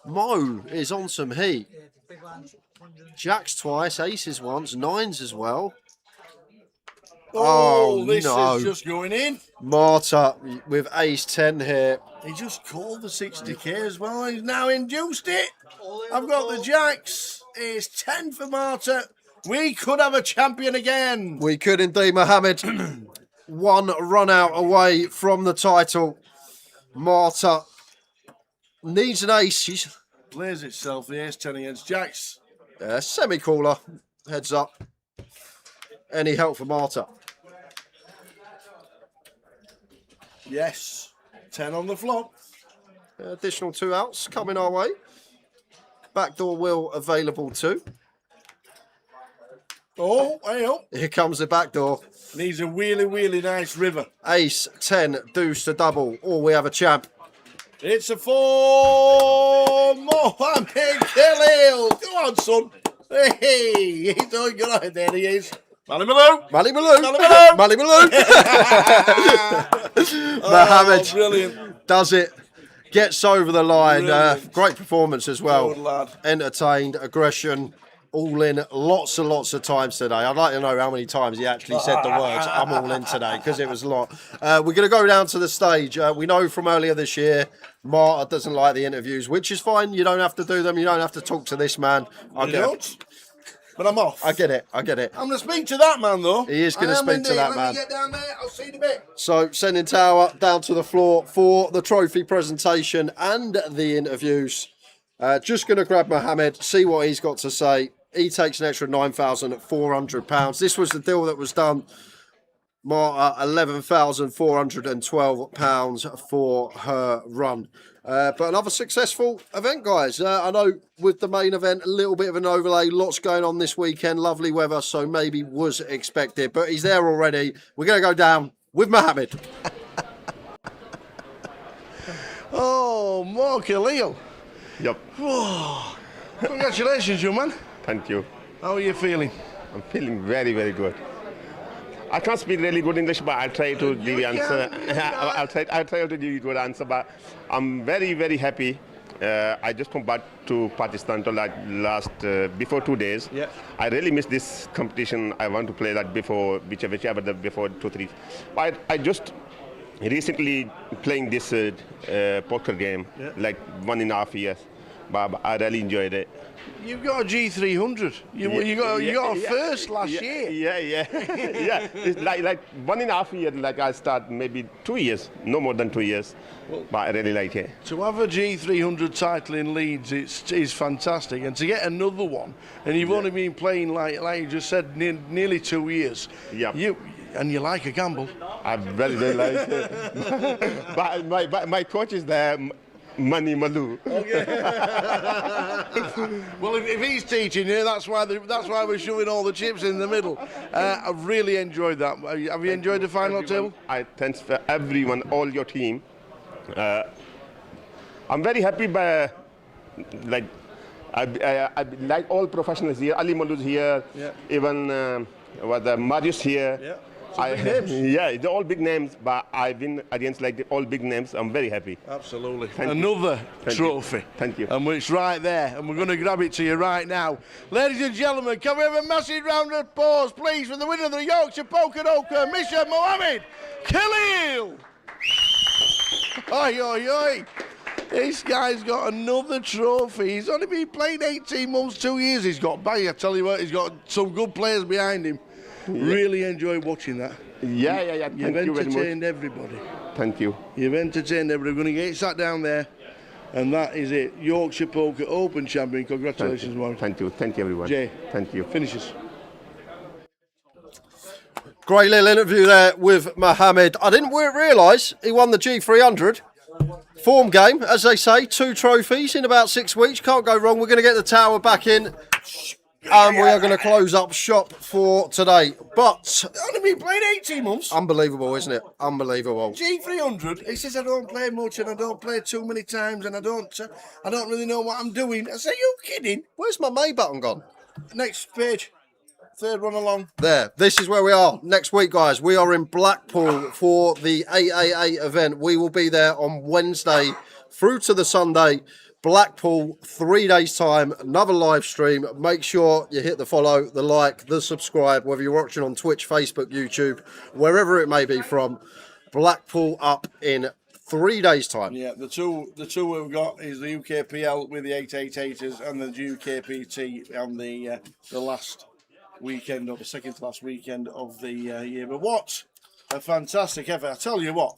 Mo is on some heat. Jacks twice, aces once, nines as well. Oh, this no. is just going in. Marta with ace 10 here. He just called the 60k as well. He's now induced it. I've got the jacks. It's 10 for Marta. We could have a champion again. We could indeed, Mohammed. One run out away from the title. Marta needs an ace. She's plays itself. The ace 10 against jacks. Semi-caller. Heads up. Any help for Marta? Yes. 10 on the flop. Additional 2 outs coming our way. Backdoor wheel available too. Oh, hey up. Here comes the backdoor. Needs a really nice river. Ace, 10, deuce to double. Or we have a champ. It's a 4. Mohammed Khalil. Go on, son. Hey, he's doing good. There he is. Mally Malou. Mally Malou. Mally Malou. Mally Malou. Mohammed brilliant. Does it. Gets over the line. Great performance as well. Good lad. Entertained, aggression, all in lots and lots of times today. I'd like to know how many times he actually said the words, I'm all in today, because it was a lot. We're going to go down to the stage. We know from earlier this year, Marta doesn't like the interviews, which is fine. You don't have to do them. You don't have to talk to this man. I don't. But I'm off. I get it. I get it. I'm going to speak to that man, though. He is going to speak to that man. Let me get down there. I'll see you in a bit. So, sending Tower down to the floor for the trophy presentation and the interviews. Just going to grab Mohammed, see what he's got to say. He takes an extra £9,400. This was the deal that was done. Marta, £11,412 for her run. But another successful event, guys. I know with the main event, a little bit of an overlay. Lots going on this weekend. Lovely weather, so maybe was expected. But he's there already. We're going to go down with Mohammed. Oh, Mark Khalil. Yep. Whoa. Congratulations, young man. Thank you. How are you feeling? I'm feeling very good. I can't speak really good English, but I'll try to give you answer. I'll try to give you a good answer, but I'm very happy. I just come back to Pakistan to before 2 days. Yeah. I really miss this competition. I want to play that before whichever before 2-3. But I just recently playing this poker game, like 1.5 years. But I really enjoyed it. You've got a G300. You got a first last year. Yeah. It's like 1.5 years. Like I start maybe 2 years, no more than 2 years. Well, but I really like it. To have a G300 title in Leeds, it's fantastic, and to get another one, and you've only been playing like you just said, nearly 2 years. Yeah. You like a gamble. I very like it. but my coach is there. Money Malou. Okay. Well, if he's teaching you, that's why we're shoving all the chips in the middle. I've really enjoyed that. Have you enjoyed the final table? I thanks for everyone, all your team. I'm very happy by I like all professionals here. Ali Malou's here. Yeah. Even Marius here. Yeah. Yeah, they're all big names, but I win against like all big names. I'm very happy. Absolutely. Thank Another you. trophy. Thank you. And it's right there, and we're going to grab it to you right now. Ladies and gentlemen, can we have a massive round of applause, please, for the winner of the Yorkshire Poker Oker, Mr. Mohammed Khalil. Oi, oi, oi. This guy's got another trophy. He's only been playing 18 months, 2 years. He's got bang. I tell you what, he's got some good players behind him. Really enjoy watching that. Yeah. You've Thank you very much. entertained everybody. Thank you. You've entertained everybody. We're going to get sat down there, and that is it. Yorkshire Poker Open champion. Congratulations, Warren. Thank you. Thank you, everyone. Jay. Thank you. Finishes. Great little interview there with Mohammed. I didn't realise he won the G300. Form game, as they say, 2 trophies in about 6 weeks. Can't go wrong. We're going to get the tower back in. And we are going to close up shop for today. But only been playing 18 months. Unbelievable, isn't it? Unbelievable. G300. He says I don't play much and I don't play too many times and I don't really know what I'm doing. I say, you kidding? Where's my May button gone? Next page. Third one along. There. This is where we are. Next week, guys, we are in Blackpool for the 888 event. We will be there on Wednesday through to the Sunday. Blackpool, 3 days time, another live stream. Make sure you hit the follow, the like, the subscribe, whether you're watching on Twitch, Facebook, YouTube, wherever it may be from. Blackpool up in 3 days time. Yeah, the two we've got is the UKPL with the 888ers and the UKPT on the last weekend, or the second to last weekend of the year. But what a fantastic effort. I tell you what,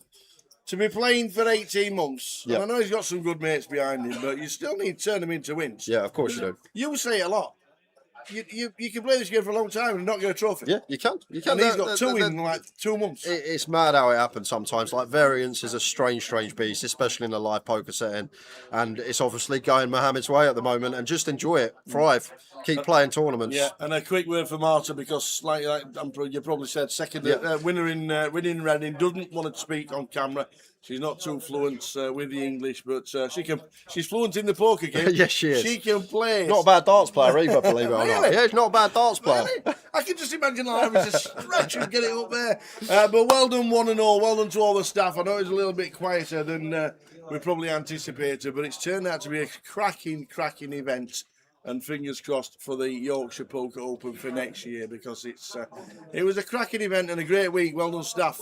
to be playing for 18 months, Yep. and I know he's got some good mates behind him, but you still need to turn them into wins. Yeah, of course you do. You say it a lot. You can play this game for a long time and not get a trophy. Yeah, you can. You can. And he's got two in like 2 months. It's mad how it happens sometimes. Like, variance is a strange beast, especially in a live poker setting. And it's obviously going Mohammed's way at the moment. And just enjoy it. Thrive. Keep playing tournaments. Yeah, and a quick word for Marta, because like you probably said, second winner in Reading doesn't want to speak on camera. She's not too fluent with the English, but she's fluent in the poker game. Yes, she is. She can play. Not a bad darts player either, believe it or not. Really? Yeah, she's not a bad darts player. Really? I can just imagine having to stretch and get it up there. But well done, one and all. Well done to all the staff. I know it was a little bit quieter than we probably anticipated, but it's turned out to be a cracking event. And fingers crossed for the Yorkshire Poker Open for next year, because it was a cracking event and a great week. Well done, staff,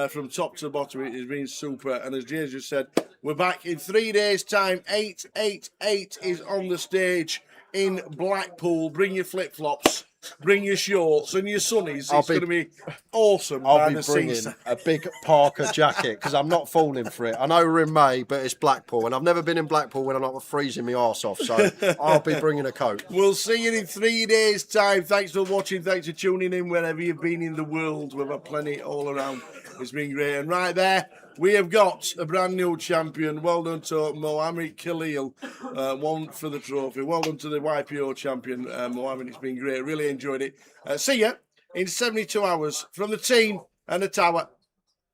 from top to bottom. It has been super. And as Jay just said, we're back in 3 days' time. 888 is on the stage in Blackpool. Bring your flip-flops, bring your shorts and your sunnies. It's going to be awesome. I'll be bringing a big Parker jacket, because I'm not falling for it. I know we're in May, but it's Blackpool, and I've never been in Blackpool when I'm not freezing my arse off, so I'll be bringing a coat. We'll see you in 3 days' time. Thanks for watching. Thanks for tuning in wherever you've been in the world. We've had plenty all around. It's been great. And right there, we have got a brand new champion. Well done to Mohammed Khalil, one for the trophy. Well done to the YPO champion, Mohammed. It's been great. Really enjoyed it. See you in 72 hours from the team and the tower.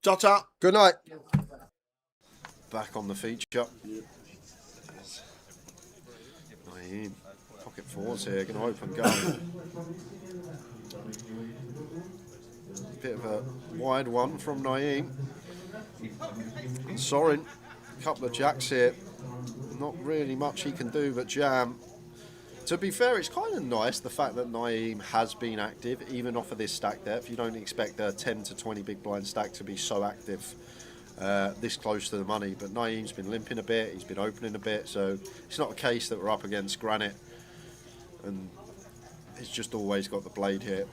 Ta-ta. Good night. Back on the feature. Naeem. Pocket fours here, going to open gun. Bit of a wide one from Naeem. And Sorin, a couple of jacks here. Not really much he can do but jam. To be fair, it's kind of nice the fact that Naeem has been active, even off of this stack depth. You don't expect a 10 to 20 big blind stack to be so active this close to the money. But Naeem's been limping a bit, he's been opening a bit, so it's not a case that we're up against granite. And he's just always got the blade here.